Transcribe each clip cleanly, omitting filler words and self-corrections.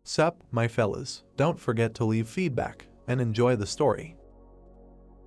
Sup, my fellas, don't forget to leave feedback and enjoy the story.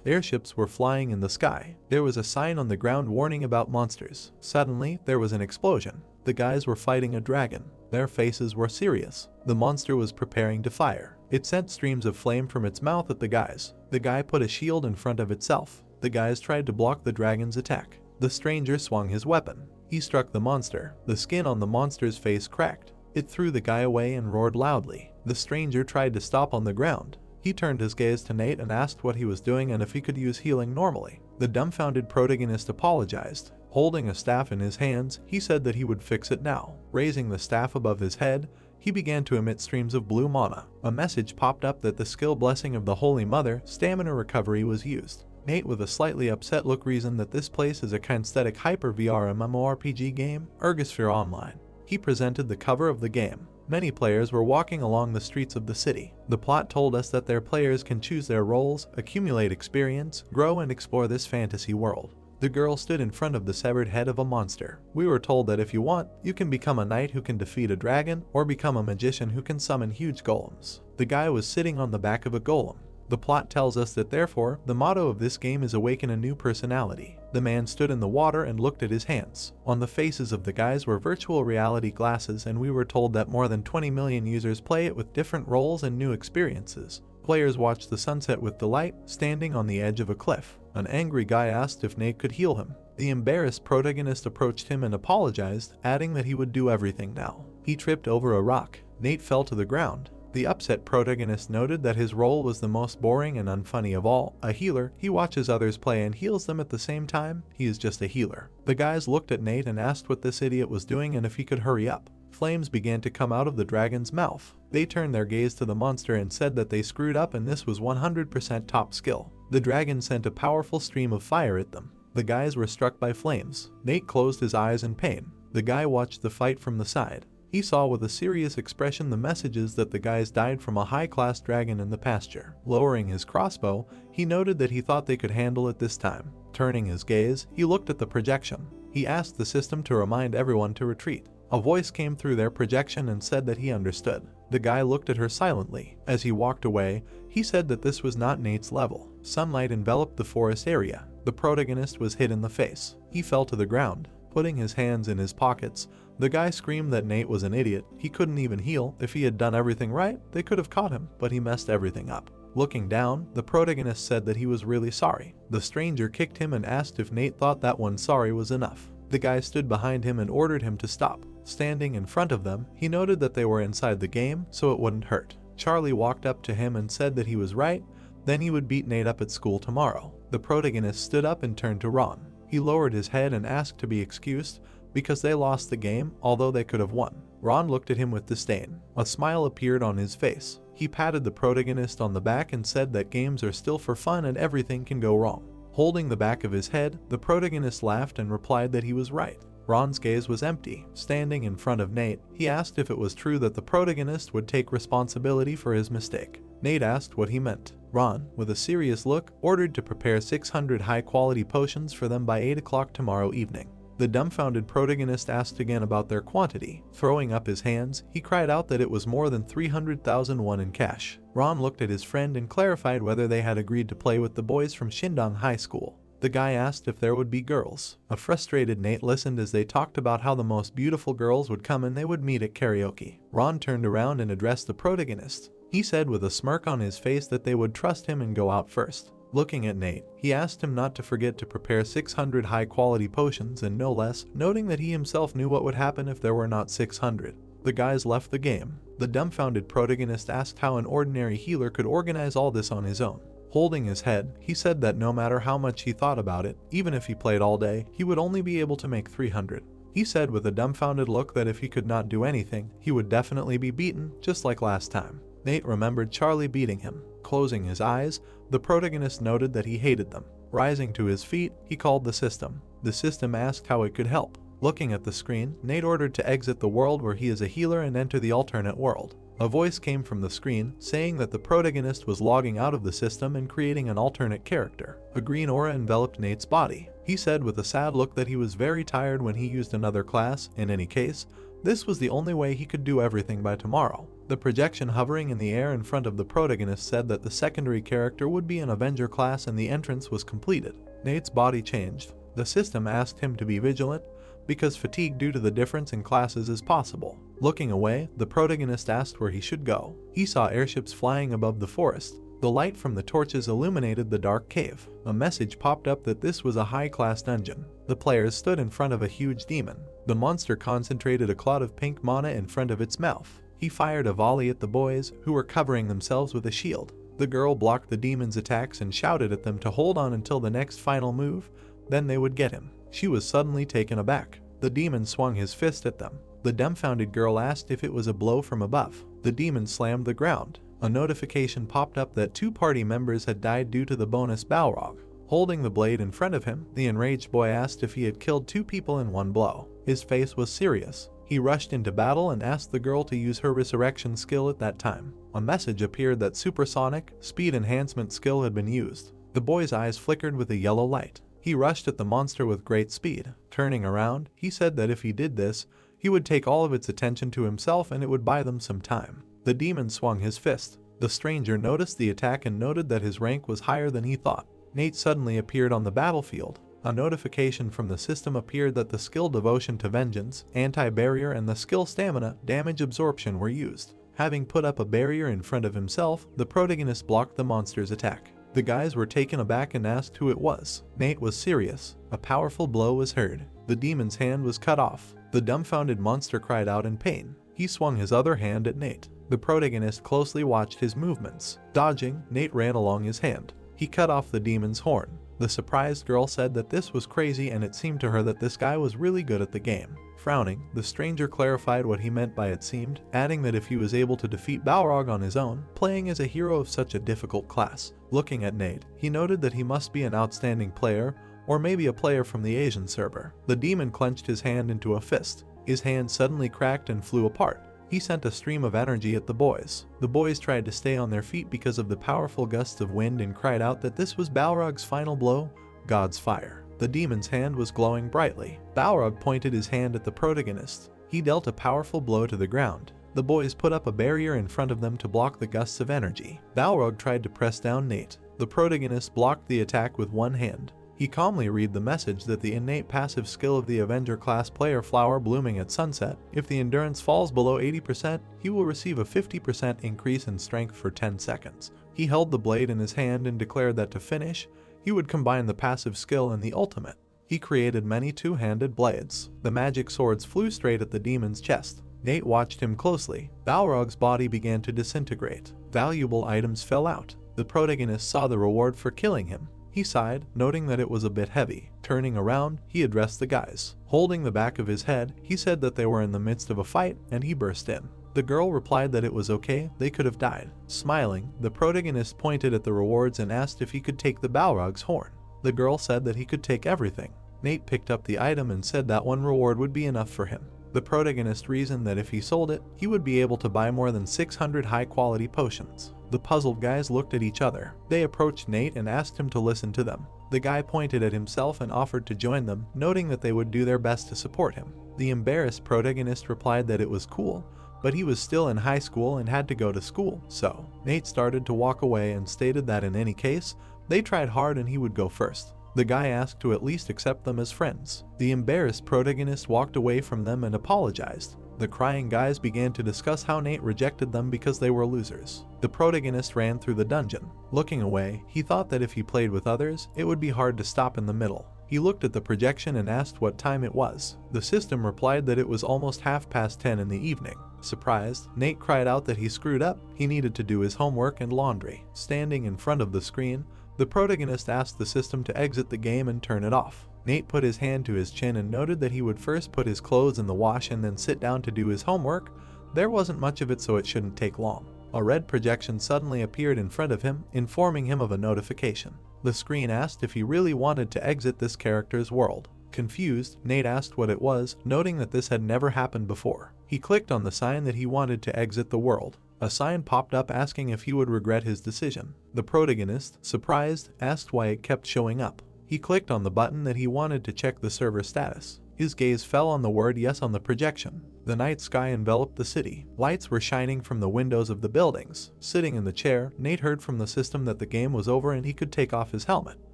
Airships were flying in the sky. There was a sign on the ground warning about monsters. Suddenly, there was an explosion. The guys were fighting a dragon. Their faces were serious. The monster was preparing to fire. It sent streams of flame from its mouth at the guys. The guy put a shield in front of itself. The guys tried to block the dragon's attack. The stranger swung his weapon. He struck the monster. The skin on the monster's face cracked. It threw the guy away and roared loudly. The stranger tried to stop on the ground. He turned his gaze to Nate and asked what he was doing and if he could use healing normally. The dumbfounded protagonist apologized. Holding a staff in his hands, he said that he would fix it now. Raising the staff above his head, he began to emit streams of blue mana. A message popped up that the skill blessing of the Holy Mother, stamina recovery, was used. Nate, with a slightly upset look, reasoned that this place is a kinesthetic hyper VR MMORPG game, Ergosphere Online. He presented the cover of the game. Many players were walking along the streets of the city. The plot told us that their players can choose their roles, accumulate experience, grow and explore this fantasy world. The girl stood in front of the severed head of a monster. We were told that if you want, you can become a knight who can defeat a dragon, or become a magician who can summon huge golems. The guy was sitting on the back of a golem. The plot tells us that therefore, the motto of this game is awaken a new personality. The man stood in the water and looked at his hands. On the faces of the guys were virtual reality glasses, and we were told that more than 20 million users play it with different roles and new experiences. Players watch the sunset with delight, standing on the edge of a cliff. An angry guy asked if Nate could heal him. The embarrassed protagonist approached him and apologized, adding that he would do everything now. He tripped over a rock. Nate fell to the ground. The upset protagonist noted that his role was the most boring and unfunny of all. A healer, he watches others play and heals them at the same time. He is just a healer. The guys looked at Nate and asked what this idiot was doing and if he could hurry up. Flames began to come out of the dragon's mouth. They turned their gaze to the monster and said that they screwed up and this was 100% top skill. The dragon sent a powerful stream of fire at them. The guys were struck by flames. Nate closed his eyes in pain. The guy watched the fight from the side. He saw with a serious expression the messages that the guys died from a high-class dragon in the pasture. Lowering his crossbow, he noted that he thought they could handle it this time. Turning his gaze, he looked at the projection. He asked the system to remind everyone to retreat. A voice came through their projection and said that he understood. The guy looked at her silently. As he walked away, he said that this was not Nate's level. Sunlight enveloped the forest area. The protagonist was hit in the face. He fell to the ground. Putting his hands in his pockets, the guy screamed that Nate was an idiot. He couldn't even heal. If he had done everything right, they could have caught him, but he messed everything up. Looking down, the protagonist said that he was really sorry. The stranger kicked him and asked if Nate thought that one sorry was enough. The guy stood behind him and ordered him to stop. Standing in front of them, he noted that they were inside the game, so it wouldn't hurt. Charlie walked up to him and said that he was right, then he would beat Nate up at school tomorrow. The protagonist stood up and turned to Ron. He lowered his head and asked to be excused because they lost the game, although they could have won. Ron looked at him with disdain. A smile appeared on his face. He patted the protagonist on the back and said that games are still for fun and everything can go wrong. Holding the back of his head, the protagonist laughed and replied that he was right. Ron's gaze was empty. Standing in front of Nate, he asked if it was true that the protagonist would take responsibility for his mistake. Nate asked what he meant. Ron, with a serious look, ordered to prepare 600 high-quality potions for them by 8 o'clock tomorrow evening. The dumbfounded protagonist asked again about their quantity. Throwing up his hands, he cried out that it was more than 300,000 won in cash. Ron looked at his friend and clarified whether they had agreed to play with the boys from Shindong High School. The guy asked if there would be girls. A frustrated Nate listened as they talked about how the most beautiful girls would come and they would meet at karaoke. Ron turned around and addressed the protagonist. He said with a smirk on his face that they would trust him and go out first. Looking at Nate, he asked him not to forget to prepare 600 high-quality potions and no less, noting that he himself knew what would happen if there were not 600. The guys left the game. The dumbfounded protagonist asked how an ordinary healer could organize all this on his own. Holding his head, he said that no matter how much he thought about it, even if he played all day, he would only be able to make 300. He said with a dumbfounded look that if he could not do anything, he would definitely be beaten, just like last time. Nate remembered Charlie beating him. Closing his eyes, the protagonist noted that he hated them. Rising to his feet, he called the system. The system asked how it could help. Looking at the screen, Nate ordered to exit the world where he is a healer and enter the alternate world. A voice came from the screen saying that the protagonist was logging out of the system and creating an alternate character. A green aura enveloped Nate's body. He said with a sad look that he was very tired when he used another class. In any case, this was the only way he could do everything by tomorrow. The projection hovering in the air in front of the protagonist said that the secondary character would be an Avenger class and the entrance was completed. Nate's body changed. The system asked him to be vigilant, because fatigue due to the difference in classes is possible. Looking away, the protagonist asked where he should go. He saw airships flying above the forest. The light from the torches illuminated the dark cave. A message popped up that this was a high-class dungeon. The players stood in front of a huge demon. The monster concentrated a cloud of pink mana in front of its mouth. He fired a volley at the boys, who were covering themselves with a shield. The girl blocked the demon's attacks and shouted at them to hold on until the next final move, then they would get him. She was suddenly taken aback. The demon swung his fist at them. The dumbfounded girl asked if it was a blow from above. The demon slammed the ground. A notification popped up that 2 party members had died due to the bonus Balrog. Holding the blade in front of him, the enraged boy asked if he had killed 2 people in one blow. His face was serious. He rushed into battle and asked the girl to use her resurrection skill at that time. A message appeared that supersonic, speed enhancement skill had been used. The boy's eyes flickered with a yellow light. He rushed at the monster with great speed. Turning around, he said that if he did this, he would take all of its attention to himself and it would buy them some time. The demon swung his fist. The stranger noticed the attack and noted that his rank was higher than he thought. Nate suddenly appeared on the battlefield. A notification from the system appeared that the skill Devotion to Vengeance, Anti-Barrier and the skill Stamina, Damage Absorption were used. Having put up a barrier in front of himself, the protagonist blocked the monster's attack. The guys were taken aback and asked who it was. Nate was serious. A powerful blow was heard. The demon's hand was cut off. The dumbfounded monster cried out in pain. He swung his other hand at Nate. The protagonist closely watched his movements. Dodging, Nate ran along his hand. He cut off the demon's horn. The surprised girl said that this was crazy and it seemed to her that this guy was really good at the game. Frowning, the stranger clarified what he meant by it seemed, adding that if he was able to defeat Balrog on his own, playing as a hero of such a difficult class. Looking at Nate, he noted that he must be an outstanding player, or maybe a player from the Asian server. The demon clenched his hand into a fist. His hand suddenly cracked and flew apart. He sent a stream of energy at the boys. The boys tried to stay on their feet because of the powerful gusts of wind and cried out that this was Balrog's final blow, God's fire. The demon's hand was glowing brightly. Balrog pointed his hand at the protagonist. He dealt a powerful blow to the ground. The boys put up a barrier in front of them to block the gusts of energy. Balrog tried to press down Nate. The protagonist blocked the attack with one hand. He calmly read the message that the innate passive skill of the Avenger class player Flower Blooming at Sunset, if the endurance falls below 80%, he will receive a 50% increase in strength for 10 seconds. He held the blade in his hand and declared that to finish, he would combine the passive skill and the ultimate. He created many two-handed blades. The magic swords flew straight at the demon's chest. Nate watched him closely. Balrog's body began to disintegrate. Valuable items fell out. The protagonist saw the reward for killing him. He sighed, noting that it was a bit heavy. Turning around, he addressed the guys. Holding the back of his head, he said that they were in the midst of a fight, and he burst in. The girl replied that it was okay, they could have died. Smiling, the protagonist pointed at the rewards and asked if he could take the Balrog's horn. The girl said that he could take everything. Nate picked up the item and said that one reward would be enough for him. The protagonist reasoned that if he sold it, he would be able to buy more than 600 high-quality potions. The puzzled guys looked at each other. They approached Nate and asked him to listen to them. The guy pointed at himself and offered to join them, noting that they would do their best to support him. The embarrassed protagonist replied that it was cool, but he was still in high school and had to go to school, so Nate started to walk away and stated that in any case, they tried hard and he would go first. The guy asked to at least accept them as friends. The embarrassed protagonist walked away from them and apologized. The crying guys began to discuss how Nate rejected them because they were losers. The protagonist ran through the dungeon. Looking away, he thought that if he played with others, it would be hard to stop in the middle. He looked at the projection and asked what time it was. The system replied that it was almost 10:30 in the evening. Surprised, Nate cried out that he screwed up. He needed to do his homework and laundry. Standing in front of the screen, the protagonist asked the system to exit the game and turn it off. Nate put his hand to his chin and noted that he would first put his clothes in the wash and then sit down to do his homework. There wasn't much of it, so it shouldn't take long. A red projection suddenly appeared in front of him, informing him of a notification. The screen asked if he really wanted to exit this character's world. Confused, Nate asked what it was, noting that this had never happened before. He clicked on the sign that he wanted to exit the world. A sign popped up asking if he would regret his decision. The protagonist, surprised, asked why it kept showing up. He clicked on the button that he wanted to check the server status. His gaze fell on the word yes on the projection. The night sky enveloped the city. Lights were shining from the windows of the buildings. Sitting in the chair, Nate heard from the system that the game was over and he could take off his helmet.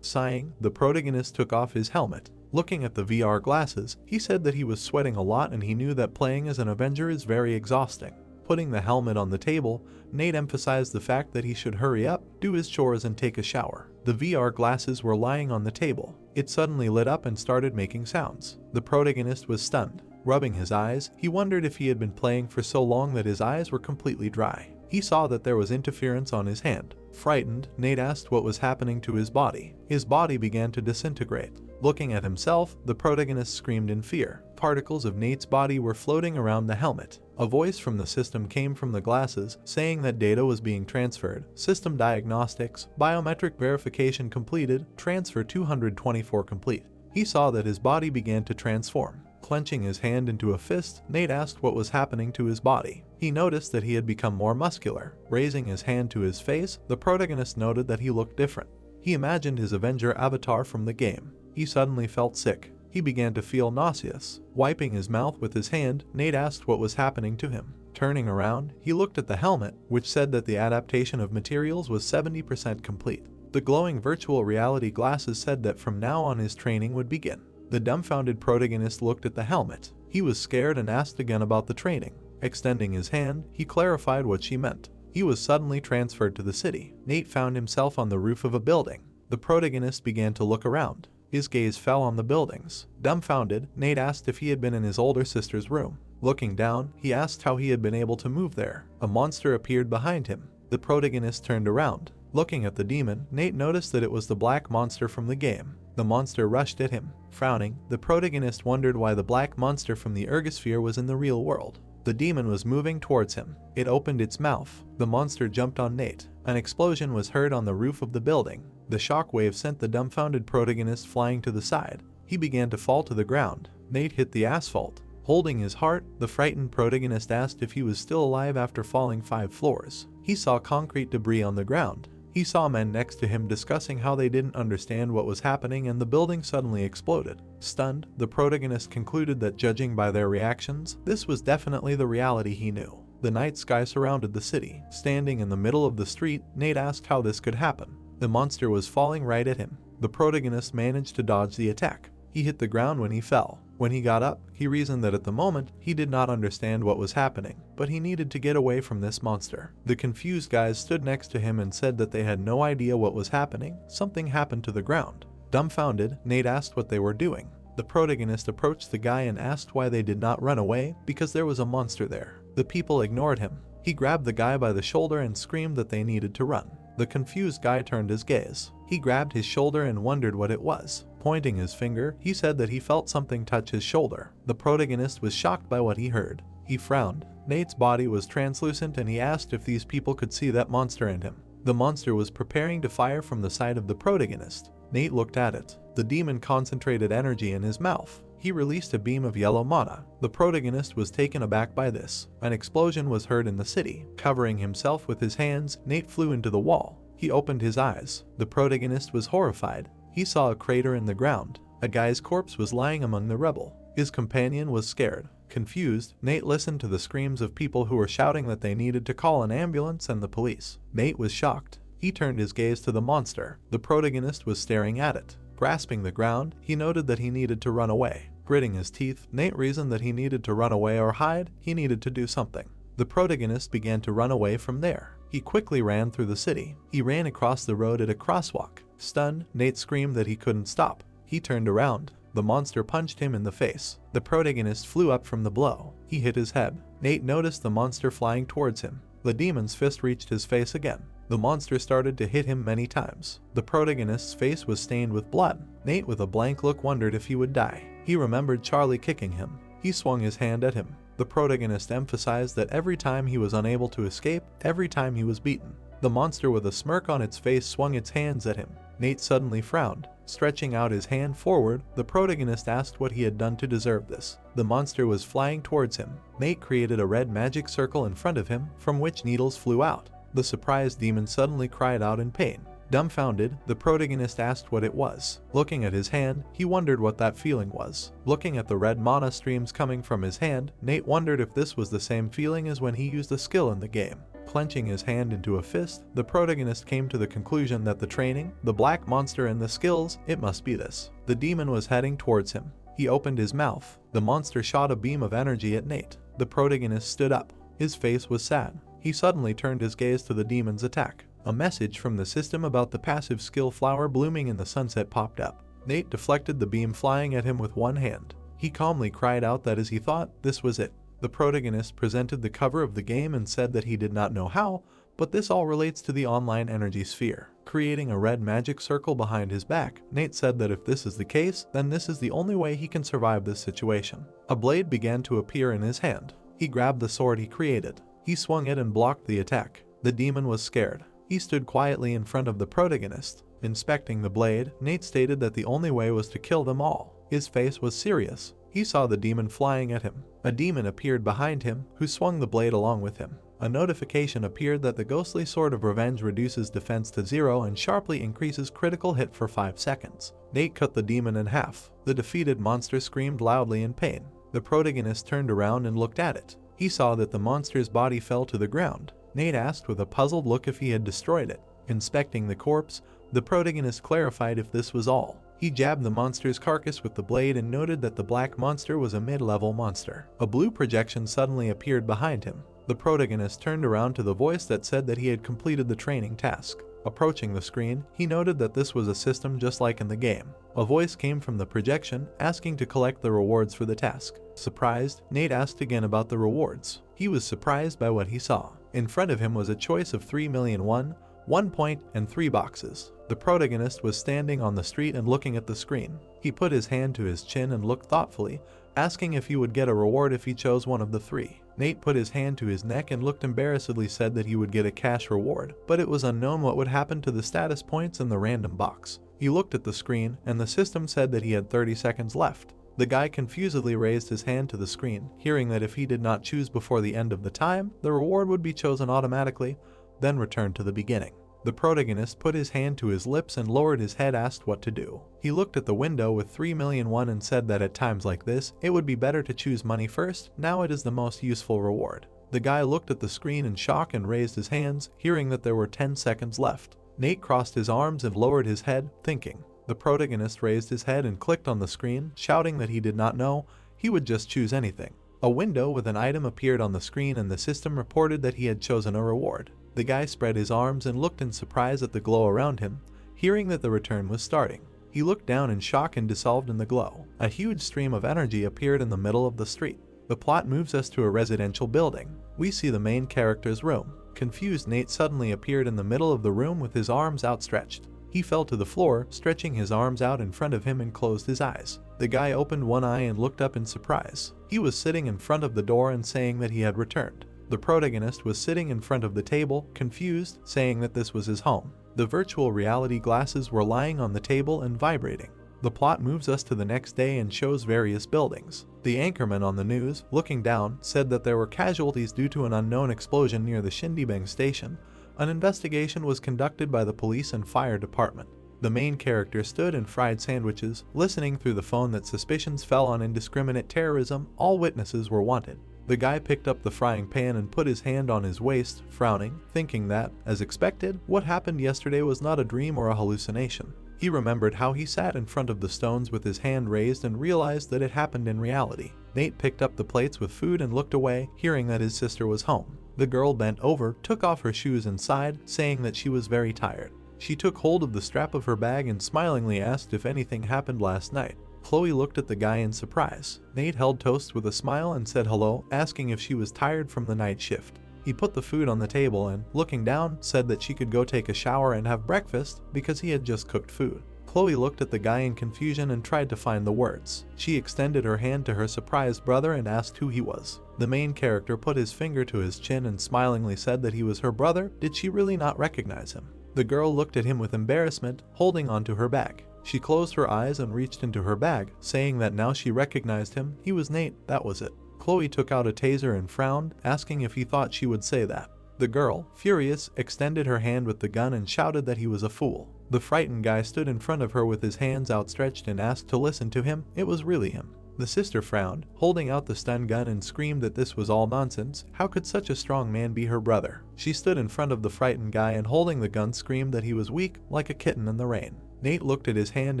Sighing, the protagonist took off his helmet. Looking at the VR glasses, he said that he was sweating a lot and he knew that playing as an Avenger is very exhausting. Putting the helmet on the table, Nate emphasized the fact that he should hurry up, do his chores and take a shower. The VR glasses were lying on the table. It suddenly lit up and started making sounds. The protagonist was stunned. Rubbing his eyes, he wondered if he had been playing for so long that his eyes were completely dry. He saw that there was interference on his hand. Frightened, Nate asked what was happening to his body. His body began to disintegrate. Looking at himself, the protagonist screamed in fear. Particles of Nate's body were floating around the helmet. A voice from the system came from the glasses, saying that data was being transferred. System diagnostics, biometric verification completed, transfer 224 complete. He saw that his body began to transform. Clenching his hand into a fist, Nate asked what was happening to his body. He noticed that he had become more muscular. Raising his hand to his face, the protagonist noted that he looked different. He imagined his Avenger avatar from the game. He suddenly felt sick. He began to feel nauseous. Wiping his mouth with his hand, Nate asked what was happening to him. Turning around, he looked at the helmet, which said that the adaptation of materials was 70% complete. The glowing virtual reality glasses said that from now on his training would begin. The dumbfounded protagonist looked at the helmet. He was scared and asked again about the training. Extending his hand, he clarified what she meant. He was suddenly transferred to the city. Nate found himself on the roof of a building. The protagonist began to look around. His gaze fell on the buildings. Dumbfounded, Nate asked if he had been in his older sister's room. Looking down, he asked how he had been able to move there. A monster appeared behind him. The protagonist turned around. Looking at the demon, Nate noticed that it was the black monster from the game. The monster rushed at him. Frowning, the protagonist wondered why the black monster from the ergosphere was in the real world. The demon was moving towards him. It opened its mouth. The monster jumped on Nate. An explosion was heard on the roof of the building. The shockwave sent the dumbfounded protagonist flying to the side. He began to fall to the ground. Nate hit the asphalt. Holding his heart, the frightened protagonist asked if he was still alive after falling 5 floors. He saw concrete debris on the ground. He saw men next to him discussing how they didn't understand what was happening and the building suddenly exploded. Stunned, the protagonist concluded that judging by their reactions, this was definitely the reality he knew. The night sky surrounded the city. Standing in the middle of the street, Nate asked how this could happen. The monster was falling right at him. The protagonist managed to dodge the attack. He hit the ground when he fell. When he got up, he reasoned that at the moment, he did not understand what was happening, but he needed to get away from this monster. The confused guys stood next to him and said that they had no idea what was happening. Something happened to the ground. Dumbfounded, Nate asked what they were doing. The protagonist approached the guy and asked why they did not run away, because there was a monster there. The people ignored him. He grabbed the guy by the shoulder and screamed that they needed to run. The confused guy turned his gaze. He grabbed his shoulder and wondered what it was. Pointing his finger, he said that he felt something touch his shoulder. The protagonist was shocked by what he heard. He frowned. Nate's body was translucent and he asked if these people could see that monster in him. The monster was preparing to fire from the side of the protagonist. Nate looked at it. The demon concentrated energy in his mouth. He released a beam of yellow mana. The protagonist was taken aback by this. An explosion was heard in the city. Covering himself with his hands, Nate flew into the wall. He opened his eyes. The protagonist was horrified. He saw a crater in the ground. A guy's corpse was lying among the rubble. His companion was scared. Confused, Nate listened to the screams of people who were shouting that they needed to call an ambulance and the police. Nate was shocked. He turned his gaze to the monster. The protagonist was staring at it. Grasping the ground, he noted that he needed to run away. Gritting his teeth, Nate reasoned that he needed to run away or hide. He needed to do something. The protagonist began to run away from there. He quickly ran through the city. He ran across the road at a crosswalk. Stunned, Nate screamed that he couldn't stop. He turned around. The monster punched him in the face. The protagonist flew up from the blow. He hit his head. Nate noticed the monster flying towards him. The demon's fist reached his face again. The monster started to hit him many times. The protagonist's face was stained with blood. Nate, with a blank look, wondered if he would die. He remembered Charlie kicking him. He swung his hand at him. The protagonist emphasized that every time he was unable to escape, every time he was beaten. The monster with a smirk on its face swung its hands at him. Nate suddenly frowned. Stretching out his hand forward, the protagonist asked what he had done to deserve this. The monster was flying towards him. Nate created a red magic circle in front of him, from which needles flew out. The surprised demon suddenly cried out in pain. Dumbfounded, the protagonist asked what it was. Looking at his hand, he wondered what that feeling was. Looking at the red mana streams coming from his hand, Nate wondered if this was the same feeling as when he used a skill in the game. Clenching his hand into a fist, the protagonist came to the conclusion that the training, the black monster and the skills, it must be this. The demon was heading towards him. He opened his mouth. The monster shot a beam of energy at Nate. The protagonist stood up. His face was sad. He suddenly turned his gaze to the demon's attack. A message from the system about the passive skill flower blooming in the sunset popped up. Nate deflected the beam flying at him with one hand. He calmly cried out that as he thought, this was it. The protagonist presented the cover of the game and said that he did not know how, but this all relates to the online energy sphere. Creating a red magic circle behind his back, Nate said that if this is the case, then this is the only way he can survive this situation. A blade began to appear in his hand. He grabbed the sword he created. He swung it and blocked the attack. The demon was scared. He stood quietly in front of the protagonist. Inspecting the blade, Nate stated that the only way was to kill them all. His face was serious. He saw the demon flying at him. A demon appeared behind him, who swung the blade along with him. A notification appeared that the ghostly sword of revenge reduces defense to 0 and sharply increases critical hit for 5 seconds. Nate cut the demon in half. The defeated monster screamed loudly in pain. The protagonist turned around and looked at it. He saw that the monster's body fell to the ground. Nate asked with a puzzled look if he had destroyed it. Inspecting the corpse, the protagonist clarified if this was all. He jabbed the monster's carcass with the blade and noted that the black monster was a mid-level monster. A blue projection suddenly appeared behind him. The protagonist turned around to the voice that said that he had completed the training task. Approaching the screen, he noted that this was a system just like in the game. A voice came from the projection, asking to collect the rewards for the task. Surprised, Nate asked again about the rewards. He was surprised by what he saw. In front of him was a choice of 3,000,001, 1 point, and 3 boxes. The protagonist was standing on the street and looking at the screen. He put his hand to his chin and looked thoughtfully, asking if he would get a reward if he chose one of the 3. Nate put his hand to his neck and looked embarrassedly, said that he would get a cash reward, but it was unknown what would happen to the status points in the random box. He looked at the screen, and the system said that he had 30 seconds left. The guy confusedly raised his hand to the screen, hearing that if he did not choose before the end of the time, the reward would be chosen automatically, then returned to the beginning. The protagonist put his hand to his lips and lowered his head, asked what to do. He looked at the window with 3,000,001 and said that at times like this, it would be better to choose money first, now it is the most useful reward. The guy looked at the screen in shock and raised his hands, hearing that there were 10 seconds left. Nate crossed his arms and lowered his head, thinking. The protagonist raised his head and clicked on the screen, shouting that he did not know, he would just choose anything. A window with an item appeared on the screen and the system reported that he had chosen a reward. The guy spread his arms and looked in surprise at the glow around him, hearing that the return was starting. He looked down in shock and dissolved in the glow. A huge stream of energy appeared in the middle of the street. The plot moves us to a residential building. We see the main character's room. Confused, Nate suddenly appeared in the middle of the room with his arms outstretched. He fell to the floor, stretching his arms out in front of him and closed his eyes. The guy opened one eye and looked up in surprise. He was sitting in front of the door and saying that he had returned. The protagonist was sitting in front of the table, confused, saying that this was his home. The virtual reality glasses were lying on the table and vibrating. The plot moves us to the next day and shows various buildings. The anchorman on the news, looking down, said that there were casualties due to an unknown explosion near the Shindibeng station. An investigation was conducted by the police and fire department. The main character stood and fried sandwiches, listening through the phone that suspicions fell on indiscriminate terrorism. All witnesses were wanted. The guy picked up the frying pan and put his hand on his waist, frowning, thinking that, as expected, what happened yesterday was not a dream or a hallucination. He remembered how he sat in front of the stones with his hand raised and realized that it happened in reality. Nate picked up the plates with food and looked away, hearing that his sister was home. The girl bent over, took off her shoes and sighed, saying that she was very tired. She took hold of the strap of her bag and smilingly asked if anything happened last night. Chloe looked at the guy in surprise. Nate held toast with a smile and said hello, asking if she was tired from the night shift. He put the food on the table and, looking down, said that she could go take a shower and have breakfast because he had just cooked food. Chloe looked at the guy in confusion and tried to find the words. She extended her hand to her surprised brother and asked who he was. The main character put his finger to his chin and smilingly said that he was her brother. Did she really not recognize him? The girl looked at him with embarrassment, holding onto her bag. She closed her eyes and reached into her bag, saying that now she recognized him. He was Nate, that was it. Chloe took out a taser and frowned, asking if he thought she would say that. The girl, furious, extended her hand with the gun and shouted that he was a fool. The frightened guy stood in front of her with his hands outstretched and asked to listen to him. It was really him. The sister frowned, holding out the stun gun, and screamed that this was all nonsense. How could such a strong man be her brother? She stood in front of the frightened guy and holding the gun screamed that he was weak, like a kitten in the rain. Nate looked at his hand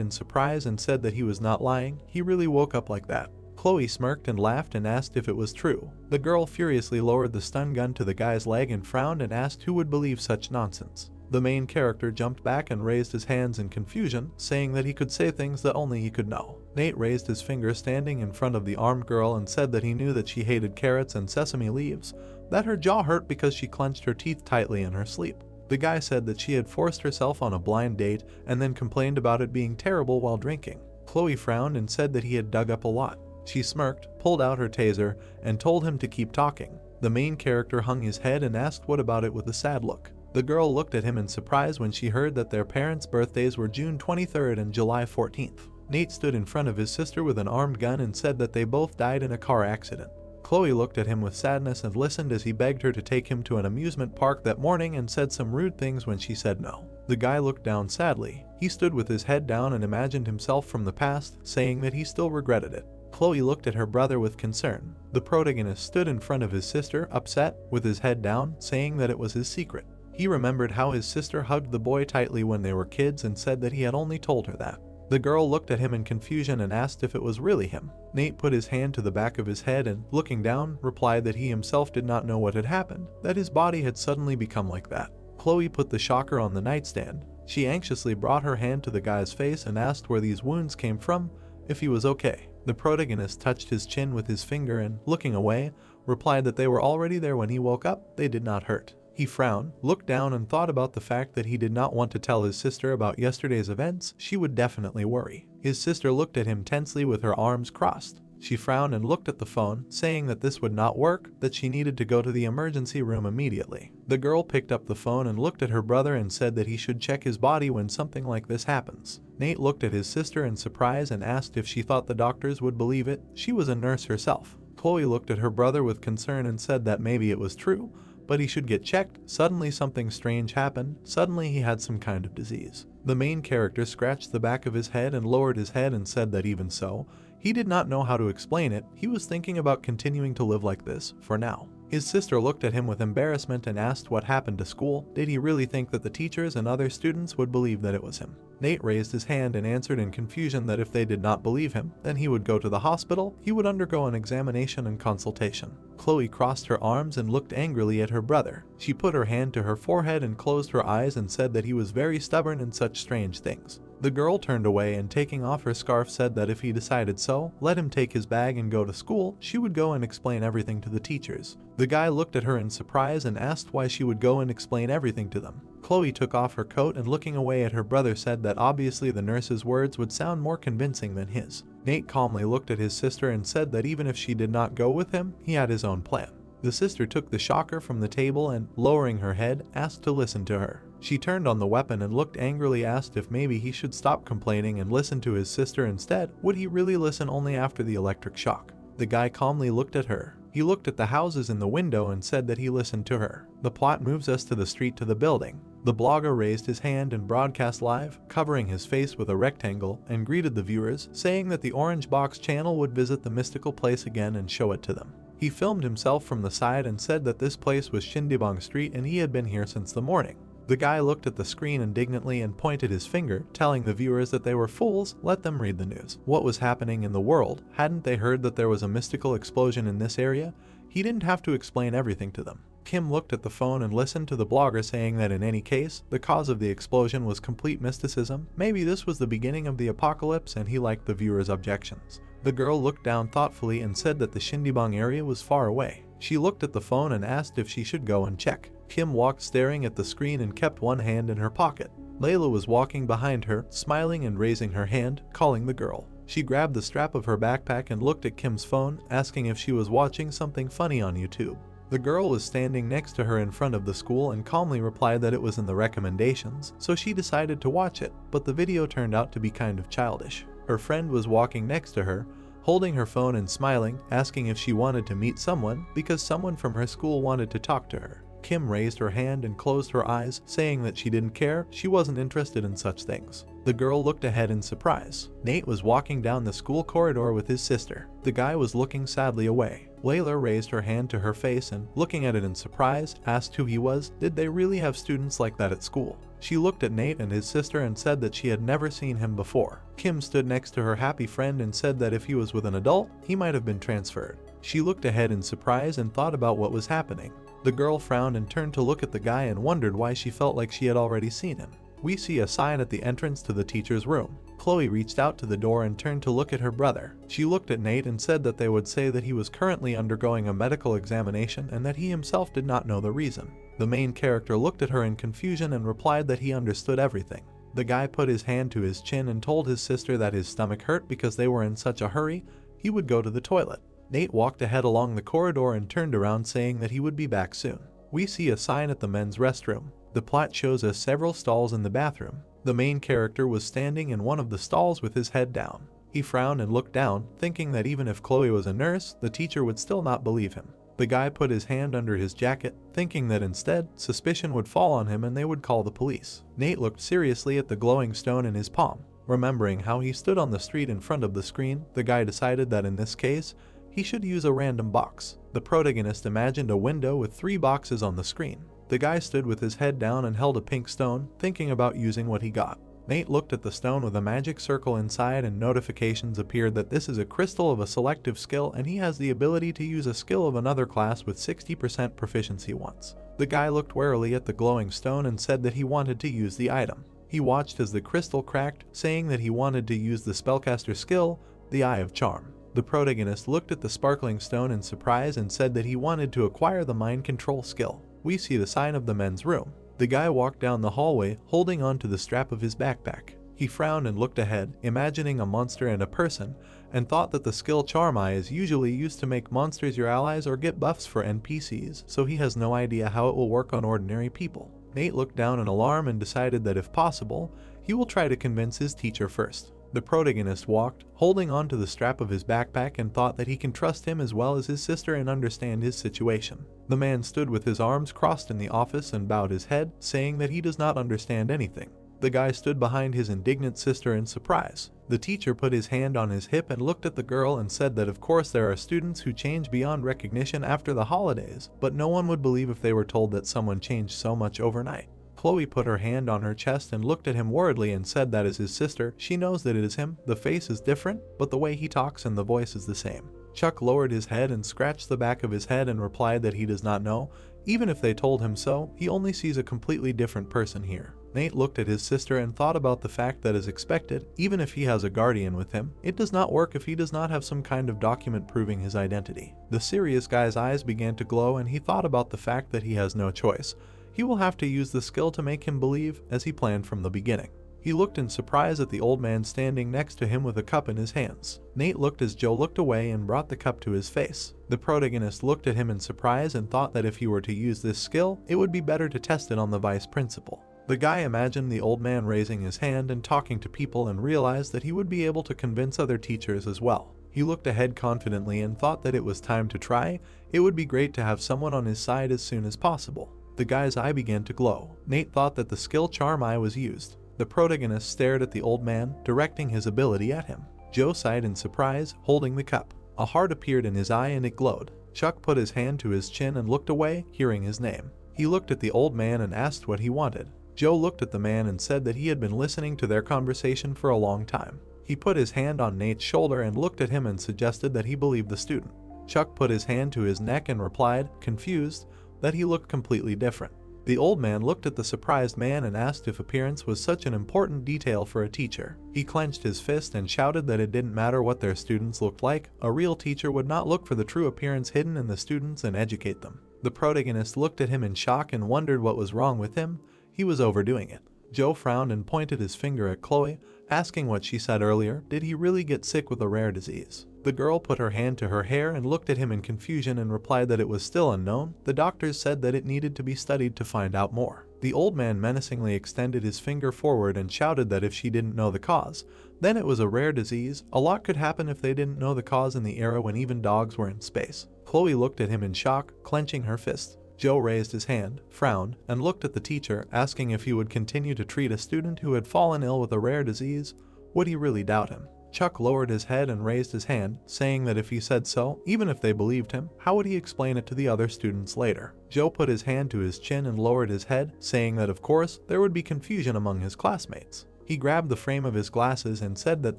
in surprise and said that he was not lying. He really woke up like that. Chloe smirked and laughed and asked if it was true. The girl furiously lowered the stun gun to the guy's leg and frowned and asked who would believe such nonsense. The main character jumped back and raised his hands in confusion, saying that he could say things that only he could know. Nate raised his finger standing in front of the armed girl and said that he knew that she hated carrots and sesame leaves, that her jaw hurt because she clenched her teeth tightly in her sleep. The guy said that she had forced herself on a blind date and then complained about it being terrible while drinking. Chloe frowned and said that he had dug up a lot. She smirked, pulled out her taser, and told him to keep talking. The main character hung his head and asked what about it with a sad look. The girl looked at him in surprise when she heard that their parents' birthdays were June 23rd and July 14th. Nate stood in front of his sister with an armed gun and said that they both died in a car accident. Chloe looked at him with sadness and listened as he begged her to take him to an amusement park that morning and said some rude things when she said no. The guy looked down sadly. He stood with his head down and imagined himself from the past, saying that he still regretted it. Chloe looked at her brother with concern. The protagonist stood in front of his sister, upset, with his head down, saying that it was his secret. He remembered how his sister hugged the boy tightly when they were kids and said that he had only told her that. The girl looked at him in confusion and asked if it was really him. Nate put his hand to the back of his head and, looking down, replied that he himself did not know what had happened, that his body had suddenly become like that. Chloe put the shocker on the nightstand. She anxiously brought her hand to the guy's face and asked where these wounds came from, if he was okay. The protagonist touched his chin with his finger and, looking away, replied that they were already there when he woke up, they did not hurt. He frowned, looked down and thought about the fact that he did not want to tell his sister about yesterday's events. She would definitely worry. His sister looked at him tensely with her arms crossed. She frowned and looked at the phone, saying that this would not work, that she needed to go to the emergency room immediately. The girl picked up the phone and looked at her brother and said that he should check his body when something like this happens. Nate looked at his sister in surprise and asked if she thought the doctors would believe it. She was a nurse herself. Chloe looked at her brother with concern and said that maybe it was true, but he should get checked. Suddenly something strange happened. Suddenly he had some kind of disease. The main character scratched the back of his head and lowered his head and said that even so, he did not know how to explain it. He was thinking about continuing to live like this, for now. His sister looked at him with embarrassment and asked what happened to school. Did he really think that the teachers and other students would believe that it was him? Nate raised his hand and answered in confusion that if they did not believe him, then he would go to the hospital. He would undergo an examination and consultation. Chloe crossed her arms and looked angrily at her brother. She put her hand to her forehead and closed her eyes and said that he was very stubborn in such strange things. The girl turned away and taking off her scarf said that if he decided so, let him take his bag and go to school. She would go and explain everything to the teachers. The guy looked at her in surprise and asked why she would go and explain everything to them. Chloe took off her coat and looking away at her brother said that obviously the nurse's words would sound more convincing than his. Nate calmly looked at his sister and said that even if she did not go with him, he had his own plan. The sister took the shocker from the table and, lowering her head, asked to listen to her. She turned on the weapon and looked angrily, asked if maybe he should stop complaining and listen to his sister instead. Would he really listen only after the electric shock? The guy calmly looked at her. He looked at the houses in the window and said that he listened to her. The plot moves us to the street to the building. The blogger raised his hand and broadcast live, covering his face with a rectangle, and greeted the viewers, saying that the Orange Box channel would visit the mystical place again and show it to them. He filmed himself from the side and said that this place was Shindibang Street and he had been here since the morning. The guy looked at the screen indignantly and pointed his finger, telling the viewers that they were fools. Let them read the news. What was happening in the world? Hadn't they heard that there was a mystical explosion in this area? He didn't have to explain everything to them. Kim looked at the phone and listened to the blogger saying that in any case, the cause of the explosion was complete mysticism. Maybe this was the beginning of the apocalypse and he liked the viewers' objections. The girl looked down thoughtfully and said that the Shindibang area was far away. She looked at the phone and asked if she should go and check. Kim walked staring at the screen and kept one hand in her pocket. Layla was walking behind her, smiling and raising her hand, calling the girl. She grabbed the strap of her backpack and looked at Kim's phone, asking if she was watching something funny on YouTube. The girl was standing next to her in front of the school and calmly replied that it was in the recommendations, so she decided to watch it, but the video turned out to be kind of childish. Her friend was walking next to her, holding her phone and smiling, asking if she wanted to meet someone because someone from her school wanted to talk to her. Kim raised her hand and closed her eyes, saying that she didn't care, she wasn't interested in such things. The girl looked ahead in surprise. Nate was walking down the school corridor with his sister. The guy was looking sadly away. Layla raised her hand to her face and, looking at it in surprise, asked who he was. Did they really have students like that at school? She looked at Nate and his sister and said that she had never seen him before. Kim stood next to her happy friend and said that if he was with an adult, he might have been transferred. She looked ahead in surprise and thought about what was happening. The girl frowned and turned to look at the guy and wondered why she felt like she had already seen him. We see a sign at the entrance to the teacher's room. Chloe reached out to the door and turned to look at her brother. She looked at Nate and said that they would say that he was currently undergoing a medical examination and that he himself did not know the reason. The main character looked at her in confusion and replied that he understood everything. The guy put his hand to his chin and told his sister that his stomach hurt because they were in such a hurry, he would go to the toilet. Nate walked ahead along the corridor and turned around saying that he would be back soon. We see a sign at the men's restroom. The plot shows us several stalls in the bathroom. The main character was standing in one of the stalls with his head down. He frowned and looked down, thinking that even if Chloe was a nurse, the teacher would still not believe him. The guy put his hand under his jacket, thinking that instead, suspicion would fall on him and they would call the police. Nate looked seriously at the glowing stone in his palm. Remembering how he stood on the street in front of the screen, the guy decided that in this case, he should use a random box. The protagonist imagined a window with 3 boxes on the screen. The guy stood with his head down and held a pink stone, thinking about using what he got. Nate looked at the stone with a magic circle inside and notifications appeared that this is a crystal of a selective skill and he has the ability to use a skill of another class with 60% proficiency once. The guy looked warily at the glowing stone and said that he wanted to use the item. He watched as the crystal cracked, saying that he wanted to use the spellcaster skill, the Eye of Charm. The protagonist looked at the sparkling stone in surprise and said that he wanted to acquire the mind control skill. We see the sign of the men's room. The guy walked down the hallway, holding on to the strap of his backpack. He frowned and looked ahead, imagining a monster and a person, and thought that the skill Charm Eye is usually used to make monsters your allies or get buffs for NPCs, so he has no idea how it will work on ordinary people. Nate looked down in alarm and decided that if possible, he will try to convince his teacher first. The protagonist walked, holding on to the strap of his backpack and thought that he can trust him as well as his sister and understand his situation. The man stood with his arms crossed in the office and bowed his head, saying that he does not understand anything. The guy stood behind his indignant sister in surprise. The teacher put his hand on his hip and looked at the girl and said that of course there are students who change beyond recognition after the holidays, but no one would believe if they were told that someone changed so much overnight. Chloe put her hand on her chest and looked at him worriedly and said that as his sister, she knows that it is him. The face is different, but the way he talks and the voice is the same. Chuck lowered his head and scratched the back of his head and replied that he does not know. Even if they told him so, he only sees a completely different person here. Nate looked at his sister and thought about the fact that as expected, even if he has a guardian with him, it does not work if he does not have some kind of document proving his identity. The serious guy's eyes began to glow and he thought about the fact that he has no choice. He will have to use the skill to make him believe, as he planned from the beginning. He looked in surprise at the old man standing next to him with a cup in his hands. Nate looked as Joe looked away and brought the cup to his face. The protagonist looked at him in surprise and thought that if he were to use this skill, it would be better to test it on the vice principal. The guy imagined the old man raising his hand and talking to people and realized that he would be able to convince other teachers as well. He looked ahead confidently and thought that it was time to try. It would be great to have someone on his side as soon as possible. The guy's eye began to glow. Nate thought that the skill Charm Eye was used. The protagonist stared at the old man, directing his ability at him. Joe sighed in surprise, holding the cup. A heart appeared in his eye and it glowed. Chuck put his hand to his chin and looked away, hearing his name. He looked at the old man and asked what he wanted. Joe looked at the man and said that he had been listening to their conversation for a long time. He put his hand on Nate's shoulder and looked at him and suggested that he believe the student. Chuck put his hand to his neck and replied, confused, that he looked completely different. The old man looked at the surprised man and asked if appearance was such an important detail for a teacher. He clenched his fist and shouted that it didn't matter what their students looked like, a real teacher would not look for the true appearance hidden in the students and educate them. The protagonist looked at him in shock and wondered what was wrong with him. He was overdoing it. Joe frowned and pointed his finger at Chloe, asking what she said earlier. Did he really get sick with a rare disease? The girl put her hand to her hair and looked at him in confusion and replied that it was still unknown. The doctors said that it needed to be studied to find out more. The old man menacingly extended his finger forward and shouted that if she didn't know the cause, then it was a rare disease. A lot could happen if they didn't know the cause in the era when even dogs were in space. Chloe looked at him in shock, clenching her fist. Joe raised his hand, frowned, and looked at the teacher, asking if he would continue to treat a student who had fallen ill with a rare disease. Would he really doubt him? Chuck lowered his head and raised his hand, saying that if he said so, even if they believed him, how would he explain it to the other students later? Joe put his hand to his chin and lowered his head, saying that of course, there would be confusion among his classmates. He grabbed the frame of his glasses and said that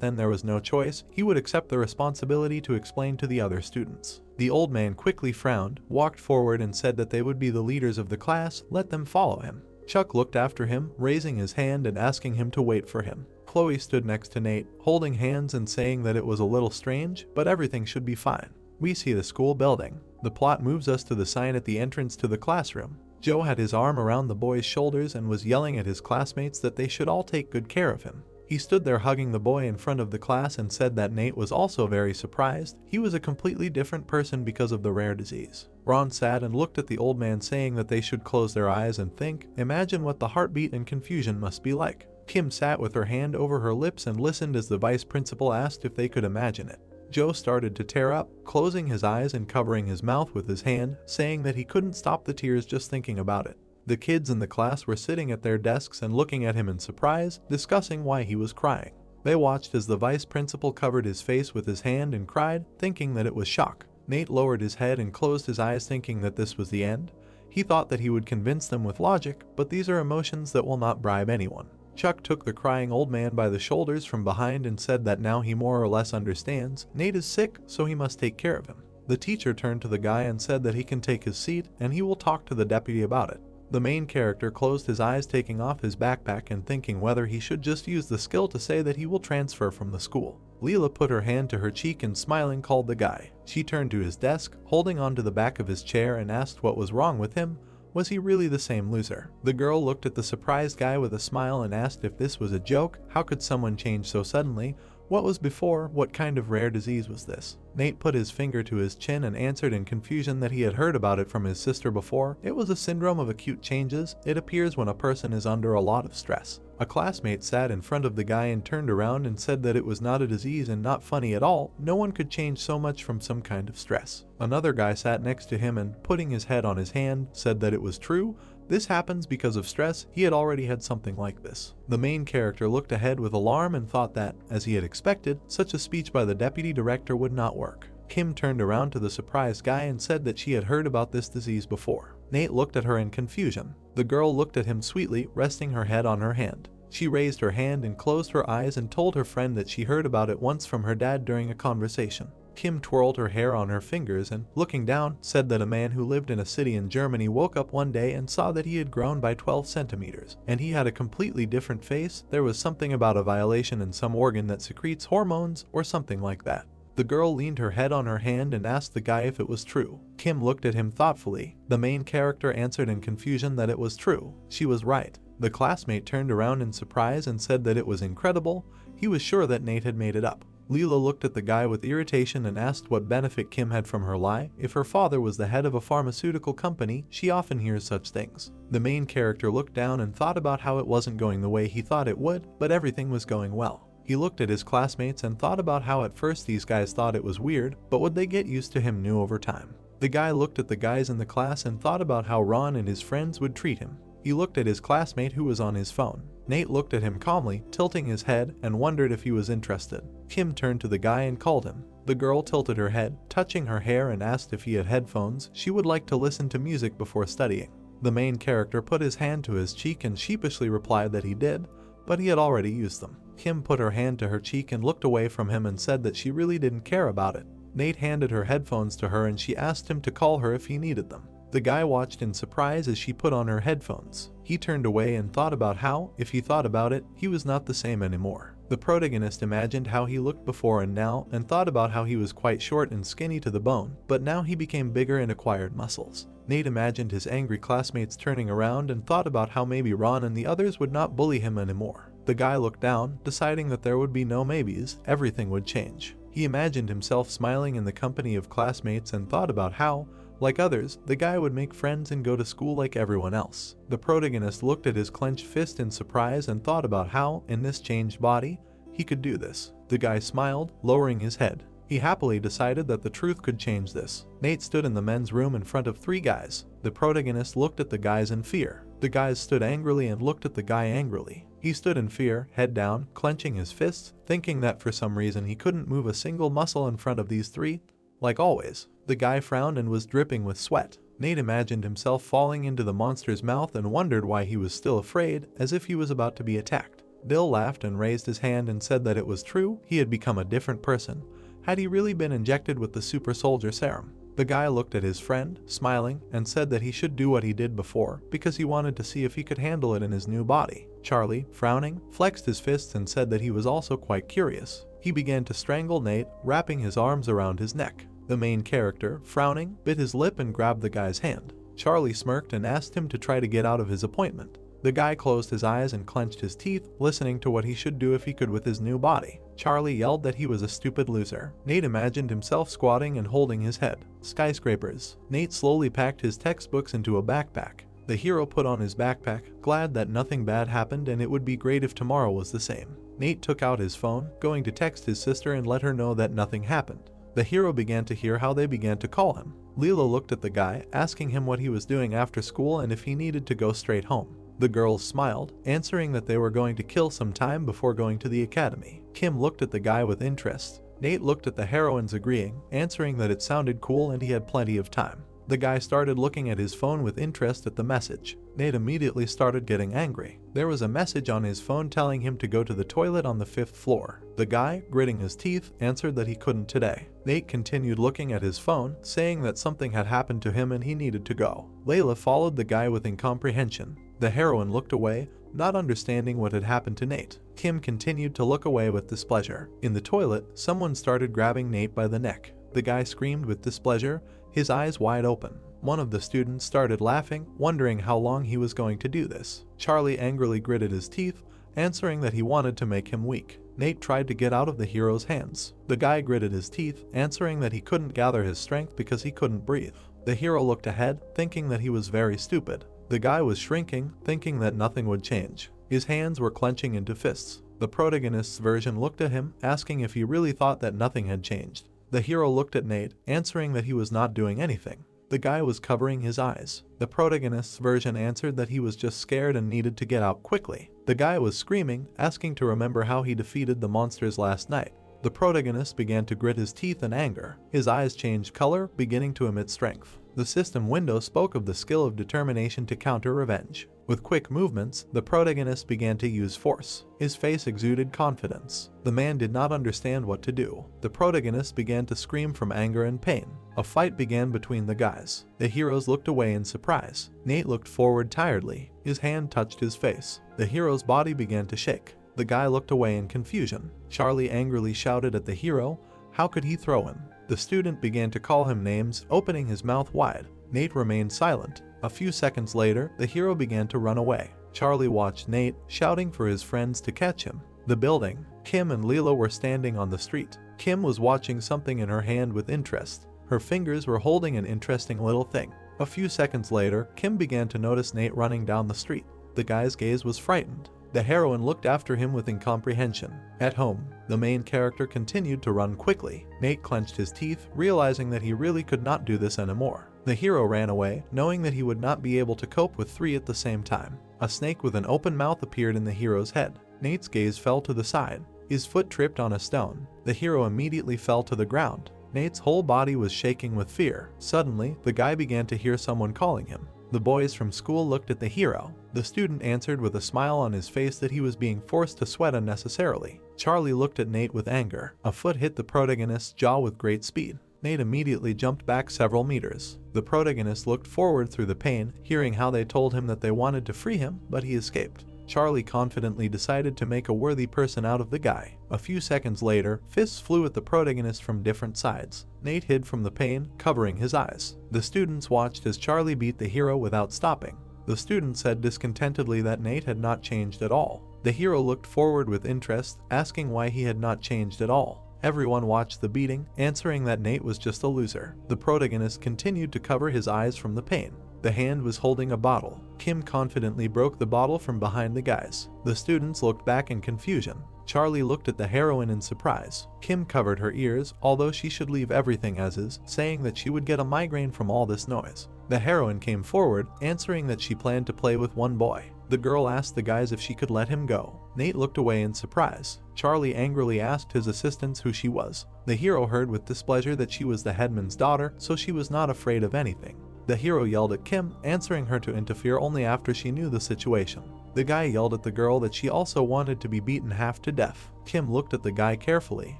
then there was no choice, he would accept the responsibility to explain to the other students. The old man quickly frowned, walked forward and said that they would be the leaders of the class, let them follow him. Chuck looked after him, raising his hand and asking him to wait for him. Chloe stood next to Nate, holding hands and saying that it was a little strange, but everything should be fine. We see the school building. The plot moves us to the sign at the entrance to the classroom. Joe had his arm around the boy's shoulders and was yelling at his classmates that they should all take good care of him. He stood there hugging the boy in front of the class and said that Nate was also very surprised. He was a completely different person because of the rare disease. Ron sat and looked at the old man, saying that they should close their eyes and think, imagine what the heartbeat and confusion must be like. Kim sat with her hand over her lips and listened as the vice principal asked if they could imagine it. Joe started to tear up, closing his eyes and covering his mouth with his hand, saying that he couldn't stop the tears just thinking about it. The kids in the class were sitting at their desks and looking at him in surprise, discussing why he was crying. They watched as the vice principal covered his face with his hand and cried, thinking that it was shock. Nate lowered his head and closed his eyes, thinking that this was the end. He thought that he would convince them with logic, but these are emotions that will not bribe anyone. Chuck took the crying old man by the shoulders from behind and said that now he more or less understands. Nate is sick, so he must take care of him. The teacher turned to the guy and said that he can take his seat and he will talk to the deputy about it. The main character closed his eyes, taking off his backpack and thinking whether he should just use the skill to say that he will transfer from the school. Leela put her hand to her cheek and smiling called the guy. She turned to his desk, holding onto the back of his chair, and asked what was wrong with him. Was he really the same loser? The girl looked at the surprised guy with a smile and asked if this was a joke. How could someone change so suddenly? What was before? What kind of rare disease was this? Nate put his finger to his chin and answered in confusion that he had heard about it from his sister before. It was a syndrome of acute changes. It appears when a person is under a lot of stress. A classmate sat in front of the guy and turned around and said that it was not a disease and not funny at all. No one could change so much from some kind of stress. Another guy sat next to him and, putting his head on his hand, said that it was true. This happens because of stress. He had already had something like this. The main character looked ahead with alarm and thought that, as he had expected, such a speech by the deputy director would not work. Kim turned around to the surprised guy and said that she had heard about this disease before. Nate looked at her in confusion. The girl looked at him sweetly, resting her head on her hand. She raised her hand and closed her eyes and told her friend that she heard about it once from her dad during a conversation. Kim twirled her hair on her fingers and, looking down, said that a man who lived in a city in Germany woke up one day and saw that he had grown by 12 centimeters, and he had a completely different face. There was something about a violation in some organ that secretes hormones or something like that. The girl leaned her head on her hand and asked the guy if it was true. Kim looked at him thoughtfully. The main character answered in confusion that it was true. She was right. The classmate turned around in surprise and said that it was incredible. He was sure that Nate had made it up. Leela looked at the guy with irritation and asked what benefit Kim had from her lie. If her father was the head of a pharmaceutical company, she often hears such things. The main character looked down and thought about how it wasn't going the way he thought it would, but everything was going well. He looked at his classmates and thought about how at first these guys thought it was weird, but would they get used to him new over time? The guy looked at the guys in the class and thought about how Ron and his friends would treat him. He looked at his classmate who was on his phone. Nate looked at him calmly, tilting his head, and wondered if he was interested. Kim turned to the guy and called him. The girl tilted her head, touching her hair, and asked if he had headphones. She would like to listen to music before studying. The main character put his hand to his cheek and sheepishly replied that he did, but he had already used them. Kim put her hand to her cheek and looked away from him and said that she really didn't care about it. Nate handed her headphones to her and she asked him to call her if he needed them. The guy watched in surprise as she put on her headphones. He turned away and thought about how, if he thought about it, he was not the same anymore. The protagonist imagined how he looked before and now, and thought about how he was quite short and skinny to the bone, but now he became bigger and acquired muscles. Nate imagined his angry classmates turning around and thought about how maybe Ron and the others would not bully him anymore. The guy looked down, deciding that there would be no maybes, everything would change. He imagined himself smiling in the company of classmates and thought about how, like others, the guy would make friends and go to school like everyone else. The protagonist looked at his clenched fist in surprise and thought about how, in this changed body, he could do this. The guy smiled, lowering his head. He happily decided that the truth could change this. Nate stood in the men's room in front of 3 guys. The protagonist looked at the guys in fear. The guys stood angrily and looked at the guy angrily. He stood in fear, head down, clenching his fists, thinking that for some reason he couldn't move a single muscle in front of these 3. Like always, the guy frowned and was dripping with sweat. Nate imagined himself falling into the monster's mouth and wondered why he was still afraid, as if he was about to be attacked. Bill laughed and raised his hand and said that it was true, he had become a different person. Had he really been injected with the super soldier serum? The guy looked at his friend, smiling, and said that he should do what he did before because he wanted to see if he could handle it in his new body. Charlie, frowning, flexed his fists and said that he was also quite curious. He began to strangle Nate, wrapping his arms around his neck. The main character, frowning, bit his lip and grabbed the guy's hand. Charlie smirked and asked him to try to get out of his appointment. The guy closed his eyes and clenched his teeth, listening to what he should do if he could with his new body. Charlie yelled that he was a stupid loser. Nate imagined himself squatting and holding his head. Skyscrapers. Nate slowly packed his textbooks into a backpack. The hero put on his backpack, glad that nothing bad happened and it would be great if tomorrow was the same. Nate took out his phone, going to text his sister and let her know that nothing happened. The hero began to hear how they began to call him. Leela looked at the guy, asking him what he was doing after school and if he needed to go straight home. The girls smiled, answering that they were going to kill some time before going to the academy. Kim looked at the guy with interest. Nate looked at the heroines agreeing, answering that it sounded cool and he had plenty of time. The guy started looking at his phone with interest at the message. Nate immediately started getting angry. There was a message on his phone telling him to go to the toilet on the 5th floor. The guy, gritting his teeth, answered that he couldn't today. Nate continued looking at his phone, saying that something had happened to him and he needed to go. Layla followed the guy with incomprehension. The heroine looked away, not understanding what had happened to Nate. Kim continued to look away with displeasure. In the toilet, someone started grabbing Nate by the neck. The guy screamed with displeasure, his eyes wide open. One of the students started laughing, wondering how long he was going to do this. Charlie angrily gritted his teeth, answering that he wanted to make him weak. Nate tried to get out of the hero's hands. The guy gritted his teeth, answering that he couldn't gather his strength because he couldn't breathe. The hero looked ahead, thinking that he was very stupid. The guy was shrinking, thinking that nothing would change. His hands were clenching into fists. The protagonist's version looked at him, asking if he really thought that nothing had changed. The hero looked at Nate, answering that he was not doing anything. The guy was covering his eyes. The protagonist's version answered that he was just scared and needed to get out quickly. The guy was screaming, asking to remember how he defeated the monsters last night. The protagonist began to grit his teeth in anger. His eyes changed color, beginning to emit strength. The system window spoke of the skill of determination to counter revenge. With quick movements, the protagonist began to use force. His face exuded confidence. The man did not understand what to do. The protagonist began to scream from anger and pain. A fight began between the guys. The heroes looked away in surprise. Nate looked forward tiredly. His hand touched his face. The hero's body began to shake. The guy looked away in confusion. Charlie angrily shouted at the hero, how could he throw him? The student began to call him names, opening his mouth wide. Nate remained silent. A few seconds later, the hero began to run away. Charlie watched Nate, shouting for his friends to catch him. The building. Kim and Leela were standing on the street. Kim was watching something in her hand with interest. Her fingers were holding an interesting little thing. A few seconds later, Kim began to notice Nate running down the street. The guy's gaze was frightened. The heroine looked after him with incomprehension. At home, the main character continued to run quickly. Nate clenched his teeth, realizing that he really could not do this anymore. The hero ran away, knowing that he would not be able to cope with 3 at the same time. A snake with an open mouth appeared in the hero's head. Nate's gaze fell to the side. His foot tripped on a stone. The hero immediately fell to the ground. Nate's whole body was shaking with fear. Suddenly, the guy began to hear someone calling him. The boys from school looked at the hero. The student answered with a smile on his face that he was being forced to sweat unnecessarily. Charlie looked at Nate with anger. A foot hit the protagonist's jaw with great speed. Nate immediately jumped back several meters. The protagonist looked forward through the pain, hearing how they told him that they wanted to free him, but he escaped. Charlie confidently decided to make a worthy person out of the guy. A few seconds later, fists flew at the protagonist from different sides. Nate hid from the pain, covering his eyes. The students watched as Charlie beat the hero without stopping. The student said discontentedly that Nate had not changed at all. The hero looked forward with interest, asking why he had not changed at all. Everyone watched the beating, answering that Nate was just a loser. The protagonist continued to cover his eyes from the pain. The hand was holding a bottle. Kim confidently broke the bottle from behind the guys. The students looked back in confusion. Charlie looked at the heroine in surprise. Kim covered her ears, although she should leave everything as is, saying that she would get a migraine from all this noise. The heroine came forward, answering that she planned to play with one boy. The girl asked the guys if she could let him go. Nate looked away in surprise. Charlie angrily asked his assistants who she was. The hero heard with displeasure that she was the headman's daughter, so she was not afraid of anything. The hero yelled at Kim, answering her to interfere only after she knew the situation. The guy yelled at the girl that she also wanted to be beaten half to death. Kim looked at the guy carefully.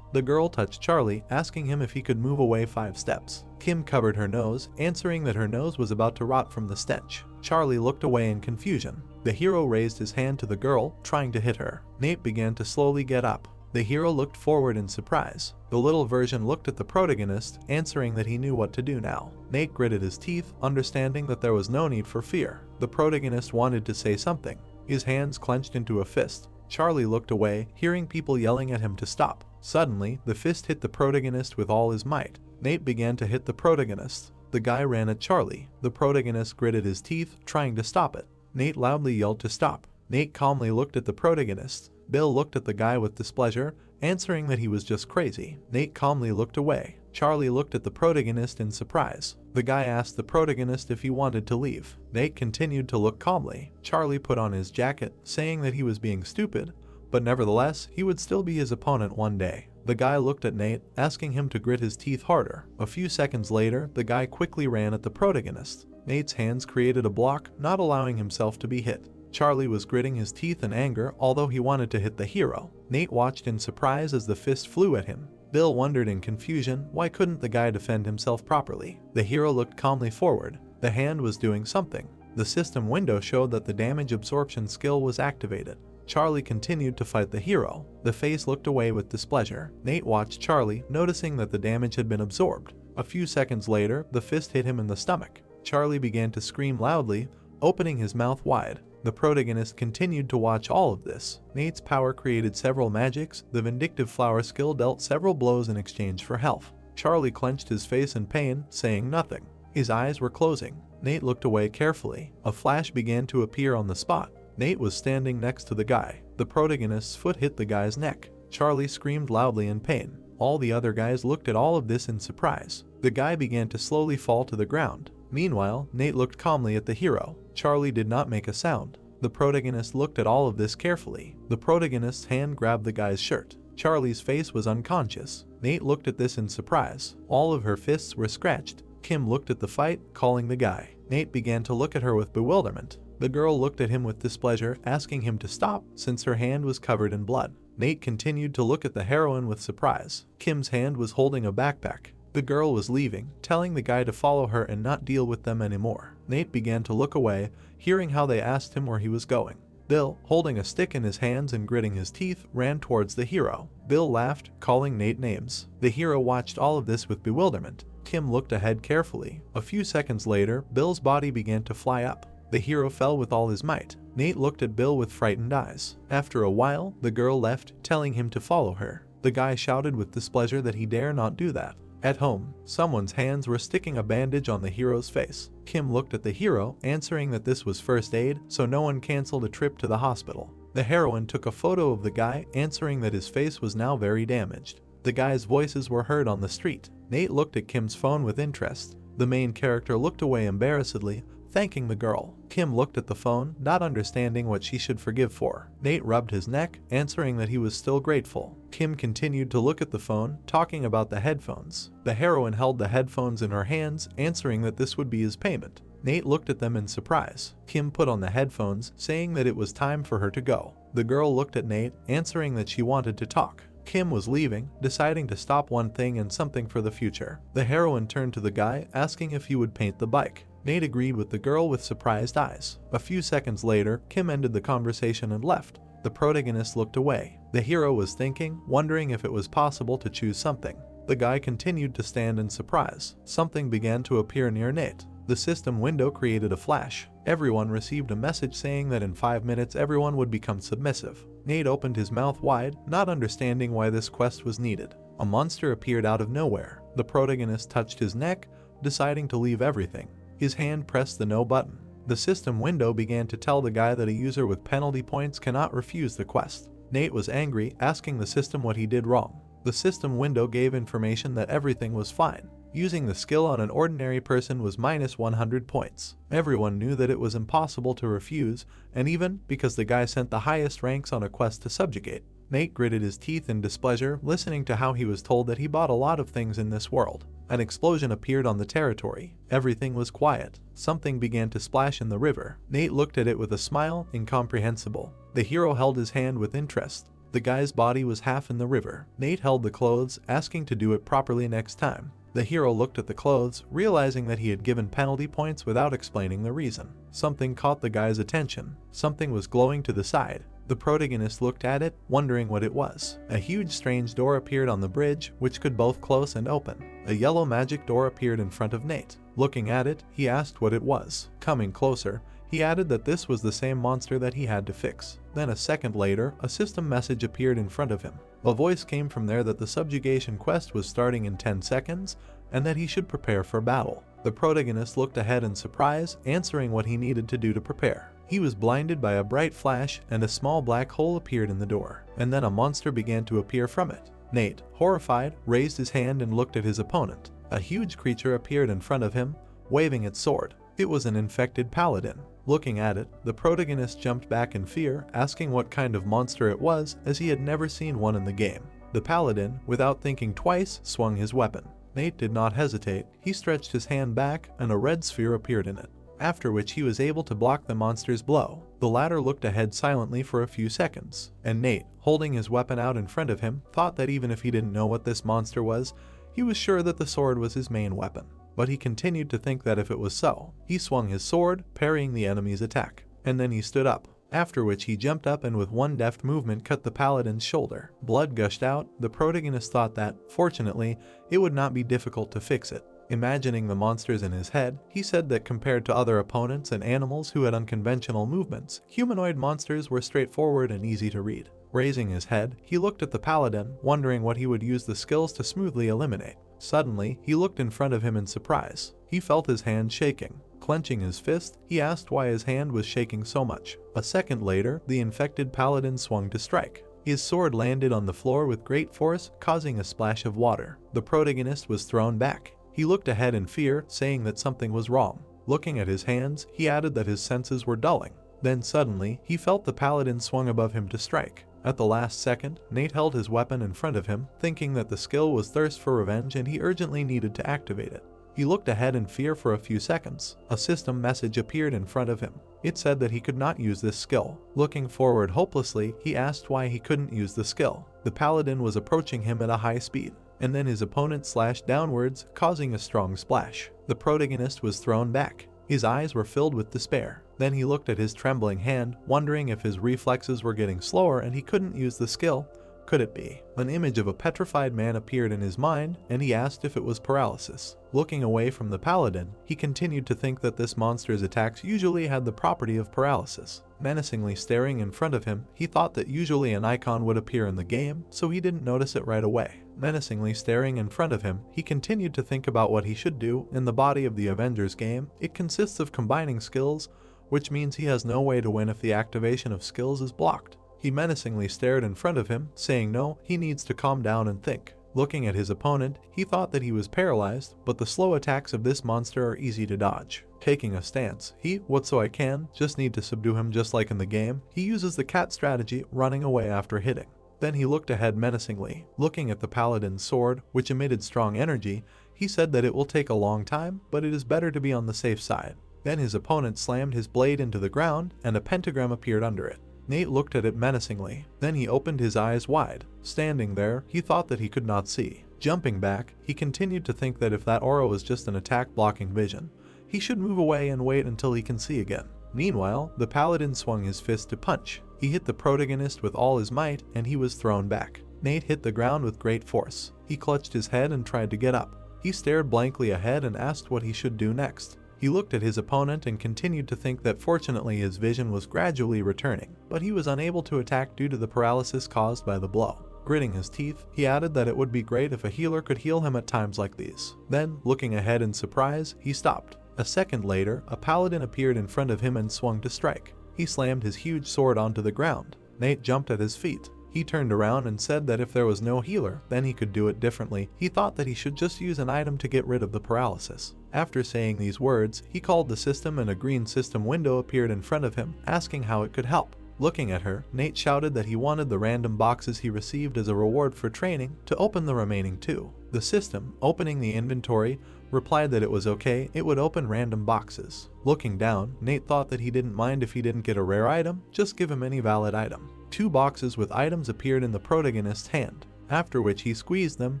The girl touched Charlie, asking him if he could move away 5 steps. Kim covered her nose, answering that her nose was about to rot from the stench. Charlie looked away in confusion. The hero raised his hand to the girl, trying to hit her. Nate began to slowly get up. The hero looked forward in surprise. The little version looked at the protagonist, answering that he knew what to do now. Nate gritted his teeth, understanding that there was no need for fear. The protagonist wanted to say something. His hands clenched into a fist. Charlie looked away, hearing people yelling at him to stop. Suddenly, the fist hit the protagonist with all his might. Nate began to hit the protagonist. The guy ran at Charlie. The protagonist gritted his teeth, trying to stop it. Nate loudly yelled to stop. Nate calmly looked at the protagonist. Bill looked at the guy with displeasure, answering that he was just crazy. Nate calmly looked away. Charlie looked at the protagonist in surprise. The guy asked the protagonist if he wanted to leave. Nate continued to look calmly. Charlie put on his jacket, saying that he was being stupid, but nevertheless, he would still be his opponent one day. The guy looked at Nate, asking him to grit his teeth harder. A few seconds later, the guy quickly ran at the protagonist. Nate's hands created a block, not allowing himself to be hit. Charlie was gritting his teeth in anger, although he wanted to hit the hero. Nate watched in surprise as the fist flew at him. Bill wondered in confusion, why couldn't the guy defend himself properly? The hero looked calmly forward. The hand was doing something. The system window showed that the damage absorption skill was activated. Charlie continued to fight the hero. The face looked away with displeasure. Nate watched Charlie, noticing that the damage had been absorbed. A few seconds later, the fist hit him in the stomach. Charlie began to scream loudly, opening his mouth wide. The protagonist continued to watch all of this. Nate's power created several magics. The vindictive flower skill dealt several blows in exchange for health. Charlie clenched his face in pain, saying nothing. His eyes were closing. Nate looked away carefully. A flash began to appear on the spot. Nate was standing next to the guy. The protagonist's foot hit the guy's neck. Charlie screamed loudly in pain. All the other guys looked at all of this in surprise. The guy began to slowly fall to the ground. Meanwhile, Nate looked calmly at the hero. Charlie did not make a sound. The protagonist looked at all of this carefully. The protagonist's hand grabbed the guy's shirt. Charlie's face was unconscious. Nate looked at this in surprise. All of her fists were scratched. Kim looked at the fight, calling the guy. Nate began to look at her with bewilderment. The girl looked at him with displeasure, asking him to stop since her hand was covered in blood. Nate continued to look at the heroine with surprise. Kim's hand was holding a backpack. The girl was leaving, telling the guy to follow her and not deal with them anymore. Nate began to look away, hearing how they asked him where he was going. Bill, holding a stick in his hands and gritting his teeth, ran towards the hero. Bill laughed, calling Nate names. The hero watched all of this with bewilderment. Kim looked ahead carefully. A few seconds later, Bill's body began to fly up. The hero fell with all his might. Nate looked at Bill with frightened eyes. After a while, the girl left, telling him to follow her. The guy shouted with displeasure that he dare not do that. At home, someone's hands were sticking a bandage on the hero's face. Kim looked at the hero, answering that this was first aid, so no one canceled a trip to the hospital. The heroine took a photo of the guy, answering that his face was now very damaged. The guy's voices were heard on the street. Nate looked at Kim's phone with interest. The main character looked away embarrassedly, thanking the girl. Kim looked at the phone, not understanding what she should forgive for. Nate rubbed his neck, answering that he was still grateful. Kim continued to look at the phone, talking about the headphones. The heroine held the headphones in her hands, answering that this would be his payment. Nate looked at them in surprise. Kim put on the headphones, saying that it was time for her to go. The girl looked at Nate, answering that she wanted to talk. Kim was leaving, deciding to stop one thing and something for the future. The heroine turned to the guy, asking if he would paint the bike. Nate agreed with the girl with surprised eyes. A few seconds later, Kim ended the conversation and left. The protagonist looked away. The hero was thinking, wondering if it was possible to choose something. The guy continued to stand in surprise. Something began to appear near Nate. The system window created a flash. Everyone received a message saying that in 5 minutes everyone would become submissive. Nate opened his mouth wide, not understanding why this quest was needed. A monster appeared out of nowhere. The protagonist touched his neck, deciding to leave everything. His hand pressed the no button. The system window began to tell the guy that a user with penalty points cannot refuse the quest. Nate was angry, asking the system what he did wrong. The system window gave information that everything was fine. Using the skill on an ordinary person was minus 100 points. Everyone knew that it was impossible to refuse, and even because the guy sent the highest ranks on a quest to subjugate. Nate gritted his teeth in displeasure, listening to how he was told that he bought a lot of things in this world. An explosion appeared on the territory. Everything was quiet. Something began to splash in the river. Nate looked at it with a smile, incomprehensible. The hero held his hand with interest. The guy's body was half in the river. Nate held the clothes, asking to do it properly next time. The hero looked at the clothes, realizing that he had given penalty points without explaining the reason. Something caught the guy's attention. Something was glowing to the side. The protagonist looked at it, wondering what it was. A huge strange door appeared on the bridge, which could both close and open. A yellow magic door appeared in front of Nate. Looking at it, he asked what it was. Coming closer, he added that this was the same monster that he had to fix. Then a second later, a system message appeared in front of him. A voice came from there that the subjugation quest was starting in 10 seconds, and that he should prepare for battle. The protagonist looked ahead in surprise, answering what he needed to do to prepare. He was blinded by a bright flash, and a small black hole appeared in the door, and then a monster began to appear from it. Nate, horrified, raised his hand and looked at his opponent. A huge creature appeared in front of him, waving its sword. It was an infected paladin. Looking at it, the protagonist jumped back in fear, asking what kind of monster it was, as he had never seen one in the game. The paladin, without thinking twice, swung his weapon. Nate did not hesitate. He stretched his hand back, and a red sphere appeared in it, after which he was able to block the monster's blow. The latter looked ahead silently for a few seconds, and Nate, holding his weapon out in front of him, thought that even if he didn't know what this monster was, he was sure that the sword was his main weapon. But he continued to think that if it was so. He swung his sword, parrying the enemy's attack, and then he stood up, after which he jumped up and with one deft movement cut the paladin's shoulder. Blood gushed out. The protagonist thought that, fortunately, it would not be difficult to fix it. Imagining the monsters in his head, he said that compared to other opponents and animals who had unconventional movements, humanoid monsters were straightforward and easy to read. Raising his head, he looked at the paladin, wondering what he would use the skills to smoothly eliminate. Suddenly, he looked in front of him in surprise. He felt his hand shaking. Clenching his fist, he asked why his hand was shaking so much. A second later, the infected paladin swung to strike. His sword landed on the floor with great force, causing a splash of water. The protagonist was thrown back. He looked ahead in fear, saying that something was wrong. Looking at his hands, he added that his senses were dulling. Then suddenly, he felt the paladin swung above him to strike. At the last second, Nate held his weapon in front of him, thinking that the skill was thirst for revenge and he urgently needed to activate it. He looked ahead in fear for a few seconds. A system message appeared in front of him. It said that he could not use this skill. Looking forward hopelessly, he asked why he couldn't use the skill. The paladin was approaching him at a high speed, and then his opponent slashed downwards, causing a strong splash. The protagonist was thrown back. His eyes were filled with despair. Then he looked at his trembling hand, wondering if his reflexes were getting slower and he couldn't use the skill. Could it be? An image of a petrified man appeared in his mind, and he asked if it was paralysis. Looking away from the paladin, he continued to think that this monster's attacks usually had the property of paralysis. Menacingly staring in front of him, he thought that usually an icon would appear in the game, so he didn't notice it right away. Menacingly staring in front of him, he continued to think about what he should do. In the body of the Avengers game, it consists of combining skills, which means he has no way to win if the activation of skills is blocked. He menacingly stared in front of him, saying no, he needs to calm down and think. Looking at his opponent, he thought that he was paralyzed, but the slow attacks of this monster are easy to dodge. Taking a stance, what so I can, just need to subdue him just like in the game. He uses the cat strategy, running away after hitting. Then he looked ahead menacingly. Looking at the paladin's sword, which emitted strong energy, he said that it will take a long time, but it is better to be on the safe side. Then his opponent slammed his blade into the ground, and a pentagram appeared under it. Nate looked at it menacingly. Then he opened his eyes wide. Standing there, he thought that he could not see. Jumping back, he continued to think that if that aura was just an attack blocking vision, he should move away and wait until he can see again. Meanwhile, the paladin swung his fist to punch. He hit the protagonist with all his might, and he was thrown back. Nate hit the ground with great force. He clutched his head and tried to get up. He stared blankly ahead and asked what he should do next. He looked at his opponent and continued to think that fortunately his vision was gradually returning, but he was unable to attack due to the paralysis caused by the blow. Gritting his teeth, he added that it would be great if a healer could heal him at times like these. Then, looking ahead in surprise, he stopped. A second later, a paladin appeared in front of him and swung to strike. He slammed his huge sword onto the ground. Nate jumped at his feet. He turned around and said that if there was no healer, then he could do it differently. He thought that he should just use an item to get rid of the paralysis. After saying these words, he called the system and a green system window appeared in front of him, asking how it could help. Looking at her, Nate shouted that he wanted the random boxes he received as a reward for training to open the remaining 2. The system, opening the inventory, replied that it was okay, it would open random boxes. Looking down, Nate thought that he didn't mind if he didn't get a rare item, just give him any valid item. 2 boxes with items appeared in the protagonist's hand, after which he squeezed them,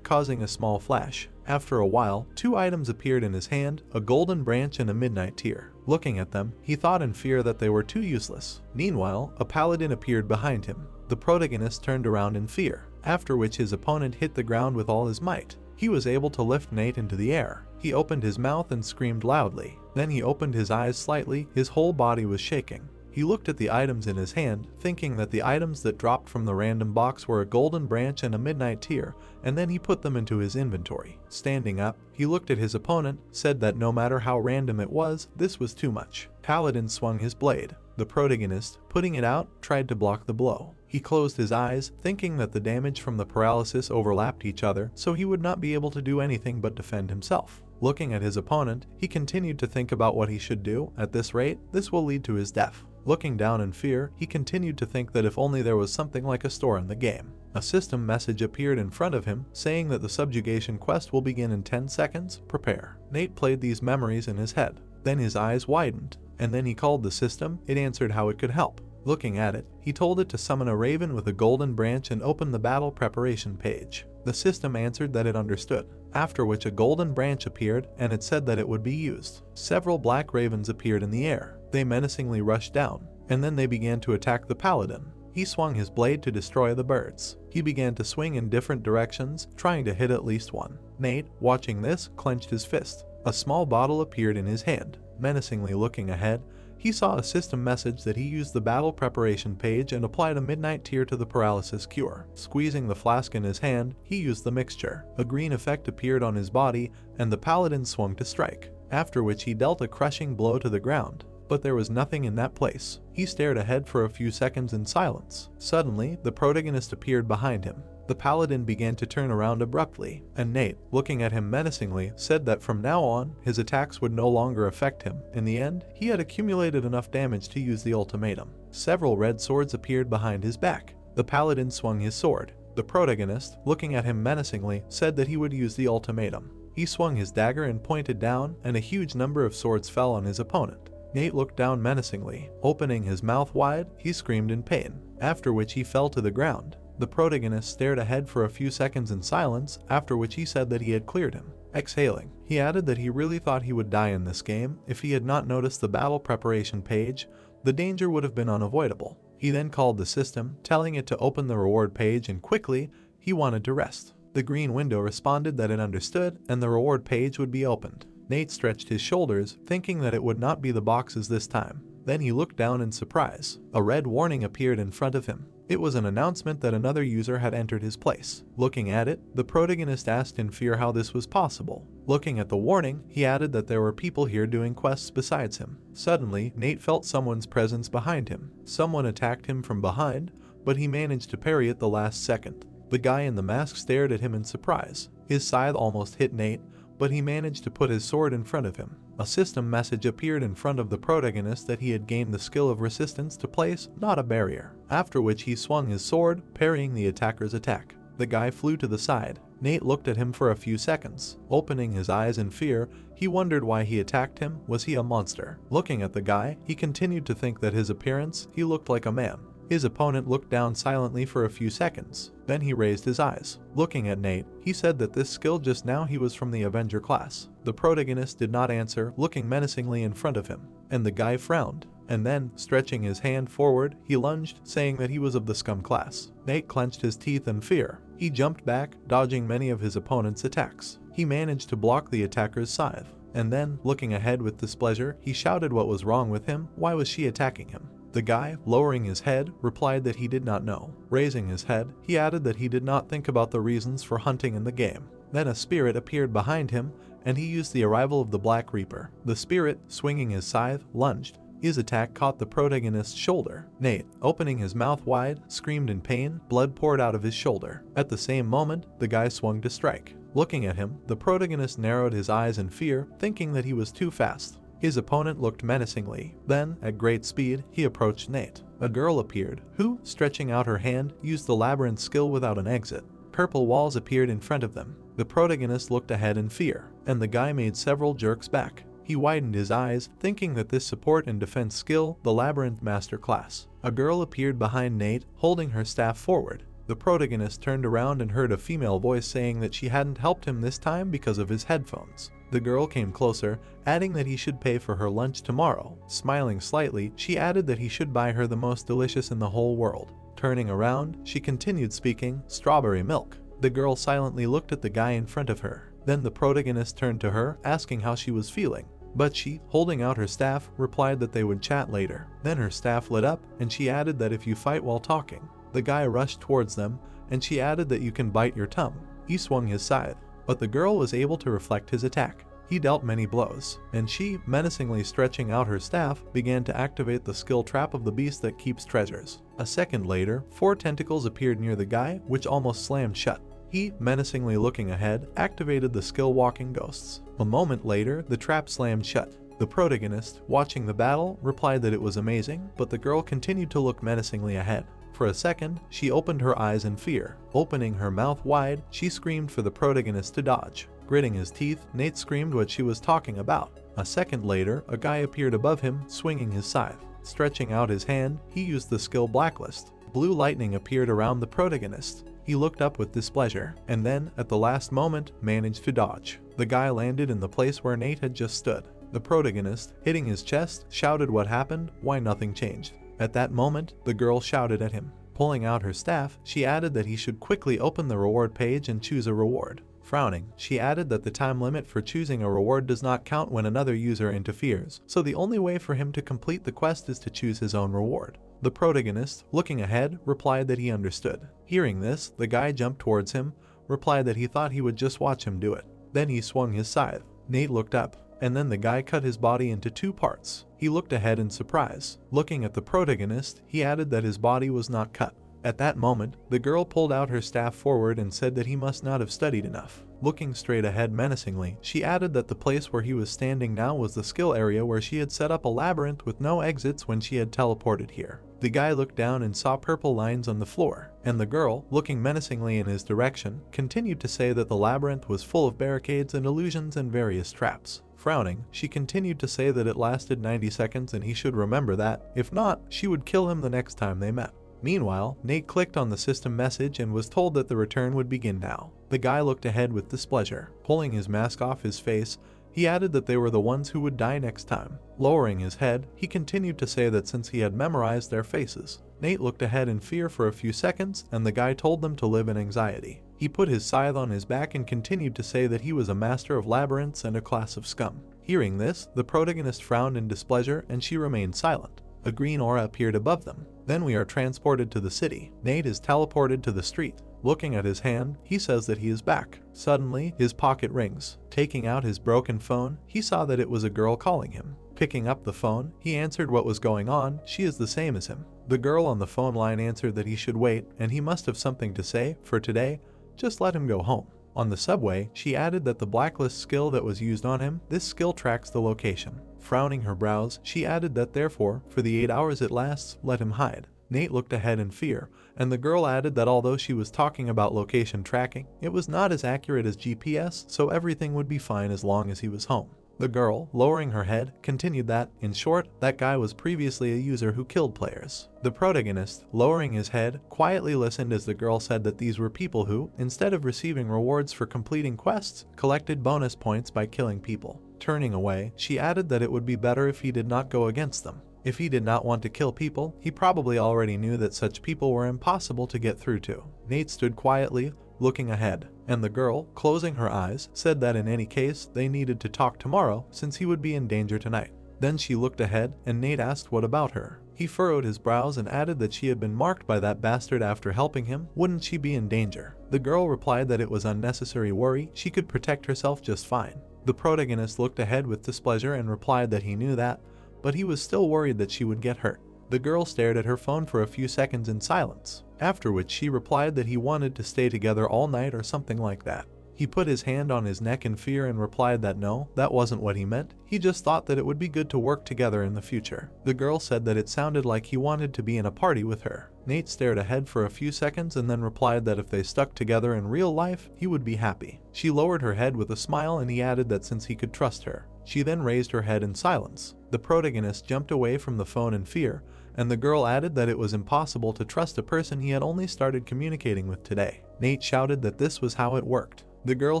causing a small flash. After a while, 2 items appeared in his hand, a golden branch and a midnight tear. Looking at them, he thought in fear that they were too useless. Meanwhile, a paladin appeared behind him. The protagonist turned around in fear, after which his opponent hit the ground with all his might. He was able to lift Nate into the air. He opened his mouth and screamed loudly. Then he opened his eyes slightly, his whole body was shaking. He looked at the items in his hand, thinking that the items that dropped from the random box were a golden branch and a midnight tear, and then he put them into his inventory. Standing up, he looked at his opponent, said that no matter how random it was, this was too much. Paladin swung his blade. The protagonist, putting it out, tried to block the blow. He closed his eyes, thinking that the damage from the paralysis overlapped each other, so he would not be able to do anything but defend himself. Looking at his opponent, he continued to think about what he should do. At this rate, this will lead to his death. Looking down in fear, he continued to think that if only there was something like a store in the game. A system message appeared in front of him, saying that the subjugation quest will begin in 10 seconds, prepare. Nate played these memories in his head. Then his eyes widened, and then he called the system. It answered how it could help. Looking at it, he told it to summon a raven with a golden branch and open the battle preparation page. The system answered that it understood, after which a golden branch appeared and it said that it would be used. Several black ravens appeared in the air. They menacingly rushed down, and then they began to attack the paladin. He swung his blade to destroy the birds. He began to swing in different directions, trying to hit at least one. Nate, watching this, clenched his fist. A small bottle appeared in his hand. Menacingly looking ahead, he saw a system message that he used the battle preparation page and applied a midnight tear to the paralysis cure. Squeezing the flask in his hand, he used the mixture. A green effect appeared on his body, and the paladin swung to strike, after which he dealt a crushing blow to the ground. But there was nothing in that place. He stared ahead for a few seconds in silence. Suddenly, the protagonist appeared behind him. The paladin began to turn around abruptly, and Nate, looking at him menacingly, said that from now on, his attacks would no longer affect him. In the end, he had accumulated enough damage to use the ultimatum. Several red swords appeared behind his back. The paladin swung his sword. The protagonist, looking at him menacingly, said that he would use the ultimatum. He swung his dagger and pointed down, and a huge number of swords fell on his opponent. Nate looked down menacingly. Opening his mouth wide, he screamed in pain, after which he fell to the ground. The protagonist stared ahead for a few seconds in silence, after which he said that he had cleared him. Exhaling, he added that he really thought he would die in this game. If he had not noticed the battle preparation page, the danger would have been unavoidable. He then called the system, telling it to open the reward page, and quickly, he wanted to rest. The green window responded that it understood, and the reward page would be opened. Nate stretched his shoulders, thinking that it would not be the boxes this time. Then he looked down in surprise. A red warning appeared in front of him. It was an announcement that another user had entered his place. Looking at it, the protagonist asked in fear how this was possible. Looking at the warning, he added that there were people here doing quests besides him. Suddenly, Nate felt someone's presence behind him. Someone attacked him from behind, but he managed to parry at the last second. The guy in the mask stared at him in surprise. His scythe almost hit Nate, but he managed to put his sword in front of him. A system message appeared in front of the protagonist that he had gained the skill of resistance to place, not a barrier, after which he swung his sword, parrying the attacker's attack. The guy flew to the side. Nate looked at him for a few seconds. Opening his eyes in fear, he wondered why he attacked him. Was he a monster? Looking at the guy, he continued to think that his appearance, he looked like a man. His opponent looked down silently for a few seconds. Then he raised his eyes. Looking at Nate, he said that this skill just now he was from the Avenger class. The protagonist did not answer, looking menacingly in front of him, and the guy frowned. And then, stretching his hand forward, he lunged, saying that he was of the Scum class. Nate clenched his teeth in fear. He jumped back, dodging many of his opponent's attacks. He managed to block the attacker's scythe. And then, looking ahead with displeasure, he shouted what was wrong with him. Why was she attacking him? The guy, lowering his head, replied that he did not know. Raising his head, he added that he did not think about the reasons for hunting in the game. Then a spirit appeared behind him, and he used the arrival of the Black Reaper. The spirit, swinging his scythe, lunged. His attack caught the protagonist's shoulder. Nate, opening his mouth wide, screamed in pain. Blood poured out of his shoulder. At the same moment, the guy swung to strike. Looking at him, the protagonist narrowed his eyes in fear, thinking that he was too fast. His opponent looked menacingly. Then, at great speed, he approached Nate. A girl appeared, who, stretching out her hand, used the labyrinth skill without an exit. Purple walls appeared in front of them. The protagonist looked ahead in fear, and the guy made several jerks back. He widened his eyes, thinking that this support and defense skill, the labyrinth masterclass. A girl appeared behind Nate, holding her staff forward. The protagonist turned around and heard a female voice saying that she hadn't helped him this time because of his headphones. The girl came closer, adding that he should pay for her lunch tomorrow. Smiling slightly, she added that he should buy her the most delicious in the whole world. Turning around, she continued speaking, "Strawberry milk." The girl silently looked at the guy in front of her. Then the protagonist turned to her, asking how she was feeling. But she, holding out her staff, replied that they would chat later. Then her staff lit up, and she added that if you fight while talking. The guy rushed towards them, and she added that you can bite your tongue. He swung his scythe, but the girl was able to reflect his attack. He dealt many blows, and she, menacingly stretching out her staff, began to activate the skill trap of the beast that keeps treasures. A second later, 4 tentacles appeared near the guy, which almost slammed shut. He, menacingly looking ahead, activated the skill walking ghosts. A moment later, the trap slammed shut. The protagonist, watching the battle, replied that it was amazing, but the girl continued to look menacingly ahead. For a second, she opened her eyes in fear. Opening her mouth wide, she screamed for the protagonist to dodge. Gritting his teeth, Nate screamed what she was talking about. A second later, a guy appeared above him, swinging his scythe. Stretching out his hand, he used the skill Blacklist. Blue lightning appeared around the protagonist. He looked up with displeasure, and then, at the last moment, managed to dodge. The guy landed in the place where Nate had just stood. The protagonist, hitting his chest, shouted what happened, why nothing changed. At that moment, the girl shouted at him. Pulling out her staff, she added that he should quickly open the reward page and choose a reward. Frowning, she added that the time limit for choosing a reward does not count when another user interferes, so the only way for him to complete the quest is to choose his own reward. The protagonist, looking ahead, replied that he understood. Hearing this, the guy jumped towards him, replied that he thought he would just watch him do it. Then he swung his scythe. Nate looked up, and then the guy cut his body into 2 parts. He looked ahead in surprise. Looking at the protagonist, he added that his body was not cut. At that moment, the girl pulled out her staff forward and said that he must not have studied enough. Looking straight ahead menacingly, she added that the place where he was standing now was the skill area where she had set up a labyrinth with no exits when she had teleported here. The guy looked down and saw purple lines on the floor, and the girl, looking menacingly in his direction, continued to say that the labyrinth was full of barricades and illusions and various traps. Frowning, she continued to say that it lasted 90 seconds and he should remember that. If not, she would kill him the next time they met. Meanwhile, Nate clicked on the system message and was told that the return would begin now. The guy looked ahead with displeasure. Pulling his mask off his face, he added that they were the ones who would die next time. Lowering his head, he continued to say that since he had memorized their faces. Nate looked ahead in fear for a few seconds, and the guy told them to live in anxiety. He put his scythe on his back and continued to say that he was a master of labyrinths and a class of scum. Hearing this, the protagonist frowned in displeasure and she remained silent. A green aura appeared above them. Then we are transported to the city. Nate is teleported to the street. Looking at his hand, he says that he is back. Suddenly, his pocket rings. Taking out his broken phone, he saw that it was a girl calling him. Picking up the phone, he answered what was going on. She is the same as him. The girl on the phone line answered that he should wait, and he must have something to say. For today, just let him go home. On the subway, she added that the blacklist skill that was used on him, this skill tracks the location. Frowning her brows, she added that therefore, for the 8 hours it lasts, let him hide. Nate looked ahead in fear, and the girl added that although she was talking about location tracking, it was not as accurate as GPS, so everything would be fine as long as he was home. The girl, lowering her head, continued that, in short, that guy was previously a user who killed players. The protagonist, lowering his head, quietly listened as the girl said that these were people who, instead of receiving rewards for completing quests, collected bonus points by killing people. Turning away, she added that it would be better if he did not go against them. If he did not want to kill people, he probably already knew that such people were impossible to get through to. Nate stood quietly, looking ahead, and the girl, closing her eyes, said that in any case, they needed to talk tomorrow since he would be in danger tonight. Then she looked ahead, and Nate asked what about her. He furrowed his brows and added that she had been marked by that bastard after helping him. Wouldn't she be in danger? The girl replied that it was unnecessary worry, she could protect herself just fine. The protagonist looked ahead with displeasure and replied that he knew that, but he was still worried that she would get hurt. The girl stared at her phone for a few seconds in silence, after which she replied that he wanted to stay together all night or something like that. He put his hand on his neck in fear and replied that no, that wasn't what he meant. He just thought that it would be good to work together in the future. The girl said that it sounded like he wanted to be in a party with her. Nate stared ahead for a few seconds and then replied that if they stuck together in real life, he would be happy. She lowered her head with a smile and he added that since he could trust her. She then raised her head in silence. The protagonist jumped away from the phone in fear, and the girl added that it was impossible to trust a person he had only started communicating with today. Nate shouted that this was how it worked. The girl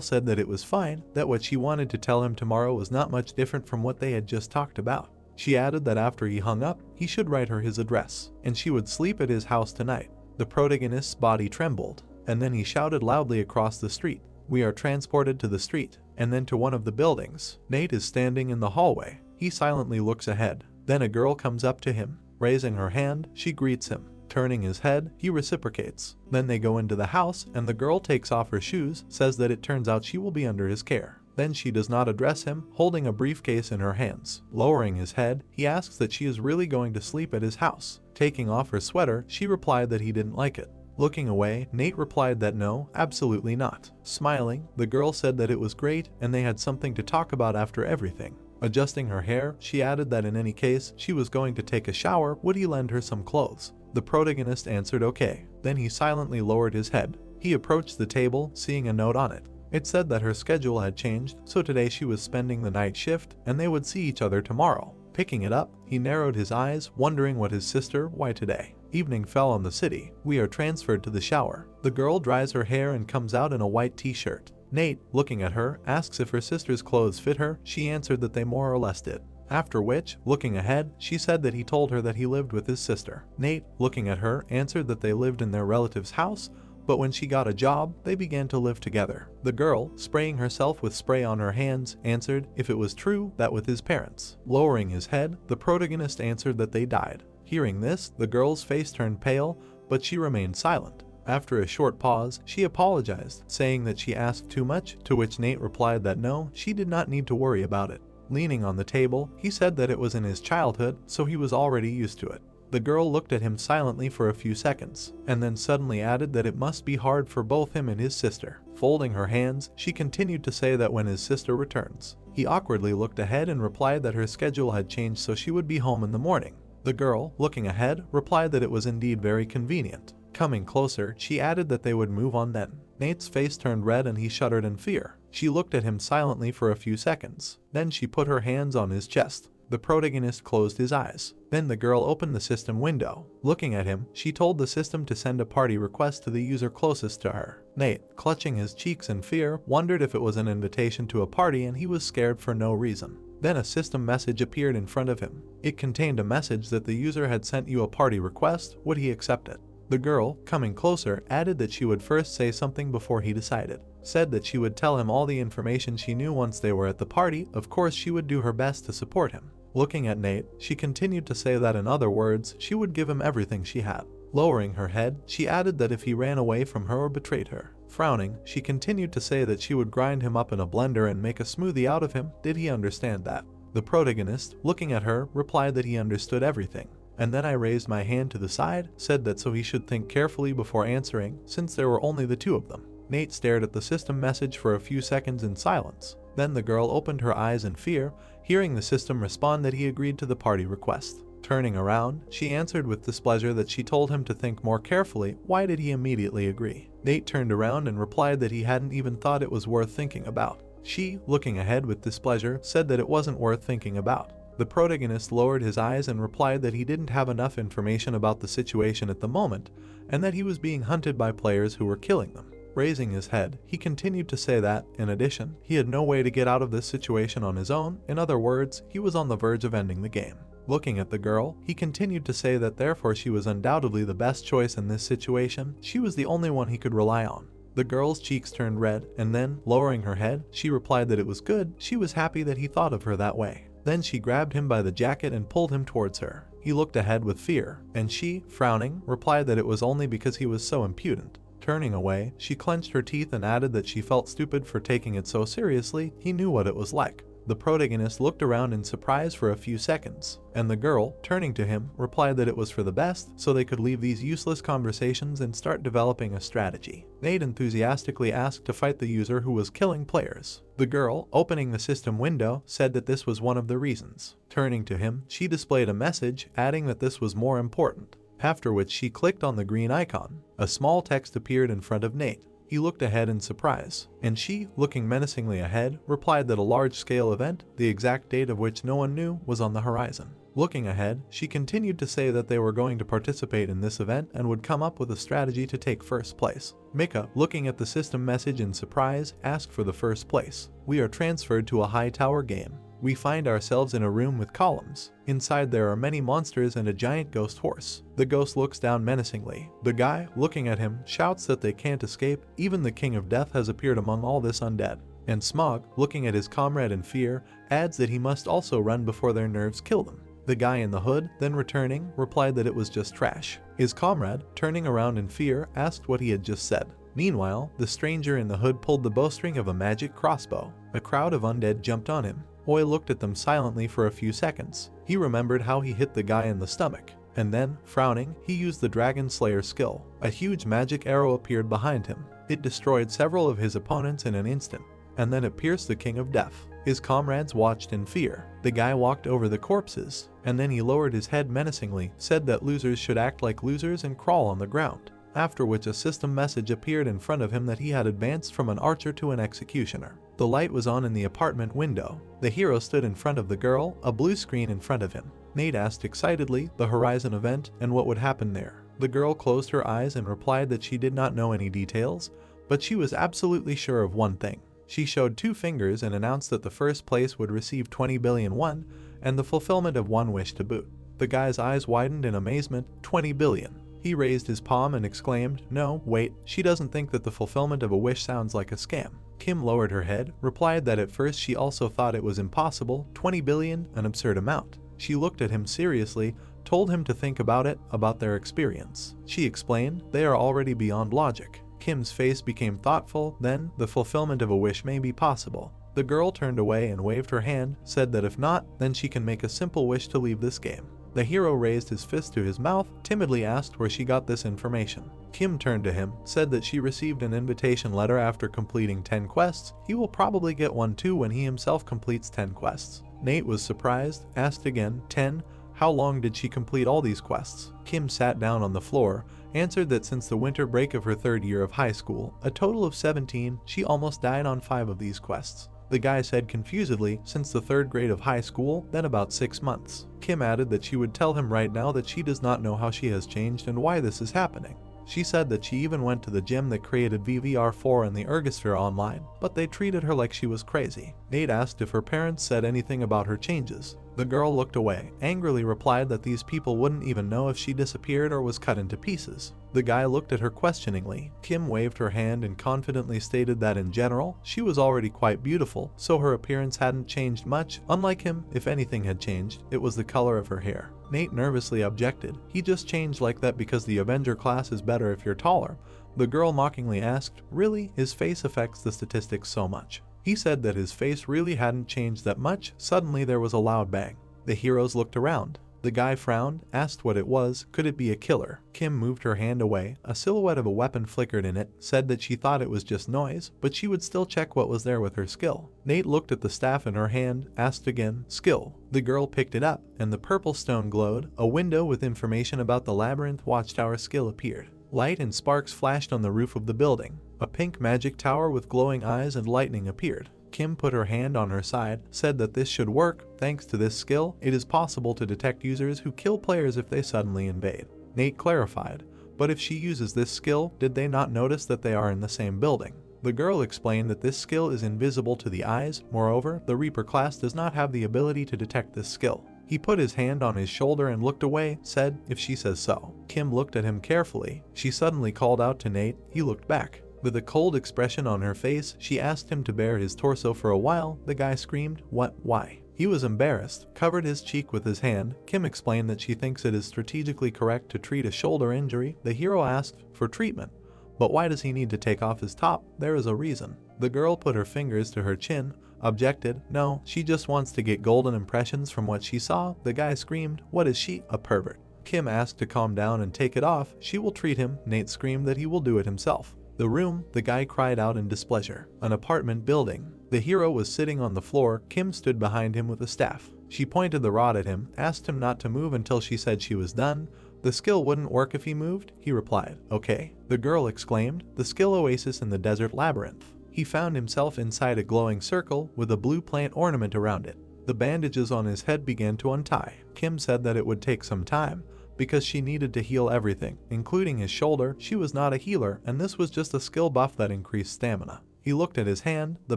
said that it was fine, that what she wanted to tell him tomorrow was not much different from what they had just talked about. She added that after he hung up, he should write her his address, and she would sleep at his house tonight. The protagonist's body trembled, and then he shouted loudly across the street, "We are transported to the street," and then to one of the buildings. Nate is standing in the hallway. He silently looks ahead. Then a girl comes up to him. Raising her hand, she greets him. Turning his head, he reciprocates. Then they go into the house, and the girl takes off her shoes, says that it turns out she will be under his care. Then she does not address him, holding a briefcase in her hands. Lowering his head, he asks that she is really going to sleep at his house. Taking off her sweater, she replied that he didn't like it. Looking away, Nate replied that no, absolutely not. Smiling, the girl said that it was great and they had something to talk about after everything. Adjusting her hair, she added that in any case, she was going to take a shower, would he lend her some clothes? The protagonist answered okay. Then he silently lowered his head. He approached the table, seeing a note on it. It said that her schedule had changed, so today she was spending the night shift, and they would see each other tomorrow. Picking it up, he narrowed his eyes, wondering what his sister, why today? Evening fell on the city. We are transferred to the shower. The girl dries her hair and comes out in a white t-shirt. Nate, looking at her, asks if her sister's clothes fit her. She answered that they more or less did. After which, looking ahead, she said that he told her that he lived with his sister. Nate, looking at her, answered that they lived in their relative's house, but when she got a job, they began to live together. The girl, spraying herself with spray on her hands, answered if it was true that with his parents. Lowering his head, the protagonist answered that they died. Hearing this, the girl's face turned pale, but she remained silent. After a short pause, she apologized, saying that she asked too much, to which Nate replied that no, she did not need to worry about it. Leaning on the table, he said that it was in his childhood, so he was already used to it. The girl looked at him silently for a few seconds, and then suddenly added that it must be hard for both him and his sister. Folding her hands, she continued to say that when his sister returns. He awkwardly looked ahead and replied that her schedule had changed so she would be home in the morning. The girl, looking ahead, replied that it was indeed very convenient. Coming closer, she added that they would move on then. Nate's face turned red and he shuddered in fear. She looked at him silently for a few seconds. Then she put her hands on his chest. The protagonist closed his eyes. Then the girl opened the system window. Looking at him, she told the system to send a party request to the user closest to her. Nate, clutching his cheeks in fear, wondered if it was an invitation to a party and he was scared for no reason. Then a system message appeared in front of him. It contained a message that the user had sent you a party request, would he accept it? The girl, coming closer, added that she would first say something before he decided. Said that she would tell him all the information she knew once they were at the party. Of course, she would do her best to support him. Looking at Nate, she continued to say that in other words, she would give him everything she had. Lowering her head, she added that if he ran away from her or betrayed her. Frowning, she continued to say that she would grind him up in a blender and make a smoothie out of him. Did he understand that? The protagonist, looking at her, replied that he understood everything. And then I raised my hand to the side, said that so he should think carefully before answering, since there were only the two of them. Nate stared at the system message for a few seconds in silence. Then the girl opened her eyes in fear, hearing the system respond that he agreed to the party request. Turning around, she answered with displeasure that she told him to think more carefully. Why did he immediately agree? Nate turned around and replied that he hadn't even thought it was worth thinking about. She, looking ahead with displeasure, said that it wasn't worth thinking about. The protagonist lowered his eyes and replied that he didn't have enough information about the situation at the moment, and that he was being hunted by players who were killing them. Raising his head, he continued to say that, in addition, he had no way to get out of this situation on his own. In other words, he was on the verge of ending the game. Looking at the girl, he continued to say that therefore she was undoubtedly the best choice in this situation. She was the only one he could rely on. The girl's cheeks turned red, and then, lowering her head, she replied that it was good. She was happy that he thought of her that way. Then she grabbed him by the jacket and pulled him towards her. He looked ahead with fear, and she, frowning, replied that it was only because he was so impudent. Turning away, she clenched her teeth and added that she felt stupid for taking it so seriously. He knew what it was like. The protagonist looked around in surprise for a few seconds, and the girl, turning to him, replied that it was for the best so they could leave these useless conversations and start developing a strategy. Nate enthusiastically asked to fight the user who was killing players. The girl, opening the system window, said that this was one of the reasons. Turning to him, she displayed a message adding that this was more important. After which she clicked on the green icon. A small text appeared in front of Nate. He looked ahead in surprise, and she, looking menacingly ahead, replied that a large-scale event, the exact date of which no one knew, was on the horizon. Looking ahead, she continued to say that they were going to participate in this event and would come up with a strategy to take first place. Mika, looking at the system message in surprise, asked for the first place. We are transferred to a high tower game. We find ourselves in a room with columns. Inside there are many monsters and a giant ghost horse. The ghost looks down menacingly. The guy, looking at him, shouts that they can't escape. Even the King of Death has appeared among all this undead. And Smog, looking at his comrade in fear, adds that he must also run before their nerves kill them. The guy in the hood, then returning, replied that it was just trash. His comrade, turning around in fear, asked what he had just said. Meanwhile, the stranger in the hood pulled the bowstring of a magic crossbow. A crowd of undead jumped on him. Oi looked at them silently for a few seconds. He remembered how he hit the guy in the stomach, and then, frowning, he used the Dragon Slayer skill. A huge magic arrow appeared behind him. It destroyed several of his opponents in an instant, and then it pierced the King of Death. His comrades watched in fear. The guy walked over the corpses, and then he lowered his head menacingly, said that losers should act like losers and crawl on the ground. After which a system message appeared in front of him that he had advanced from an archer to an executioner. The light was on in the apartment window. The hero stood in front of the girl, a blue screen in front of him. Nate asked excitedly the Horizon event and what would happen there. The girl closed her eyes and replied that she did not know any details, but she was absolutely sure of one thing. She showed 2 fingers and announced that the first place would receive 20 billion won and the fulfillment of one wish to boot. The guy's eyes widened in amazement. 20 billion. He raised his palm and exclaimed, "No, wait, she doesn't think that the fulfillment of a wish sounds like a scam." Kim lowered her head, replied that at first she also thought it was impossible. 20 billion, an absurd amount. She looked at him seriously, told him to think about their experience. She explained, they are already beyond logic. Kim's face became thoughtful. Then, the fulfillment of a wish may be possible. The girl turned away and waved her hand, said that if not, then she can make a simple wish to leave this game. The hero raised his fist to his mouth, timidly asked where she got this information. Kim turned to him, said that she received an invitation letter after completing 10 quests. He will probably get one too when he himself completes 10 quests. Nate was surprised, asked again, 10? How long did she complete all these quests? Kim sat down on the floor, answered that since the winter break of her 3rd year of high school, a total of 17, she almost died on 5 of these quests. The guy said confusedly, since the 3rd grade of high school, then about 6 months. Kim added that she would tell him right now that she does not know how she has changed and why this is happening. She said that she even went to the gym that created VVR4 and the Ergosphere online, but they treated her like she was crazy. Nate asked if her parents said anything about her changes. The girl looked away, angrily replied that these people wouldn't even know if she disappeared or was cut into pieces. The guy looked at her questioningly. Kim waved her hand and confidently stated that in general, she was already quite beautiful, so her appearance hadn't changed much. Unlike him, if anything had changed, it was the color of her hair. Nate nervously objected. He just changed like that because the Avenger class is better if you're taller. The girl mockingly asked, really? His face affects the statistics so much. He said that his face really hadn't changed that much. Suddenly there was a loud bang. The heroes looked around. The guy frowned, asked what it was. Could it be a killer? Kim moved her hand away. A silhouette of a weapon flickered in it, said that she thought it was just noise, but she would still check what was there with her skill. Nate looked at the staff in her hand, asked again, skill. The girl picked it up, and the purple stone glowed. A window with information about the Labyrinth Watchtower skill appeared. Light and sparks flashed on the roof of the building. A pink magic tower with glowing eyes and lightning appeared. Kim put her hand on her side, said that this should work. Thanks to this skill, it is possible to detect users who kill players if they suddenly invade. Nate clarified, but if she uses this skill, did they not notice that they are in the same building? The girl explained that this skill is invisible to the eyes. Moreover, the Reaper class does not have the ability to detect this skill. He put his hand on his shoulder and looked away, said, if she says so. Kim looked at him carefully. She suddenly called out to Nate. He looked back. With a cold expression on her face, she asked him to bare his torso for a while. The guy screamed, what, why? He was embarrassed, covered his cheek with his hand. Kim explained that she thinks it is strategically correct to treat a shoulder injury. The hero asked for treatment. But why does he need to take off his top? There is a reason. The girl put her fingers to her chin, objected. No, she just wants to get golden impressions from what she saw. The guy screamed. What is she? A pervert. Kim asked to calm down and take it off. She will treat him. Nate screamed that he will do it himself. The room, the guy cried out in displeasure. An apartment building. The hero was sitting on the floor. Kim stood behind him with a staff. She pointed the rod at him, asked him not to move until she said she was done. The skill wouldn't work if he moved, he replied. Okay. The girl exclaimed. The skill oasis in the desert labyrinth. He found himself inside a glowing circle with a blue plant ornament around it. The bandages on his head began to untie. Kim said that it would take some time, because she needed to heal everything, including his shoulder. She was not a healer, and this was just a skill buff that increased stamina. He looked at his hand. The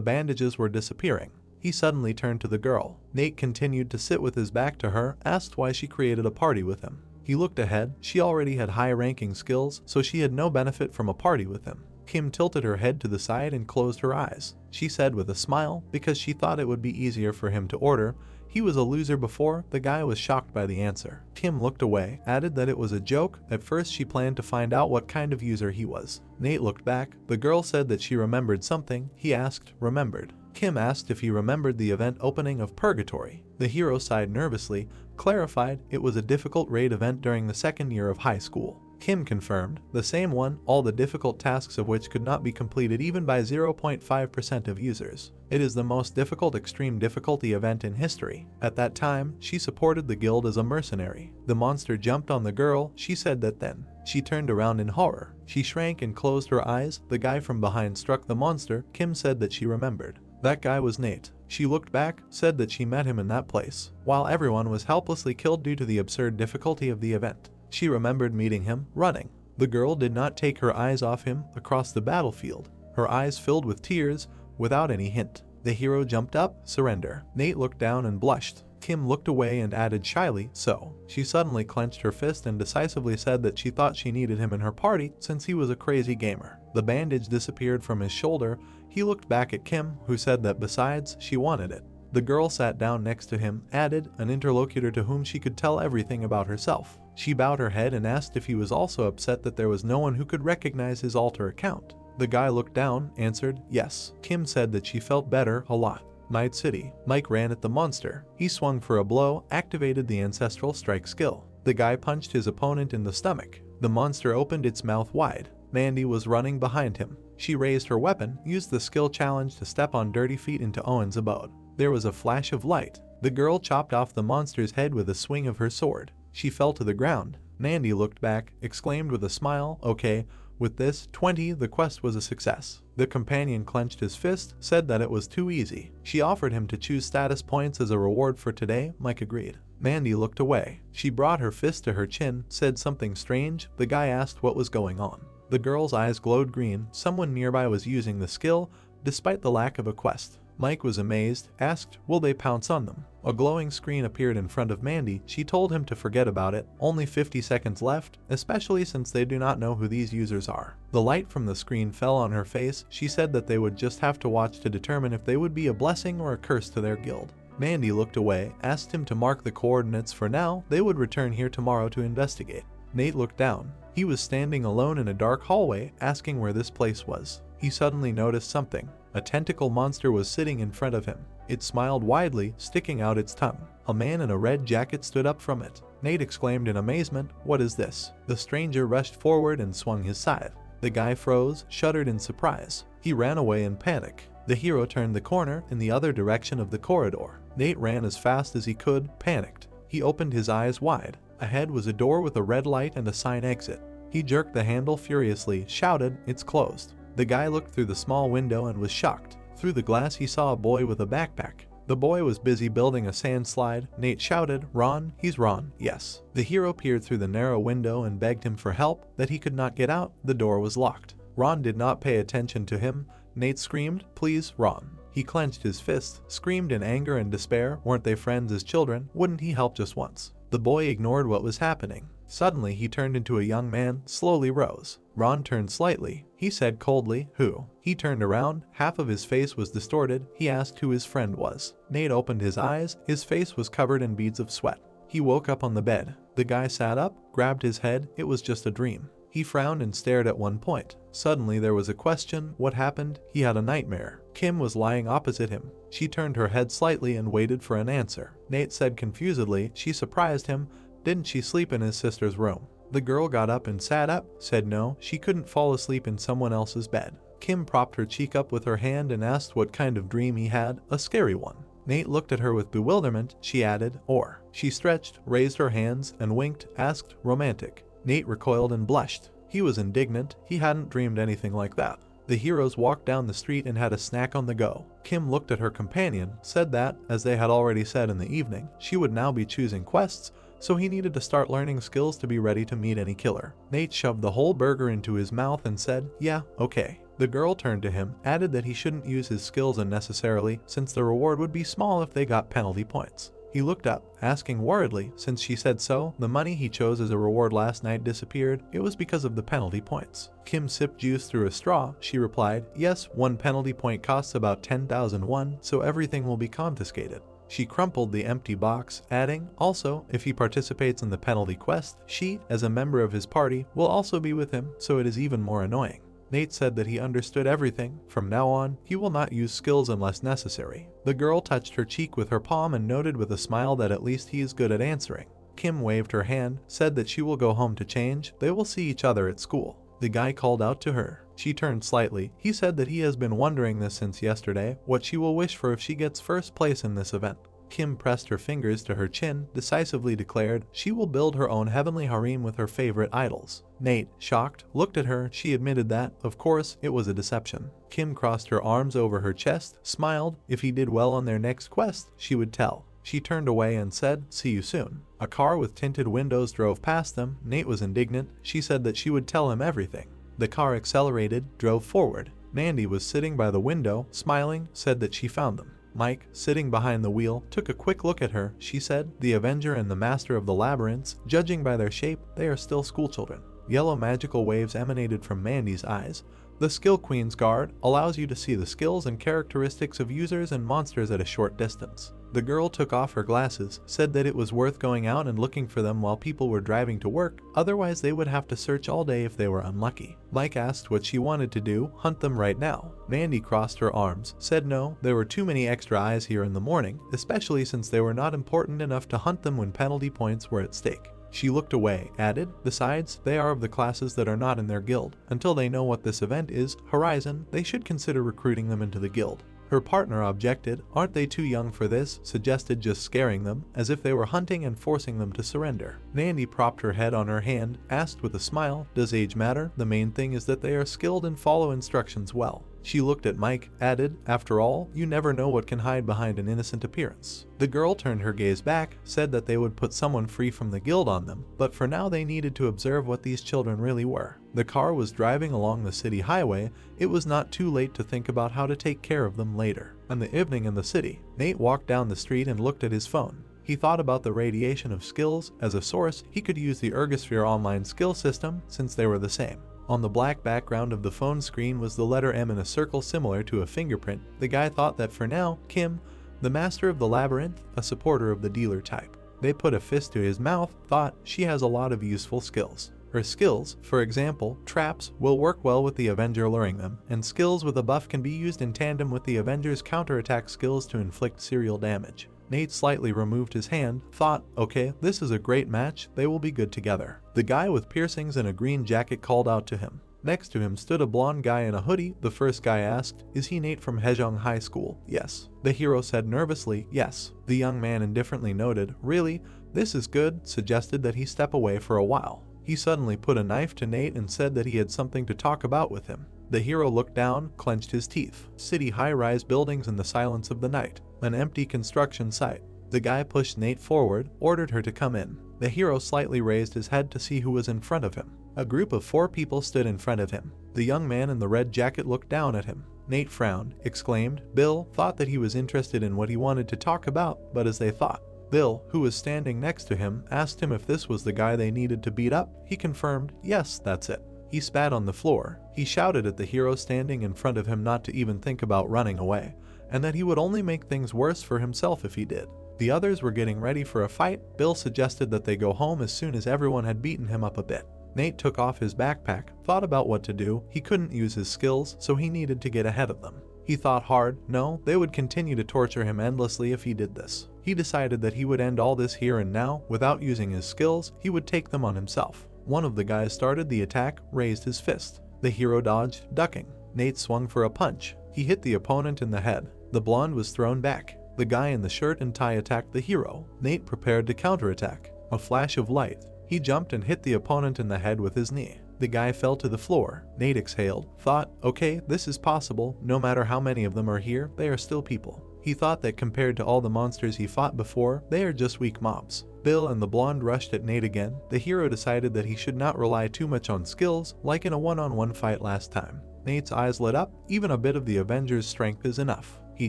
bandages were disappearing. He suddenly turned to the girl. Nate continued to sit with his back to her, asked why she created a party with him. He looked ahead. She already had high-ranking skills, so she had no benefit from a party with him. Kim tilted her head to the side and closed her eyes. She said with a smile, because she thought it would be easier for him to order. He was a loser before. The guy was shocked by the answer. Kim looked away, added that it was a joke. At first she planned to find out what kind of user he was. Nate looked back. The girl said that she remembered something. He asked, remembered. Kim asked if he remembered the event opening of Purgatory. The hero sighed nervously, clarified it was a difficult raid event during the second year of high school. Kim confirmed, the same one, all the difficult tasks of which could not be completed even by 0.5% of users. It is the most difficult extreme difficulty event in history. At that time, she supported the guild as a mercenary. The monster jumped on the girl. She said that then. She turned around in horror. She shrank and closed her eyes. The guy from behind struck the monster. Kim said that she remembered. That guy was Nate. She looked back, said that she met him in that place, while everyone was helplessly killed due to the absurd difficulty of the event. She remembered meeting him, running. The girl did not take her eyes off him across the battlefield. Her eyes filled with tears, without any hint. The hero jumped up, surrender. Nate looked down and blushed. Kim looked away and added shyly, so. She suddenly clenched her fist and decisively said that she thought she needed him in her party since he was a crazy gamer. The bandage disappeared from his shoulder. He looked back at Kim, who said that besides, she wanted it. The girl sat down next to him, added, an interlocutor to whom she could tell everything about herself. She bowed her head and asked if he was also upset that there was no one who could recognize his alter account. The guy looked down, answered, yes. Kim said that she felt better, a lot. Night City. Mike ran at the monster. He swung for a blow, activated the ancestral strike skill. The guy punched his opponent in the stomach. The monster opened its mouth wide. Mandy was running behind him. She raised her weapon, used the skill challenge to step on dirty feet into Owen's abode. There was a flash of light. The girl chopped off the monster's head with a swing of her sword. She fell to the ground. Mandy looked back, exclaimed with a smile, okay, with this, 20, the quest was a success. The companion clenched his fist, said that it was too easy. She offered him to choose status points as a reward for today. Mike agreed. Mandy looked away. She brought her fist to her chin, said something strange. The guy asked what was going on. The girl's eyes glowed green. Someone nearby was using the skill, despite the lack of a quest. Mike was amazed, asked, will they pounce on them? A glowing screen appeared in front of Mandy. She told him to forget about it. Only 50 seconds left, especially since they do not know who these users are. The light from the screen fell on her face. She said that they would just have to watch to determine if they would be a blessing or a curse to their guild. Mandy looked away, asked him to mark the coordinates for now. They would return here tomorrow to investigate. Nate looked down. He was standing alone in a dark hallway, asking where this place was. He suddenly noticed something. A tentacle monster was sitting in front of him. It smiled widely, sticking out its tongue. A man in a red jacket stood up from it. Nate exclaimed in amazement, what is this? The stranger rushed forward and swung his scythe. The guy froze, shuddered in surprise. He ran away in panic. The hero turned the corner in the other direction of the corridor. Nate ran as fast as he could, panicked. He opened his eyes wide. Ahead was a door with a red light and a sign exit. He jerked the handle furiously, shouted, it's closed. The guy looked through the small window and was shocked. Through the glass he saw a boy with a backpack. The boy was busy building a sand slide. Nate shouted, Ron, he's Ron, yes. The hero peered through the narrow window and begged him for help, that he could not get out. The door was locked. Ron did not pay attention to him. Nate screamed, please, Ron. He clenched his fist, screamed in anger and despair. Weren't they friends as children? Wouldn't he help just once? The boy ignored what was happening. Suddenly he turned into a young man, slowly rose. Ron turned slightly. He said coldly, who? He turned around. Half of his face was distorted. He asked who his friend was. Nate opened his eyes. His face was covered in beads of sweat. He woke up on the bed. The guy sat up, grabbed his head, it was just a dream. He frowned and stared at one point. Suddenly there was a question, what happened? He had a nightmare. Kim was lying opposite him. She turned her head slightly and waited for an answer. Nate said confusedly, she surprised him, didn't she sleep in his sister's room? The girl got up and sat up, said no, she couldn't fall asleep in someone else's bed. Kim propped her cheek up with her hand and asked what kind of dream he had, a scary one. Nate looked at her with bewilderment, she added, or. She stretched, raised her hands, and winked, asked, romantic. Nate recoiled and blushed. He was indignant, he hadn't dreamed anything like that. The heroes walked down the street and had a snack on the go. Kim looked at her companion, said that, as they had already said in the evening, she would now be choosing quests, so he needed to start learning skills to be ready to meet any killer. Nate shoved the whole burger into his mouth and said, yeah, okay. The girl turned to him, added that he shouldn't use his skills unnecessarily since the reward would be small if they got penalty points. He looked up, asking worriedly, since she said so, the money he chose as a reward last night disappeared, it was because of the penalty points. Kim sipped juice through a straw, she replied, yes, one penalty point costs about 10,000 won, so everything will be confiscated. She crumpled the empty box, adding, also, if he participates in the penalty quest, she, as a member of his party, will also be with him, so it is even more annoying. Nate said that he understood everything. From now on, he will not use skills unless necessary. The girl touched her cheek with her palm and noted with a smile that at least he is good at answering. Kim waved her hand, said that she will go home to change, they will see each other at school. The guy called out to her. She turned slightly. He said that he has been wondering this since yesterday, what she will wish for if she gets first place in this event. Kim pressed her fingers to her chin, decisively declared she will build her own heavenly harem with her favorite idols. Nate, shocked, looked at her. She admitted that, of course, it was a deception. Kim crossed her arms over her chest, smiled. If he did well on their next quest, she would tell. She turned away and said, see you soon. A car with tinted windows drove past them. Nate was indignant. She said that she would tell him everything. The car accelerated, drove forward. Mandy was sitting by the window, smiling, said that she found them. Mike, sitting behind the wheel, took a quick look at her. She said, the Avenger and the Master of the Labyrinths, judging by their shape, they are still schoolchildren. Yellow magical waves emanated from Mandy's eyes. The Skill Queen's Guard allows you to see the skills and characteristics of users and monsters at a short distance. The girl took off her glasses, said that it was worth going out and looking for them while people were driving to work, otherwise they would have to search all day if they were unlucky. Mike asked what she wanted to do, hunt them right now. Mandy crossed her arms, said no, there were too many extra eyes here in the morning, especially since they were not important enough to hunt them when penalty points were at stake. She looked away, added, besides, they are of the classes that are not in their guild. Until they know what this event is, Horizon, they should consider recruiting them into the guild. Her partner objected, aren't they too young for this, suggested just scaring them, as if they were hunting and forcing them to surrender. Mandy propped her head on her hand, asked with a smile, does age matter? The main thing is that they are skilled and follow instructions well. She looked at Mike, added, after all, you never know what can hide behind an innocent appearance. The girl turned her gaze back, said that they would put someone free from the guild on them, but for now they needed to observe what these children really were. The car was driving along the city highway. It was not too late to think about how to take care of them later. On the evening in the city, Nate walked down the street and looked at his phone. He thought about the radiation of skills. As a source, he could use the Ergosphere online skill system since they were the same. On the black background of the phone screen was the letter M in a circle similar to a fingerprint. The guy thought that for now, Kim, the Master of the Labyrinth, a supporter of the dealer type. They put a fist to his mouth, thought she has a lot of useful skills. Her skills, for example, traps, will work well with the Avenger luring them, and skills with a buff can be used in tandem with the Avenger's counterattack skills to inflict serial damage. Nate slightly removed his hand, thought, okay, this is a great match, they will be good together. The guy with piercings and a green jacket called out to him. Next to him stood a blonde guy in a hoodie. The first guy asked, is he Nate from Hejong High School? Yes. The hero said nervously, yes. The young man indifferently noted, really? This is good, suggested that he step away for a while. He suddenly put a knife to Nate and said that he had something to talk about with him. The hero looked down, clenched his teeth. City high-rise buildings in the silence of the night. An empty construction site. The guy pushed Nate forward, ordered her to come in. The hero slightly raised his head to see who was in front of him. A group of 4 people stood in front of him. The young man in the red jacket looked down at him. Nate frowned, exclaimed. Bill thought that he was interested in what he wanted to talk about, but as they thought. Bill, who was standing next to him, asked him if this was the guy they needed to beat up. He confirmed, yes, that's it. He spat on the floor. He shouted at the hero standing in front of him not to even think about running away, and that he would only make things worse for himself if he did. The others were getting ready for a fight. Bill suggested that they go home as soon as everyone had beaten him up a bit. Nate took off his backpack, thought about what to do. He couldn't use his skills, so he needed to get ahead of them. He thought hard. No, they would continue to torture him endlessly if he did this. He decided that he would end all this here and now. Without using his skills, he would take them on himself. One of the guys started the attack, raised his fist. The hero dodged, ducking. Nate swung for a punch. He hit the opponent in the head. The blonde was thrown back. The guy in the shirt and tie attacked the hero. Nate prepared to counterattack. A flash of light. He jumped and hit the opponent in the head with his knee. The guy fell to the floor. Nate exhaled, thought, okay, this is possible. No matter how many of them are here, they are still people. He thought that compared to all the monsters he fought before, they are just weak mobs. Bill and the blonde rushed at Nate again. The hero decided that he should not rely too much on skills, like in a one-on-one fight last time. Nate's eyes lit up. Even a bit of the Avengers' strength is enough. He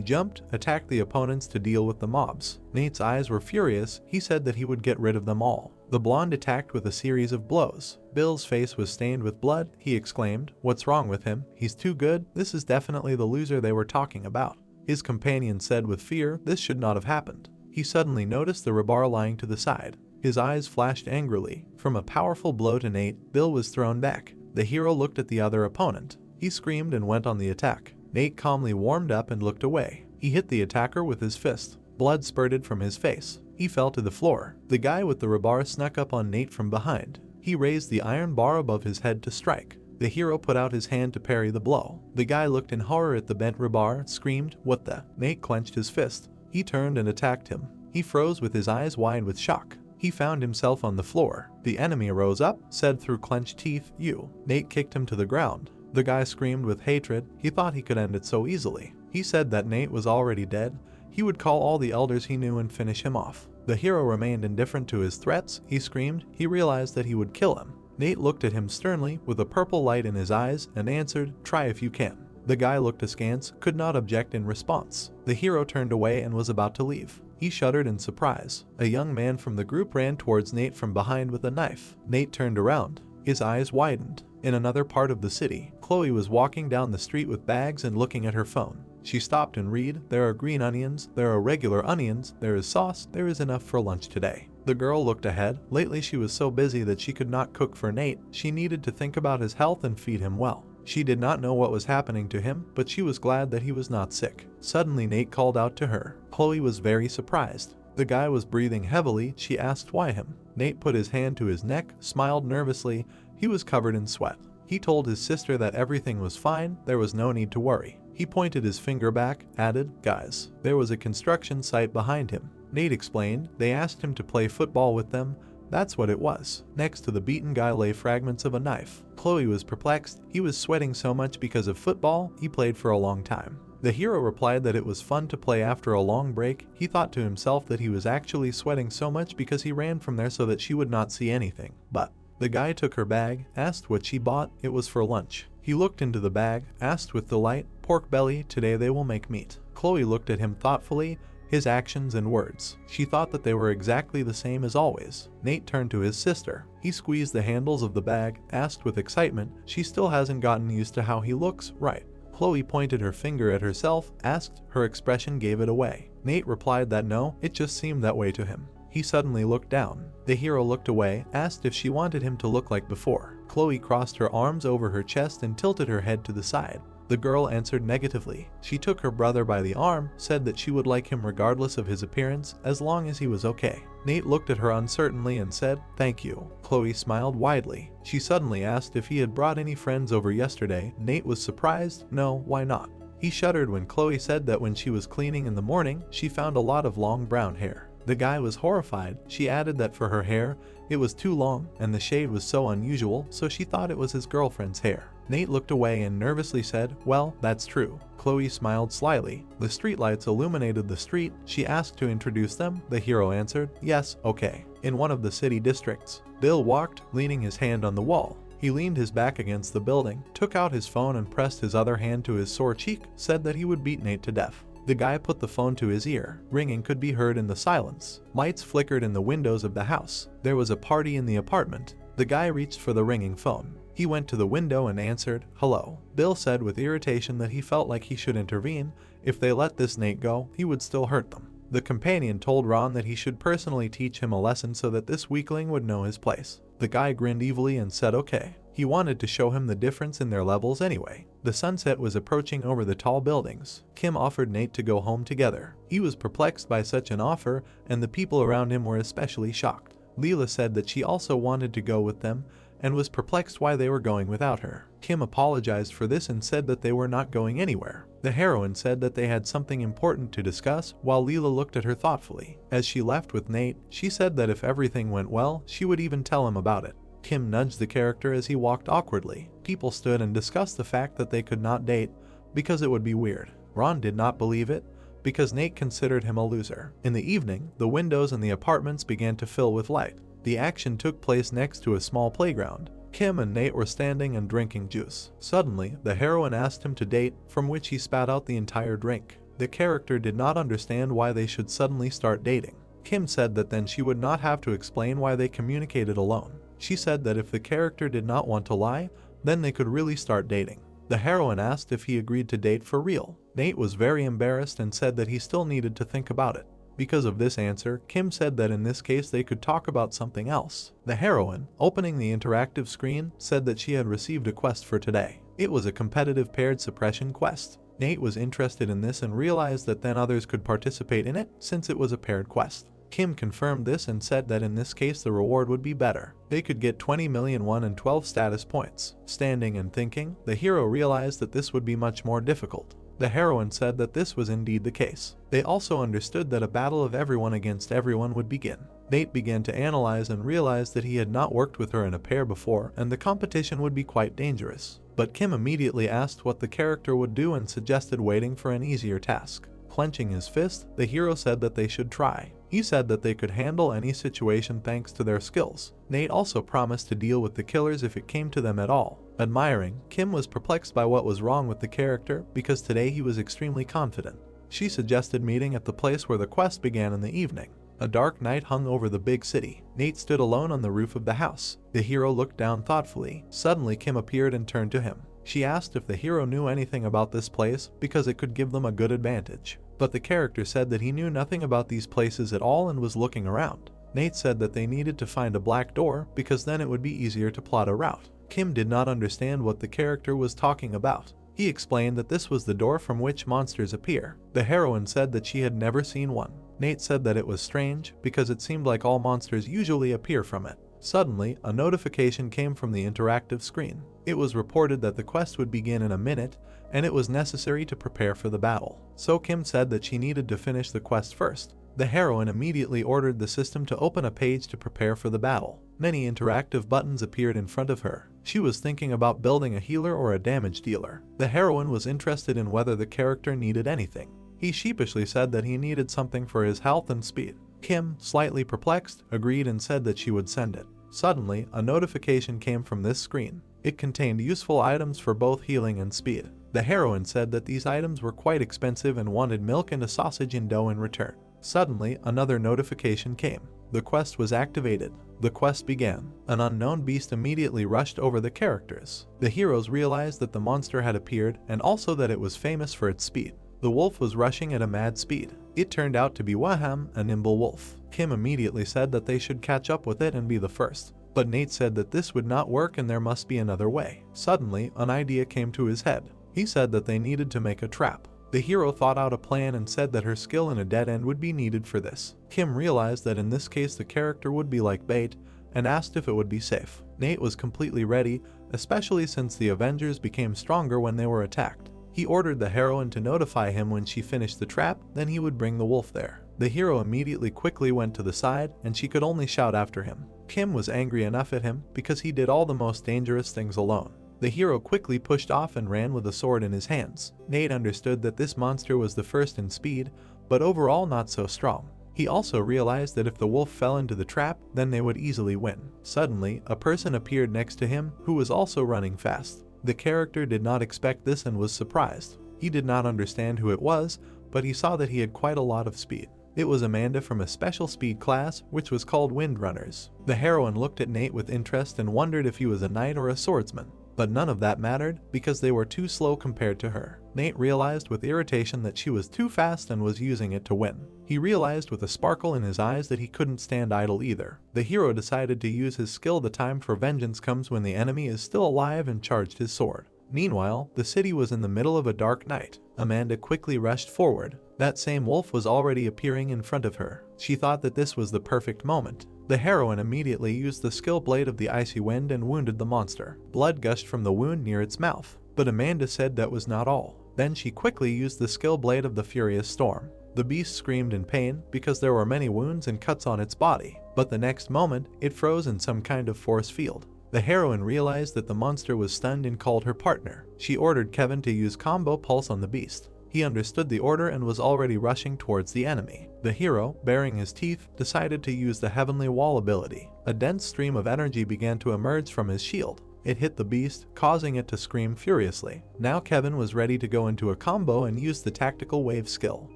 jumped, attacked the opponents to deal with the mobs. Nate's eyes were furious. He said that he would get rid of them all. The blonde attacked with a series of blows. Bill's face was stained with blood. He exclaimed, "What's wrong with him? He's too good. This is definitely the loser they were talking about." His companion said with fear, "This should not have happened." He suddenly noticed the rebar lying to the side. His eyes flashed angrily. From a powerful blow to Nate, Bill was thrown back. The hero looked at the other opponent. He screamed and went on the attack. Nate calmly warmed up and looked away. He hit the attacker with his fist. Blood spurted from his face. He fell to the floor. The guy with the rebar snuck up on Nate from behind. He raised the iron bar above his head to strike. The hero put out his hand to parry the blow. The guy looked in horror at the bent rebar, screamed, "What the?" Nate clenched his fist. He turned and attacked him. He froze with his eyes wide with shock. He found himself on the floor. The enemy rose up, said through clenched teeth, "You." Nate kicked him to the ground. The guy screamed with hatred. He thought he could end it so easily. He said that Nate was already dead. He would call all the elders he knew and finish him off. The hero remained indifferent to his threats. He screamed. He realized that he would kill him. Nate looked at him sternly with a purple light in his eyes and answered, "Try if you can." The guy looked askance, could not object in response. The hero turned away and was about to leave. He shuddered in surprise. A young man from the group ran towards Nate from behind with a knife. Nate turned around. His eyes widened. In another part of the city, Chloe was walking down the street with bags and looking at her phone. She stopped and read, "There are green onions, there are regular onions, there is sauce, there is enough for lunch today." The girl looked ahead. Lately she was so busy that she could not cook for Nate. She needed to think about his health and feed him well. She did not know what was happening to him, but she was glad that he was not sick. Suddenly Nate called out to her. Chloe was very surprised. The guy was breathing heavily. She asked why him. Nate put his hand to his neck, smiled nervously. He was covered in sweat. He told his sister that everything was fine, there was no need to worry. He pointed his finger back, added, "Guys." There was a construction site behind him. Nate explained. They asked him to play football with them. That's what it was. Next to the beaten guy lay fragments of a knife. Chloe was perplexed. He was sweating so much because of football. He played for a long time. The hero replied that it was fun to play after a long break. He thought to himself that he was actually sweating so much because he ran from there so that she would not see anything. But the guy took her bag, asked what she bought. It was for lunch. He looked into the bag, asked with delight, "Pork belly, today they will make meat." Chloe looked at him thoughtfully, his actions and words. She thought that they were exactly the same as always. Nate turned to his sister. He squeezed the handles of the bag, asked with excitement, "She still hasn't gotten used to how he looks, right?" Chloe pointed her finger at herself, asked. Her expression gave it away. Nate replied that no, it just seemed that way to him. He suddenly looked down. The hero looked away, asked if she wanted him to look like before. Chloe crossed her arms over her chest and tilted her head to the side. The girl answered negatively. She took her brother by the arm, said that she would like him regardless of his appearance, as long as he was okay. Nate looked at her uncertainly and said, "Thank you." Chloe smiled widely. She suddenly asked if he had brought any friends over yesterday. Nate was surprised. No, why not? He shuddered when Chloe said that when she was cleaning in the morning, she found a lot of long brown hair. The guy was horrified. She added that for her hair, it was too long, and the shade was so unusual, so she thought it was his girlfriend's hair. Nate looked away and nervously said, "Well, that's true." Chloe smiled slyly. The streetlights illuminated the street. She asked to introduce them. The hero answered, "Yes, okay." In one of the city districts, Bill walked, leaning his hand on the wall. He leaned his back against the building, took out his phone and pressed his other hand to his sore cheek, said that he would beat Nate to death. The guy put the phone to his ear. Ringing could be heard in the silence. Lights flickered in the windows of the house. There was a party in the apartment. The guy reached for the ringing phone. He went to the window and answered, "Hello." Bill said with irritation that he felt like he should intervene. If they let this Nate go, he would still hurt them. The companion told Ron that he should personally teach him a lesson so that this weakling would know his place. The guy grinned evilly and said okay. He wanted to show him the difference in their levels anyway. The sunset was approaching over the tall buildings. Kim offered Nate to go home together. He was perplexed by such an offer, and the people around him were especially shocked. Leela said that she also wanted to go with them and was perplexed why they were going without her. Kim apologized for this and said that they were not going anywhere. The heroine said that they had something important to discuss, while Leela looked at her thoughtfully. As she left with Nate, she said that if everything went well, she would even tell him about it. Kim nudged the character as he walked awkwardly. People stood and discussed the fact that they could not date because it would be weird. Ron did not believe it because Nate considered him a loser. In the evening, the windows in the apartments began to fill with light. The action took place next to a small playground. Kim and Nate were standing and drinking juice. Suddenly, the heroine asked him to date, from which he spat out the entire drink. The character did not understand why they should suddenly start dating. Kim said that then she would not have to explain why they communicated alone. She said that if the character did not want to lie, then they could really start dating. The heroine asked if he agreed to date for real. Nate was very embarrassed and said that he still needed to think about it. Because of this answer, Kim said that in this case they could talk about something else. The heroine, opening the interactive screen, said that she had received a quest for today. It was a competitive paired suppression quest. Nate was interested in this and realized that then others could participate in it since it was a paired quest. Kim confirmed this and said that in this case the reward would be better. They could get 20 million won and 12 status points. Standing and thinking, the hero realized that this would be much more difficult. The heroine said that this was indeed the case. They also understood that a battle of everyone against everyone would begin. Nate began to analyze and realized that he had not worked with her in a pair before and the competition would be quite dangerous. But Kim immediately asked what the character would do and suggested waiting for an easier task. Clenching his fist, the hero said that they should try. He said that they could handle any situation thanks to their skills. Nate also promised to deal with the killers if it came to them at all. Admiring, Kim was perplexed by what was wrong with the character because today he was extremely confident. She suggested meeting at the place where the quest began in the evening. A dark night hung over the big city. Nate stood alone on the roof of the house. The hero looked down thoughtfully. Suddenly Kim appeared and turned to him. She asked if the hero knew anything about this place because it could give them a good advantage. But the character said that he knew nothing about these places at all and was looking around. Nate said that they needed to find a black door because then it would be easier to plot a route. Kim did not understand what the character was talking about. He explained that this was the door from which monsters appear. The heroine said that she had never seen one. Nate said that it was strange because it seemed like all monsters usually appear from it. Suddenly, a notification came from the interactive screen. It was reported that the quest would begin in a minute and it was necessary to prepare for the battle. So Kim said that she needed to finish the quest first. The heroine immediately ordered the system to open a page to prepare for the battle. Many interactive buttons appeared in front of her. She was thinking about building a healer or a damage dealer. The heroine was interested in whether the character needed anything. He sheepishly said that he needed something for his health and speed. Kim, slightly perplexed, agreed and said that she would send it. Suddenly, a notification came from this screen. It contained useful items for both healing and speed. The heroine said that these items were quite expensive and wanted milk and a sausage in dough in return. Suddenly, another notification came. The quest was activated. The quest began. An unknown beast immediately rushed over the characters. The heroes realized that the monster had appeared and also that it was famous for its speed. The wolf was rushing at a mad speed. It turned out to be Waham, a nimble wolf. Kim immediately said that they should catch up with it and be the first. But Nate said that this would not work and there must be another way. Suddenly, an idea came to his head. He said that they needed to make a trap. The hero thought out a plan and said that her skill in a dead end would be needed for this. Kim realized that in this case the character would be like bait and asked if it would be safe. Nate was completely ready, especially since the Avengers became stronger when they were attacked. He ordered the heroine to notify him when she finished the trap, then he would bring the wolf there. The hero immediately quickly went to the side and she could only shout after him. Kim was angry enough at him because he did all the most dangerous things alone. The hero quickly pushed off and ran with a sword in his hands. Nate understood that this monster was the first in speed, but overall not so strong. He also realized that if the wolf fell into the trap, then they would easily win. Suddenly, a person appeared next to him who was also running fast. The character did not expect this and was surprised. He did not understand who it was, but he saw that he had quite a lot of speed. It was Amanda from a special speed class, which was called Windrunners. The heroine looked at Nate with interest and wondered if he was a knight or a swordsman. But none of that mattered because they were too slow compared to her. Nate realized with irritation that she was too fast and was using it to win. He realized with a sparkle in his eyes that he couldn't stand idle either. The hero decided to use his skill. The time for vengeance comes when the enemy is still alive, and charged his sword. Meanwhile, the city was in the middle of a dark night. Amanda quickly rushed forward. That same wolf was already appearing in front of her. She thought that this was the perfect moment. The heroine immediately used the skill blade of the icy wind and wounded the monster. Blood gushed from the wound near its mouth. But Amanda said that was not all. Then she quickly used the skill blade of the furious storm. The beast screamed in pain because there were many wounds and cuts on its body. But the next moment, it froze in some kind of force field. The heroine realized that the monster was stunned and called her partner. She ordered Kevin to use combo pulse on the beast. He understood the order and was already rushing towards the enemy. The hero, baring his teeth, decided to use the Heavenly Wall ability. A dense stream of energy began to emerge from his shield. It hit the beast, causing it to scream furiously. Now Kevin was ready to go into a combo and use the tactical wave skill.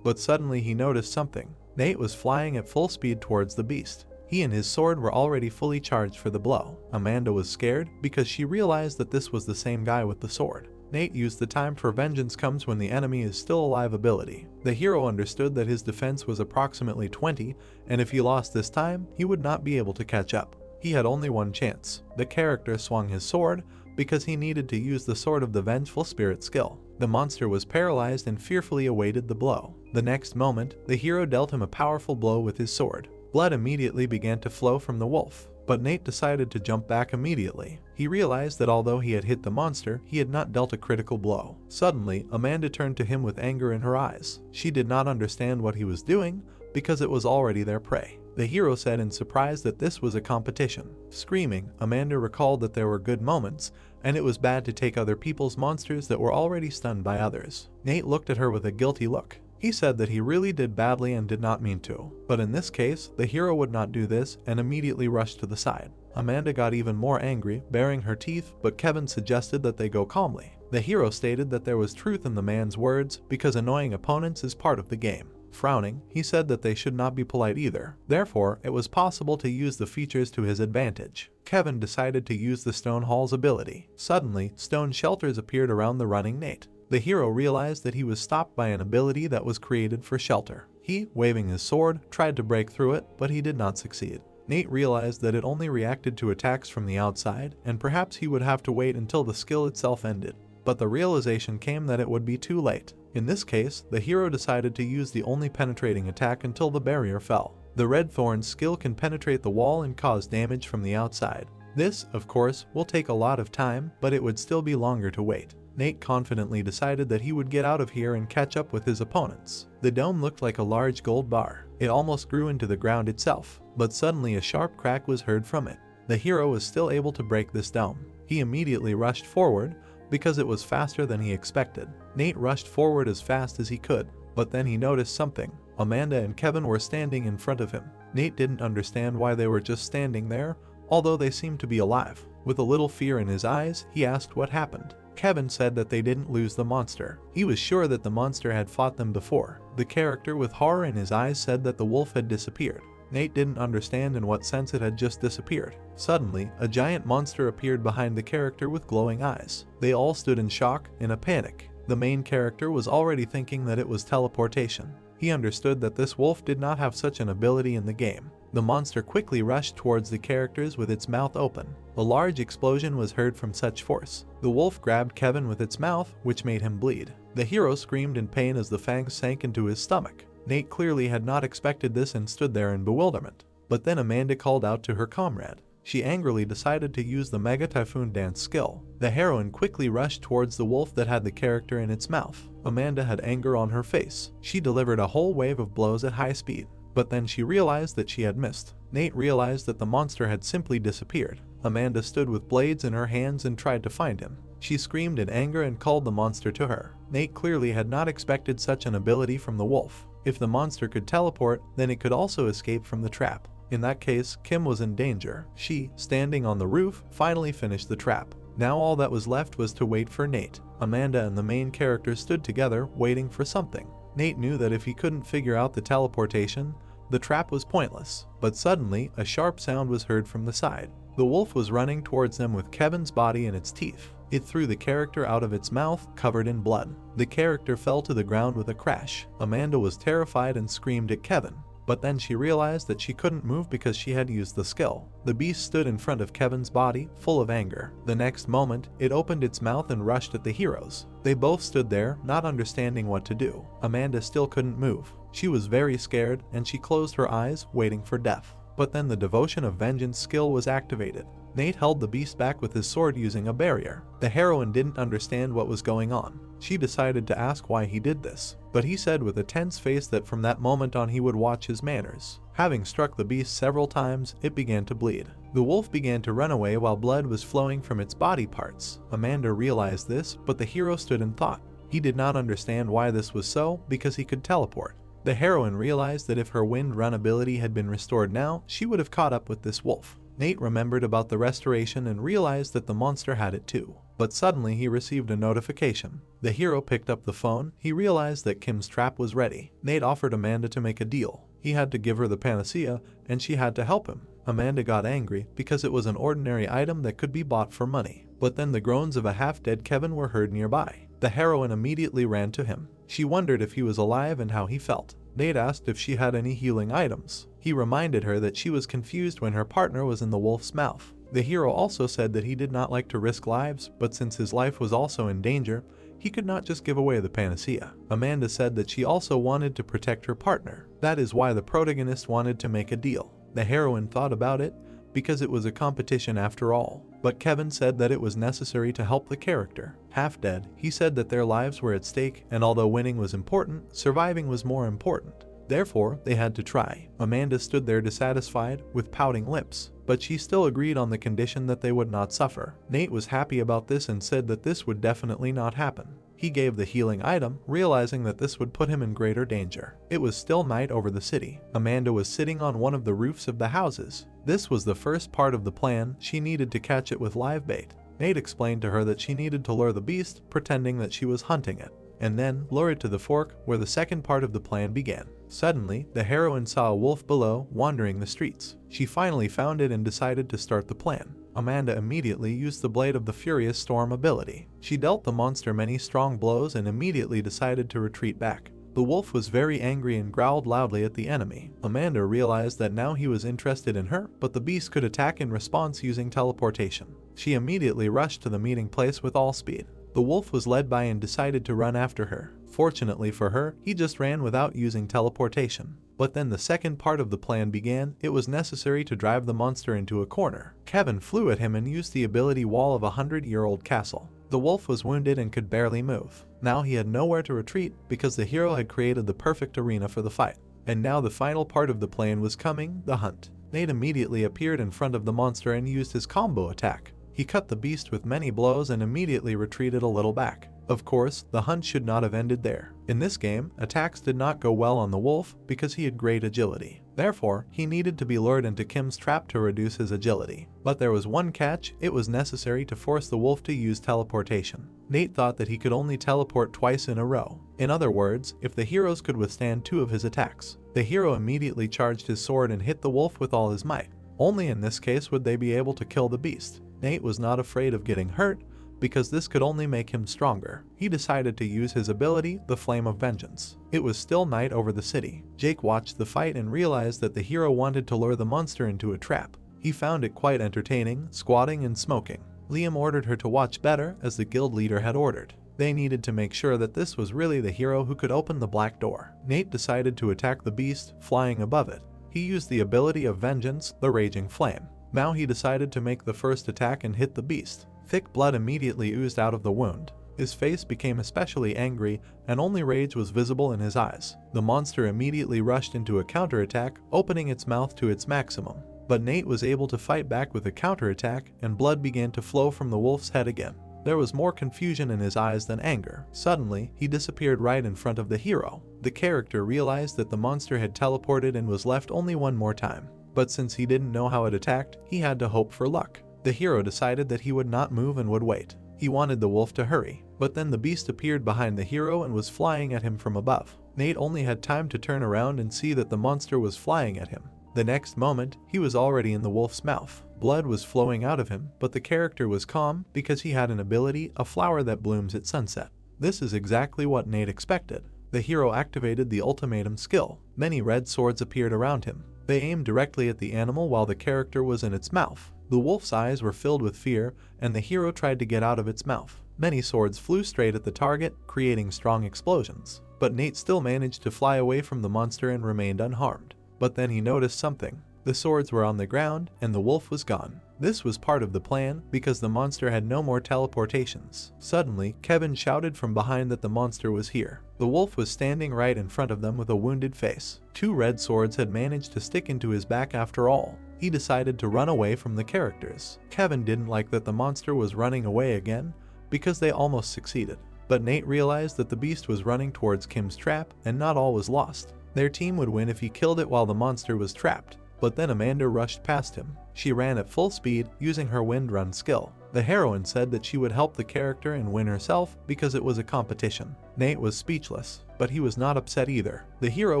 But suddenly he noticed something. Nate was flying at full speed towards the beast. He and his sword were already fully charged for the blow. Amanda was scared because she realized that this was the same guy with the sword. Nate used the time for vengeance comes when the enemy is still alive ability. The hero understood that his defense was approximately 20, and if he lost this time, he would not be able to catch up. He had only one chance. The character swung his sword because he needed to use the Sword of the Vengeful Spirit skill. The monster was paralyzed and fearfully awaited the blow. The next moment, the hero dealt him a powerful blow with his sword. Blood immediately began to flow from the wolf, but Nate decided to jump back immediately. He realized that although he had hit the monster, he had not dealt a critical blow. Suddenly, Amanda turned to him with anger in her eyes. She did not understand what he was doing because it was already their prey. The hero said in surprise that this was a competition. Screaming, Amanda recalled that there were good moments, and it was bad to take other people's monsters that were already stunned by others. Nate looked at her with a guilty look. He said that he really did badly and did not mean to. But in this case, the hero would not do this and immediately rushed to the side. Amanda got even more angry, baring her teeth, but Kevin suggested that they go calmly. The hero stated that there was truth in the man's words because annoying opponents is part of the game. Frowning, he said that they should not be polite either. Therefore, it was possible to use the features to his advantage. Kevin decided to use the Stone Hall's ability. Suddenly, stone shelters appeared around the running Nate. The hero realized that he was stopped by an ability that was created for shelter. He, waving his sword, tried to break through it, but he did not succeed. Nate realized that it only reacted to attacks from the outside, and perhaps he would have to wait until the skill itself ended. But the realization came that it would be too late. In this case, the hero decided to use the only penetrating attack until the barrier fell. The Red Thorn's skill can penetrate the wall and cause damage from the outside. This, of course, will take a lot of time, but it would still be longer to wait. Nate confidently decided that he would get out of here and catch up with his opponents. The dome looked like a large gold bar. It almost grew into the ground itself, but suddenly a sharp crack was heard from it. The hero was still able to break this dome. He immediately rushed forward because it was faster than he expected. Nate rushed forward as fast as he could, but then he noticed something. Amanda and Kevin were standing in front of him. Nate didn't understand why they were just standing there, although they seemed to be alive. With a little fear in his eyes, he asked what happened. Kevin said that they didn't lose the monster. He was sure that the monster had fought them before. The character with horror in his eyes said that the wolf had disappeared. Nate didn't understand in what sense it had just disappeared. Suddenly, a giant monster appeared behind the character with glowing eyes. They all stood in shock, in a panic. The main character was already thinking that it was teleportation. He understood that this wolf did not have such an ability in the game. The monster quickly rushed towards the characters with its mouth open. A large explosion was heard from such force. The wolf grabbed Kevin with its mouth, which made him bleed. The hero screamed in pain as the fangs sank into his stomach. Nate clearly had not expected this and stood there in bewilderment. But then Amanda called out to her comrade. She angrily decided to use the Mega Typhoon Dance skill. The heroine quickly rushed towards the wolf that had the character in its mouth. Amanda had anger on her face. She delivered a whole wave of blows at high speed. But then she realized that she had missed. Nate realized that the monster had simply disappeared. Amanda stood with blades in her hands and tried to find him. She screamed in anger and called the monster to her. Nate clearly had not expected such an ability from the wolf. If the monster could teleport, then it could also escape from the trap. In that case, Kim was in danger. She, standing on the roof, finally finished the trap. Now all that was left was to wait for Nate. Amanda and the main character stood together, waiting for something. Nate knew that if he couldn't figure out the teleportation, the trap was pointless. But suddenly, a sharp sound was heard from the side. The wolf was running towards them with Kevin's body in its teeth. It threw the character out of its mouth, covered in blood. The character fell to the ground with a crash. Amanda was terrified and screamed at Kevin. But then she realized that she couldn't move because she had used the skill. The beast stood in front of Kevin's body, full of anger. The next moment, it opened its mouth and rushed at the heroes. They both stood there, not understanding what to do. Amanda still couldn't move. She was very scared, and she closed her eyes, waiting for death. But then the Devotion of Vengeance skill was activated. Nate held the beast back with his sword using a barrier. The heroine didn't understand what was going on. She decided to ask why he did this, but he said with a tense face that from that moment on he would watch his manners. Having struck the beast several times, it began to bleed. The wolf began to run away while blood was flowing from its body parts. Amanda realized this, but the hero stood in thought. He did not understand why this was so, because he could teleport. The heroine realized that if her wind run ability had been restored now, she would have caught up with this wolf. Nate remembered about the restoration and realized that the monster had it too. But suddenly he received a notification. The hero picked up the phone. He realized that Kim's trap was ready. Nate offered Amanda to make a deal. He had to give her the panacea, and she had to help him. Amanda got angry because it was an ordinary item that could be bought for money. But then the groans of a half-dead Kevin were heard nearby. The heroine immediately ran to him. She wondered if he was alive and how he felt. Nate asked if she had any healing items. He reminded her that she was confused when her partner was in the wolf's mouth. The hero also said that he did not like to risk lives, but since his life was also in danger, he could not just give away the panacea. Amanda said that she also wanted to protect her partner. That is why the protagonist wanted to make a deal. The heroine thought about it, because it was a competition after all. But Kevin said that it was necessary to help the character. Half dead, he said that their lives were at stake, and although winning was important, surviving was more important. Therefore, they had to try. Amanda stood there dissatisfied, with pouting lips, but she still agreed on the condition that they would not suffer. Nate was happy about this and said that this would definitely not happen. He gave the healing item, realizing that this would put him in greater danger. It was still night over the city. Amanda was sitting on one of the roofs of the houses. This was the first part of the plan. She needed to catch it with live bait. Nate explained to her that she needed to lure the beast, pretending that she was hunting it, and then lure it to the fork, where the second part of the plan began. Suddenly, the heroine saw a wolf below, wandering the streets. She finally found it and decided to start the plan. Amanda immediately used the Blade of the Furious Storm ability. She dealt the monster many strong blows and immediately decided to retreat back. The wolf was very angry and growled loudly at the enemy. Amanda realized that now he was interested in her, but the beast could attack in response using teleportation. She immediately rushed to the meeting place with all speed. The wolf was led by and decided to run after her. Fortunately for her, he just ran without using teleportation. But then the second part of the plan began. It was necessary to drive the monster into a corner. Kevin flew at him and used the ability Wall of a 100-year-old Castle. The wolf was wounded and could barely move. Now he had nowhere to retreat because the hero had created the perfect arena for the fight. And now the final part of the plan was coming, the hunt. Nate immediately appeared in front of the monster and used his combo attack. He cut the beast with many blows and immediately retreated a little back. Of course, the hunt should not have ended there. In this game, attacks did not go well on the wolf because he had great agility. Therefore, he needed to be lured into Kim's trap to reduce his agility. But there was one catch: it was necessary to force the wolf to use teleportation. Nate thought that he could only teleport twice in a row. In other words, if the heroes could withstand 2 of his attacks. The hero immediately charged his sword and hit the wolf with all his might. Only in this case would they be able to kill the beast. Nate was not afraid of getting hurt, because this could only make him stronger. He decided to use his ability, the Flame of Vengeance. It was still night over the city. Jake watched the fight and realized that the hero wanted to lure the monster into a trap. He found it quite entertaining, squatting and smoking. Liam ordered her to watch better, as the guild leader had ordered. They needed to make sure that this was really the hero who could open the black door. Nate decided to attack the beast, flying above it. He used the ability of Vengeance, the Raging Flame. Now he decided to make the first attack and hit the beast. Thick blood immediately oozed out of the wound. His face became especially angry, and only rage was visible in his eyes. The monster immediately rushed into a counterattack, opening its mouth to its maximum. But Nate was able to fight back with a counterattack, and blood began to flow from the wolf's head again. There was more confusion in his eyes than anger. Suddenly, he disappeared right in front of the hero. The character realized that the monster had teleported and was left only one more time. But since he didn't know how it attacked, he had to hope for luck. The hero decided that he would not move and would wait. He wanted the wolf to hurry, but then the beast appeared behind the hero and was flying at him from above. Nate only had time to turn around and see that the monster was flying at him. The next moment, he was already in the wolf's mouth. Blood was flowing out of him, but the character was calm because he had an ability, a flower that blooms at sunset. This is exactly what Nate expected. The hero activated the ultimatum skill. Many red swords appeared around him. They aimed directly at the animal while the character was in its mouth. The wolf's eyes were filled with fear, and the hero tried to get out of its mouth. Many swords flew straight at the target, creating strong explosions. But Nate still managed to fly away from the monster and remained unharmed. But then he noticed something. The swords were on the ground, and the wolf was gone. This was part of the plan because the monster had no more teleportations. Suddenly, Kevin shouted from behind that the monster was here. The wolf was standing right in front of them with a wounded face. 2 red swords had managed to stick into his back after all. He decided to run away from the characters. Kevin didn't like that the monster was running away again because they almost succeeded. But Nate realized that the beast was running towards Kim's trap and not all was lost. Their team would win if he killed it while the monster was trapped. But then Amanda rushed past him. She ran at full speed using her wind run skill. The heroine said that she would help the character and win herself because it was a competition. Nate was speechless, but he was not upset either. The hero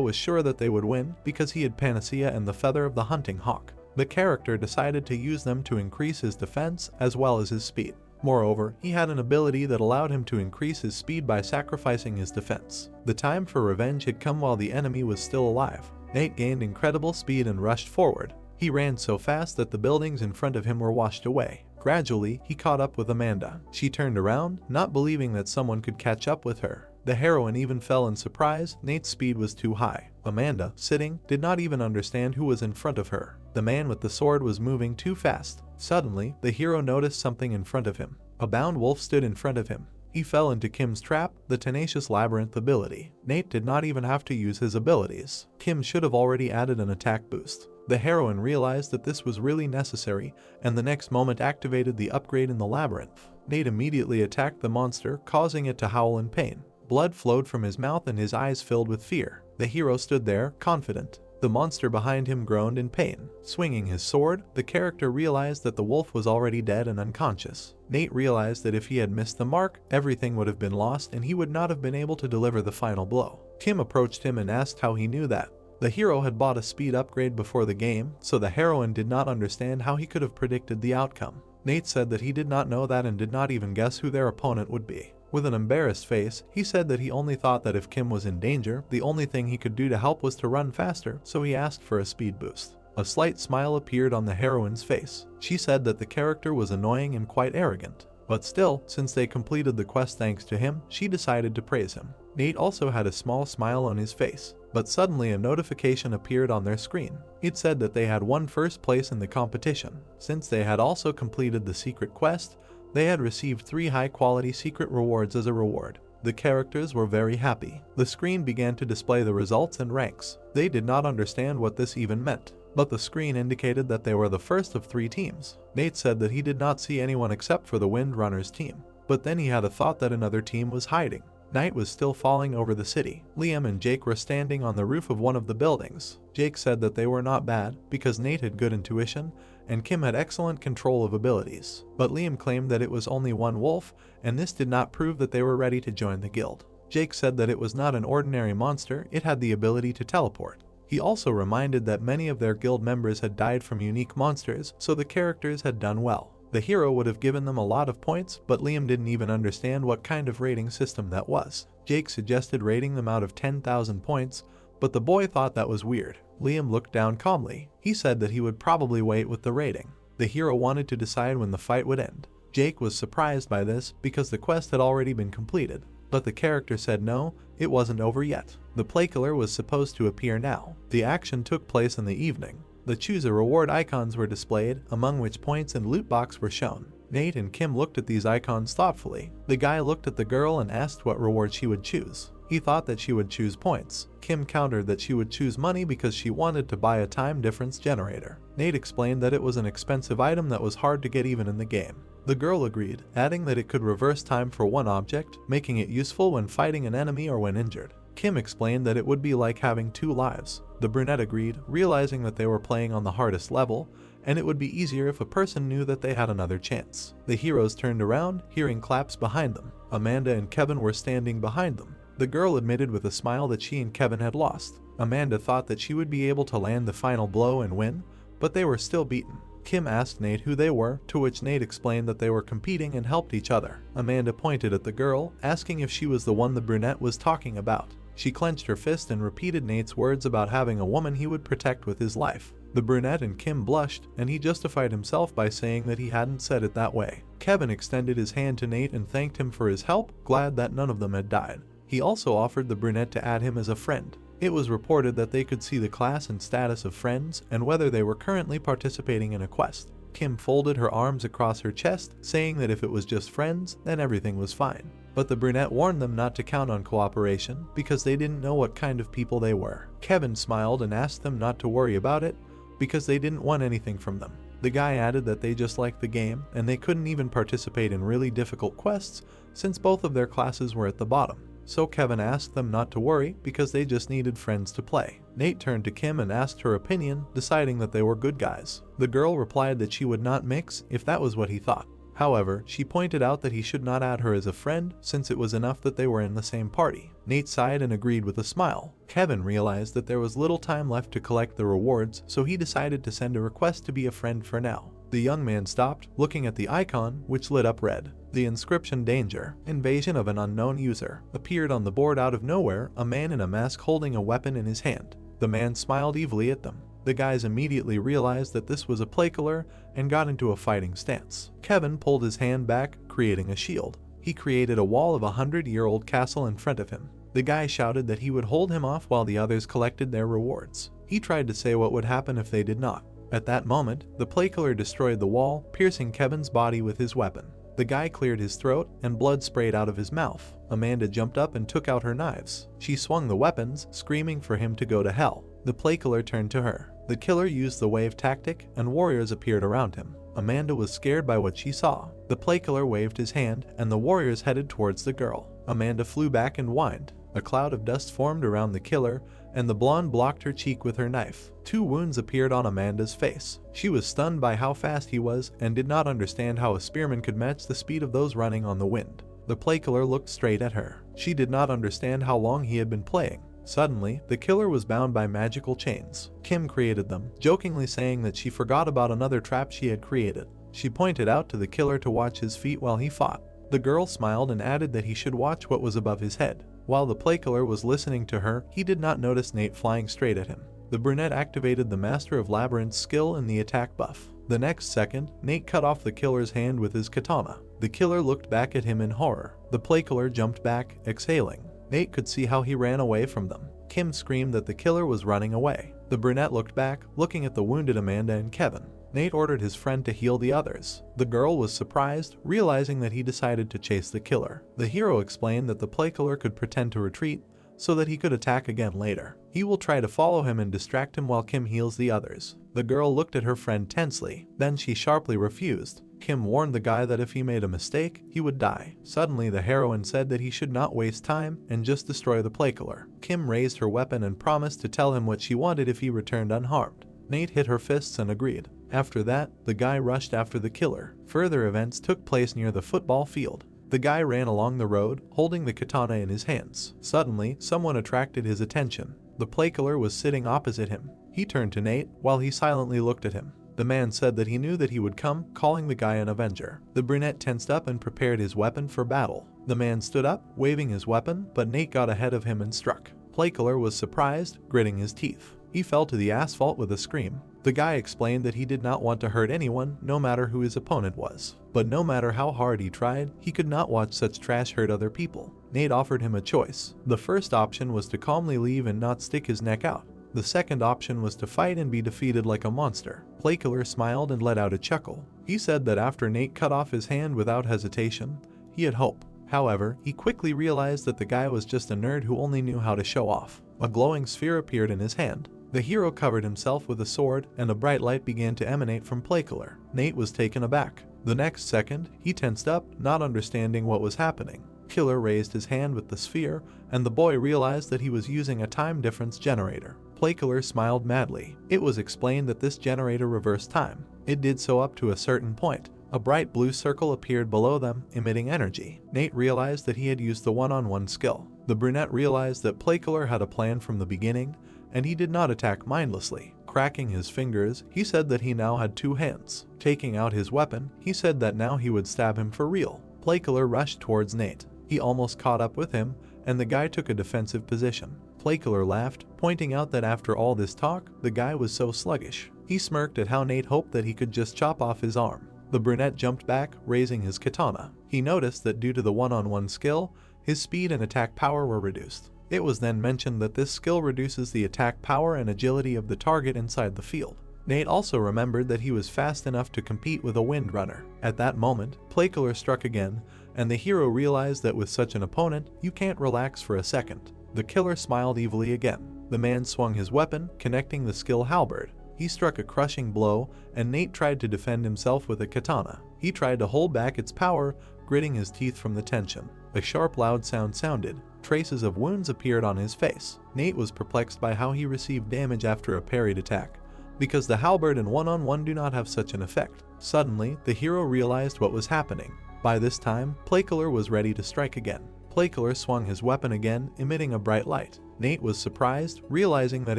was sure that they would win because he had Panacea and the feather of the hunting hawk. The character decided to use them to increase his defense as well as his speed. Moreover, he had an ability that allowed him to increase his speed by sacrificing his defense. The time for revenge had come while the enemy was still alive. Nate gained incredible speed and rushed forward. He ran so fast that the buildings in front of him were washed away. Gradually, he caught up with Amanda. She turned around, not believing that someone could catch up with her. The heroine even fell in surprise. Nate's speed was too high. Amanda, sitting, did not even understand who was in front of her. The man with the sword was moving too fast. Suddenly, the hero noticed something in front of him. A bound wolf stood in front of him. He fell into Kim's trap, the tenacious labyrinth ability. Nate did not even have to use his abilities. Kim should have already added an attack boost. The heroine realized that this was really necessary, and the next moment activated the upgrade in the labyrinth. Nate immediately attacked the monster, causing it to howl in pain. Blood flowed from his mouth and his eyes filled with fear. The hero stood there, confident. The monster behind him groaned in pain. Swinging his sword, the character realized that the wolf was already dead and unconscious. Nate realized that if he had missed the mark, everything would have been lost and he would not have been able to deliver the final blow. Kim approached him and asked how he knew that. The hero had bought a speed upgrade before the game, so the heroine did not understand how he could have predicted the outcome. Nate said that he did not know that and did not even guess who their opponent would be. With an embarrassed face, he said that he only thought that if Kim was in danger, the only thing he could do to help was to run faster, so he asked for a speed boost. A slight smile appeared on the heroine's face. She said that the character was annoying and quite arrogant. But still, since they completed the quest thanks to him, she decided to praise him. Nate also had a small smile on his face. But suddenly a notification appeared on their screen. It said that they had won first place in the competition. Since they had also completed the secret quest, they had received 3 high-quality secret rewards as a reward. The characters were very happy. The screen began to display the results and ranks. They did not understand what this even meant, but the screen indicated that they were the first of 3 teams. Nate said that he did not see anyone except for the Windrunners team, but then he had a thought that another team was hiding. Night was still falling over the city. Liam and Jake were standing on the roof of one of the buildings. Jake said that they were not bad because Nate had good intuition and Kim had excellent control of abilities. But Liam claimed that it was only one wolf, and this did not prove that they were ready to join the guild. Jake said that it was not an ordinary monster, it had the ability to teleport. He also reminded that many of their guild members had died from unique monsters, so the characters had done well. The hero would have given them a lot of points, but Liam didn't even understand what kind of rating system that was. Jake suggested rating them out of 10,000 points, but the boy thought that was weird. Liam looked down calmly. He said that he would probably wait with the rating. The hero wanted to decide when the fight would end. Jake was surprised by this because the quest had already been completed, but the character said no, it wasn't over yet. The Playkiller was supposed to appear now. The action took place in the evening. The choose a reward icons were displayed, among which points and loot box were shown. Nate and Kim looked at these icons thoughtfully. The guy looked at the girl and asked what reward she would choose. He thought that she would choose points. Kim countered that she would choose money because she wanted to buy a time difference generator. Nate explained that it was an expensive item that was hard to get even in the game. The girl agreed, adding that it could reverse time for one object, making it useful when fighting an enemy or when injured. Kim explained that it would be like having 2 lives. The brunette agreed, realizing that they were playing on the hardest level, and it would be easier if a person knew that they had another chance. The heroes turned around, hearing claps behind them. Amanda and Kevin were standing behind them. The girl admitted with a smile that she and Kevin had lost. Amanda thought that she would be able to land the final blow and win, but they were still beaten. Kim asked Nate who they were, to which Nate explained that they were competing and helped each other. Amanda pointed at the girl, asking if she was the one the brunette was talking about. She clenched her fist and repeated Nate's words about having a woman he would protect with his life. The brunette and Kim blushed, and he justified himself by saying that he hadn't said it that way. Kevin extended his hand to Nate and thanked him for his help, glad that none of them had died. He also offered the brunette to add him as a friend. It was reported that they could see the class and status of friends and whether they were currently participating in a quest. Kim folded her arms across her chest, saying that if it was just friends, then everything was fine. But the brunette warned them not to count on cooperation because they didn't know what kind of people they were. Kevin smiled and asked them not to worry about it because they didn't want anything from them. The guy added that they just liked the game and they couldn't even participate in really difficult quests since both of their classes were at the bottom. So Kevin asked them not to worry because they just needed friends to play. Nate turned to Kim and asked her opinion, deciding that they were good guys. The girl replied that she would not mix if that was what he thought. However, she pointed out that he should not add her as a friend since it was enough that they were in the same party. Nate sighed and agreed with a smile. Kevin realized that there was little time left to collect the rewards, so he decided to send a request to be a friend for now. The young man stopped, looking at the icon, which lit up red. The inscription "Danger, Invasion of an Unknown User" appeared on the board out of nowhere, a man in a mask holding a weapon in his hand. The man smiled evilly at them. The guys immediately realized that this was a HEALER and got into a fighting stance. Kevin pulled his hand back, creating a shield. He created a wall of a 100-year-old castle in front of him. The guy shouted that he would hold him off while the others collected their rewards. He tried to say what would happen if they did not. At that moment, the HEALER destroyed the wall, piercing Kevin's body with his weapon. The guy cleared his throat, and blood sprayed out of his mouth. Amanda jumped up and took out her knives. She swung the weapons, screaming for him to go to hell. The HEALER turned to her. The killer used the wave tactic, and warriors appeared around him. Amanda was scared by what she saw. The HEALER waved his hand, and the warriors headed towards the girl. Amanda flew back and whined. A cloud of dust formed around the killer, and the blonde blocked her cheek with her knife. 2 wounds appeared on Amanda's face. She was stunned by how fast he was and did not understand how a spearman could match the speed of those running on the wind. The HEALER looked straight at her. She did not understand how long he had been playing. Suddenly, the killer was bound by magical chains. Kim created them, jokingly saying that she forgot about another trap she had created. She pointed out to the killer to watch his feet while he fought. The girl smiled and added that he should watch what was above his head. While the HEALER was listening to her, he did not notice Nate flying straight at him. The brunette activated the Master of Labyrinth's skill in the attack buff. The next second, Nate cut off the killer's hand with his katana. The killer looked back at him in horror. The HEALER jumped back, exhaling. Nate could see how he ran away from them. Kim screamed that the killer was running away. The brunette looked back, looking at the wounded Amanda and Kevin. Nate ordered his friend to heal the others. The girl was surprised, realizing that he decided to chase the killer. The hero explained that the HEALER could pretend to retreat, so that he could attack again later. He will try to follow him and distract him while Kim heals the others. The girl looked at her friend tensely, then she sharply refused. Kim warned the guy that if he made a mistake, he would die. Suddenly, the heroine said that he should not waste time and just destroy the HEALER. Kim raised her weapon and promised to tell him what she wanted if he returned unharmed. Nate hit her fists and agreed. After that, the guy rushed after the killer. Further events took place near the football field. The guy ran along the road, holding the katana in his hands. Suddenly, someone attracted his attention. The HEALER was sitting opposite him. He turned to Nate, while he silently looked at him. The man said that he knew that he would come, calling the guy an Avenger. The brunette tensed up and prepared his weapon for battle. The man stood up, waving his weapon, but Nate got ahead of him and struck. HEALER was surprised, gritting his teeth. He fell to the asphalt with a scream. The guy explained that he did not want to hurt anyone, no matter who his opponent was. But no matter how hard he tried, he could not watch such trash hurt other people. Nate offered him a choice. The first option was to calmly leave and not stick his neck out. The second option was to fight and be defeated like a monster. HEALER smiled and let out a chuckle. He said that after Nate cut off his hand without hesitation, he had hope. However, he quickly realized that the guy was just a nerd who only knew how to show off. A glowing sphere appeared in his hand. The hero covered himself with a sword, and a bright light began to emanate from HEALER. Nate was taken aback. The next second, he tensed up, not understanding what was happening. Killer raised his hand with the sphere, and the boy realized that he was using a time difference generator. HEALER smiled madly. It was explained that this generator reversed time. It did so up to a certain point. A bright blue circle appeared below them, emitting energy. Nate realized that he had used the one-on-one skill. The brunette realized that HEALER had a plan from the beginning, and he did not attack mindlessly. Cracking his fingers, he said that he now had 2 hands. Taking out his weapon, he said that now he would stab him for real. Placeholder rushed towards Nate. He almost caught up with him, and the guy took a defensive position. Placeholder laughed, pointing out that after all this talk, the guy was so sluggish. He smirked at how Nate hoped that he could just chop off his arm. The brunette jumped back, raising his katana. He noticed that due to the one-on-one skill, his speed and attack power were reduced. It was then mentioned that this skill reduces the attack power and agility of the target inside the field. Nate also remembered that he was fast enough to compete with a wind runner. At that moment, Placeholder struck again, and the hero realized that with such an opponent, you can't relax for a second. The killer smiled evilly again. The man swung his weapon, connecting the skill halberd. He struck a crushing blow, and Nate tried to defend himself with a katana. He tried to hold back its power, gritting his teeth from the tension. A sharp, loud sound sounded. Traces of wounds appeared on his face. Nate was perplexed by how he received damage after a parried attack, because the halberd and one-on-one do not have such an effect. Suddenly, the hero realized what was happening. By this time, Placeholder was ready to strike again. Placeholder swung his weapon again, emitting a bright light. Nate was surprised, realizing that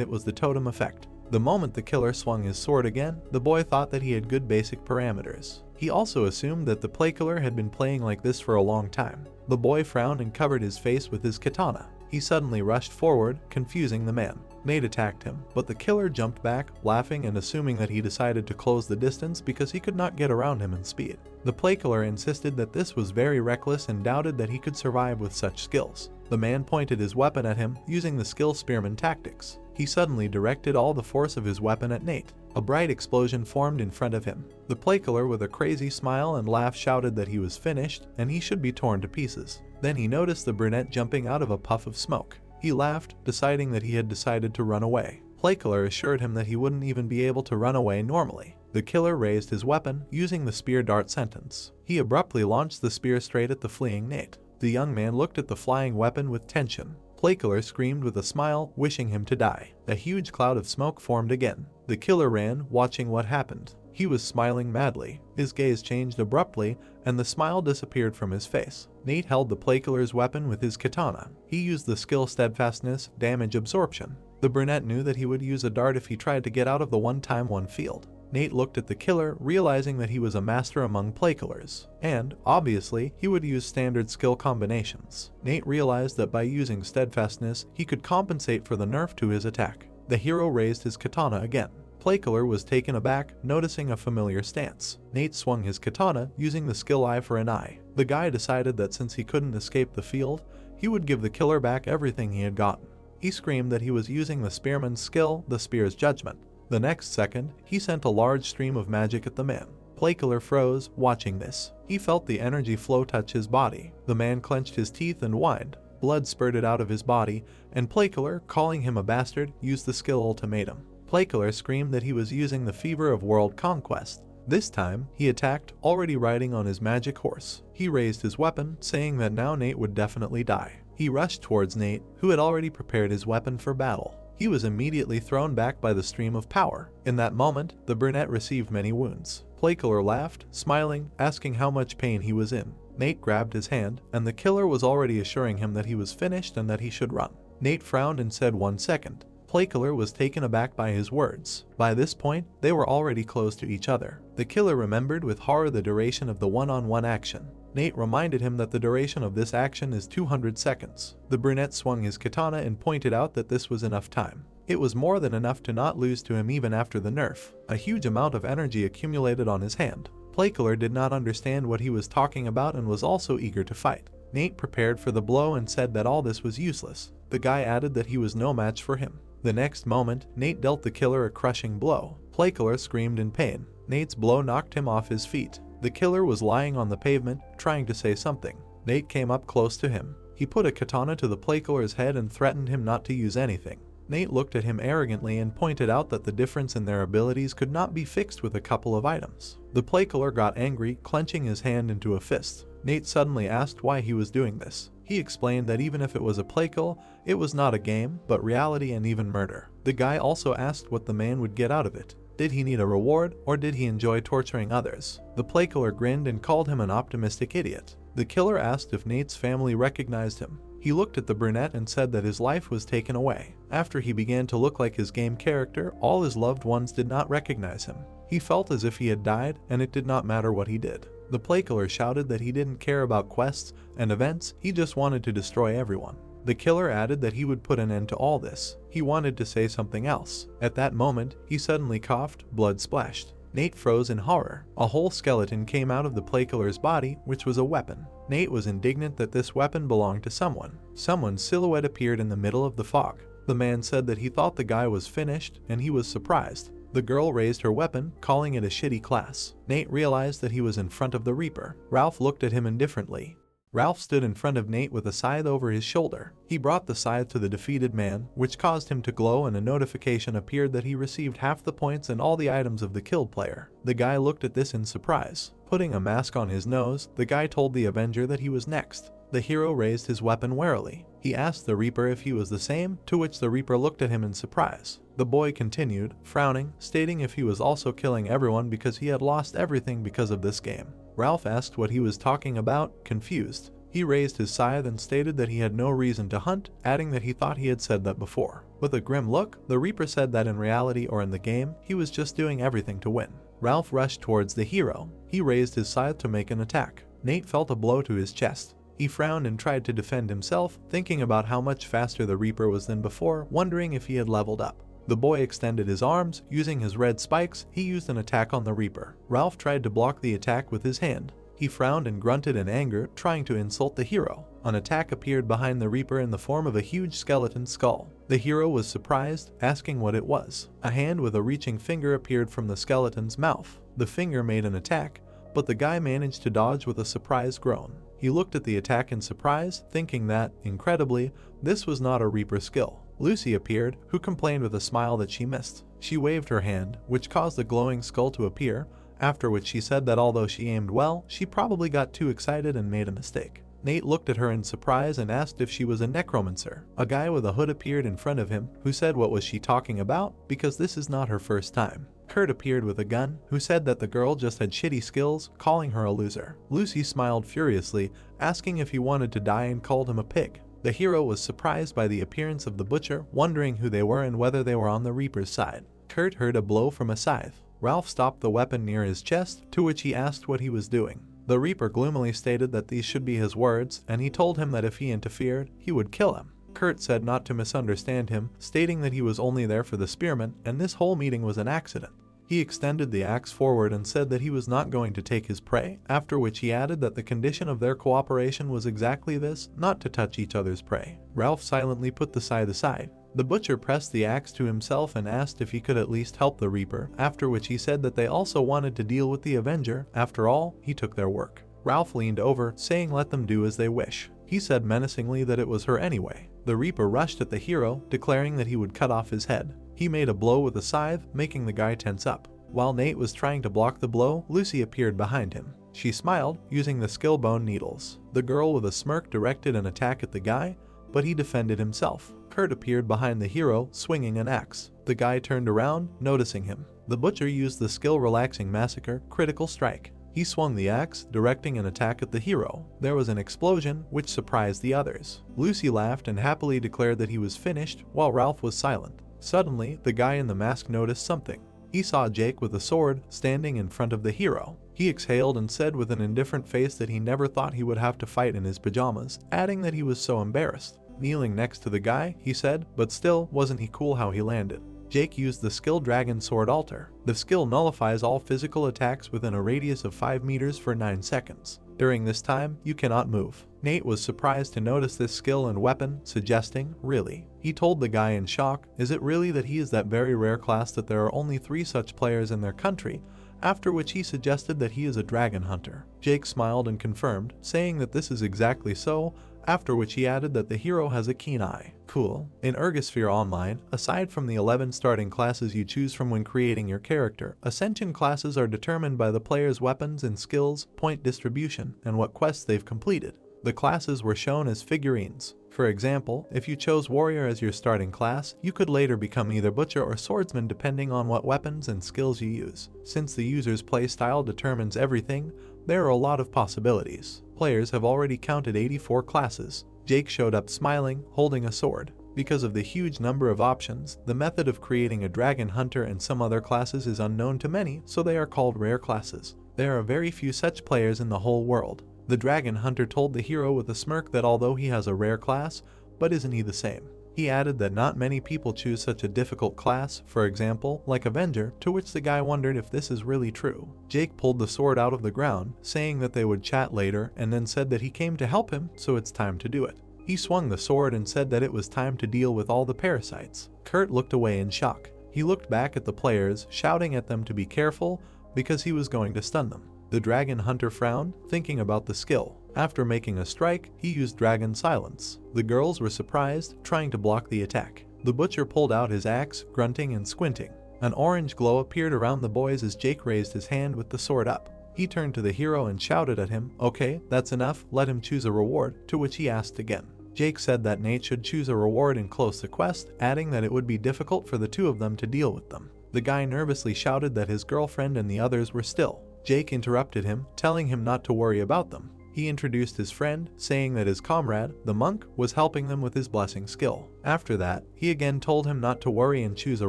it was the totem effect. The moment the killer swung his sword again, the boy thought that he had good basic parameters. He also assumed that the Placeholder had been playing like this for a long time. The boy frowned and covered his face with his katana. He suddenly rushed forward, confusing the man. Nate attacked him, but the killer jumped back, laughing and assuming that he decided to close the distance because he could not get around him in speed. The Placeholder insisted that this was very reckless and doubted that he could survive with such skills. The man pointed his weapon at him, using the skill spearman tactics. He suddenly directed all the force of his weapon at Nate. A bright explosion formed in front of him. The Placeholder, with a crazy smile and laugh, shouted that he was finished and he should be torn to pieces. Then he noticed the brunette jumping out of a puff of smoke. He laughed, deciding that he had decided to run away. Placeholder assured him that he wouldn't even be able to run away normally. The killer raised his weapon, using the spear dart sentence. He abruptly launched the spear straight at the fleeing Nate. The young man looked at the flying weapon with tension. Placeholder screamed with a smile, wishing him to die. A huge cloud of smoke formed again. The killer ran, watching what happened. He was smiling madly. His gaze changed abruptly, and the smile disappeared from his face. Nate held the Placeholder's weapon with his katana. He used the skill steadfastness, damage absorption. The brunette knew that he would use a dart if he tried to get out of the one field. Nate looked at the killer, realizing that he was a master among Placeholders, and, obviously, he would use standard skill combinations. Nate realized that by using steadfastness, he could compensate for the nerf to his attack. The hero raised his katana again. Placeholder was taken aback, noticing a familiar stance. Nate swung his katana, using the skill eye for an eye. The guy decided that since he couldn't escape the field, he would give the killer back everything he had gotten. He screamed that he was using the spearman's skill, the spear's judgment. The next second, he sent a large stream of magic at the man. Placeholder froze, watching this. He felt the energy flow touch his body. The man clenched his teeth and whined. Blood spurted out of his body, and Placeholder, calling him a bastard, used the skill ultimatum. Placeholder screamed that he was using the fever of world conquest. This time, he attacked, already riding on his magic horse. He raised his weapon, saying that now Nate would definitely die. He rushed towards Nate, who had already prepared his weapon for battle. He was immediately thrown back by the stream of power. In that moment, the brunette received many wounds. Placeholder laughed, smiling, asking how much pain he was in. Nate grabbed his hand, and the killer was already assuring him that he was finished and that he should run. Nate frowned and said 1 second. Placeholder was taken aback by his words. By this point, they were already close to each other. The killer remembered with horror the duration of the one-on-one action. Nate reminded him that the duration of this action is 200 seconds. The brunette swung his katana and pointed out that this was enough time. It was more than enough to not lose to him even after the nerf. A huge amount of energy accumulated on his hand. Placeholder did not understand what he was talking about and was also eager to fight. Nate prepared for the blow and said that all this was useless. The guy added that he was no match for him. The next moment, Nate dealt the killer a crushing blow. Placeholder screamed in pain. Nate's blow knocked him off his feet. The killer was lying on the pavement, trying to say something. Nate came up close to him. He put a katana to the Placeholder's head and threatened him not to use anything. Nate looked at him arrogantly and pointed out that the difference in their abilities could not be fixed with a couple of items. The Placeholder got angry, clenching his hand into a fist. Nate suddenly asked why he was doing this. He explained that even if it was a Placeholder, it was not a game, but reality and even murder. The guy also asked what the man would get out of it. Did he need a reward, or did he enjoy torturing others? The Placeholder grinned and called him an optimistic idiot. The killer asked if Nate's family recognized him. He looked at the brunette and said that his life was taken away. After he began to look like his game character, all his loved ones did not recognize him. He felt as if he had died, and it did not matter what he did. The Plague-Killer shouted that he didn't care about quests and events, he just wanted to destroy everyone. The killer added that he would put an end to all this. He wanted to say something else. At that moment, he suddenly coughed, blood splashed. Nate froze in horror. A whole skeleton came out of the Plague-Killer's body, which was a weapon. Nate was indignant that this weapon belonged to someone. Someone's silhouette appeared in the middle of the fog. The man said that he thought the guy was finished, and he was surprised. The girl raised her weapon, calling it a shitty class. Nate realized that he was in front of the Reaper. Ralph looked at him indifferently. Ralph stood in front of Nate with a scythe over his shoulder. He brought the scythe to the defeated man, which caused him to glow, and a notification appeared that he received half the points and all the items of the killed player. The guy looked at this in surprise. Putting a mask on his nose, the guy told the Avenger that he was next. The hero raised his weapon warily. He asked the Reaper if he was the same, to which the Reaper looked at him in surprise. The boy continued, frowning, stating if he was also killing everyone because he had lost everything because of this game. Ralph asked what he was talking about, confused. He raised his scythe and stated that he had no reason to hunt, adding that he thought he had said that before. With a grim look, the Reaper said that in reality or in the game, he was just doing everything to win. Ralph rushed towards the hero. He raised his scythe to make an attack. Nate felt a blow to his chest. He frowned and tried to defend himself, thinking about how much faster the Reaper was than before, wondering if he had leveled up. The boy extended his arms. Using his red spikes, he used an attack on the Reaper. Ralph tried to block the attack with his hand. He frowned and grunted in anger, trying to insult the hero. An attack appeared behind the Reaper in the form of a huge skeleton skull. The hero was surprised, asking what it was. A hand with a reaching finger appeared from the skeleton's mouth. The finger made an attack, but the guy managed to dodge with a surprised groan. He looked at the attack in surprise, thinking that, incredibly, this was not a Reaper skill. Lucy appeared, who complained with a smile that she missed. She waved her hand, which caused a glowing skull to appear, after which she said that although she aimed well, she probably got too excited and made a mistake. Nate looked at her in surprise and asked if she was a necromancer. A guy with a hood appeared in front of him, who said what was she talking about, because this is not her first time. Kurt appeared with a gun, who said that the girl just had shitty skills, calling her a loser. Lucy smiled furiously, asking if he wanted to die, and called him a pig. The hero was surprised by the appearance of the butcher, wondering who they were and whether they were on the Reaper's side. Kurt heard a blow from a scythe. Ralph stopped the weapon near his chest, to which he asked what he was doing. The Reaper gloomily stated that these should be his words, and he told him that if he interfered, he would kill him. Kurt said not to misunderstand him, stating that he was only there for the spearmen, and this whole meeting was an accident. He extended the axe forward and said that he was not going to take his prey, after which he added that the condition of their cooperation was exactly this, not to touch each other's prey. Ralph silently put the scythe aside. The butcher pressed the axe to himself and asked if he could at least help the Reaper, after which he said that they also wanted to deal with the Avenger. After all, he took their work. Ralph leaned over, saying let them do as they wish. He said menacingly that it was her anyway. The Reaper rushed at the hero, declaring that he would cut off his head. He made a blow with a scythe, making the guy tense up. While Nate was trying to block the blow, Lucy appeared behind him. She smiled, using the skill bone needles. The girl with a smirk directed an attack at the guy, but he defended himself. Kurt appeared behind the hero, swinging an axe. The guy turned around, noticing him. The butcher used the skill-relaxing massacre, critical strike. He swung the axe, directing an attack at the hero. There was an explosion, which surprised the others. Lucy laughed and happily declared that he was finished, while Ralph was silent. Suddenly, the guy in the mask noticed something. He saw Jake with a sword, standing in front of the hero. He exhaled and said with an indifferent face that he never thought he would have to fight in his pajamas, adding that he was so embarrassed. Kneeling next to the guy, he said, but still, wasn't he cool how he landed? Jake used the skill Dragon Sword Altar. The skill nullifies all physical attacks within a radius of 5 meters for 9 seconds. During this time, you cannot move. Nate was surprised to notice this skill and weapon, suggesting, really? He told the guy in shock, is it really that he is that very rare class that there are only 3 such players in their country? After which he suggested that he is a dragon hunter. Jake smiled and confirmed, saying that this is exactly so, after which he added that the hero has a keen eye. Cool. In Ergosphere Online, aside from the 11 starting classes you choose from when creating your character, Ascension classes are determined by the player's weapons and skills, point distribution, and what quests they've completed. The classes were shown as figurines. For example, if you chose Warrior as your starting class, you could later become either Butcher or Swordsman depending on what weapons and skills you use. Since the user's playstyle determines everything, there are a lot of possibilities. Players have already counted 84 classes. Jake showed up smiling, holding a sword. Because of the huge number of options, the method of creating a dragon hunter and some other classes is unknown to many, so they are called rare classes. There are very few such players in the whole world. The dragon hunter told the hero with a smirk that although he has a rare class, but isn't he the same? He added that not many people choose such a difficult class, for example, like Avenger, to which the guy wondered if this is really true. Jake pulled the sword out of the ground, saying that they would chat later, and then said that he came to help him, so it's time to do it. He swung the sword and said that it was time to deal with all the parasites. Kurt looked away in shock. He looked back at the players, shouting at them to be careful, because he was going to stun them. The dragon hunter frowned, thinking about the skill. After making a strike, he used Dragon Silence. The girls were surprised, trying to block the attack. The butcher pulled out his axe, grunting and squinting. An orange glow appeared around the boys as Jake raised his hand with the sword up. He turned to the hero and shouted at him, "Okay, that's enough, let him choose a reward," to which he asked again. Jake said that Nate should choose a reward and close the quest, adding that it would be difficult for the two of them to deal with them. The guy nervously shouted that his girlfriend and the others were still. Jake interrupted him, telling him not to worry about them. He introduced his friend, saying that his comrade, the monk, was helping them with his blessing skill. After that, he again told him not to worry and choose a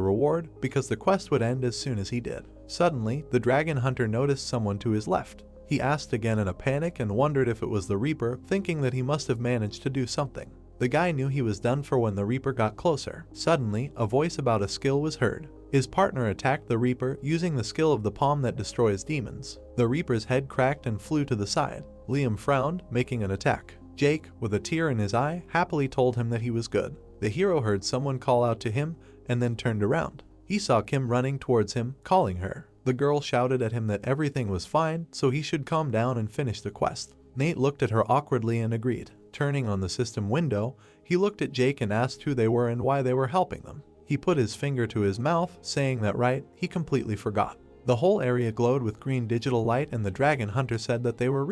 reward, because the quest would end as soon as he did. Suddenly, the dragon hunter noticed someone to his left. He asked again in a panic and wondered if it was the Reaper, thinking that he must have managed to do something. The guy knew he was done for when the Reaper got closer. Suddenly, a voice about a skill was heard. His partner attacked the Reaper using the skill of the palm that destroys demons. The Reaper's head cracked and flew to the side. Liam frowned, making an attack. Jake, with a tear in his eye, happily told him that he was good. The hero heard someone call out to him and then turned around. He saw Kim running towards him, calling her. The girl shouted at him that everything was fine, so he should calm down and finish the quest. Nate looked at her awkwardly and agreed. Turning on the system window, he looked at Jake and asked who they were and why they were helping them. He put his finger to his mouth, saying that right, he completely forgot. The whole area glowed with green digital light and the dragon hunter said that they were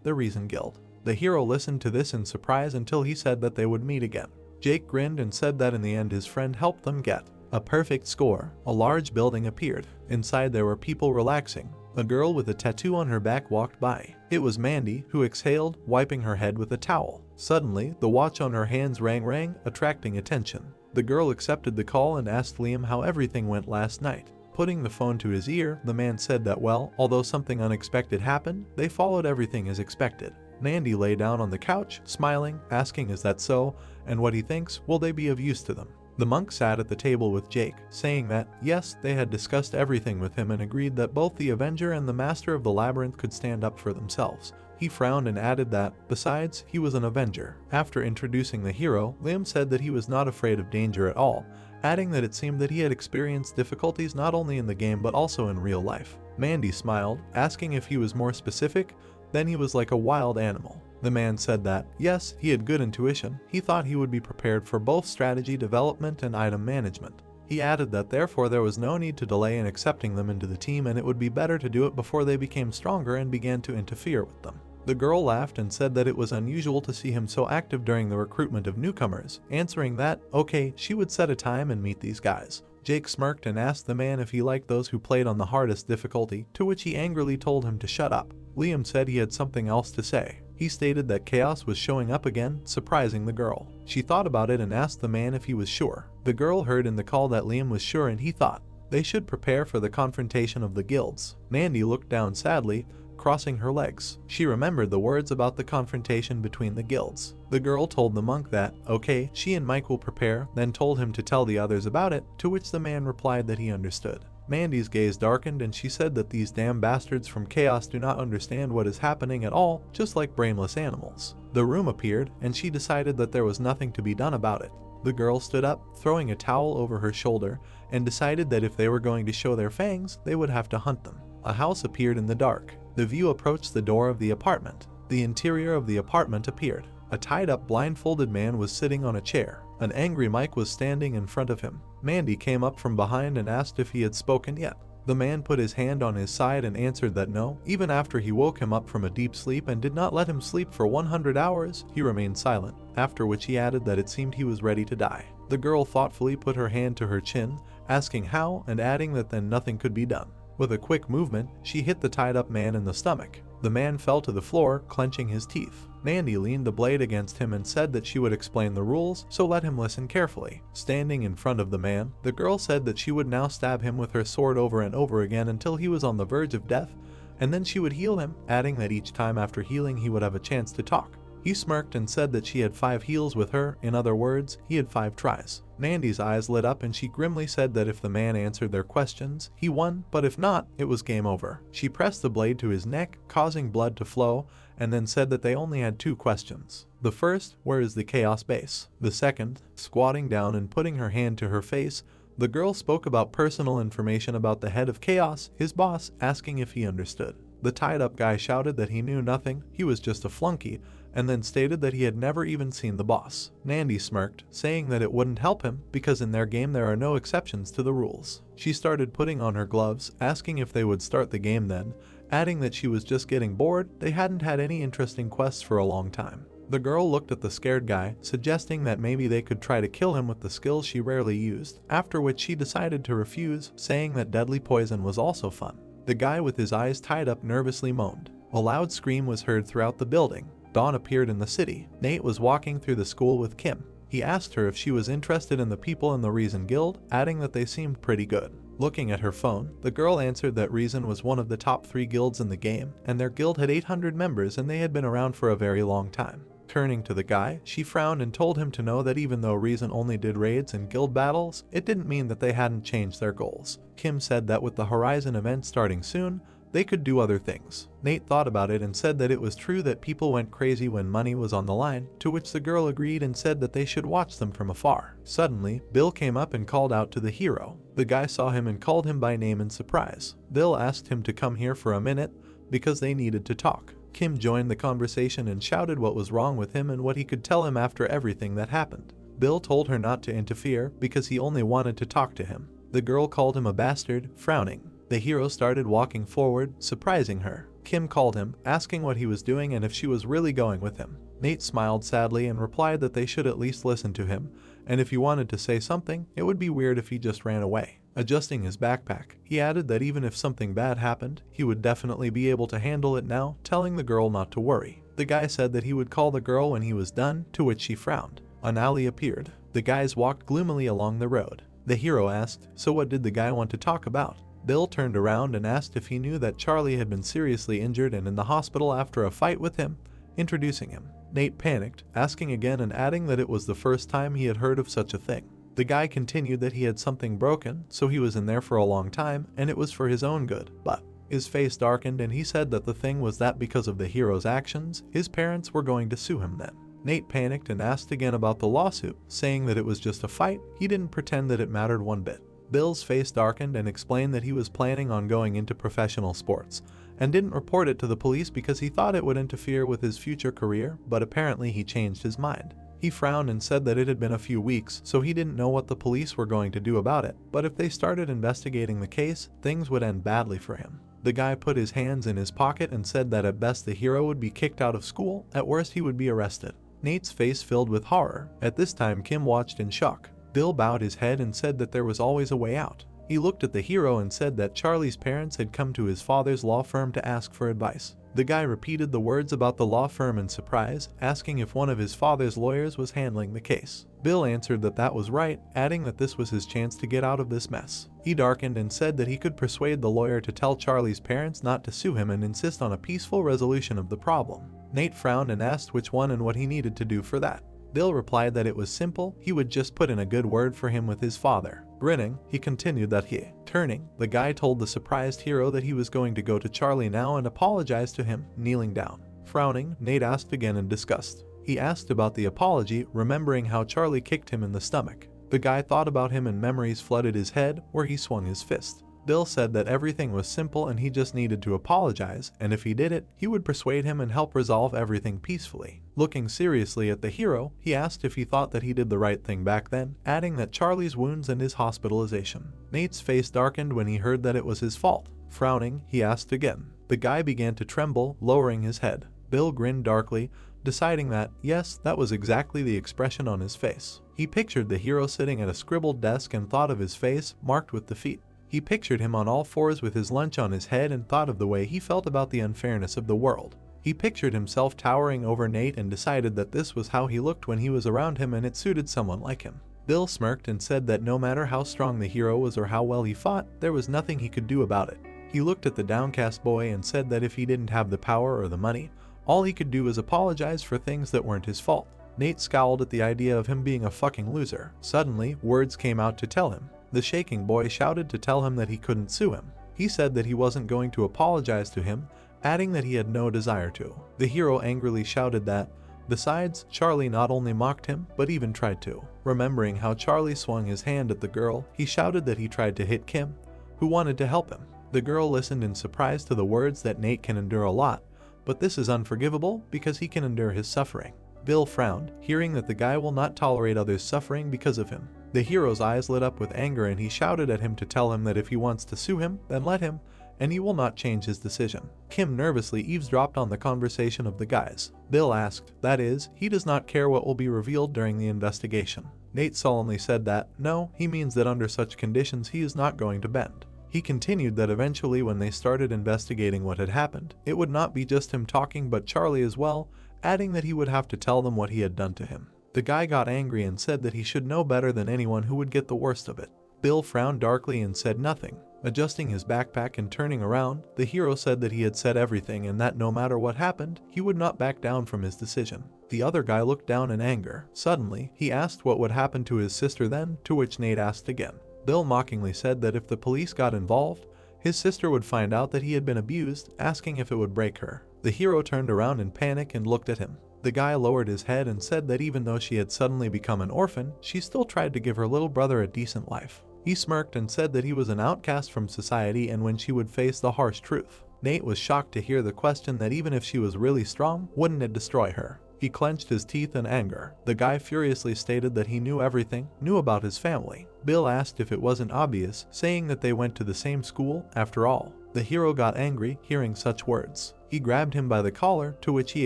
the Reason Guild. The hero listened to this in surprise until he said that they would meet again. Jake grinned and said that in the end his friend helped them get a perfect score. A large building appeared. Inside there were people relaxing. A girl with a tattoo on her back walked by. It was Mandy, who exhaled, wiping her head with a towel. Suddenly, the watch on her hands rang, attracting attention. The girl accepted the call and asked Liam how everything went last night. Putting the phone to his ear, the man said that well, although something unexpected happened, they followed everything as expected. Mandy lay down on the couch, smiling, asking is that so, and what he thinks, will they be of use to them? The monk sat at the table with Jake, saying that, yes, they had discussed everything with him and agreed that both the Avenger and the Master of the Labyrinth could stand up for themselves. He frowned and added that, besides, he was an Avenger. After introducing the hero, Liam said that he was not afraid of danger at all, adding that it seemed that he had experienced difficulties not only in the game but also in real life. Mandy smiled, asking if he was more specific. Then he was like a wild animal. The man said that, yes, he had good intuition. He thought he would be prepared for both strategy development and item management. He added that therefore there was no need to delay in accepting them into the team and it would be better to do it before they became stronger and began to interfere with them. The girl laughed and said that it was unusual to see him so active during the recruitment of newcomers, answering that, okay, she would set a time and meet these guys. Jake smirked and asked the man if he liked those who played on the hardest difficulty, to which he angrily told him to shut up. Liam said he had something else to say. He stated that chaos was showing up again, surprising the girl. She thought about it and asked the man if he was sure. The girl heard in the call that Liam was sure and he thought they should prepare for the confrontation of the guilds. Mandy looked down sadly, crossing her legs. She remembered the words about the confrontation between the guilds. The girl told the monk that, okay, she and Mike will prepare, then told him to tell the others about it, to which the man replied that he understood. Mandy's gaze darkened and she said that these damn bastards from Chaos do not understand what is happening at all, just like brainless animals. The room appeared and she decided that there was nothing to be done about it. The girl stood up, throwing a towel over her shoulder, and decided that if they were going to show their fangs, they would have to hunt them. A house appeared in the dark. The view approached the door of the apartment. The interior of the apartment appeared. A tied-up blindfolded man was sitting on a chair. An angry Mike was standing in front of him. Mandy came up from behind and asked if he had spoken yet. The man put his hand on his side and answered that no, even after he woke him up from a deep sleep and did not let him sleep for 100 hours, he remained silent, after which he added that it seemed he was ready to die. The girl thoughtfully put her hand to her chin, asking how and adding that then nothing could be done. With a quick movement, she hit the tied-up man in the stomach. The man fell to the floor, clenching his teeth. Nandy leaned the blade against him and said that she would explain the rules, so let him listen carefully. Standing in front of the man, the girl said that she would now stab him with her sword over and over again until he was on the verge of death, and then she would heal him, adding that each time after healing he would have a chance to talk. He smirked and said that she had 5 heals with her, in other words, he had 5 tries. Nandy's eyes lit up and she grimly said that if the man answered their questions, he won, but if not, it was game over. She pressed the blade to his neck, causing blood to flow, and then said that they only had 2 questions. The first, where is the chaos base? The second, squatting down and putting her hand to her face, the girl spoke about personal information about the head of chaos, his boss, asking if he understood. The tied-up guy shouted that he knew nothing, he was just a flunky, and then stated that he had never even seen the boss. Nandy smirked, saying that it wouldn't help him because in their game there are no exceptions to the rules. She started putting on her gloves, asking if they would start the game then, adding that she was just getting bored, they hadn't had any interesting quests for a long time. The girl looked at the scared guy, suggesting that maybe they could try to kill him with the skills she rarely used, after which she decided to refuse, saying that deadly poison was also fun. The guy with his eyes tied up nervously moaned. A loud scream was heard throughout the building. Dawn appeared in the city. Nate was walking through the school with Kim. He asked her if she was interested in the people in the Reason Guild, adding that they seemed pretty good. Looking at her phone, the girl answered that Reason was one of the top 3 guilds in the game, and their guild had 800 members and they had been around for a very long time. Turning to the guy, she frowned and told him to know that even though Reason only did raids and guild battles, it didn't mean that they hadn't changed their goals. Kim said that with the Horizon event starting soon, they could do other things. Nate thought about it and said that it was true that people went crazy when money was on the line, to which the girl agreed and said that they should watch them from afar. Suddenly, Bill came up and called out to the hero. The guy saw him and called him by name in surprise. Bill asked him to come here for a minute because they needed to talk. Kim joined the conversation and shouted what was wrong with him and what he could tell him after everything that happened. Bill told her not to interfere because he only wanted to talk to him. The girl called him a bastard, frowning. The hero started walking forward, surprising her. Kim called him, asking what he was doing and if she was really going with him. Nate smiled sadly and replied that they should at least listen to him, and if he wanted to say something, it would be weird if he just ran away. Adjusting his backpack, he added that even if something bad happened, he would definitely be able to handle it now, telling the girl not to worry. The guy said that he would call the girl when he was done, to which she frowned. An alley appeared. The guys walked gloomily along the road. The hero asked, "So what did the guy want to talk about?" Bill turned around and asked if he knew that Charlie had been seriously injured and in the hospital after a fight with him, introducing him. Nate panicked, asking again and adding that it was the first time he had heard of such a thing. The guy continued that he had something broken, so he was in there for a long time, and it was for his own good, but his face darkened and he said that the thing was that because of the hero's actions, his parents were going to sue him then. Nate panicked and asked again about the lawsuit, saying that it was just a fight, he didn't pretend that it mattered one bit. Bill's face darkened and explained that he was planning on going into professional sports, and didn't report it to the police because he thought it would interfere with his future career, but apparently he changed his mind. He frowned and said that it had been a few weeks, so he didn't know what the police were going to do about it, but if they started investigating the case, things would end badly for him. The guy put his hands in his pocket and said that at best the hero would be kicked out of school, at worst he would be arrested. Nate's face filled with horror. At this time Kim watched in shock. Bill bowed his head and said that there was always a way out. He looked at the hero and said that Charlie's parents had come to his father's law firm to ask for advice. The guy repeated the words about the law firm in surprise, asking if one of his father's lawyers was handling the case. Bill answered that that was right, adding that this was his chance to get out of this mess. He darkened and said that he could persuade the lawyer to tell Charlie's parents not to sue him and insist on a peaceful resolution of the problem. Nate frowned and asked which one and what he needed to do for that. Bill replied that it was simple, he would just put in a good word for him with his father. Grinning, he continued that turning, the guy told the surprised hero that he was going to go to Charlie now and apologize to him, kneeling down. Frowning, Nate asked again in disgust. He asked about the apology, remembering how Charlie kicked him in the stomach. The guy thought about him and memories flooded his head, where he swung his fist. Bill said that everything was simple and he just needed to apologize, and if he did it, he would persuade him and help resolve everything peacefully. Looking seriously at the hero, he asked if he thought that he did the right thing back then, adding that Charlie's wounds and his hospitalization. Nate's face darkened when he heard that it was his fault. Frowning, he asked again. The guy began to tremble, lowering his head. Bill grinned darkly, deciding that, yes, that was exactly the expression on his face. He pictured the hero sitting at a scribbled desk and thought of his face, marked with defeat. He pictured him on all fours with his lunch on his head and thought of the way he felt about the unfairness of the world. He pictured himself towering over Nate and decided that this was how he looked when he was around him and it suited someone like him. Bill smirked and said that no matter how strong the hero was or how well he fought, there was nothing he could do about it. He looked at the downcast boy and said that if he didn't have the power or the money, all he could do was apologize for things that weren't his fault. Nate scowled at the idea of him being a fucking loser. Suddenly, words came out to tell him. The shaking boy shouted to tell him that he couldn't sue him. He said that he wasn't going to apologize to him, adding that he had no desire to. The hero angrily shouted that, besides, Charlie not only mocked him, but even tried to. Remembering how Charlie swung his hand at the girl, he shouted that he tried to hit Kim, who wanted to help him. The girl listened in surprise to the words that Nate can endure a lot, but this is unforgivable because he can endure his suffering. Bill frowned, hearing that the guy will not tolerate others suffering because of him. The hero's eyes lit up with anger and he shouted at him to tell him that if he wants to sue him, then let him, and he will not change his decision. Kim nervously eavesdropped on the conversation of the guys. Bill asked, that is, he does not care what will be revealed during the investigation. Nate solemnly said that, no, he means that under such conditions he is not going to bend. He continued that eventually when they started investigating what had happened, it would not be just him talking but Charlie as well, adding that he would have to tell them what he had done to him. The guy got angry and said that he should know better than anyone who would get the worst of it. Bill frowned darkly and said nothing. Adjusting his backpack and turning around, the hero said that he had said everything and that no matter what happened, he would not back down from his decision. The other guy looked down in anger. Suddenly, he asked what would happen to his sister then, to which Nate asked again. Bill mockingly said that if the police got involved, his sister would find out that he had been abused, asking if it would break her. The hero turned around in panic and looked at him. The guy lowered his head and said that even though she had suddenly become an orphan, she still tried to give her little brother a decent life. He smirked and said that he was an outcast from society and when she would face the harsh truth. Nate was shocked to hear the question that even if she was really strong, wouldn't it destroy her? He clenched his teeth in anger. The guy furiously stated that he knew everything, knew about his family. Bill asked if it wasn't obvious, saying that they went to the same school after all. The hero got angry hearing such words. He grabbed him by the collar, to which he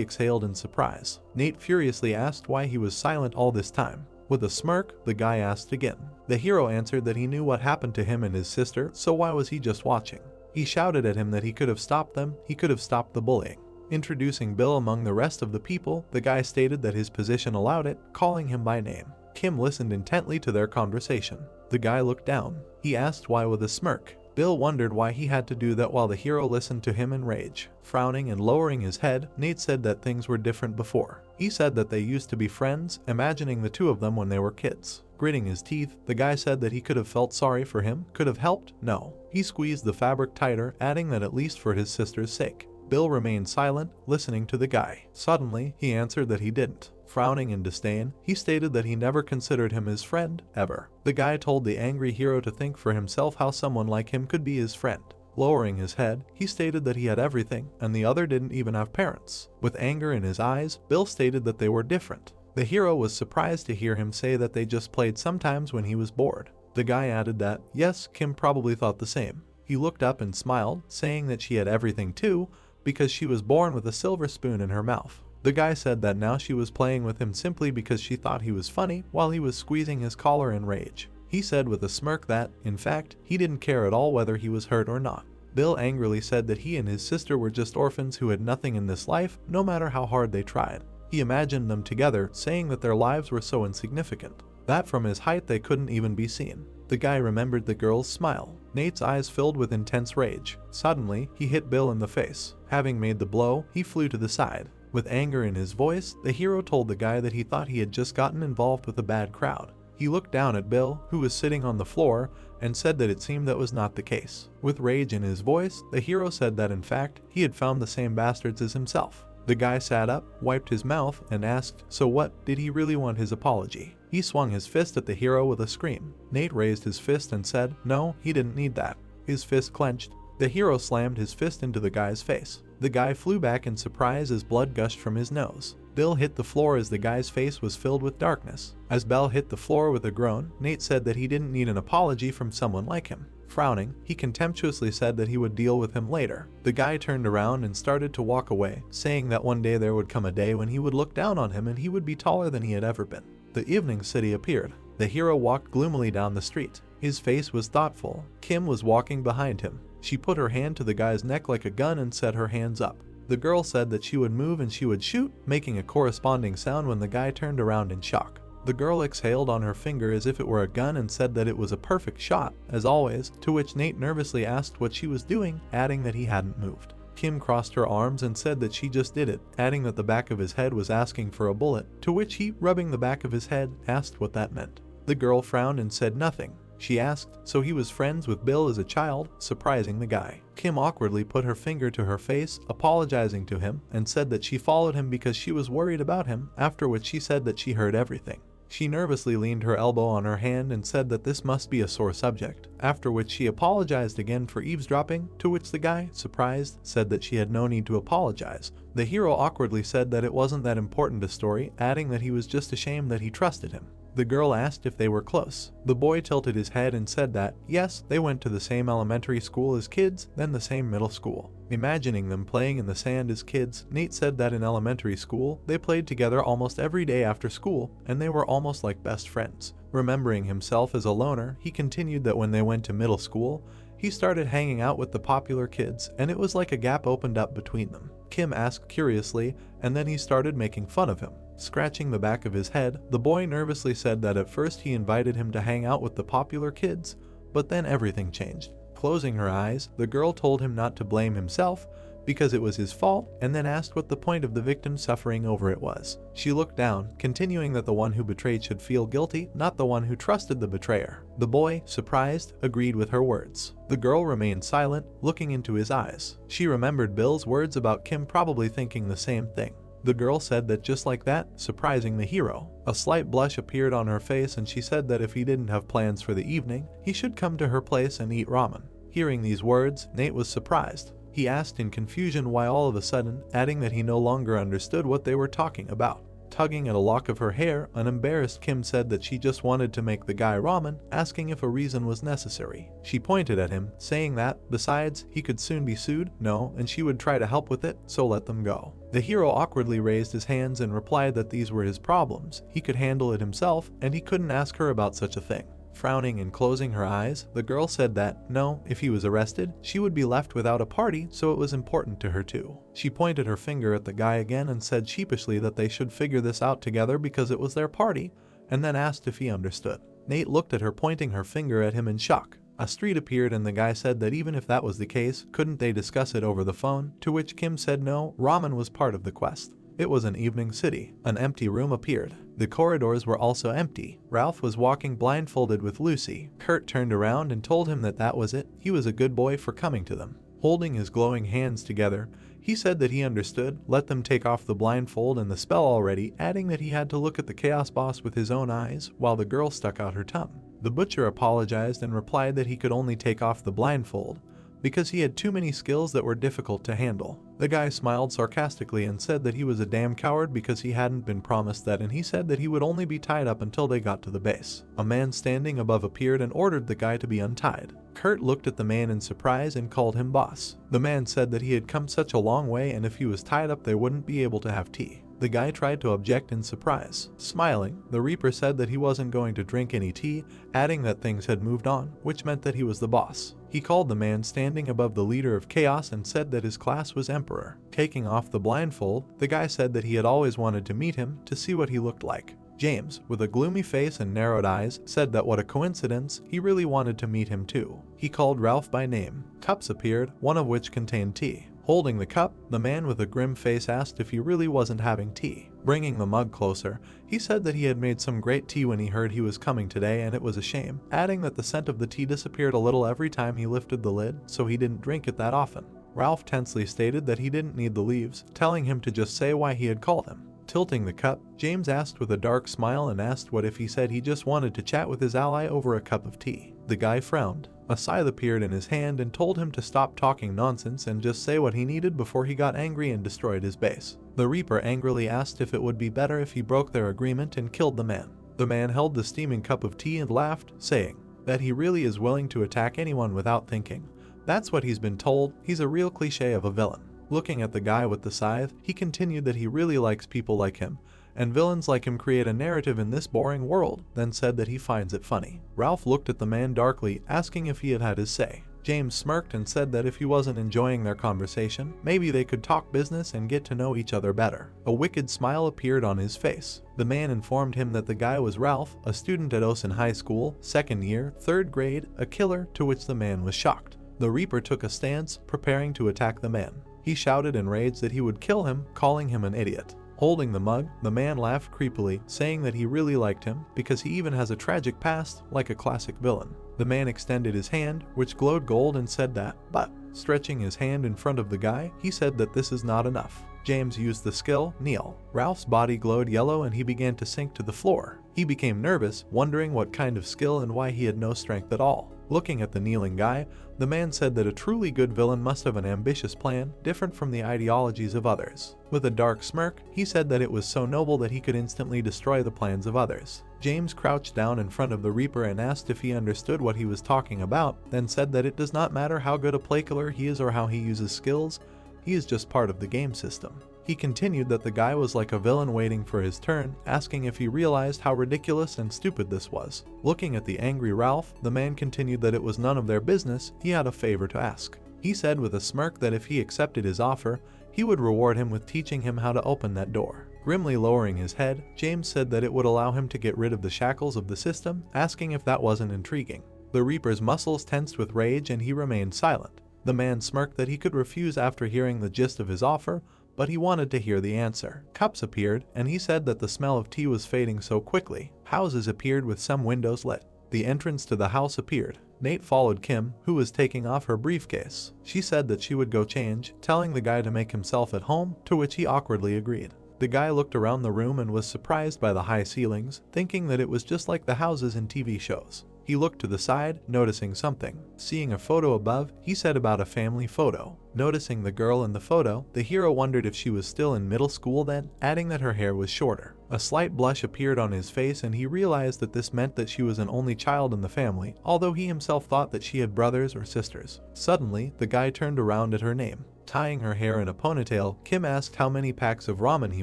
exhaled in surprise. Nate furiously asked why he was silent all this time. With a smirk, the guy asked again. The hero answered that he knew what happened to him and his sister, so why was he just watching? He shouted at him that he could have stopped them, he could have stopped the bullying. Introducing Bill among the rest of the people, the guy stated that his position allowed it, calling him by name. Kim listened intently to their conversation. The guy looked down. He asked why with a smirk. Bill wondered why he had to do that while the hero listened to him in rage. Frowning and lowering his head, Nate said that things were different before. He said that they used to be friends, imagining the two of them when they were kids. Gritting his teeth, the guy said that he could have felt sorry for him, could have helped, no. He squeezed the fabric tighter, adding that at least for his sister's sake. Bill remained silent, listening to the guy. Suddenly, he answered that he didn't. Frowning in disdain, he stated that he never considered him his friend, ever. The guy told the angry hero to think for himself how someone like him could be his friend. Lowering his head, he stated that he had everything, and the other didn't even have parents. With anger in his eyes, Bill stated that they were different. The hero was surprised to hear him say that they just played sometimes when he was bored. The guy added that, yes, Kim probably thought the same. He looked up and smiled, saying that she had everything too, because she was born with a silver spoon in her mouth. The guy said that now she was playing with him simply because she thought he was funny while he was squeezing his collar in rage. He said with a smirk that, in fact, he didn't care at all whether he was hurt or not. Bill angrily said that he and his sister were just orphans who had nothing in this life, no matter how hard they tried. He imagined them together, saying that their lives were so insignificant, that from his height they couldn't even be seen. The guy remembered the girl's smile. Nate's eyes filled with intense rage. Suddenly, he hit Bill in the face. Having made the blow, he flew to the side. With anger in his voice, the hero told the guy that he thought he had just gotten involved with a bad crowd. He looked down at Bill, who was sitting on the floor, and said that it seemed that was not the case. With rage in his voice, the hero said that in fact, he had found the same bastards as himself. The guy sat up, wiped his mouth, and asked, so what, did he really want his apology? He swung his fist at the hero with a scream. Nate raised his fist and said, no, he didn't need that. His fist clenched. The hero slammed his fist into the guy's face. The guy flew back in surprise as blood gushed from his nose. Bill hit the floor as the guy's face was filled with darkness. As Bill hit the floor with a groan, Nate said that he didn't need an apology from someone like him. Frowning, he contemptuously said that he would deal with him later. The guy turned around and started to walk away, saying that one day there would come a day when he would look down on him and he would be taller than he had ever been. The evening city appeared. The hero walked gloomily down the street. His face was thoughtful. Kim was walking behind him. She put her hand to the guy's neck like a gun and set her hands up. The girl said that she would move and she would shoot, making a corresponding sound when the guy turned around in shock. The girl exhaled on her finger as if it were a gun and said that it was a perfect shot, as always, to which Nate nervously asked what she was doing, adding that he hadn't moved. Kim crossed her arms and said that she just did it, adding that the back of his head was asking for a bullet, to which he, rubbing the back of his head, asked what that meant. The girl frowned and said nothing. She asked, so he was friends with Bill as a child, surprising the guy. Kim awkwardly put her finger to her face, apologizing to him, and said that she followed him because she was worried about him, after which she said that she heard everything. She nervously leaned her elbow on her hand and said that this must be a sore subject, after which she apologized again for eavesdropping, to which the guy, surprised, said that she had no need to apologize. The hero awkwardly said that it wasn't that important a story, adding that he was just ashamed that he trusted him. The girl asked if they were close. The boy tilted his head and said that, yes, they went to the same elementary school as kids, then the same middle school. Imagining them playing in the sand as kids, Nate said that in elementary school, they played together almost every day after school, and they were almost like best friends. Remembering himself as a loner, he continued that when they went to middle school, he started hanging out with the popular kids, and it was like a gap opened up between them. Kim asked curiously, and then he started making fun of him. Scratching the back of his head, the boy nervously said that at first he invited him to hang out with the popular kids, but then everything changed. Closing her eyes, the girl told him not to blame himself because it was his fault, and then asked what the point of the victim suffering over it was. She looked down, continuing that the one who betrayed should feel guilty, not the one who trusted the betrayer. The boy, surprised, agreed with her words. The girl remained silent, looking into his eyes. She remembered Bill's words about Kim probably thinking the same thing. The girl said that just like that, surprising the hero. A slight blush appeared on her face and she said that if he didn't have plans for the evening, he should come to her place and eat ramen. Hearing these words, Nate was surprised. He asked in confusion why all of a sudden, adding that he no longer understood what they were talking about. Tugging at a lock of her hair, an embarrassed Kim said that she just wanted to make the guy ramen, asking if a reason was necessary. She pointed at him, saying that, besides, he could soon be sued, no, and she would try to help with it, so let them go. The hero awkwardly raised his hands and replied that these were his problems, he could handle it himself, and he couldn't ask her about such a thing. Frowning and closing her eyes, the girl said that, no, if he was arrested, she would be left without a party, so it was important to her too. She pointed her finger at the guy again and said sheepishly that they should figure this out together because it was their party, and then asked if he understood. Nate looked at her, pointing her finger at him in shock. A street appeared and the guy said that even if that was the case, couldn't they discuss it over the phone, to which Kim said no, ramen was part of the quest. It was an evening city. An empty room appeared. The corridors were also empty. Ralph was walking blindfolded with Lucy. Kurt turned around and told him that that was it. He was a good boy for coming to them. Holding his glowing hands together, he said that he understood, let them take off the blindfold and the spell already, adding that he had to look at the Chaos Boss with his own eyes, while the girl stuck out her tongue. The butcher apologized and replied that he could only take off the blindfold, because he had too many skills that were difficult to handle. The guy smiled sarcastically and said that he was a damn coward because he hadn't been promised that, and he said that he would only be tied up until they got to the base. A man standing above appeared and ordered the guy to be untied. Kurt looked at the man in surprise and called him boss. The man said that he had come such a long way and if he was tied up they wouldn't be able to have tea. The guy tried to object in surprise. Smiling, the Reaper said that he wasn't going to drink any tea, adding that things had moved on, which meant that he was the boss. He called the man standing above the leader of Chaos and said that his class was Emperor. Taking off the blindfold, the guy said that he had always wanted to meet him to see what he looked like. James, with a gloomy face and narrowed eyes, said that what a coincidence, he really wanted to meet him too. He called Ralph by name. Cups appeared, one of which contained tea. Holding the cup, the man with a grim face asked if he really wasn't having tea. Bringing the mug closer, he said that he had made some great tea when he heard he was coming today and it was a shame, adding that the scent of the tea disappeared a little every time he lifted the lid, so he didn't drink it that often. Ralph tensely stated that he didn't need the leaves, telling him to just say why he had called him. Tilting the cup, James asked with a dark smile and asked what if he said he just wanted to chat with his ally over a cup of tea. The guy frowned. A scythe appeared in his hand and told him to stop talking nonsense and just say what he needed before he got angry and destroyed his base. The Reaper angrily asked if it would be better if he broke their agreement and killed the man. The man held the steaming cup of tea and laughed, saying that he really is willing to attack anyone without thinking. That's what he's been told, he's a real cliche of a villain. Looking at the guy with the scythe, he continued that he really likes people like him, and villains like him create a narrative in this boring world, then said that he finds it funny. Ralph looked at the man darkly, asking if he had had his say. James smirked and said that if he wasn't enjoying their conversation, maybe they could talk business and get to know each other better. A wicked smile appeared on his face. The man informed him that the guy was Ralph, a student at Osen High School, 2nd year, 3rd grade, a killer, to which the man was shocked. The Reaper took a stance, preparing to attack the man. He shouted in rage that he would kill him, calling him an idiot. Holding the mug, the man laughed creepily, saying that he really liked him because he even has a tragic past, like a classic villain. The man extended his hand, which glowed gold, and said that, but, stretching his hand in front of the guy, he said that this is not enough. James used the skill, kneel. Ralph's body glowed yellow and he began to sink to the floor. He became nervous, wondering what kind of skill and why he had no strength at all. Looking at the kneeling guy, the man said that a truly good villain must have an ambitious plan, different from the ideologies of others. With a dark smirk, he said that it was so noble that he could instantly destroy the plans of others. James crouched down in front of the Reaper and asked if he understood what he was talking about, then said that it does not matter how good a play killer he is or how he uses skills, he is just part of the game system. He continued that the guy was like a villain waiting for his turn, asking if he realized how ridiculous and stupid this was. Looking at the angry Ralph, the man continued that it was none of their business, he had a favor to ask. He said with a smirk that if he accepted his offer, he would reward him with teaching him how to open that door. Grimly lowering his head, James said that it would allow him to get rid of the shackles of the system, asking if that wasn't intriguing. The Reaper's muscles tensed with rage and he remained silent. The man smirked that he could refuse after hearing the gist of his offer, but he wanted to hear the answer. Cups appeared, and he said that the smell of tea was fading so quickly. Houses appeared with some windows lit. The entrance to the house appeared. Nate followed Kim, who was taking off her briefcase. She said that she would go change, telling the guy to make himself at home, to which he awkwardly agreed. The guy looked around the room and was surprised by the high ceilings, thinking that it was just like the houses in TV shows. He looked to the side, noticing something. Seeing a photo above, he said about a family photo. Noticing the girl in the photo, the hero wondered if she was still in middle school then, adding that her hair was shorter. A slight blush appeared on his face and he realized that this meant that she was an only child in the family, although he himself thought that she had brothers or sisters. Suddenly, the guy turned around at her name. Tying her hair in a ponytail, Kim asked how many packs of ramen he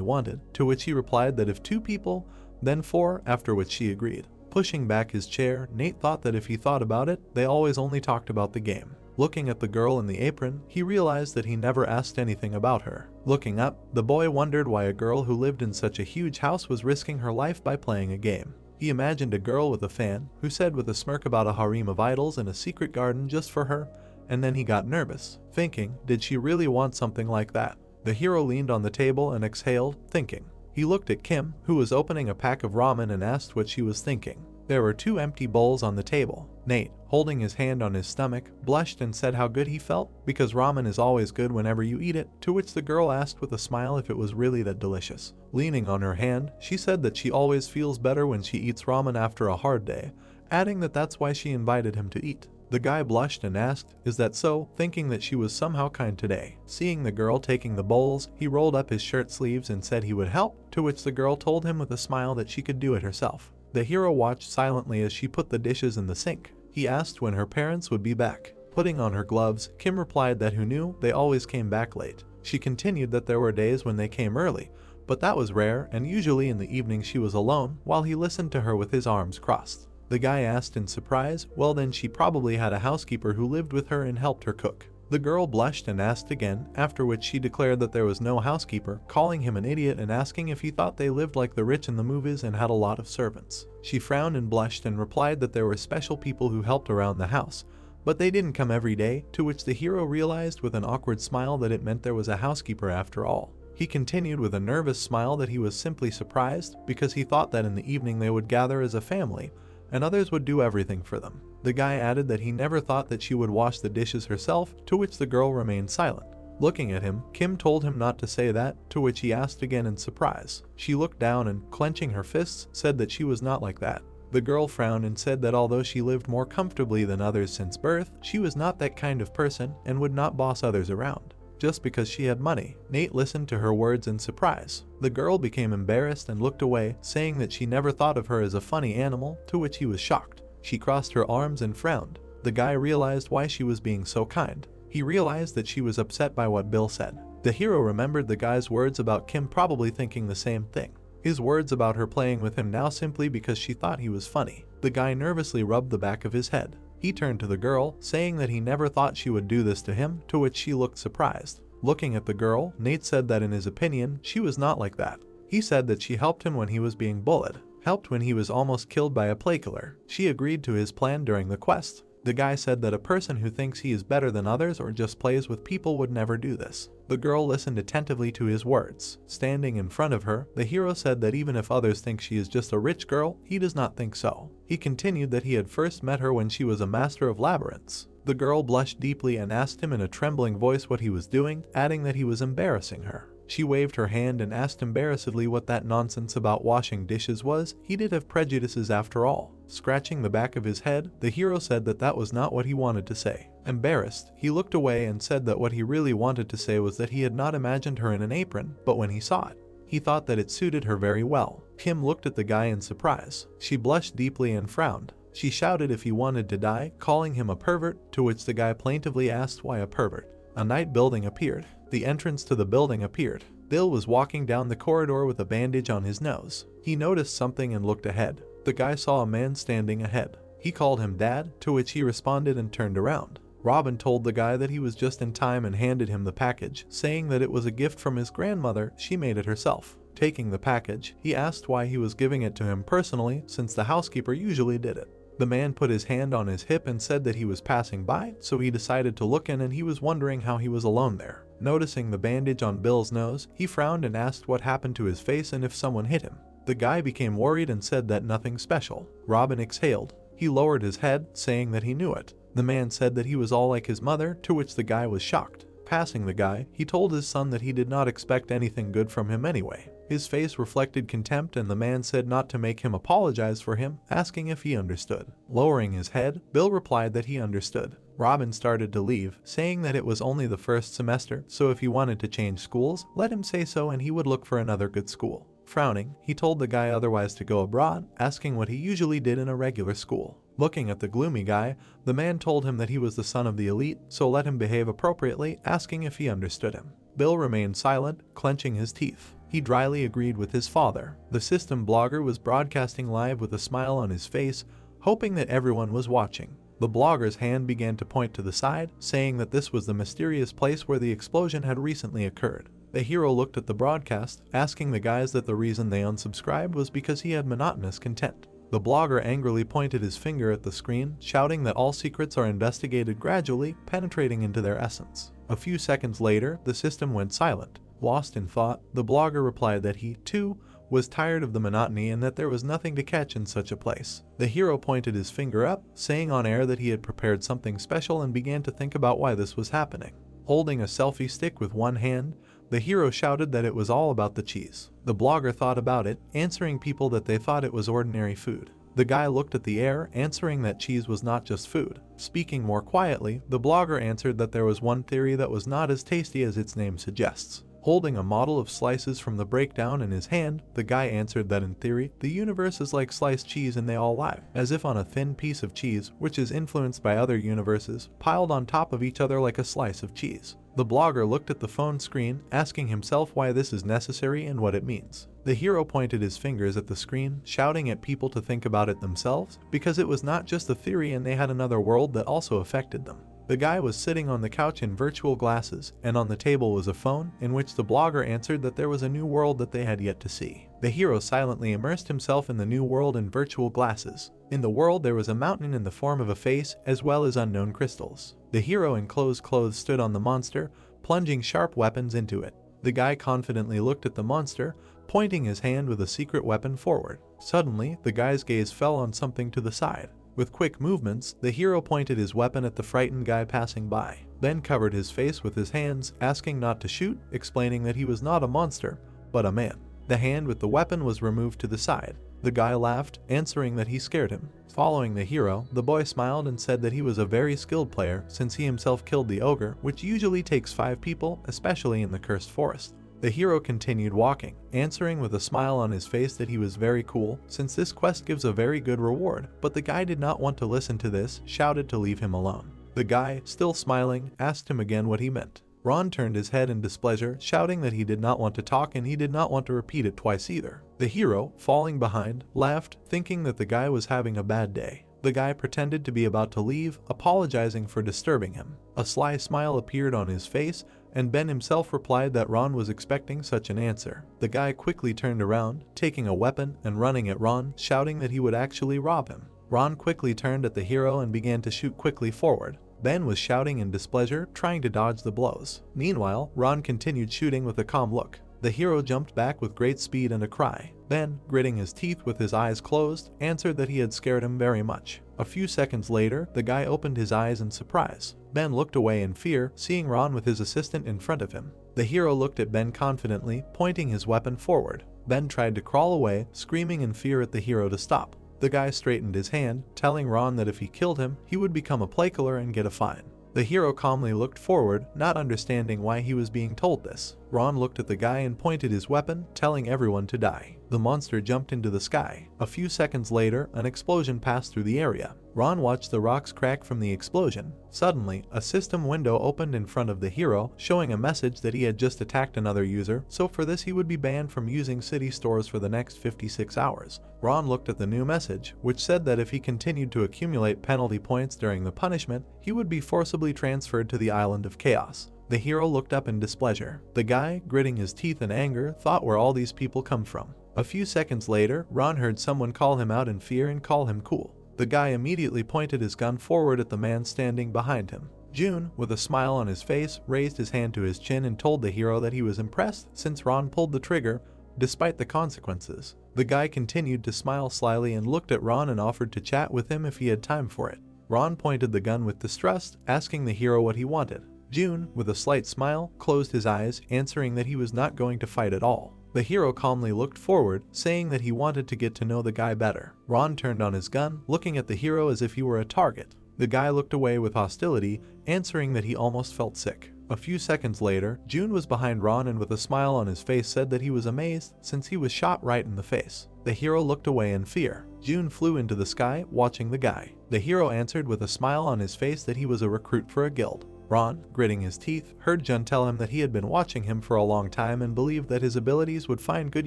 wanted, to which he replied that if 2 people, then 4, after which she agreed. Pushing back his chair, Nate thought that if he thought about it, they always only talked about the game. Looking at the girl in the apron, he realized that he never asked anything about her. Looking up, the boy wondered why a girl who lived in such a huge house was risking her life by playing a game. He imagined a girl with a fan, who said with a smirk about a harem of idols and a secret garden just for her, and then he got nervous, thinking, did she really want something like that? The hero leaned on the table and exhaled, thinking. He looked at Kim, who was opening a pack of ramen, and asked what she was thinking. There were 2 empty bowls on the table. Nate, holding his hand on his stomach, blushed and said how good he felt, because ramen is always good whenever you eat it, to which the girl asked with a smile if it was really that delicious. Leaning on her hand, she said that she always feels better when she eats ramen after a hard day, adding that that's why she invited him to eat. The guy blushed and asked, is that so, thinking that she was somehow kind today. Seeing the girl taking the bowls, he rolled up his shirt sleeves and said he would help, to which the girl told him with a smile that she could do it herself. The hero watched silently as she put the dishes in the sink. He asked when her parents would be back. Putting on her gloves, Kim replied that who knew, they always came back late. She continued that there were days when they came early, but that was rare, and usually in the evening she was alone, while he listened to her with his arms crossed. The guy asked in surprise, well then she probably had a housekeeper who lived with her and helped her cook. The girl blushed and asked again, after which she declared that there was no housekeeper, calling him an idiot and asking if he thought they lived like the rich in the movies and had a lot of servants. She frowned and blushed and replied that there were special people who helped around the house, but they didn't come every day, to which the hero realized with an awkward smile that it meant there was a housekeeper after all. He continued with a nervous smile that he was simply surprised, because he thought that in the evening they would gather as a family, and others would do everything for them. The guy added that he never thought that she would wash the dishes herself, to which the girl remained silent. Looking at him, Kim told him not to say that, to which he asked again in surprise. She looked down and, clenching her fists, said that she was not like that. The girl frowned and said that although she lived more comfortably than others since birth, she was not that kind of person and would not boss others around. Just because she had money. Nate listened to her words in surprise. The girl became embarrassed and looked away, saying that she never thought of her as a funny animal, to which he was shocked. She crossed her arms and frowned. The guy realized why she was being so kind. He realized that she was upset by what Bill said. The hero remembered the guy's words about Kim probably thinking the same thing. his words about her playing with him now simply because she thought he was funny. The guy nervously rubbed the back of his head. He turned to the girl, saying that he never thought she would do this to him, to which she looked surprised. Looking at the girl, Nate said that in his opinion, she was not like that. He said that she helped him when he was being bullied, helped when he was almost killed by a plague killer. She agreed to his plan during the quest. The guy said that a person who thinks he is better than others or just plays with people would never do this. The girl listened attentively to his words. Standing in front of her, the hero said that even if others think she is just a rich girl, he does not think so. He continued that he had first met her when she was a master of labyrinths. The girl blushed deeply and asked him in a trembling voice what he was doing, adding that he was embarrassing her. She waved her hand and asked embarrassedly what that nonsense about washing dishes was. He did have prejudices after all. Scratching the back of his head, the hero said that that was not what he wanted to say. Embarrassed, he looked away and said that what he really wanted to say was that he had not imagined her in an apron, but when he saw it, he thought that it suited her very well. Kim looked at the guy in surprise. She blushed deeply and frowned. She shouted if he wanted to die, calling him a pervert, to which the guy plaintively asked why a pervert. A night building appeared. The entrance to the building appeared. Bill was walking down the corridor with a bandage on his nose. He noticed something and looked ahead. The guy saw a man standing ahead. He called him Dad, to which he responded and turned around. Robin told the guy that he was just in time and handed him the package, saying that it was a gift from his grandmother. She made it herself. Taking the package, he asked why he was giving it to him personally, since the housekeeper usually did it. The man put his hand on his hip and said that he was passing by, so he decided to look in and he was wondering how he was alone there. Noticing the bandage on Bill's nose, he frowned and asked what happened to his face and if someone hit him. The guy became worried and said that nothing special. Robin exhaled. He lowered his head, saying that he knew it. The man said that he was all like his mother, to which the guy was shocked. Passing the guy, he told his son that he did not expect anything good from him anyway. His face reflected contempt and the man said not to make him apologize for him, asking if he understood. Lowering his head, Bill replied that he understood. Robin started to leave, saying that it was only the first semester, so if he wanted to change schools, let him say so and he would look for another good school. Frowning, he told the guy otherwise to go abroad, asking what he usually did in a regular school. Looking at the gloomy guy, the man told him that he was the son of the elite, so let him behave appropriately, asking if he understood him. Bill remained silent, clenching his teeth. He dryly agreed with his father. The system blogger was broadcasting live with a smile on his face, hoping that everyone was watching. The blogger's hand began to point to the side, saying that this was the mysterious place where the explosion had recently occurred. The hero looked at the broadcast, asking the guys that the reason they unsubscribed was because he had monotonous content. The blogger angrily pointed his finger at the screen, shouting that all secrets are investigated gradually, penetrating into their essence. A few seconds later, the system went silent. Lost in thought, the blogger replied that he, too, was tired of the monotony and that there was nothing to catch in such a place. The hero pointed his finger up, saying on air that he had prepared something special and began to think about why this was happening. Holding a selfie stick with one hand, the hero shouted that it was all about the cheese. The blogger thought about it, answering people that they thought it was ordinary food. The guy looked at the air, answering that cheese was not just food. Speaking more quietly, the blogger answered that there was one theory that was not as tasty as its name suggests. Holding a model of slices from the breakdown in his hand, the guy answered that in theory, the universe is like sliced cheese and they all lie, as if on a thin piece of cheese, which is influenced by other universes, piled on top of each other like a slice of cheese. The blogger looked at the phone screen, asking himself why this is necessary and what it means. The hero pointed his fingers at the screen, shouting at people to think about it themselves, because it was not just a theory and they had another world that also affected them. The guy was sitting on the couch in virtual glasses, and on the table was a phone, in which the blogger answered that there was a new world that they had yet to see. The hero silently immersed himself in the new world in virtual glasses. In the world there was a mountain in the form of a face, as well as unknown crystals. The hero in closed clothes stood on the monster, plunging sharp weapons into it. The guy confidently looked at the monster, pointing his hand with a secret weapon forward. Suddenly, the guy's gaze fell on something to the side. With quick movements, the hero pointed his weapon at the frightened guy passing by, then covered his face with his hands, asking not to shoot, explaining that he was not a monster, but a man. The hand with the weapon was removed to the side. The guy laughed, answering that he scared him. Following the hero, the boy smiled and said that he was a very skilled player since he himself killed the ogre, which usually takes 5 people, especially in the cursed forest. The hero continued walking, answering with a smile on his face that he was very cool, since this quest gives a very good reward, but the guy did not want to listen to this, shouted to leave him alone. The guy, still smiling, asked him again what he meant. Ron turned his head in displeasure, shouting that he did not want to talk and he did not want to repeat it twice either. The The hero, falling behind, laughed, thinking that the guy was having a bad day. The guy pretended to be about to leave, apologizing for disturbing him. A sly smile appeared on his face, and Ben himself replied that Ron was expecting such an answer. The guy quickly turned around, taking a weapon and running at Ron, shouting that he would actually rob him. Ron quickly turned at the hero and began to shoot quickly forward. Ben was shouting in displeasure, trying to dodge the blows. Meanwhile, Ron continued shooting with a calm look. The hero jumped back with great speed and a cry. Ben, gritting his teeth with his eyes closed, answered that he had scared him very much. A few seconds later, the guy opened his eyes in surprise. Ben looked away in fear, seeing Ron with his assistant in front of him. The hero looked at Ben confidently, pointing his weapon forward. Ben tried to crawl away, screaming in fear at the hero to stop. The guy straightened his hand, telling Ron that if he killed him, he would become a placeholder and get a fine. The hero calmly looked forward, not understanding why he was being told this. Ron looked at the guy and pointed his weapon, telling everyone to die. The monster jumped into the sky. A few seconds later, an explosion passed through the area. Ron watched the rocks crack from the explosion. Suddenly, a system window opened in front of the hero, showing a message that he had just attacked another user, so for this he would be banned from using city stores for the next 56 hours. Ron looked at the new message, which said that if he continued to accumulate penalty points during the punishment, he would be forcibly transferred to the Island of Chaos. The hero looked up in displeasure. The guy, gritting his teeth in anger, thought where all these people come from. A few seconds later, Ron heard someone call him out in fear and call him cool. The guy immediately pointed his gun forward at the man standing behind him. June, with a smile on his face, raised his hand to his chin and told the hero that he was impressed since Ron pulled the trigger, despite the consequences. The guy continued to smile slyly and looked at Ron and offered to chat with him if he had time for it. Ron pointed the gun with distrust, asking the hero what he wanted. June, with a slight smile, closed his eyes, answering that he was not going to fight at all. The hero calmly looked forward, saying that he wanted to get to know the guy better. Ron turned on his gun, looking at the hero as if he were a target. The guy looked away with hostility, answering that he almost felt sick. A few seconds later, June was behind Ron and with a smile on his face said that he was amazed since he was shot right in the face. The hero looked away in fear. June flew into the sky, watching the guy. The hero answered with a smile on his face that he was a recruit for a guild. Ron, gritting his teeth, heard Jun tell him that he had been watching him for a long time and believed that his abilities would find good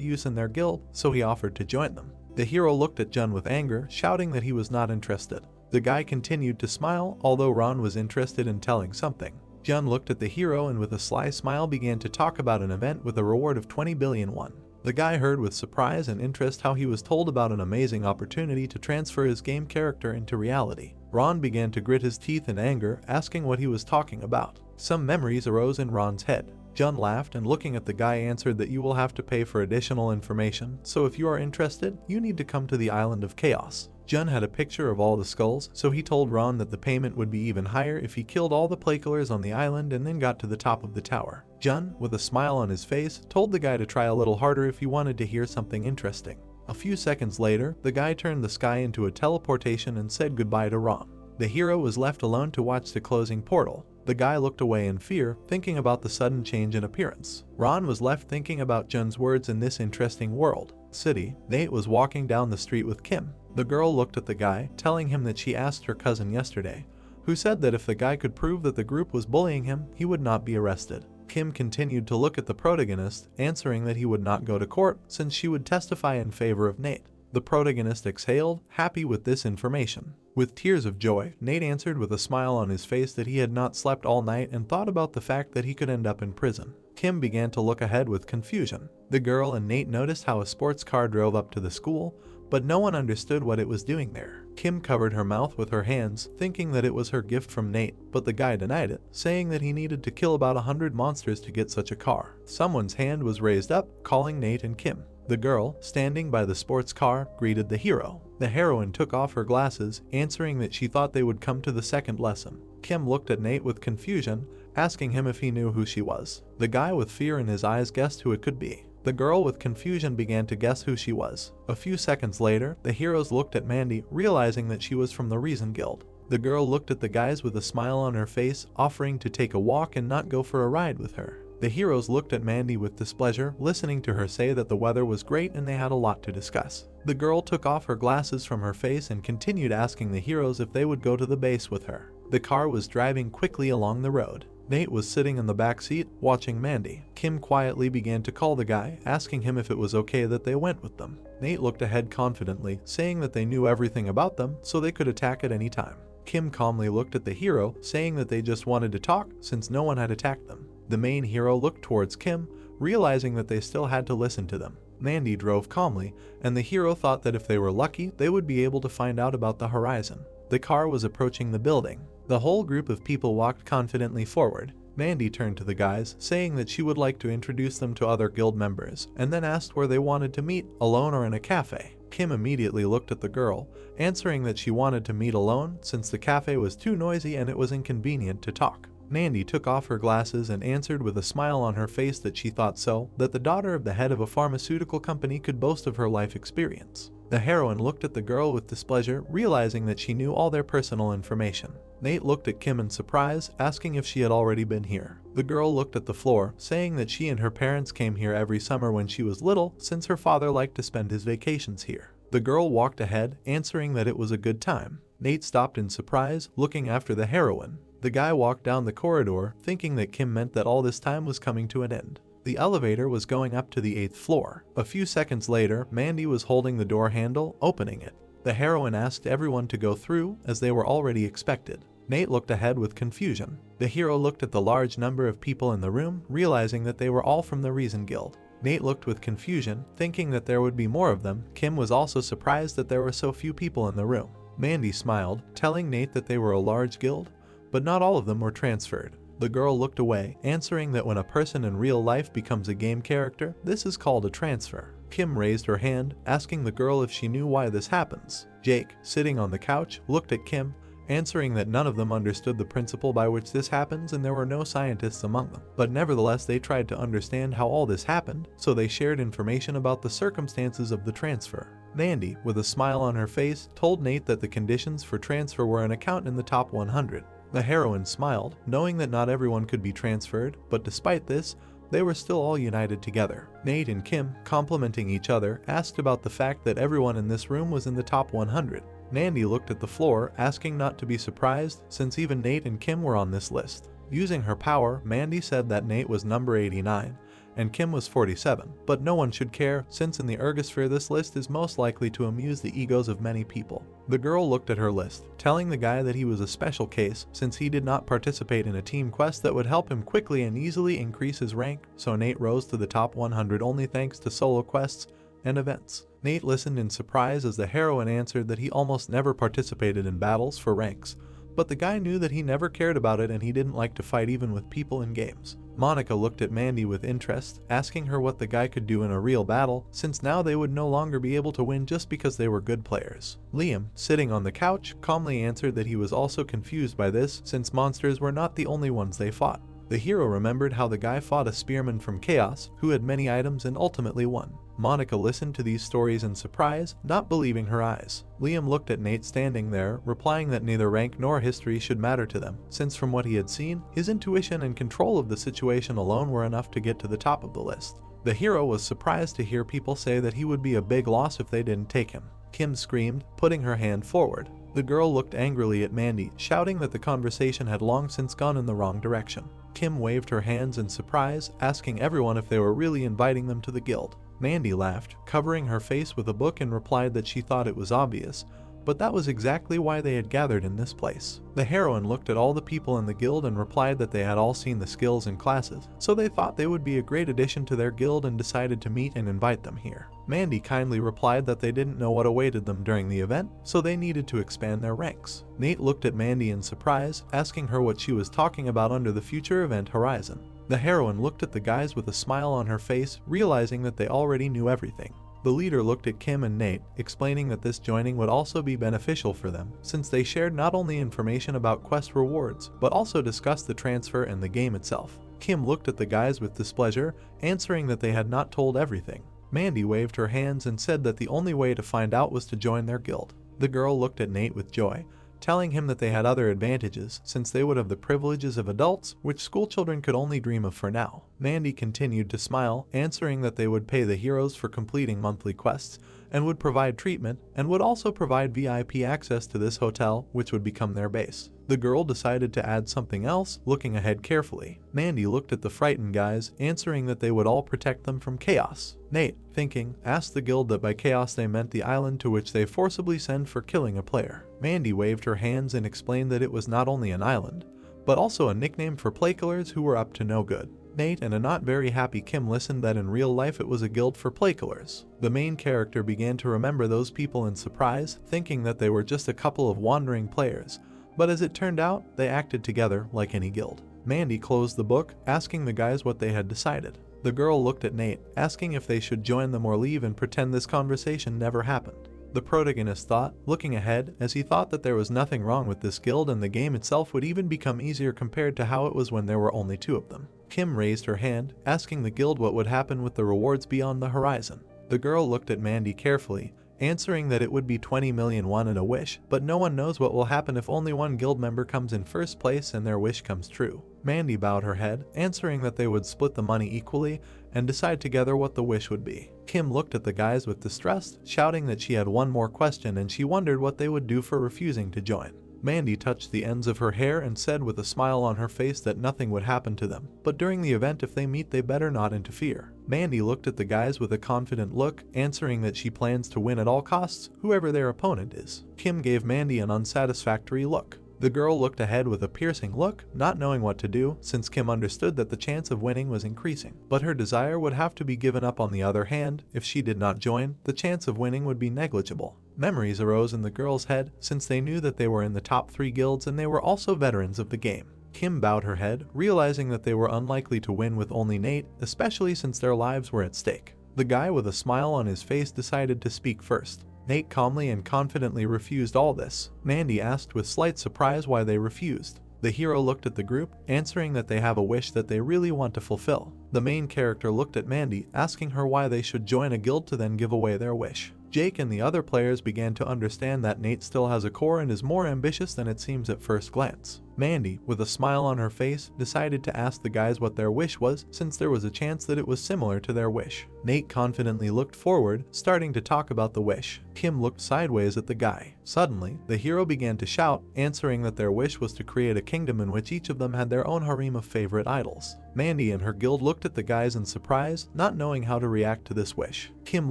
use in their guild, so he offered to join them. The hero looked at Jun with anger, shouting that he was not interested. The guy continued to smile, although Ron was interested in telling something. Jun looked at the hero and with a sly smile began to talk about an event with a reward of 20 billion won. The guy heard with surprise and interest how he was told about an amazing opportunity to transfer his game character into reality. Ron began to grit his teeth in anger, asking what he was talking about. Some memories arose in Ron's head. Jun laughed and looking at the guy answered that you will have to pay for additional information, so if you are interested, you need to come to the Island of Chaos. Jun had a picture of all the skulls, so he told Ron that the payment would be even higher if he killed all the placeholders on the island and then got to the top of the tower. Jun, with a smile on his face, told the guy to try a little harder if he wanted to hear something interesting. A few seconds later, the guy turned the sky into a teleportation and said goodbye to Ron. The hero was left alone to watch the closing portal. The guy looked away in fear, thinking about the sudden change in appearance. Ron was left thinking about Jun's words in this interesting world. City. Nate was walking down the street with Kim. The girl looked at the guy, telling him that she asked her cousin yesterday, who said that if the guy could prove that the group was bullying him, he would not be arrested. Kim continued to look at the protagonist, answering that he would not go to court since she would testify in favor of Nate. The protagonist exhaled, happy with this information. With tears of joy, Nate answered with a smile on his face that he had not slept all night and thought about the fact that he could end up in prison. Kim began to look ahead with confusion. The girl and Nate noticed how a sports car drove up to the school, but no one understood what it was doing there. Kim covered her mouth with her hands, thinking that it was her gift from Nate, but the guy denied it, saying that he needed to kill about 100 monsters to get such a car. Someone's hand was raised up, calling Nate and Kim. The girl, standing by the sports car, greeted the hero. The heroine took off her glasses, answering that she thought they would come to the second lesson. Kim looked at Nate with confusion, asking him if he knew who she was. The guy with fear in his eyes guessed who it could be. The girl with confusion began to guess who she was. A few seconds later, the heroes looked at Mandy, realizing that she was from the Reason Guild. The girl looked at the guys with a smile on her face, offering to take a walk and not go for a ride with her. The heroes looked at Mandy with displeasure, listening to her say that the weather was great and they had a lot to discuss. The girl took off her glasses from her face and continued asking the heroes if they would go to the base with her. The car was driving quickly along the road. Nate was sitting in the back seat, watching Mandy. Kim quietly began to call the guy, asking him if it was okay that they went with them. Nate looked ahead confidently, saying that they knew everything about them, so they could attack at any time. Kim calmly looked at the hero, saying that they just wanted to talk since no one had attacked them. The main hero looked towards Kim, realizing that they still had to listen to them. Mandy drove calmly, and the hero thought that if they were lucky, they would be able to find out about the horizon. The car was approaching the building. The whole group of people walked confidently forward. Mandy turned to the guys, saying that she would like to introduce them to other guild members, and then asked where they wanted to meet, alone or in a cafe. Kim immediately looked at the girl, answering that she wanted to meet alone since the cafe was too noisy and it was inconvenient to talk. Mandy took off her glasses and answered with a smile on her face that she thought so, that the daughter of the head of a pharmaceutical company could boast of her life experience. The heroine looked at the girl with displeasure, realizing that she knew all their personal information. Nate looked at Kim in surprise, asking if she had already been here. The girl looked at the floor, saying that she and her parents came here every summer when she was little, since her father liked to spend his vacations here. The girl walked ahead, answering that it was a good time. Nate stopped in surprise, looking after the heroine. The guy walked down the corridor, thinking that Kim meant that all this time was coming to an end. The elevator was going up to the 8th floor. A few seconds later, Mandy was holding the door handle, opening it. The heroine asked everyone to go through, as they were already expected. Nate looked ahead with confusion. The hero looked at the large number of people in the room, realizing that they were all from the Reason Guild. Nate looked with confusion, thinking that there would be more of them. Kim was also surprised that there were so few people in the room. Mandy smiled, telling Nate that they were a large guild, but not all of them were transferred. The girl looked away, answering that when a person in real life becomes a game character, this is called a transfer. Kim raised her hand, asking the girl if she knew why this happens. Jake, sitting on the couch, looked at Kim, answering that none of them understood the principle by which this happens and there were no scientists among them. But nevertheless, they tried to understand how all this happened, so they shared information about the circumstances of the transfer. Mandy, with a smile on her face, told Nate that the conditions for transfer were an account in the top 100. The heroine smiled, knowing that not everyone could be transferred, but despite this, they were still all united together. Nate and Kim, complimenting each other, asked about the fact that everyone in this room was in the top 100. Mandy looked at the floor, asking not to be surprised, since even Nate and Kim were on this list. Using her power, Mandy said that Nate was number 89, and Kim was 47, but no one should care, since in the ergosphere this list is most likely to amuse the egos of many people. The girl looked at her list, telling the guy that he was a special case, since he did not participate in a team quest that would help him quickly and easily increase his rank, so Nate rose to the top 100 only thanks to solo quests and events. Nate listened in surprise as the heroine answered that he almost never participated in battles for ranks, but the guy knew that he never cared about it and he didn't like to fight even with people in games. Monica looked at Mandy with interest, asking her what the guy could do in a real battle, since now they would no longer be able to win just because they were good players. Liam, sitting on the couch, calmly answered that he was also confused by this, since monsters were not the only ones they fought. The hero remembered how the guy fought a spearman from Chaos, who had many items and ultimately won. Monica listened to these stories in surprise, not believing her eyes. Liam looked at Nate standing there, replying that neither rank nor history should matter to them, since from what he had seen, his intuition and control of the situation alone were enough to get to the top of the list. The hero was surprised to hear people say that he would be a big loss if they didn't take him. Kim screamed, putting her hand forward. The girl looked angrily at Mandy, shouting that the conversation had long since gone in the wrong direction. Kim waved her hands in surprise, asking everyone if they were really inviting them to the guild. Mandy laughed, covering her face with a book, and replied that she thought it was obvious, but that was exactly why they had gathered in this place. The heroine looked at all the people in the guild and replied that they had all seen the skills and classes, so they thought they would be a great addition to their guild and decided to meet and invite them here. Mandy kindly replied that they didn't know what awaited them during the event, so they needed to expand their ranks. Nate looked at Mandy in surprise, asking her what she was talking about under the future event horizon. The heroine looked at the guys with a smile on her face, realizing that they already knew everything. The leader looked at Kim and Nate, explaining that this joining would also be beneficial for them, since they shared not only information about quest rewards, but also discussed the transfer and the game itself. Kim looked at the guys with displeasure, answering that they had not told everything. Mandy waved her hands and said that the only way to find out was to join their guild. The girl looked at Nate with joy, telling him that they had other advantages, since they would have the privileges of adults, which schoolchildren could only dream of for now. Mandy continued to smile, answering that they would pay the heroes for completing monthly quests, and would provide treatment and would also provide VIP access to this hotel, which would become their base. The girl decided to add something else, looking ahead carefully. Mandy looked at the frightened guys, answering that they would all protect them from chaos. Nate, thinking, asked the guild that by chaos they meant the island to which they forcibly send for killing a player. Mandy waved her hands and explained that it was not only an island, but also a nickname for playkillers who were up to no good. Nate and a not very happy Kim listened that in real life it was a guild for playkillers. The main character began to remember those people in surprise, thinking that they were just a couple of wandering players, but as it turned out, they acted together like any guild. Mandy closed the book, asking the guys what they had decided. The girl looked at Nate, asking if they should join them or leave and pretend this conversation never happened. The protagonist thought, looking ahead, as he thought that there was nothing wrong with this guild and the game itself would even become easier compared to how it was when there were only 2 of them. Kim raised her hand, asking the guild what would happen with the rewards beyond the horizon. The girl looked at Mandy carefully, answering that it would be 20 million won and a wish, but no one knows what will happen if only one guild member comes in first place and their wish comes true. Mandy bowed her head, answering that they would split the money equally and decide together what the wish would be. Kim looked at the guys with distrust, shouting that she had one more question and she wondered what they would do for refusing to join. Mandy touched the ends of her hair and said with a smile on her face that nothing would happen to them, but during the event if they meet they better not interfere. Mandy looked at the guys with a confident look, answering that she plans to win at all costs, whoever their opponent is. Kim gave Mandy an unsatisfactory look. The girl looked ahead with a piercing look, not knowing what to do, since Kim understood that the chance of winning was increasing. But her desire would have to be given up. On the other hand, if she did not join, the chance of winning would be negligible. Memories arose in the girl's head, since they knew that they were in the top 3 guilds and they were also veterans of the game. Kim bowed her head, realizing that they were unlikely to win with only Nate, especially since their lives were at stake. The guy with a smile on his face decided to speak first. Nate calmly and confidently refused all this. Mandy asked with slight surprise why they refused. The hero looked at the group, answering that they have a wish that they really want to fulfill. The main character looked at Mandy, asking her why they should join a guild to then give away their wish. Jake and the other players began to understand that Nate still has a core and is more ambitious than it seems at first glance. Mandy, with a smile on her face, decided to ask the guys what their wish was, since there was a chance that it was similar to their wish. Nate confidently looked forward, starting to talk about the wish. Kim looked sideways at the guy. Suddenly, the hero began to shout, answering that their wish was to create a kingdom in which each of them had their own harem of favorite idols. Mandy and her guild looked at the guys in surprise, not knowing how to react to this wish. Kim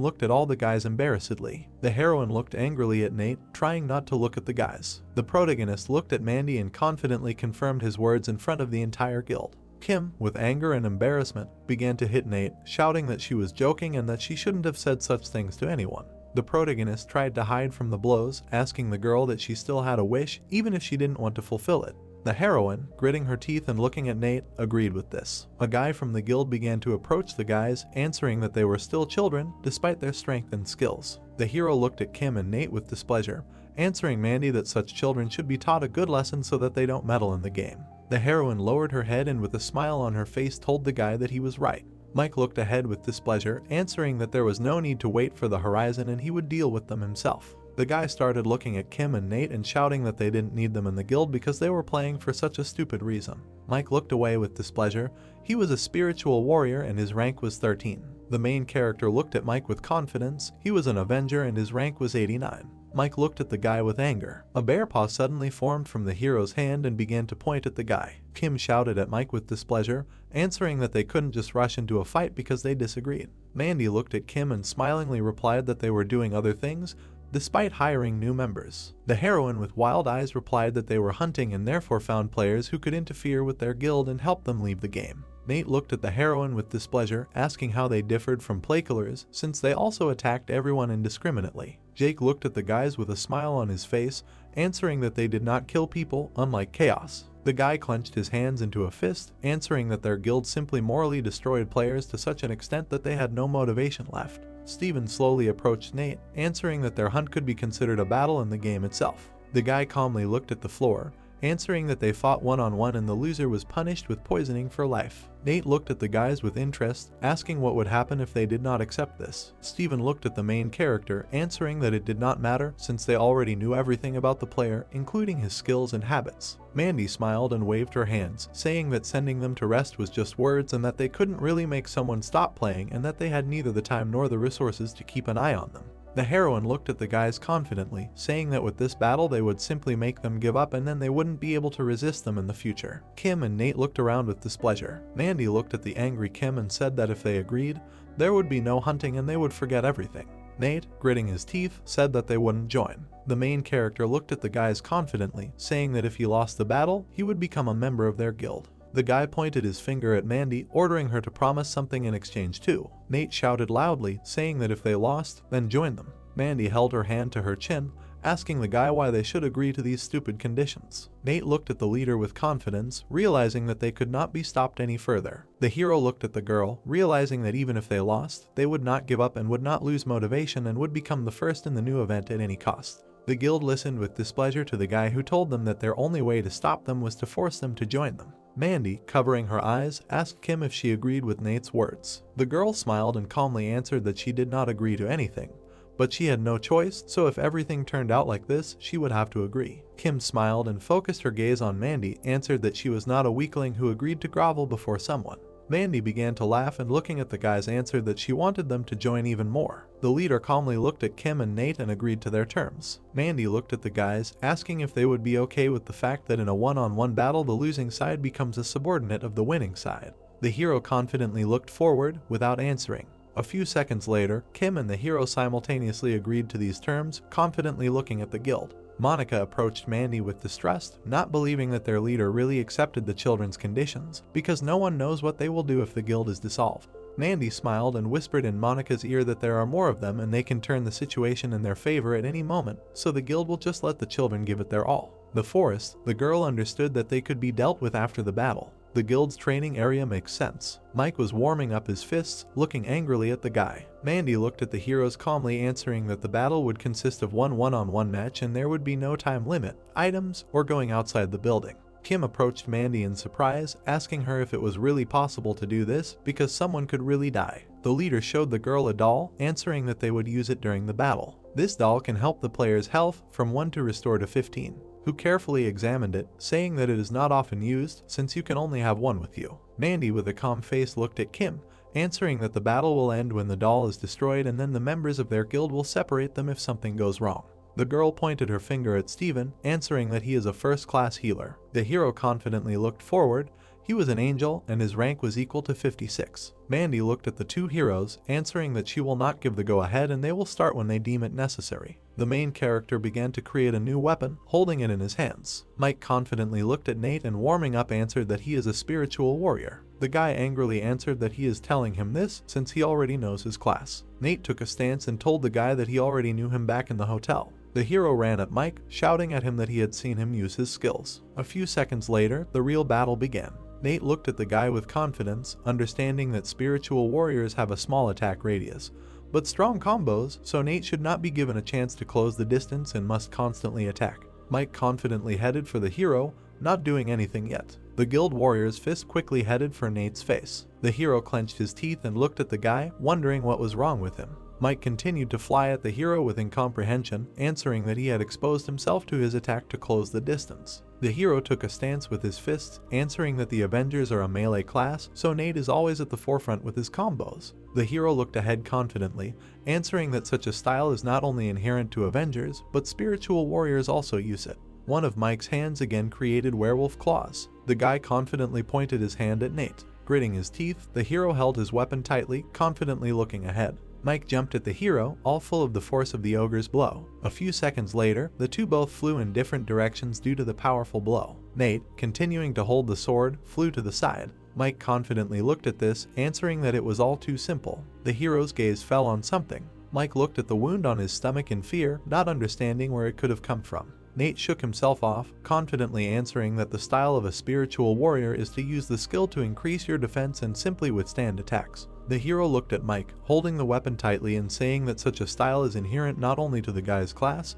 looked at all the guys embarrassedly. The heroine looked angrily at Nate, trying not to look at the guys. The protagonist looked at Mandy and confidently confirmed his words in front of the entire guild. Kim, with anger and embarrassment, began to hit Nate, shouting that she was joking and that she shouldn't have said such things to anyone. The protagonist tried to hide from the blows, asking the girl that she still had a wish, even if she didn't want to fulfill it. The heroine, gritting her teeth and looking at Nate, agreed with this. A guy from the guild began to approach the guys, answering that they were still children, despite their strength and skills. The hero looked at Kim and Nate with displeasure, answering Mandy that such children should be taught a good lesson so that they don't meddle in the game. The heroine lowered her head and with a smile on her face told the guy that he was right. Mike looked ahead with displeasure, answering that there was no need to wait for the horizon and he would deal with them himself. The guy started looking at Kim and Nate and shouting that they didn't need them in the guild because they were playing for such a stupid reason. Mike looked away with displeasure. He was a spiritual warrior and his rank was 13. The main character looked at Mike with confidence. He was an Avenger and his rank was 89. Mike looked at the guy with anger. A bear paw suddenly formed from the hero's hand and began to point at the guy. Kim shouted at Mike with displeasure, answering that they couldn't just rush into a fight because they disagreed. Mandy looked at Kim and smilingly replied that they were doing other things, despite hiring new members. The heroine with wild eyes replied that they were hunting and therefore found players who could interfere with their guild and help them leave the game. Nate looked at the heroine with displeasure, asking how they differed from playkillers since they also attacked everyone indiscriminately. Jake looked at the guys with a smile on his face, answering that they did not kill people, unlike Chaos. The guy clenched his hands into a fist, answering that their guild simply morally destroyed players to such an extent that they had no motivation left. Steven slowly approached Nate, answering that their hunt could be considered a battle in the game itself. The guy calmly looked at the floor, answering that they fought one-on-one and the loser was punished with poisoning for life. Nate looked at the guys with interest, asking what would happen if they did not accept this. Steven looked at the main character, answering that it did not matter since they already knew everything about the player, including his skills and habits. Mandy smiled and waved her hands, saying that sending them to rest was just words and that they couldn't really make someone stop playing and that they had neither the time nor the resources to keep an eye on them. The heroine looked at the guys confidently, saying that with this battle they would simply make them give up and then they wouldn't be able to resist them in the future. Kim and Nate looked around with displeasure. Mandy looked at the angry Kim and said that if they agreed, there would be no hunting and they would forget everything. Nate, gritting his teeth, said that they wouldn't join. The main character looked at the guys confidently, saying that if he lost the battle, he would become a member of their guild. The guy pointed his finger at Mandy, ordering her to promise something in exchange too. Nate shouted loudly, saying that if they lost, then join them. Mandy held her hand to her chin, asking the guy why they should agree to these stupid conditions. Nate looked at the leader with confidence, realizing that they could not be stopped any further. The hero looked at the girl, realizing that even if they lost, they would not give up and would not lose motivation and would become the first in the new event at any cost. The guild listened with displeasure to the guy who told them that their only way to stop them was to force them to join them. Mandy, covering her eyes, asked Kim if she agreed with Nate's words. The girl smiled and calmly answered that she did not agree to anything, but she had no choice, so if everything turned out like this, she would have to agree. Kim smiled and focused her gaze on Mandy, answered that she was not a weakling who agreed to grovel before someone. Mandy began to laugh and looking at the guys answered that she wanted them to join even more. The leader calmly looked at Kim and Nate and agreed to their terms. Mandy looked at the guys, asking if they would be okay with the fact that in a one-on-one battle the losing side becomes a subordinate of the winning side. The hero confidently looked forward, without answering. A few seconds later, Kim and the hero simultaneously agreed to these terms, confidently looking at the guild. Monica approached Mandy with distrust, not believing that their leader really accepted the children's conditions, because no one knows what they will do if the guild is dissolved. Mandy smiled and whispered in Monica's ear that there are more of them and they can turn the situation in their favor at any moment, so the guild will just let the children give it their all. The forest, the girl understood that they could be dealt with after the battle. The guild's training area makes sense. Mike was warming up his fists, looking angrily at the guy. Mandy looked at the heroes calmly, answering that the battle would consist of one one-on-one match and there would be no time limit, items, or going outside the building. Kim approached Mandy in surprise, asking her if it was really possible to do this because someone could really die. The leader showed the girl a doll, answering that they would use it during the battle. This doll can help the player's health from 1 to restore to 15. Who carefully examined it, saying that it is not often used since you can only have one with you. Mandy with a calm face looked at Kim, answering that the battle will end when the doll is destroyed and then the members of their guild will separate them if something goes wrong. The girl pointed her finger at Steven, answering that he is a first-class healer. The hero confidently looked forward. He was an angel and his rank was equal to 56. Mandy looked at the two heroes, answering that she will not give the go-ahead and they will start when they deem it necessary. The main character began to create a new weapon, holding it in his hands. Mike confidently looked at Nate and warming up answered that he is a spiritual warrior. The guy angrily answered that he is telling him this since he already knows his class. Nate took a stance and told the guy that he already knew him back in the hotel. The hero ran at Mike, shouting at him that he had seen him use his skills. A few seconds later, the real battle began. Nate looked at the guy with confidence, understanding that spiritual warriors have a small attack radius, but strong combos, so Nate should not be given a chance to close the distance and must constantly attack. Mike confidently headed for the hero, not doing anything yet. The guild warrior's fist quickly headed for Nate's face. The hero clenched his teeth and looked at the guy, wondering what was wrong with him. Mike continued to fly at the hero with incomprehension, answering that he had exposed himself to his attack to close the distance. The hero took a stance with his fists, answering that the Avengers are a melee class, so Nate is always at the forefront with his combos. The hero looked ahead confidently, answering that such a style is not only inherent to Avengers, but spiritual warriors also use it. One of Mike's hands again created werewolf claws. The guy confidently pointed his hand at Nate. Gritting his teeth, the hero held his weapon tightly, confidently looking ahead. Mike jumped at the hero, all full of the force of the ogre's blow. A few seconds later, the two both flew in different directions due to the powerful blow. Nate, continuing to hold the sword, flew to the side. Mike confidently looked at this, answering that it was all too simple. The hero's gaze fell on something. Mike looked at the wound on his stomach in fear, not understanding where it could have come from. Nate shook himself off, confidently answering that the style of a spiritual warrior is to use the skill to increase your defense and simply withstand attacks. The hero looked at Mike, holding the weapon tightly and saying that such a style is inherent not only to the guy's class,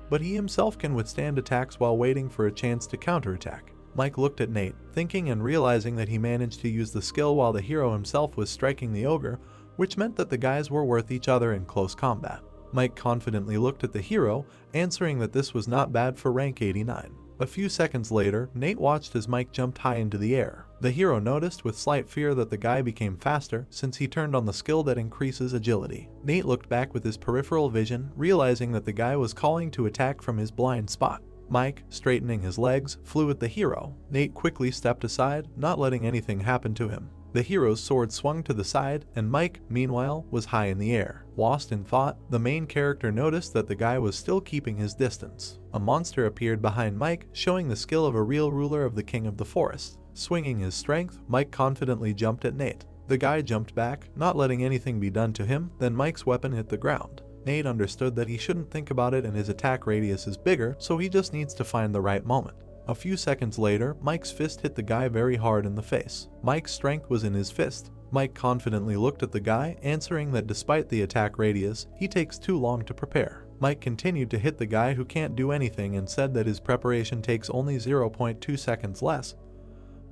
but he himself can withstand attacks while waiting for a chance to counterattack. Mike looked at Nate, thinking and realizing that he managed to use the skill while the hero himself was striking the ogre, which meant that the guys were worth each other in close combat. Mike confidently looked at the hero, answering that this was not bad for rank 89. A few seconds later, Nate watched as Mike jumped high into the air. The hero noticed with slight fear that the guy became faster since he turned on the skill that increases agility. Nate looked back with his peripheral vision, realizing that the guy was calling to attack from his blind spot. Mike, straightening his legs, flew at the hero. Nate quickly stepped aside, not letting anything happen to him. The hero's sword swung to the side, and Mike, meanwhile, was high in the air. Lost in thought, the main character noticed that the guy was still keeping his distance. A monster appeared behind Mike, showing the skill of a real ruler of the king of the forest. Swinging his strength, Mike confidently jumped at Nate. The guy jumped back, not letting anything be done to him, then Mike's weapon hit the ground. Nate understood that he shouldn't think about it and his attack radius is bigger, so he just needs to find the right moment. A few seconds later, Mike's fist hit the guy very hard in the face. Mike's strength was in his fist. Mike confidently looked at the guy, answering that despite the attack radius, he takes too long to prepare. Mike continued to hit the guy who can't do anything and said that his preparation takes only 0.2 seconds less.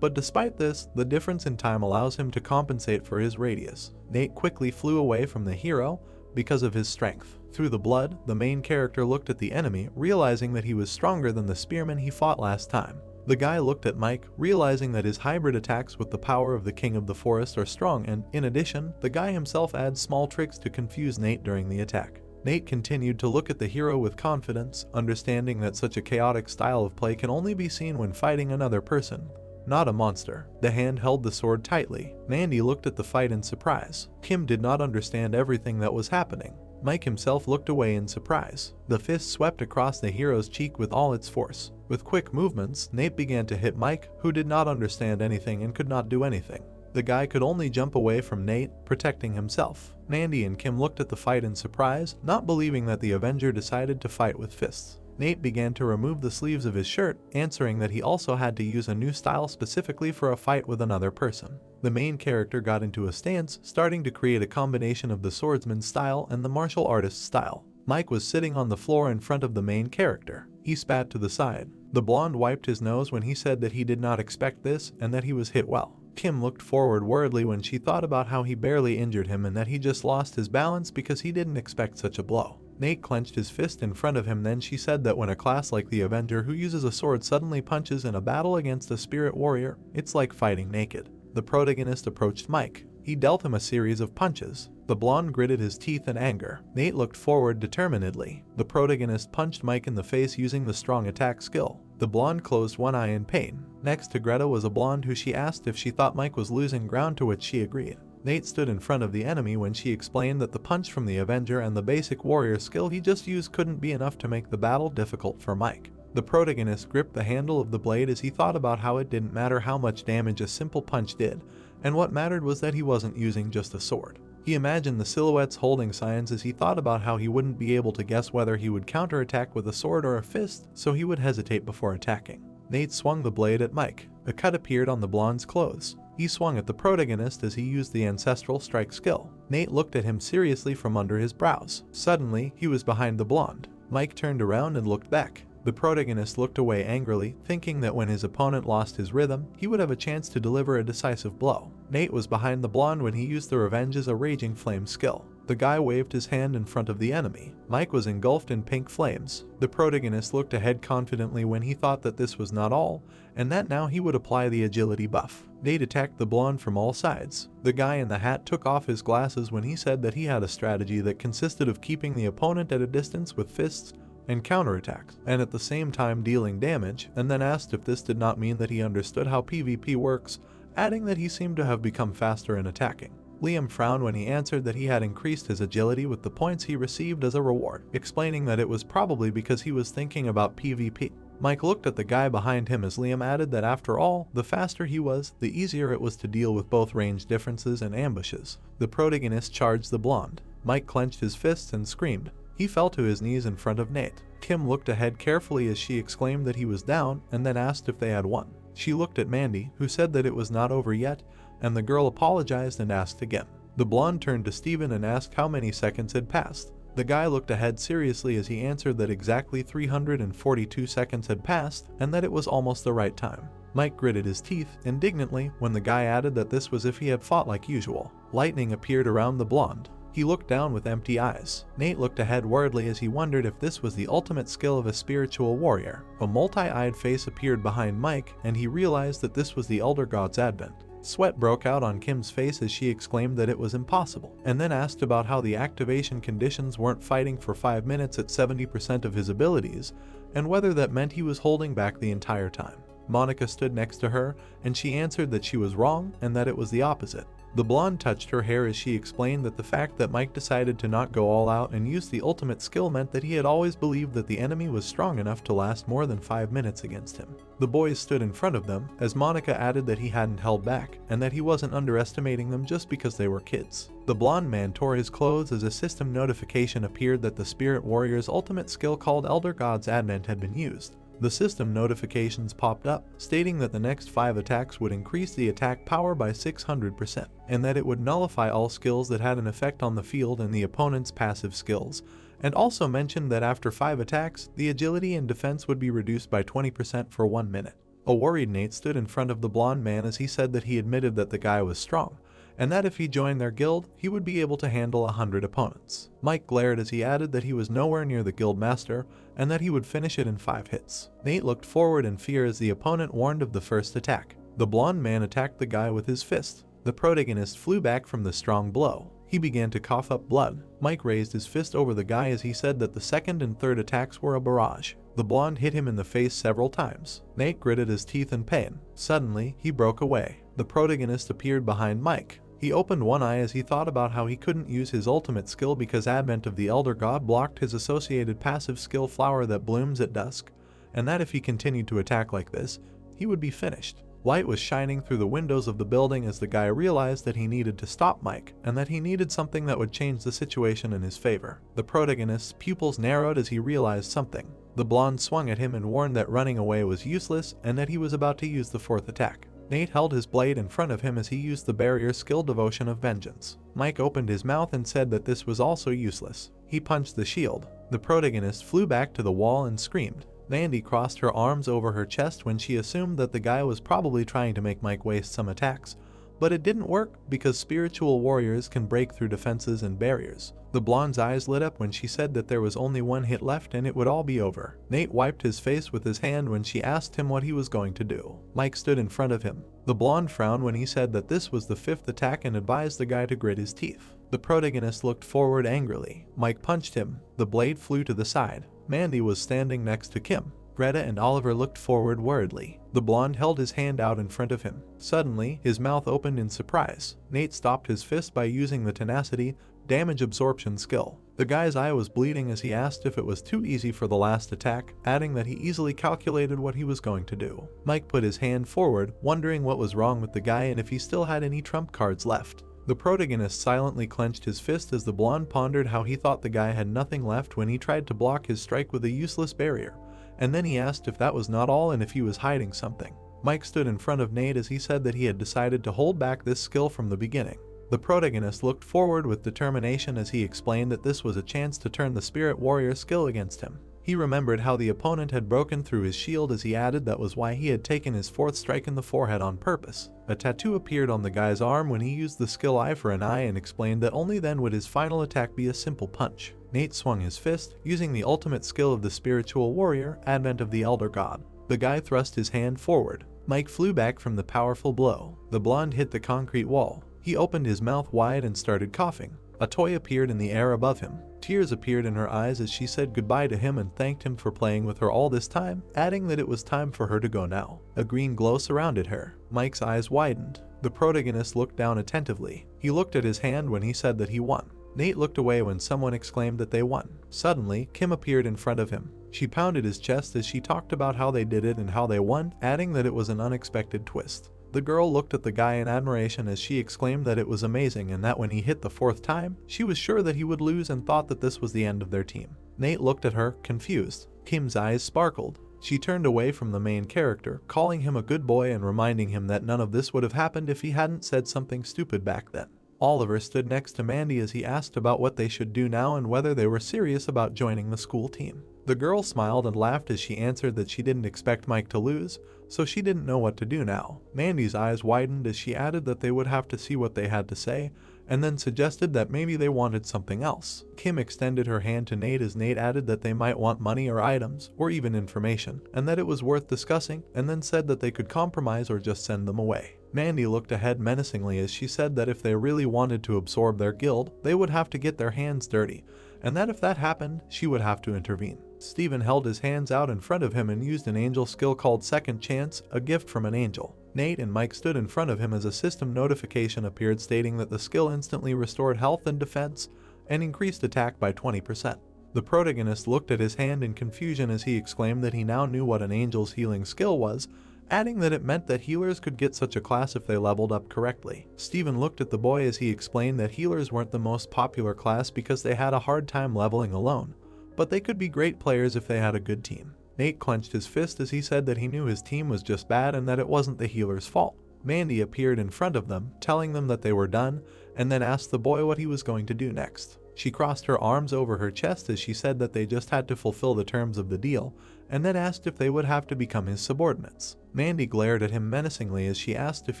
But despite this, the difference in time allows him to compensate for his radius. Nate quickly flew away from the hero because of his strength. Through the blood, the main character looked at the enemy, realizing that he was stronger than the spearman he fought last time. The guy looked at Mike, realizing that his hybrid attacks with the power of the king of the forest are strong, and in addition, the guy himself adds small tricks to confuse Nate during the attack. Nate continued to look at the hero with confidence, understanding that such a chaotic style of play can only be seen when fighting another person, not a monster. The hand held the sword tightly. Mandy looked at the fight in surprise. Kim did not understand everything that was happening. Mike himself looked away in surprise. The fist swept across the hero's cheek with all its force. With quick movements, Nate began to hit Mike, who did not understand anything and could not do anything. The guy could only jump away from Nate, protecting himself. Mandy and Kim looked at the fight in surprise, not believing that the Avenger decided to fight with fists. Nate began to remove the sleeves of his shirt, answering that he also had to use a new style specifically for a fight with another person. The main character got into a stance, starting to create a combination of the swordsman style and the martial artist style. Mike was sitting on the floor in front of the main character. He spat to the side. The blonde wiped his nose when he said that he did not expect this and that he was hit well. Kim looked forward worriedly when she thought about how he barely injured him and that he just lost his balance because he didn't expect such a blow. Nate clenched his fist in front of him. Then she said that when a class like the Avenger who uses a sword suddenly punches in a battle against a spirit warrior, it's like fighting naked. The protagonist approached Mike. He dealt him a series of punches. The blonde gritted his teeth in anger. Nate looked forward determinedly. The protagonist punched Mike in the face using the strong attack skill. The blonde closed one eye in pain. Next to Greta was a blonde who she asked if she thought Mike was losing ground, to which she agreed. Nate stood in front of the enemy when she explained that the punch from the Avenger and the basic warrior skill he just used couldn't be enough to make the battle difficult for Mike. The protagonist gripped the handle of the blade as he thought about how it didn't matter how much damage a simple punch did, and what mattered was that he wasn't using just a sword. He imagined the silhouettes holding signs as he thought about how he wouldn't be able to guess whether he would counterattack with a sword or a fist, so he would hesitate before attacking. Nate swung the blade at Mike. A cut appeared on the blonde's clothes. He swung at the protagonist as he used the ancestral strike skill. Nate looked at him seriously from under his brows. Suddenly, he was behind the blonde. Mike turned around and looked back. The protagonist looked away angrily, thinking that when his opponent lost his rhythm, he would have a chance to deliver a decisive blow. Nate was behind the blonde when he used the Revenge as a Raging Flame skill. The guy waved his hand in front of the enemy. Mike was engulfed in pink flames. The protagonist looked ahead confidently when he thought that this was not all, and that now he would apply the agility buff. Nate attacked the blonde from all sides. The guy in the hat took off his glasses when he said that he had a strategy that consisted of keeping the opponent at a distance with fists and counterattacks, and at the same time dealing damage, and then asked if this did not mean that he understood how PvP works, adding that he seemed to have become faster in attacking. Liam frowned when he answered that he had increased his agility with the points he received as a reward, explaining that it was probably because he was thinking about PvP. Mike looked at the guy behind him as Liam added that after all, the faster he was, the easier it was to deal with both range differences and ambushes. The protagonist charged the blonde. Mike clenched his fists and screamed. He fell to his knees in front of Nate. Kim looked ahead carefully as she exclaimed that he was down and then asked if they had won. She looked at Mandy, who said that it was not over yet, and the girl apologized and asked again. The blonde turned to Steven and asked how many seconds had passed. The guy looked ahead seriously as he answered that exactly 342 seconds had passed and that it was almost the right time. Mike gritted his teeth indignantly when the guy added that this was if he had fought like usual. Lightning appeared around the blonde. He looked down with empty eyes. Nate looked ahead worriedly as he wondered if this was the ultimate skill of a spiritual warrior. A multi-eyed face appeared behind Mike, and he realized that this was the Elder God's advent. Sweat broke out on Kim's face as she exclaimed that it was impossible, and then asked about how the activation conditions weren't fighting for 5 minutes at 70% of his abilities, and whether that meant he was holding back the entire time. Monica stood next to her, and she answered that she was wrong and that it was the opposite. The blonde touched her hair as she explained that the fact that Mike decided to not go all out and use the ultimate skill meant that he had always believed that the enemy was strong enough to last more than 5 minutes against him. The boys stood in front of them, as Monica added that he hadn't held back, and that he wasn't underestimating them just because they were kids. The blonde man tore his clothes as a system notification appeared that the Spirit Warrior's ultimate skill called Elder God's Advent had been used. The system notifications popped up, stating that the next 5 attacks would increase the attack power by 600%, and that it would nullify all skills that had an effect on the field and the opponent's passive skills, and also mentioned that after 5 attacks, the agility and defense would be reduced by 20% for 1 minute. A worried Nate stood in front of the blonde man as he said that he admitted that the guy was strong, and that if he joined their guild, he would be able to handle 100 opponents. Mike glared as he added that he was nowhere near the guild master, and that he would finish it in 5 hits. Nate looked forward in fear as the opponent warned of the first attack. The blonde man attacked the guy with his fist. The protagonist flew back from the strong blow. He began to cough up blood. Mike raised his fist over the guy as he said that the second and third attacks were a barrage. The blonde hit him in the face several times. Nate gritted his teeth in pain. Suddenly, he broke away. The protagonist appeared behind Mike. He opened one eye as he thought about how he couldn't use his ultimate skill because Advent of the Elder God blocked his associated passive skill Flower that blooms at dusk, and that if he continued to attack like this, he would be finished. Light was shining through the windows of the building as the guy realized that he needed to stop Mike, and that he needed something that would change the situation in his favor. The protagonist's pupils narrowed as he realized something. The blonde swung at him and warned that running away was useless and that he was about to use the 4th attack. Nate held his blade in front of him as he used the barrier skill Devotion of Vengeance. Mike opened his mouth and said that this was also useless. He punched the shield. The protagonist flew back to the wall and screamed. Mandy crossed her arms over her chest when she assumed that the guy was probably trying to make Mike waste some attacks, but it didn't work because spiritual warriors can break through defenses and barriers. The blonde's eyes lit up when she said that there was only 1 hit left and it would all be over. Nate wiped his face with his hand when she asked him what he was going to do. Mike stood in front of him. The blonde frowned when he said that this was the 5th attack and advised the guy to grit his teeth. The protagonist looked forward angrily. Mike punched him. The blade flew to the side. Mandy was standing next to Kim. Greta and Oliver looked forward worriedly. The blonde held his hand out in front of him. Suddenly, his mouth opened in surprise. Nate stopped his fist by using the tenacity, damage absorption skill. The guy's eye was bleeding as he asked if it was too easy for the last attack, adding that he easily calculated what he was going to do. Mike put his hand forward, wondering what was wrong with the guy and if he still had any trump cards left. The protagonist silently clenched his fist as the blonde pondered how he thought the guy had nothing left when he tried to block his strike with a useless barrier, and then he asked if that was not all and if he was hiding something. Mike stood in front of Nate as he said that he had decided to hold back this skill from the beginning. The protagonist looked forward with determination as he explained that this was a chance to turn the Spirit Warrior skill against him. He remembered how the opponent had broken through his shield as he added that was why he had taken his 4th strike in the forehead on purpose. A tattoo appeared on the guy's arm when he used the skill Eye for an Eye and explained that only then would his final attack be a simple punch. Nate swung his fist, using the ultimate skill of the Spiritual Warrior, Advent of the Elder God. The guy thrust his hand forward. Mike flew back from the powerful blow. The blonde hit the concrete wall. He opened his mouth wide and started coughing. A toy appeared in the air above him. Tears appeared in her eyes as she said goodbye to him and thanked him for playing with her all this time, adding that it was time for her to go now. A green glow surrounded her. Mike's eyes widened. The protagonist looked down attentively. He looked at his hand when he said that he won. Nate looked away when someone exclaimed that they won. Suddenly, Kim appeared in front of him. She pounded his chest as she talked about how they did it and how they won, adding that it was an unexpected twist. The girl looked at the guy in admiration as she exclaimed that it was amazing and that when he hit the 4th time, she was sure that he would lose and thought that this was the end of their team. Nate looked at her, confused. Kim's eyes sparkled. She turned away from the main character, calling him a good boy and reminding him that none of this would have happened if he hadn't said something stupid back then. Oliver stood next to Mandy as he asked about what they should do now and whether they were serious about joining the school team. The girl smiled and laughed as she answered that she didn't expect Mike to lose, so she didn't know what to do now. Mandy's eyes widened as she added that they would have to see what they had to say, and then suggested that maybe they wanted something else. Kim extended her hand to Nate as Nate added that they might want money or items, or even information, and that it was worth discussing, and then said that they could compromise or just send them away. Mandy looked ahead menacingly as she said that if they really wanted to absorb their guild, they would have to get their hands dirty, and that if that happened, she would have to intervene. Steven held his hands out in front of him and used an angel skill called Second Chance, a gift from an angel. Nate and Mike stood in front of him as a system notification appeared stating that the skill instantly restored health and defense and increased attack by 20%. The protagonist looked at his hand in confusion as he exclaimed that he now knew what an angel's healing skill was, adding that it meant that healers could get such a class if they leveled up correctly. Steven looked at the boy as he explained that healers weren't the most popular class because they had a hard time leveling alone, but they could be great players if they had a good team. Nate clenched his fist as he said that he knew his team was just bad and that it wasn't the healer's fault. Mandy appeared in front of them, telling them that they were done, and then asked the boy what he was going to do next. She crossed her arms over her chest as she said that they just had to fulfill the terms of the deal, and then asked if they would have to become his subordinates. Mandy glared at him menacingly as she asked if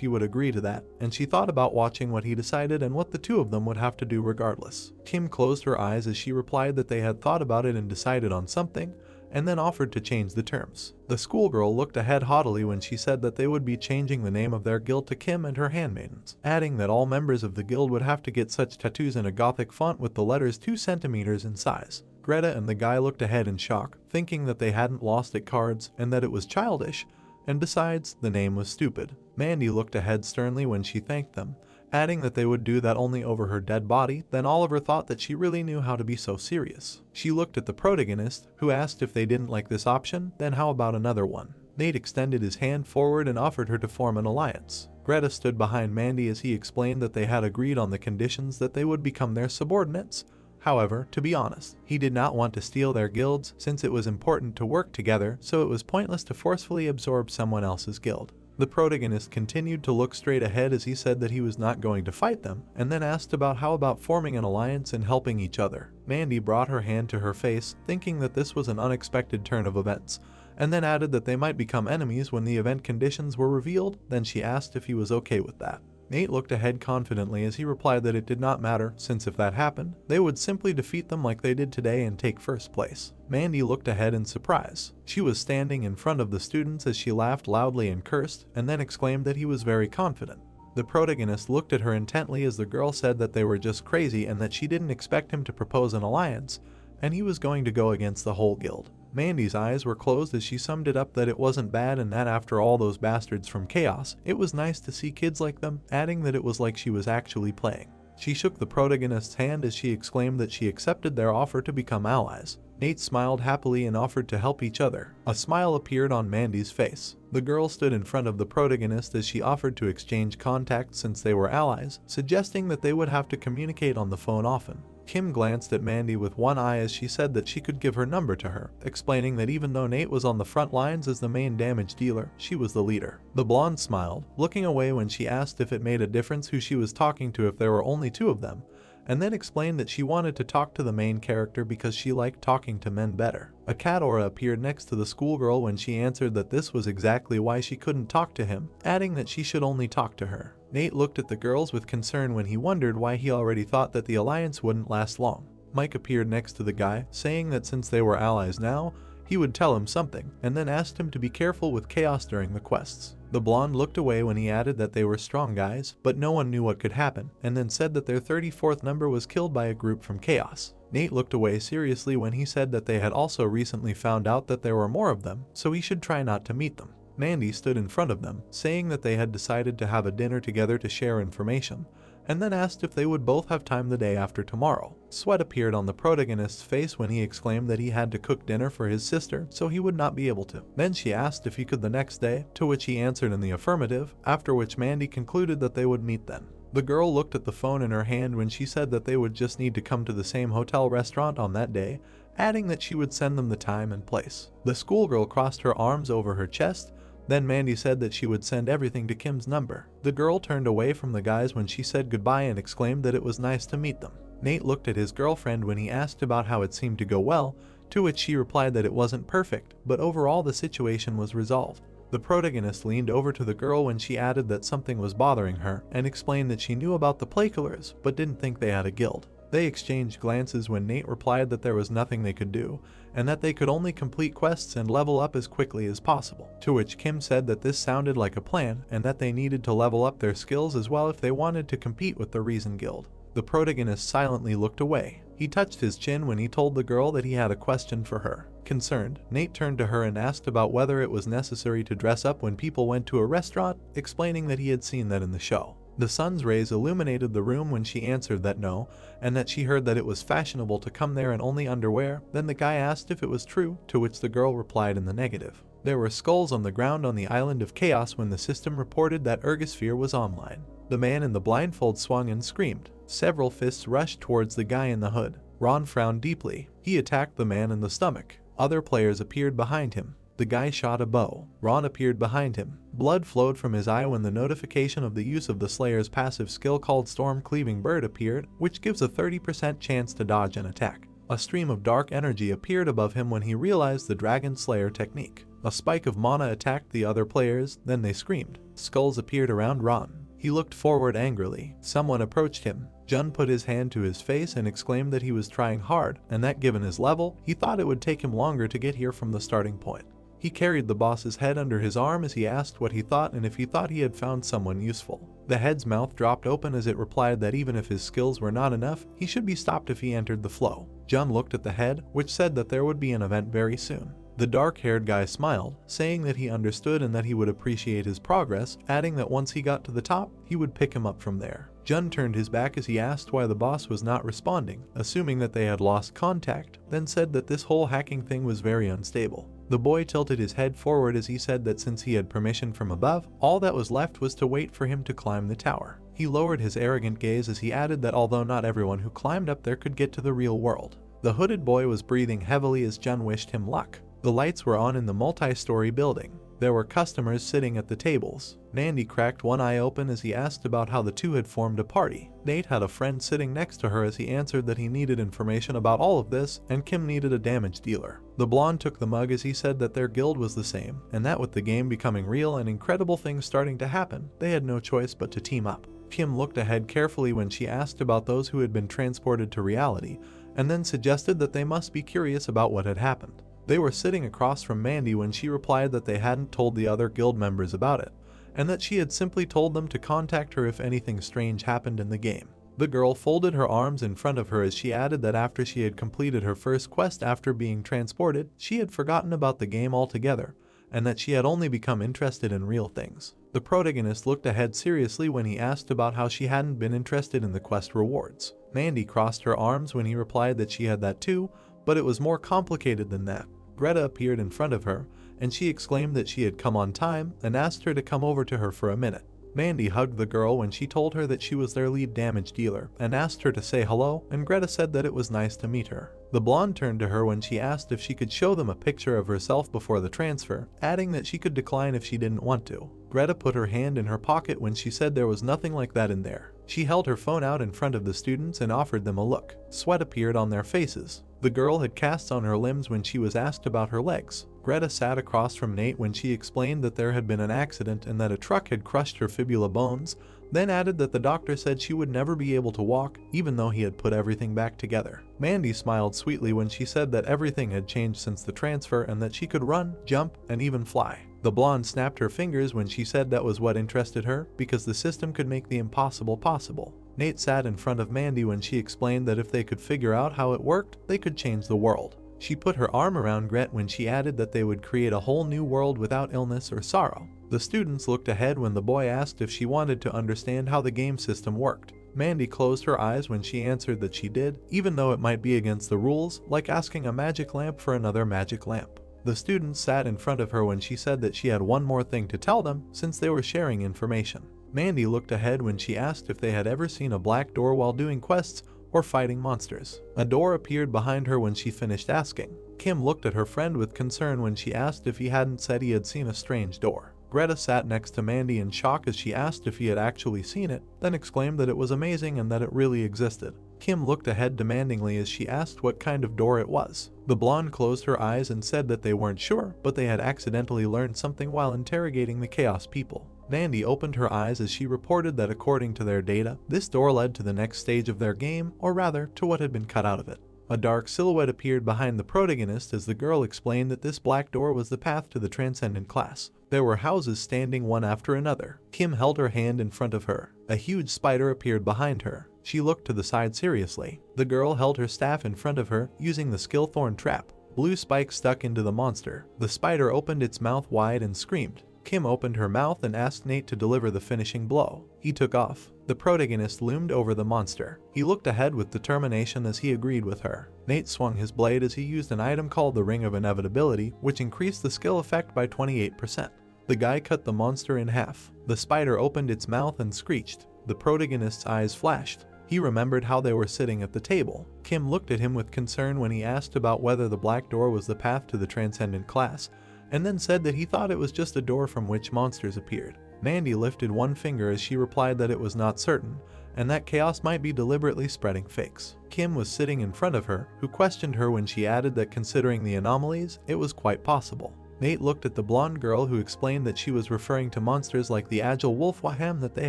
he would agree to that, and she thought about watching what he decided and what the two of them would have to do regardless. Kim closed her eyes as she replied that they had thought about it and decided on something, and then offered to change the terms. The schoolgirl looked ahead haughtily when she said that they would be changing the name of their guild to Kim and her handmaidens, adding that all members of the guild would have to get such tattoos in a gothic font with the letters 2 centimeters in size. Greta and the guy looked ahead in shock, thinking that they hadn't lost at cards and that it was childish, and besides, the name was stupid. Mandy looked ahead sternly when she thanked them, adding that they would do that only over her dead body. Then Oliver thought that she really knew how to be so serious. She looked at the protagonist, who asked if they didn't like this option, then how about another one? Nate extended his hand forward and offered her to form an alliance. Greta stood behind Mandy as he explained that they had agreed on the conditions that they would become their subordinates. However, to be honest, he did not want to steal their guilds since it was important to work together, so it was pointless to forcefully absorb someone else's guild. The protagonist continued to look straight ahead as he said that he was not going to fight them, and then asked about how about forming an alliance and helping each other. Mandy brought her hand to her face, thinking that this was an unexpected turn of events, and then added that they might become enemies when the event conditions were revealed. Then she asked if he was okay with that. Nate looked ahead confidently as he replied that it did not matter, since if that happened, they would simply defeat them like they did today and take first place. Mandy looked ahead in surprise. She was standing in front of the students as she laughed loudly and cursed, and then exclaimed that he was very confident. The protagonist looked at her intently as the girl said that they were just crazy and that she didn't expect him to propose an alliance, and he was going to go against the whole guild. Mandy's eyes were closed as she summed it up that it wasn't bad and that after all those bastards from Chaos, it was nice to see kids like them, adding that it was like she was actually playing. She shook the protagonist's hand as she exclaimed that she accepted their offer to become allies. Nate smiled happily and offered to help each other. A smile appeared on Mandy's face. The girl stood in front of the protagonist as she offered to exchange contacts since they were allies, suggesting that they would have to communicate on the phone often. Kim glanced at Mandy with one eye as she said that she could give her number to her, explaining that even though Nate was on the front lines as the main damage dealer, she was the leader. The blonde smiled, looking away when she asked if it made a difference who she was talking to if there were only 2 of them, and then explained that she wanted to talk to the main character because she liked talking to men better. A cat aura appeared next to the schoolgirl when she answered that this was exactly why she couldn't talk to him, adding that she should only talk to her. Nate looked at the girls with concern when he wondered why he already thought that the alliance wouldn't last long. Mike appeared next to the guy, saying that since they were allies now, he would tell him something, and then asked him to be careful with Chaos during the quests. The blonde looked away when he added that they were strong guys, but no one knew what could happen, and then said that their 34th member was killed by a group from Chaos. Nate looked away seriously when he said that they had also recently found out that there were more of them, so he should try not to meet them. Mandy stood in front of them, saying that they had decided to have a dinner together to share information, and then asked if they would both have time the day after tomorrow. Sweat appeared on the protagonist's face when he exclaimed that he had to cook dinner for his sister, so he would not be able to. Then she asked if he could the next day, to which he answered in the affirmative, after which Mandy concluded that they would meet then. The girl looked at the phone in her hand when she said that they would just need to come to the same hotel restaurant on that day, adding that she would send them the time and place. The schoolgirl crossed her arms over her chest. Then Mandy said that she would send everything to Kim's number. The girl turned away from the guys when she said goodbye and exclaimed that it was nice to meet them. Nate looked at his girlfriend when he asked about how it seemed to go well, to which she replied that it wasn't perfect, but overall the situation was resolved. The protagonist leaned over to the girl when she added that something was bothering her and explained that she knew about the Playkillers but didn't think they had a guild. They exchanged glances when Nate replied that there was nothing they could do, and that they could only complete quests and level up as quickly as possible, to which Kim said that this sounded like a plan and that they needed to level up their skills as well if they wanted to compete with the Reason Guild. The protagonist silently looked away. He touched his chin when he told the girl that he had a question for her. Concerned, Nate turned to her and asked about whether it was necessary to dress up when people went to a restaurant, explaining that he had seen that in the show. The sun's rays illuminated the room when she answered that no, and that she heard that it was fashionable to come there in only underwear. Then the guy asked if it was true, to which the girl replied in the negative. There were skulls on the ground on the island of Chaos when the system reported that Ergosphere was online. The man in the blindfold swung and screamed. Several fists rushed towards the guy in the hood. Ron frowned deeply. He attacked the man in the stomach. Other players appeared behind him. The guy shot a bow. Ron appeared behind him. Blood flowed from his eye when the notification of the use of the Slayer's passive skill called Storm Cleaving Bird appeared, which gives a 30% chance to dodge an attack. A stream of dark energy appeared above him when he realized the Dragon Slayer technique. A spike of mana attacked the other players, then they screamed. Skulls appeared around Ron. He looked forward angrily. Someone approached him. Jun put his hand to his face and exclaimed that he was trying hard, and that given his level, he thought it would take him longer to get here from the starting point. He carried the boss's head under his arm as he asked what he thought and if he thought he had found someone useful. The head's mouth dropped open as it replied that even if his skills were not enough, he should be stopped if he entered the flow. Jun looked at the head, which said that there would be an event very soon. The dark-haired guy smiled, saying that he understood and that he would appreciate his progress, adding that once he got to the top, he would pick him up from there. Jun turned his back as he asked why the boss was not responding, assuming that they had lost contact, then said that this whole hacking thing was very unstable. The boy tilted his head forward as he said that since he had permission from above, all that was left was to wait for him to climb the tower. He lowered his arrogant gaze as he added that although not everyone who climbed up there could get to the real world. The hooded boy was breathing heavily as Jun wished him luck. The lights were on in the multi-story building. There were customers sitting at the tables. Nandy cracked one eye open as he asked about how the two had formed a party. Nate had a friend sitting next to her as he answered that he needed information about all of this, and Kim needed a damage dealer. The blonde took the mug as he said that their guild was the same, and that with the game becoming real and incredible things starting to happen, they had no choice but to team up. Kim looked ahead carefully when she asked about those who had been transported to reality, and then suggested that they must be curious about what had happened. They were sitting across from Mandy when she replied that they hadn't told the other guild members about it, and that she had simply told them to contact her if anything strange happened in the game. The girl folded her arms in front of her as she added that after she had completed her first quest after being transported, she had forgotten about the game altogether, and that she had only become interested in real things. The protagonist looked ahead seriously when he asked about how she hadn't been interested in the quest rewards. Mandy crossed her arms when he replied that she had that too, but it was more complicated than that. Greta appeared in front of her, and she exclaimed that she had come on time and asked her to come over to her for a minute. Mandy hugged the girl when she told her that she was their lead damage dealer and asked her to say hello, and Greta said that it was nice to meet her. The blonde turned to her when she asked if she could show them a picture of herself before the transfer, adding that she could decline if she didn't want to. Greta put her hand in her pocket when she said there was nothing like that in there. She held her phone out in front of the students and offered them a look. Sweat appeared on their faces. The girl had casts on her limbs when she was asked about her legs. Greta sat across from Nate when she explained that there had been an accident and that a truck had crushed her fibula bones, then added that the doctor said she would never be able to walk, even though he had put everything back together. Mandy smiled sweetly when she said that everything had changed since the transfer and that she could run, jump, and even fly. The blonde snapped her fingers when she said that was what interested her, because the system could make the impossible possible. Nate sat in front of Mandy when she explained that if they could figure out how it worked, they could change the world. She put her arm around Gret when she added that they would create a whole new world without illness or sorrow. The students looked ahead when the boy asked if she wanted to understand how the game system worked. Mandy closed her eyes when she answered that she did, even though it might be against the rules, like asking a magic lamp for another magic lamp. The students sat in front of her when she said that she had one more thing to tell them, since they were sharing information. Mandy looked ahead when she asked if they had ever seen a black door while doing quests or fighting monsters. A door appeared behind her when she finished asking. Kim looked at her friend with concern when she asked if he hadn't said he had seen a strange door. Greta sat next to Mandy in shock as she asked if he had actually seen it, then exclaimed that it was amazing and that it really existed. Kim looked ahead demandingly as she asked what kind of door it was. The blonde closed her eyes and said that they weren't sure, but they had accidentally learned something while interrogating the Chaos people. Mandy opened her eyes as she reported that according to their data, this door led to the next stage of their game, or rather, to what had been cut out of it. A dark silhouette appeared behind the protagonist as the girl explained that this black door was the path to the Transcendent class. There were houses standing one after another. Kim held her hand in front of her. A huge spider appeared behind her. She looked to the side seriously. The girl held her staff in front of her, using the skill thorn trap. Blue spikes stuck into the monster. The spider opened its mouth wide and screamed. Kim opened her mouth and asked Nate to deliver the finishing blow. He took off. The protagonist loomed over the monster. He looked ahead with determination as he agreed with her. Nate swung his blade as he used an item called the Ring of Inevitability, which increased the skill effect by 28%. The guy cut the monster in half. The spider opened its mouth and screeched. The protagonist's eyes flashed. He remembered how they were sitting at the table. Kim looked at him with concern when he asked about whether the black door was the path to the Transcendent class, and then said that he thought it was just a door from which monsters appeared. Mandy lifted one finger as she replied that it was not certain, and that Chaos might be deliberately spreading fakes. Kim was sitting in front of her, who questioned her when she added that considering the anomalies, it was quite possible. Nate looked at the blonde girl, who explained that she was referring to monsters like the agile wolfwaham that they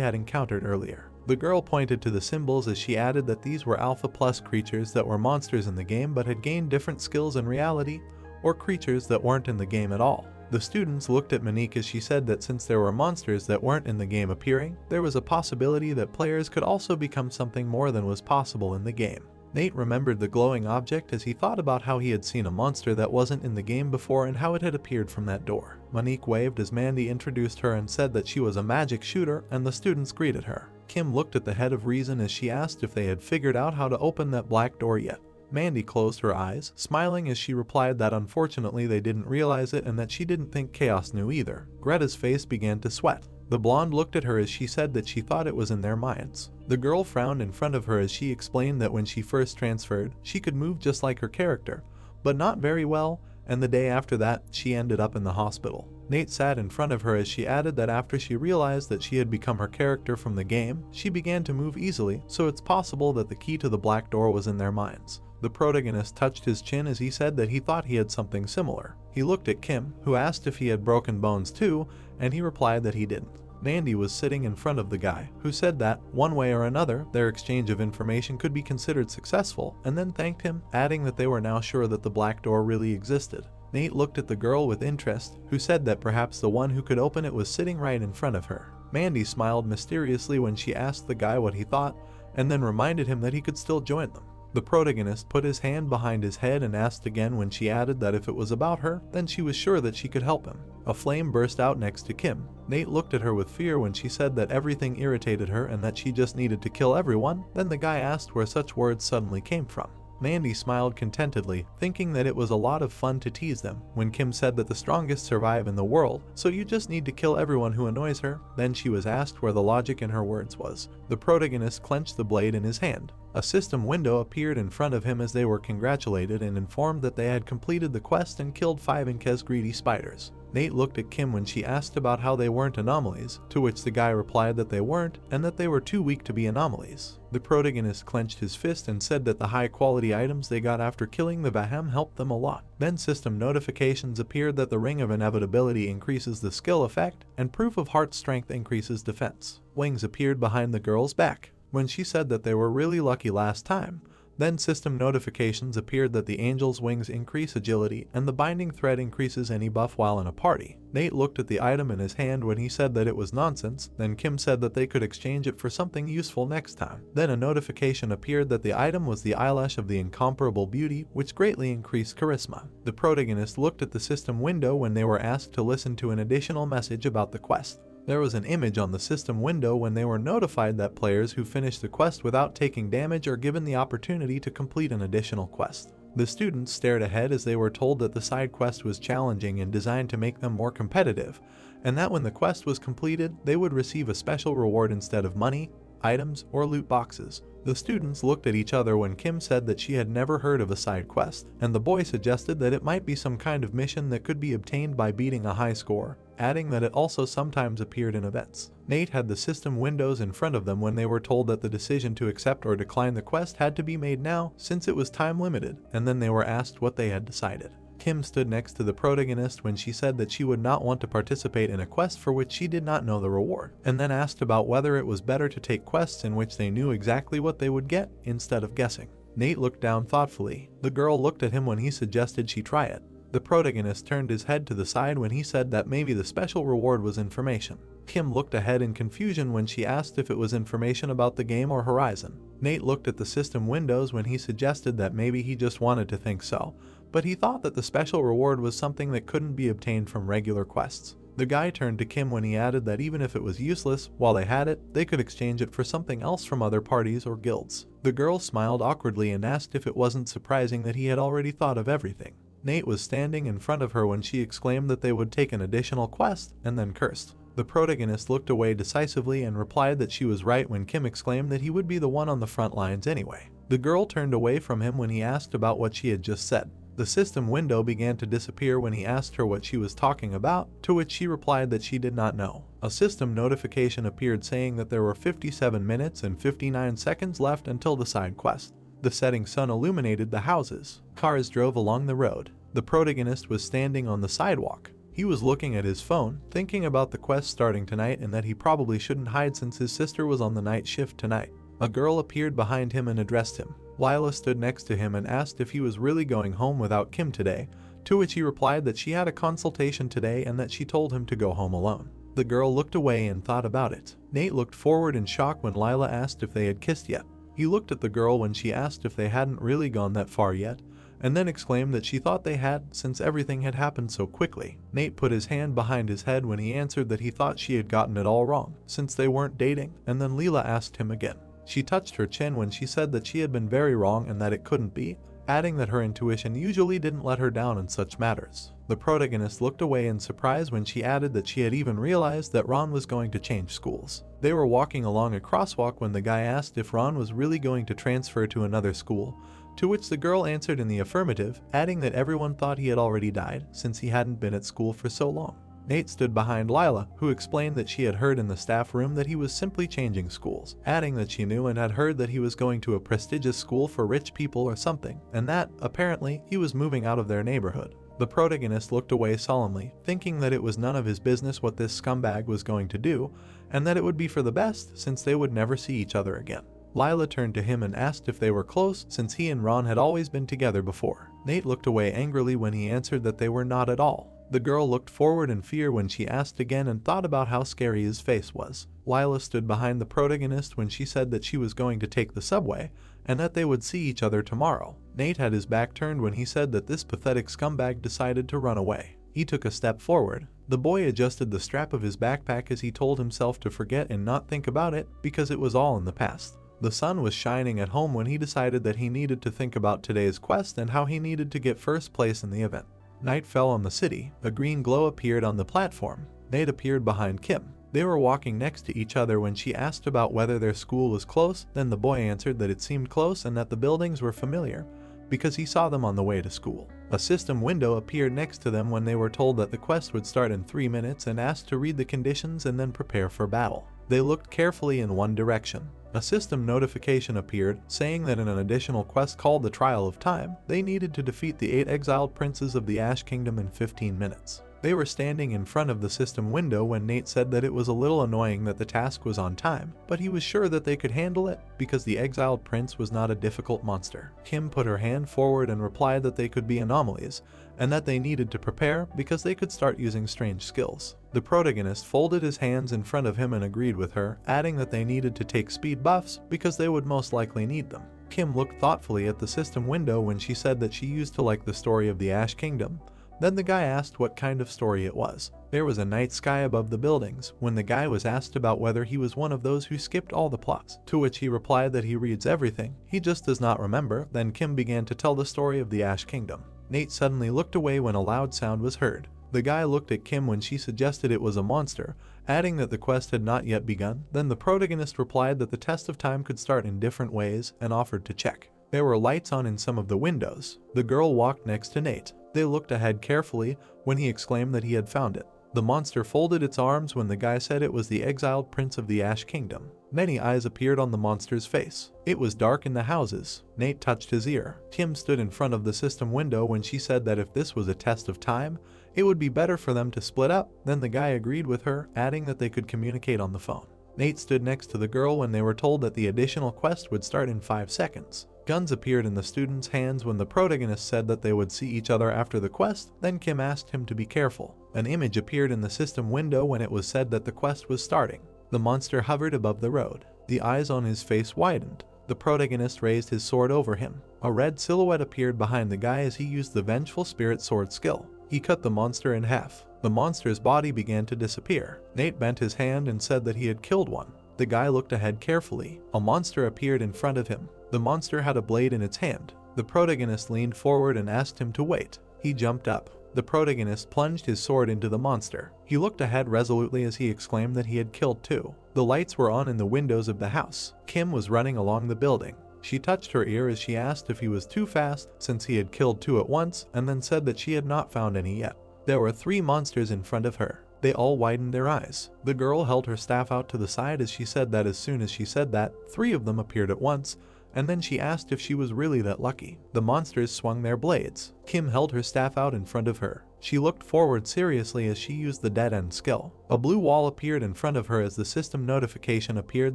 had encountered earlier. The girl pointed to the symbols as she added that these were Alpha Plus creatures that were monsters in the game but had gained different skills in reality, or creatures that weren't in the game at all. The students looked at Monique as she said that since there were monsters that weren't in the game appearing, there was a possibility that players could also become something more than was possible in the game. Nate remembered the glowing object as he thought about how he had seen a monster that wasn't in the game before and how it had appeared from that door. Monique waved as Mandy introduced her and said that she was a magic shooter, and the students greeted her. Kim looked at the head of Reason as she asked if they had figured out how to open that black door yet. Mandy closed her eyes, smiling as she replied that unfortunately they didn't realize it and that she didn't think Chaos knew either. Greta's face began to sweat. The blonde looked at her as she said that she thought it was in their minds. The girl frowned in front of her as she explained that when she first transferred, she could move just like her character, but not very well, and the day after that, she ended up in the hospital. Nate sat in front of her as she added that after she realized that she had become her character from the game, she began to move easily, so it's possible that the key to the black door was in their minds. The protagonist touched his chin as he said that he thought he had something similar. He looked at Kim, who asked if he had broken bones too, and he replied that he didn't. Mandy was sitting in front of the guy, who said that, one way or another, their exchange of information could be considered successful, and then thanked him, adding that they were now sure that the black door really existed. Nate looked at the girl with interest, who said that perhaps the one who could open it was sitting right in front of her. Mandy smiled mysteriously when she asked the guy what he thought, and then reminded him that he could still join them. The protagonist put his hand behind his head and asked again when she added that if it was about her, then she was sure that she could help him. A flame burst out next to Kim. Nate looked at her with fear when she said that everything irritated her and that she just needed to kill everyone. Then the guy asked where such words suddenly came from. Mandy smiled contentedly, thinking that it was a lot of fun to tease them. When Kim said that the strongest survive in the world, so you just need to kill everyone who annoys her, then she was asked where the logic in her words was. The protagonist clenched the blade in his hand. A system window appeared in front of him as they were congratulated and informed that they had completed the quest and killed 5 Inques greedy spiders. Nate looked at Kim when she asked about how they weren't anomalies, to which the guy replied that they weren't and that they were too weak to be anomalies. The protagonist clenched his fist and said that the high-quality items they got after killing the Vaham helped them a lot. Then system notifications appeared that the Ring of Inevitability increases the skill effect, and Proof of Heart Strength increases defense. Wings appeared behind the girl's back when she said that they were really lucky last time. Then system notifications appeared that the angel's wings increase agility and the binding thread increases any buff while in a party. Nate looked at the item in his hand when he said that it was nonsense. Then Kim said that they could exchange it for something useful next time. Then a notification appeared that the item was the eyelash of the incomparable beauty, which greatly increased charisma. The protagonist looked at the system window when they were asked to listen to an additional message about the quest. There was an image on the system window when they were notified that players who finished the quest without taking damage are given the opportunity to complete an additional quest. The students stared ahead as they were told that the side quest was challenging and designed to make them more competitive, and that when the quest was completed, they would receive a special reward instead of money, items, or loot boxes. The students looked at each other when Kim said that she had never heard of a side quest, and the boy suggested that it might be some kind of mission that could be obtained by beating a high score, adding that it also sometimes appeared in events. Nate had the system windows in front of them when they were told that the decision to accept or decline the quest had to be made now since it was time limited, and then they were asked what they had decided. Kim stood next to the protagonist when she said that she would not want to participate in a quest for which she did not know the reward, and then asked about whether it was better to take quests in which they knew exactly what they would get instead of guessing. Nate looked down thoughtfully. The girl looked at him when he suggested she try it. The protagonist turned his head to the side when he said that maybe the special reward was information. Kim looked ahead in confusion when she asked if it was information about the game or Horizon. Nate looked at the system windows when he suggested that maybe he just wanted to think so, but he thought that the special reward was something that couldn't be obtained from regular quests. The guy turned to Kim when he added that even if it was useless, while they had it, they could exchange it for something else from other parties or guilds. The girl smiled awkwardly and asked if it wasn't surprising that he had already thought of everything. Nate was standing in front of her when she exclaimed that they would take an additional quest, and then cursed. The protagonist looked away decisively and replied that she was right when Kim exclaimed that he would be the one on the front lines anyway. The girl turned away from him when he asked about what she had just said. The system window began to disappear when he asked her what she was talking about, to which she replied that she did not know. A system notification appeared saying that there were 57 minutes and 59 seconds left until the side quest. The setting sun illuminated the houses. Cars drove along the road. The protagonist was standing on the sidewalk. He was looking at his phone, thinking about the quest starting tonight and that he probably shouldn't hide since his sister was on the night shift tonight. A girl appeared behind him and addressed him. Lila stood next to him and asked if he was really going home without Kim today, to which he replied that she had a consultation today and that she told him to go home alone. The girl looked away and thought about it. Nate looked forward in shock when Lila asked if they had kissed yet. He looked at the girl when she asked if they hadn't really gone that far yet, and then exclaimed that she thought they had since everything had happened so quickly. Nate put his hand behind his head when he answered that he thought she had gotten it all wrong, since they weren't dating, and then Lila asked him again. She touched her chin when she said that she had been very wrong and that it couldn't be, adding that her intuition usually didn't let her down in such matters. The protagonist looked away in surprise when she added that she had even realized that Ron was going to change schools. They were walking along a crosswalk when the guy asked if Ron was really going to transfer to another school, to which the girl answered in the affirmative, adding that everyone thought he had already died since he hadn't been at school for so long. Nate stood behind Lila, who explained that she had heard in the staff room that he was simply changing schools, adding that she knew and had heard that he was going to a prestigious school for rich people or something, and that, apparently, he was moving out of their neighborhood. The protagonist looked away solemnly, thinking that it was none of his business what this scumbag was going to do, and that it would be for the best since they would never see each other again. Lila turned to him and asked if they were close since he and Ron had always been together before. Nate looked away angrily when he answered that they were not at all. The girl looked forward in fear when she asked again and thought about how scary his face was. Lila stood behind the protagonist when she said that she was going to take the subway and that they would see each other tomorrow. Nate had his back turned when he said that this pathetic scumbag decided to run away. He took a step forward. The boy adjusted the strap of his backpack as he told himself to forget and not think about it because it was all in the past. The sun was shining at home when he decided that he needed to think about today's quest and how he needed to get first place in the event. Night fell on the city. A green glow appeared on the platform. Nate appeared behind Kim. They were walking next to each other when she asked about whether their school was close, then the boy answered that it seemed close and that the buildings were familiar, because he saw them on the way to school. A system window appeared next to them when they were told that the quest would start in 3 minutes and asked to read the conditions and then prepare for battle. They looked carefully in one direction. A system notification appeared, saying that in an additional quest called the Trial of Time, they needed to defeat the 8 exiled princes of the Ash Kingdom in 15 minutes. They were standing in front of the system window when Nate said that it was a little annoying that the task was on time, but he was sure that they could handle it because the exiled prince was not a difficult monster. Kim put her hand forward and replied that they could be anomalies, and that they needed to prepare because they could start using strange skills. The protagonist folded his hands in front of him and agreed with her, adding that they needed to take speed buffs because they would most likely need them. Kim looked thoughtfully at the system window when she said that she used to like the story of the Ash Kingdom. Then the guy asked what kind of story it was. There was a night sky above the buildings when the guy was asked about whether he was one of those who skipped all the plots, to which he replied that he reads everything, he just does not remember. Then Kim began to tell the story of the Ash Kingdom. Nate suddenly looked away when a loud sound was heard. The guy looked at Kim when she suggested it was a monster, adding that the quest had not yet begun. Then the protagonist replied that the test of time could start in different ways and offered to check. There were lights on in some of the windows. The girl walked next to Nate. They looked ahead carefully when he exclaimed that he had found it. The monster folded its arms when the guy said it was the exiled prince of the Ash Kingdom. Many eyes appeared on the monster's face. It was dark in the houses. Nate touched his ear. Kim stood in front of the system window when she said that if this was a test of time, it would be better for them to split up. Then the guy agreed with her, adding that they could communicate on the phone. Nate stood next to the girl when they were told that the additional quest would start in 5 seconds. Guns appeared in the students' hands when the protagonist said that they would see each other after the quest. Then Kim asked him to be careful. An image appeared in the system window when it was said that the quest was starting. The monster hovered above the road. The eyes on his face widened. The protagonist raised his sword over him. A red silhouette appeared behind the guy as he used the Vengeful Spirit sword skill. He cut the monster in half. The monster's body began to disappear. Nate bent his hand and said that he had killed one. The guy looked ahead carefully. A monster appeared in front of him. The monster had a blade in its hand. The protagonist leaned forward and asked him to wait. He jumped up. The protagonist plunged his sword into the monster. He looked ahead resolutely as he exclaimed that he had killed 2. The lights were on in the windows of the house. Kim was running along the building. She touched her ear as she asked if he was too fast since he had killed 2 at once, and then said that she had not found any yet. There were 3 monsters in front of her. They all widened their eyes. The girl held her staff out to the side as she said that as soon as she said that, 3 of them appeared at once, and then she asked if she was really that lucky. The monsters swung their blades. Kim held her staff out in front of her. She looked forward seriously as she used the dead end skill. A blue wall appeared in front of her as the system notification appeared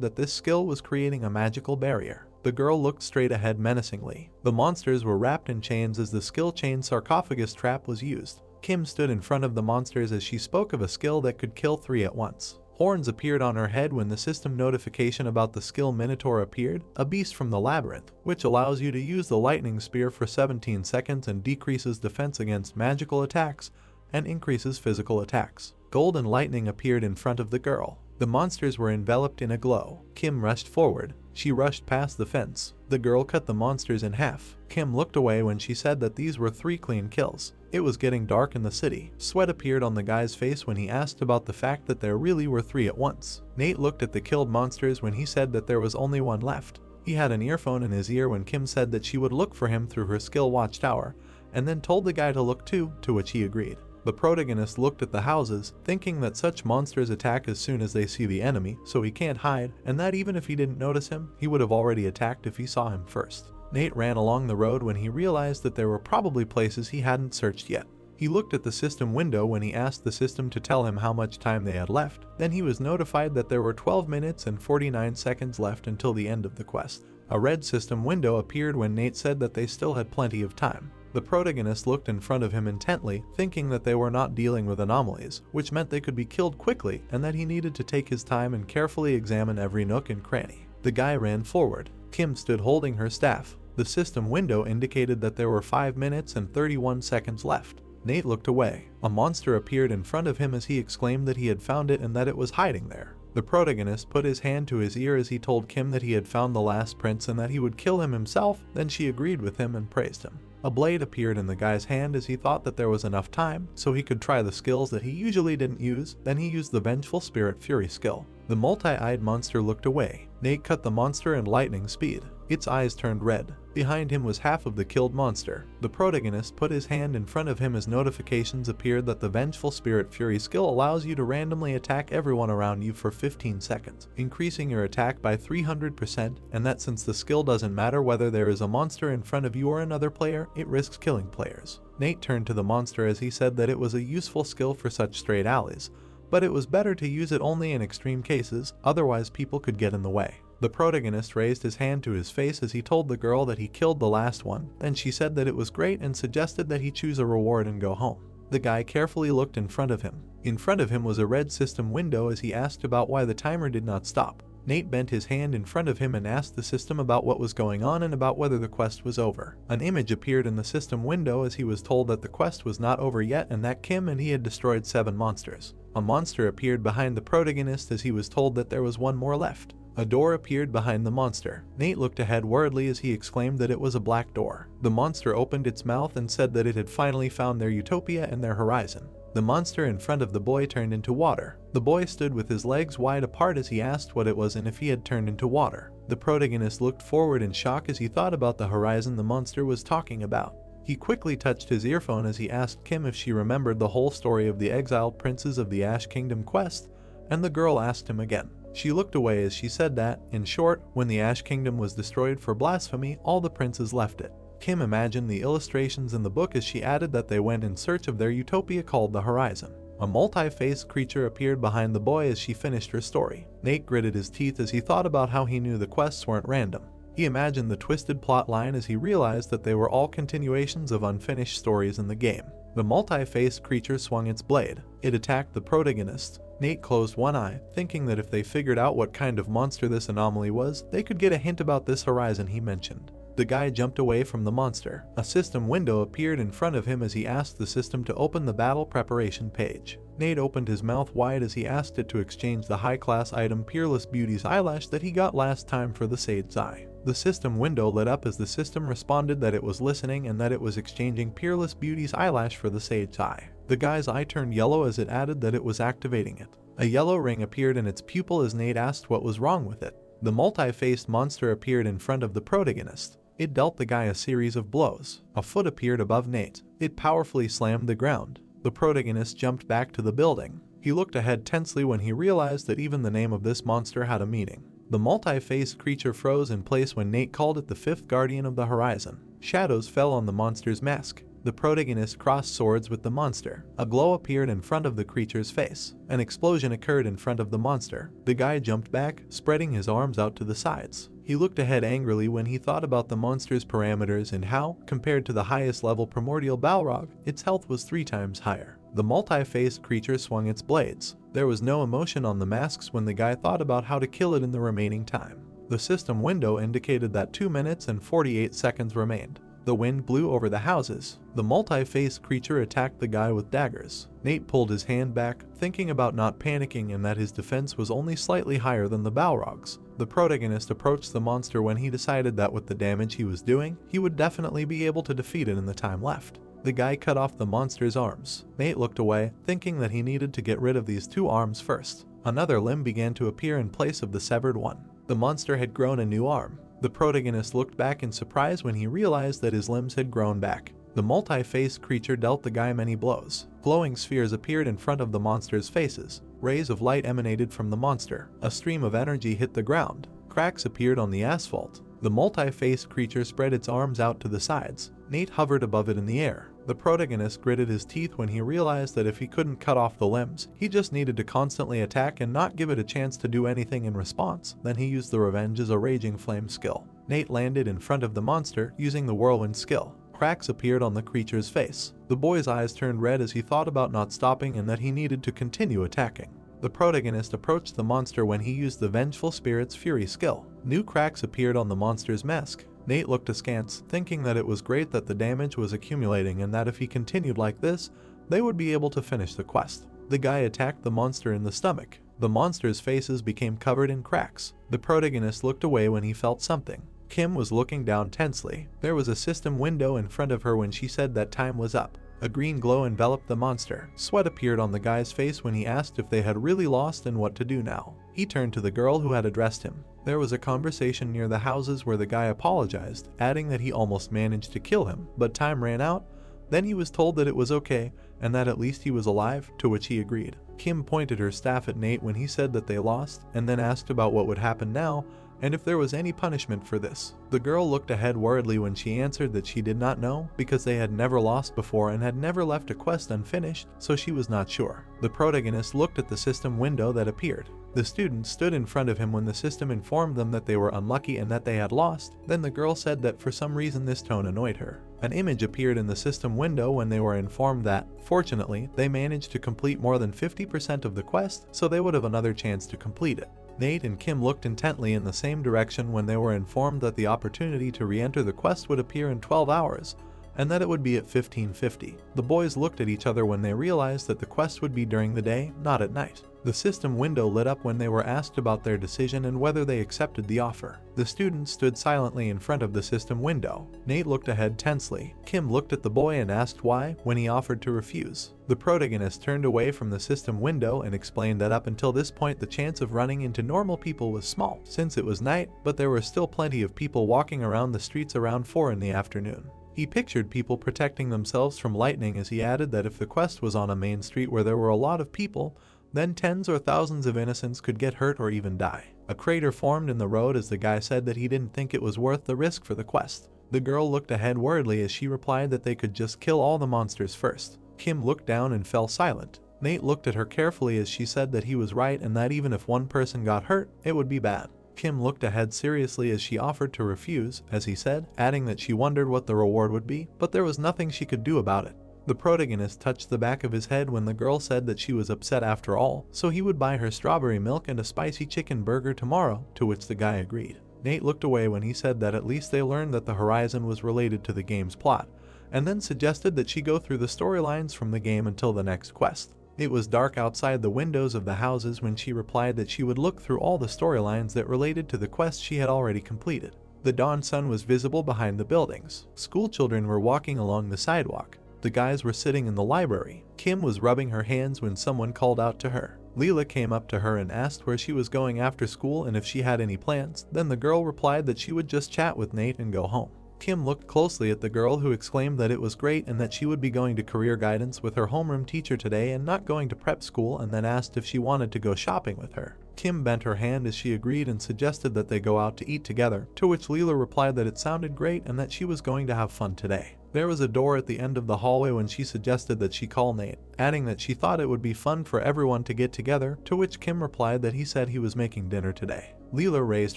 that this skill was creating a magical barrier. The girl looked straight ahead menacingly. The monsters were wrapped in chains as the skill chain sarcophagus trap was used. Kim stood in front of the monsters as she spoke of a skill that could kill 3 at once. Horns appeared on her head when the system notification about the skill Minotaur appeared, a beast from the labyrinth, which allows you to use the lightning spear for 17 seconds and decreases defense against magical attacks and increases physical attacks. Golden lightning appeared in front of the girl. The monsters were enveloped in a glow. Kim rushed forward. She rushed past the fence. The girl cut the monsters in half. Kim looked away when she said that these were 3 clean kills. It was getting dark in the city. Sweat appeared on the guy's face when he asked about the fact that there really were 3 at once. Nate looked at the killed monsters when he said that there was only 1 left. He had an earphone in his ear when Kim said that she would look for him through her skill watchtower, and then told the guy to look too, to which he agreed. The protagonist looked at the houses, thinking that such monsters attack as soon as they see the enemy, so he can't hide, and that even if he didn't notice him, he would have already attacked if he saw him first. Nate ran along the road when he realized that there were probably places he hadn't searched yet. He looked at the system window when he asked the system to tell him how much time they had left. Then he was notified that there were 12 minutes and 49 seconds left until the end of the quest. A red system window appeared when Nate said that they still had plenty of time. The protagonist looked in front of him intently, thinking that they were not dealing with anomalies, which meant they could be killed quickly and that he needed to take his time and carefully examine every nook and cranny. The guy ran forward. Kim stood holding her staff. The system window indicated that there were 5 minutes and 31 seconds left. Nate looked away. A monster appeared in front of him as he exclaimed that he had found it and that it was hiding there. The protagonist put his hand to his ear as he told Kim that he had found the last prince and that he would kill him himself. Then she agreed with him and praised him. A blade appeared in the guy's hand as he thought that there was enough time so he could try the skills that he usually didn't use. Then he used the Vengeful Spirit Fury skill. The multi-eyed monster looked away. Nate cut the monster in lightning speed. Its eyes turned red. Behind him was half of the killed monster. The protagonist put his hand in front of him as notifications appeared that the Vengeful Spirit Fury skill allows you to randomly attack everyone around you for 15 seconds, increasing your attack by 300%, and that since the skill doesn't matter whether there is a monster in front of you or another player, it risks killing players. Nate turned to the monster as he said that it was a useful skill for such straight alleys, but it was better to use it only in extreme cases, otherwise people could get in the way. The protagonist raised his hand to his face as he told the girl that he killed the last one. Then she said that it was great and suggested that he choose a reward and go home. The guy carefully looked in front of him. In front of him was a red system window as he asked about why the timer did not stop. Nate bent his hand in front of him and asked the system about what was going on and about whether the quest was over. An image appeared in the system window as he was told that the quest was not over yet and that Kim and he had destroyed 7 monsters. A monster appeared behind the protagonist as he was told that there was 1 more left. A door appeared behind the monster. Nate looked ahead worriedly as he exclaimed that it was a black door. The monster opened its mouth and said that it had finally found their utopia and their horizon. The monster in front of the boy turned into water. The boy stood with his legs wide apart as he asked what it was and if he had turned into water. The protagonist looked forward in shock as he thought about the horizon the monster was talking about. He quickly touched his earphone as he asked Kim if she remembered the whole story of the exiled princes of the Ash Kingdom quest, and the girl asked him again. She looked away as she said that, in short, when the Ash Kingdom was destroyed for blasphemy, all the princes left it. Kim imagined the illustrations in the book as she added that they went in search of their utopia called the Horizon. A multi-faced creature appeared behind the boy as she finished her story. Nate gritted his teeth as he thought about how he knew the quests weren't random. He imagined the twisted plot line as he realized that they were all continuations of unfinished stories in the game. The multi-faced creature swung its blade. It attacked the protagonist. Nate closed one eye, thinking that if they figured out what kind of monster this anomaly was, they could get a hint about this horizon he mentioned. The guy jumped away from the monster. A system window appeared in front of him as he asked the system to open the battle preparation page. Nate opened his mouth wide as he asked it to exchange the high-class item Peerless Beauty's eyelash that he got last time for the Sage's eye. The system window lit up as the system responded that it was listening and that it was exchanging Peerless Beauty's eyelash for the Sage's eye. The guy's eye turned yellow as it added that it was activating it. A yellow ring appeared in its pupil as Nate asked what was wrong with it. The multi-faced monster appeared in front of the protagonist. It dealt the guy a series of blows. A foot appeared above Nate. It powerfully slammed the ground. The protagonist jumped back to the building. He looked ahead tensely when he realized that even the name of this monster had a meaning. The multi-faced creature froze in place when Nate called it the fifth guardian of the horizon. Shadows fell on the monster's mask. The protagonist crossed swords with the monster. A glow appeared in front of the creature's face. An explosion occurred in front of the monster. The guy jumped back, spreading his arms out to the sides. He looked ahead angrily when he thought about the monster's parameters and how, compared to the highest level primordial Balrog, its health was 3 times higher. The multi-faced creature swung its blades. There was no emotion on the masks when the guy thought about how to kill it in the remaining time. The system window indicated that 2 minutes and 48 seconds remained. The wind blew over the houses. The multi-faced creature attacked the guy with daggers. Nate pulled his hand back, thinking about not panicking and that his defense was only slightly higher than the Balrog's. The protagonist approached the monster when he decided that with the damage he was doing, he would definitely be able to defeat it in the time left. The guy cut off the monster's arms. Nate looked away, thinking that he needed to get rid of these 2 arms first. Another limb began to appear in place of the severed one. The monster had grown a new arm. The protagonist looked back in surprise when he realized that his limbs had grown back. The multi-faced creature dealt the guy many blows. Glowing spheres appeared in front of the monster's faces. Rays of light emanated from the monster. A stream of energy hit the ground. Cracks appeared on the asphalt. The multi-faced creature spread its arms out to the sides. Nate hovered above it in the air. The protagonist gritted his teeth when he realized that if he couldn't cut off the limbs, he just needed to constantly attack and not give it a chance to do anything in response. Then he used the Revenge as a Raging Flame skill. Nate landed in front of the monster using the Whirlwind skill. Cracks appeared on the creature's face. The boy's eyes turned red as he thought about not stopping and that he needed to continue attacking. The protagonist approached the monster when he used the Vengeful Spirit's Fury skill. New cracks appeared on the monster's mask. Nate looked askance, thinking that it was great that the damage was accumulating and that if he continued like this, they would be able to finish the quest. The guy attacked the monster in the stomach. The monster's faces became covered in cracks. The protagonist looked away when he felt something. Kim was looking down tensely. There was a system window in front of her when she said that time was up. A green glow enveloped the monster. Sweat appeared on the guy's face when he asked if they had really lost and what to do now. He turned to the girl who had addressed him. There was a conversation near the houses where the guy apologized, adding that he almost managed to kill him, but time ran out. Then he was told that it was okay, and that at least he was alive, to which he agreed. Kim pointed her staff at Nate when he said that they lost, and then asked about what would happen now, and if there was any punishment for this. The girl looked ahead worriedly when she answered that she did not know, because they had never lost before and had never left a quest unfinished, so she was not sure. The protagonist looked at the system window that appeared. The students stood in front of him when the system informed them that they were unlucky and that they had lost. Then the girl said that for some reason this tone annoyed her. An image appeared in the system window when they were informed that, fortunately, they managed to complete more than 50% of the quest, so they would have another chance to complete it. Nate and Kim looked intently in the same direction when they were informed that the opportunity to re-enter the quest would appear in 12 hours, and that it would be at 15:50. The boys looked at each other when they realized that the quest would be during the day, not at night. The system window lit up when they were asked about their decision and whether they accepted the offer. The students stood silently in front of the system window. Nate looked ahead tensely. Kim looked at the boy and asked why when he offered to refuse. The protagonist turned away from the system window and explained that up until this point the chance of running into normal people was small, since it was night, but there were still plenty of people walking around the streets around 4 in the afternoon. He pictured people protecting themselves from lightning as he added that if the quest was on a main street where there were a lot of people, then tens or thousands of innocents could get hurt or even die. A crater formed in the road as the guy said that he didn't think it was worth the risk for the quest. The girl looked ahead worriedly as she replied that they could just kill all the monsters first. Kim looked down and fell silent. Nate looked at her carefully as she said that he was right and that even if one person got hurt, it would be bad. Kim looked ahead seriously as she offered to refuse, as he said, adding that she wondered what the reward would be, but there was nothing she could do about it. The protagonist touched the back of his head when the girl said that she was upset after all, so he would buy her strawberry milk and a spicy chicken burger tomorrow, to which the guy agreed. Nate looked away when he said that at least they learned that the horizon was related to the game's plot, and then suggested that she go through the storylines from the game until the next quest. It was dark outside the windows of the houses when she replied that she would look through all the storylines that related to the quest she had already completed. The dawn sun was visible behind the buildings. School children were walking along the sidewalk. The guys were sitting in the library. Kim was rubbing her hands when someone called out to her. Leela came up to her and asked where she was going after school and if she had any plans. Then the girl replied that she would just chat with Nate and go home. Kim looked closely at the girl who exclaimed that it was great and that she would be going to career guidance with her homeroom teacher today and not going to prep school, and then asked if she wanted to go shopping with her. Kim bent her hand as she agreed and suggested that they go out to eat together, to which Leela replied that it sounded great and that she was going to have fun today. There was a door at the end of the hallway when she suggested that she call Nate, adding that she thought it would be fun for everyone to get together, to which Kim replied that he said he was making dinner today. Leela raised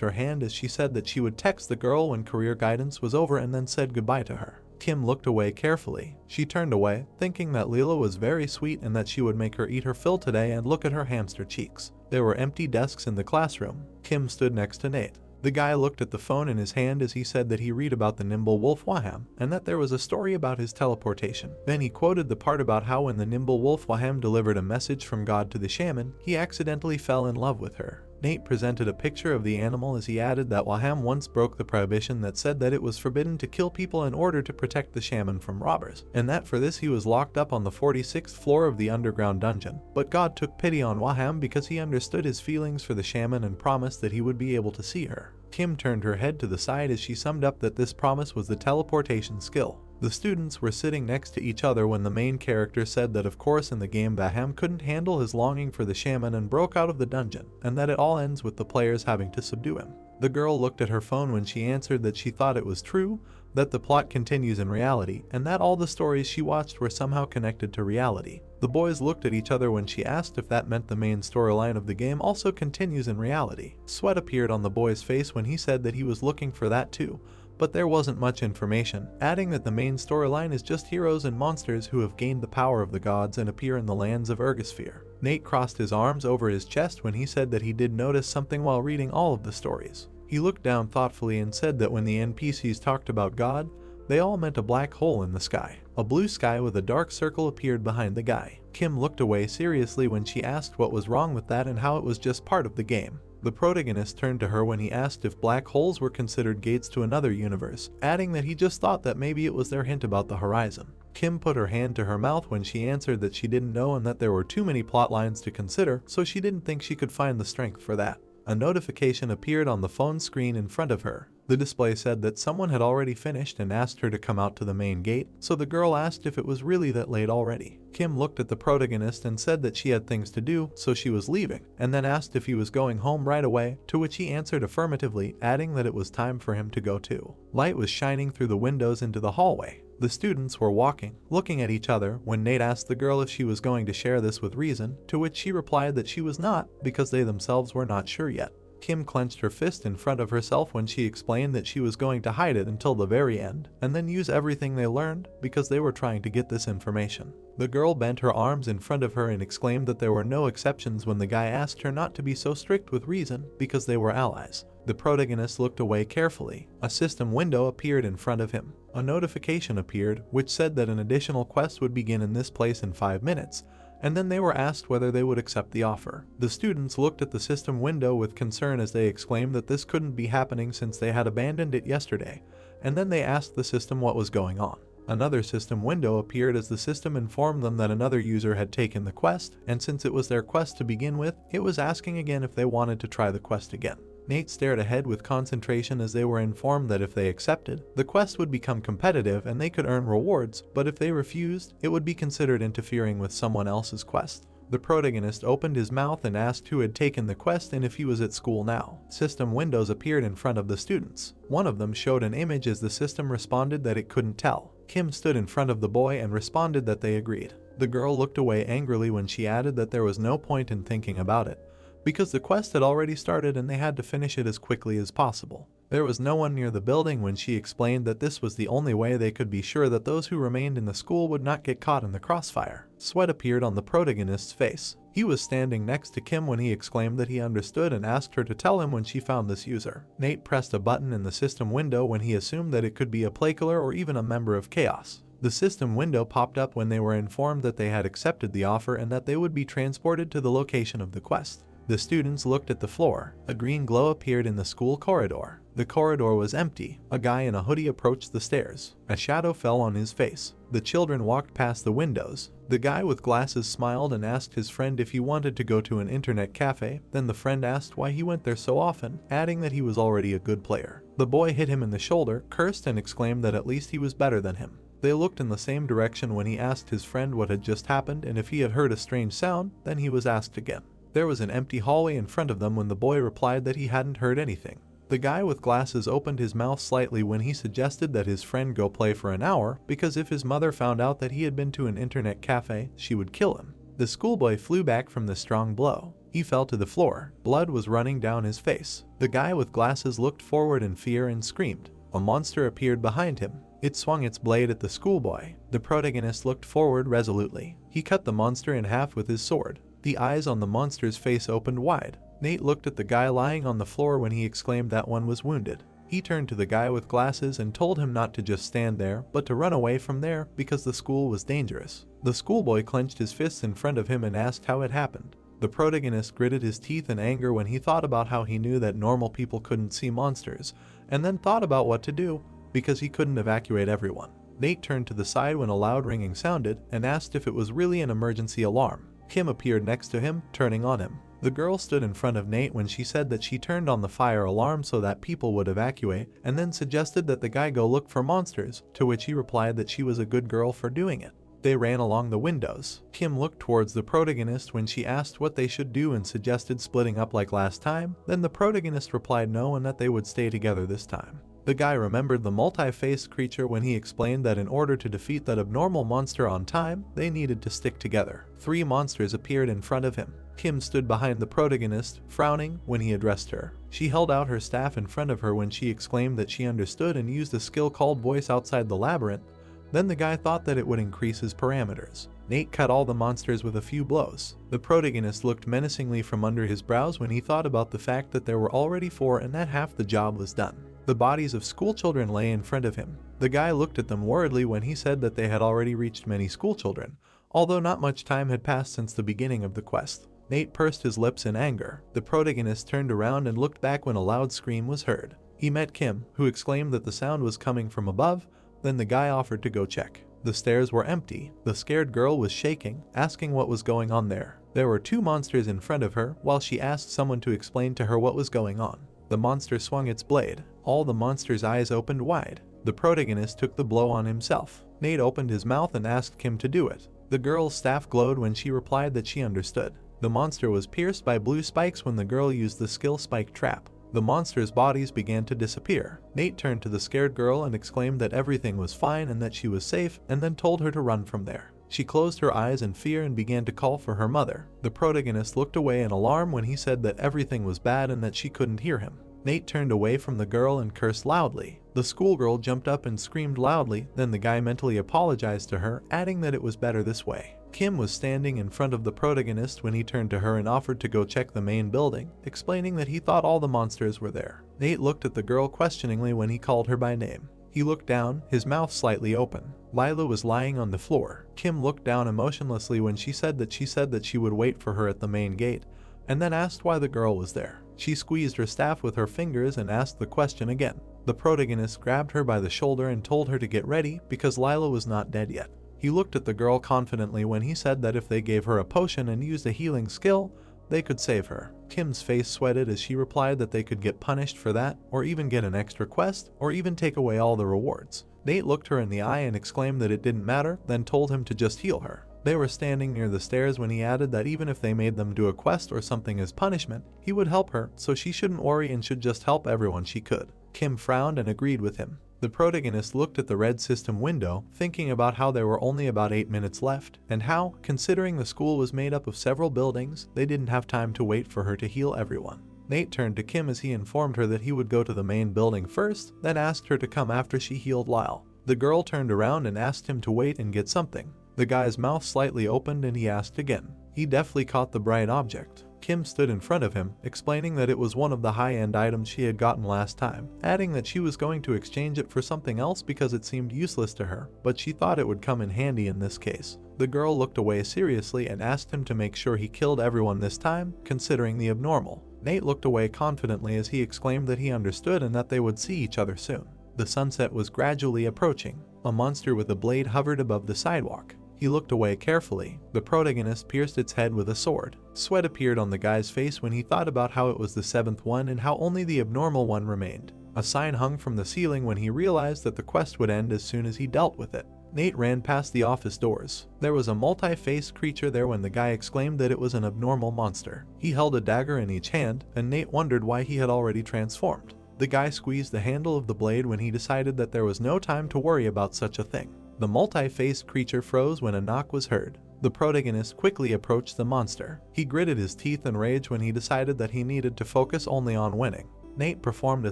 her hand as she said that she would text the girl when career guidance was over and then said goodbye to her. Kim looked away carefully. She turned away, thinking that Leela was very sweet and that she would make her eat her fill today and look at her hamster cheeks. There were empty desks in the classroom. Kim stood next to Nate. The guy looked at the phone in his hand as he said that he read about the nimble wolf Waham and that there was a story about his teleportation. Then he quoted the part about how when the nimble wolf Waham delivered a message from God to the shaman, he accidentally fell in love with her. Nate presented a picture of the animal as he added that Waham once broke the prohibition that said that it was forbidden to kill people in order to protect the shaman from robbers, and that for this he was locked up on the 46th floor of the underground dungeon. But God took pity on Waham because he understood his feelings for the shaman and promised that he would be able to see her. Kim turned her head to the side as she summed up that this promise was the teleportation skill. The students were sitting next to each other when the main character said that of course in the game Waham couldn't handle his longing for the shaman and broke out of the dungeon, and that it all ends with the players having to subdue him. The girl looked at her phone when she answered that she thought it was true, that the plot continues in reality, and that all the stories she watched were somehow connected to reality. The boys looked at each other when she asked if that meant the main storyline of the game also continues in reality. Sweat appeared on the boy's face when he said that he was looking for that too, but there wasn't much information, adding that the main storyline is just heroes and monsters who have gained the power of the gods and appear in the lands of Ergosphere. Nate crossed his arms over his chest when he said that he did notice something while reading all of the stories. He looked down thoughtfully and said that when the NPCs talked about God, they all meant a black hole in the sky. A blue sky with a dark circle appeared behind the guy. Kim looked away seriously when she asked what was wrong with that and how it was just part of the game. The protagonist turned to her when he asked if black holes were considered gates to another universe, adding that he just thought that maybe it was their hint about the horizon. Kim put her hand to her mouth when she answered that she didn't know and that there were too many plot lines to consider, so she didn't think she could find the strength for that. A notification appeared on the phone screen in front of her. The display said that someone had already finished and asked her to come out to the main gate, so the girl asked if it was really that late already. Kim looked at the protagonist and said that she had things to do, so she was leaving, and then asked if he was going home right away, to which he answered affirmatively, adding that it was time for him to go too. Light was shining through the windows into the hallway. The students were walking, looking at each other, when Nate asked the girl if she was going to share this with Reason, to which she replied that she was not, because they themselves were not sure yet. Kim clenched her fist in front of herself when she explained that she was going to hide it until the very end, and then use everything they learned, because they were trying to get this information. The girl bent her arms in front of her and exclaimed that there were no exceptions when the guy asked her not to be so strict with Reason, because they were allies. The protagonist looked away carefully. A system window appeared in front of him. A notification appeared, which said that an additional quest would begin in this place in 5 minutes, and then they were asked whether they would accept the offer. The students looked at the system window with concern as they exclaimed that this couldn't be happening since they had abandoned it yesterday, and then they asked the system what was going on. Another system window appeared as the system informed them that another user had taken the quest, and since it was their quest to begin with, it was asking again if they wanted to try the quest again. Nate stared ahead with concentration as they were informed that if they accepted, the quest would become competitive and they could earn rewards, but if they refused, it would be considered interfering with someone else's quest. The protagonist opened his mouth and asked who had taken the quest and if he was at school now. System windows appeared in front of the students. One of them showed an image as the system responded that it couldn't tell. Kim stood in front of the boy and responded that they agreed. The girl looked away angrily when she added that there was no point in thinking about it, because the quest had already started and they had to finish it as quickly as possible. There was no one near the building when she explained that this was the only way they could be sure that those who remained in the school would not get caught in the crossfire. Sweat appeared on the protagonist's face. He was standing next to Kim when he exclaimed that he understood and asked her to tell him when she found this user. Nate pressed a button in the system window when he assumed that it could be a placeholder or even a member of Chaos. The system window popped up when they were informed that they had accepted the offer and that they would be transported to the location of the quest. The students looked at the floor. A green glow appeared in the school corridor. The corridor was empty. A guy in a hoodie approached the stairs. A shadow fell on his face. The children walked past the windows. The guy with glasses smiled and asked his friend if he wanted to go to an internet cafe. Then the friend asked why he went there so often, adding that he was already a good player. The boy hit him in the shoulder, cursed and exclaimed that at least he was better than him. They looked in the same direction when he asked his friend what had just happened and if he had heard a strange sound. Then he was asked again. There was an empty hallway in front of them when the boy replied that he hadn't heard anything. The guy with glasses opened his mouth slightly when he suggested that his friend go play for an hour because if his mother found out that he had been to an internet cafe, she would kill him. The schoolboy flew back from the strong blow. He fell to the floor. Blood was running down his face. The guy with glasses looked forward in fear and screamed. A monster appeared behind him. It swung its blade at the schoolboy. The protagonist looked forward resolutely. He cut the monster in half with his sword. The eyes on the monster's face opened wide. Nate looked at the guy lying on the floor when he exclaimed that one was wounded. He turned to the guy with glasses and told him not to just stand there, but to run away from there because the school was dangerous. The schoolboy clenched his fists in front of him and asked how it happened. The protagonist gritted his teeth in anger when he thought about how he knew that normal people couldn't see monsters, and then thought about what to do because he couldn't evacuate everyone. Nate turned to the side when a loud ringing sounded and asked if it was really an emergency alarm. Kim appeared next to him, turning on him. The girl stood in front of Nate when she said that she turned on the fire alarm so that people would evacuate, and then suggested that the guy go look for monsters, to which he replied that she was a good girl for doing it. They ran along the windows. Kim looked towards the protagonist when she asked what they should do and suggested splitting up like last time. Then the protagonist replied no and that they would stay together this time. The guy remembered the multi-faced creature when he explained that in order to defeat that abnormal monster on time, they needed to stick together. 3 monsters appeared in front of him. Kim stood behind the protagonist, frowning when he addressed her. She held out her staff in front of her when she exclaimed that she understood and used a skill called Voice outside the labyrinth. Then the guy thought that it would increase his parameters. Nate cut all the monsters with a few blows. The protagonist looked menacingly from under his brows when he thought about the fact that there were already 4 and that half the job was done. The bodies of schoolchildren lay in front of him. The guy looked at them worriedly when he said that they had already reached many schoolchildren, although not much time had passed since the beginning of the quest. Nate pursed his lips in anger. The protagonist turned around and looked back when a loud scream was heard. He met Kim, who exclaimed that the sound was coming from above. Then the guy offered to go check. The stairs were empty. The scared girl was shaking, asking what was going on there. There were 2 monsters in front of her, while she asked someone to explain to her what was going on. The monster swung its blade. All the monster's eyes opened wide. The protagonist took the blow on himself. Nate opened his mouth and asked Kim to do it. The girl's staff glowed when she replied that she understood. The monster was pierced by blue spikes when the girl used the skill spike trap. The monster's bodies began to disappear. Nate turned to the scared girl and exclaimed that everything was fine and that she was safe, and then told her to run from there. She closed her eyes in fear and began to call for her mother. The protagonist looked away in alarm when he said that everything was bad and that she couldn't hear him. Nate turned away from the girl and cursed loudly. The schoolgirl jumped up and screamed loudly, then the guy mentally apologized to her, adding that it was better this way. Kim was standing in front of the protagonist when he turned to her and offered to go check the main building, explaining that he thought all the monsters were there. Nate looked at the girl questioningly when he called her by name. He looked down, his mouth slightly open. Lila was lying on the floor. Kim looked down emotionlessly when she said that she would wait for her at the main gate, and then asked why the girl was there. She squeezed her staff with her fingers and asked the question again. The protagonist grabbed her by the shoulder and told her to get ready because Lila was not dead yet. He looked at the girl confidently when he said that if they gave her a potion and used a healing skill, they could save her. Kim's face sweated as she replied that they could get punished for that, or even get an extra quest, or even take away all the rewards. Nate looked her in the eye and exclaimed that it didn't matter, then told him to just heal her. They were standing near the stairs when he added that even if they made them do a quest or something as punishment, he would help her, so she shouldn't worry and should just help everyone she could. Kim frowned and agreed with him. The protagonist looked at the red system window, thinking about how there were only about 8 minutes left, and how, considering the school was made up of several buildings, they didn't have time to wait for her to heal everyone. Nate turned to Kim as he informed her that he would go to the main building first, then asked her to come after she healed Lyle. The girl turned around and asked him to wait and get something. The guy's mouth slightly opened and he asked again. He deftly caught the bright object. Kim stood in front of him, explaining that it was one of the high-end items she had gotten last time, adding that she was going to exchange it for something else because it seemed useless to her, but she thought it would come in handy in this case. The girl looked away seriously and asked him to make sure he killed everyone this time, considering the abnormal. Nate looked away confidently as he exclaimed that he understood and that they would see each other soon. The sunset was gradually approaching. A monster with a blade hovered above the sidewalk. He looked away carefully. The protagonist pierced its head with a sword. Sweat appeared on the guy's face when he thought about how it was the 7th one and how only the abnormal one remained. A sign hung from the ceiling when he realized that the quest would end as soon as he dealt with it. Nate ran past the office doors. There was a multi-faced creature there when the guy exclaimed that it was an abnormal monster. He held a dagger in each hand, and Nate wondered why he had already transformed. The guy squeezed the handle of the blade when he decided that there was no time to worry about such a thing. The multi-faced creature froze when a knock was heard. The protagonist quickly approached the monster. He gritted his teeth in rage when he decided that he needed to focus only on winning. Nate performed a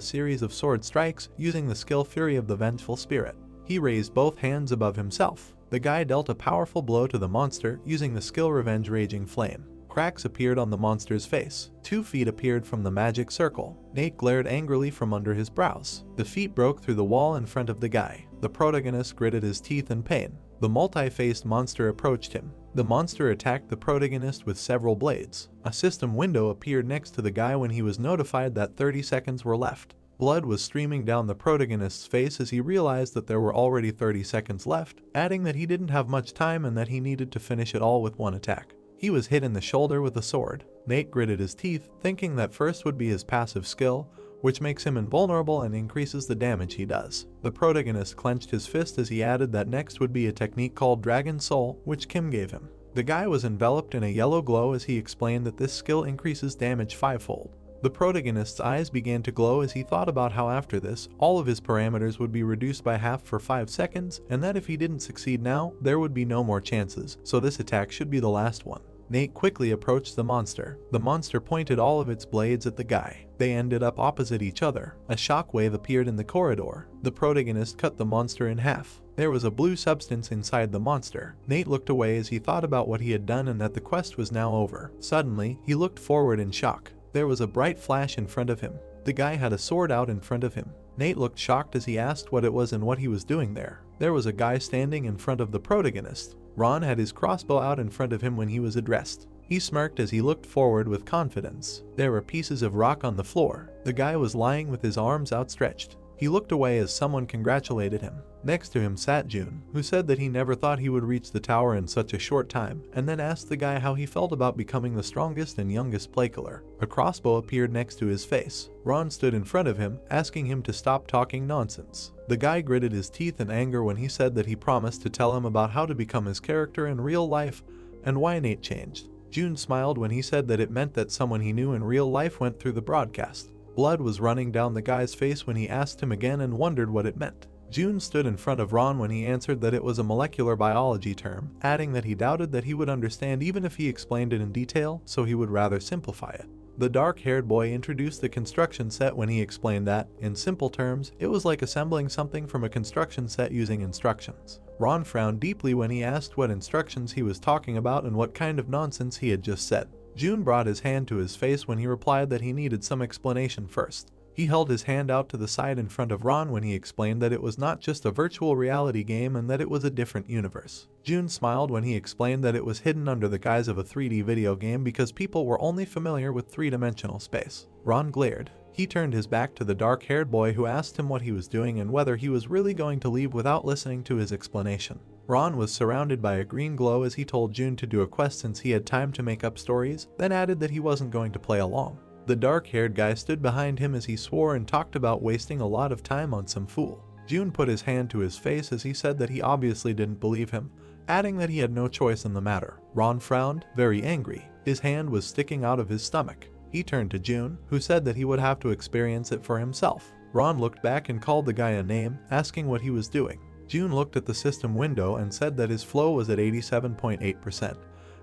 series of sword strikes using the skill Fury of the Vengeful Spirit. He raised both hands above himself. The guy dealt a powerful blow to the monster using the skill Revenge Raging Flame. Cracks appeared on the monster's face. 2 feet appeared from the magic circle. Nate glared angrily from under his brows. The feet broke through the wall in front of the guy. The protagonist gritted his teeth in pain. The multi-faced monster approached him. The monster attacked the protagonist with several blades. A system window appeared next to the guy when he was notified that 30 seconds were left. Blood was streaming down the protagonist's face as he realized that there were already 30 seconds left, adding that he didn't have much time and that he needed to finish it all with one attack. He was hit in the shoulder with a sword. Nate gritted his teeth, thinking that first would be his passive skill, which makes him invulnerable and increases the damage he does. The protagonist clenched his fist as he added that next would be a technique called Dragon Soul, which Kim gave him. The guy was enveloped in a yellow glow as he explained that this skill increases damage 5-fold. The protagonist's eyes began to glow as he thought about how after this, all of his parameters would be reduced by half for 5 seconds, and that if he didn't succeed now, there would be no more chances, so this attack should be the last one. Nate quickly approached the monster. The monster pointed all of its blades at the guy. They ended up opposite each other. A shockwave appeared in the corridor. The protagonist cut the monster in half. There was a blue substance inside the monster. Nate looked away as he thought about what he had done and that the quest was now over. Suddenly, he looked forward in shock. There was a bright flash in front of him. The guy had a sword out in front of him. Nate looked shocked as he asked what it was and what he was doing there. There was a guy standing in front of the protagonist. Ron had his crossbow out in front of him when he was addressed. He smirked as he looked forward with confidence. There were pieces of rock on the floor. The guy was lying with his arms outstretched. He looked away as someone congratulated him. Next to him sat June, who said that he never thought he would reach the tower in such a short time, and then asked the guy how he felt about becoming the strongest and youngest play killer. A crossbow appeared next to his face. Ron stood in front of him, asking him to stop talking nonsense. The guy gritted his teeth in anger when he said that he promised to tell him about how to become his character in real life and why Nate changed. June smiled when he said that it meant that someone he knew in real life went through the broadcast. Blood was running down the guy's face when he asked him again and wondered what it meant. June stood in front of Ron when he answered that it was a molecular biology term, adding that he doubted that he would understand even if he explained it in detail, so he would rather simplify it. The dark-haired boy introduced the construction set when he explained that, in simple terms, it was like assembling something from a construction set using instructions. Ron frowned deeply when he asked what instructions he was talking about and what kind of nonsense he had just said. June brought his hand to his face when he replied that he needed some explanation first. He held his hand out to the side in front of Ron when he explained that it was not just a virtual reality game and that it was a different universe. June smiled when he explained that it was hidden under the guise of a 3D video game because people were only familiar with three-dimensional space. Ron glared. He turned his back to the dark-haired boy who asked him what he was doing and whether he was really going to leave without listening to his explanation. Ron was surrounded by a green glow as he told June to do a quest since he had time to make up stories, then added that he wasn't going to play along. The dark-haired guy stood behind him as he swore and talked about wasting a lot of time on some fool. June put his hand to his face as he said that he obviously didn't believe him, adding that he had no choice in the matter. Ron frowned, very angry. His hand was sticking out of his stomach. He turned to June, who said that he would have to experience it for himself. Ron looked back and called the guy a name, asking what he was doing. June looked at the system window and said that his flow was at 87.8%,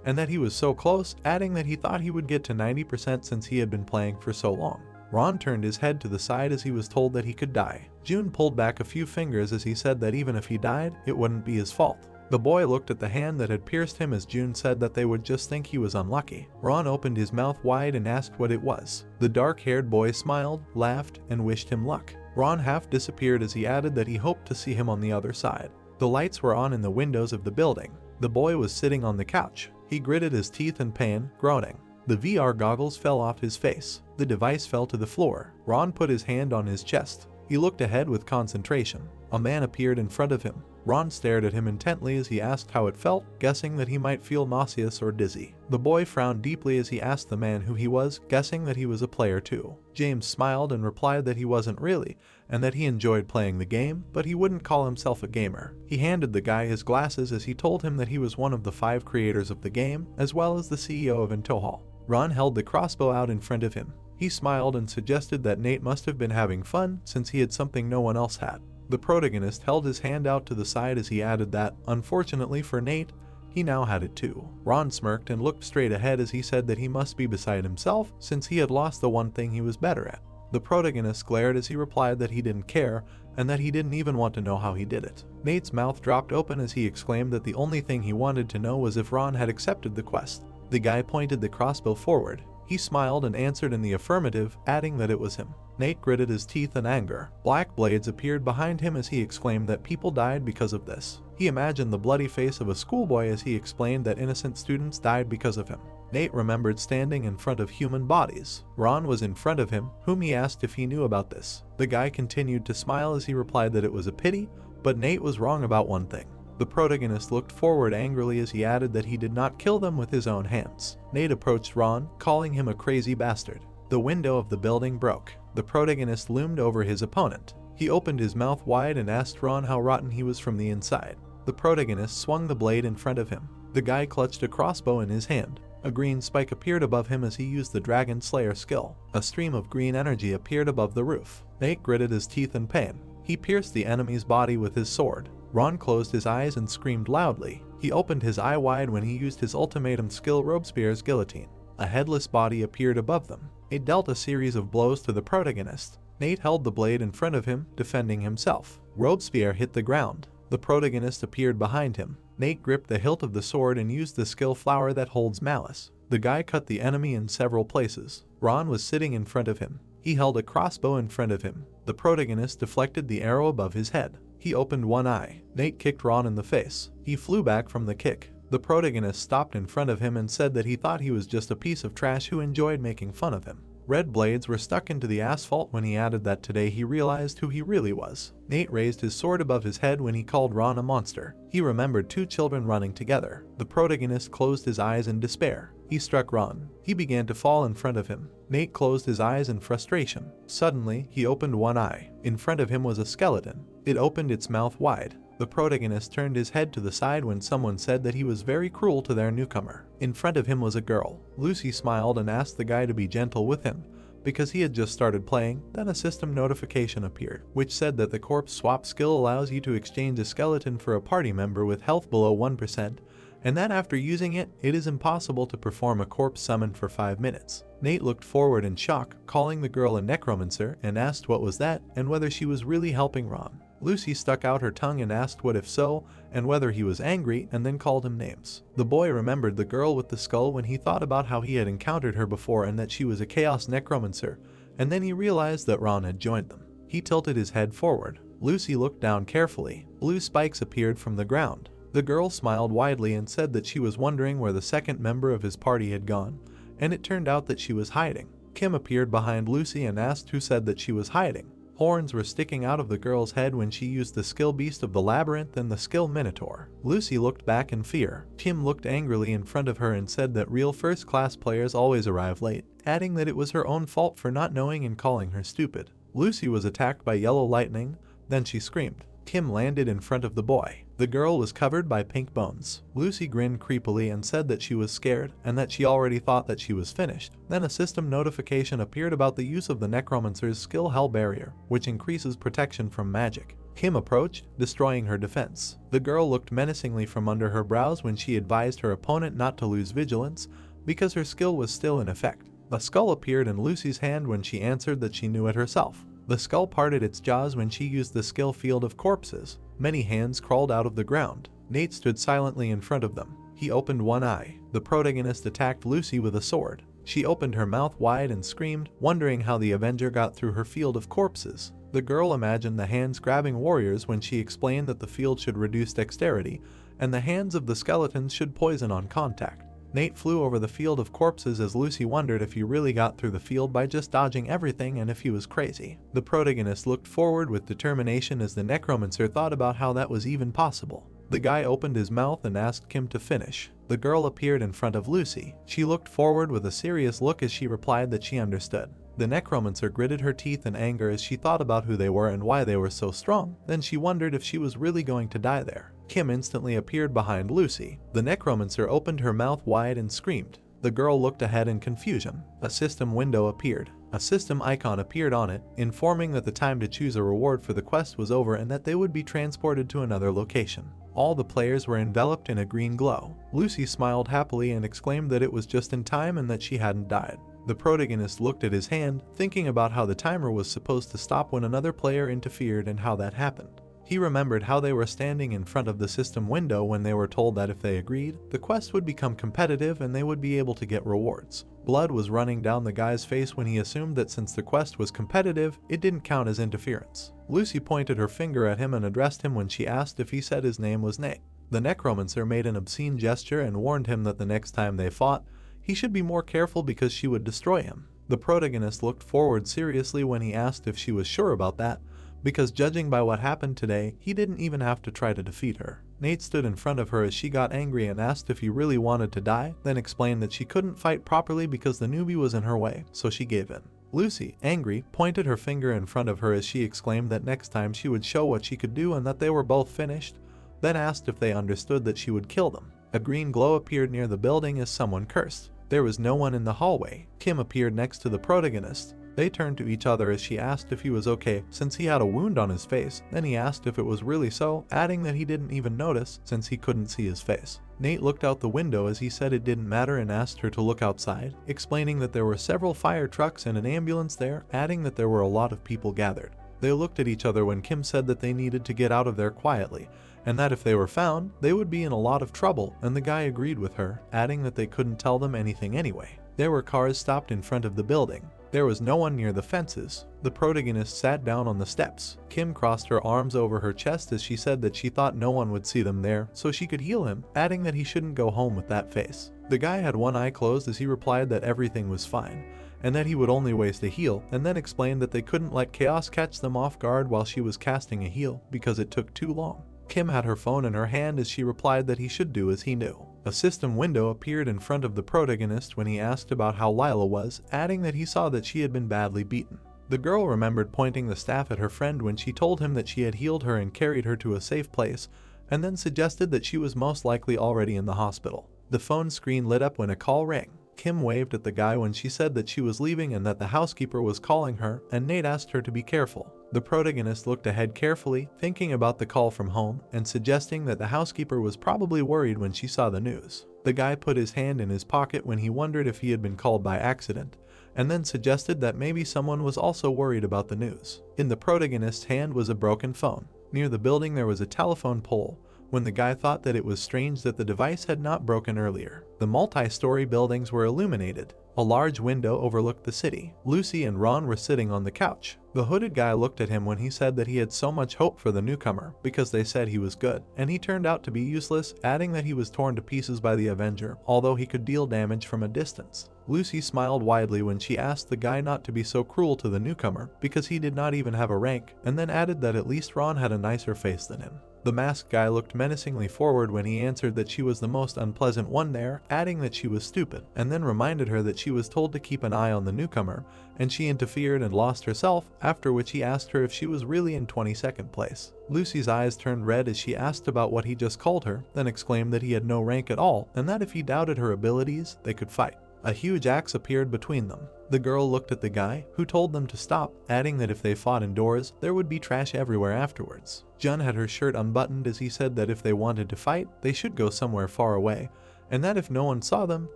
and that he was so close, adding that he thought he would get to 90% since he had been playing for so long. Ron turned his head to the side as he was told that he could die. June pulled back a few fingers as he said that even if he died, it wouldn't be his fault. The boy looked at the hand that had pierced him as June said that they would just think he was unlucky. Ron opened his mouth wide and asked what it was. The dark-haired boy smiled, laughed, and wished him luck. Ron half disappeared as he added that he hoped to see him on the other side. The lights were on in the windows of the building. The boy was sitting on the couch. He gritted his teeth in pain, groaning. The VR goggles fell off his face. The device fell to the floor. Ron put his hand on his chest. He looked ahead with concentration. A man appeared in front of him. Ron stared at him intently as he asked how it felt, guessing that he might feel nauseous or dizzy. The boy frowned deeply as he asked the man who he was, guessing that he was a player too. James smiled and replied that he wasn't really, and that he enjoyed playing the game, but he wouldn't call himself a gamer. He handed the guy his glasses as he told him that he was one of the 5 creators of the game, as well as the CEO of Intohal. Ron held the crossbow out in front of him. He smiled and suggested that Nate must have been having fun since he had something no one else had. The protagonist held his hand out to the side as he added that, unfortunately for Nate, he now had it too. Ron smirked and looked straight ahead as he said that he must be beside himself since he had lost the one thing he was better at. The protagonist glared as he replied that he didn't care and that he didn't even want to know how he did it. Nate's mouth dropped open as he exclaimed that the only thing he wanted to know was if Ron had accepted the quest. The guy pointed the crossbow forward. He smiled and answered in the affirmative, adding that it was him. Nate gritted his teeth in anger. Black blades appeared behind him as he exclaimed that people died because of this. He imagined the bloody face of a schoolboy as he explained that innocent students died because of him. Nate remembered standing in front of human bodies. Ron was in front of him, whom he asked if he knew about this. The guy continued to smile as he replied that it was a pity, but Nate was wrong about one thing. The protagonist looked forward angrily as he added that he did not kill them with his own hands. Nate approached Ron, calling him a crazy bastard. The window of the building broke. The protagonist loomed over his opponent. He opened his mouth wide and asked Ron how rotten he was from the inside. The protagonist swung the blade in front of him. The guy clutched a crossbow in his hand. A green spike appeared above him as he used the Dragon Slayer skill. A stream of green energy appeared above the roof. Nate gritted his teeth in pain. He pierced the enemy's body with his sword. Ron closed his eyes and screamed loudly. He opened his eye wide when he used his ultimatum skill Robespierre's guillotine. A headless body appeared above them. It dealt a series of blows to the protagonist. Nate held the blade in front of him, defending himself. Robespierre hit the ground. The protagonist appeared behind him. Nate gripped the hilt of the sword and used the skill flower that holds malice. The guy cut the enemy in several places. Ron was sitting in front of him. He held a crossbow in front of him. The protagonist deflected the arrow above his head. He opened one eye. Nate kicked Ron in the face. He flew back from the kick. The protagonist stopped in front of him and said that he thought he was just a piece of trash who enjoyed making fun of him. Red blades were stuck into the asphalt when he added that today he realized who he really was. Nate raised his sword above his head when he called Ron a monster. He remembered 2 children running together. The protagonist closed his eyes in despair. He struck Ron. He began to fall in front of him. Nate closed his eyes in frustration. Suddenly, he opened one eye. In front of him was a skeleton. It opened its mouth wide. The protagonist turned his head to the side when someone said that he was very cruel to their newcomer. In front of him was a girl. Lucy smiled and asked the guy to be gentle with him, because he had just started playing. Then a system notification appeared, which said that the corpse swap skill allows you to exchange a skeleton for a party member with health below 1%, and that after using it, it is impossible to perform a corpse summon for 5 minutes. Nate looked forward in shock, calling the girl a necromancer, and asked what was that and whether she was really helping Ron. Lucy stuck out her tongue and asked what if so, and whether he was angry, and then called him names. The boy remembered the girl with the skull when he thought about how he had encountered her before and that she was a chaos necromancer, and then he realized that Ron had joined them. He tilted his head forward. Lucy looked down carefully. Blue spikes appeared from the ground. The girl smiled widely and said that she was wondering where the second member of his party had gone, and it turned out that she was hiding. Kim appeared behind Lucy and asked who said that she was hiding. Horns were sticking out of the girl's head when she used the skill beast of the labyrinth and the skill minotaur. Lucy looked back in fear. Kim looked angrily in front of her and said that real first-class players always arrive late, adding that it was her own fault for not knowing and calling her stupid. Lucy was attacked by yellow lightning, then she screamed. Kim landed in front of the boy. The girl was covered by pink bones. Lucy grinned creepily and said that she was scared and that she already thought that she was finished. Then a system notification appeared about the use of the necromancer's skill Hell Barrier, which increases protection from magic. Kim approached, destroying her defense. The girl looked menacingly from under her brows when she advised her opponent not to lose vigilance because her skill was still in effect. A skull appeared in Lucy's hand when she answered that she knew it herself. The skull parted its jaws when she used the skill Field of Corpses. Many hands crawled out of the ground. Nate stood silently in front of them. He opened one eye. The protagonist attacked Lucy with a sword. She opened her mouth wide and screamed, wondering how the Avenger got through her Field of Corpses. The girl imagined the hands grabbing warriors when she explained that the field should reduce dexterity, and the hands of the skeletons should poison on contact. Nate flew over the Field of Corpses as Lucy wondered if he really got through the field by just dodging everything and if he was crazy. The protagonist looked forward with determination as the necromancer thought about how that was even possible. The guy opened his mouth and asked Kim to finish. The girl appeared in front of Lucy. She looked forward with a serious look as she replied that she understood. The necromancer gritted her teeth in anger as she thought about who they were and why they were so strong. Then she wondered if she was really going to die there. Kim instantly appeared behind Lucy. The necromancer opened her mouth wide and screamed. The girl looked ahead in confusion. A system window appeared. A system icon appeared on it, informing that the time to choose a reward for the quest was over and that they would be transported to another location. All the players were enveloped in a green glow. Lucy smiled happily and exclaimed that it was just in time and that she hadn't died. The protagonist looked at his hand, thinking about how the timer was supposed to stop when another player interfered and how that happened. He remembered how they were standing in front of the system window when they were told that if they agreed, the quest would become competitive and they would be able to get rewards. Blood was running down the guy's face when he assumed that since the quest was competitive, it didn't count as interference. Lucy pointed her finger at him and addressed him when she asked if he said his name was Nate. The necromancer made an obscene gesture and warned him that the next time they fought, he should be more careful because she would destroy him. The protagonist looked forward seriously when he asked if she was sure about that, because judging by what happened today, he didn't even have to try to defeat her. Nate stood in front of her as she got angry and asked if he really wanted to die, then explained that she couldn't fight properly because the newbie was in her way, so she gave in. Lucy, angry, pointed her finger in front of her as she exclaimed that next time she would show what she could do and that they were both finished, then asked if they understood that she would kill them. A green glow appeared near the building as someone cursed. There was no one in the hallway. Kim appeared next to the protagonist. They turned to each other as she asked if he was okay since he had a wound on his face. Then he asked if it was really so, adding that he didn't even notice since he couldn't see his face. Nate looked out the window as he said it didn't matter and asked her to look outside, explaining that there were several fire trucks and an ambulance there, adding that there were a lot of people gathered. They looked at each other when Kim said that they needed to get out of there quietly, and that if they were found, they would be in a lot of trouble, and the guy agreed with her, adding that they couldn't tell them anything anyway. There were cars stopped in front of the building. There was no one near the fences. The protagonist sat down on the steps. Kim crossed her arms over her chest as she said that she thought no one would see them there, so she could heal him, adding that he shouldn't go home with that face. The guy had one eye closed as he replied that everything was fine, and that he would only waste a heal, and then explained that they couldn't let chaos catch them off guard while she was casting a heal because it took too long. Kim had her phone in her hand as she replied that he should do as he knew. A system window appeared in front of the protagonist when he asked about how Lila was, adding that he saw that she had been badly beaten. The girl remembered pointing the staff at her friend when she told him that she had healed her and carried her to a safe place, and then suggested that she was most likely already in the hospital. The phone screen lit up when a call rang. Kim waved at the guy when she said that she was leaving and that the housekeeper was calling her, and Nate asked her to be careful. The protagonist looked ahead carefully, thinking about the call from home, and suggesting that the housekeeper was probably worried when she saw the news. The guy put his hand in his pocket when he wondered if he had been called by accident, and then suggested that maybe someone was also worried about the news. In the protagonist's hand was a broken phone. Near the building there was a telephone pole, when the guy thought that it was strange that the device had not broken earlier. The multi-story buildings were illuminated. A large window overlooked the city. Lucy and Ron were sitting on the couch. The hooded guy looked at him when he said that he had so much hope for the newcomer because they said he was good, and he turned out to be useless, adding that he was torn to pieces by the Avenger, although he could deal damage from a distance. Lucy smiled widely when she asked the guy not to be so cruel to the newcomer because he did not even have a rank, and then added that at least Ron had a nicer face than him. The masked guy looked menacingly forward when he answered that she was the most unpleasant one there, adding that she was stupid, and then reminded her that she was told to keep an eye on the newcomer, and she interfered and lost herself, after which he asked her if she was really in 22nd place. Lucy's eyes turned red as she asked about what he just called her, then exclaimed that he had no rank at all, and that if he doubted her abilities, they could fight. A huge axe appeared between them. The girl looked at the guy, who told them to stop, adding that if they fought indoors, there would be trash everywhere afterwards. Jun had her shirt unbuttoned as he said that if they wanted to fight, they should go somewhere far away, and that if no one saw them,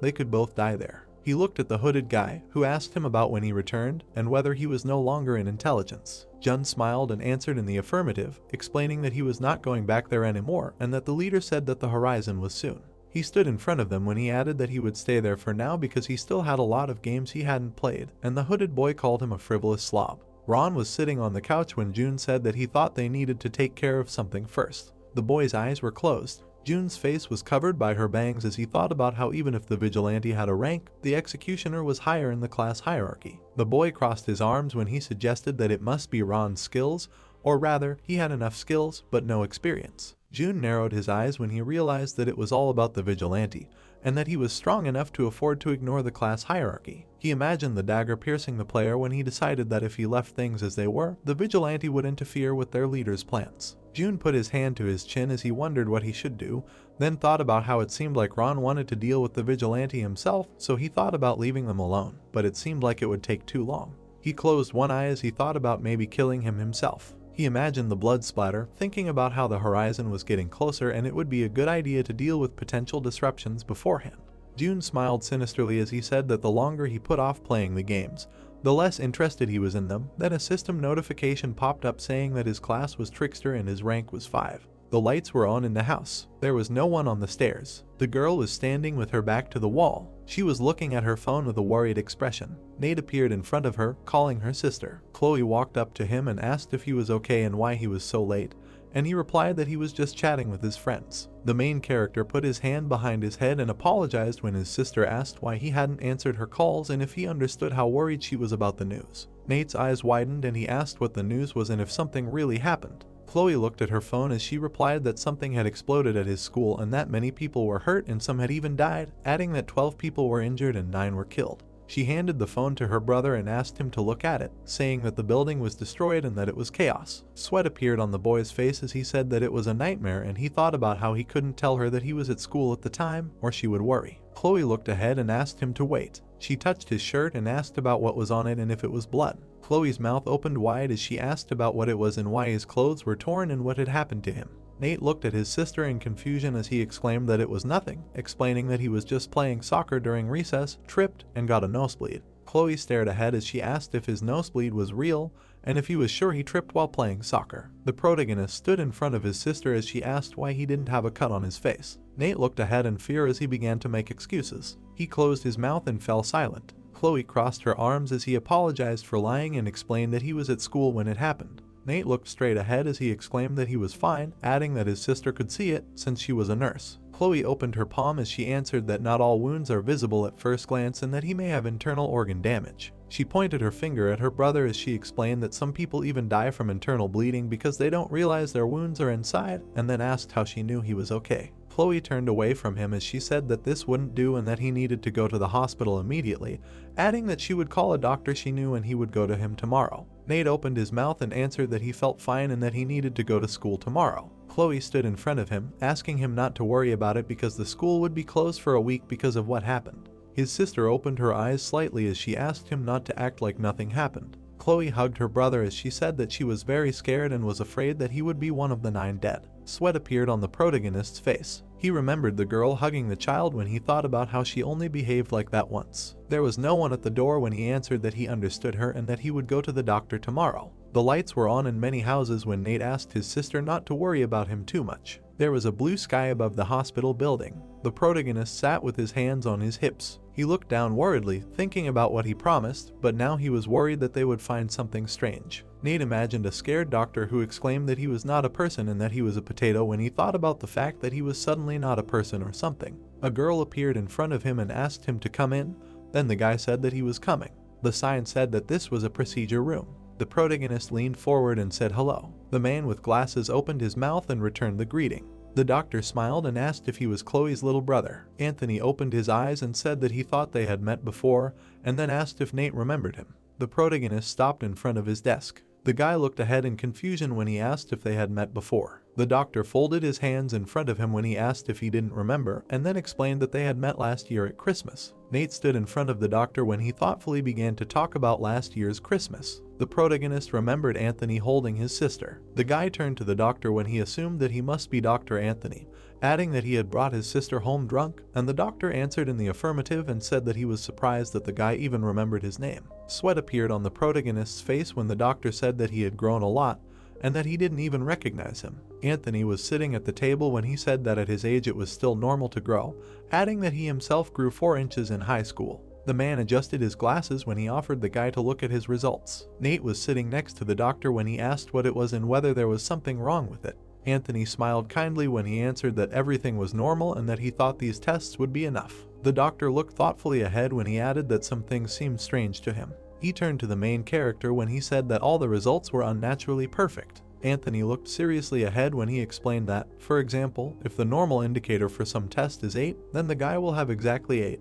they could both die there. He looked at the hooded guy, who asked him about when he returned, and whether he was no longer in intelligence. Jun smiled and answered in the affirmative, explaining that he was not going back there anymore, and that the leader said that the horizon was soon. He stood in front of them when he added that he would stay there for now because he still had a lot of games he hadn't played, and the hooded boy called him a frivolous slob. Ron was sitting on the couch when June said that he thought they needed to take care of something first. The boy's eyes were closed. June's face was covered by her bangs as he thought about how even if the vigilante had a rank, the executioner was higher in the class hierarchy. The boy crossed his arms when he suggested that it must be Ron's skills, or rather, he had enough skills but no experience. June narrowed his eyes when he realized that it was all about the vigilante, and that he was strong enough to afford to ignore the class hierarchy. He imagined the dagger piercing the player when he decided that if he left things as they were, the vigilante would interfere with their leader's plans. June put his hand to his chin as he wondered what he should do, then thought about how it seemed like Ron wanted to deal with the vigilante himself, so he thought about leaving them alone, but it seemed like it would take too long. He closed one eye as he thought about maybe killing him himself. He imagined the blood splatter, thinking about how the horizon was getting closer and it would be a good idea to deal with potential disruptions beforehand. June smiled sinisterly as he said that the longer he put off playing the games, the less interested he was in them. Then a system notification popped up saying that his class was Trickster and his rank was 5. The lights were on in the house. There was no one on the stairs. The girl was standing with her back to the wall. She was looking at her phone with a worried expression. Nate appeared in front of her, calling her sister. Chloe walked up to him and asked if he was okay and why he was so late, and he replied that he was just chatting with his friends. The main character put his hand behind his head and apologized when his sister asked why he hadn't answered her calls and if he understood how worried she was about the news. Nate's eyes widened and he asked what the news was and if something really happened. Chloe looked at her phone as she replied that something had exploded at his school and that many people were hurt and some had even died, adding that 12 people were injured and 9 were killed. She handed the phone to her brother and asked him to look at it, saying that the building was destroyed and that it was chaos. Sweat appeared on the boy's face as he said that it was a nightmare and he thought about how he couldn't tell her that he was at school at the time or she would worry. Chloe looked ahead and asked him to wait. She touched his shirt and asked about what was on it and if it was blood. Chloe's mouth opened wide as she asked about what it was and why his clothes were torn and what had happened to him. Nate looked at his sister in confusion as he exclaimed that it was nothing, explaining that he was just playing soccer during recess, tripped, and got a nosebleed. Chloe stared ahead as she asked if his nosebleed was real and if he was sure he tripped while playing soccer. The protagonist stood in front of his sister as she asked why he didn't have a cut on his face. Nate looked ahead in fear as he began to make excuses. He closed his mouth and fell silent. Chloe crossed her arms as he apologized for lying and explained that he was at school when it happened. Nate looked straight ahead as he exclaimed that he was fine, adding that his sister could see it since she was a nurse. Chloe opened her palm as she answered that not all wounds are visible at first glance and that he may have internal organ damage. She pointed her finger at her brother as she explained that some people even die from internal bleeding because they don't realize their wounds are inside, and then asked how she knew he was okay. Chloe turned away from him as she said that this wouldn't do and that he needed to go to the hospital immediately, adding that she would call a doctor she knew and he would go to him tomorrow. Nate opened his mouth and answered that he felt fine and that he needed to go to school tomorrow. Chloe stood in front of him, asking him not to worry about it because the school would be closed for a week because of what happened. His sister opened her eyes slightly as she asked him not to act like nothing happened. Chloe hugged her brother as she said that she was very scared and was afraid that he would be one of the 9 dead. Sweat appeared on the protagonist's face. He remembered the girl hugging the child when he thought about how she only behaved like that once. There was no one at the door when he answered that he understood her and that he would go to the doctor tomorrow. The lights were on in many houses when Nate asked his sister not to worry about him too much. There was a blue sky above the hospital building. The protagonist sat with his hands on his hips. He looked down worriedly, thinking about what he promised, but now he was worried that they would find something strange. Nate imagined a scared doctor who exclaimed that he was not a person and that he was a potato when he thought about the fact that he was suddenly not a person or something. A girl appeared in front of him and asked him to come in. Then the guy said that he was coming. The sign said that this was a procedure room. The protagonist leaned forward and said hello. The man with glasses opened his mouth and returned the greeting. The doctor smiled and asked if he was Chloe's little brother. Anthony opened his eyes and said that he thought they had met before, and then asked if Nate remembered him. The protagonist stopped in front of his desk. The guy looked ahead in confusion when he asked if they had met before. The doctor folded his hands in front of him when he asked if he didn't remember, and then explained that they had met last year at Christmas. Nate stood in front of the doctor when he thoughtfully began to talk about last year's Christmas. The protagonist remembered Anthony holding his sister. The guy turned to the doctor when he assumed that he must be Dr. Anthony, adding that he had brought his sister home drunk, and the doctor answered in the affirmative and said that he was surprised that the guy even remembered his name. Sweat appeared on the protagonist's face when the doctor said that he had grown a lot, and that he didn't even recognize him. Anthony was sitting at the table when he said that at his age it was still normal to grow, adding that he himself grew 4 inches in high school. The man adjusted his glasses when he offered the guy to look at his results. Nate was sitting next to the doctor when he asked what it was and whether there was something wrong with it. Anthony smiled kindly when he answered that everything was normal and that he thought these tests would be enough. The doctor looked thoughtfully ahead when he added that some things seemed strange to him. He turned to the main character when he said that all the results were unnaturally perfect. Anthony looked seriously ahead when he explained that, for example, if the normal indicator for some test is 8, then the guy will have exactly 8,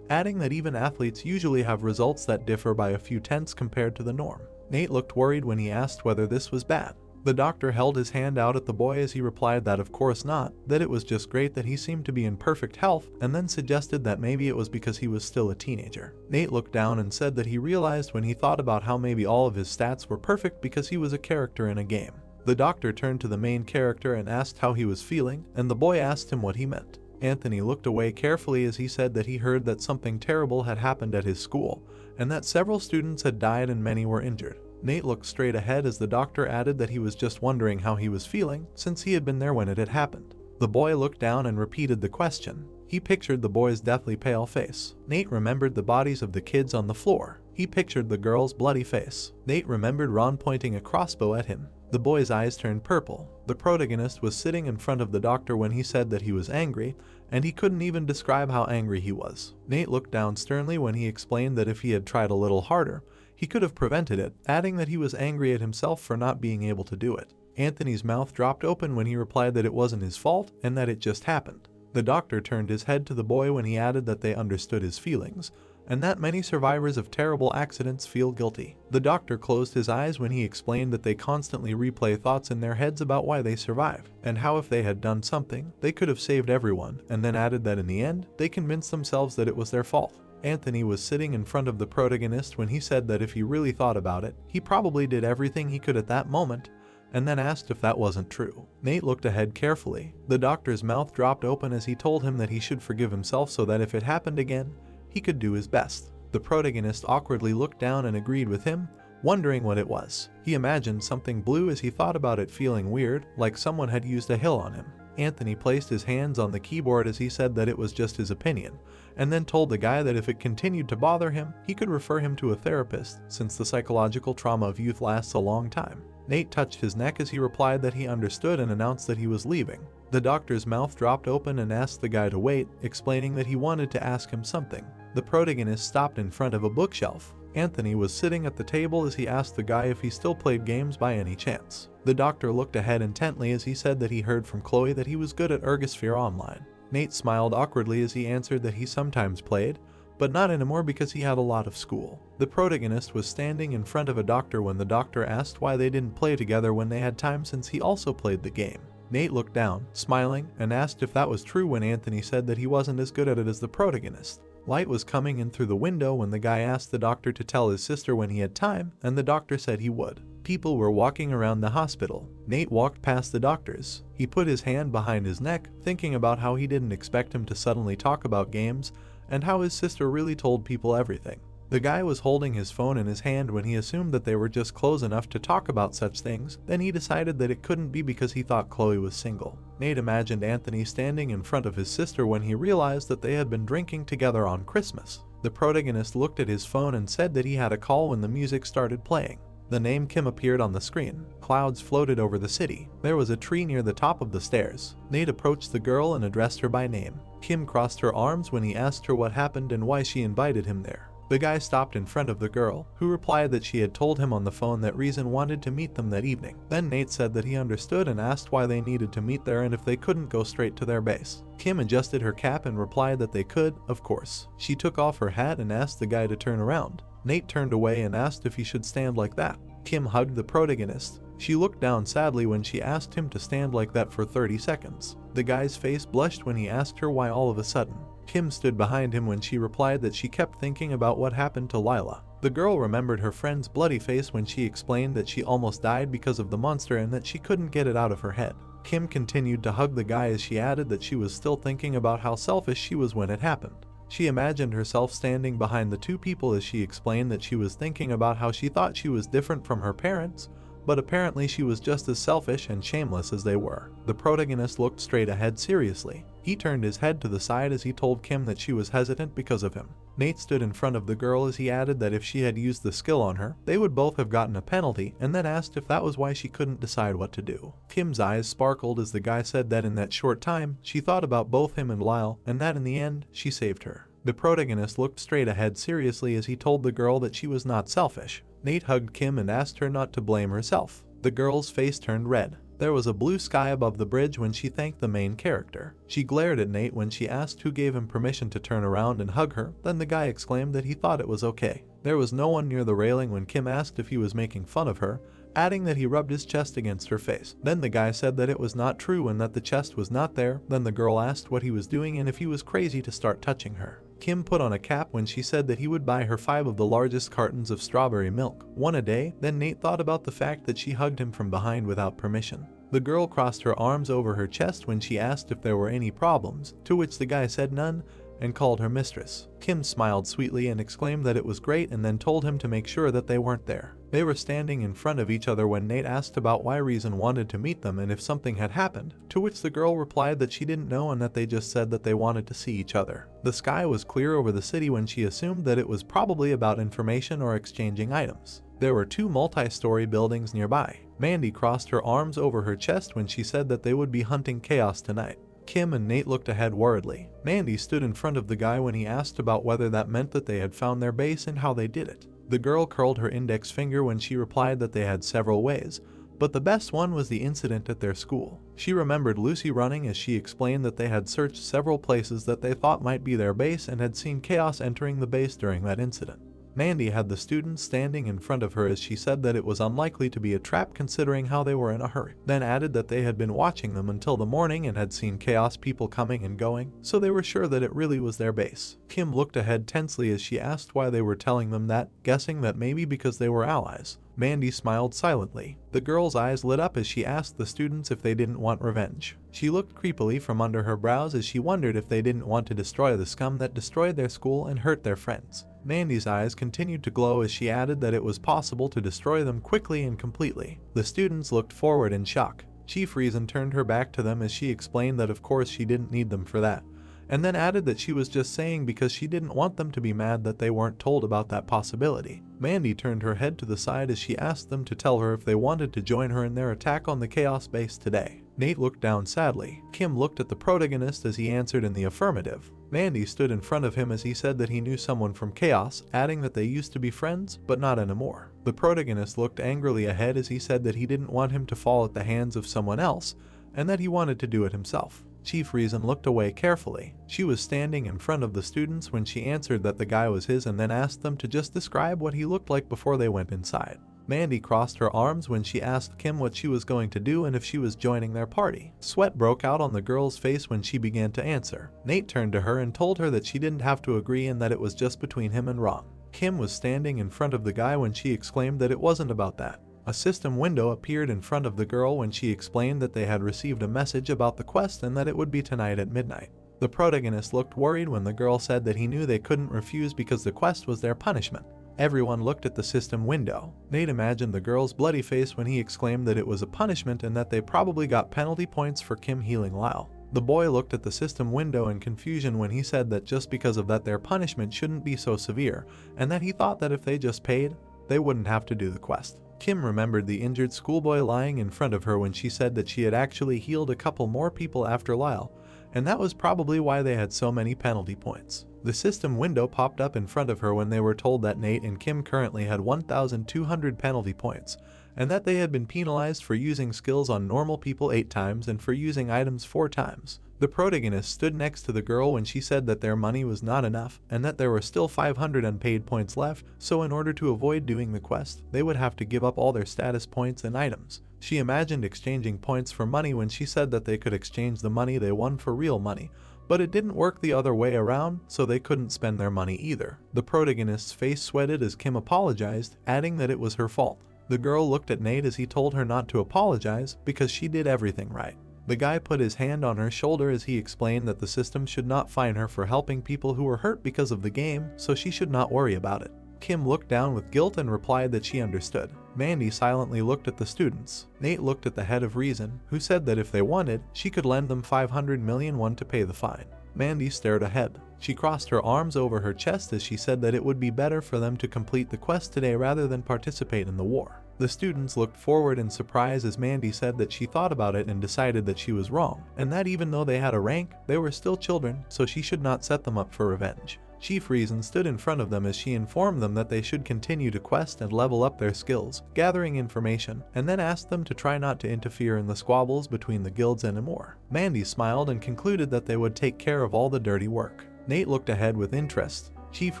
adding that even athletes usually have results that differ by a few tenths compared to the norm. Nate looked worried when he asked whether this was bad. The doctor held his hand out at the boy as he replied that of course not, that it was just great that he seemed to be in perfect health, and then suggested that maybe it was because he was still a teenager. Nate looked down and said that he realized when he thought about how maybe all of his stats were perfect because he was a character in a game. The doctor turned to the main character and asked how he was feeling, and the boy asked him what he meant. Anthony looked away carefully as he said that he heard that something terrible had happened at his school, and that several students had died and many were injured. Nate looked straight ahead as the doctor added that he was just wondering how he was feeling, since he had been there when it had happened. The boy looked down and repeated the question. He pictured the boy's deathly pale face. Nate remembered the bodies of the kids on the floor. He pictured the girl's bloody face. Nate remembered Ron pointing a crossbow at him. The boy's eyes turned purple. The protagonist was sitting in front of the doctor when he said that he was angry, and he couldn't even describe how angry he was. Nate looked down sternly when he explained that if he had tried a little harder, he could have prevented it, adding that he was angry at himself for not being able to do it. Anthony's mouth dropped open when he replied that it wasn't his fault and that it just happened. The doctor turned his head to the boy when he added that they understood his feelings, and that many survivors of terrible accidents feel guilty. The doctor closed his eyes when he explained that they constantly replay thoughts in their heads about why they survived, and how if they had done something, they could have saved everyone, and then added that in the end, they convinced themselves that it was their fault. Anthony was sitting in front of the protagonist when he said that if he really thought about it, he probably did everything he could at that moment, and then asked if that wasn't true. Nate looked ahead carefully. The doctor's mouth dropped open as he told him that he should forgive himself so that if it happened again, he could do his best. The protagonist awkwardly looked down and agreed with him, wondering what it was. He imagined something blue as he thought about it, feeling weird, like someone had used a hill on him. Anthony placed his hands on the keyboard as he said that it was just his opinion, and then told the guy that if it continued to bother him, he could refer him to a therapist, since the psychological trauma of youth lasts a long time. Nate touched his neck as he replied that he understood and announced that he was leaving. The doctor's mouth dropped open and asked the guy to wait, explaining that he wanted to ask him something. The protagonist stopped in front of a bookshelf. Anthony was sitting at the table as he asked the guy if he still played games by any chance. The doctor looked ahead intently as he said that he heard from Chloe that he was good at Ergosphere Online. Nate smiled awkwardly as he answered that he sometimes played, but not anymore because he had a lot of school. The protagonist was standing in front of a doctor when the doctor asked why they didn't play together when they had time since he also played the game. Nate looked down, smiling, and asked if that was true when Anthony said that he wasn't as good at it as the protagonist. Light was coming in through the window when the guy asked the doctor to tell his sister when he had time, and the doctor said he would. People were walking around the hospital. Nate walked past the doctors. He put his hand behind his neck, thinking about how he didn't expect him to suddenly talk about games, and how his sister really told people everything. The guy was holding his phone in his hand when he assumed that they were just close enough to talk about such things. Then he decided that it couldn't be because he thought Chloe was single. Nate imagined Anthony standing in front of his sister when he realized that they had been drinking together on Christmas. The protagonist looked at his phone and said that he had a call when the music started playing. The name Kim appeared on the screen. Clouds floated over the city. There was a tree near the top of the stairs. Nate approached the girl and addressed her by name. Kim crossed her arms when he asked her what happened and why she invited him there. The guy stopped in front of the girl, who replied that she had told him on the phone that Reason wanted to meet them that evening. Then Nate said that he understood and asked why they needed to meet there and if they couldn't go straight to their base. Kim adjusted her cap and replied that they could, of course. She took off her hat and asked the guy to turn around. Nate turned away and asked if he should stand like that. Kim hugged the protagonist. She looked down sadly when she asked him to stand like that for 30 seconds. The guy's face blushed when he asked her why all of a sudden. Kim stood behind him when she replied that she kept thinking about what happened to Lila. The girl remembered her friend's bloody face when she explained that she almost died because of the monster and that she couldn't get it out of her head. Kim continued to hug the guy as she added that she was still thinking about how selfish she was when it happened. She imagined herself standing behind the two people as she explained that she was thinking about how she thought she was different from her parents, but apparently she was just as selfish and shameless as they were. The protagonist looked straight ahead seriously. He turned his head to the side as he told Kim that she was hesitant because of him. Nate stood in front of the girl as he added that if she had used the skill on her, they would both have gotten a penalty, and then asked if that was why she couldn't decide what to do. Kim's eyes sparkled as the guy said that in that short time, she thought about both him and Lyle, and that in the end, she saved her. The protagonist looked straight ahead seriously as he told the girl that she was not selfish. Nate hugged Kim and asked her not to blame herself. The girl's face turned red. There was a blue sky above the bridge when she thanked the main character. She glared at Nate when she asked who gave him permission to turn around and hug her, then the guy exclaimed that he thought it was okay. There was no one near the railing when Kim asked if he was making fun of her, adding that he rubbed his chest against her face. Then the guy said that it was not true and that the chest was not there. Then the girl asked what he was doing and if he was crazy to start touching her. Kim put on a cap when she said that he would buy her 5 of the largest cartons of strawberry milk, 1 a day. Then Nate thought about the fact that she hugged him from behind without permission. The girl crossed her arms over her chest when she asked if there were any problems, to which the guy said none, and called her mistress. Kim smiled sweetly and exclaimed that it was great and then told him to make sure that they weren't there. They were standing in front of each other when Nate asked about why Reason wanted to meet them and if something had happened, to which the girl replied that she didn't know and that they just said that they wanted to see each other. The sky was clear over the city when she assumed that it was probably about information or exchanging items. There were 2 multi-story buildings nearby. Mandy crossed her arms over her chest when she said that they would be hunting chaos tonight. Kim and Nate looked ahead worriedly. Mandy stood in front of the guy when he asked about whether that meant that they had found their base and how they did it. The girl curled her index finger when she replied that they had several ways, but the best one was the incident at their school. She remembered Lucy running as she explained that they had searched several places that they thought might be their base and had seen chaos entering the base during that incident. Mandy had the students standing in front of her as she said that it was unlikely to be a trap considering how they were in a hurry, then added that they had been watching them until the morning and had seen chaos people coming and going, so they were sure that it really was their base. Kim looked ahead tensely as she asked why they were telling them that, guessing that maybe because they were allies. Mandy smiled silently. The girl's eyes lit up as she asked the students if they didn't want revenge. She looked creepily from under her brows as she wondered if they didn't want to destroy the scum that destroyed their school and hurt their friends. Mandy's eyes continued to glow as she added that it was possible to destroy them quickly and completely. The students looked forward in shock. Chief Reason turned her back to them as she explained that of course she didn't need them for that, and then added that she was just saying because she didn't want them to be mad that they weren't told about that possibility. Mandy turned her head to the side as she asked them to tell her if they wanted to join her in their attack on the Chaos base today. Nate looked down sadly. Kim looked at the protagonist as he answered in the affirmative. Mandy stood in front of him as he said that he knew someone from Chaos, adding that they used to be friends, but not anymore. The protagonist looked angrily ahead as he said that he didn't want him to fall at the hands of someone else, and that he wanted to do it himself. Chief Reason looked away carefully. She was standing in front of the students when she answered that the guy was his and then asked them to just describe what he looked like before they went inside. Mandy crossed her arms when she asked Kim what she was going to do and if she was joining their party. Sweat broke out on the girl's face when she began to answer. Nate turned to her and told her that she didn't have to agree and that it was just between him and Ron. Kim was standing in front of the guy when she exclaimed that it wasn't about that. A system window appeared in front of the girl when she explained that they had received a message about the quest and that it would be tonight at midnight. The protagonist looked worried when the girl said that he knew they couldn't refuse because the quest was their punishment. Everyone looked at the system window. Nate imagined the girl's bloody face when he exclaimed that it was a punishment and that they probably got penalty points for Kim healing Lyle. The boy looked at the system window in confusion when he said that just because of that their punishment shouldn't be so severe, and that he thought that if they just paid, they wouldn't have to do the quest. Kim remembered the injured schoolboy lying in front of her when she said that she had actually healed a couple more people after Lyle, and that was probably why they had so many penalty points. The system window popped up in front of her when they were told that Nate and Kim currently had 1,200 penalty points, and that they had been penalized for using skills on normal people 8 times and for using items 4 times. The protagonist stood next to the girl when she said that their money was not enough and that there were still 500 unpaid points left, so in order to avoid doing the quest, they would have to give up all their status points and items. She imagined exchanging points for money when she said that they could exchange the money they won for real money, but it didn't work the other way around, so they couldn't spend their money either. The protagonist's face sweated as Kim apologized, adding that it was her fault. The girl looked at Nate as he told her not to apologize because she did everything right. The guy put his hand on her shoulder as he explained that the system should not fine her for helping people who were hurt because of the game, so she should not worry about it. Kim looked down with guilt and replied that she understood. Mandy silently looked at the students. Nate looked at the head of Reason, who said that if they wanted, she could lend them 500 million won to pay the fine. Mandy stared ahead. She crossed her arms over her chest as she said that it would be better for them to complete the quest today rather than participate in the war. The students looked forward in surprise as Mandy said that she thought about it and decided that she was wrong, and that even though they had a rank, they were still children, so she should not set them up for revenge. Chief Reason stood in front of them as she informed them that they should continue to quest and level up their skills, gathering information, and then asked them to try not to interfere in the squabbles between the guilds anymore. Mandy smiled and concluded that they would take care of all the dirty work. Nate looked ahead with interest. Chief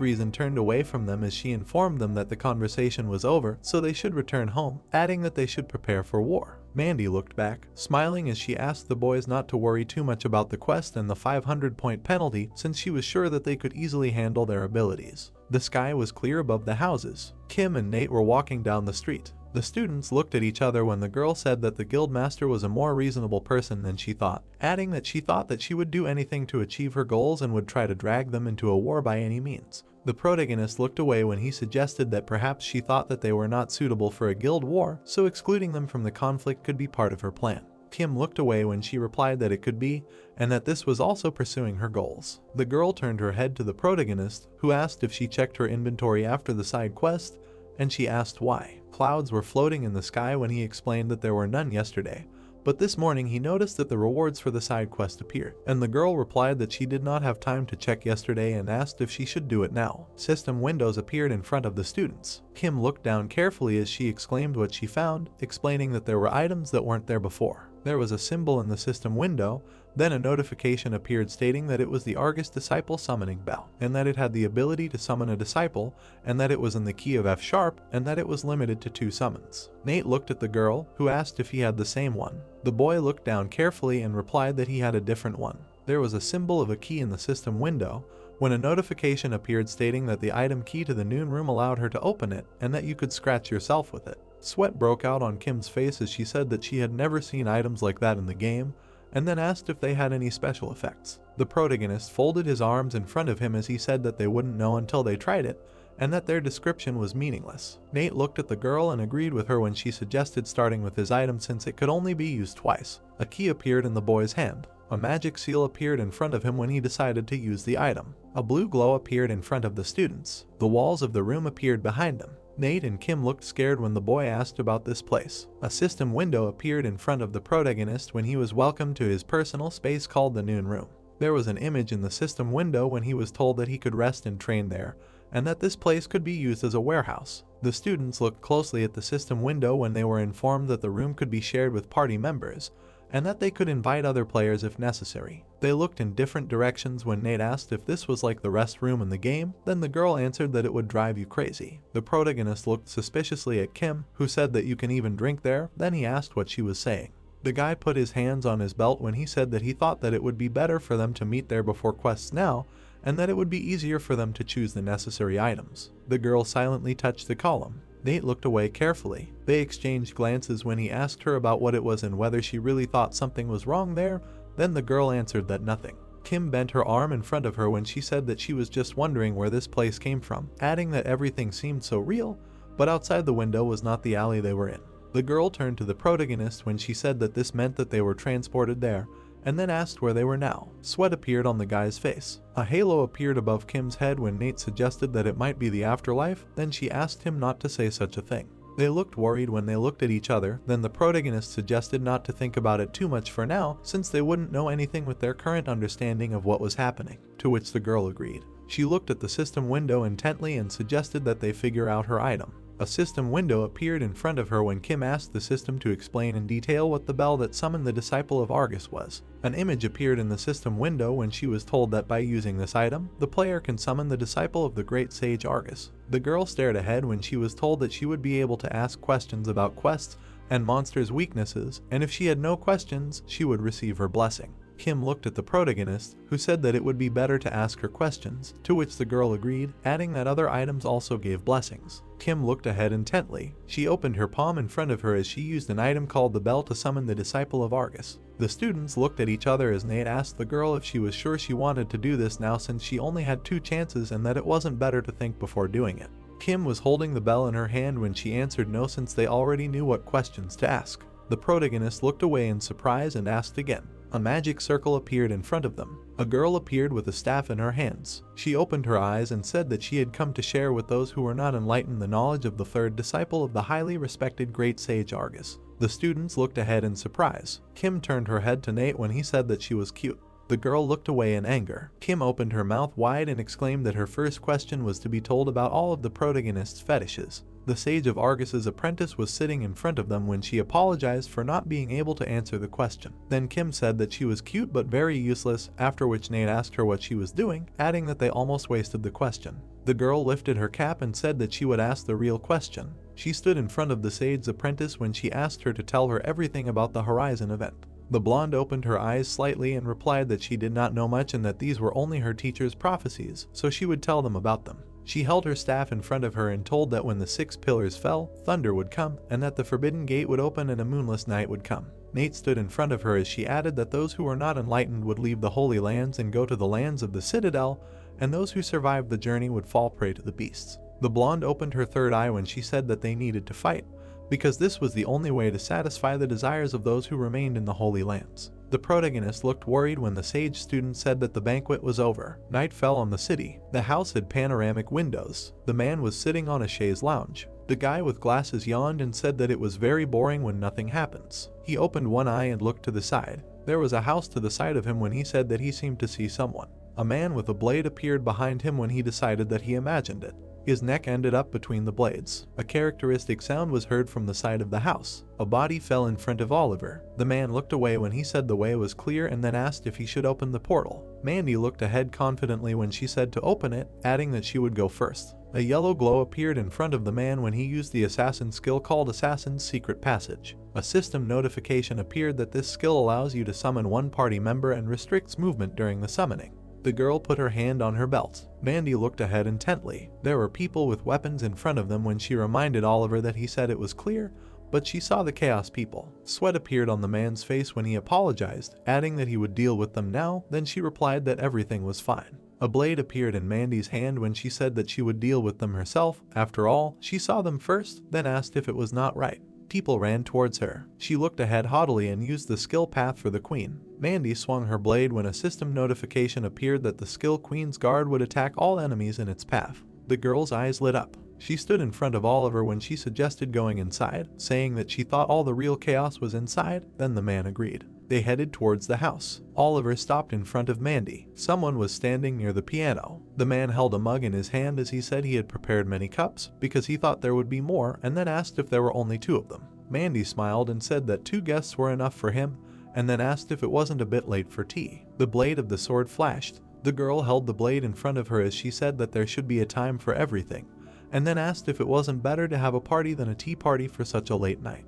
Reason turned away from them as she informed them that the conversation was over, so they should return home, adding that they should prepare for war. Mandy looked back, smiling as she asked the boys not to worry too much about the quest and the 500-point penalty since she was sure that they could easily handle their abilities. The sky was clear above the houses. Kim and Nate were walking down the street. The students looked at each other when the girl said that the guildmaster was a more reasonable person than she thought, adding that she thought that she would do anything to achieve her goals and would try to drag them into a war by any means. The protagonist looked away when he suggested that perhaps she thought that they were not suitable for a guild war, so excluding them from the conflict could be part of her plan. Kim looked away when she replied that it could be, and that this was also pursuing her goals. The girl turned her head to the protagonist, who asked if she checked her inventory after the side quest, and she asked why. Clouds were floating in the sky when he explained that there were none yesterday, but this morning he noticed that the rewards for the side quest appeared, and the girl replied that she did not have time to check yesterday and asked if she should do it now. System windows appeared in front of the students. Kim looked down carefully as she exclaimed what she found, explaining that there were items that weren't there before. There was a symbol in the system window, then a notification appeared stating that it was the Argus Disciple Summoning Bell, and that it had the ability to summon a disciple, and that it was in the key of F#, and that it was limited to 2 summons. Nate looked at the girl, who asked if he had the same one. The boy looked down carefully and replied that he had a different one. There was a symbol of a key in the system window, when a notification appeared stating that the item key to the noon room allowed her to open it, and that you could scratch yourself with it. Sweat broke out on Kim's face as she said that she had never seen items like that in the game, and then asked if they had any special effects. The protagonist folded his arms in front of him as he said that they wouldn't know until they tried it, and that their description was meaningless. Nate looked at the girl and agreed with her when she suggested starting with his item since it could only be used twice. A key appeared in the boy's hand. A magic seal appeared in front of him when he decided to use the item. A blue glow appeared in front of the students. The walls of the room appeared behind them. Nate and Kim looked scared when the boy asked about this place. A system window appeared in front of the protagonist when he was welcomed to his personal space called the Noon Room. There was an image in the system window when he was told that he could rest and train there, and that this place could be used as a warehouse. The students looked closely at the system window when they were informed that the room could be shared with party members, and that they could invite other players if necessary. They looked in different directions when Nate asked if this was like the rest room in the game, then the girl answered that it would drive you crazy. The protagonist looked suspiciously at Kim, who said that you can even drink there, then he asked what she was saying. The guy put his hands on his belt when he said that he thought that it would be better for them to meet there before quests now, and that it would be easier for them to choose the necessary items. The girl silently touched the column. Nate looked away carefully. They exchanged glances when he asked her about what it was and whether she really thought something was wrong there, then the girl answered that nothing. Kim bent her arm in front of her when she said that she was just wondering where this place came from, adding that everything seemed so real, but outside the window was not the alley they were in. The girl turned to the protagonist when she said that this meant that they were transported there, and then asked where they were now. Sweat appeared on the guy's face. A halo appeared above Kim's head when Nate suggested that it might be the afterlife, then she asked him not to say such a thing. They looked worried when they looked at each other, then the protagonist suggested not to think about it too much for now, since they wouldn't know anything with their current understanding of what was happening, to which the girl agreed. She looked at the system window intently and suggested that they figure out her item. A system window appeared in front of her when Kim asked the system to explain in detail what the bell that summoned the disciple of Argus was. An image appeared in the system window when she was told that by using this item, the player can summon the disciple of the great sage Argus. The girl stared ahead when she was told that she would be able to ask questions about quests and monsters' weaknesses, and if she had no questions, she would receive her blessing. Kim looked at the protagonist, who said that it would be better to ask her questions, to which the girl agreed, adding that other items also gave blessings. Kim looked ahead intently. She opened her palm in front of her as she used an item called the bell to summon the disciple of Argus. The students looked at each other as Nate asked the girl if she was sure she wanted to do this now since she only had 2 chances and that it wasn't better to think before doing it. Kim was holding the bell in her hand when she answered no since they already knew what questions to ask. The protagonist looked away in surprise and asked again. A magic circle appeared in front of them. A girl appeared with a staff in her hands. She opened her eyes and said that she had come to share with those who were not enlightened the knowledge of the third disciple of the highly respected great sage Argus. The students looked ahead in surprise. Kim turned her head to Nate when he said that she was cute. The girl looked away in anger. Kim opened her mouth wide and exclaimed that her first question was to be told about all of the protagonist's fetishes. The sage of Argus's apprentice was sitting in front of them when she apologized for not being able to answer the question. Then Kim said that she was cute but very useless, after which Nate asked her what she was doing, adding that they almost wasted the question. The girl lifted her cap and said that she would ask the real question. She stood in front of the sage's apprentice when she asked her to tell her everything about the Horizon event. The blonde opened her eyes slightly and replied that she did not know much and that these were only her teacher's prophecies, so she would tell them about them. She held her staff in front of her and told that when the 6 pillars fell, thunder would come, and that the forbidden gate would open and a moonless night would come. Nate stood in front of her as she added that those who were not enlightened would leave the Holy Lands and go to the lands of the Citadel, and those who survived the journey would fall prey to the beasts. The blonde opened her third eye when she said that they needed to fight, because this was the only way to satisfy the desires of those who remained in the Holy Lands. The protagonist looked worried when the sage student said that the banquet was over. Night fell on the city. The house had panoramic windows. The man was sitting on a chaise lounge. The guy with glasses yawned and said that it was very boring when nothing happens. He opened one eye and looked to the side. There was a house to the side of him when he said that he seemed to see someone. A man with a blade appeared behind him when he decided that he imagined it. His neck ended up between the blades. A characteristic sound was heard from the side of the house. A body fell in front of Oliver. The man looked away when he said the way was clear and then asked if he should open the portal. Mandy looked ahead confidently when she said to open it, adding that she would go first. A yellow glow appeared in front of the man when he used the assassin skill called Assassin's Secret Passage. A system notification appeared that this skill allows you to summon one party member and restricts movement during the summoning. The girl put her hand on her belt. Mandy looked ahead intently. There were people with weapons in front of them when she reminded Oliver that he said it was clear, but she saw the chaos people. Sweat appeared on the man's face when he apologized, adding that he would deal with them now, then she replied that everything was fine. A blade appeared in Mandy's hand when she said that she would deal with them herself. After all, she saw them first, then asked if it was not right. People ran towards her. She looked ahead haughtily and used the skill path for the queen. Mandy swung her blade when a system notification appeared that the skill queen's guard would attack all enemies in its path. The girl's eyes lit up. She stood in front of Oliver when she suggested going inside, saying that she thought all the real chaos was inside, then the man agreed. They headed towards the house. Oliver stopped in front of Mandy. Someone was standing near the piano. The man held a mug in his hand as he said he had prepared many cups, because he thought there would be more, and then asked if there were only 2 of them. Mandy smiled and said that 2 guests were enough for him, and then asked if it wasn't a bit late for tea. The blade of the sword flashed. The girl held the blade in front of her as she said that there should be a time for everything, and then asked if it wasn't better to have a party than a tea party for such a late night.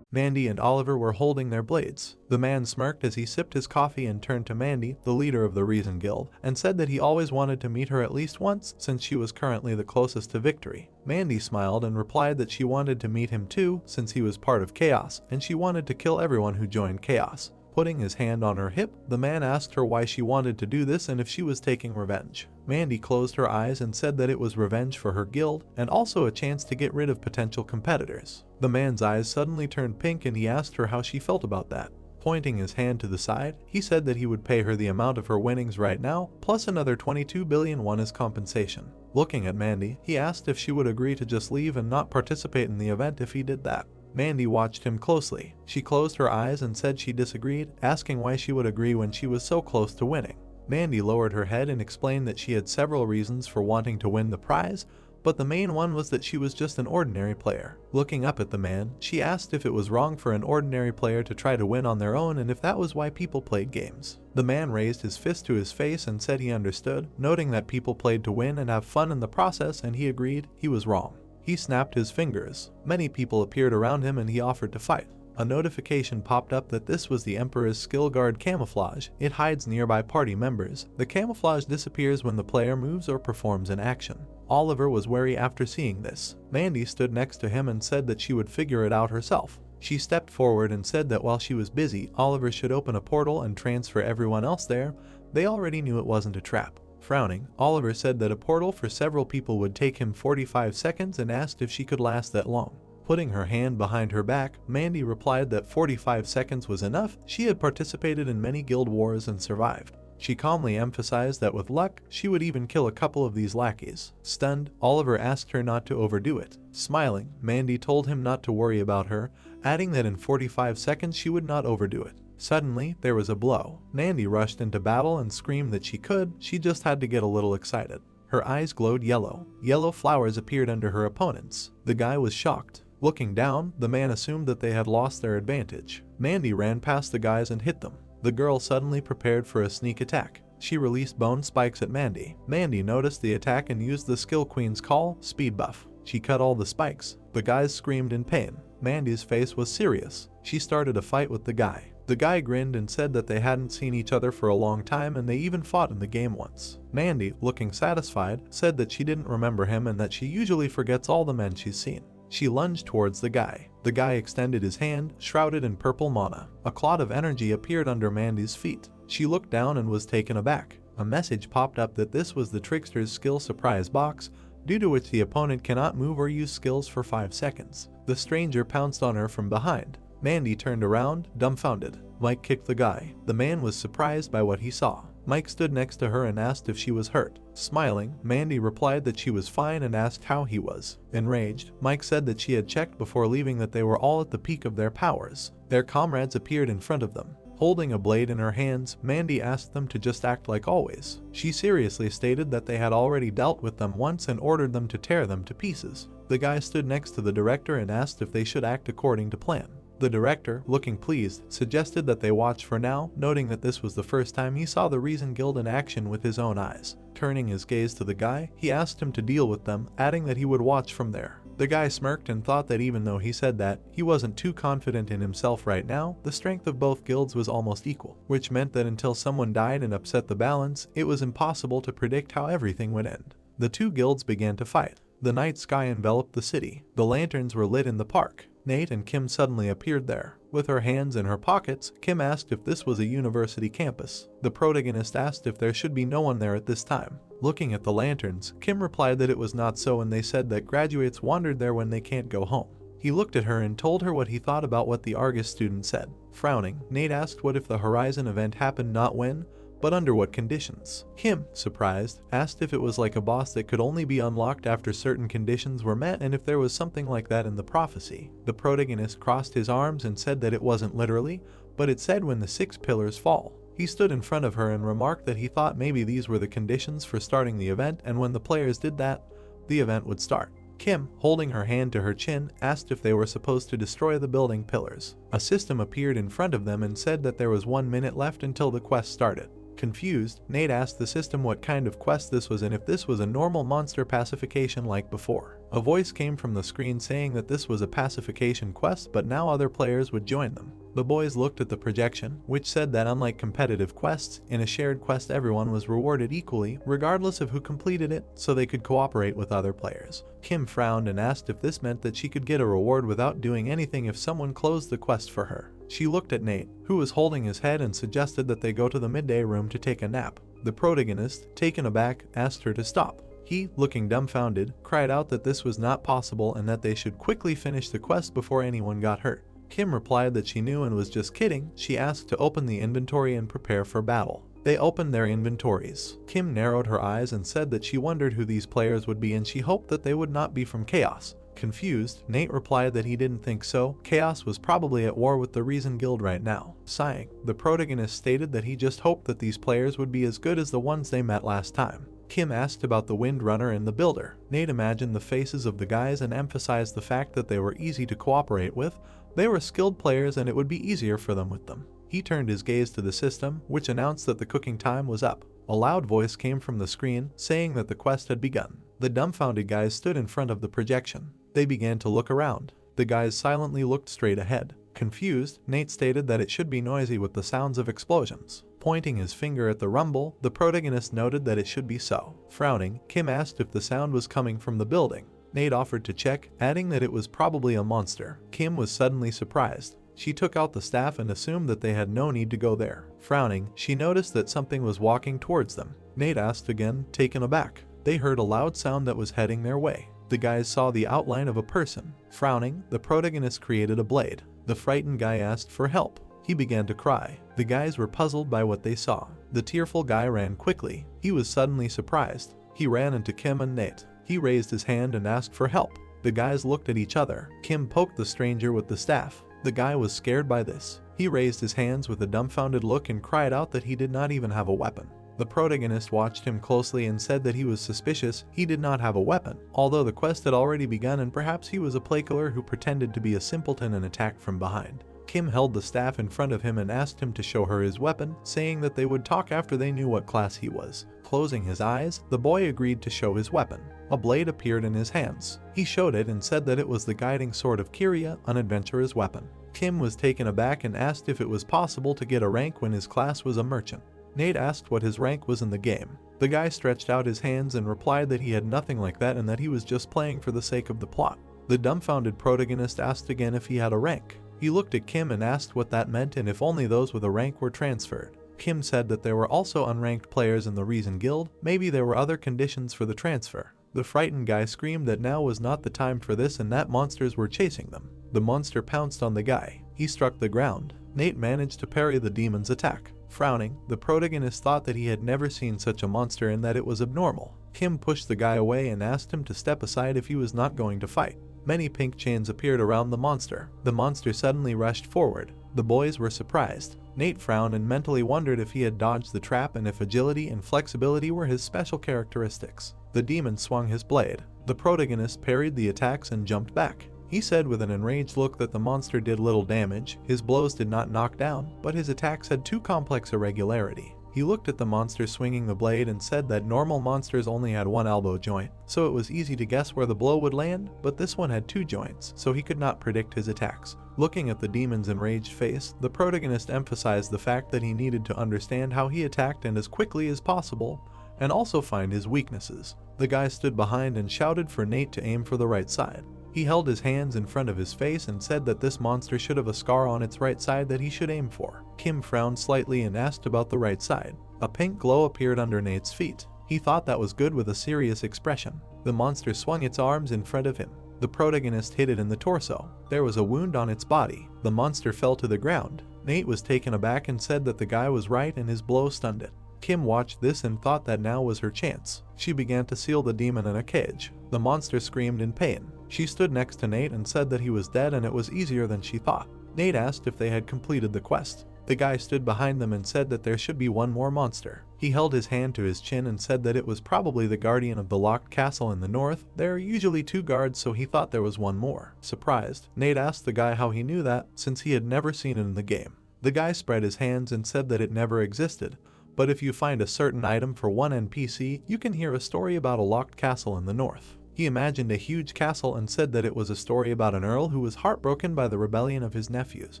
Mandy and Oliver were holding their blades. The man smirked as he sipped his coffee and turned to Mandy, the leader of the Reason Guild, and said that he always wanted to meet her at least once since she was currently the closest to victory. Mandy smiled and replied that she wanted to meet him too since he was part of Chaos, and she wanted to kill everyone who joined Chaos. Putting his hand on her hip, the man asked her why she wanted to do this and if she was taking revenge. Mandy closed her eyes and said that it was revenge for her guild and also a chance to get rid of potential competitors. The man's eyes suddenly turned pink and he asked her how she felt about that. Pointing his hand to the side, he said that he would pay her the amount of her winnings right now, plus another 22 billion won as compensation. Looking at Mandy, he asked if she would agree to just leave and not participate in the event if he did that. Mandy watched him closely. She closed her eyes and said she disagreed, asking why she would agree when she was so close to winning. Mandy lowered her head and explained that she had several reasons for wanting to win the prize, but the main one was that she was just an ordinary player. Looking up at the man, she asked if it was wrong for an ordinary player to try to win on their own and if that was why people played games. The man raised his fist to his face and said he understood, noting that people played to win and have fun in the process, and he agreed he was wrong. He snapped his fingers. Many people appeared around him and he offered to fight. A notification popped up that this was the Emperor's skill guard camouflage. It hides nearby party members. The camouflage disappears when the player moves or performs an action. Oliver was wary after seeing this. Mandy stood next to him and said that she would figure it out herself. She stepped forward and said that while she was busy, Oliver should open a portal and transfer everyone else there. They already knew it wasn't a trap. Frowning, Oliver said that a portal for several people would take him 45 seconds and asked if she could last that long. Putting her hand behind her back, Mandy replied that 45 seconds was enough. She had participated in many guild wars and survived. She calmly emphasized that with luck, she would even kill a couple of these lackeys. Stunned, Oliver asked her not to overdo it. Smiling, Mandy told him not to worry about her, adding that in 45 seconds she would not overdo it. Suddenly, there was a blow. Mandy rushed into battle and screamed that she just had to get a little excited. Her eyes glowed yellow. Yellow flowers appeared under her opponents. The guy was shocked. Looking down, the man assumed that they had lost their advantage. Mandy ran past the guys and hit them. The girl suddenly prepared for a sneak attack. She released bone spikes at Mandy. Mandy noticed the attack and used the skill queen's call, speed buff. She cut all the spikes. The guys screamed in pain. Mandy's face was serious. She started a fight with the guy. The guy grinned and said that they hadn't seen each other for a long time and they even fought in the game once. Mandy, looking satisfied, said that she didn't remember him and that she usually forgets all the men she's seen. She lunged towards the guy. The guy extended his hand, shrouded in purple mana. A cloud of energy appeared under Mandy's feet. She looked down and was taken aback. A message popped up that this was the trickster's skill surprise box, due to which the opponent cannot move or use skills for 5 seconds. The stranger pounced on her from behind. Mandy turned around, dumbfounded. Mike kicked the guy. The man was surprised by what he saw. Mike stood next to her and asked if she was hurt. Smiling, Mandy replied that she was fine and asked how he was. Enraged, Mike said that she had checked before leaving that they were all at the peak of their powers. Their comrades appeared in front of them. Holding a blade in her hands, Mandy asked them to just act like always. She seriously stated that they had already dealt with them once and ordered them to tear them to pieces. The guy stood next to the director and asked if they should act according to plan. The director, looking pleased, suggested that they watch for now, noting that this was the first time he saw the Reason Guild in action with his own eyes. Turning his gaze to the guy, he asked him to deal with them, adding that he would watch from there. The guy smirked and thought that even though he said that, he wasn't too confident in himself right now. The strength of both guilds was almost equal, which meant that until someone died and upset the balance, it was impossible to predict how everything would end. The two guilds began to fight. The night sky enveloped the city. The lanterns were lit in the park. Nate and Kim suddenly appeared there. With her hands in her pockets, Kim asked if this was a university campus. The protagonist asked if there should be no one there at this time. Looking at the lanterns, Kim replied that it was not so and they said that graduates wandered there when they can't go home. He looked at her and told her what he thought about what the Argus student said. Frowning, Nate asked what if the Horizon event happened not when, but under what conditions. Kim, surprised, asked if it was like a boss that could only be unlocked after certain conditions were met and if there was something like that in the prophecy. The protagonist crossed his arms and said that it wasn't literally, but it said when the 6 pillars fall. He stood in front of her and remarked that he thought maybe these were the conditions for starting the event, and when the players did that, the event would start. Kim, holding her hand to her chin, asked if they were supposed to destroy the building pillars. A system appeared in front of them and said that there was 1 minute left until the quest started. Confused, Nate asked the system what kind of quest this was and if this was a normal monster pacification like before. A voice came from the screen saying that this was a pacification quest, but now other players would join them. The boys looked at the projection, which said that unlike competitive quests, in a shared quest everyone was rewarded equally, regardless of who completed it, so they could cooperate with other players. Kim frowned and asked if this meant that she could get a reward without doing anything if someone closed the quest for her. She looked at Nate, who was holding his head, and suggested that they go to the midday room to take a nap. The protagonist, taken aback, asked her to stop. He, looking dumbfounded, cried out that this was not possible and that they should quickly finish the quest before anyone got hurt. Kim replied that she knew and was just kidding. She asked to open the inventory and prepare for battle. They opened their inventories. Kim narrowed her eyes and said that she wondered who these players would be and she hoped that they would not be from Chaos. Confused, Nate replied that he didn't think so. Chaos was probably at war with the Reason Guild right now. Sighing, the protagonist stated that he just hoped that these players would be as good as the ones they met last time. Kim asked about the Windrunner and the Builder. Nate imagined the faces of the guys and emphasized the fact that they were easy to cooperate with. They were skilled players and it would be easier for them with them. He turned his gaze to the system, which announced that the cooking time was up. A loud voice came from the screen, saying that the quest had begun. The dumbfounded guys stood in front of the projection. They began to look around. The guys silently looked straight ahead. Confused, Nate stated that it should be noisy with the sounds of explosions. Pointing his finger at the rumble, the protagonist noted that it should be so. Frowning, Kim asked if the sound was coming from the building. Nate offered to check, adding that it was probably a monster. Kim was suddenly surprised. She took out the staff and assumed that they had no need to go there. Frowning, she noticed that something was walking towards them. Nate asked again, taken aback. They heard a loud sound that was heading their way. The guys saw the outline of a person. Frowning, the protagonist created a blade. The frightened guy asked for help. He began to cry. The guys were puzzled by what they saw. The tearful guy ran quickly. He was suddenly surprised. He ran into Kim and Nate. He raised his hand and asked for help. The guys looked at each other. Kim poked the stranger with the staff. The guy was scared by this. He raised his hands with a dumbfounded look and cried out that he did not even have a weapon. The protagonist watched him closely and said that he was suspicious. He did not have a weapon, although the quest had already begun and perhaps he was a playkiller who pretended to be a simpleton and attacked from behind. Kim held the staff in front of him and asked him to show her his weapon, saying that they would talk after they knew what class he was. Closing his eyes, the boy agreed to show his weapon. A blade appeared in his hands. He showed it and said that it was the guiding sword of Kiria, an adventurer's weapon. Kim was taken aback and asked if it was possible to get a rank when his class was a merchant. Nate asked what his rank was in the game. The guy stretched out his hands and replied that he had nothing like that and that he was just playing for the sake of the plot. The dumbfounded protagonist asked again if he had a rank. He looked at Kim and asked what that meant and if only those with a rank were transferred. Kim said that there were also unranked players in the Reason Guild. Maybe there were other conditions for the transfer. The frightened guy screamed that now was not the time for this and that monsters were chasing them. The monster pounced on the guy. He struck the ground. Nate managed to parry the demon's attack. Frowning, the protagonist thought that he had never seen such a monster and that it was abnormal. Kim pushed the guy away and asked him to step aside if he was not going to fight. Many pink chains appeared around the monster. The monster suddenly rushed forward. The boys were surprised. Nate frowned and mentally wondered if he had dodged the trap and if agility and flexibility were his special characteristics. The demon swung his blade. The protagonist parried the attacks and jumped back. He said with an enraged look that the monster did little damage. His blows did not knock down, but his attacks had too complex irregularity. He looked at the monster swinging the blade and said that normal monsters only had one elbow joint, so it was easy to guess where the blow would land, but this one had two joints, so he could not predict his attacks. Looking at the demon's enraged face, the protagonist emphasized the fact that he needed to understand how he attacked and as quickly as possible, and also find his weaknesses. The guy stood behind and shouted for Nate to aim for the right side. He held his hands in front of his face and said that this monster should have a scar on its right side that he should aim for. Kim frowned slightly and asked about the right side. A pink glow appeared under Nate's feet. He thought that was good with a serious expression. The monster swung its arms in front of him. The protagonist hit it in the torso. There was a wound on its body. The monster fell to the ground. Nate was taken aback and said that the guy was right and his blow stunned it. Kim watched this and thought that now was her chance. She began to seal the demon in a cage. The monster screamed in pain. She stood next to Nate and said that he was dead and it was easier than she thought. Nate asked if they had completed the quest. The guy stood behind them and said that there should be one more monster. He held his hand to his chin and said that it was probably the guardian of the locked castle in the north. There are usually 2 guards, so he thought there was one more. Surprised, Nate asked the guy how he knew that, since he had never seen it in the game. The guy spread his hands and said that it never existed, but if you find a certain item for one NPC, you can hear a story about a locked castle in the north. He imagined a huge castle and said that it was a story about an earl who was heartbroken by the rebellion of his nephews,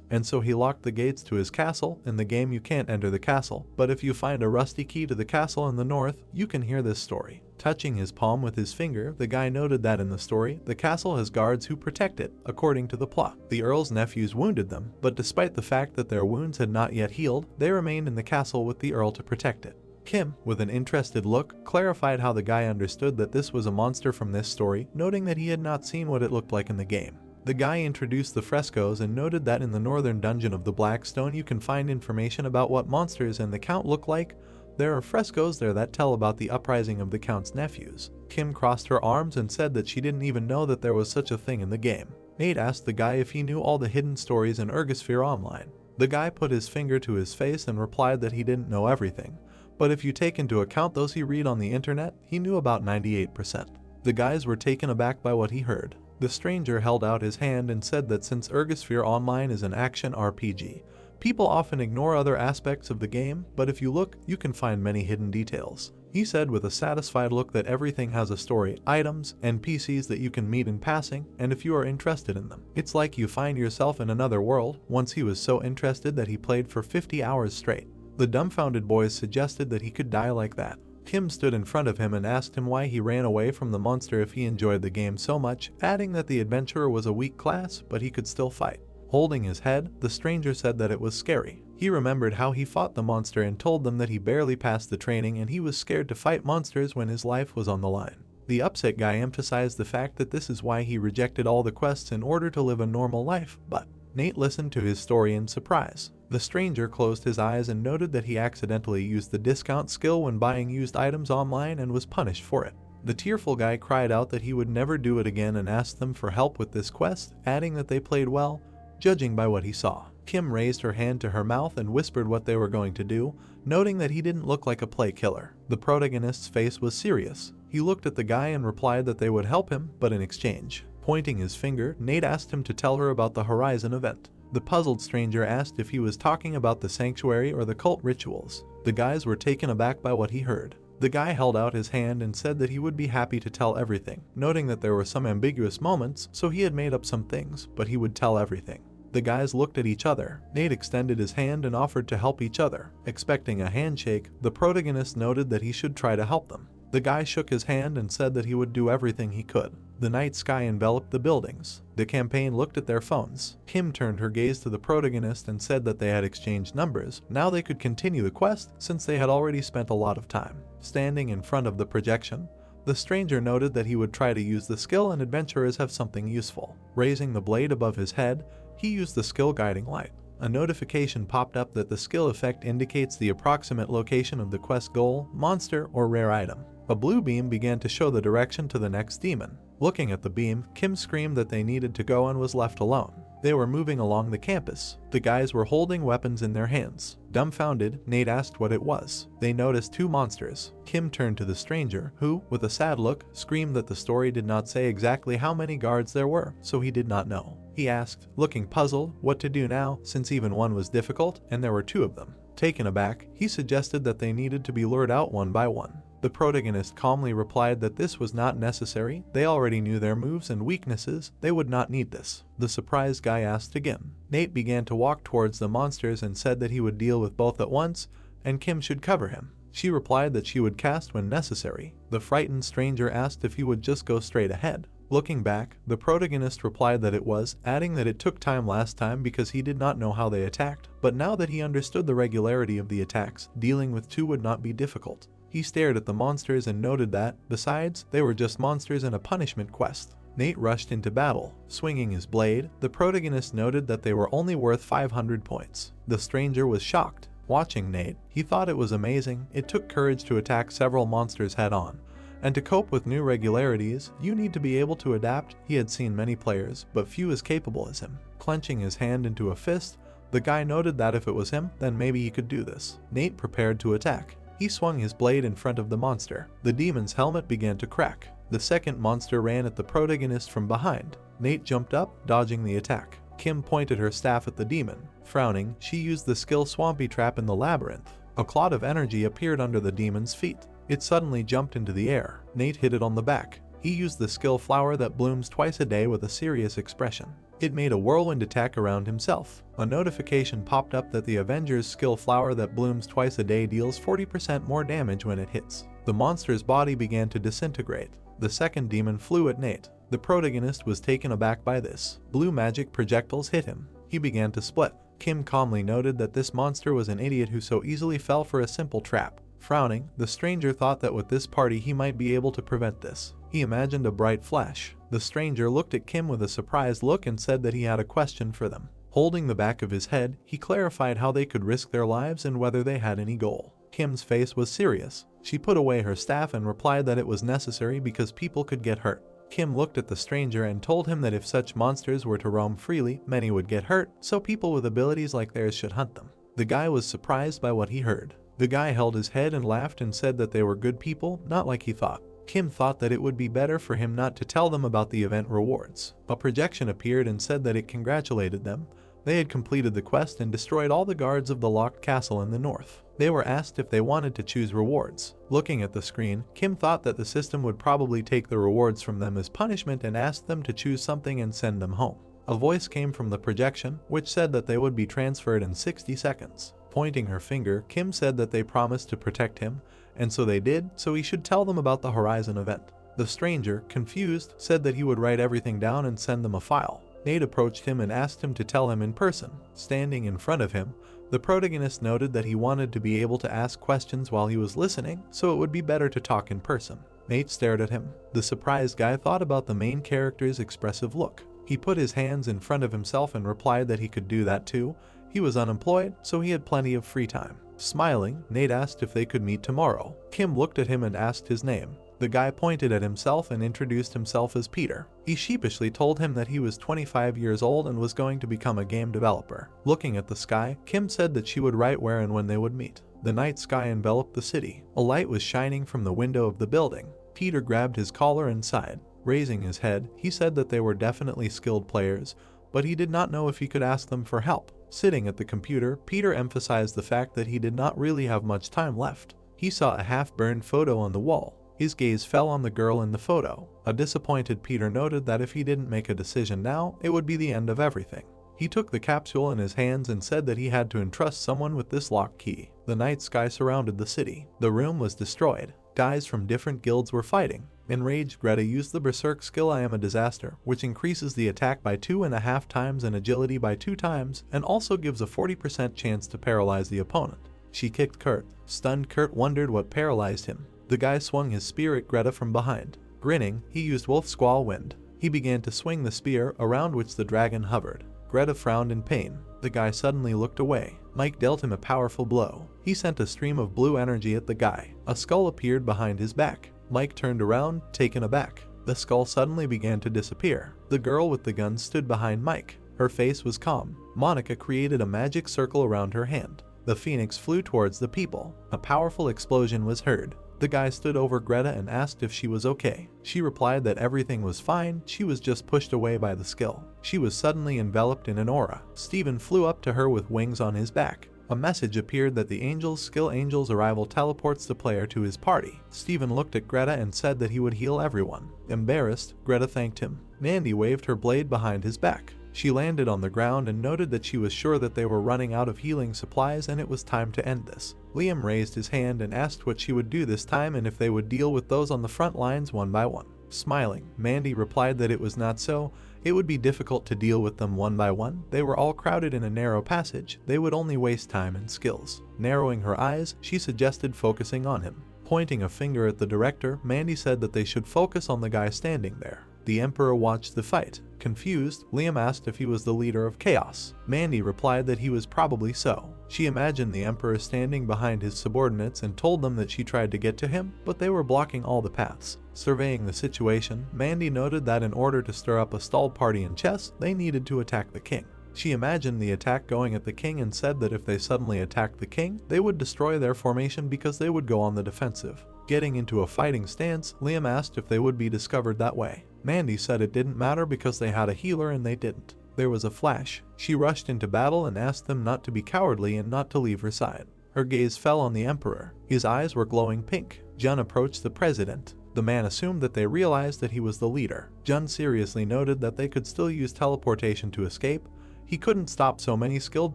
and so he locked the gates to his castle. In the game you can't enter the castle, but if you find a rusty key to the castle in the north, you can hear this story. Touching his palm with his finger, the guy noted that in the story, the castle has guards who protect it, according to the plot. The earl's nephews wounded them, but despite the fact that their wounds had not yet healed, they remained in the castle with the earl to protect it. Kim, with an interested look, clarified how the guy understood that this was a monster from this story, noting that he had not seen what it looked like in the game. The guy introduced the frescoes and noted that in the northern dungeon of the Black Stone you can find information about what monsters and the Count look like. There are frescoes there that tell about the uprising of the Count's nephews. Kim crossed her arms and said that she didn't even know that there was such a thing in the game. Nate asked the guy if he knew all the hidden stories in Ergosphere Online. The guy put his finger to his face and replied that he didn't know everything, but if you take into account those he read on the internet, he knew about 98%. The guys were taken aback by what he heard. The stranger held out his hand and said that since Ergosphere Online is an action RPG, people often ignore other aspects of the game, but if you look, you can find many hidden details. He said with a satisfied look that everything has a story, items, and NPCs that you can meet in passing, and if you are interested in them, it's like you find yourself in another world. Once he was so interested that he played for 50 hours straight. The dumbfounded boys suggested that he could die like that. Kim stood in front of him and asked him why he ran away from the monster if he enjoyed the game so much, adding that the adventurer was a weak class, but he could still fight. Holding his head, the stranger said that it was scary. He remembered how he fought the monster and told them that he barely passed the training and he was scared to fight monsters when his life was on the line. The upset guy emphasized the fact that this is why he rejected all the quests in order to live a normal life, but Nate listened to his story in surprise. The stranger closed his eyes and noted that he accidentally used the discount skill when buying used items online and was punished for it. The tearful guy cried out that he would never do it again and asked them for help with this quest, adding that they played well, judging by what he saw. Kim raised her hand to her mouth and whispered what they were going to do, noting that he didn't look like a play killer. The protagonist's face was serious. He looked at the guy and replied that they would help him, but in exchange. Pointing his finger, Nate asked him to tell her about the Horizon event. The puzzled stranger asked if he was talking about the sanctuary or the cult rituals. The guys were taken aback by what he heard. The guy held out his hand and said that he would be happy to tell everything, noting that there were some ambiguous moments, so he had made up some things, but he would tell everything. The guys looked at each other. Nate extended his hand and offered to help each other. Expecting a handshake, the protagonist noted that he should try to help them. The guy shook his hand and said that he would do everything he could. The night sky enveloped the buildings. The campaign looked at their phones. Kim turned her gaze to the protagonist and said that they had exchanged numbers. Now they could continue the quest since they had already spent a lot of time. Standing in front of the projection, the stranger noted that he would try to use the skill and adventurers have something useful. Raising the blade above his head, he used the skill guiding light. A notification popped up that the skill effect indicates the approximate location of the quest goal, monster, or rare item. A blue beam began to show the direction to the next demon. Looking at the beam, Kim screamed that they needed to go and was left alone. They were moving along the campus. The guys were holding weapons in their hands. Dumbfounded, Nate asked what it was. They noticed two monsters. Kim turned to the stranger, who, with a sad look, screamed that the story did not say exactly how many guards there were, so he did not know. He asked, looking puzzled, what to do now, since even one was difficult, and there were two of them. Taken aback, he suggested that they needed to be lured out one by one. The protagonist calmly replied that this was not necessary, they already knew their moves and weaknesses, they would not need this. The surprised guy asked again. Nate began to walk towards the monsters and said that he would deal with both at once, and Kim should cover him. She replied that she would cast when necessary. The frightened stranger asked if he would just go straight ahead. Looking back, the protagonist replied that it was, adding that it took time last time because he did not know how they attacked, but now that he understood the regularity of the attacks, dealing with two would not be difficult. He stared at the monsters and noted that, besides, they were just monsters in a punishment quest. Nate rushed into battle. Swinging his blade, the protagonist noted that they were only worth 500 points. The stranger was shocked. Watching Nate, he thought it was amazing. It took courage to attack several monsters head-on. And to cope with new regularities, you need to be able to adapt. He had seen many players, but few as capable as him. Clenching his hand into a fist, the guy noted that if it was him, then maybe he could do this. Nate prepared to attack. He swung his blade in front of the monster. The demon's helmet began to crack. The second monster ran at the protagonist from behind. Nate jumped up, dodging the attack. Kim pointed her staff at the demon. Frowning, she used the skill Swampy Trap in the labyrinth. A cloud of energy appeared under the demon's feet. It suddenly jumped into the air. Nate hit it on the back. He used the skill flower that blooms twice a day with a serious expression. It made a whirlwind attack around himself. A notification popped up that the Avengers skill flower that blooms twice a day deals 40% more damage when it hits. The monster's body began to disintegrate. The second demon flew at Nate. The protagonist was taken aback by this. Blue magic projectiles hit him. He began to split. Kim calmly noted that this monster was an idiot who so easily fell for a simple trap. Frowning, the stranger thought that with this party he might be able to prevent this. He imagined a bright flash. The stranger looked at Kim with a surprised look and said that he had a question for them. Holding the back of his head, he clarified how they could risk their lives and whether they had any goal. Kim's face was serious. She put away her staff and replied that it was necessary because people could get hurt. Kim looked at the stranger and told him that if such monsters were to roam freely, many would get hurt, so people with abilities like theirs should hunt them. The guy was surprised by what he heard. The guy held his head and laughed and said that they were good people, not like he thought. Kim thought that it would be better for him not to tell them about the event rewards. A projection appeared and said that it congratulated them. They had completed the quest and destroyed all the guards of the locked castle in the north. They were asked if they wanted to choose rewards. Looking at the screen, Kim thought that the system would probably take the rewards from them as punishment and asked them to choose something and send them home. A voice came from the projection, which said that they would be transferred in 60 seconds. Pointing her finger, Kim said that they promised to protect him, and so they did, so he should tell them about the Horizon event. The stranger, confused, said that he would write everything down and send them a file. Nate approached him and asked him to tell him in person. Standing in front of him, the protagonist noted that he wanted to be able to ask questions while he was listening, so it would be better to talk in person. Nate stared at him. The surprised guy thought about the main character's expressive look. He put his hands in front of himself and replied that he could do that too. He was unemployed, so he had plenty of free time. Smiling, Nate asked if they could meet tomorrow. Kim looked at him and asked his name. The guy pointed at himself and introduced himself as Peter. He sheepishly told him that he was 25 years old and was going to become a game developer. Looking at the sky, Kim said that she would write where and when they would meet. The night sky enveloped the city. A light was shining from the window of the building. Peter grabbed his collar and sighed. Raising his head, he said that they were definitely skilled players, but he did not know if he could ask them for help. Sitting at the computer, Peter emphasized the fact that he did not really have much time left. He saw a half-burned photo on the wall. His gaze fell on the girl in the photo. A disappointed Peter noted that if he didn't make a decision now, it would be the end of everything. He took the capsule in his hands and said that he had to entrust someone with this lock key. The night sky surrounded the city. The room was destroyed. Guys from different guilds were fighting. Enraged, Greta used the Berserk skill I Am a Disaster, which increases the attack by 2.5 times and agility by 2 times, and also gives a 40% chance to paralyze the opponent. She kicked Kurt. Stunned Kurt wondered what paralyzed him. The guy swung his spear at Greta from behind. Grinning, he used Wolf Squall Wind. He began to swing the spear, around which the dragon hovered. Greta frowned in pain. The guy suddenly looked away. Mike dealt him a powerful blow. He sent a stream of blue energy at the guy. A skull appeared behind his back. Mike turned around, taken aback. The skull suddenly began to disappear. The girl with the gun stood behind Mike. Her face was calm. Monica created a magic circle around her hand. The phoenix flew towards the people. A powerful explosion was heard. The guy stood over Greta and asked if she was okay. She replied that everything was fine, she was just pushed away by the skill. She was suddenly enveloped in an aura. Steven flew up to her with wings on his back. A message appeared that the Angel's arrival teleports the player to his party. Steven looked at Greta and said that he would heal everyone. Embarrassed, Greta thanked him. Mandy waved her blade behind his back. She landed on the ground and noted that she was sure that they were running out of healing supplies and it was time to end this. Liam raised his hand and asked what she would do this time and if they would deal with those on the front lines one by one. Smiling, Mandy replied that it was not so. It would be difficult to deal with them one by one. They were all crowded in a narrow passage. They would only waste time and skills. Narrowing her eyes, she suggested focusing on him. Pointing a finger at the director, Mandy said that they should focus on the guy standing there. The Emperor watched the fight. Confused, Liam asked if he was the leader of Chaos. Mandy replied that he was probably so. She imagined the Emperor standing behind his subordinates and told them that she tried to get to him, but they were blocking all the paths. Surveying the situation, Mandy noted that in order to stir up a stalled party in chess, they needed to attack the king. She imagined the attack going at the king and said that if they suddenly attacked the king, they would destroy their formation because they would go on the defensive. Getting into a fighting stance, Liam asked if they would be discovered that way. Mandy said it didn't matter because they had a healer and they didn't. There was a flash. She rushed into battle and asked them not to be cowardly and not to leave her side. Her gaze fell on the Emperor. His eyes were glowing pink. Jun approached the president. The man assumed that they realized that he was the leader. Jun seriously noted that they could still use teleportation to escape. He couldn't stop so many skilled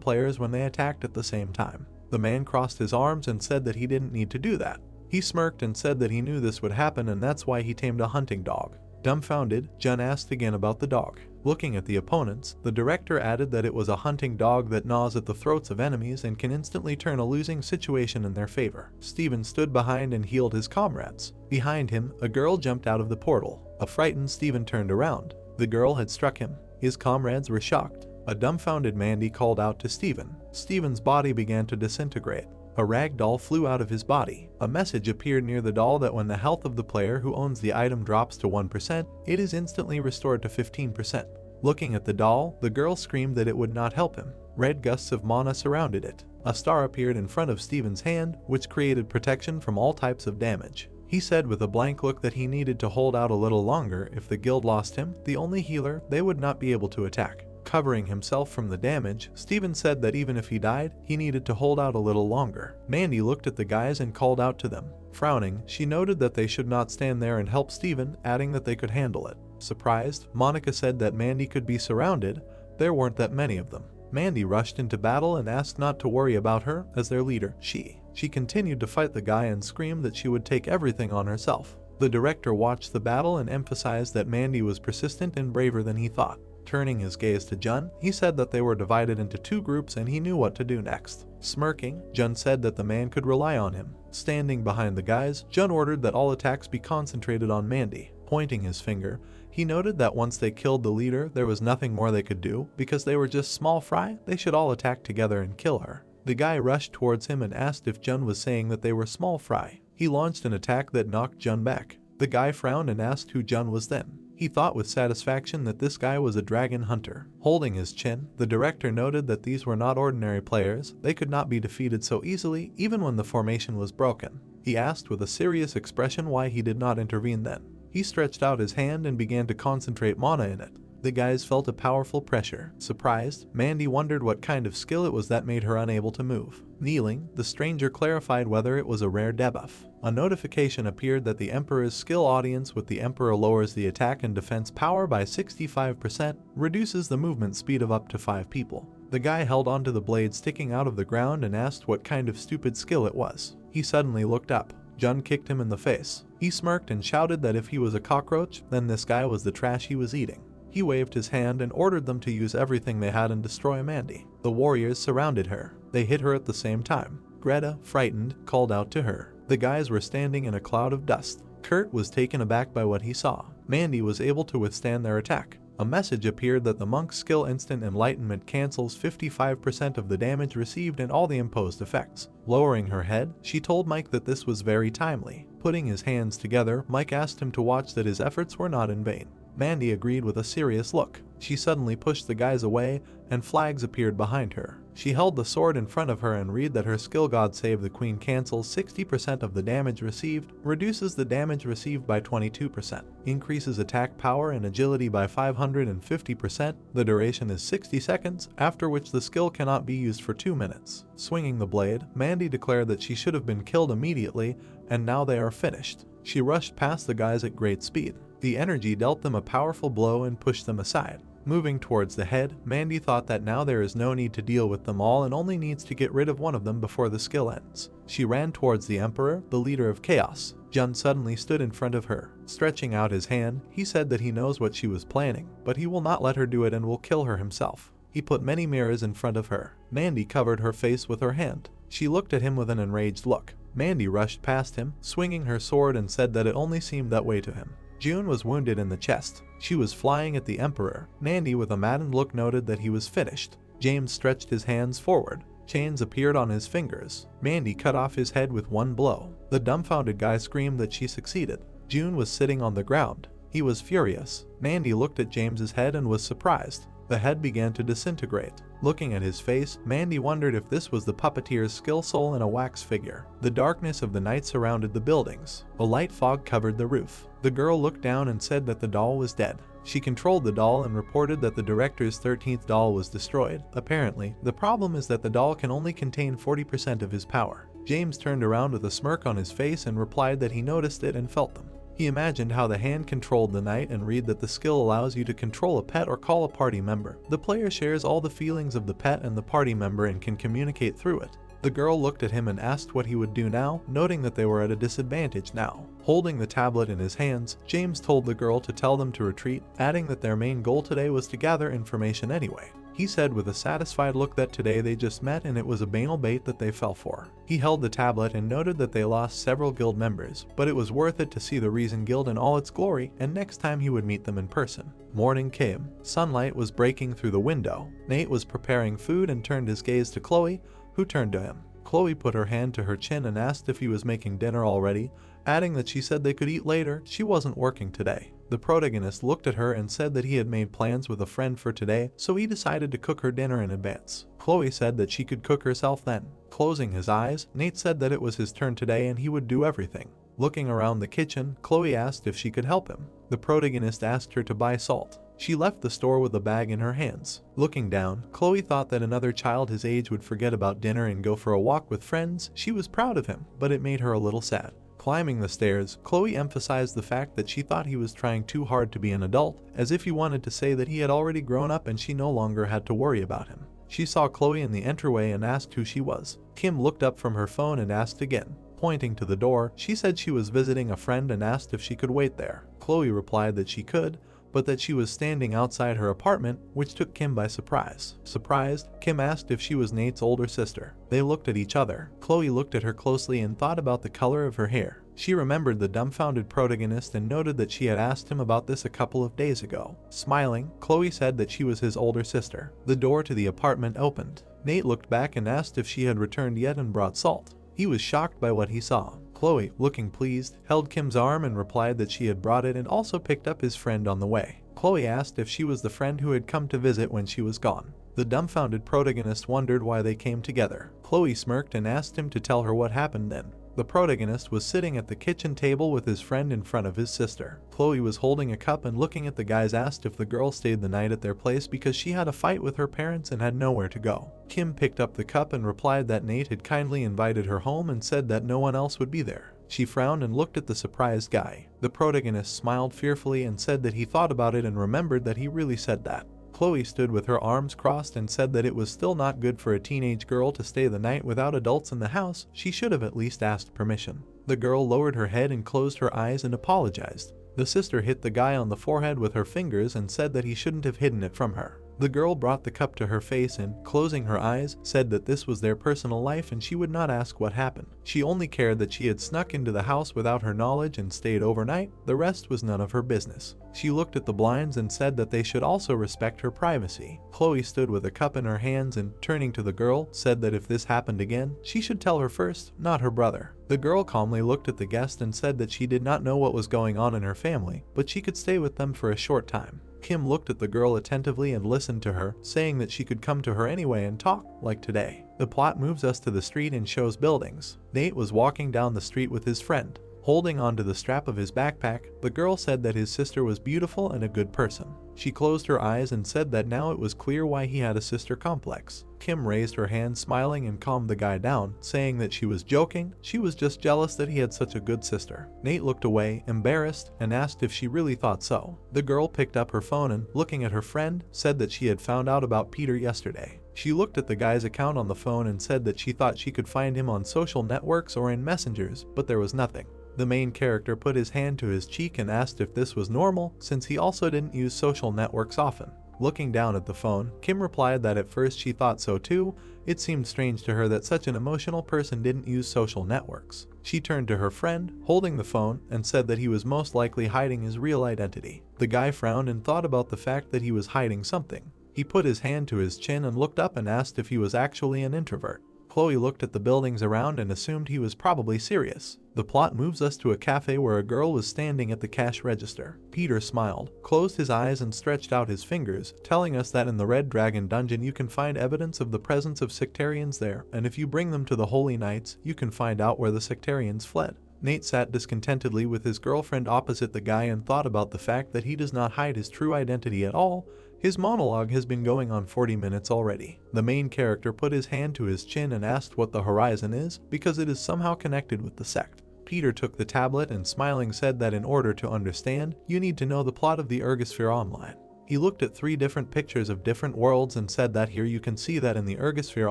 players when they attacked at the same time. The man crossed his arms and said that he didn't need to do that. He smirked and said that he knew this would happen and that's why he tamed a hunting dog. Dumbfounded, Jun asked again about the dog. Looking at the opponents, the director added that it was a hunting dog that gnaws at the throats of enemies and can instantly turn a losing situation in their favor. Steven stood behind and healed his comrades. Behind him, a girl jumped out of the portal. A frightened Steven turned around. The girl had struck him. His comrades were shocked. A dumbfounded Mandy called out to Steven. Steven's body began to disintegrate. A rag doll flew out of his body. A message appeared near the doll that when the health of the player who owns the item drops to 1%, it is instantly restored to 15%. Looking at the doll, the girl screamed that it would not help him. Red gusts of mana surrounded it. A star appeared in front of Steven's hand, which created protection from all types of damage. He said with a blank look that he needed to hold out a little longer. If the guild lost him, the only healer, they would not be able to attack. Covering himself from the damage, Steven said that even if he died, he needed to hold out a little longer. Mandy looked at the guys and called out to them. Frowning, she noted that they should not stand there and help Steven, adding that they could handle it. Surprised, Monica said that Mandy could be surrounded. There weren't that many of them. Mandy rushed into battle and asked not to worry about her as their leader. She continued to fight the guy and screamed that she would take everything on herself. The director watched the battle and emphasized that Mandy was persistent and braver than he thought. Turning his gaze to Jun, he said that they were divided into two groups and he knew what to do next. Smirking, Jun said that the man could rely on him. Standing behind the guys, Jun ordered that all attacks be concentrated on Mandy. Pointing his finger, he noted that once they killed the leader, there was nothing more they could do. Because they were just small fry, they should all attack together and kill her. The guy rushed towards him and asked if Jun was saying that they were small fry. He launched an attack that knocked Jun back. The guy frowned and asked who Jun was then. He thought with satisfaction that this guy was a dragon hunter. Holding his chin, the director noted that these were not ordinary players. They could not be defeated so easily, even when the formation was broken. He asked with a serious expression why he did not intervene then. He stretched out his hand and began to concentrate mana in it. The guys felt a powerful pressure. Surprised, Mandy wondered what kind of skill it was that made her unable to move. Kneeling, the stranger clarified whether it was a rare debuff. A notification appeared that the Emperor's skill audience with the Emperor lowers the attack and defense power by 65%, reduces the movement speed of up to 5 people. The guy held onto the blade sticking out of the ground and asked what kind of stupid skill it was. He suddenly looked up. Jun kicked him in the face. He smirked and shouted that if he was a cockroach, then this guy was the trash he was eating. He waved his hand and ordered them to use everything they had and destroy Mandy. The warriors surrounded her. They hit her at the same time. Greta, frightened, called out to her. The guys were standing in a cloud of dust. Kurt was taken aback by what he saw. Mandy was able to withstand their attack. A message appeared that the monk's skill instant enlightenment cancels 55% of the damage received and all the imposed effects. Lowering her head, she told Mike that this was very timely. Putting his hands together, Mike asked him to watch that his efforts were not in vain. Mandy agreed with a serious look. She suddenly pushed the guys away, and flags appeared behind her. She held the sword in front of her and read that her skill God Save the Queen cancels 60% of the damage received, reduces the damage received by 22%, increases attack power and agility by 550%, the duration is 60 seconds, after which the skill cannot be used for 2 minutes. Swinging the blade, Mandy declared that she should have been killed immediately, and now they are finished. She rushed past the guys at great speed. The energy dealt them a powerful blow and pushed them aside. Moving towards the head, Mandy thought that now there is no need to deal with them all and only needs to get rid of one of them before the skill ends. She ran towards the Emperor, the leader of Chaos. Jun suddenly stood in front of her. Stretching out his hand, he said that he knows what she was planning, but he will not let her do it and will kill her himself. He put many mirrors in front of her. Mandy covered her face with her hand. She looked at him with an enraged look. Mandy rushed past him, swinging her sword, and said that it only seemed that way to him. June was wounded in the chest. She was flying at the Emperor. Mandy with a maddened look noted that he was finished. James stretched his hands forward. Chains appeared on his fingers. Mandy cut off his head with one blow. The dumbfounded guy screamed that she succeeded. June was sitting on the ground. He was furious. Mandy looked at James's head and was surprised. The head began to disintegrate. Looking at his face, Mandy wondered if this was the puppeteer's skill soul in a wax figure. The darkness of the night surrounded the buildings. A light fog covered the roof. The girl looked down and said that the doll was dead. She controlled the doll and reported that the director's 13th doll was destroyed. Apparently, the problem is that the doll can only contain 40% of his power. James turned around with a smirk on his face and replied that he noticed it and felt them. He imagined how the hand controlled the night and read that the skill allows you to control a pet or call a party member. The player shares all the feelings of the pet and the party member and can communicate through it. The girl looked at him and asked what he would do now, noting that they were at a disadvantage now. Holding the tablet in his hands, James told the girl to tell them to retreat, adding that their main goal today was to gather information anyway. He said with a satisfied look that today they just met and it was a banal bait that they fell for. He held the tablet and noted that they lost several guild members, but it was worth it to see the Reason Guild in all its glory, and next time he would meet them in person. Morning came. Sunlight was breaking through the window. Nate was preparing food and turned his gaze to Chloe, who turned to him. Chloe put her hand to her chin and asked if he was making dinner already, adding that she said they could eat later, she wasn't working today. The protagonist looked at her and said that he had made plans with a friend for today, so he decided to cook her dinner in advance. Chloe said that she could cook herself then. Closing his eyes, Nate said that it was his turn today and he would do everything. Looking around the kitchen, Chloe asked if she could help him. The protagonist asked her to buy salt. She left the store with a bag in her hands. Looking down, Chloe thought that another child his age would forget about dinner and go for a walk with friends. She was proud of him, but it made her a little sad. Climbing the stairs, Chloe emphasized the fact that she thought he was trying too hard to be an adult, as if he wanted to say that he had already grown up and she no longer had to worry about him. She saw Chloe in the entryway and asked who she was. Kim looked up from her phone and asked again. Pointing to the door, she said she was visiting a friend and asked if she could wait there. Chloe replied that she could, but that she was standing outside her apartment, which took Kim by surprise. Surprised, Kim asked if she was Nate's older sister. They looked at each other. Chloe looked at her closely and thought about the color of her hair. She remembered the dumbfounded protagonist and noted that she had asked him about this a couple of days ago. Smiling, Chloe said that she was his older sister. The door to the apartment opened. Nate looked back and asked if she had returned yet and brought salt. He was shocked by what he saw. Chloe, looking pleased, held Kim's arm and replied that she had brought it and also picked up his friend on the way. Chloe asked if she was the friend who had come to visit when she was gone. The dumbfounded protagonist wondered why they came together. Chloe smirked and asked him to tell her what happened then. The protagonist was sitting at the kitchen table with his friend in front of his sister. Chloe was holding a cup and looking at the guys, asked if the girl stayed the night at their place because she had a fight with her parents and had nowhere to go. Kim picked up the cup and replied that Nate had kindly invited her home and said that no one else would be there. She frowned and looked at the surprised guy. The protagonist smiled fearfully and said that he thought about it and remembered that he really said that. Chloe stood with her arms crossed and said that it was still not good for a teenage girl to stay the night without adults in the house. She should have at least asked permission. The girl lowered her head and closed her eyes and apologized. The sister hit the guy on the forehead with her fingers and said that he shouldn't have hidden it from her. The girl brought the cup to her face and, closing her eyes, said that this was their personal life and she would not ask what happened. She only cared that she had snuck into the house without her knowledge and stayed overnight. The rest was none of her business. She looked at the blinds and said that they should also respect her privacy. Chloe stood with a cup in her hands and, turning to the girl, said that if this happened again, she should tell her first, not her brother. The girl calmly looked at the guest and said that she did not know what was going on in her family, but she could stay with them for a short time. Kim looked at the girl attentively and listened to her, saying that she could come to her anyway and talk, like today. The plot moves us to the street and shows buildings. Nate was walking down the street with his friend. Holding onto the strap of his backpack, the girl said that his sister was beautiful and a good person. She closed her eyes and said that now it was clear why he had a sister complex. Kim raised her hand smiling and calmed the guy down, saying that she was joking, she was just jealous that he had such a good sister. Nate looked away, embarrassed, and asked if she really thought so. The girl picked up her phone and, looking at her friend, said that she had found out about Peter yesterday. She looked at the guy's account on the phone and said that she thought she could find him on social networks or in messengers, but there was nothing. The main character put his hand to his cheek and asked if this was normal, since he also didn't use social networks often. Looking down at the phone, Kim replied that at first she thought so too. It seemed strange to her that such an emotional person didn't use social networks. She turned to her friend, holding the phone, and said that he was most likely hiding his real identity. The guy frowned and thought about the fact that he was hiding something. He put his hand to his chin and looked up and asked if he was actually an introvert. Chloe looked at the buildings around and assumed he was probably serious. The plot moves us to a cafe where a girl was standing at the cash register. Peter smiled, closed his eyes and stretched out his fingers, telling us that in the Red Dragon dungeon you can find evidence of the presence of sectarians there, and if you bring them to the Holy Knights, you can find out where the sectarians fled. Nate sat discontentedly with his girlfriend opposite the guy and thought about the fact that he does not hide his true identity at all. His monologue has been going on 40 minutes already. The main character put his hand to his chin and asked what the horizon is, because it is somehow connected with the sect. Peter took the tablet and smiling said that in order to understand, you need to know the plot of the Ergosphere Online. He looked at 3 different pictures of different worlds and said that here you can see that in the Ergosphere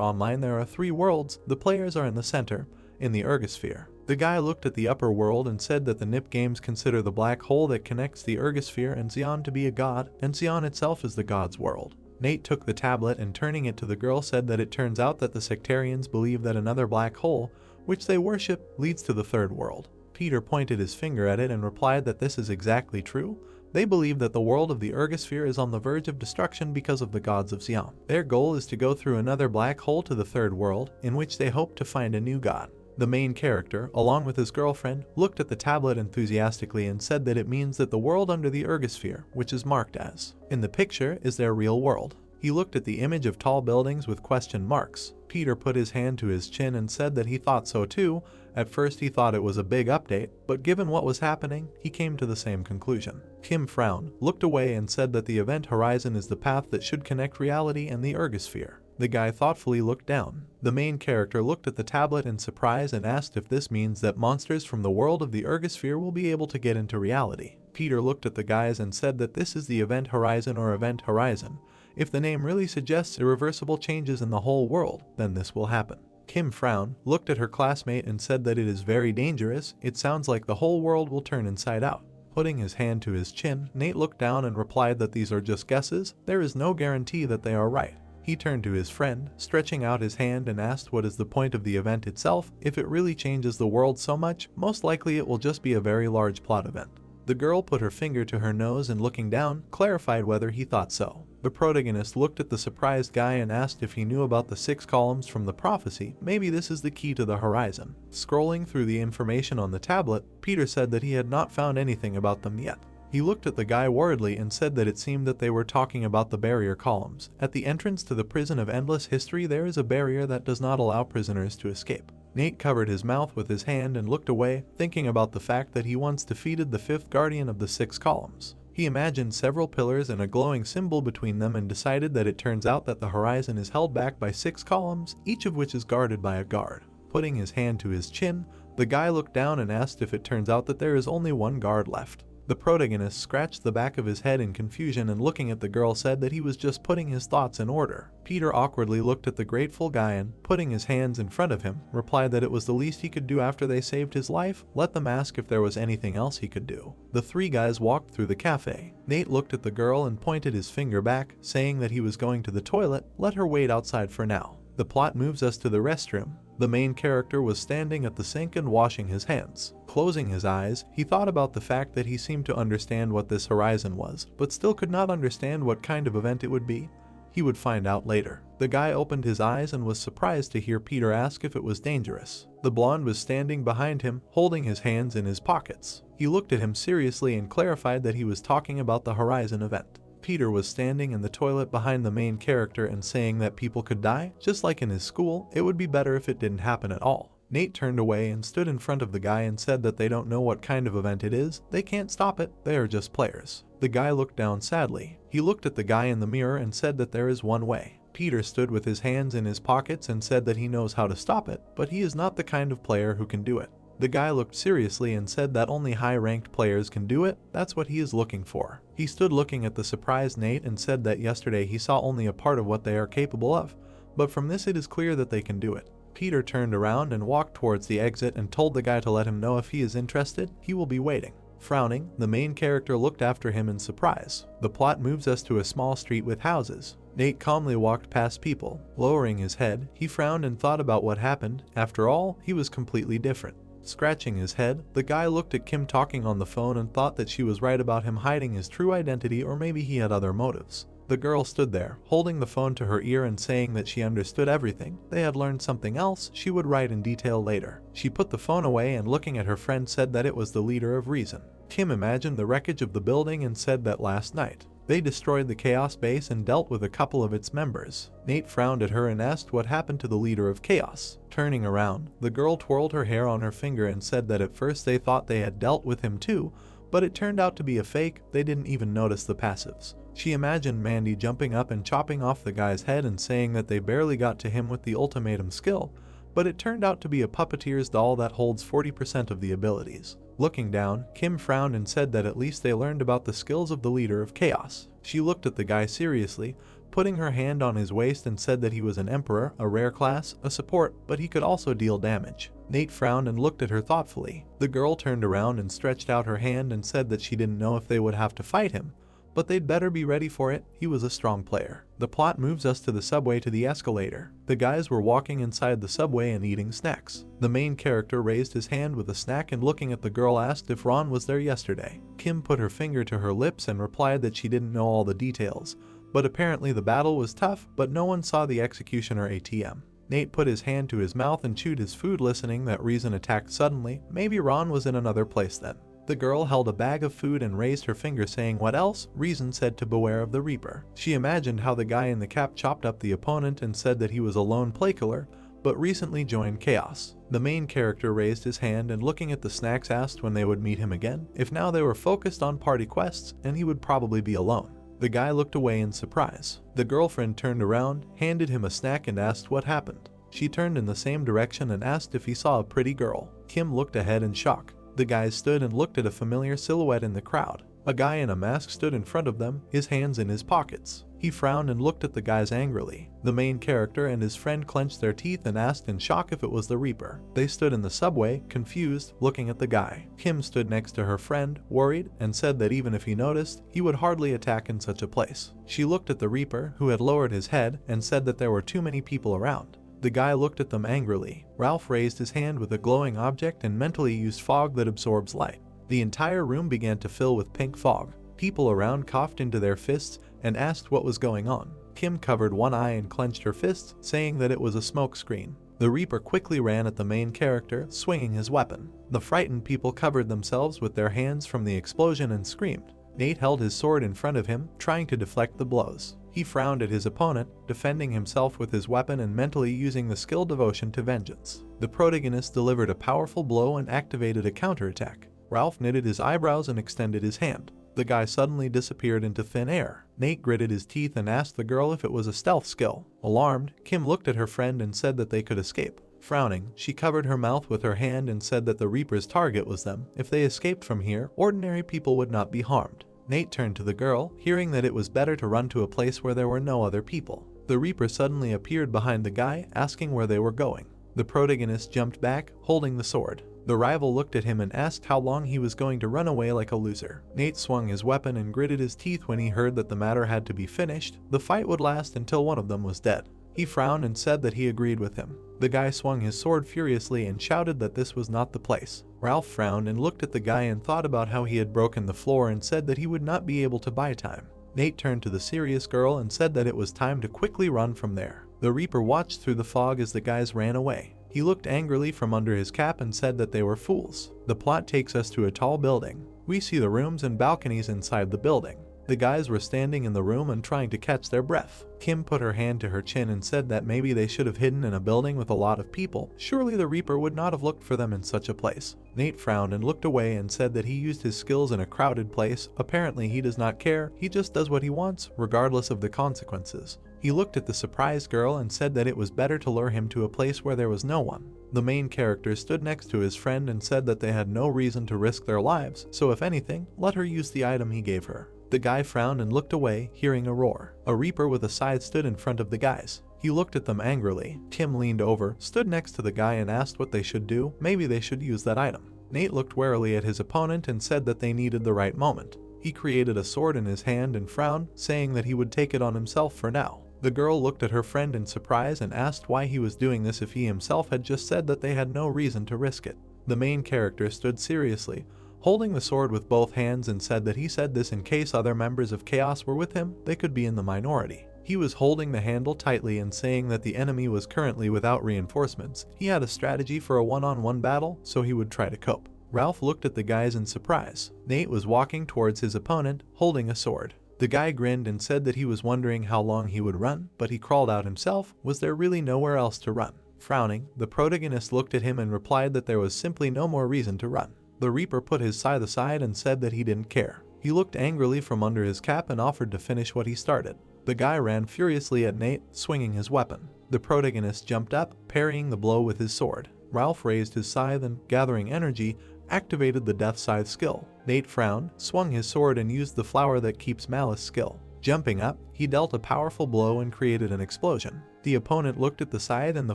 Online there are 3 worlds, the players are in the center, in the Ergosphere. The guy looked at the upper world and said that the NIP games consider the black hole that connects the Ergosphere and Xion to be a god, and Xion itself is the god's world. Nate took the tablet and turning it to the girl said that it turns out that the sectarians believe that another black hole, which they worship, leads to the third world. Peter pointed his finger at it and replied that this is exactly true. They believe that the world of the Ergosphere is on the verge of destruction because of the gods of Xion. Their goal is to go through another black hole to the third world, in which they hope to find a new god. The main character, along with his girlfriend, looked at the tablet enthusiastically and said that it means that the world under the Ergosphere, which is marked as in the picture, is their real world. He looked at the image of tall buildings with question marks. Peter put his hand to his chin and said that he thought so too. At first he thought it was a big update, but given what was happening, he came to the same conclusion. Kim frowned, looked away and said that the event horizon is the path that should connect reality and the Ergosphere. The guy thoughtfully looked down. The main character looked at the tablet in surprise and asked if this means that monsters from the world of the Ergosphere will be able to get into reality. Peter looked at the guys and said that this is the event horizon or event horizon. If the name really suggests irreversible changes in the whole world, then this will happen. Kim frowned, looked at her classmate and said that it is very dangerous. It sounds like the whole world will turn inside out. Putting his hand to his chin, Nate looked down and replied that these are just guesses. There is no guarantee that they are right. He turned to his friend, stretching out his hand and asked what is the point of the event itself. If it really changes the world so much, most likely it will just be a very large plot event. The girl put her finger to her nose and looking down, clarified whether he thought so. The protagonist looked at the surprised guy and asked if he knew about the 6 columns from the prophecy. Maybe this is the key to the horizon. Scrolling through the information on the tablet, Peter said that he had not found anything about them yet. He looked at the guy worriedly and said that it seemed that they were talking about the barrier columns. At the entrance to the prison of endless history there is a barrier that does not allow prisoners to escape. Nate covered his mouth with his hand and looked away, thinking about the fact that he once defeated the 5th guardian of the 6 columns. He imagined several pillars and a glowing symbol between them and decided that it turns out that the horizon is held back by 6 columns, each of which is guarded by a guard. Putting his hand to his chin, the guy looked down and asked if it turns out that there is only 1 guard left. The protagonist scratched the back of his head in confusion and looking at the girl said that he was just putting his thoughts in order. Peter awkwardly looked at the grateful guy and, putting his hands in front of him, replied that it was the least he could do after they saved his life. Let them ask if there was anything else he could do. The 3 guys walked through the cafe. Nate looked at the girl and pointed his finger back, saying that he was going to the toilet. Let her wait outside for now. The plot moves us to the restroom. The main character was standing at the sink and washing his hands. Closing his eyes, he thought about the fact that he seemed to understand what this horizon was, but still could not understand what kind of event it would be. He would find out later. The guy opened his eyes and was surprised to hear Peter ask if it was dangerous. The blonde was standing behind him, holding his hands in his pockets. He looked at him seriously and clarified that he was talking about the horizon event. Peter was standing in the toilet behind the main character and saying that people could die, just like in his school. It would be better if it didn't happen at all. Nate turned away and stood in front of the guy and said that they don't know what kind of event it is. They can't stop it. They are just players. The guy looked down sadly. He looked at the guy in the mirror and said that there is one way. Peter stood with his hands in his pockets and said that he knows how to stop it, but he is not the kind of player who can do it. The guy looked seriously and said that only high-ranked players can do it. That's what he is looking for. He stood looking at the surprised Nate and said that yesterday he saw only a part of what they are capable of, but from this it is clear that they can do it. Peter turned around and walked towards the exit and told the guy to let him know if he is interested. He will be waiting. Frowning, the main character looked after him in surprise. The plot moves us to a small street with houses. Nate calmly walked past people. Lowering his head, he frowned and thought about what happened. After all, he was completely different. Scratching his head, the guy looked at Kim talking on the phone and thought that she was right about him hiding his true identity, or maybe he had other motives. The girl stood there, holding the phone to her ear and saying that she understood everything. They had learned something else she would write in detail later. She put the phone away and looking at her friend said that it was the leader of Reason. Kim imagined the wreckage of the building and said that last night they destroyed the Chaos base and dealt with a couple of its members. Nate frowned at her and asked what happened to the leader of Chaos. Turning around, the girl twirled her hair on her finger and said that at first they thought they had dealt with him too, but it turned out to be a fake. They didn't even notice the passives. She imagined Mandy jumping up and chopping off the guy's head and saying that they barely got to him with the ultimatum skill, but it turned out to be a puppeteer's doll that holds 40% of the abilities. Looking down, Kim frowned and said that at least they learned about the skills of the leader of chaos. She looked at the guy seriously, putting her hand on his waist, and said that he was an emperor, a rare class, a support, but he could also deal damage. Nate frowned and looked at her thoughtfully. The girl turned around and stretched out her hand and said that she didn't know if they would have to fight him, but they'd better be ready for it. He was a strong player. The plot moves us to the subway to the escalator. The guys were walking inside the subway and eating snacks. The main character raised his hand with a snack and looking at the girl asked if Ron was there yesterday. Kim put her finger to her lips and replied that she didn't know all the details, but apparently the battle was tough, but no one saw the executioner ATM. Nate put his hand to his mouth and chewed his food, listening that Reason attacked suddenly. Maybe Ron was in another place then. The girl held a bag of food and raised her finger saying, "What else?" Reason said to beware of the Reaper. She imagined how the guy in the cap chopped up the opponent and said that he was a lone play killer, but recently joined Chaos. The main character raised his hand and looking at the snacks asked when they would meet him again, if now they were focused on party quests and he would probably be alone. The guy looked away in surprise. The girlfriend turned around, handed him a snack and asked what happened. She turned in the same direction and asked if he saw a pretty girl. Kim looked ahead in shock. The guys stood and looked at a familiar silhouette in the crowd. A guy in a mask stood in front of them, his hands in his pockets. He frowned and looked at the guys angrily. The main character and his friend clenched their teeth and asked in shock if it was the Reaper. They stood in the subway, confused, looking at the guy. Kim stood next to her friend, worried, and said that even if he noticed, he would hardly attack in such a place. She looked at the Reaper, who had lowered his head, and said that there were too many people around. The guy looked at them angrily. Ralph raised his hand with a glowing object and mentally used fog that absorbs light. The entire room began to fill with pink fog. People around coughed into their fists and asked what was going on. Kim covered one eye and clenched her fists, saying that it was a smoke screen. The Reaper quickly ran at the main character, swinging his weapon. The frightened people covered themselves with their hands from the explosion and screamed. Nate held his sword in front of him, trying to deflect the blows. He frowned at his opponent, defending himself with his weapon and mentally using the skill Devotion to Vengeance. The protagonist delivered a powerful blow and activated a counterattack. Ralph knitted his eyebrows and extended his hand. The guy suddenly disappeared into thin air. Nate gritted his teeth and asked the girl if it was a stealth skill. Alarmed, Kim looked at her friend and said that they could escape. Frowning, she covered her mouth with her hand and said that the Reaper's target was them. If they escaped from here, ordinary people would not be harmed. Nate turned to the girl, hearing that it was better to run to a place where there were no other people. The Reaper suddenly appeared behind the guy, asking where they were going. The protagonist jumped back, holding the sword. The rival looked at him and asked how long he was going to run away like a loser. Nate swung his weapon and gritted his teeth when he heard that the matter had to be finished. The fight would last until one of them was dead. He frowned and said that he agreed with him. The guy swung his sword furiously and shouted that this was not the place. Ralph frowned and looked at the guy and thought about how he had broken the floor and said that he would not be able to buy time. Nate turned to the serious girl and said that it was time to quickly run from there. The Reaper watched through the fog as the guys ran away. He looked angrily from under his cap and said that they were fools. The plot takes us to a tall building. We see the rooms and balconies inside the building. The guys were standing in the room and trying to catch their breath. Kim put her hand to her chin and said that maybe they should have hidden in a building with a lot of people. Surely the Reaper would not have looked for them in such a place. Nate frowned and looked away and said that he used his skills in a crowded place. Apparently he does not care, he just does what he wants, regardless of the consequences. He looked at the surprised girl and said that it was better to lure him to a place where there was no one. The main character stood next to his friend and said that they had no reason to risk their lives, so if anything, let her use the item he gave her. The guy frowned and looked away, hearing a roar. A Reaper with a scythe stood in front of the guys. He looked at them angrily. Kim leaned over, stood next to the guy and asked what they should do. Maybe they should use that item. Nate looked warily at his opponent and said that they needed the right moment. He created a sword in his hand and frowned, saying that he would take it on himself for now. The girl looked at her friend in surprise and asked why he was doing this if he himself had just said that they had no reason to risk it. The main character stood seriously, holding the sword with both hands, and said that he said this in case other members of Chaos were with him, they could be in the minority. He was holding the handle tightly and saying that the enemy was currently without reinforcements. He had a strategy for a one-on-one battle, so he would try to cope. Ralph looked at the guys in surprise. Nate was walking towards his opponent, holding a sword. The guy grinned and said that he was wondering how long he would run, but he crawled out himself. Was there really nowhere else to run? Frowning, the protagonist looked at him and replied that there was simply no more reason to run. The Reaper put his scythe aside and said that he didn't care. He looked angrily from under his cap and offered to finish what he started. The guy ran furiously at Nate, swinging his weapon. The protagonist jumped up, parrying the blow with his sword. Ralph raised his scythe and, gathering energy, activated the Death Scythe skill. Nate frowned, swung his sword and used the Flower That Keeps Malice skill. Jumping up, he dealt a powerful blow and created an explosion. The opponent looked at the scythe and the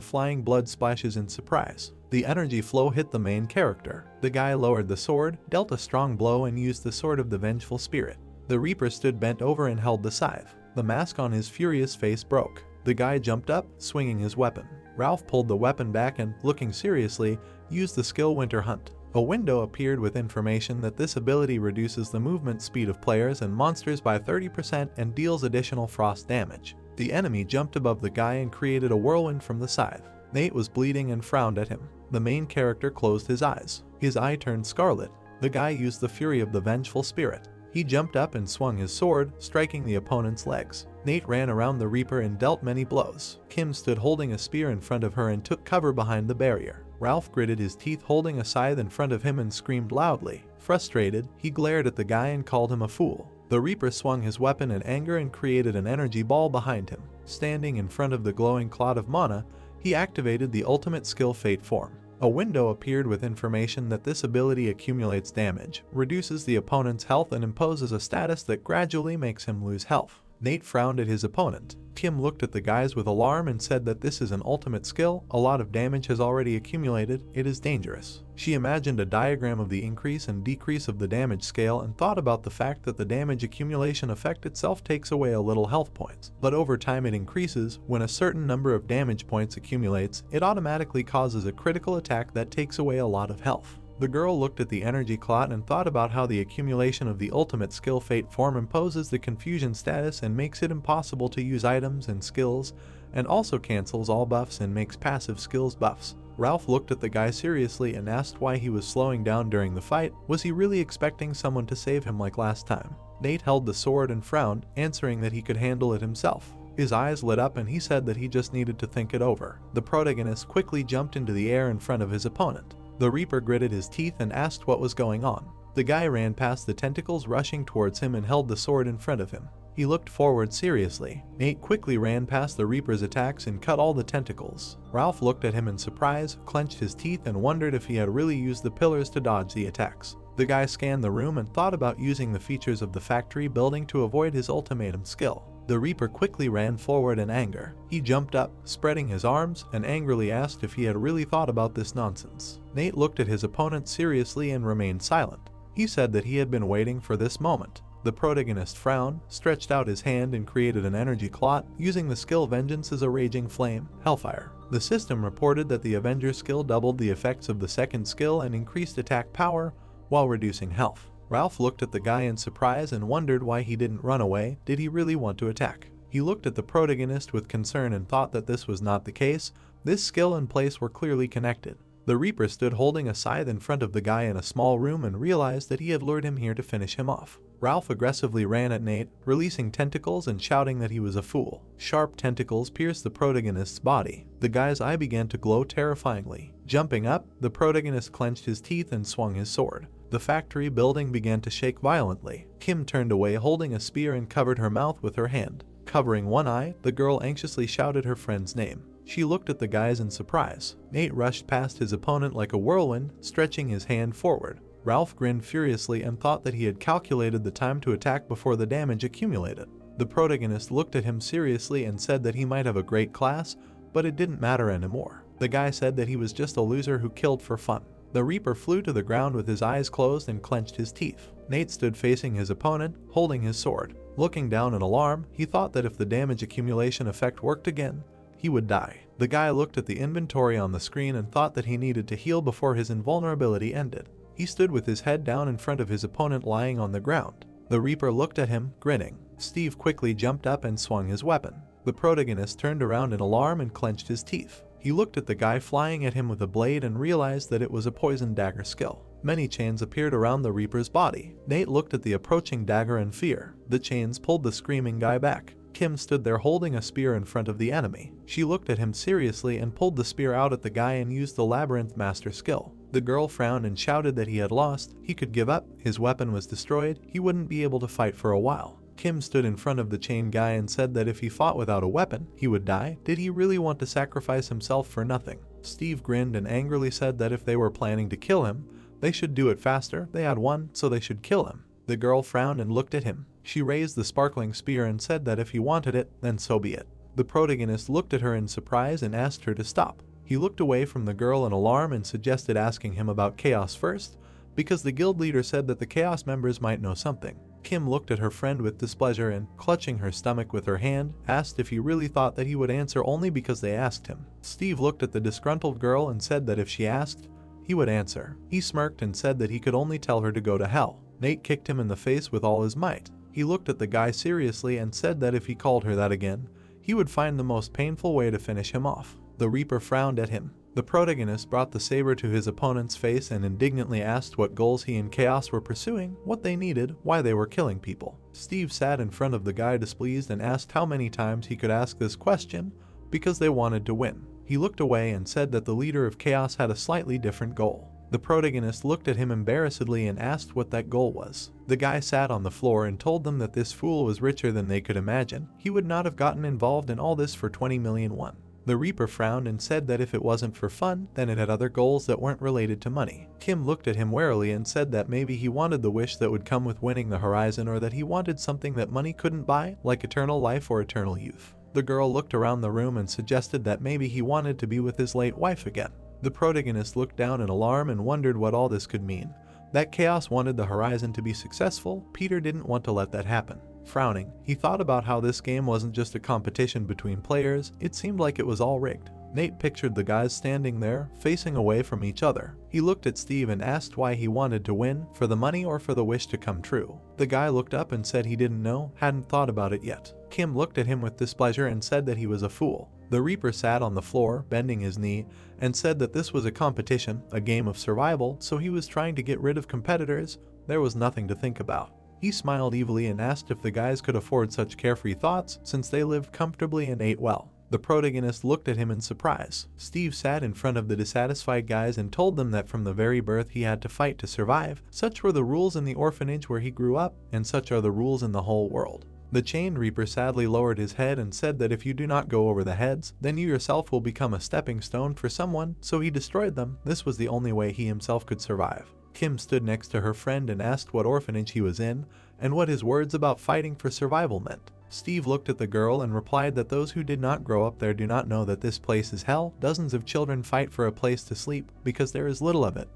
flying blood splashes in surprise. The energy flow hit the main character. The guy lowered the sword, dealt a strong blow and used the Sword of the Vengeful Spirit. The Reaper stood bent over and held the scythe. The mask on his furious face broke. The guy jumped up, swinging his weapon. Ralph pulled the weapon back and, looking seriously, used the skill Winter Hunt. A window appeared with information that this ability reduces the movement speed of players and monsters by 30% and deals additional frost damage. The enemy jumped above the guy and created a whirlwind from the scythe. Nate was bleeding and frowned at him. The main character closed his eyes. His eye turned scarlet. The guy used the Fury of the Vengeful Spirit. He jumped up and swung his sword, striking the opponent's legs. Nate ran around the Reaper and dealt many blows. Kim stood holding a spear in front of her and took cover behind the barrier. Ralph gritted his teeth holding a scythe in front of him and screamed loudly. Frustrated, he glared at the guy and called him a fool. The Reaper swung his weapon in anger and created an energy ball behind him. Standing in front of the glowing cloud of mana, he activated the ultimate skill Fate Form. A window appeared with information that this ability accumulates damage, reduces the opponent's health and imposes a status that gradually makes him lose health. Nate frowned at his opponent. Kim looked at the guys with alarm and said that this is an ultimate skill, a lot of damage has already accumulated, it is dangerous. She imagined a diagram of the increase and decrease of the damage scale and thought about the fact that the damage accumulation effect itself takes away a little health points, but over time it increases. When a certain number of damage points accumulates, it automatically causes a critical attack that takes away a lot of health. The girl looked at the energy clot and thought about how the accumulation of the ultimate skill Fate Form imposes the confusion status and makes it impossible to use items and skills, and also cancels all buffs and makes passive skills buffs. Ralph looked at the guy seriously and asked why he was slowing down during the fight. Was he really expecting someone to save him like last time? Nate held the sword and frowned, answering that he could handle it himself. His eyes lit up and he said that he just needed to think it over. The protagonist quickly jumped into the air in front of his opponent. The Reaper gritted his teeth and asked what was going on. The guy ran past the tentacles rushing towards him and held the sword in front of him. He looked forward seriously. Nate quickly ran past the Reaper's attacks and cut all the tentacles. Ralph looked at him in surprise, clenched his teeth and wondered if he had really used the pillars to dodge the attacks. The guy scanned the room and thought about using the features of the factory building to avoid his ultimatum skill. The Reaper quickly ran forward in anger. He jumped up, spreading his arms, and angrily asked if he had really thought about this nonsense. Nate looked at his opponent seriously and remained silent. He said that he had been waiting for this moment. The protagonist frowned, stretched out his hand and created an energy clot, using the skill Vengeance as a raging flame, Hellfire. The system reported that the Avenger skill doubled the effects of the second skill and increased attack power, while reducing health. Ralph looked at the guy in surprise and wondered why he didn't run away. Did he really want to attack? He looked at the protagonist with concern and thought that this was not the case. This skill and place were clearly connected. The Reaper stood holding a scythe in front of the guy in a small room and realized that he had lured him here to finish him off. Ralph aggressively ran at Nate, releasing tentacles and shouting that he was a fool. Sharp tentacles pierced the protagonist's body. The guy's eye began to glow terrifyingly. Jumping up, the protagonist clenched his teeth and swung his sword. The factory building began to shake violently. Kim turned away holding a spear and covered her mouth with her hand. Covering one eye, the girl anxiously shouted her friend's name. She looked at the guys in surprise. Nate rushed past his opponent like a whirlwind, stretching his hand forward. Ralph grinned furiously and thought that he had calculated the time to attack before the damage accumulated. The protagonist looked at him seriously and said that he might have a great class, but it didn't matter anymore. The guy said that he was just a loser who killed for fun. The Reaper flew to the ground with his eyes closed and clenched his teeth. Nate stood facing his opponent, holding his sword. Looking down in alarm, he thought that if the damage accumulation effect worked again, he would die. The guy looked at the inventory on the screen and thought that he needed to heal before his invulnerability ended. He stood with his head down in front of his opponent lying on the ground. The Reaper looked at him, grinning. Steve quickly jumped up and swung his weapon. The protagonist turned around in alarm and clenched his teeth. He looked at the guy flying at him with a blade and realized that it was a poison dagger skill. Many chains appeared around the Reaper's body. Nate looked at the approaching dagger in fear. The chains pulled the screaming guy back. Kim stood there holding a spear in front of the enemy. She looked at him seriously and pulled the spear out at the guy and used the Labyrinth Master skill. The girl frowned and shouted that he had lost. He could give up. His weapon was destroyed. He wouldn't be able to fight for a while. Kim stood in front of the chain guy and said that if he fought without a weapon, he would die. Did he really want to sacrifice himself for nothing? Steve grinned and angrily said that if they were planning to kill him, they should do it faster. They had won, so they should kill him. The girl frowned and looked at him. She raised the sparkling spear and said that if he wanted it, then so be it. The protagonist looked at her in surprise and asked her to stop. He looked away from the girl in alarm and suggested asking him about chaos first, because the guild leader said that the chaos members might know something. Kim looked at her friend with displeasure and, clutching her stomach with her hand, asked if he really thought that he would answer only because they asked him. Steve looked at the disgruntled girl and said that if she asked, he would answer. He smirked and said that he could only tell her to go to hell. Nate kicked him in the face with all his might. He looked at the guy seriously and said that if he called her that again, he would find the most painful way to finish him off. The Reaper frowned at him. The protagonist brought the saber to his opponent's face and indignantly asked what goals he and Chaos were pursuing, what they needed, why they were killing people. Steve sat in front of the guy displeased and asked how many times he could ask this question, because they wanted to win. He looked away and said that the leader of Chaos had a slightly different goal. The protagonist looked at him embarrassedly and asked what that goal was. The guy sat on the floor and told them that this fool was richer than they could imagine. He would not have gotten involved in all this for 20 million won. The Reaper frowned and said that if it wasn't for fun, then it had other goals that weren't related to money. Kim looked at him warily and said that maybe he wanted the wish that would come with winning the horizon, or that he wanted something that money couldn't buy, like eternal life or eternal youth. The girl looked around the room and suggested that maybe he wanted to be with his late wife again. The protagonist looked down in alarm and wondered what all this could mean. That Chaos wanted the horizon to be successful, Peter didn't want to let that happen. Frowning, he thought about how this game wasn't just a competition between players, it seemed like it was all rigged. Nate pictured the guys standing there, facing away from each other. He looked at Steve and asked why he wanted to win, for the money or for the wish to come true. The guy looked up and said he didn't know, hadn't thought about it yet. Kim looked at him with displeasure and said that he was a fool. The Reaper sat on the floor, bending his knee, and said that this was a competition, a game of survival, so he was trying to get rid of competitors. There was nothing to think about. He smiled evilly and asked if the guys could afford such carefree thoughts, since they lived comfortably and ate well. The protagonist looked at him in surprise. Steve sat in front of the dissatisfied guys and told them that from the very birth he had to fight to survive. Such were the rules in the orphanage where he grew up, and such are the rules in the whole world. The Chained Reaper sadly lowered his head and said that if you do not go over the heads, then you yourself will become a stepping stone for someone, so he destroyed them. This was the only way he himself could survive. Kim stood next to her friend and asked what orphanage he was in, and what his words about fighting for survival meant. Steve looked at the girl and replied that those who did not grow up there do not know that this place is hell. Dozens of children fight for a place to sleep, because there is little of it.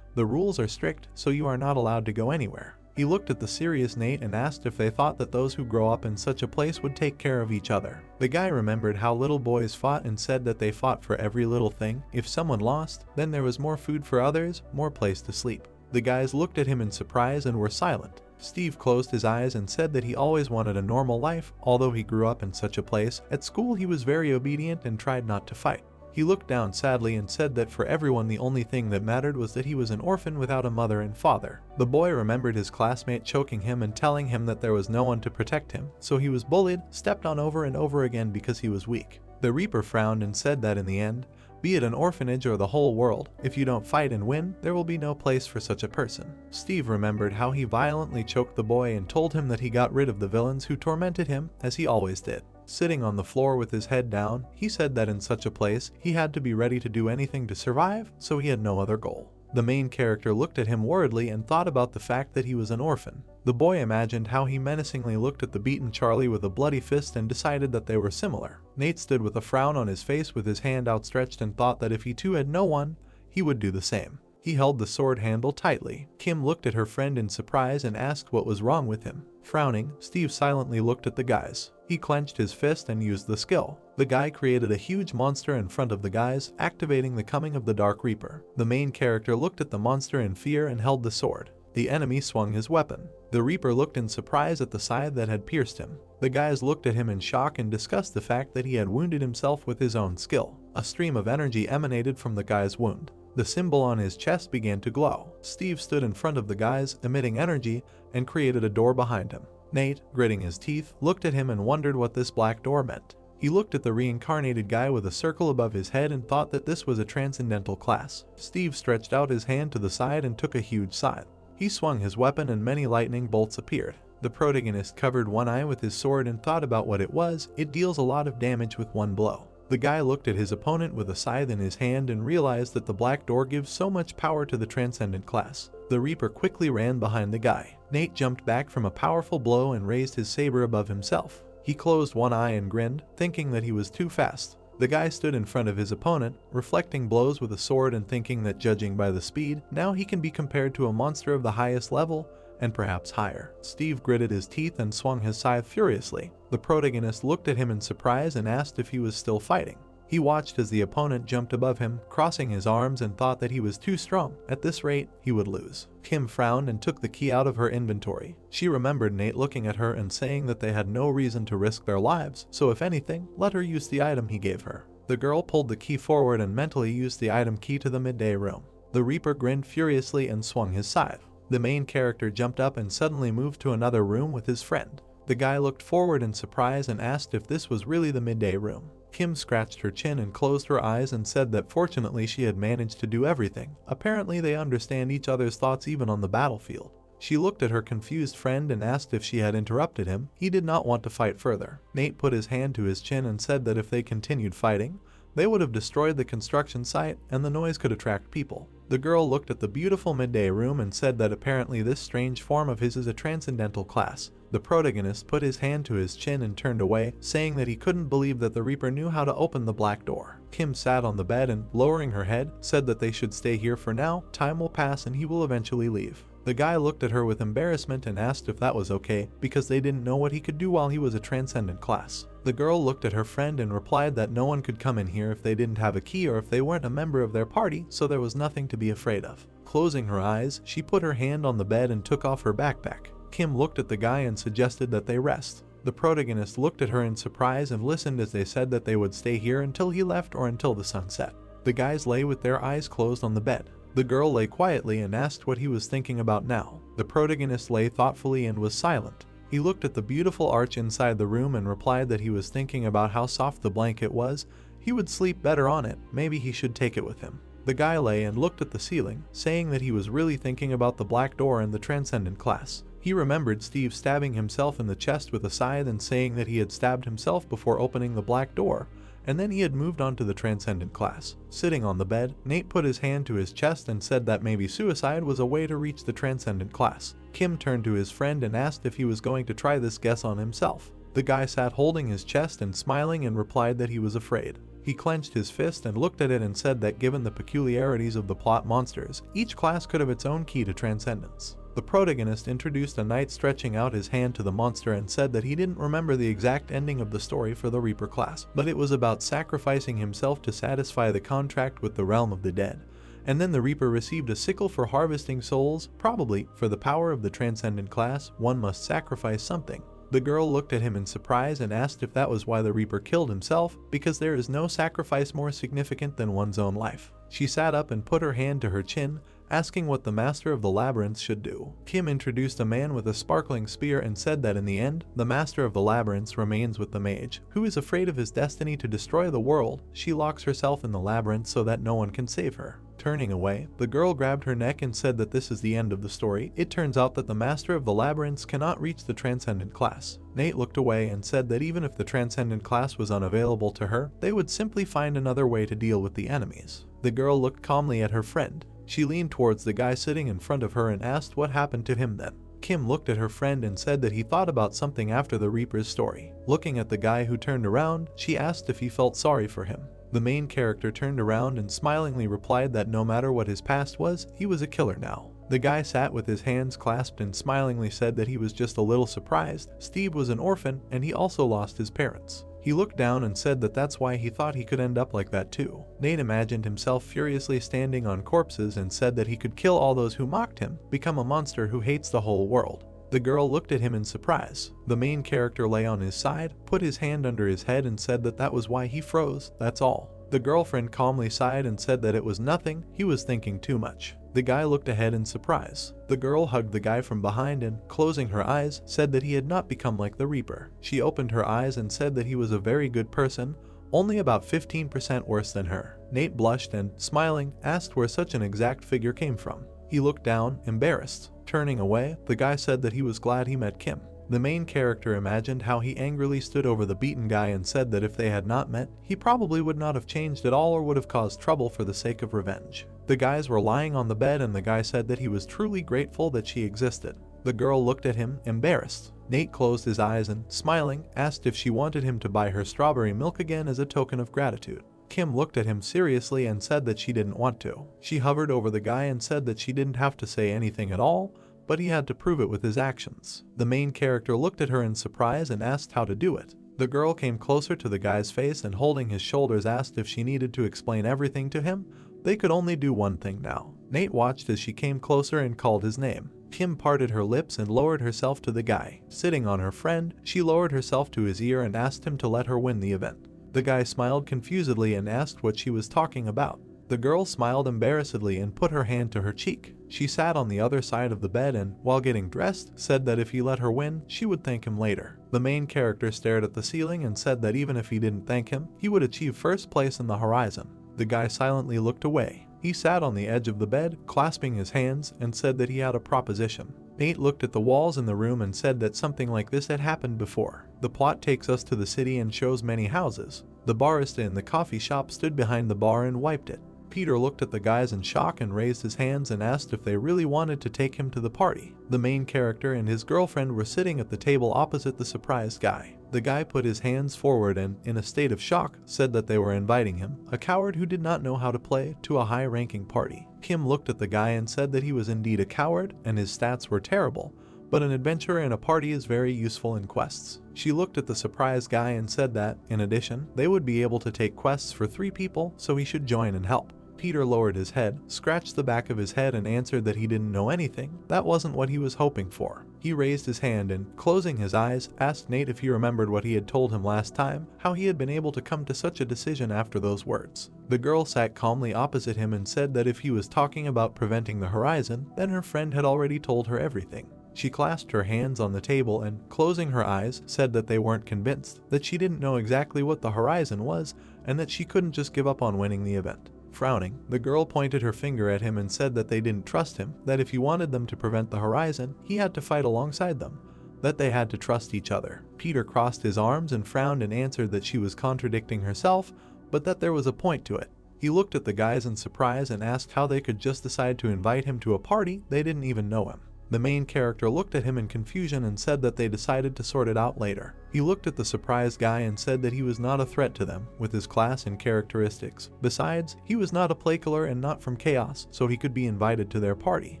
The rules are strict, so you are not allowed to go anywhere. He looked at the serious Nate and asked if they thought that those who grow up in such a place would take care of each other. The guy remembered how little boys fought and said that they fought for every little thing. If someone lost, then there was more food for others, more place to sleep. The guys looked at him in surprise and were silent. Steve closed his eyes and said that he always wanted a normal life, although he grew up in such a place. At school he was very obedient and tried not to fight. He looked down sadly and said that for everyone the only thing that mattered was that he was an orphan without a mother and father. The boy remembered his classmate choking him and telling him that there was no one to protect him, so he was bullied, stepped on over and over again because he was weak. The Reaper frowned and said that in the end, be it an orphanage or the whole world, if you don't fight and win, there will be no place for such a person. Steve remembered how he violently choked the boy and told him that he got rid of the villains who tormented him, as he always did. Sitting on the floor with his head down, he said that in such a place, he had to be ready to do anything to survive, so he had no other goal. The main character looked at him worriedly and thought about the fact that he was an orphan. The boy imagined how he menacingly looked at the beaten Charlie with a bloody fist and decided that they were similar. Nate stood with a frown on his face with his hand outstretched and thought that if he too had no one, he would do the same. He held the sword handle tightly. Kim looked at her friend in surprise and asked what was wrong with him. Frowning, Steve silently looked at the guys. He clenched his fist and used the skill. The guy created a huge monster in front of the guys, activating the coming of the Dark Reaper. The main character looked at the monster in fear and held the sword. The enemy swung his weapon. The Reaper looked in surprise at the scythe that had pierced him. The guys looked at him in shock and discussed the fact that he had wounded himself with his own skill. A stream of energy emanated from the guy's wound. The symbol on his chest began to glow. Steve stood in front of the guys, emitting energy, and created a door behind him. Nate, gritting his teeth, looked at him and wondered what this black door meant. He looked at the reincarnated guy with a circle above his head and thought that this was a transcendental class. Steve stretched out his hand to the side and took a huge scythe. He swung his weapon and many lightning bolts appeared. The protagonist covered one eye with his sword and thought about what it was. It deals a lot of damage with one blow. The guy looked at his opponent with a scythe in his hand and realized that the black door gives so much power to the transcendent class. The Reaper quickly ran behind the guy. Nate jumped back from a powerful blow and raised his saber above himself. He closed one eye and grinned, thinking that he was too fast. The guy stood in front of his opponent, reflecting blows with a sword and thinking that judging by the speed, now he can be compared to a monster of the highest level, and perhaps higher. Steve gritted his teeth and swung his scythe furiously. The protagonist looked at him in surprise and asked if he was still fighting. He watched as the opponent jumped above him, crossing his arms, and thought that he was too strong. At this rate, he would lose. Kim frowned and took the key out of her inventory. She remembered Nate looking at her and saying that they had no reason to risk their lives, so if anything, let her use the item he gave her. The girl pulled the key forward and mentally used the item key to the midday room. The Reaper grinned furiously and swung his scythe. The main character jumped up and suddenly moved to another room with his friend. The guy looked forward in surprise and asked if this was really the midday room. Kim scratched her chin and closed her eyes and said that fortunately she had managed to do everything. Apparently they understand each other's thoughts even on the battlefield. She looked at her confused friend and asked if she had interrupted him. He did not want to fight further. Nate put his hand to his chin and said that if they continued fighting, they would have destroyed the construction site and the noise could attract people. The girl looked at the beautiful midday room and said that apparently this strange form of his is a transcendental class. The protagonist put his hand to his chin and turned away, saying that he couldn't believe that the Reaper knew how to open the black door. Kim sat on the bed and, lowering her head, said that they should stay here for now. Time will pass and he will eventually leave. The guy looked at her with embarrassment and asked if that was okay, because they didn't know what he could do while he was a transcendent class. The girl looked at her friend and replied that no one could come in here if they didn't have a key or if they weren't a member of their party, so there was nothing to be afraid of. Closing her eyes, she put her hand on the bed and took off her backpack. Kim looked at the guy and suggested that they rest. The protagonist looked at her in surprise and listened as they said that they would stay here until he left or until the sun set. The guys lay with their eyes closed on the bed. The girl lay quietly and asked what he was thinking about now. The protagonist lay thoughtfully and was silent. He looked at the beautiful arch inside the room and replied that he was thinking about how soft the blanket was. He would sleep better on it. Maybe he should take it with him. The guy lay and looked at the ceiling, saying that he was really thinking about the black door and the transcendent class. He remembered Steve stabbing himself in the chest with a scythe and saying that he had stabbed himself before opening the black door, and then he had moved on to the transcendent class. Sitting on the bed, Nate put his hand to his chest and said that maybe suicide was a way to reach the transcendent class. Kim turned to his friend and asked if he was going to try this guess on himself. The guy sat holding his chest and smiling and replied that he was afraid. He clenched his fist and looked at it and said that given the peculiarities of the plot monsters, each class could have its own key to transcendence. The protagonist introduced a knight stretching out his hand to the monster and said that he didn't remember the exact ending of the story for the Reaper class, but it was about sacrificing himself to satisfy the contract with the realm of the dead. And then the Reaper received a sickle for harvesting souls. Probably, for the power of the transcendent class, one must sacrifice something. The girl looked at him in surprise and asked if that was why the Reaper killed himself, because there is no sacrifice more significant than one's own life. She sat up and put her hand to her chin, asking what the Master of the Labyrinth should do. Kim introduced a man with a sparkling spear and said that in the end, the Master of the Labyrinth remains with the mage, who is afraid of his destiny to destroy the world. She locks herself in the labyrinth so that no one can save her. Turning away, the girl grabbed her neck and said that this is the end of the story. It turns out that the Master of the Labyrinths cannot reach the Transcendent class. Nate looked away and said that even if the Transcendent class was unavailable to her, they would simply find another way to deal with the enemies. The girl looked calmly at her friend. She leaned towards the guy sitting in front of her and asked what happened to him then. Kim looked at her friend and said that he thought about something after the Reaper's story. Looking at the guy who turned around, she asked if he felt sorry for him. The main character turned around and smilingly replied that no matter what his past was, he was a killer now. The guy sat with his hands clasped and smilingly said that he was just a little surprised. Steve was an orphan and he also lost his parents. He looked down and said that that's why he thought he could end up like that too. Nate imagined himself furiously standing on corpses and said that he could kill all those who mocked him, become a monster who hates the whole world. The girl looked at him in surprise. The main character lay on his side, put his hand under his head and said that that was why he froze, that's all. The girlfriend calmly sighed and said that it was nothing, he was thinking too much. The guy looked ahead in surprise. The girl hugged the guy from behind and, closing her eyes, said that he had not become like the Reaper. She opened her eyes and said that he was a very good person, only about 15% worse than her. Nate blushed and, smiling, asked where such an exact figure came from. He looked down, embarrassed. Turning away, the guy said that he was glad he met Kim. The main character imagined how he angrily stood over the beaten guy and said that if they had not met, he probably would not have changed at all or would have caused trouble for the sake of revenge. The guys were lying on the bed and the guy said that he was truly grateful that she existed. The girl looked at him, embarrassed. Nate closed his eyes and, smiling, asked if she wanted him to buy her strawberry milk again as a token of gratitude. Kim looked at him seriously and said that she didn't want to. She hovered over the guy and said that she didn't have to say anything at all, but he had to prove it with his actions. The main character looked at her in surprise and asked how to do it. The girl came closer to the guy's face and holding his shoulders asked if she needed to explain everything to him. They could only do one thing now. Nate watched as she came closer and called his name. Kim parted her lips and lowered herself to the guy. Sitting on her friend, she lowered herself to his ear and asked him to let her win the event. The guy smiled confusedly and asked what she was talking about. The girl smiled embarrassedly and put her hand to her cheek. She sat on the other side of the bed and, while getting dressed, said that if he let her win, she would thank him later. The main character stared at the ceiling and said that even if he didn't thank him, he would achieve first place in the horizon. The guy silently looked away. He sat on the edge of the bed, clasping his hands, and said that he had a proposition. Nate looked at the walls in the room and said that something like this had happened before. The plot takes us to the city and shows many houses. The barista in the coffee shop stood behind the bar and wiped it. Peter looked at the guys in shock and raised his hands and asked if they really wanted to take him to the party. The main character and his girlfriend were sitting at the table opposite the surprised guy. The guy put his hands forward and, in a state of shock, said that they were inviting him, a coward who did not know how to play, to a high-ranking party. Kim looked at the guy and said that he was indeed a coward and his stats were terrible, but an adventurer in a party is very useful in quests. She looked at the surprised guy and said that, in addition, they would be able to take quests for 3 people, so he should join and help. Peter lowered his head, scratched the back of his head and answered that he didn't know anything. That wasn't what he was hoping for. He raised his hand and, closing his eyes, asked Nate if he remembered what he had told him last time, how he had been able to come to such a decision after those words. The girl sat calmly opposite him and said that if he was talking about preventing the horizon, then her friend had already told her everything. She clasped her hands on the table and, closing her eyes, said that they weren't convinced, that she didn't know exactly what the horizon was, and that she couldn't just give up on winning the event. Frowning, the girl pointed her finger at him and said that they didn't trust him, that if he wanted them to prevent the horizon, he had to fight alongside them, that they had to trust each other. Peter crossed his arms and frowned and answered that she was contradicting herself, but that there was a point to it. He looked at the guys in surprise and asked how they could just decide to invite him to a party they didn't even know him. The main character looked at him in confusion and said that they decided to sort it out later. He looked at the surprised guy and said that he was not a threat to them, with his class and characteristics. Besides, he was not a placeholder and not from chaos, so he could be invited to their party.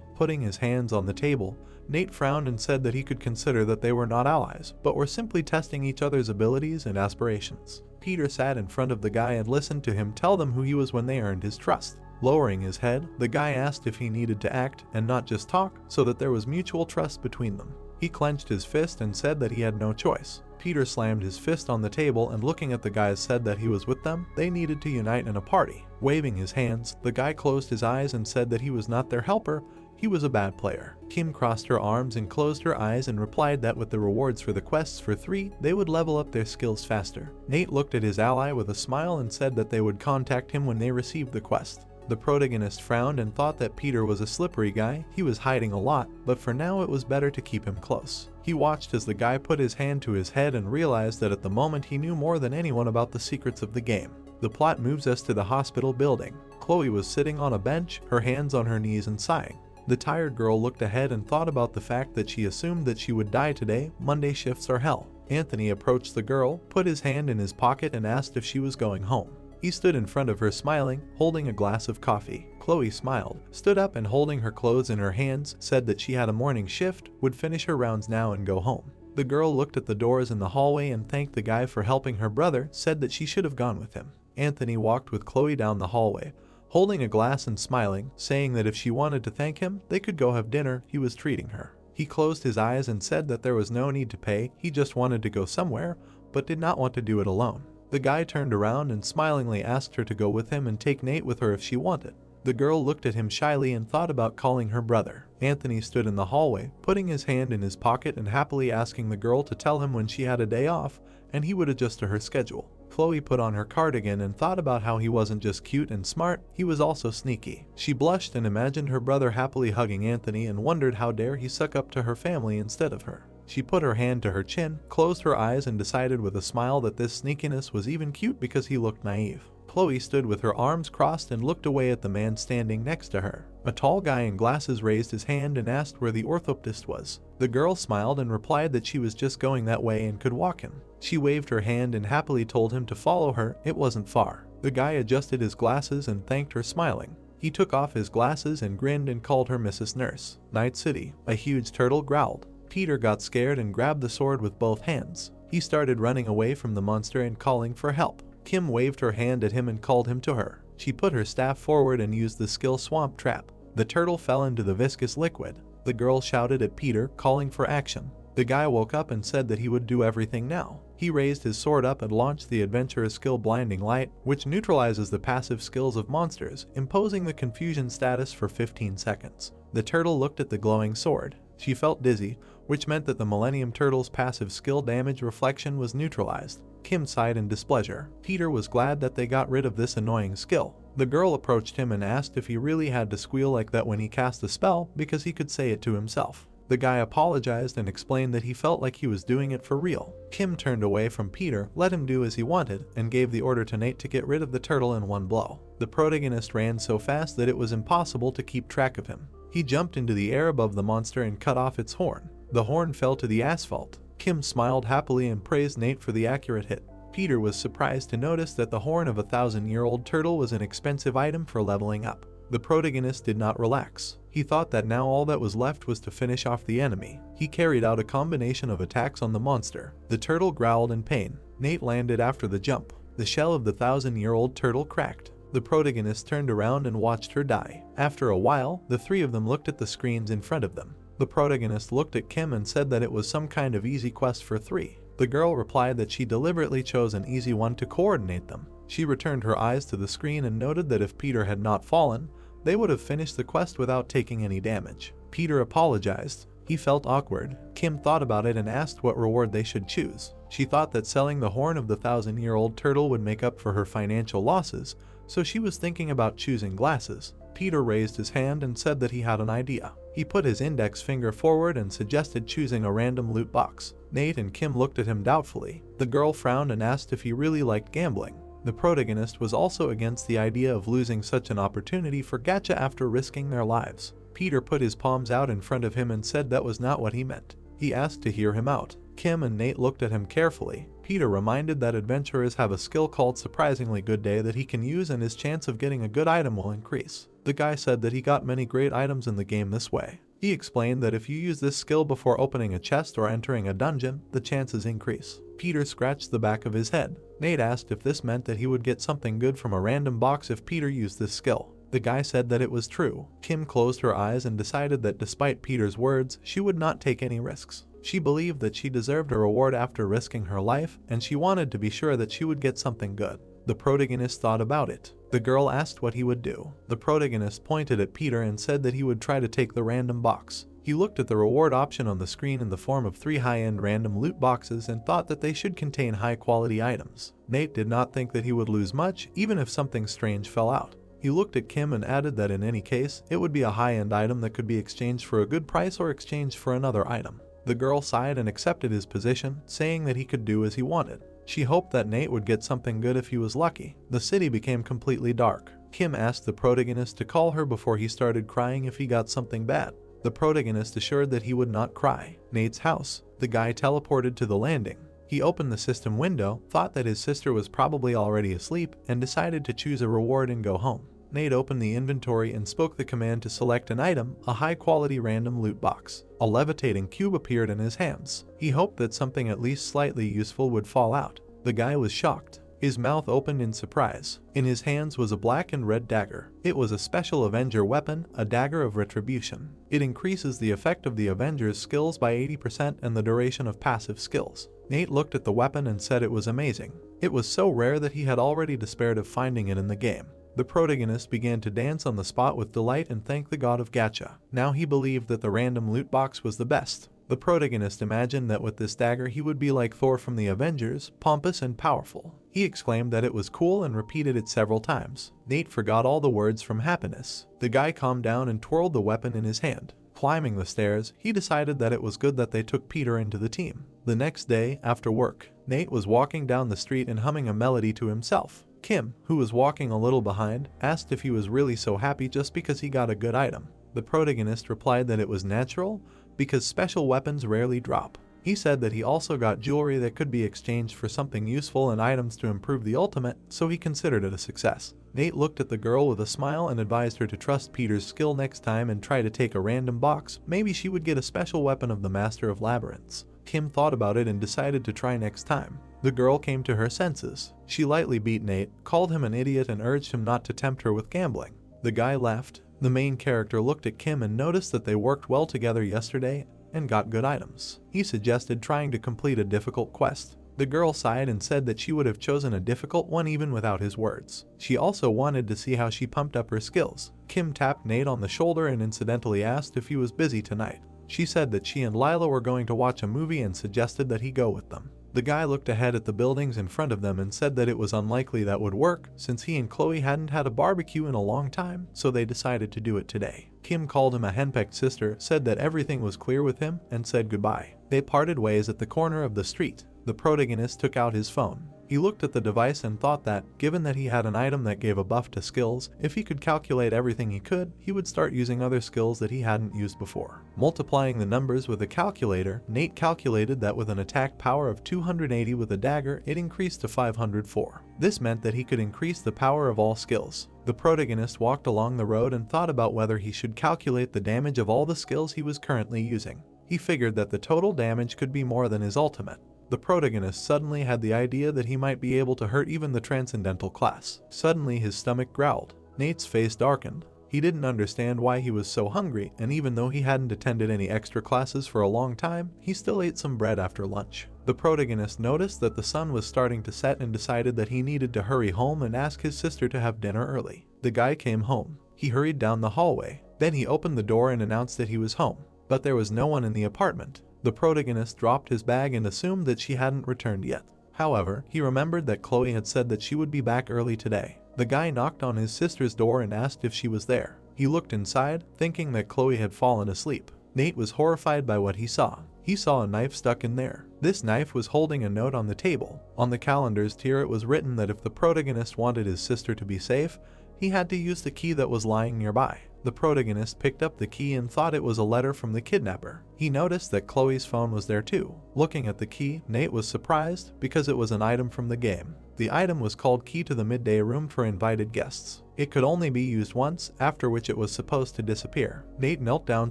Putting his hands on the table, Nate frowned and said that he could consider that they were not allies, but were simply testing each other's abilities and aspirations. Peter sat in front of the guy and listened to him tell them who he was when they earned his trust. Lowering his head, the guy asked if he needed to act and not just talk, so that there was mutual trust between them. He clenched his fist and said that he had no choice. Peter slammed his fist on the table and looking at the guys said that he was with them, they needed to unite in a party. Waving his hands, the guy closed his eyes and said that he was not their helper, he was a bad player. Kim crossed her arms and closed her eyes and replied that with the rewards for the quests for 3, they would level up their skills faster. Nate looked at his ally with a smile and said that they would contact him when they received the quest. The protagonist frowned and thought that Peter was a slippery guy. He was hiding a lot, but for now it was better to keep him close. He watched as the guy put his hand to his head and realized that at the moment he knew more than anyone about the secrets of the game. The plot moves us to the hospital building. Chloe was sitting on a bench, her hands on her knees and sighing. The tired girl looked ahead and thought about the fact that she assumed that she would die today. Monday shifts are hell. Anthony approached the girl, put his hand in his pocket and asked if she was going home. He stood in front of her smiling, holding a glass of coffee. Chloe smiled, stood up and holding her clothes in her hands, said that she had a morning shift, would finish her rounds now and go home. The girl looked at the doors in the hallway and thanked the guy for helping her brother, said that she should have gone with him. Anthony walked with Chloe down the hallway, holding a glass and smiling, saying that if she wanted to thank him, they could go have dinner. He was treating her. He closed his eyes and said that there was no need to pay, he just wanted to go somewhere, but did not want to do it alone. The guy turned around and smilingly asked her to go with him and take Nate with her if she wanted. The girl looked at him shyly and thought about calling her brother. Anthony stood in the hallway, putting his hand in his pocket and happily asking the girl to tell him when she had a day off, and he would adjust to her schedule. Chloe put on her cardigan and thought about how he wasn't just cute and smart, he was also sneaky. She blushed and imagined her brother happily hugging Anthony and wondered how dare he suck up to her family instead of her. She put her hand to her chin, closed her eyes and decided with a smile that this sneakiness was even cute because he looked naive. Chloe stood with her arms crossed and looked away at the man standing next to her. A tall guy in glasses raised his hand and asked where the orthoptist was. The girl smiled and replied that she was just going that way and could walk him. She waved her hand and happily told him to follow her. It wasn't far. The guy adjusted his glasses and thanked her, smiling. He took off his glasses and grinned and called her Mrs. Nurse. Night City. A huge turtle growled. Peter got scared and grabbed the sword with both hands. He started running away from the monster and calling for help. Kim waved her hand at him and called him to her. She put her staff forward and used the skill Swamp Trap. The turtle fell into the viscous liquid. The girl shouted at Peter, calling for action. The guy woke up and said that he would do everything now. He raised his sword up and launched the adventurer's skill Blinding Light, which neutralizes the passive skills of monsters, imposing the confusion status for 15 seconds. The turtle looked at the glowing sword. She felt dizzy, which meant that the Millennium Turtle's passive skill damage reflection was neutralized. Kim sighed in displeasure. Peter was glad that they got rid of this annoying skill. The girl approached him and asked if he really had to squeal like that when he cast the spell because he could say it to himself. The guy apologized and explained that he felt like he was doing it for real. Kim turned away from Peter, let him do as he wanted, and gave the order to Nate to get rid of the turtle in one blow. The protagonist ran so fast that it was impossible to keep track of him. He jumped into the air above the monster and cut off its horn. The horn fell to the asphalt. Kim smiled happily and praised Nate for the accurate hit. Peter was surprised to notice that the horn of a 1,000-year-old turtle was an expensive item for leveling up. The protagonist did not relax. He thought that now all that was left was to finish off the enemy. He carried out a combination of attacks on the monster. The turtle growled in pain. Nate landed after the jump. The shell of the 1,000-year-old turtle cracked. The protagonist turned around and watched her die. After a while, the three of them looked at the screens in front of them. The protagonist looked at Kim and said that it was some kind of easy quest for 3. The girl replied that she deliberately chose an easy one to coordinate them. She returned her eyes to the screen and noted that if Peter had not fallen, they would have finished the quest without taking any damage. Peter apologized. He felt awkward. Kim thought about it and asked what reward they should choose. She thought that selling the horn of the 1,000-year-old turtle would make up for her financial losses, so she was thinking about choosing glasses. Peter raised his hand and said that he had an idea. He put his index finger forward and suggested choosing a random loot box. Nate and Kim looked at him doubtfully. The girl frowned and asked if he really liked gambling. The protagonist was also against the idea of losing such an opportunity for gacha after risking their lives. Peter put his palms out in front of him and said that was not what he meant. He asked to hear him out. Kim and Nate looked at him carefully. Peter reminded that adventurers have a skill called Surprisingly Good Day that he can use and his chance of getting a good item will increase. The guy said that he got many great items in the game this way. He explained that if you use this skill before opening a chest or entering a dungeon, the chances increase. Peter scratched the back of his head. Nate asked if this meant that he would get something good from a random box if Peter used this skill. The guy said that it was true. Kim closed her eyes and decided that despite Peter's words, she would not take any risks. She believed that she deserved a reward after risking her life, and she wanted to be sure that she would get something good. The protagonist thought about it. The girl asked what he would do. The protagonist pointed at Peter and said that he would try to take the random box. He looked at the reward option on the screen in the form of 3 high-end random loot boxes and thought that they should contain high-quality items. Nate did not think that he would lose much, even if something strange fell out. He looked at Kim and added that in any case, it would be a high-end item that could be exchanged for a good price or exchanged for another item. The girl sighed and accepted his position, saying that he could do as he wanted. She hoped that Nate would get something good if he was lucky. The city became completely dark. Kim asked the protagonist to call her before he started crying if he got something bad. The protagonist assured that he would not cry. Nate's house. The guy teleported to the landing. He opened the system window, thought that his sister was probably already asleep, and decided to choose a reward and go home. Nate opened the inventory and spoke the command to select an item, a high-quality random loot box. A levitating cube appeared in his hands. He hoped that something at least slightly useful would fall out. The guy was shocked. His mouth opened in surprise. In his hands was a black and red dagger. It was a special Avenger weapon, a dagger of retribution. It increases the effect of the Avenger's skills by 80% and the duration of passive skills. Nate looked at the weapon and said it was amazing. It was so rare that he had already despaired of finding it in the game. The protagonist began to dance on the spot with delight and thank the god of gacha. Now he believed that the random loot box was the best. The protagonist imagined that with this dagger he would be like Thor from the Avengers, pompous and powerful. He exclaimed that it was cool and repeated it several times. Nate forgot all the words from happiness. The guy calmed down and twirled the weapon in his hand. Climbing the stairs, he decided that it was good that they took Peter into the team. The next day, after work, Nate was walking down the street and humming a melody to himself. Kim, who was walking a little behind, asked if he was really so happy just because he got a good item. The protagonist replied that it was natural because special weapons rarely drop. He said that he also got jewelry that could be exchanged for something useful and items to improve the ultimate, so he considered it a success. Nate looked at the girl with a smile and advised her to trust Peter's skill next time and try to take a random box. Maybe she would get a special weapon of the Master of Labyrinths. Kim thought about it and decided to try next time. The girl came to her senses. She lightly beat Nate, called him an idiot and urged him not to tempt her with gambling. The guy left. The main character looked at Kim and noticed that they worked well together yesterday and got good items. He suggested trying to complete a difficult quest. The girl sighed and said that she would have chosen a difficult one even without his words. She also wanted to see how she pumped up her skills. Kim tapped Nate on the shoulder and incidentally asked if he was busy tonight. She said that she and Lila were going to watch a movie and suggested that he go with them. The guy looked ahead at the buildings in front of them and said that it was unlikely that would work since he and Chloe hadn't had a barbecue in a long time, so they decided to do it today. Kim called him a henpecked sister, said that everything was clear with him, and said goodbye. They parted ways at the corner of the street. The protagonist took out his phone. He looked at the device and thought that, given that he had an item that gave a buff to skills, if he could calculate everything he could, he would start using other skills that he hadn't used before. Multiplying the numbers with a calculator, Nate calculated that with an attack power of 280 with a dagger, it increased to 504. This meant that he could increase the power of all skills. The protagonist walked along the road and thought about whether he should calculate the damage of all the skills he was currently using. He figured that the total damage could be more than his ultimate. The protagonist suddenly had the idea that he might be able to hurt even the transcendental class. Suddenly his stomach growled. Nate's face darkened. He didn't understand why he was so hungry, and even though he hadn't attended any extra classes for a long time, he still ate some bread after lunch. The protagonist noticed that the sun was starting to set and decided that he needed to hurry home and ask his sister to have dinner early. The guy came home. He hurried down the hallway. Then he opened the door and announced that he was home. But there was no one in the apartment. The protagonist dropped his bag and assumed that she hadn't returned yet. However, he remembered that Chloe had said that she would be back early today. The guy knocked on his sister's door and asked if she was there. He looked inside, thinking that Chloe had fallen asleep. Nate was horrified by what he saw. He saw a knife stuck in there. This knife was holding a note on the table. On the calendar's tier it was written that if the protagonist wanted his sister to be safe, he had to use the key that was lying nearby. The protagonist picked up the key and thought it was a letter from the kidnapper. He noticed that Chloe's phone was there too. Looking at the key, Nate was surprised because it was an item from the game. The item was called Key to the Midday Room for Invited Guests. It could only be used once, after which it was supposed to disappear. Nate knelt down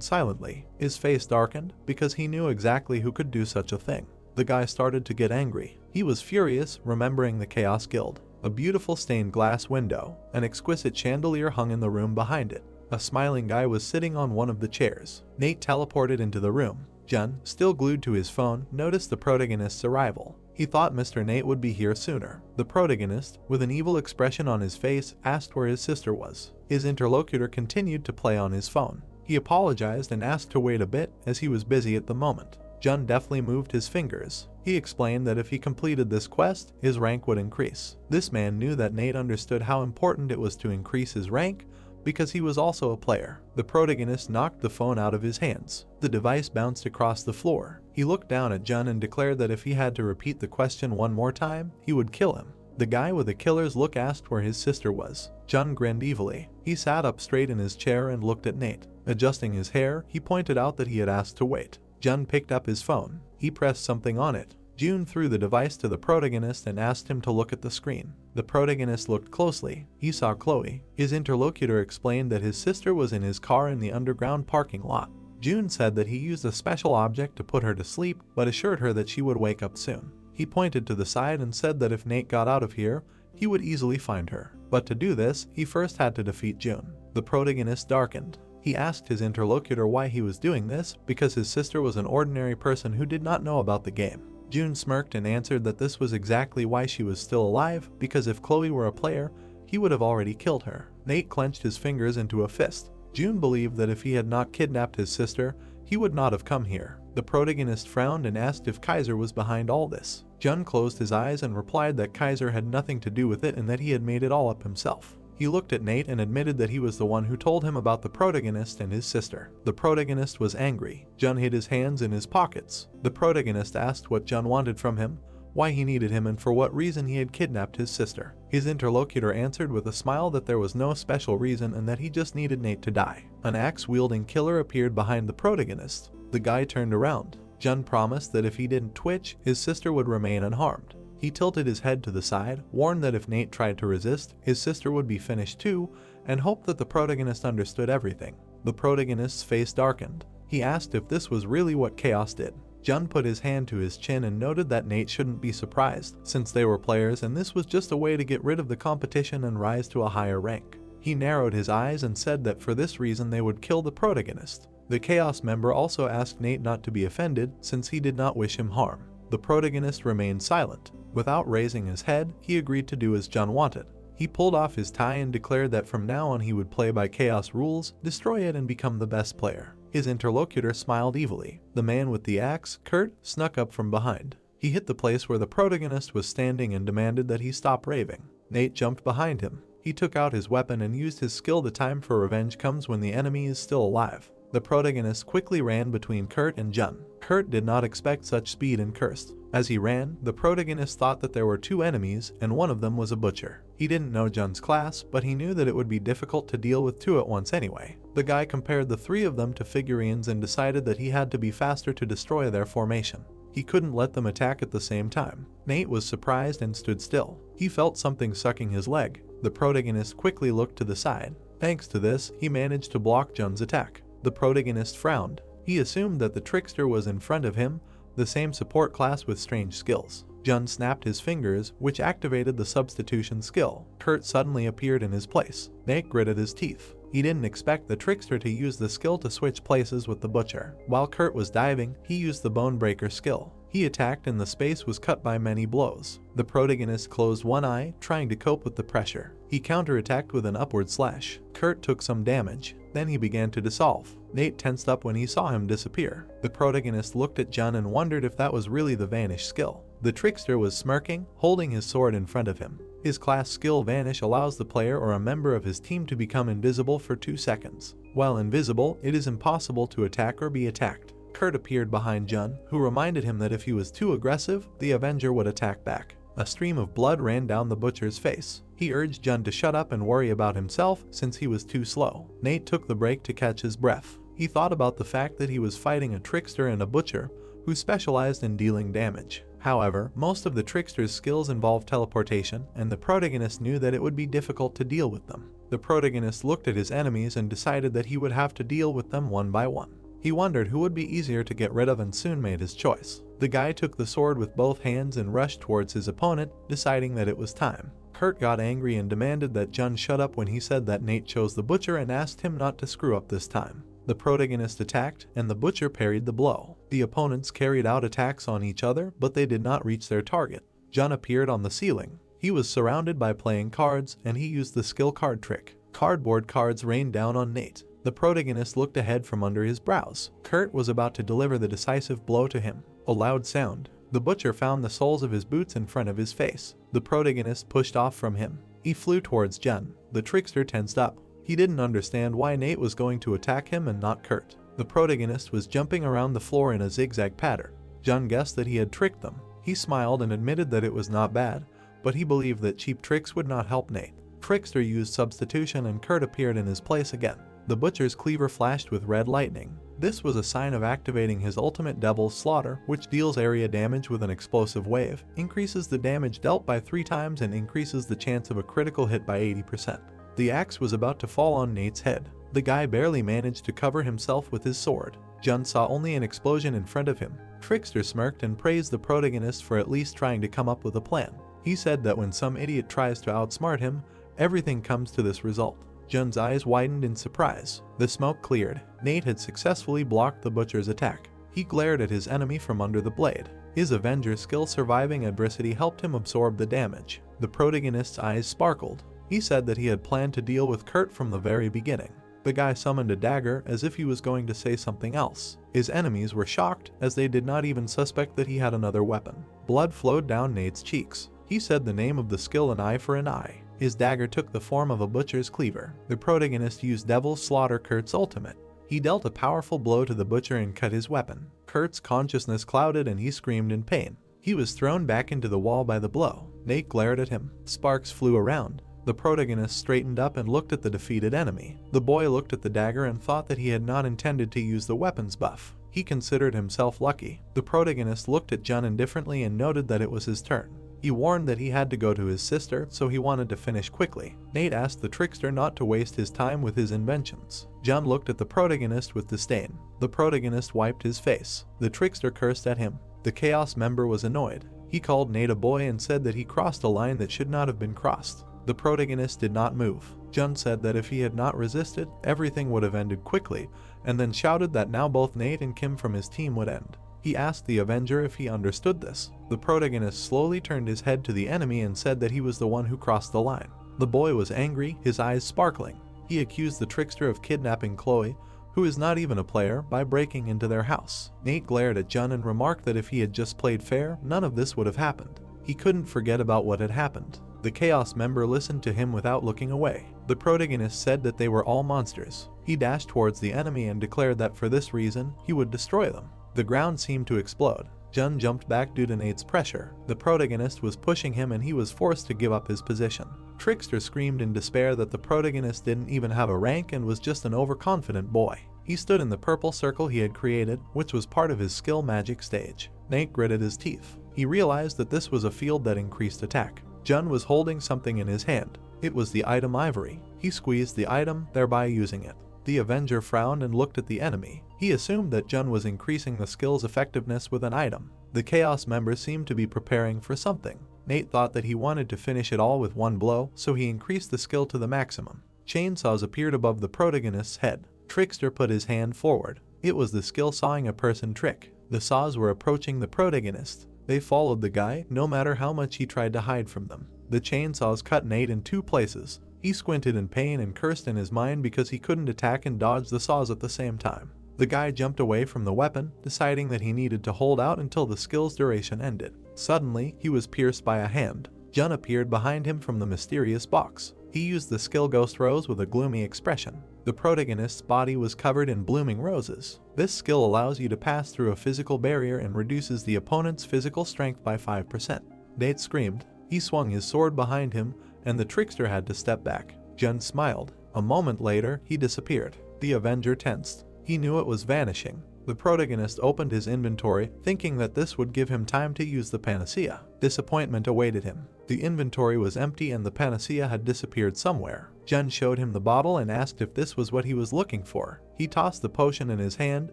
silently. His face darkened because he knew exactly who could do such a thing. The guy started to get angry. He was furious, remembering the Chaos Guild. A beautiful stained glass window, an exquisite chandelier hung in the room behind it. A smiling guy was sitting on one of the chairs. Nate teleported into the room. Jun, still glued to his phone, noticed the protagonist's arrival. He thought Mr. Nate would be here sooner. The protagonist, with an evil expression on his face, asked where his sister was. His interlocutor continued to play on his phone. He apologized and asked to wait a bit as he was busy at the moment. Jun deftly moved his fingers. He explained that if he completed this quest, his rank would increase. This man knew that Nate understood how important it was to increase his rank, because he was also a player. The protagonist knocked the phone out of his hands. The device bounced across the floor. He looked down at Jun and declared that if he had to repeat the question one more time, he would kill him. The guy with a killer's look asked where his sister was. Jun grinned evilly. He sat up straight in his chair and looked at Nate. Adjusting his hair, he pointed out that he had asked to wait. Jun picked up his phone. He pressed something on it. Jun threw the device to the protagonist and asked him to look at the screen. The protagonist looked closely. He saw Chloe. His interlocutor explained that his sister was in his car in the underground parking lot. Jun said that he used a special object to put her to sleep, but assured her that she would wake up soon. He pointed to the side and said that if Nate got out of here, he would easily find her. But to do this, he first had to defeat Jun. The protagonist darkened. He asked his interlocutor why he was doing this, because his sister was an ordinary person who did not know about the game. Jun smirked and answered that this was exactly why she was still alive, because if Chloe were a player, he would have already killed her. Nate clenched his fingers into a fist. Jun believed that if he had not kidnapped his sister, he would not have come here. The protagonist frowned and asked if Kaiser was behind all this. Jun closed his eyes and replied that Kaiser had nothing to do with it and that he had made it all up himself. He looked at Nate and admitted that he was the one who told him about the protagonist and his sister. The protagonist was angry. Jun hid his hands in his pockets. The protagonist asked what Jun wanted from him, why he needed him, and for what reason he had kidnapped his sister. His interlocutor answered with a smile that there was no special reason and that he just needed Nate to die. An axe-wielding killer appeared behind the protagonist. The guy turned around. Jun promised that if he didn't twitch, his sister would remain unharmed. He tilted his head to the side, warned that if Nate tried to resist, his sister would be finished too, and hoped that the protagonist understood everything. The protagonist's face darkened. He asked if this was really what Chaos did. Jun put his hand to his chin and noted that Nate shouldn't be surprised, since they were players and this was just a way to get rid of the competition and rise to a higher rank. He narrowed his eyes and said that for this reason they would kill the protagonist. The Chaos member also asked Nate not to be offended, since he did not wish him harm. The protagonist remained silent. Without raising his head, he agreed to do as Jun wanted. He pulled off his tie and declared that from now on he would play by Chaos rules, destroy it, and become the best player. His interlocutor smiled evilly. The man with the axe, Kurt, snuck up from behind. He hit the place where the protagonist was standing and demanded that he stop raving. Nate jumped behind him. He took out his weapon and used his skill. The time for revenge comes when the enemy is still alive. The protagonist quickly ran between Kurt and Jun. Kurt did not expect such speed and cursed. As he ran, the protagonist thought that there were two enemies and one of them was a butcher. He didn't know Jun's class, but he knew that it would be difficult to deal with two at once anyway. The guy compared the three of them to figurines and decided that he had to be faster to destroy their formation. He couldn't let them attack at the same time. Nate was surprised and stood still. He felt something sucking his leg. The protagonist quickly looked to the side. Thanks to this, he managed to block Jun's attack. The protagonist frowned. He assumed that the trickster was in front of him, the same support class with strange skills. Jun snapped his fingers, which activated the substitution skill. Kurt suddenly appeared in his place. Nate gritted his teeth. He didn't expect the trickster to use the skill to switch places with the butcher. While Kurt was diving, he used the bone breaker skill. He attacked and the space was cut by many blows. The protagonist closed one eye, trying to cope with the pressure. He counterattacked with an upward slash. Kurt took some damage. Then he began to dissolve. Nate tensed up when he saw him disappear. The protagonist looked at Jun and wondered if that was really the vanish skill. The trickster was smirking, holding his sword in front of him. His class skill Vanish allows the player or a member of his team to become invisible for 2 seconds. While invisible, it is impossible to attack or be attacked. Kurt appeared behind Jun, who reminded him that if he was too aggressive, the Avenger would attack back. A stream of blood ran down the butcher's face. He urged Jun to shut up and worry about himself since he was too slow. Nate took the break to catch his breath. He thought about the fact that he was fighting a trickster and a butcher who specialized in dealing damage. However, most of the trickster's skills involved teleportation, and the protagonist knew that it would be difficult to deal with them. The protagonist looked at his enemies and decided that he would have to deal with them one by one. He wondered who would be easier to get rid of and soon made his choice. The guy took the sword with both hands and rushed towards his opponent, deciding that it was time. Kurt got angry and demanded that Jun shut up when he said that Nate chose the butcher and asked him not to screw up this time. The protagonist attacked, and the butcher parried the blow. The opponents carried out attacks on each other, but they did not reach their target. Jun appeared on the ceiling. He was surrounded by playing cards, and he used the skill card trick. Cardboard cards rained down on Nate. The protagonist looked ahead from under his brows. Kurt was about to deliver the decisive blow to him. A loud sound. The butcher found the soles of his boots in front of his face. The protagonist pushed off from him. He flew towards Jun. The trickster tensed up. He didn't understand why Nate was going to attack him and not Kurt. The protagonist was jumping around the floor in a zigzag pattern. Jun guessed that he had tricked them. He smiled and admitted that it was not bad, but he believed that cheap tricks would not help Nate. Trickster used substitution and Kurt appeared in his place again. The butcher's cleaver flashed with red lightning. This was a sign of activating his ultimate Devil's Slaughter, which deals area damage with an explosive wave, increases the damage dealt by 3 times and increases the chance of a critical hit by 80%. The axe was about to fall on Nate's head. The guy barely managed to cover himself with his sword. Jun saw only an explosion in front of him. Trickster smirked and praised the protagonist for at least trying to come up with a plan. He said that when some idiot tries to outsmart him, everything comes to this result. Jun's eyes widened in surprise. The smoke cleared. Nate had successfully blocked the butcher's attack. He glared at his enemy from under the blade. His Avenger skill surviving adversity helped him absorb the damage. The protagonist's eyes sparkled. He said that he had planned to deal with Kurt from the very beginning. The guy summoned a dagger as if he was going to say something else. His enemies were shocked as they did not even suspect that he had another weapon. Blood flowed down Nate's cheeks. He said the name of the skill, an eye for an eye. His dagger took the form of a butcher's cleaver. The protagonist used Devil's Slaughter, Kurt's ultimate. He dealt a powerful blow to the butcher and cut his weapon. Kurt's consciousness clouded and he screamed in pain. He was thrown back into the wall by the blow. Nate glared at him. Sparks flew around. The protagonist straightened up and looked at the defeated enemy. The boy looked at the dagger and thought that he had not intended to use the weapons buff. He considered himself lucky. The protagonist looked at Jun indifferently and noted that it was his turn. He warned that he had to go to his sister, so he wanted to finish quickly. Nate asked the trickster not to waste his time with his inventions. Jun looked at the protagonist with disdain. The protagonist wiped his face. The trickster cursed at him. The Chaos member was annoyed. He called Nate a boy and said that he crossed a line that should not have been crossed. The protagonist did not move. Jun said that if he had not resisted, everything would have ended quickly, and then shouted that now both Nate and Kim from his team would end. He asked the Avenger if he understood this. The protagonist slowly turned his head to the enemy and said that he was the one who crossed the line. The boy was angry, his eyes sparkling. He accused the trickster of kidnapping Chloe, who is not even a player, by breaking into their house. Nate glared at Jun and remarked that if he had just played fair, none of this would have happened. He couldn't forget about what had happened. The Chaos member listened to him without looking away. The protagonist said that they were all monsters. He dashed towards the enemy and declared that for this reason, he would destroy them. The ground seemed to explode. Jun jumped back due to Nate's pressure. The protagonist was pushing him and he was forced to give up his position. Trickster screamed in despair that the protagonist didn't even have a rank and was just an overconfident boy. He stood in the purple circle he had created, which was part of his skill magic stage. Nate gritted his teeth. He realized that this was a field that increased attack. Jun was holding something in his hand. It was the item Ivory. He squeezed the item, thereby using it. The Avenger frowned and looked at the enemy. He assumed that Jun was increasing the skill's effectiveness with an item. The Chaos member seemed to be preparing for something. Nate thought that he wanted to finish it all with one blow, so he increased the skill to the maximum. Chainsaws appeared above the protagonist's head. Trickster put his hand forward. It was the skill sawing a person trick. The saws were approaching the protagonist. They followed the guy, no matter how much he tried to hide from them. The chainsaws cut Nate in 2 places. He squinted in pain and cursed in his mind because he couldn't attack and dodge the saws at the same time. The guy jumped away from the weapon, deciding that he needed to hold out until the skill's duration ended. Suddenly, he was pierced by a hand. Jun appeared behind him from the mysterious box. He used the skill Ghost Rose with a gloomy expression. The protagonist's body was covered in blooming roses. This skill allows you to pass through a physical barrier and reduces the opponent's physical strength by 5%. Nate screamed. He swung his sword behind him, and the trickster had to step back. Jun smiled. A moment later, he disappeared. The Avenger tensed. He knew it was vanishing. The protagonist opened his inventory, thinking that this would give him time to use the panacea. Disappointment awaited him. The inventory was empty and the panacea had disappeared somewhere. Jun showed him the bottle and asked if this was what he was looking for. He tossed the potion in his hand,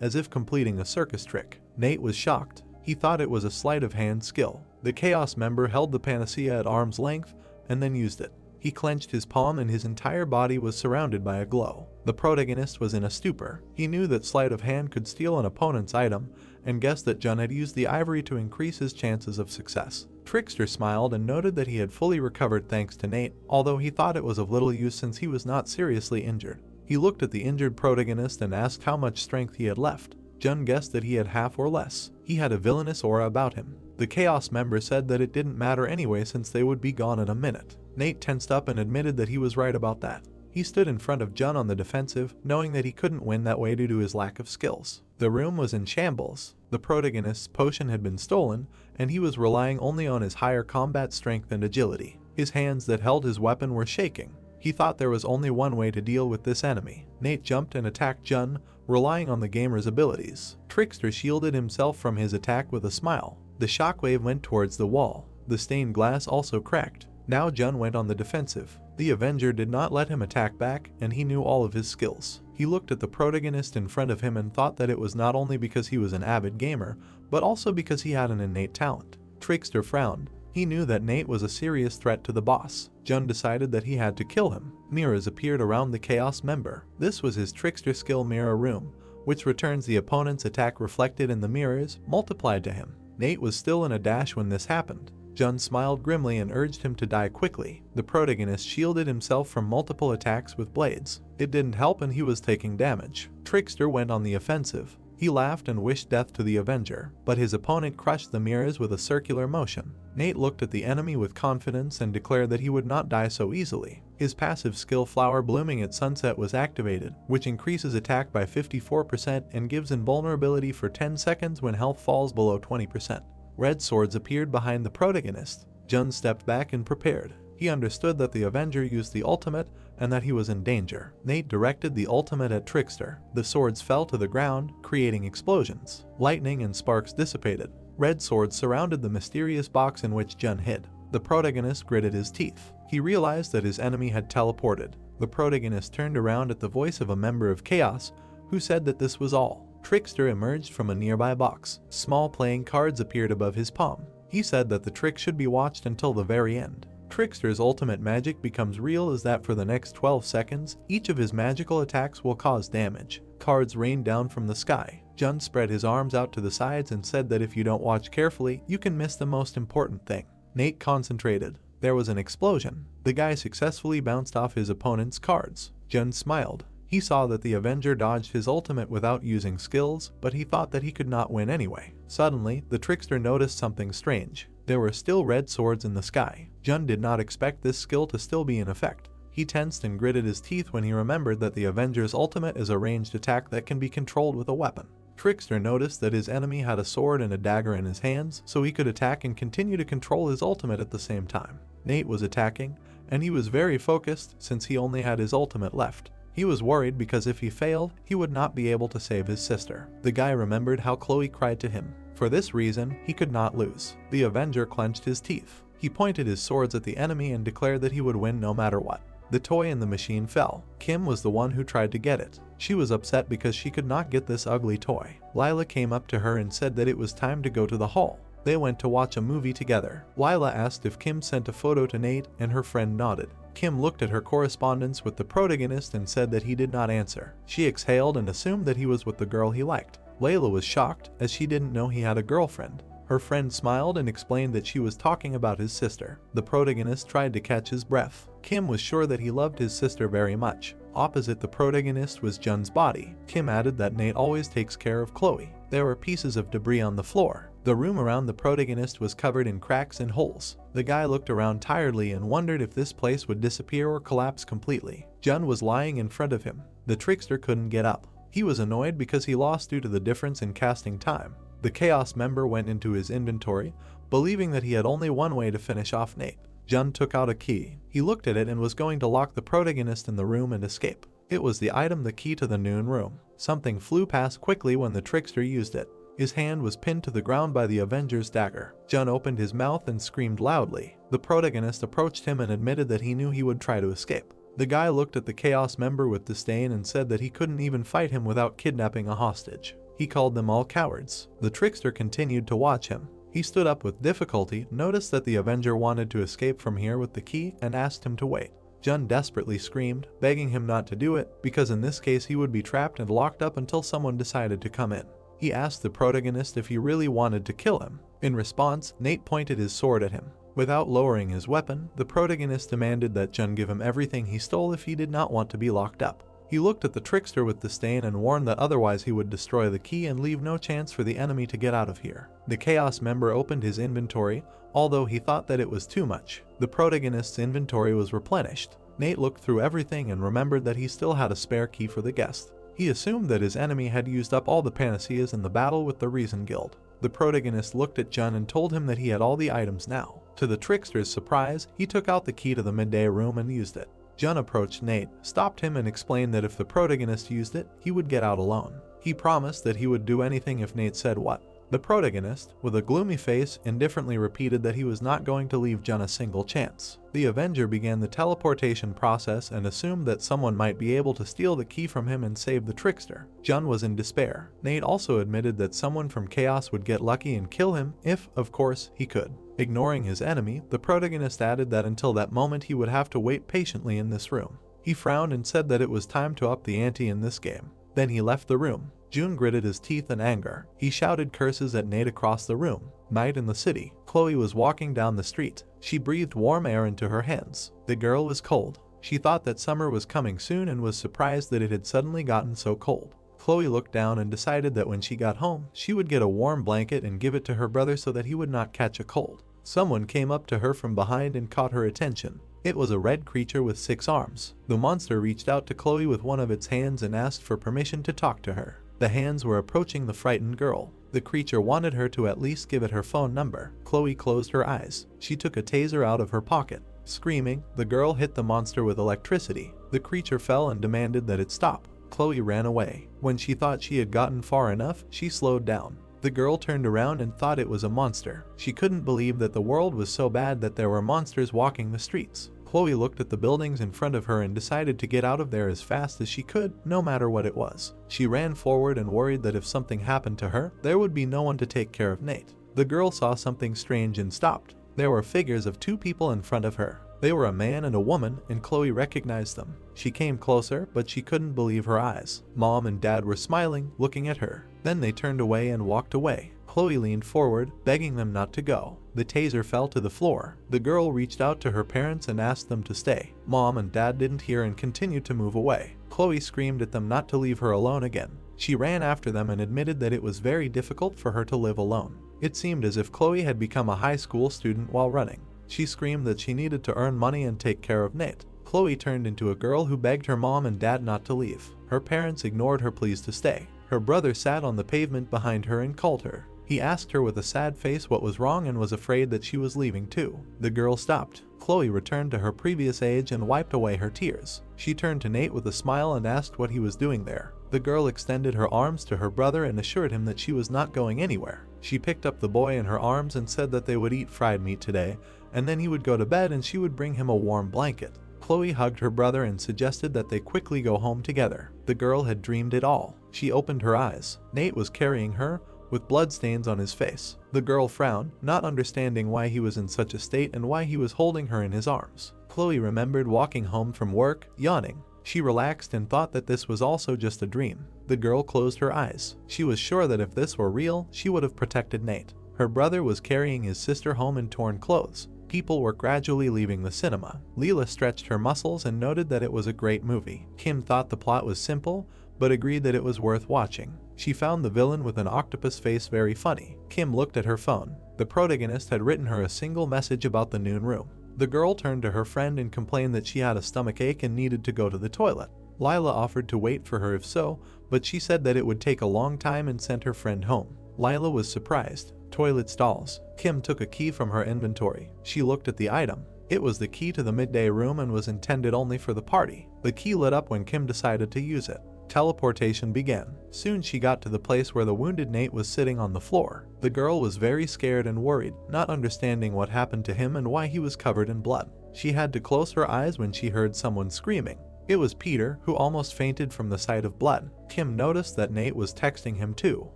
as if completing a circus trick. Nate was shocked. He thought it was a sleight of hand skill. The Chaos member held the panacea at arm's length, and then used it. He clenched his palm and his entire body was surrounded by a glow. The protagonist was in a stupor. He knew that sleight of hand could steal an opponent's item, and guessed that Jun had used the ivory to increase his chances of success. Trickster smiled and noted that he had fully recovered thanks to Nate, although he thought it was of little use since he was not seriously injured. He looked at the injured protagonist and asked how much strength he had left. Jun guessed that he had half or less. He had a villainous aura about him. The Chaos member said that it didn't matter anyway since they would be gone in a minute. Nate tensed up and admitted that he was right about that. He stood in front of Jun on the defensive, knowing that he couldn't win that way due to his lack of skills. The room was in shambles. The protagonist's potion had been stolen, and he was relying only on his higher combat strength and agility. His hands that held his weapon were shaking. He thought there was only one way to deal with this enemy. Nate jumped and attacked Jun, relying on the gamer's abilities. Trickster shielded himself from his attack with a smile. The shockwave went towards the wall. The stained glass also cracked. Now Jun went on the defensive. The Avenger did not let him attack back, and he knew all of his skills. He looked at the protagonist in front of him and thought that it was not only because he was an avid gamer, but also because he had an innate talent. Trickster frowned. He knew that Nate was a serious threat to the boss. Jun decided that he had to kill him. Mirrors appeared around the Chaos member. This was his Trickster skill Mirror Room, which returns the opponent's attack reflected in the mirrors, multiplied to him. Nate was still in a dash when this happened. Jun smiled grimly and urged him to die quickly. The protagonist shielded himself from multiple attacks with blades. It didn't help and he was taking damage. Trickster went on the offensive. He laughed and wished death to the Avenger, but his opponent crushed the mirrors with a circular motion. Nate looked at the enemy with confidence and declared that he would not die so easily. His passive skill Flower Blooming at Sunset was activated, which increases attack by 54% and gives invulnerability for 10 seconds when health falls below 20%. Red swords appeared behind the protagonist. Jun stepped back and prepared. He understood that the Avenger used the ultimate and that he was in danger. Nate directed the ultimate at Trickster. The swords fell to the ground, creating explosions. Lightning and sparks dissipated. Red swords surrounded the mysterious box in which Jun hid. The protagonist gritted his teeth. He realized that his enemy had teleported. The protagonist turned around at the voice of a member of Chaos, who said that this was all. Trickster emerged from a nearby box. Small playing cards appeared above his palm. He said that the trick should be watched until the very end. Trickster's ultimate magic becomes real as that for the next 12 seconds, each of his magical attacks will cause damage. Cards rained down from the sky. Jun spread his arms out to the sides and said that if you don't watch carefully, you can miss the most important thing. Nate concentrated. There was an explosion. The guy successfully bounced off his opponent's cards. Jun smiled. He saw that the Avenger dodged his ultimate without using skills, but he thought that he could not win anyway. Suddenly, the Trickster noticed something strange. There were still red swords in the sky. Jun did not expect this skill to still be in effect. He tensed and gritted his teeth when he remembered that the Avenger's ultimate is a ranged attack that can be controlled with a weapon. Trickster noticed that his enemy had a sword and a dagger in his hands, so he could attack and continue to control his ultimate at the same time. Nate was attacking, and he was very focused since he only had his ultimate left. He was worried because if he failed, he would not be able to save his sister. The guy remembered how Chloe cried to him. For this reason, he could not lose. The Avenger clenched his teeth. He pointed his swords at the enemy and declared that he would win no matter what. The toy in the machine fell. Kim was the one who tried to get it. She was upset because she could not get this ugly toy. Lila came up to her and said that it was time to go to the hall. They went to watch a movie together. Lila asked if Kim sent a photo to Nate, and her friend nodded. Kim looked at her correspondence with the protagonist and said that he did not answer. She exhaled and assumed that he was with the girl he liked. Layla was shocked, as she didn't know he had a girlfriend. Her friend smiled and explained that she was talking about his sister. The protagonist tried to catch his breath. Kim was sure that he loved his sister very much. Opposite the protagonist was Jun's body. Kim added that Nate always takes care of Chloe. There were pieces of debris on the floor. The room around the protagonist was covered in cracks and holes. The guy looked around tiredly and wondered if this place would disappear or collapse completely. Jun was lying in front of him. The Trickster couldn't get up. He was annoyed because he lost due to the difference in casting time. The Chaos member went into his inventory, believing that he had only one way to finish off Nate. Jun took out a key. He looked at it and was going to lock the protagonist in the room and escape. It was the item, the key to the noon room. Something flew past quickly when the Trickster used it. His hand was pinned to the ground by the Avenger's dagger. Jun opened his mouth and screamed loudly. The protagonist approached him and admitted that he knew he would try to escape. The guy looked at the Chaos member with disdain and said that he couldn't even fight him without kidnapping a hostage. He called them all cowards. The Trickster continued to watch him. He stood up with difficulty, noticed that the Avenger wanted to escape from here with the key, and asked him to wait. Jun desperately screamed, begging him not to do it, because in this case he would be trapped and locked up until someone decided to come in. He asked the protagonist if he really wanted to kill him. In response, Nate pointed his sword at him. Without lowering his weapon, the protagonist demanded that Jun give him everything he stole if he did not want to be locked up. He looked at the Trickster with disdain and warned that otherwise he would destroy the key and leave no chance for the enemy to get out of here. The Chaos member opened his inventory, although he thought that it was too much. The protagonist's inventory was replenished. Nate looked through everything and remembered that he still had a spare key for the guest. He assumed that his enemy had used up all the panaceas in the battle with the Reason Guild. The protagonist looked at Jun and told him that he had all the items now. To the Trickster's surprise, he took out the key to the midday room and used it. Jun approached Nate, stopped him and explained that if the protagonist used it, he would get out alone. He promised that he would do anything if Nate said what. The protagonist, with a gloomy face, indifferently repeated that he was not going to leave Jun a single chance. The Avenger began the teleportation process and assumed that someone might be able to steal the key from him and save the Trickster. Jun was in despair. Nate also admitted that someone from Chaos would get lucky and kill him if, of course, he could. Ignoring his enemy, the protagonist added that until that moment he would have to wait patiently in this room. He frowned and said that it was time to up the ante in this game. Then he left the room. Jun gritted his teeth in anger. He shouted curses at Nate across the room. Night in the city. Chloe was walking down the street. She breathed warm air into her hands. The girl was cold. She thought that summer was coming soon and was surprised that it had suddenly gotten so cold. Chloe looked down and decided that when she got home, she would get a warm blanket and give it to her brother so that he would not catch a cold. Someone came up to her from behind and caught her attention. It was a red creature with 6 arms. The monster reached out to Chloe with one of its hands and asked for permission to talk to her. The hands were approaching the frightened girl. The creature wanted her to at least give it her phone number. Chloe closed her eyes. She took a taser out of her pocket. Screaming, the girl hit the monster with electricity. The creature fell and demanded that it stop. Chloe ran away. When she thought she had gotten far enough, she slowed down. The girl turned around and thought it was a monster. She couldn't believe that the world was so bad that there were monsters walking the streets. Chloe looked at the buildings in front of her and decided to get out of there as fast as she could, no matter what it was. She ran forward and worried that if something happened to her, there would be no one to take care of Nate. The girl saw something strange and stopped. There were figures of 2 people in front of her. They were a man and a woman, and Chloe recognized them. She came closer, but she couldn't believe her eyes. Mom and Dad were smiling, looking at her. Then they turned away and walked away. Chloe leaned forward, begging them not to go. The taser fell to the floor. The girl reached out to her parents and asked them to stay. Mom and Dad didn't hear and continued to move away. Chloe screamed at them not to leave her alone again. She ran after them and admitted that it was very difficult for her to live alone. It seemed as if Chloe had become a high school student while running. She screamed that she needed to earn money and take care of Nate. Chloe turned into a girl who begged her mom and dad not to leave. Her parents ignored her pleas to stay. Her brother sat on the pavement behind her and called her. He asked her with a sad face what was wrong and was afraid that she was leaving too. The girl stopped. Chloe returned to her previous age and wiped away her tears. She turned to Nate with a smile and asked what he was doing there. The girl extended her arms to her brother and assured him that she was not going anywhere. She picked up the boy in her arms and said that they would eat fried meat today, and then he would go to bed and she would bring him a warm blanket. Chloe hugged her brother and suggested that they quickly go home together. The girl had dreamed it all. She opened her eyes. Nate was carrying her, with bloodstains on his face. The girl frowned, not understanding why he was in such a state and why he was holding her in his arms. Chloe remembered walking home from work, yawning. She relaxed and thought that this was also just a dream. The girl closed her eyes. She was sure that if this were real, she would have protected Nate. Her brother was carrying his sister home in torn clothes. People were gradually leaving the cinema. Leela stretched her muscles and noted that it was a great movie. Kim thought the plot was simple, but agreed that it was worth watching. She found the villain with an octopus face very funny. Kim looked at her phone. The protagonist had written her a single message about the noon room. The girl turned to her friend and complained that she had a stomachache and needed to go to the toilet. Lila offered to wait for her if so, but she said that it would take a long time and sent her friend home. Lila was surprised. Toilet stalls. Kim took a key from her inventory. She looked at the item. It was the key to the midday room and was intended only for the party. The key lit up when Kim decided to use it. Teleportation began. Soon she got to the place where the wounded Nate was sitting on the floor. The girl was very scared and worried, not understanding what happened to him and why he was covered in blood. She had to close her eyes when she heard someone screaming. It was Peter, who almost fainted from the sight of blood. Kim noticed that Nate was texting him too.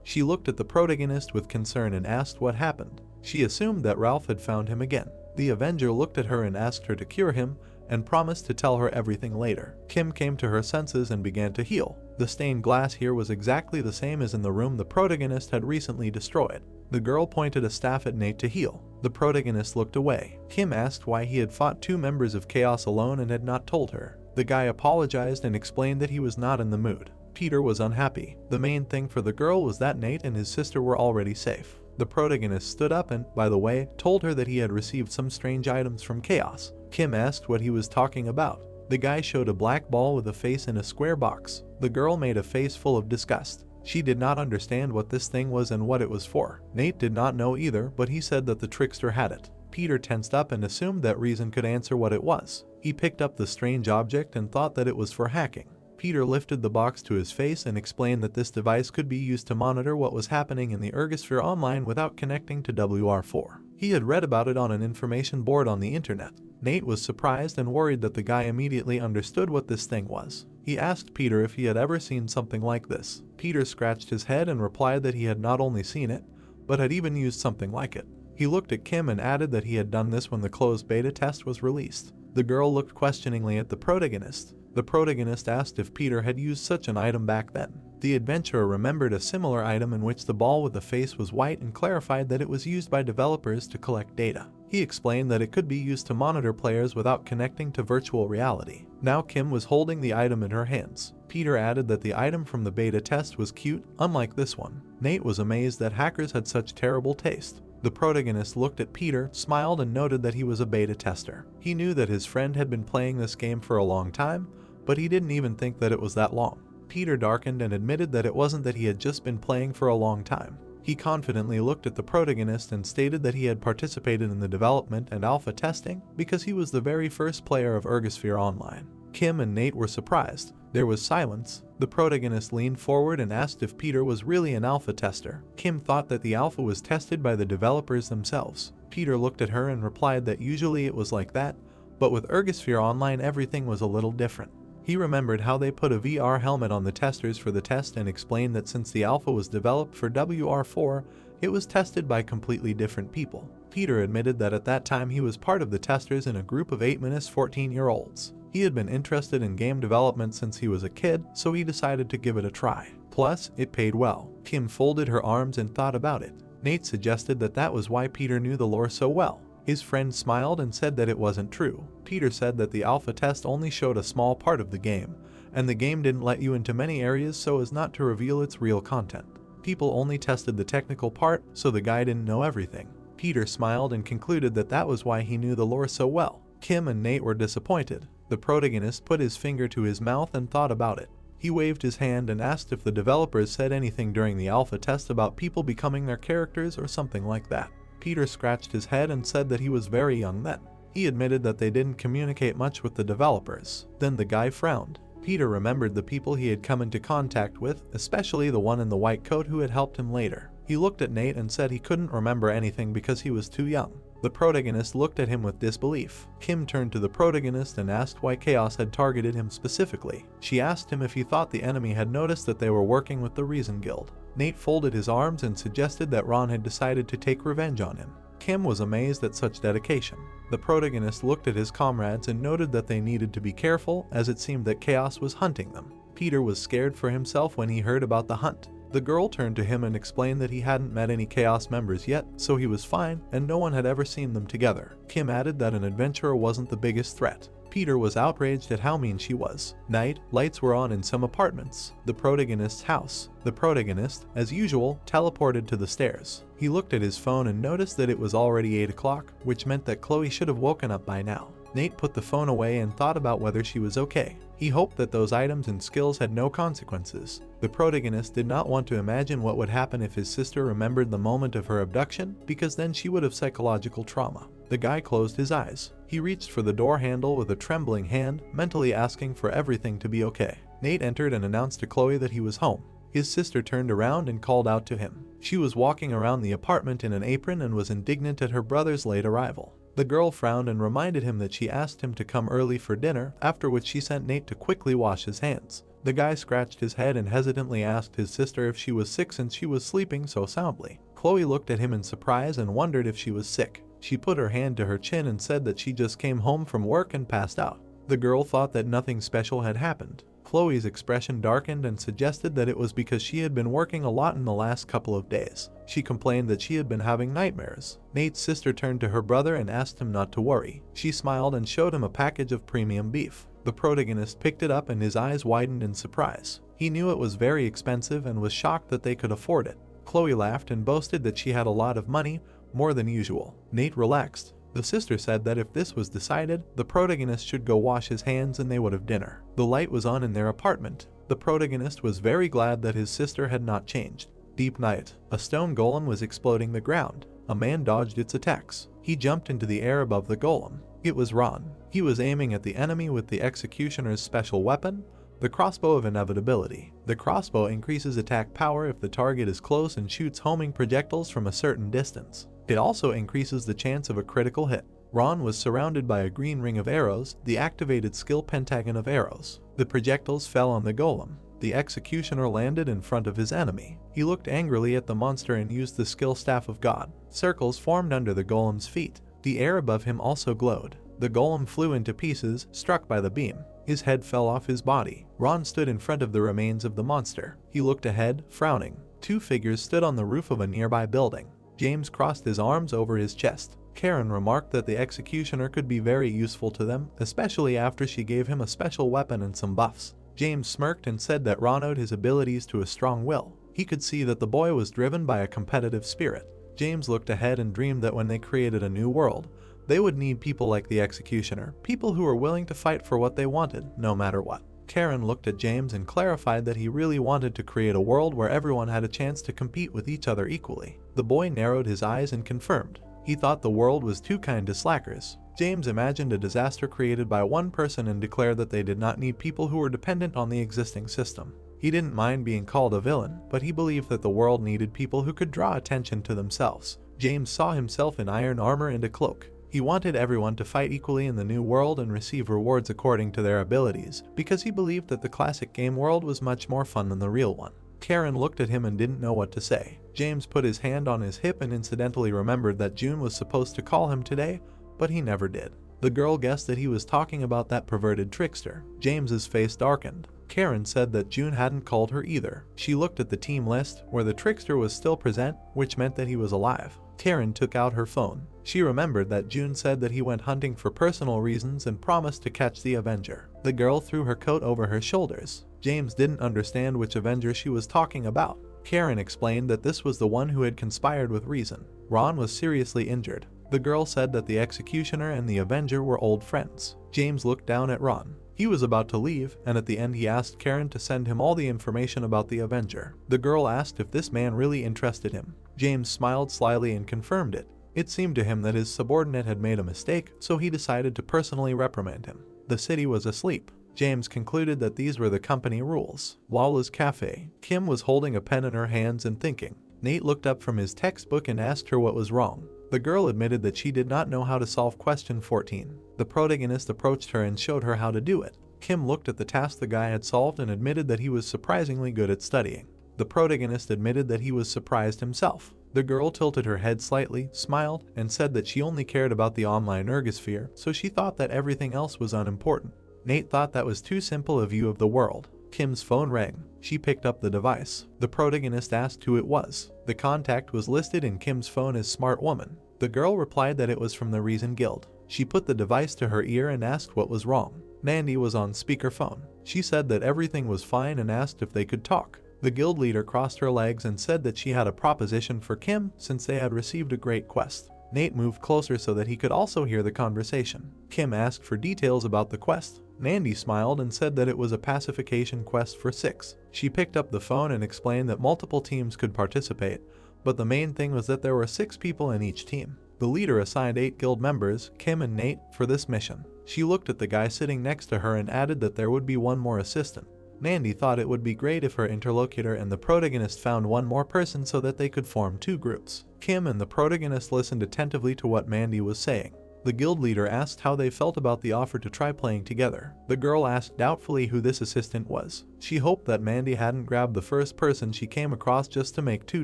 She looked at the protagonist with concern and asked what happened. She assumed that Ralph had found him again. The Avenger looked at her and asked her to cure him, and promised to tell her everything later. Kim came to her senses and began to heal. The stained glass here was exactly the same as in the room the protagonist had recently destroyed. The girl pointed a staff at Nate to heal. The protagonist looked away. Kim asked why he had fought 2 members of Chaos alone and had not told her. The guy apologized and explained that he was not in the mood. Peter was unhappy. The main thing for the girl was that Nate and his sister were already safe. The protagonist stood up and, by the way, told her that he had received some strange items from Chaos. Kim asked what he was talking about. The guy showed a black ball with a face in a square box. The girl made a face full of disgust. She did not understand what this thing was and what it was for. Nate did not know either, but he said that the trickster had it. Peter tensed up and assumed that Reason could answer what it was. He picked up the strange object and thought that it was for hacking. Peter lifted the box to his face and explained that this device could be used to monitor what was happening in the Ergosphere online without connecting to WR4. He had read about it on an information board on the internet. Nate was surprised and worried that the guy immediately understood what this thing was. He asked Peter if he had ever seen something like this. Peter scratched his head and replied that he had not only seen it, but had even used something like it. He looked at Kim and added that he had done this when the closed beta test was released. The girl looked questioningly at the protagonist. The protagonist asked if Peter had used such an item back then. The adventurer remembered a similar item in which the ball with the face was white and clarified that it was used by developers to collect data. He explained that it could be used to monitor players without connecting to virtual reality. Now Kim was holding the item in her hands. Peter added that the item from the beta test was cute, unlike this one. Nate was amazed that hackers had such terrible taste. The protagonist looked at Peter, smiled, and noted that he was a beta tester. He knew that his friend had been playing this game for a long time, but he didn't even think that it was that long. Peter darkened and admitted that it wasn't that he had just been playing for a long time. He confidently looked at the protagonist and stated that he had participated in the development and alpha testing because he was the very first player of Ergosphere Online. Kim and Nate were surprised. There was silence. The protagonist leaned forward and asked if Peter was really an alpha tester. Kim thought that the alpha was tested by the developers themselves. Peter looked at her and replied that usually it was like that, but with Ergosphere Online everything was a little different. He remembered how they put a VR helmet on the testers for the test and explained that since the alpha was developed for WR4, it was tested by completely different people. Peter admitted that at that time he was part of the testers in a group of 8-14-year-olds. He had been interested in game development since he was a kid, so he decided to give it a try. Plus, it paid well. Kim folded her arms and thought about it. Nate suggested that that was why Peter knew the lore so well. His friend smiled and said that it wasn't true. Peter said that the alpha test only showed a small part of the game, and the game didn't let you into many areas so as not to reveal its real content. People only tested the technical part, so the guy didn't know everything. Peter smiled and concluded that that was why he knew the lore so well. Kim and Nate were disappointed. The protagonist put his finger to his mouth and thought about it. He waved his hand and asked if the developers said anything during the alpha test about people becoming their characters or something like that. Peter scratched his head and said that he was very young then. He admitted that they didn't communicate much with the developers. Then the guy frowned. Peter remembered the people he had come into contact with, especially the one in the white coat who had helped him later. He looked at Nate and said he couldn't remember anything because he was too young. The protagonist looked at him with disbelief. Kim turned to the protagonist and asked why Chaos had targeted him specifically. She asked him if he thought the enemy had noticed that they were working with the Reason Guild. Nate folded his arms and suggested that Ron had decided to take revenge on him. Kim was amazed at such dedication. The protagonist looked at his comrades and noted that they needed to be careful as it seemed that Chaos was hunting them. Peter was scared for himself when he heard about the hunt. The girl turned to him and explained that he hadn't met any Chaos members yet, so he was fine and no one had ever seen them together. Kim added that an adventurer wasn't the biggest threat. Peter was outraged at how mean she was. Night, lights were on in some apartments. The protagonist's house. The protagonist, as usual, teleported to the stairs. He looked at his phone and noticed that it was already 8 o'clock, which meant that Chloe should have woken up by now. Nate put the phone away and thought about whether she was okay. He hoped that those items and skills had no consequences. The protagonist did not want to imagine what would happen if his sister remembered the moment of her abduction, because then she would have psychological trauma. The guy closed his eyes. He reached for the door handle with a trembling hand, mentally asking for everything to be okay. Nate entered and announced to Chloe that he was home. His sister turned around and called out to him. She was walking around the apartment in an apron and was indignant at her brother's late arrival. The girl frowned and reminded him that she asked him to come early for dinner, after which she sent Nate to quickly wash his hands. The guy scratched his head and hesitantly asked his sister if she was sick since she was sleeping so soundly. Chloe looked at him in surprise and wondered if she was sick. She put her hand to her chin and said that she just came home from work and passed out. The girl thought that nothing special had happened. Chloe's expression darkened and suggested that it was because she had been working a lot in the last couple of days. She complained that she had been having nightmares. Nate's sister turned to her brother and asked him not to worry. She smiled and showed him a package of premium beef. The protagonist picked it up and his eyes widened in surprise. He knew it was very expensive and was shocked that they could afford it. Chloe laughed and boasted that she had a lot of money, more than usual. Nate relaxed. The sister said that if this was decided, the protagonist should go wash his hands and they would have dinner. The light was on in their apartment. The protagonist was very glad that his sister had not changed. Deep night. A stone golem was exploding the ground. A man dodged its attacks. He jumped into the air above the golem. It was Ron. He was aiming at the enemy with the executioner's special weapon, the crossbow of inevitability. The crossbow increases attack power if the target is close and shoots homing projectiles from a certain distance. It also increases the chance of a critical hit. Ron was surrounded by a green ring of arrows, the activated skill pentagon of arrows. The projectiles fell on the golem. The executioner landed in front of his enemy. He looked angrily at the monster and used the skill Staff of God. Circles formed under the golem's feet. The air above him also glowed. The golem flew into pieces, struck by the beam. His head fell off his body. Ron stood in front of the remains of the monster. He looked ahead, frowning. Two figures stood on the roof of a nearby building. James crossed his arms over his chest. Karen remarked that the executioner could be very useful to them, especially after she gave him a special weapon and some buffs. James smirked and said that Ron owed his abilities to a strong will. He could see that the boy was driven by a competitive spirit. James looked ahead and dreamed that when they created a new world, they would need people like the executioner, people who were willing to fight for what they wanted, no matter what. Karen looked at James and clarified that he really wanted to create a world where everyone had a chance to compete with each other equally. The boy narrowed his eyes and confirmed. He thought the world was too kind to slackers. James imagined a disaster created by one person and declared that they did not need people who were dependent on the existing system. He didn't mind being called a villain, but he believed that the world needed people who could draw attention to themselves. James saw himself in iron armor and a cloak. He wanted everyone to fight equally in the new world and receive rewards according to their abilities, because he believed that the classic game world was much more fun than the real one. Karen looked at him and didn't know what to say. James put his hand on his hip and incidentally remembered that June was supposed to call him today, but he never did. The girl guessed that he was talking about that perverted trickster. James's face darkened. Karen said that June hadn't called her either. She looked at the team list, where the trickster was still present, which meant that he was alive. Karen took out her phone. She remembered that June said that he went hunting for personal reasons and promised to catch the Avenger. The girl threw her coat over her shoulders. James didn't understand which Avenger she was talking about. Karen explained that this was the one who had conspired with Reason. Ron was seriously injured. The girl said that the executioner and the Avenger were old friends. James looked down at Ron. He was about to leave, and at the end he asked Karen to send him all the information about the Avenger. The girl asked if this man really interested him. James smiled slyly and confirmed it. It seemed to him that his subordinate had made a mistake, so he decided to personally reprimand him. The city was asleep. James concluded that these were the company rules. Walla's Cafe. Kim was holding a pen in her hands and thinking. Nate looked up from his textbook and asked her what was wrong. The girl admitted that she did not know how to solve question 14. The protagonist approached her and showed her how to do it. Kim looked at the task the guy had solved and admitted that he was surprisingly good at studying. The protagonist admitted that he was surprised himself. The girl tilted her head slightly, smiled, and said that she only cared about the online ergosphere, so she thought that everything else was unimportant. Nate thought that was too simple a view of the world. Kim's phone rang. She picked up the device. The protagonist asked who it was. The contact was listed in Kim's phone as Smart Woman. The girl replied that it was from the Reason Guild. She put the device to her ear and asked what was wrong. Mandy was on speakerphone. She said that everything was fine and asked if they could talk. The guild leader crossed her legs and said that she had a proposition for Kim since they had received a great quest. Nate moved closer so that he could also hear the conversation. Kim asked for details about the quest. Mandy smiled and said that it was a pacification quest for 6. She picked up the phone and explained that multiple teams could participate, but the main thing was that there were 6 people in each team. The leader assigned 8 guild members, Kim and Nate, for this mission. She looked at the guy sitting next to her and added that there would be one more assistant. Mandy thought it would be great if her interlocutor and the protagonist found one more person so that they could form 2 groups. Kim and the protagonist listened attentively to what Mandy was saying. The guild leader asked how they felt about the offer to try playing together. The girl asked doubtfully who this assistant was. She hoped that Mandy hadn't grabbed the first person she came across just to make 2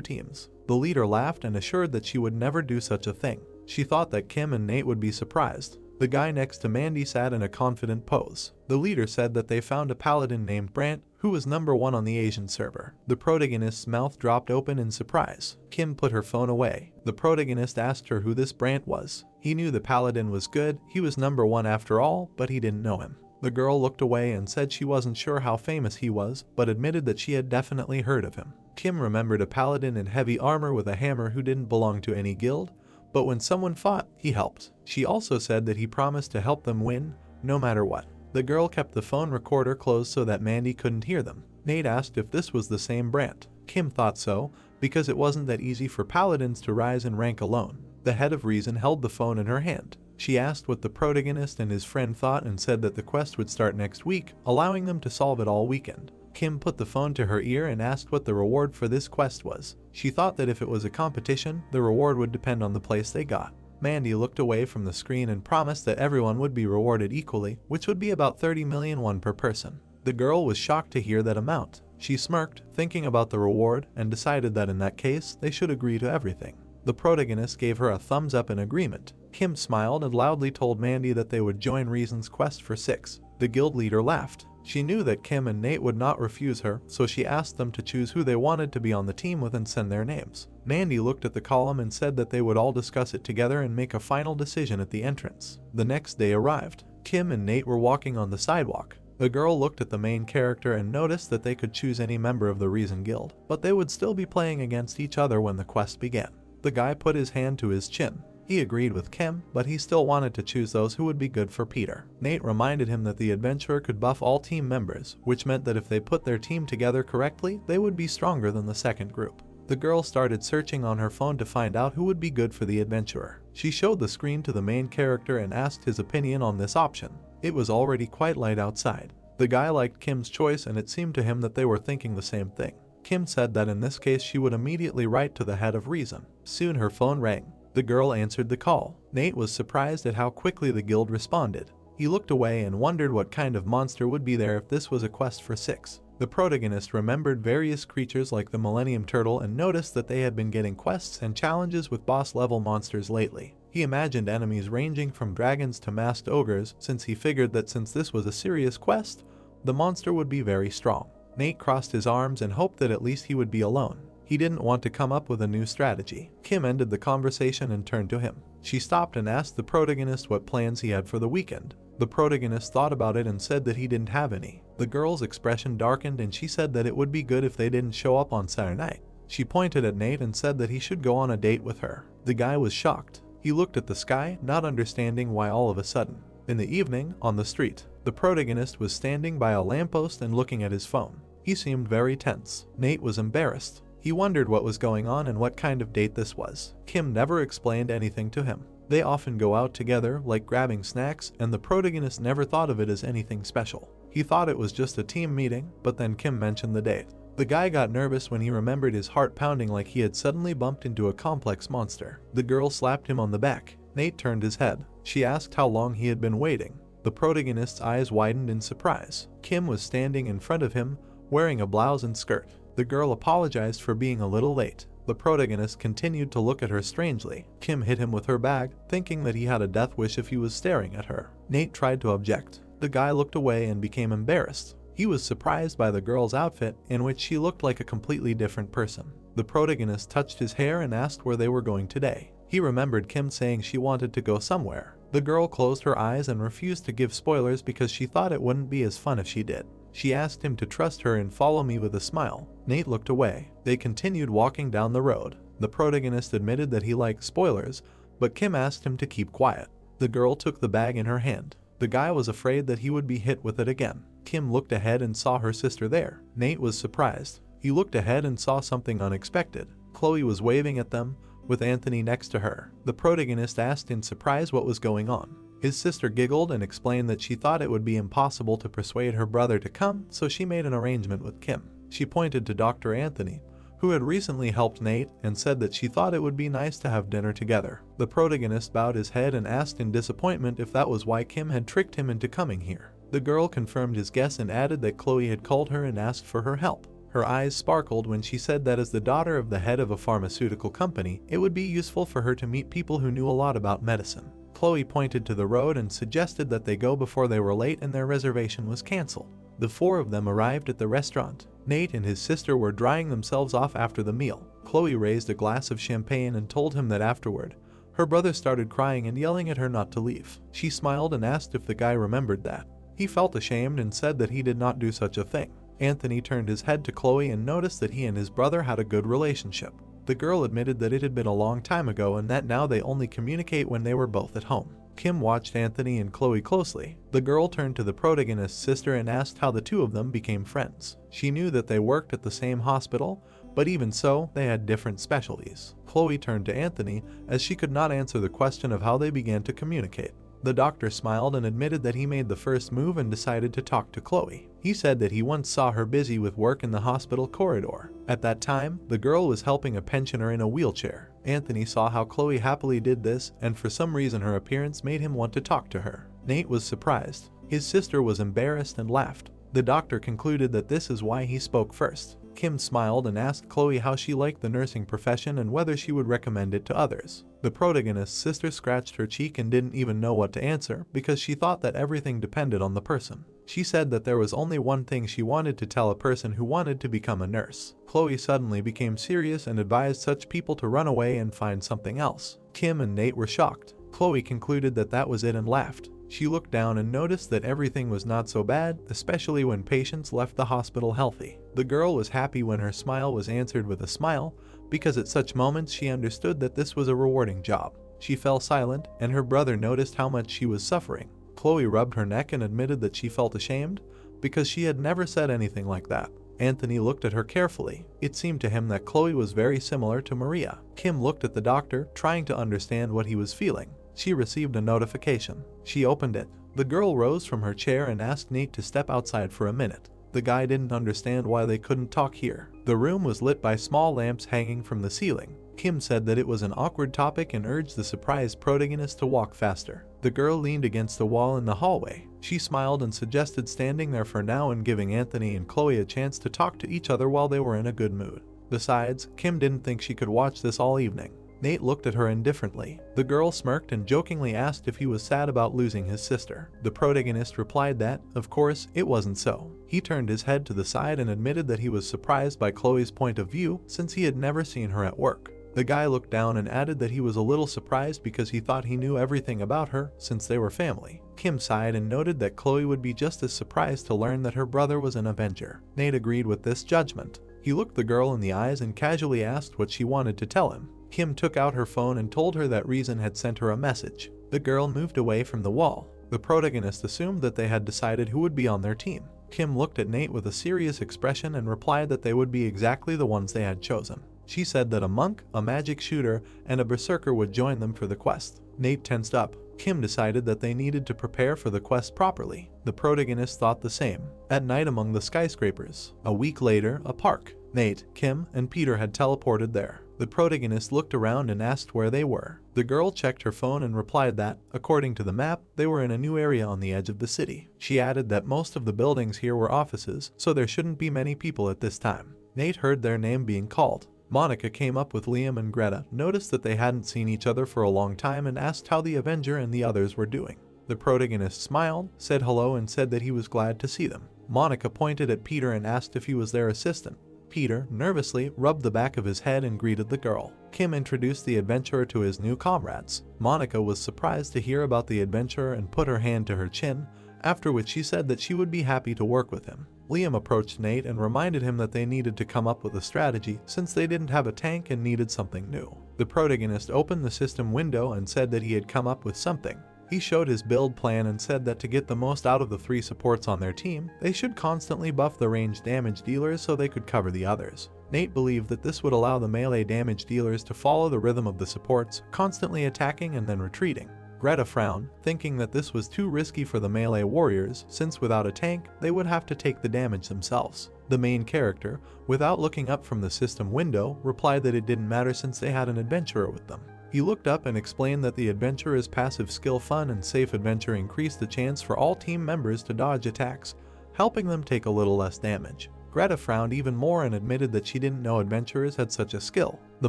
teams. The leader laughed and assured that she would never do such a thing. She thought that Kim and Nate would be surprised. The guy next to Mandy sat in a confident pose. The leader said that they found a paladin named Brant, who was number 1 on the Asian server. The protagonist's mouth dropped open in surprise. Kim put her phone away. The protagonist asked her who this Brant was. He knew the paladin was good, he was number 1 after all, but he didn't know him. The girl looked away and said she wasn't sure how famous he was, but admitted that she had definitely heard of him. Kim remembered a paladin in heavy armor with a hammer who didn't belong to any guild, but when someone fought, he helped. She also said that he promised to help them win, no matter what. The girl kept the phone recorder closed so that Mandy couldn't hear them. Nate asked if this was the same Brant. Kim thought so, because it wasn't that easy for paladins to rise in rank alone. The head of Reason held the phone in her hand. She asked what the protagonist and his friend thought and said that the quest would start next week, allowing them to solve it all weekend. Kim put the phone to her ear and asked what the reward for this quest was. She thought that if it was a competition, the reward would depend on the place they got. Mandy looked away from the screen and promised that everyone would be rewarded equally, which would be about 30 million won per person. The girl was shocked to hear that amount. She smirked, thinking about the reward, and decided that in that case, they should agree to everything. The protagonist gave her a thumbs up in agreement. Kim smiled and loudly told Mandy that they would join Reason's quest for 6. The guild leader laughed. She knew that Kim and Nate would not refuse her, so she asked them to choose who they wanted to be on the team with and send their names. Mandy looked at the column and said that they would all discuss it together and make a final decision at the entrance. The next day arrived. Kim and Nate were walking on the sidewalk. The girl looked at the main character and noticed that they could choose any member of the Reason Guild, but they would still be playing against each other when the quest began. The guy put his hand to his chin. He agreed with Kim, but he still wanted to choose those who would be good for Peter. Nate reminded him that the adventurer could buff all team members, which meant that if they put their team together correctly, they would be stronger than the second group. The girl started searching on her phone to find out who would be good for the adventurer. She showed the screen to the main character and asked his opinion on this option. It was already quite light outside. The guy liked Kim's choice and it seemed to him that they were thinking the same thing. Kim said that in this case she would immediately write to the head of Reason. Soon her phone rang. The girl answered the call. Nate was surprised at how quickly the guild responded. He looked away and wondered what kind of monster would be there if this was a quest for 6. The protagonist remembered various creatures like the Millennium Turtle and noticed that they had been getting quests and challenges with boss-level monsters lately. He imagined enemies ranging from dragons to masked ogres, since he figured that since this was a serious quest, the monster would be very strong. Nate crossed his arms and hoped that at least he would be alone. He didn't want to come up with a new strategy. Kim ended the conversation and turned to him. She stopped and asked the protagonist what plans he had for the weekend. The protagonist thought about it and said that he didn't have any. The girl's expression darkened and she said that it would be good if they didn't show up on Saturday night. She pointed at Nate and said that he should go on a date with her. The guy was shocked. He looked at the sky, not understanding why all of a sudden. In the evening, on the street, the protagonist was standing by a lamppost and looking at his phone. He seemed very tense. Nate was embarrassed. He wondered what was going on and what kind of date this was. Kim never explained anything to him. They often go out together, like grabbing snacks, and the protagonist never thought of it as anything special. He thought it was just a team meeting, but then Kim mentioned the date. The guy got nervous when he remembered his heart pounding like he had suddenly bumped into a complex monster. The girl slapped him on the back. Nate turned his head. She asked how long he had been waiting. The protagonist's eyes widened in surprise. Kim was standing in front of him, wearing a blouse and skirt. The girl apologized for being a little late. The protagonist continued to look at her strangely. Kim hit him with her bag, thinking that he had a death wish if he was staring at her. Nate tried to object. The guy looked away and became embarrassed. He was surprised by the girl's outfit, in which she looked like a completely different person. The protagonist touched his hair and asked where they were going today. He remembered Kim saying she wanted to go somewhere. The girl closed her eyes and refused to give spoilers because she thought it wouldn't be as fun if she did. She asked him to trust her and follow me with a smile. Nate looked away. They continued walking down the road. The protagonist admitted that he liked spoilers, but Kim asked him to keep quiet. The girl took the bag in her hand. The guy was afraid that he would be hit with it again. Kim looked ahead and saw her sister there. Nate was surprised. He looked ahead and saw something unexpected. Chloe was waving at them, with Anthony next to her. The protagonist asked in surprise what was going on. His sister giggled and explained that she thought it would be impossible to persuade her brother to come, so she made an arrangement with Kim. She pointed to Dr. Anthony, who had recently helped Nate, and said that she thought it would be nice to have dinner together. The protagonist bowed his head and asked in disappointment if that was why Kim had tricked him into coming here. The girl confirmed his guess and added that Chloe had called her and asked for her help. Her eyes sparkled when she said that as the daughter of the head of a pharmaceutical company, it would be useful for her to meet people who knew a lot about medicine. Chloe pointed to the road and suggested that they go before they were late and their reservation was canceled. The four of them arrived at the restaurant. Nate and his sister were drying themselves off after the meal. Chloe raised a glass of champagne and told him that afterward, her brother started crying and yelling at her not to leave. She smiled and asked if the guy remembered that. He felt ashamed and said that he did not do such a thing. Anthony turned his head to Chloe and noticed that he and his brother had a good relationship. The girl admitted that it had been a long time ago and that now they only communicate when they were both at home. Kim watched Anthony and Chloe closely. The girl turned to the protagonist's sister and asked how the two of them became friends. She knew that they worked at the same hospital, but even so, they had different specialties. Chloe turned to Anthony as she could not answer the question of how they began to communicate. The doctor smiled and admitted that he made the first move and decided to talk to Chloe. He said that he once saw her busy with work in the hospital corridor. At that time, the girl was helping a pensioner in a wheelchair. Anthony saw how Chloe happily did this, and for some reason her appearance made him want to talk to her. Nate was surprised. His sister was embarrassed and laughed. The doctor concluded that this is why he spoke first. Kim smiled and asked Chloe how she liked the nursing profession and whether she would recommend it to others. The protagonist's sister scratched her cheek and didn't even know what to answer because she thought that everything depended on the person. She said that there was only one thing she wanted to tell a person who wanted to become a nurse. Chloe suddenly became serious and advised such people to run away and find something else. Kim and Nate were shocked. Chloe concluded that that was it and laughed. She looked down and noticed that everything was not so bad, especially when patients left the hospital healthy. The girl was happy when her smile was answered with a smile, because at such moments she understood that this was a rewarding job. She fell silent, and her brother noticed how much she was suffering. Chloe rubbed her neck and admitted that she felt ashamed, because she had never said anything like that. Anthony looked at her carefully. It seemed to him that Chloe was very similar to Maria. Kim looked at the doctor, trying to understand what he was feeling. She received a notification. She opened it. The girl rose from her chair and asked Nate to step outside for a minute. The guy didn't understand why they couldn't talk here. The room was lit by small lamps hanging from the ceiling. Kim said that it was an awkward topic and urged the surprised protagonist to walk faster. The girl leaned against the wall in the hallway. She smiled and suggested standing there for now and giving Anthony and Chloe a chance to talk to each other while they were in a good mood. Besides, Kim didn't think she could watch this all evening. Nate looked at her indifferently. The girl smirked and jokingly asked if he was sad about losing his sister. The protagonist replied that, of course, it wasn't so. He turned his head to the side and admitted that he was surprised by Chloe's point of view since he had never seen her at work. The guy looked down and added that he was a little surprised because he thought he knew everything about her since they were family. Kim sighed and noted that Chloe would be just as surprised to learn that her brother was an Avenger. Nate agreed with this judgment. He looked the girl in the eyes and casually asked what she wanted to tell him. Kim took out her phone and told her that Reason had sent her a message. The girl moved away from the wall. The protagonist assumed that they had decided who would be on their team. Kim looked at Nate with a serious expression and replied that they would be exactly the ones they had chosen. She said that a monk, a magic shooter, and a berserker would join them for the quest. Nate tensed up. Kim decided that they needed to prepare for the quest properly. The protagonist thought the same. At night among the skyscrapers. A week later, a park. Nate, Kim, and Peter had teleported there. The protagonist looked around and asked where they were. The girl checked her phone and replied that, according to the map, they were in a new area on the edge of the city. She added that most of the buildings here were offices, so there shouldn't be many people at this time. Nate heard their name being called. Monica came up with Liam and Greta, noticed that they hadn't seen each other for a long time and asked how the Avenger and the others were doing. The protagonist smiled, said hello and said that he was glad to see them. Monica pointed at Peter and asked if he was their assistant. Peter, nervously, rubbed the back of his head and greeted the girl. Kim introduced the adventurer to his new comrades. Monica was surprised to hear about the adventurer and put her hand to her chin, after which she said that she would be happy to work with him. Liam approached Nate and reminded him that they needed to come up with a strategy since they didn't have a tank and needed something new. The protagonist opened the system window and said that he had come up with something. He showed his build plan and said that to get the most out of the 3 supports on their team, they should constantly buff the ranged damage dealers so they could cover the others. Nate believed that this would allow the melee damage dealers to follow the rhythm of the supports, constantly attacking and then retreating. Greta frowned, thinking that this was too risky for the melee warriors since without a tank, they would have to take the damage themselves. The main character, without looking up from the system window, replied that it didn't matter since they had an adventurer with them. He looked up and explained that the adventurer's passive skill fun and safe adventure increased the chance for all team members to dodge attacks, helping them take a little less damage. Greta frowned even more and admitted that she didn't know adventurers had such a skill. The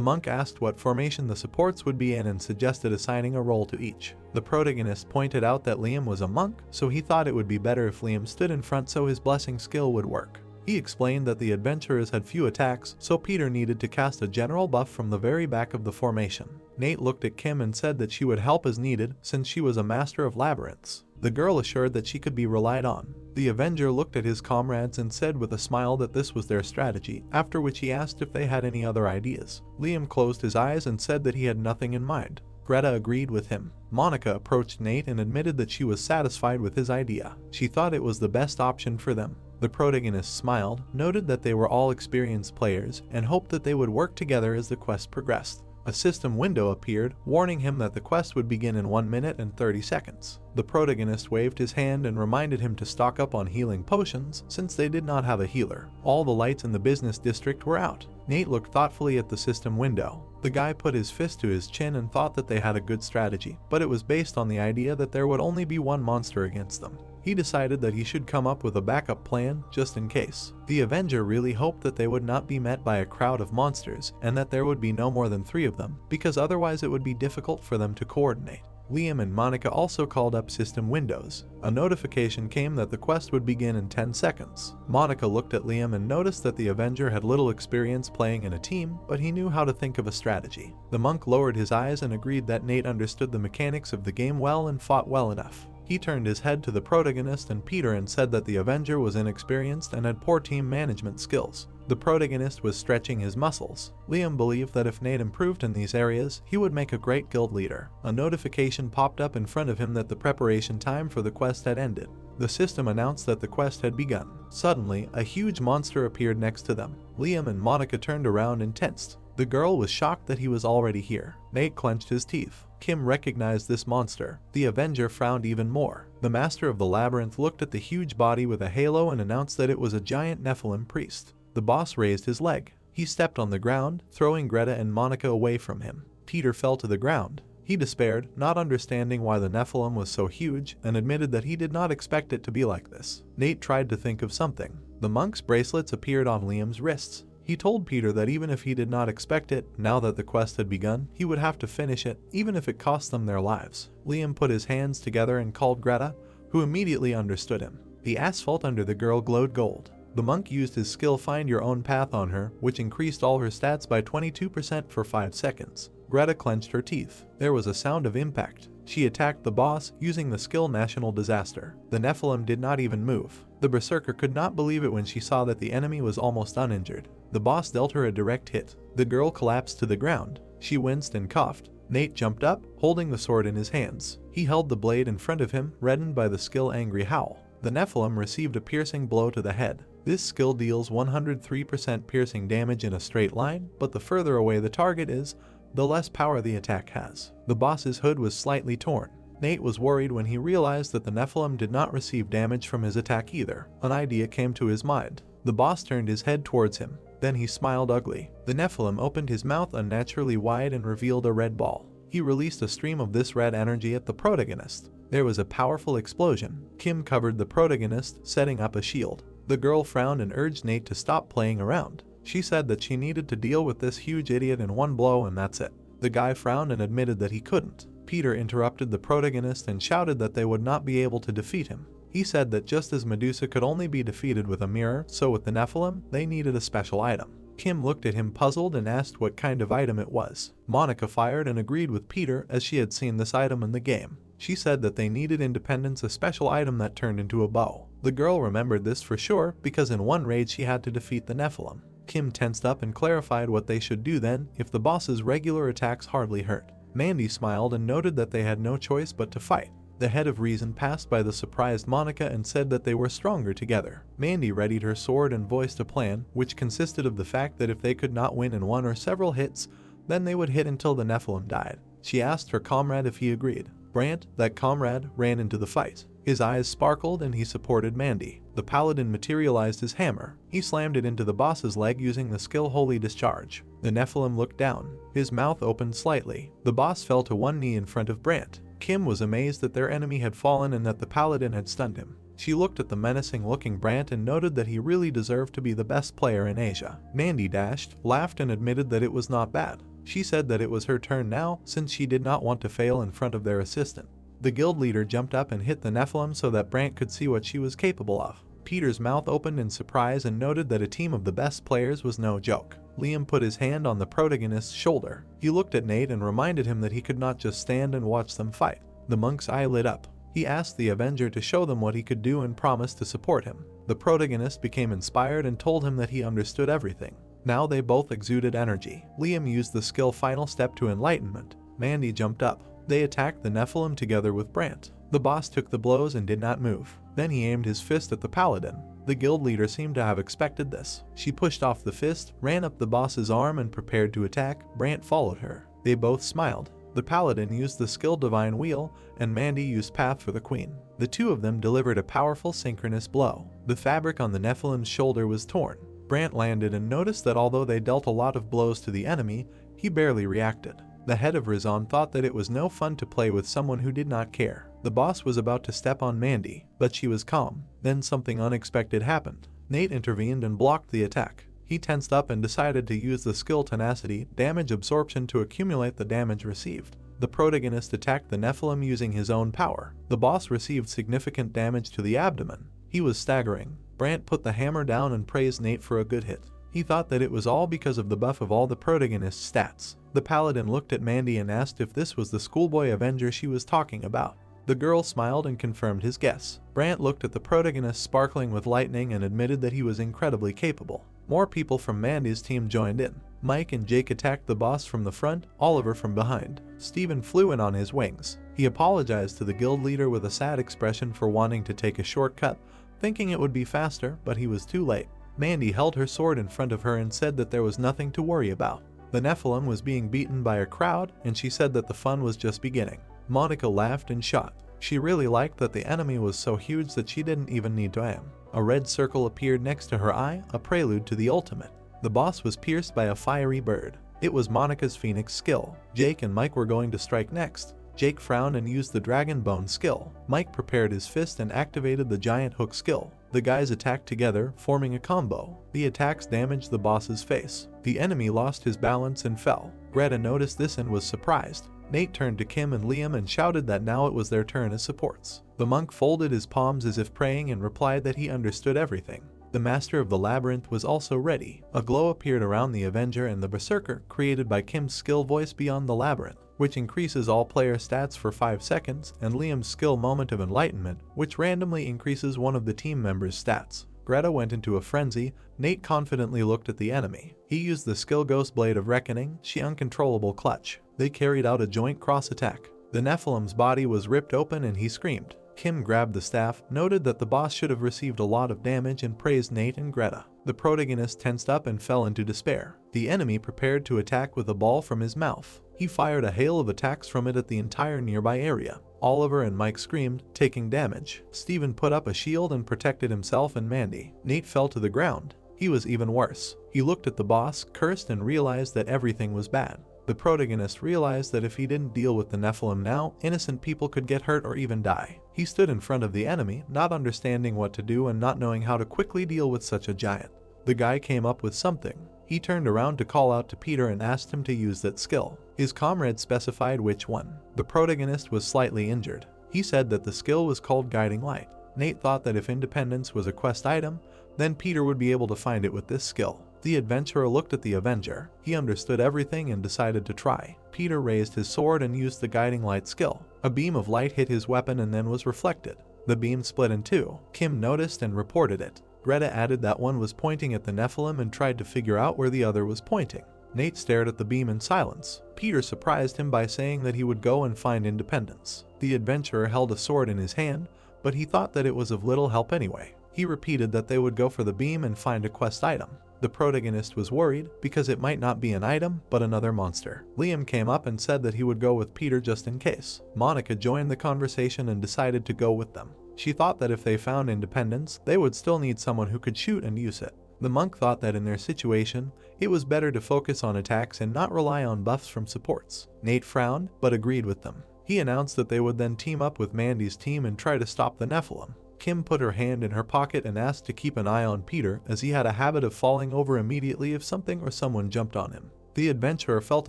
monk asked what formation the supports would be in and suggested assigning a role to each. The protagonist pointed out that Liam was a monk, so he thought it would be better if Liam stood in front so his blessing skill would work. He explained that the adventurers had few attacks, so Peter needed to cast a general buff from the very back of the formation. Nate looked at Kim and said that she would help as needed since she was a master of labyrinths. The girl assured that she could be relied on. The Avenger looked at his comrades and said with a smile that this was their strategy, after which he asked if they had any other ideas. Liam closed his eyes and said that he had nothing in mind. Greta agreed with him. Monica approached Nate and admitted that she was satisfied with his idea. She thought it was the best option for them. The protagonist smiled, noted that they were all experienced players, and hoped that they would work together as the quest progressed. A system window appeared, warning him that the quest would begin in 1 minute and 30 seconds. The protagonist waved his hand and reminded him to stock up on healing potions, since they did not have a healer. All the lights in the business district were out. Nate looked thoughtfully at the system window. The guy put his fist to his chin and thought that they had a good strategy, but it was based on the idea that there would only be one monster against them. He decided that he should come up with a backup plan just in case. The Avenger really hoped that they would not be met by a crowd of monsters and that there would be no more than 3 of them, because otherwise it would be difficult for them to coordinate. Liam and Monica also called up system Windows. A notification came that the quest would begin in 10 seconds. Monica looked at Liam and noticed that the Avenger had little experience playing in a team, but he knew how to think of a strategy. The monk lowered his eyes and agreed that Nate understood the mechanics of the game well and fought well enough. He turned his head to the protagonist and Peter and said that the Avenger was inexperienced and had poor team management skills. The protagonist was stretching his muscles. Liam believed that if Nate improved in these areas, he would make a great guild leader. A notification popped up in front of him that the preparation time for the quest had ended. The system announced that the quest had begun. Suddenly, a huge monster appeared next to them. Liam and Monica turned around and tensed. The girl was shocked that he was already here. Nate clenched his teeth. Kim recognized this monster. The Avenger frowned even more. The master of the labyrinth looked at the huge body with a halo and announced that it was a giant Nephilim priest. The boss raised his leg. He stepped on the ground, throwing Greta and Monica away from him. Peter fell to the ground. He despaired, not understanding why the Nephilim was so huge, and admitted that he did not expect it to be like this. Nate tried to think of something. The monk's bracelets appeared on Liam's wrists. He told Peter that even if he did not expect it, now that the quest had begun, he would have to finish it, even if it cost them their lives. Liam put his hands together and called Greta, who immediately understood him. The asphalt under the girl glowed gold. The monk used his skill Find Your Own Path on her, which increased all her stats by 22% for 5 seconds. Greta clenched her teeth. There was a sound of impact. She attacked the boss using the skill National Disaster. The Nephilim did not even move. The Berserker could not believe it when she saw that the enemy was almost uninjured. The boss dealt her a direct hit. The girl collapsed to the ground. She winced and coughed. Nate jumped up, holding the sword in his hands. He held the blade in front of him, reddened by the skill Angry Howl. The Nephilim received a piercing blow to the head. This skill deals 103% piercing damage in a straight line, but the further away the target is, the less power the attack has. The boss's hood was slightly torn. Nate was worried when he realized that the Nephilim did not receive damage from his attack either. An idea came to his mind. The boss turned his head towards him. Then he smiled ugly. The Nephilim opened his mouth unnaturally wide and revealed a red ball. He released a stream of this red energy at the protagonist. There was a powerful explosion. Kim covered the protagonist, setting up a shield. The girl frowned and urged Nate to stop playing around. She said that she needed to deal with this huge idiot in one blow and that's it. The guy frowned and admitted that he couldn't. Peter interrupted the protagonist and shouted that they would not be able to defeat him. He said that just as Medusa could only be defeated with a mirror, so with the Nephilim, they needed a special item. Kim looked at him puzzled and asked what kind of item it was. Monica fired and agreed with Peter as she had seen this item in the game. She said that they needed Independence, a special item that turned into a bow. The girl remembered this for sure because in one raid she had to defeat the Nephilim. Kim tensed up and clarified what they should do then if the boss's regular attacks hardly hurt. Mandy smiled and noted that they had no choice but to fight. The head of reason passed by the surprised Monica and said that they were stronger together. Mandy readied her sword and voiced a plan, which consisted of the fact that if they could not win in one or several hits, then they would hit until the Nephilim died. She asked her comrade if he agreed. Brant, that comrade, ran into the fight. His eyes sparkled and he supported Mandy. The paladin materialized his hammer. He slammed it into the boss's leg using the skill Holy Discharge. The Nephilim looked down. His mouth opened slightly. The boss fell to one knee in front of Brant. Kim was amazed that their enemy had fallen and that the paladin had stunned him. She looked at the menacing-looking Brant and noted that he really deserved to be the best player in Asia. Mandy dashed, laughed and admitted that it was not bad. She said that it was her turn now since she did not want to fail in front of their assistant. The guild leader jumped up and hit the Nephilim so that Brant could see what she was capable of. Peter's mouth opened in surprise and noted that a team of the best players was no joke. Liam put his hand on the protagonist's shoulder. He looked at Nate and reminded him that he could not just stand and watch them fight. The monk's eye lit up. He asked the Avenger to show them what he could do and promised to support him. The protagonist became inspired and told him that he understood everything. Now they both exuded energy. Liam used the skill Final Step to Enlightenment. Mandy jumped up. They attacked the Nephilim together with Brant. The boss took the blows and did not move. Then he aimed his fist at the paladin. The guild leader seemed to have expected this. She pushed off the fist, ran up the boss's arm and prepared to attack. Brant followed her. They both smiled. The paladin used the skill Divine Wheel, and Mandy used Path for the Queen. The two of them delivered a powerful synchronous blow. The fabric on the Nephilim's shoulder was torn. Brant landed and noticed that although they dealt a lot of blows to the enemy, he barely reacted. The head of Rizan thought that it was no fun to play with someone who did not care. The boss was about to step on Mandy, but she was calm. Then something unexpected happened. Nate intervened and blocked the attack. He tensed up and decided to use the skill Tenacity, Damage Absorption to accumulate the damage received. the protagonist attacked the Nephilim using his own power. The boss received significant damage to the abdomen. He was staggering. Brant put the hammer down and praised Nate for a good hit. He thought that it was all because of the buff of all the protagonist's stats. The paladin looked at Mandy and asked if this was the schoolboy Avenger she was talking about. The girl smiled and confirmed his guess. Brant looked at the protagonist sparkling with lightning and admitted that he was incredibly capable. More people from Mandy's team joined in. Mike and Jake attacked the boss from the front, Oliver from behind. Steven flew in on his wings. He apologized to the guild leader with a sad expression for wanting to take a shortcut, thinking it would be faster, but he was too late. Mandy held her sword in front of her and said that there was nothing to worry about. The Nephilim was being beaten by a crowd, and she said that the fun was just beginning. Monica laughed and shot. She really liked that the enemy was so huge that she didn't even need to aim. A red circle appeared next to her eye, a prelude to the ultimate. The boss was pierced by a fiery bird. It was Monica's Phoenix skill. Jake and Mike were going to strike next. Jake frowned and used the Dragon Bone skill. Mike prepared his fist and activated the Giant Hook skill. The guys attacked together, forming a combo. The attacks damaged the boss's face. The enemy lost his balance and fell. Greta noticed this and was surprised. Nate turned to Kim and Liam and shouted that now it was their turn as supports. The monk folded his palms as if praying and replied that he understood everything. The master of the labyrinth was also ready. A glow appeared around the Avenger and the Berserker, created by Kim's skill voice beyond the labyrinth, which increases all player stats for 5 seconds, and Liam's skill Moment of Enlightenment, which randomly increases one of the team members' stats. Greta went into a frenzy. Nate confidently looked at the enemy. He used the skill Ghost Blade of Reckoning, she uncontrollable clutch. They carried out a joint cross attack. The Nephilim's body was ripped open and he screamed. Kim grabbed the staff, noted that the boss should have received a lot of damage, and praised Nate and Greta. The protagonist tensed up and fell into despair. The enemy prepared to attack with a ball from his mouth. He fired a hail of attacks from it at the entire nearby area. Oliver and Mike screamed, taking damage. Steven put up a shield and protected himself and Mandy. Nate fell to the ground. He was even worse. He looked at the boss, cursed, and realized that everything was bad. The protagonist realized that if he didn't deal with the Nephilim now, innocent people could get hurt or even die. He stood in front of the enemy, not understanding what to do and not knowing how to quickly deal with such a giant. The guy came up with something. He turned around to call out to Peter and asked him to use that skill. His comrade specified which one. The protagonist was slightly injured. He said that the skill was called Guiding Light. Nate thought that if Independence was a quest item, then Peter would be able to find it with this skill. The adventurer looked at the Avenger. He understood everything and decided to try. Peter raised his sword and used the Guiding Light skill. A beam of light hit his weapon and then was reflected. The beam split in two. Kim noticed and reported it. Greta added that one was pointing at the Nephilim and tried to figure out where the other was pointing. Nate stared at the beam in silence. Peter surprised him by saying that he would go and find Independence. The adventurer held a sword in his hand, but he thought that it was of little help anyway. He repeated that they would go for the beam and find a quest item. The protagonist was worried because it might not be an item, but another monster. Liam came up and said that he would go with Peter just in case. Monica joined the conversation and decided to go with them. She thought that if they found Independence, they would still need someone who could shoot and use it. The monk thought that in their situation, it was better to focus on attacks and not rely on buffs from supports. Nate frowned, but agreed with them. He announced that they would then team up with Mandy's team and try to stop the Nephilim. Kim put her hand in her pocket and asked to keep an eye on Peter, as he had a habit of falling over immediately if something or someone jumped on him. The adventurer felt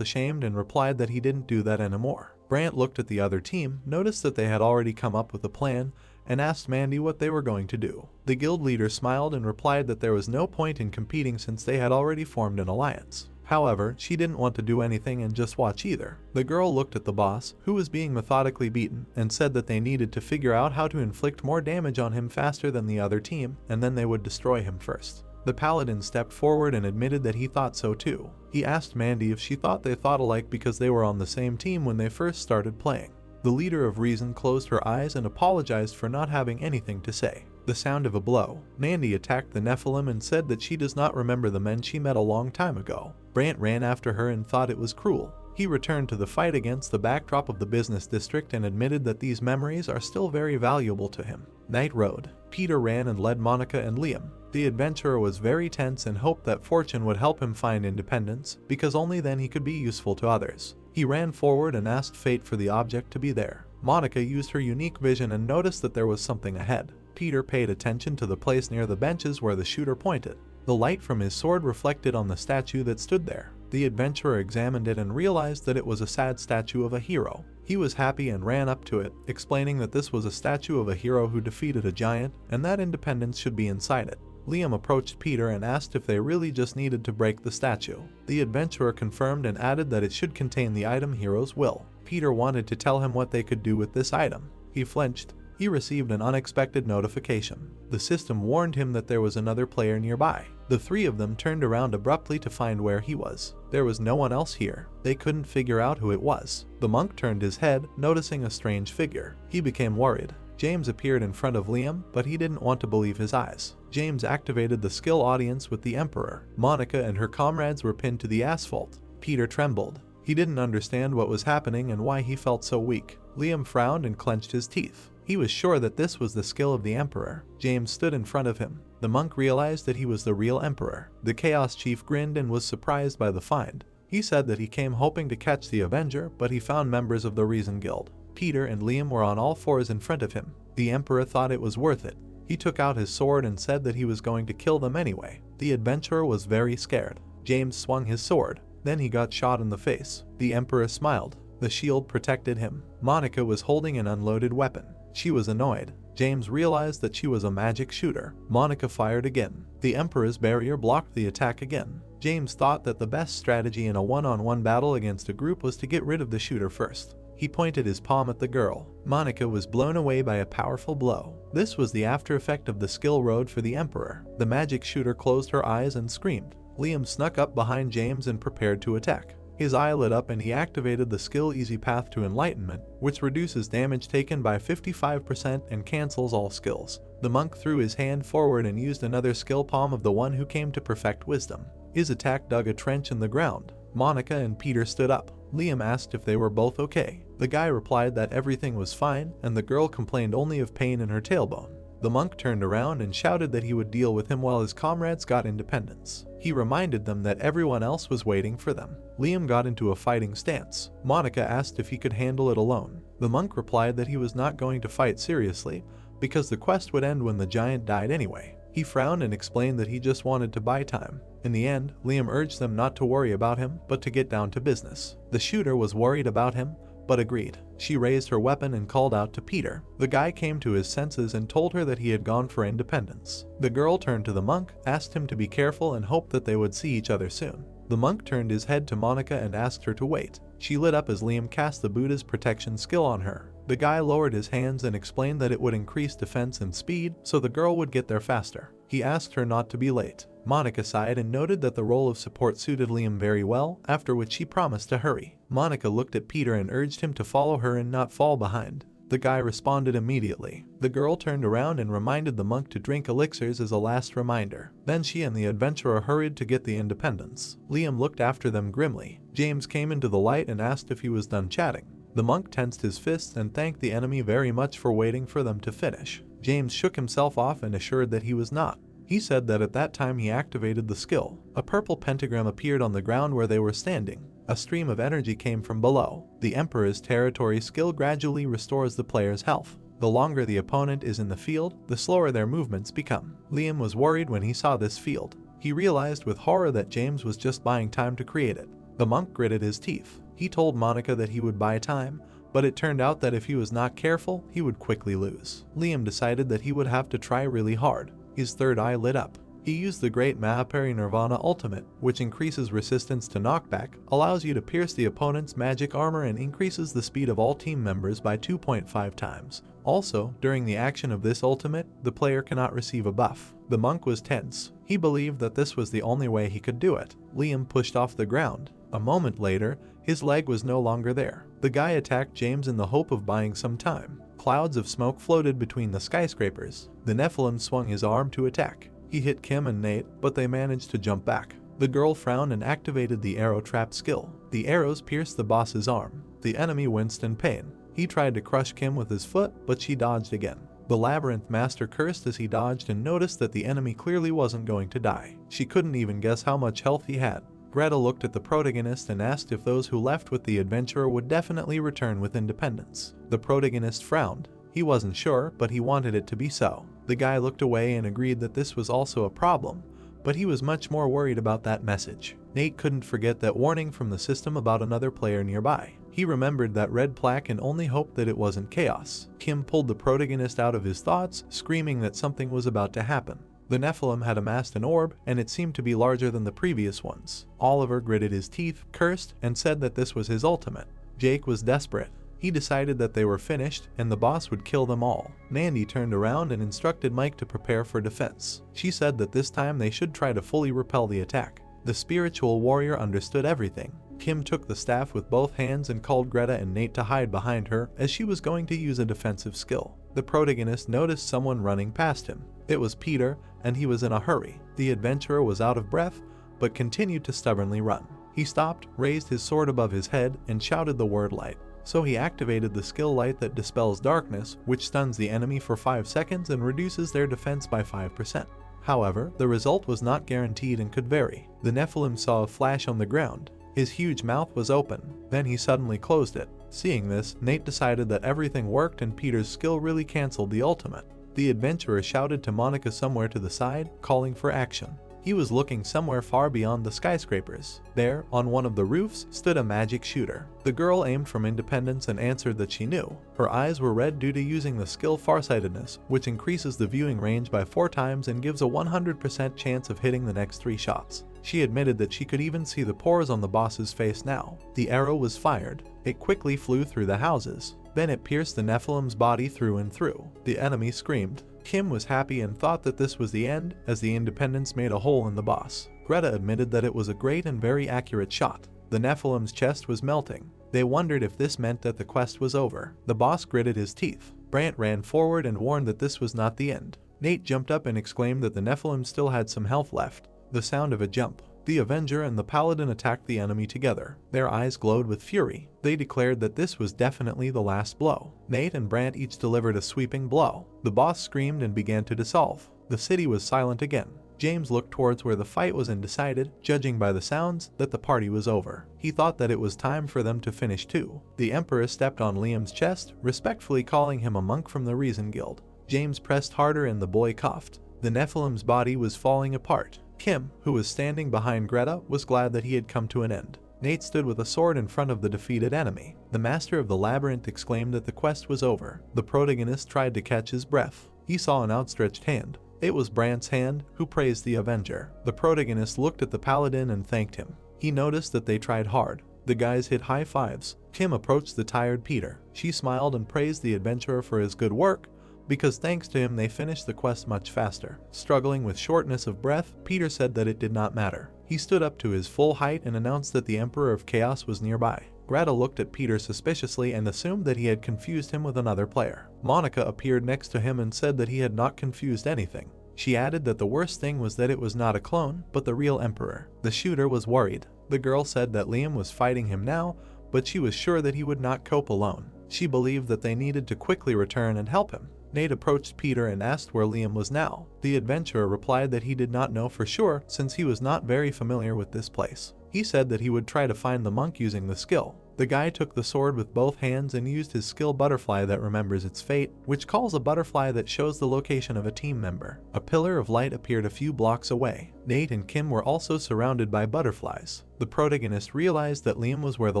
ashamed and replied that he didn't do that anymore. Brant looked at the other team, noticed that they had already come up with a plan, and asked Mandy what they were going to do. The guild leader smiled and replied that there was no point in competing since they had already formed an alliance. However, she didn't want to do anything and just watch either. The girl looked at the boss, who was being methodically beaten, and said that they needed to figure out how to inflict more damage on him faster than the other team, and then they would destroy him first. The paladin stepped forward and admitted that he thought so too. He asked Mandy if she thought they thought alike because they were on the same team when they first started playing. The leader of Reason closed her eyes and apologized for not having anything to say. The sound of a blow. Mandy attacked the Nephilim and said that she does not remember the men she met a long time ago. Brant ran after her and thought it was cruel. He returned to the fight against the backdrop of the business district and admitted that these memories are still very valuable to him. Night Road. Peter ran and led Monica and Liam. The adventurer was very tense and hoped that fortune would help him find Independence, because only then he could be useful to others. He ran forward and asked fate for the object to be there. Monica used her unique vision and noticed that there was something ahead. Peter paid attention to the place near the benches where the shooter pointed. The light from his sword reflected on the statue that stood there. The adventurer examined it and realized that it was a sad statue of a hero. He was happy and ran up to it, explaining that this was a statue of a hero who defeated a giant and that independence should be inside it. Liam approached Peter and asked if they really just needed to break the statue. The adventurer confirmed and added that it should contain the item heroes will. Peter wanted to tell him what they could do with this item. He flinched. He received an unexpected notification. The system warned him that there was another player nearby. The three of them turned around abruptly to find where he was. There was no one else here. They couldn't figure out who it was. The monk turned his head, noticing a strange figure. He became worried. James appeared in front of Liam, but he didn't want to believe his eyes. James activated the skill audience with the Emperor. Monica and her comrades were pinned to the asphalt. Peter trembled. He didn't understand what was happening and why he felt so weak. Liam frowned and clenched his teeth. He was sure that this was the skill of the Emperor. James stood in front of him. The monk realized that he was the real Emperor. The Chaos Chief grinned and was surprised by the find. He said that he came hoping to catch the Avenger, but he found members of the Reason Guild. Peter and Liam were on all fours in front of him. The Emperor thought it was worth it. He took out his sword and said that he was going to kill them anyway. The adventurer was very scared. James swung his sword. Then he got shot in the face. The Emperor smiled. The shield protected him. Monica was holding an unloaded weapon. She was annoyed. James realized that she was a magic shooter. Monica fired again. The Emperor's barrier blocked the attack again. James thought that the best strategy in a one-on-one battle against a group was to get rid of the shooter first. He pointed his palm at the girl. Monica was blown away by a powerful blow. This was the after effect of the skill road for the Emperor. The magic shooter closed her eyes and screamed. Liam snuck up behind James and prepared to attack. His eye lit up and he activated the skill Easy Path to Enlightenment, which reduces damage taken by 55% and cancels all skills. The monk threw his hand forward and used another skill palm of the one who came to perfect wisdom. His attack dug a trench in the ground. Monica and Peter stood up. Liam asked if they were both okay. The guy replied that everything was fine, and the girl complained only of pain in her tailbone. The monk turned around and shouted that he would deal with him while his comrades got independence. He reminded them that everyone else was waiting for them. Liam got into a fighting stance. Monica asked if he could handle it alone. The monk replied that he was not going to fight seriously, because the quest would end when the giant died anyway. He frowned and explained that he just wanted to buy time. In the end, Liam urged them not to worry about him, but to get down to business. The shooter was worried about him, but agreed. She raised her weapon and called out to Peter. The guy came to his senses and told her that he had gone for independence. The girl turned to the monk, asked him to be careful and hoped that they would see each other soon. The monk turned his head to Monica and asked her to wait. She lit up as Liam cast the Buddha's protection skill on her. The guy lowered his hands and explained that it would increase defense and speed, so the girl would get there faster. He asked her not to be late. Monica sighed and noted that the role of support suited Liam very well, after which she promised to hurry. Monica looked at Peter and urged him to follow her and not fall behind. The guy responded immediately. The girl turned around and reminded the monk to drink elixirs as a last reminder. Then she and the adventurer hurried to get the independence. Liam looked after them grimly. James came into the light and asked if he was done chatting. The monk tensed his fists and thanked the enemy very much for waiting for them to finish. James shook himself off and assured that he was not. He said that at that time he activated the skill. A purple pentagram appeared on the ground where they were standing. A stream of energy came from below. The Emperor's territory skill gradually restores the player's health. The longer the opponent is in the field, the slower their movements become. Liam was worried when he saw this field. He realized with horror that James was just buying time to create it. The monk gritted his teeth. He told Monica that he would buy time, but it turned out that if he was not careful, he would quickly lose. Liam decided that he would have to try really hard. His third eye lit up. He used the Great Mahaparinirvana Ultimate, which increases resistance to knockback, allows you to pierce the opponent's magic armor and increases the speed of all team members by 2.5 times. Also, during the action of this ultimate, the player cannot receive a buff. The monk was tense. He believed that this was the only way he could do it. Liam pushed off the ground. A moment later, his leg was no longer there. The guy attacked James in the hope of buying some time. Clouds of smoke floated between the skyscrapers. The Nephilim swung his arm to attack. He hit Kim and Nate, but they managed to jump back. The girl frowned and activated the arrow trap skill. The arrows pierced the boss's arm. The enemy winced in pain. He tried to crush Kim with his foot, but she dodged again. The Labyrinth Master cursed as he dodged and noticed that the enemy clearly wasn't going to die. She couldn't even guess how much health he had. Greta looked at the protagonist and asked if those who left with the adventurer would definitely return with independence. The protagonist frowned. He wasn't sure, but he wanted it to be so. The guy looked away and agreed that this was also a problem, but he was much more worried about that message. Nate couldn't forget that warning from the system about another player nearby. He remembered that red plaque and only hoped that it wasn't chaos. Kim pulled the protagonist out of his thoughts, screaming that something was about to happen. The Nephilim had amassed an orb, and it seemed to be larger than the previous ones. Oliver gritted his teeth, cursed, and said that this was his ultimate. Jake was desperate. He decided that they were finished, and the boss would kill them all. Mandy turned around and instructed Mike to prepare for defense. She said that this time they should try to fully repel the attack. The spiritual warrior understood everything. Kim took the staff with both hands and called Greta and Nate to hide behind her as she was going to use a defensive skill. The protagonist noticed someone running past him. It was Peter, and he was in a hurry. The adventurer was out of breath, but continued to stubbornly run. He stopped, raised his sword above his head, and shouted the word light. So he activated the skill light that dispels darkness, which stuns the enemy for 5 seconds and reduces their defense by 5%. However, the result was not guaranteed and could vary. The Nephilim saw a flash on the ground. His huge mouth was open, then he suddenly closed it. Seeing this, Nate decided that everything worked and Peter's skill really cancelled the ultimate. The adventurer shouted to Monica somewhere to the side, calling for action. He was looking somewhere far beyond the skyscrapers. There, on one of the roofs, stood a magic shooter. The girl aimed from Independence and answered that she knew. Her eyes were red due to using the skill Farsightedness, which increases the viewing range by 4 times and gives a 100% chance of hitting the next 3 shots. She admitted that she could even see the pores on the boss's face now. The arrow was fired. It quickly flew through the houses. Then it pierced the Nephilim's body through and through. The enemy screamed. Kim was happy and thought that this was the end, as the Independence made a hole in the boss. Greta admitted that it was a great and very accurate shot. The Nephilim's chest was melting. They wondered if this meant that the quest was over. The boss gritted his teeth. Brant ran forward and warned that this was not the end. Nate jumped up and exclaimed that the Nephilim still had some health left. The sound of a jump. The Avenger and the Paladin attacked the enemy together. Their eyes glowed with fury. They declared that this was definitely the last blow. Nate and Brant each delivered a sweeping blow. The boss screamed and began to dissolve. The city was silent again. James looked towards where the fight was and decided, judging by the sounds, that the party was over. He thought that it was time for them to finish too. The Emperor stepped on Liam's chest, respectfully calling him a monk from the Reason Guild. James pressed harder and the boy coughed. The Nephilim's body was falling apart. Kim, who was standing behind Greta, was glad that he had come to an end. Nate stood with a sword in front of the defeated enemy. The master of the labyrinth exclaimed that the quest was over. The protagonist tried to catch his breath. He saw an outstretched hand. It was Brant's hand, who praised the Avenger. The protagonist looked at the Paladin and thanked him. He noticed that they tried hard. The guys hit high fives. Kim approached the tired Peter. She smiled and praised the adventurer for his good work, because thanks to him they finished the quest much faster. Struggling with shortness of breath, Peter said that it did not matter. He stood up to his full height and announced that the Emperor of Chaos was nearby. Greta looked at Peter suspiciously and assumed that he had confused him with another player. Monica appeared next to him and said that he had not confused anything. She added that the worst thing was that it was not a clone, but the real Emperor. The shooter was worried. The girl said that Liam was fighting him now, but she was sure that he would not cope alone. She believed that they needed to quickly return and help him. Nate approached Peter and asked where Liam was now. The adventurer replied that he did not know for sure since he was not very familiar with this place. He said that he would try to find the monk using the skill. The guy took the sword with both hands and used his skill Butterfly that remembers its fate, which calls a butterfly that shows the location of a team member. A pillar of light appeared a few blocks away. Nate and Kim were also surrounded by butterflies. The protagonist realized that Liam was where the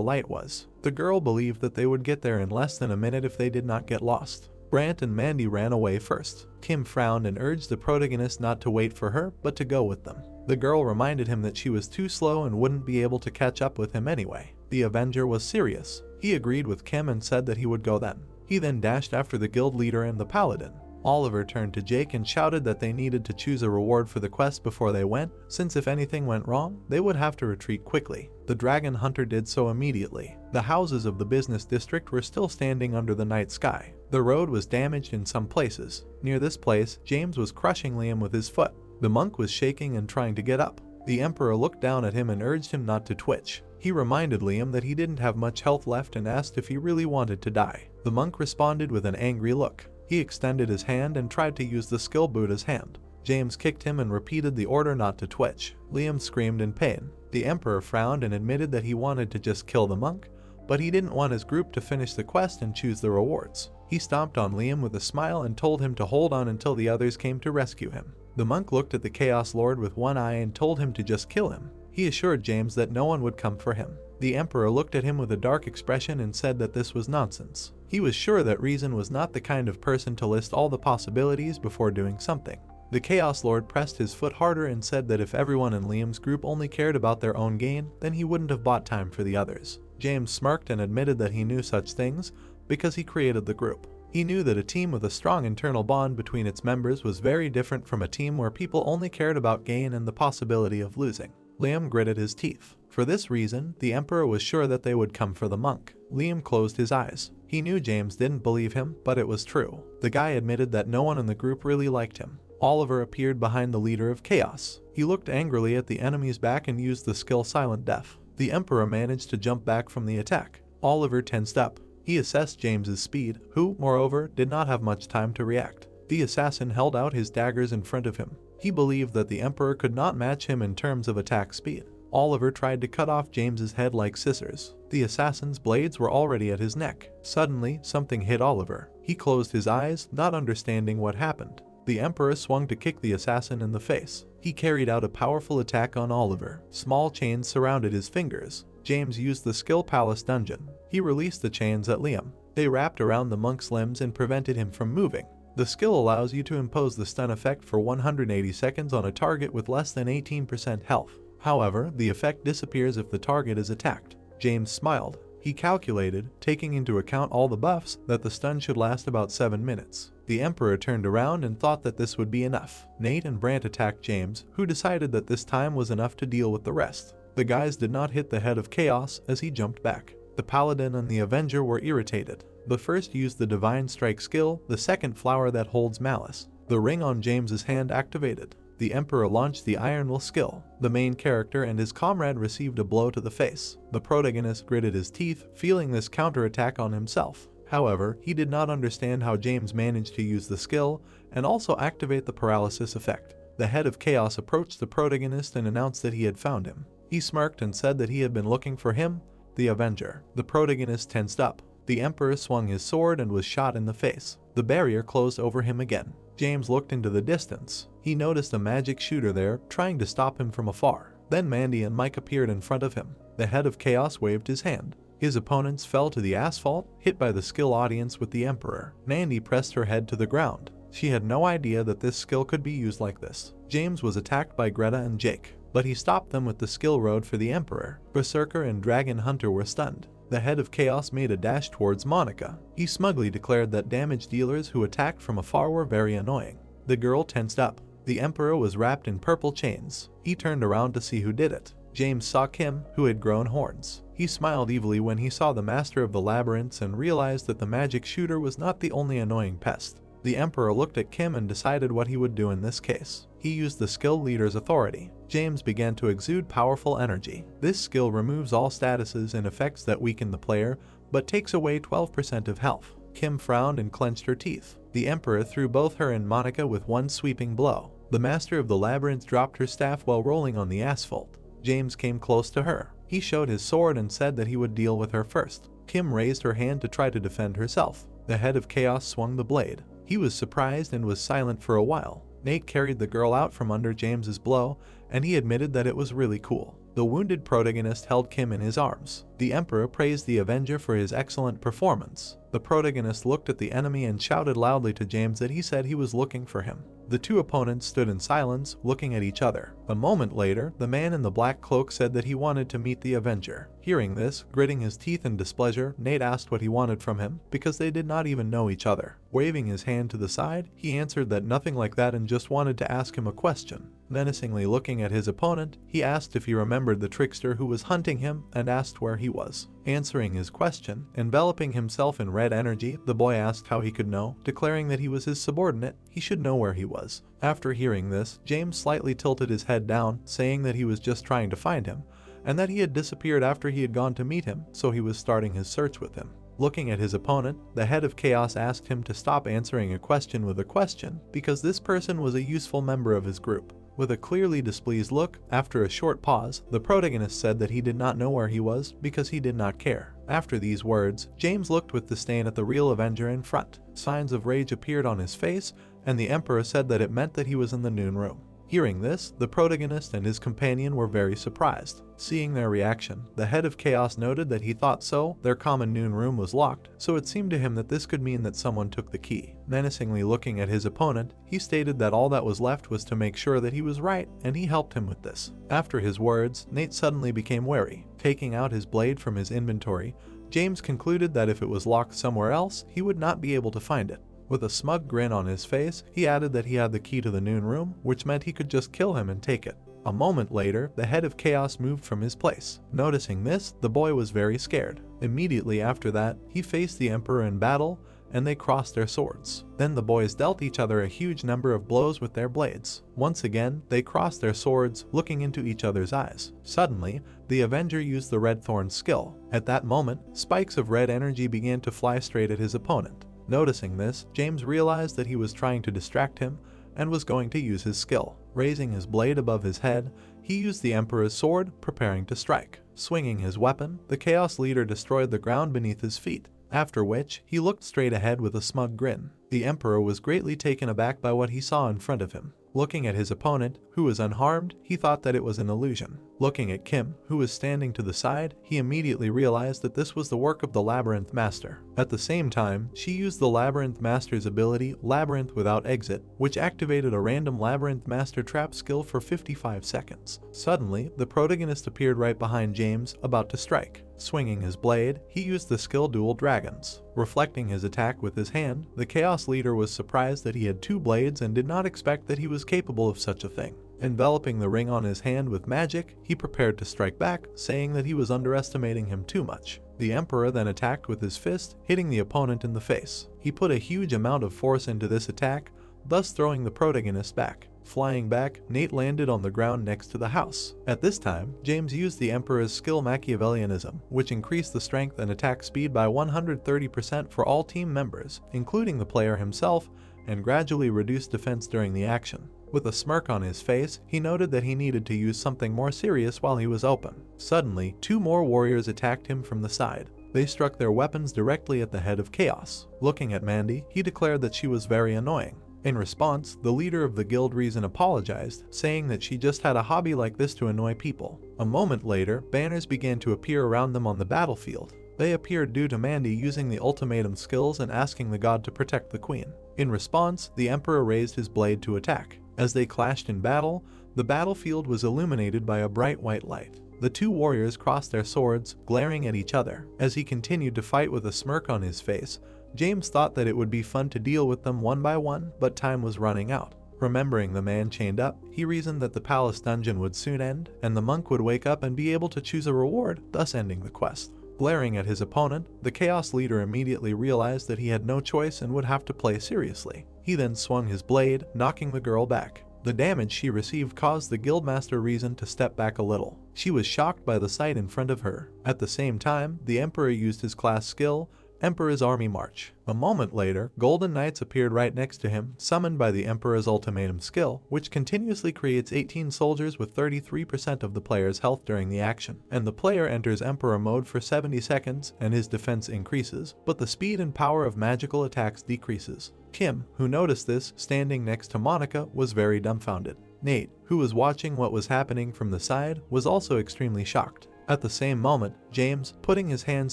light was. The girl believed that they would get there in less than a minute if they did not get lost. Brant and Mandy ran away first. Kim frowned and urged the protagonist not to wait for her, but to go with them. The girl reminded him that she was too slow and wouldn't be able to catch up with him anyway. The Avenger was serious. He agreed with Kim and said that he would go then. He then dashed after the guild leader and the Paladin. Oliver turned to Jake and shouted that they needed to choose a reward for the quest before they went, since if anything went wrong, they would have to retreat quickly. The dragon hunter did so immediately. The houses of the business district were still standing under the night sky. The road was damaged in some places. Near this place, James was crushing Liam with his foot. The monk was shaking and trying to get up. The Emperor looked down at him and urged him not to twitch. He reminded Liam that he didn't have much health left and asked if he really wanted to die. The monk responded with an angry look. He extended his hand and tried to use the skill Buddha's hand. James kicked him and repeated the order not to twitch. Liam screamed in pain. The Emperor frowned and admitted that he wanted to just kill the monk, but he didn't want his group to finish the quest and choose the rewards. He stomped on Liam with a smile and told him to hold on until the others came to rescue him. The monk looked at the Chaos Lord with one eye and told him to just kill him. He assured James that no one would come for him. The Emperor looked at him with a dark expression and said that this was nonsense. He was sure that Reason was not the kind of person to list all the possibilities before doing something. The Chaos Lord pressed his foot harder and said that if everyone in Liam's group only cared about their own gain, then he wouldn't have bought time for the others. James smirked and admitted that he knew such things because he created the group. He knew that a team with a strong internal bond between its members was very different from a team where people only cared about gain and the possibility of losing. Liam gritted his teeth. For this reason, the Emperor was sure that they would come for the monk. Liam closed his eyes. He knew James didn't believe him, but it was true. The guy admitted that no one in the group really liked him. Oliver appeared behind the leader of Chaos. He looked angrily at the enemy's back and used the skill Silent Death. The Emperor managed to jump back from the attack. Oliver tensed up. He assessed James's speed, who, moreover, did not have much time to react. The assassin held out his daggers in front of him. He believed that the Emperor could not match him in terms of attack speed. Oliver tried to cut off James's head like scissors. The assassin's blades were already at his neck. Suddenly, something hit Oliver. He closed his eyes, not understanding what happened. The Emperor swung to kick the assassin in the face. He carried out a powerful attack on Oliver. Small chains surrounded his fingers. James used the skill Palace Dungeon. He released the chains at Liam. They wrapped around the monk's limbs and prevented him from moving. The skill allows you to impose the stun effect for 180 seconds on a target with less than 18% health. However, the effect disappears if the target is attacked. James smiled. He calculated, taking into account all the buffs, that the stun should last about 7 minutes. The Emperor turned around and thought that this would be enough. Nate and Brant attacked James, who decided that this time was enough to deal with the rest. The guys did not hit the head of Chaos as he jumped back. The Paladin and the Avenger were irritated. The first used the Divine Strike skill, the second flower that holds malice. The ring on James's hand activated. The Emperor launched the Iron Will skill. The main character and his comrade received a blow to the face. The protagonist gritted his teeth, feeling this counterattack on himself. However, he did not understand how James managed to use the skill and also activate the paralysis effect. The head of Chaos approached the protagonist and announced that he had found him. He smirked and said that he had been looking for him, the Avenger. The protagonist tensed up. The Emperor swung his sword and was shot in the face. The barrier closed over him again. James looked into the distance. He noticed a magic shooter there, trying to stop him from afar. Then Mandy and Mike appeared in front of him. The head of Chaos waved his hand. His opponents fell to the asphalt, hit by the skill audience with the Emperor. Mandy pressed her head to the ground. She had no idea that this skill could be used like this. James was attacked by Greta and Jake, but he stopped them with the skill road for the Emperor. Berserker and Dragon Hunter were stunned. The head of Chaos made a dash towards Monica. He smugly declared that damage dealers who attacked from afar were very annoying. The girl tensed up. The Emperor was wrapped in purple chains. He turned around to see who did it. James saw Kim, who had grown horns. He smiled evilly when he saw the Master of the Labyrinths and realized that the magic shooter was not the only annoying pest. The Emperor looked at Kim and decided what he would do in this case. He used the skill Leader's Authority. James began to exude powerful energy. This skill removes all statuses and effects that weaken the player, but takes away 12% of health. Kim frowned and clenched her teeth. The Emperor threw both her and Monica with one sweeping blow. The Master of the Labyrinth dropped her staff while rolling on the asphalt. James came close to her. He showed his sword and said that he would deal with her first. Kim raised her hand to try to defend herself. The head of Chaos swung the blade. He was surprised and was silent for a while. Nate carried the girl out from under James's blow, and he admitted that it was really cool. The wounded protagonist held Kim in his arms. The Emperor praised the Avenger for his excellent performance. The protagonist looked at the enemy and shouted loudly to James that he said he was looking for him. The two opponents stood in silence, looking at each other. A moment later, the man in the black cloak said that he wanted to meet the Avenger. Hearing this, gritting his teeth in displeasure, Nate asked what he wanted from him, because they did not even know each other. Waving his hand to the side, he answered that nothing like that and just wanted to ask him a question. Menacingly looking at his opponent, he asked if he remembered the trickster who was hunting him and asked where he was. Answering his question, enveloping himself in red energy, the boy asked how he could know, declaring that he was his subordinate, he should know where he was. After hearing this, James slightly tilted his head down, saying that he was just trying to find him, and that he had disappeared after he had gone to meet him, so he was starting his search with him. Looking at his opponent, the head of Chaos asked him to stop answering a question with a question, because this person was a useful member of his group. With a clearly displeased look, after a short pause, the protagonist said that he did not know where he was because he did not care. After these words, James looked with disdain at the real Avenger in front. Signs of rage appeared on his face, and the Emperor said that it meant that he was in the noon room. Hearing this, the protagonist and his companion were very surprised. Seeing their reaction, the head of chaos noted that he thought so, their common noon room was locked, so it seemed to him that this could mean that someone took the key. Menacingly looking at his opponent, he stated that all that was left was to make sure that he was right, and he helped him with this. After his words, Nate suddenly became wary. Taking out his blade from his inventory, James concluded that if it was locked somewhere else, he would not be able to find it. With a smug grin on his face, he added that he had the key to the noon room, which meant he could just kill him and take it. A moment later, the head of chaos moved from his place. Noticing this, the boy was very scared. Immediately after that, he faced the Emperor in battle, and they crossed their swords. Then the boys dealt each other a huge number of blows with their blades. Once again, they crossed their swords, looking into each other's eyes. Suddenly, the Avenger used the Red Thorn skill. At that moment, spikes of red energy began to fly straight at his opponent. Noticing this, James realized that he was trying to distract him and was going to use his skill. Raising his blade above his head, he used the Emperor's sword, preparing to strike. Swinging his weapon, the Chaos Leader destroyed the ground beneath his feet, after which he looked straight ahead with a smug grin. The Emperor was greatly taken aback by what he saw in front of him. Looking at his opponent, who was unharmed, he thought that it was an illusion. Looking at Kim, who was standing to the side, he immediately realized that this was the work of the Labyrinth Master. At the same time, she used the Labyrinth Master's ability, Labyrinth Without Exit, which activated a random Labyrinth Master trap skill for 55 seconds. Suddenly, the protagonist appeared right behind James, about to strike. Swinging his blade, he used the skill Dual Dragons. Reflecting his attack with his hand, the Chaos Leader was surprised that he had two blades and did not expect that he was capable of such a thing. Enveloping the ring on his hand with magic, he prepared to strike back, saying that he was underestimating him too much. The Emperor then attacked with his fist, hitting the opponent in the face. He put a huge amount of force into this attack, thus throwing the protagonist back. Flying back, Nate landed on the ground next to the house. At this time, James used the Emperor's skill Machiavellianism, which increased the strength and attack speed by 130% for all team members, including the player himself, and gradually reduced defense during the action. With a smirk on his face, he noted that he needed to use something more serious while he was open. Suddenly, two more warriors attacked him from the side. They struck their weapons directly at the head of Chaos. Looking at Mandy, he declared that she was very annoying. In response, the leader of the Guild Reason apologized, saying that she just had a hobby like this to annoy people. A moment later, banners began to appear around them on the battlefield. They appeared due to Mandy using the ultimatum skills and asking the god to protect the queen. In response, the Emperor raised his blade to attack. As they clashed in battle, the battlefield was illuminated by a bright white light. The two warriors crossed their swords, glaring at each other. As he continued to fight with a smirk on his face, James thought that it would be fun to deal with them one by one, but time was running out. Remembering the man chained up, he reasoned that the palace dungeon would soon end, and the monk would wake up and be able to choose a reward, thus ending the quest. Glaring at his opponent, the Chaos Leader immediately realized that he had no choice and would have to play seriously. He then swung his blade, knocking the girl back. The damage she received caused the Guildmaster Reason to step back a little. She was shocked by the sight in front of her. At the same time, the Emperor used his class skill, Emperor's Army March. A moment later, Golden Knights appeared right next to him, summoned by the Emperor's ultimatum skill, which continuously creates 18 soldiers with 33% of the player's health during the action. And the player enters Emperor mode for 70 seconds, and his defense increases, but the speed and power of magical attacks decreases. Kim, who noticed this, standing next to Monica, was very dumbfounded. Nate, who was watching what was happening from the side, was also extremely shocked. At the same moment, James, putting his hand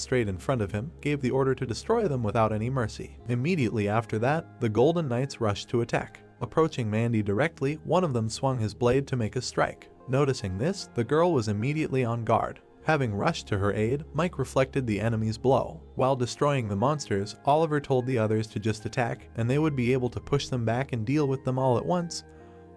straight in front of him, gave the order to destroy them without any mercy. Immediately after that, the Golden Knights rushed to attack. Approaching Mandy directly, one of them swung his blade to make a strike. Noticing this, the girl was immediately on guard. Having rushed to her aid, Mike reflected the enemy's blow. While destroying the monsters, Oliver told the others to just attack, and they would be able to push them back and deal with them all at once,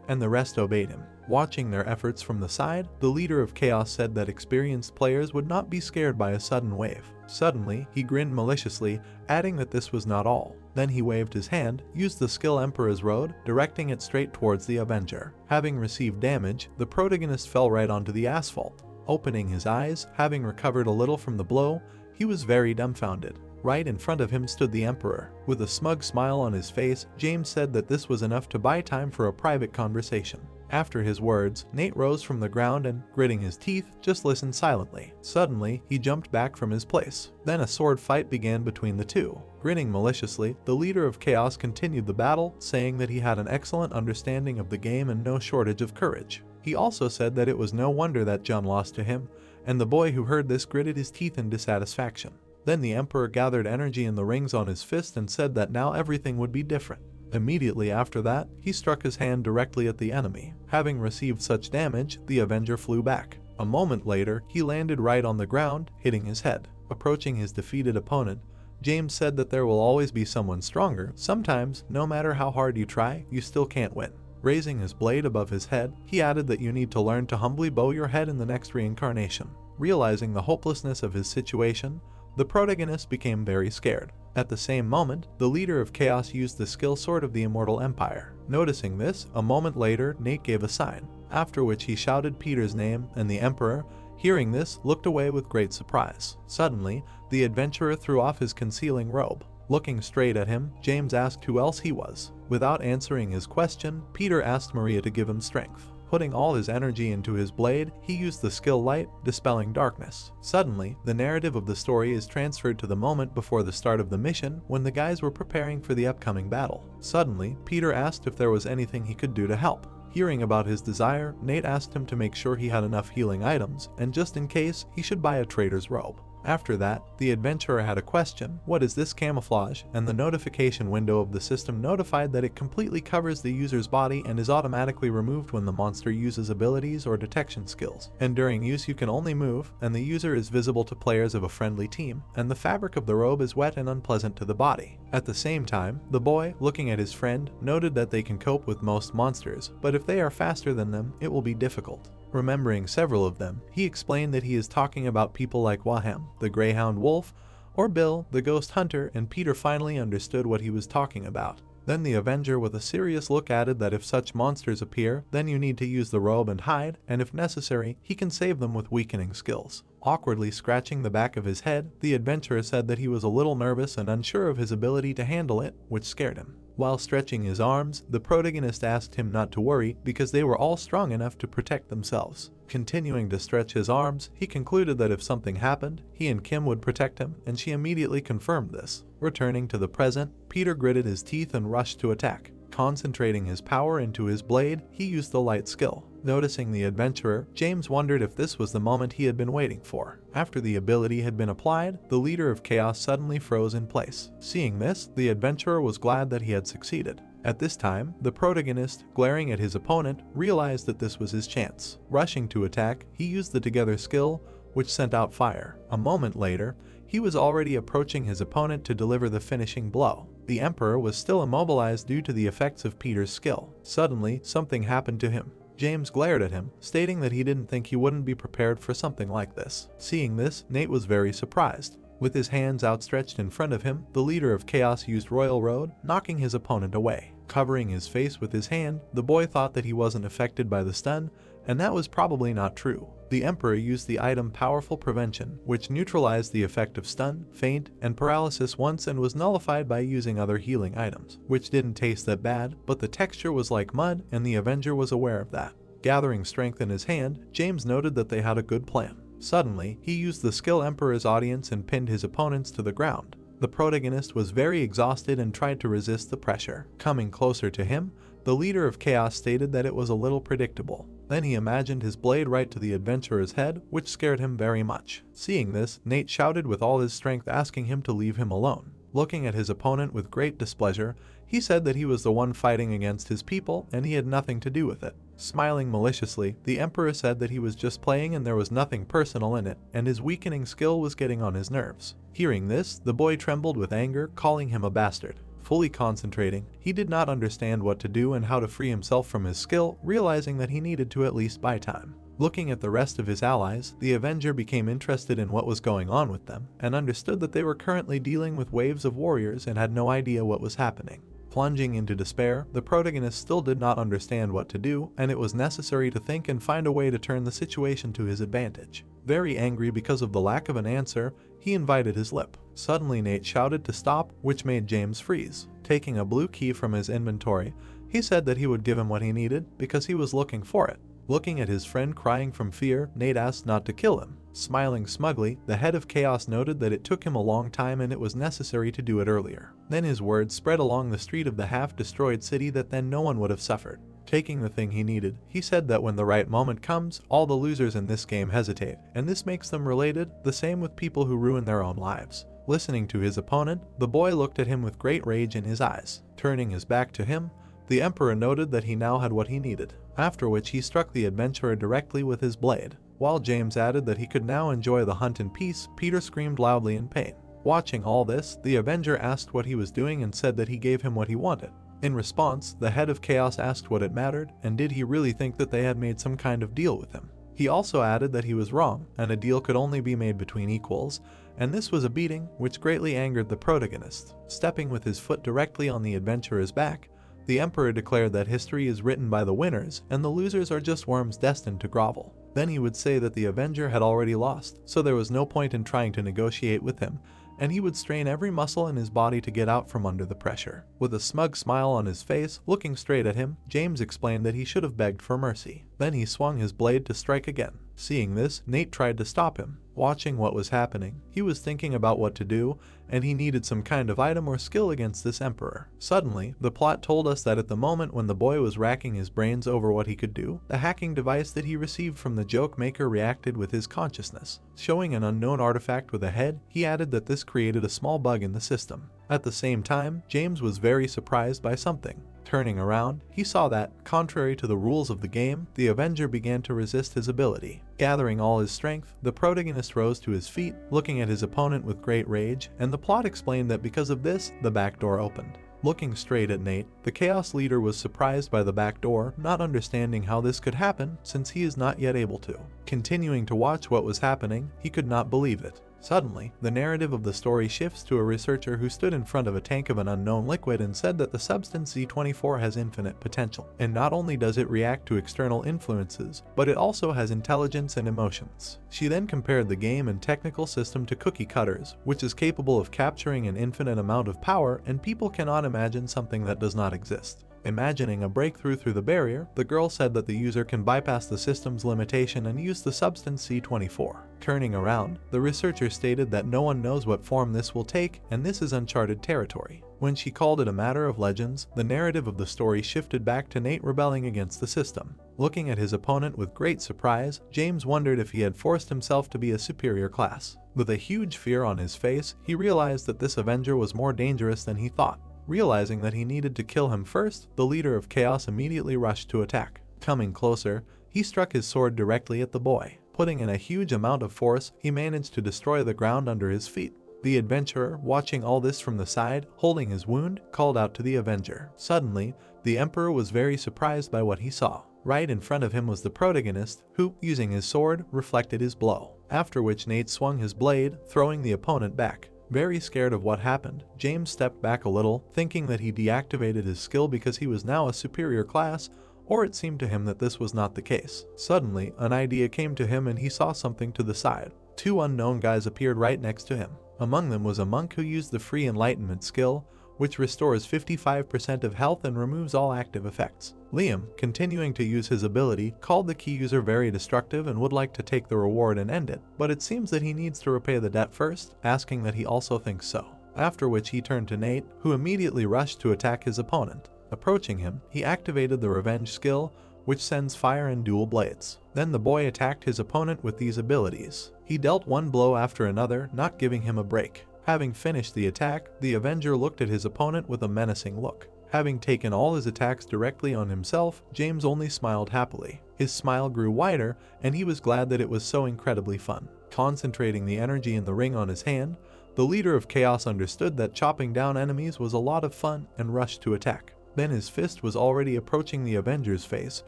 and the rest obeyed him. Watching their efforts from the side, the leader of Chaos said that experienced players would not be scared by a sudden wave. Suddenly, he grinned maliciously, adding that this was not all. Then he waved his hand, used the skill Emperor's Road, directing it straight towards the Avenger. Having received damage, the protagonist fell right onto the asphalt. Opening his eyes, having recovered a little from the blow, he was very dumbfounded. Right in front of him stood the Emperor. With a smug smile on his face, James said that this was enough to buy time for a private conversation. After his words, Nate rose from the ground and, gritting his teeth, just listened silently. Suddenly, he jumped back from his place. Then a sword fight began between the two. Grinning maliciously, the leader of Chaos continued the battle, saying that he had an excellent understanding of the game and no shortage of courage. He also said that it was no wonder that Jun lost to him, and the boy who heard this gritted his teeth in dissatisfaction. Then the Emperor gathered energy in the rings on his fist and said that now everything would be different. Immediately after that, he struck his hand directly at the enemy. Having received such damage, the Avenger flew back. A moment later, he landed right on the ground, hitting his head. Approaching his defeated opponent, James said that there will always be someone stronger. Sometimes, no matter how hard you try, you still can't win. Raising his blade above his head, he added that you need to learn to humbly bow your head in the next reincarnation. Realizing the hopelessness of his situation, the protagonist became very scared. At the same moment, the leader of Chaos used the skill sword of the Immortal Empire. Noticing this, a moment later, Nate gave a sign, after which he shouted Peter's name, and the Emperor, hearing this, looked away with great surprise. Suddenly, the adventurer threw off his concealing robe. Looking straight at him, James asked who else he was. Without answering his question, Peter asked Maria to give him strength. Putting all his energy into his blade, he used the skill Light, dispelling darkness. Suddenly, the narrative of the story is transferred to the moment before the start of the mission, when the guys were preparing for the upcoming battle. Suddenly, Peter asked if there was anything he could do to help. Hearing about his desire, Nate asked him to make sure he had enough healing items, and just in case, he should buy a trader's robe. After that, the adventurer had a question, what is this camouflage? And the notification window of the system notified that it completely covers the user's body and is automatically removed when the monster uses abilities or detection skills. And during use you can only move, and the user is visible to players of a friendly team, and the fabric of the robe is wet and unpleasant to the body. At the same time, the boy, looking at his friend, noted that they can cope with most monsters, but if they are faster than them, it will be difficult. Remembering several of them, he explained that he is talking about people like Waham, the Greyhound Wolf, or Bill, the Ghost Hunter, and Peter finally understood what he was talking about. Then the Avenger with a serious look added that if such monsters appear, then you need to use the robe and hide, and if necessary, he can save them with weakening skills. Awkwardly scratching the back of his head, the adventurer said that he was a little nervous and unsure of his ability to handle it, which scared him. While stretching his arms, the protagonist asked him not to worry because they were all strong enough to protect themselves. Continuing to stretch his arms, he concluded that if something happened, he and Kim would protect him, and she immediately confirmed this. Returning to the present, Peter gritted his teeth and rushed to attack. Concentrating his power into his blade, he used the light skill. Noticing the adventurer, James wondered if this was the moment he had been waiting for. After the ability had been applied, the leader of Chaos suddenly froze in place. Seeing this, the adventurer was glad that he had succeeded. At this time, the protagonist, glaring at his opponent, realized that this was his chance. Rushing to attack, he used the Together skill, which sent out fire. A moment later, he was already approaching his opponent to deliver the finishing blow. The Emperor was still immobilized due to the effects of Peter's skill. Suddenly, something happened to him. James glared at him, stating that he didn't think he wouldn't be prepared for something like this. Seeing this, Nate was very surprised. With his hands outstretched in front of him, the leader of Chaos used Royal Road, knocking his opponent away. Covering his face with his hand, the boy thought that he wasn't affected by the stun, and that was probably not true. The Emperor used the item Powerful Prevention, which neutralized the effect of stun, faint, and paralysis once and was nullified by using other healing items, which didn't taste that bad, but the texture was like mud, and the Avenger was aware of that. Gathering strength in his hand, James noted that they had a good plan. Suddenly, he used the skill Emperor's Audience and pinned his opponents to the ground. The protagonist was very exhausted and tried to resist the pressure. Coming closer to him, the leader of Chaos stated that it was a little predictable. Then he imagined his blade right to the adventurer's head, which scared him very much. Seeing this, Nate shouted with all his strength, asking him to leave him alone. Looking at his opponent with great displeasure, he said that he was the one fighting against his people and he had nothing to do with it. Smiling maliciously, the Emperor said that he was just playing and there was nothing personal in it, and his weakening skill was getting on his nerves. Hearing this, the boy trembled with anger, calling him a bastard. Fully concentrating, he did not understand what to do and how to free himself from his skill, realizing that he needed to at least buy time. Looking at the rest of his allies, the Avenger became interested in what was going on with them, and understood that they were currently dealing with waves of warriors and had no idea what was happening. Plunging into despair, the protagonist still did not understand what to do, and it was necessary to think and find a way to turn the situation to his advantage. Very angry because of the lack of an answer, he invited his lip. Suddenly Nate shouted to stop, which made James freeze. Taking a blue key from his inventory, He said that he would give him what he needed because he was looking for it. Looking at his friend crying from fear, Nate asked not to kill him. Smiling smugly, the head of Chaos noted that it took him a long time and it was necessary to do it earlier. Then his words spread along the street of the half-destroyed city that then no one would have suffered. Taking the thing he needed, he said that when the right moment comes, all the losers in this game hesitate, and this makes them related, the same with people who ruin their own lives. Listening to his opponent, the boy looked at him with great rage in his eyes. Turning his back to him, the Emperor noted that he now had what he needed, after which he struck the adventurer directly with his blade. While James added that he could now enjoy the hunt in peace, Peter screamed loudly in pain. Watching all this, the Avenger asked what he was doing and said that he gave him what he wanted. In response, the head of Chaos asked what it mattered, and did he really think that they had made some kind of deal with him. He also added that he was wrong, and a deal could only be made between equals, and this was a beating which greatly angered the protagonist. Stepping with his foot directly on the adventurer's back, the Emperor declared that history is written by the winners, and the losers are just worms destined to grovel. Then he would say that the Avenger had already lost, so there was no point in trying to negotiate with him, and he would strain every muscle in his body to get out from under the pressure. With a smug smile on his face, looking straight at him, James explained that he should have begged for mercy. Then he swung his blade to strike again. Seeing this, Nate tried to stop him. Watching what was happening, he was thinking about what to do, and he needed some kind of item or skill against this Emperor. Suddenly, the plot told us that at the moment when the boy was racking his brains over what he could do, the hacking device that he received from the joke maker reacted with his consciousness. Showing an unknown artifact with a head, he added that this created a small bug in the system. At the same time, James was very surprised by something. Turning around, he saw that, contrary to the rules of the game, the Avenger began to resist his ability. Gathering all his strength, the protagonist rose to his feet, looking at his opponent with great rage, and the plot explained that because of this, the back door opened. Looking straight at Nate, the Chaos leader was surprised by the back door, not understanding how this could happen since he is not yet able to. Continuing to watch what was happening, he could not believe it. Suddenly, the narrative of the story shifts to a researcher who stood in front of a tank of an unknown liquid and said that the substance Z24 has infinite potential. And not only does it react to external influences, but it also has intelligence and emotions. She then compared the game and technical system to cookie cutters, which is capable of capturing an infinite amount of power, and people cannot imagine something that does not exist. Imagining a breakthrough through the barrier, the girl said that the user can bypass the system's limitation and use the substance C24. Turning around, the researcher stated that no one knows what form this will take, and this is uncharted territory. When she called it a matter of legends, the narrative of the story shifted back to Nate rebelling against the system. Looking at his opponent with great surprise, James wondered if he had forced himself to be a superior class. With a huge fear on his face, he realized that this Avenger was more dangerous than he thought. Realizing that he needed to kill him first, the leader of Chaos immediately rushed to attack. Coming closer, he struck his sword directly at the boy. Putting in a huge amount of force, he managed to destroy the ground under his feet. The adventurer, watching all this from the side, holding his wound, called out to the Avenger. Suddenly, the Emperor was very surprised by what he saw. Right in front of him was the protagonist, who, using his sword, reflected his blow. After which Nate swung his blade, throwing the opponent back. Very scared of what happened, James stepped back a little, thinking that he deactivated his skill because he was now a superior class, or it seemed to him that this was not the case. Suddenly, an idea came to him and he saw something to the side. Two unknown guys appeared right next to him. Among them was a monk who used the Free Enlightenment skill, which restores 55% of health and removes all active effects. Liam, continuing to use his ability, called the key user very destructive and would like to take the reward and end it, but it seems that he needs to repay the debt first, asking that he also thinks so. After which he turned to Nate, who immediately rushed to attack his opponent. Approaching him, he activated the Revenge skill, which sends fire and dual blades. Then the boy attacked his opponent with these abilities. He dealt one blow after another, not giving him a break. Having finished the attack, the Avenger looked at his opponent with a menacing look. Having taken all his attacks directly on himself, James only smiled happily. His smile grew wider, and he was glad that it was so incredibly fun. Concentrating the energy in the ring on his hand, the leader of Chaos understood that chopping down enemies was a lot of fun and rushed to attack. Then his fist was already approaching the Avenger's face.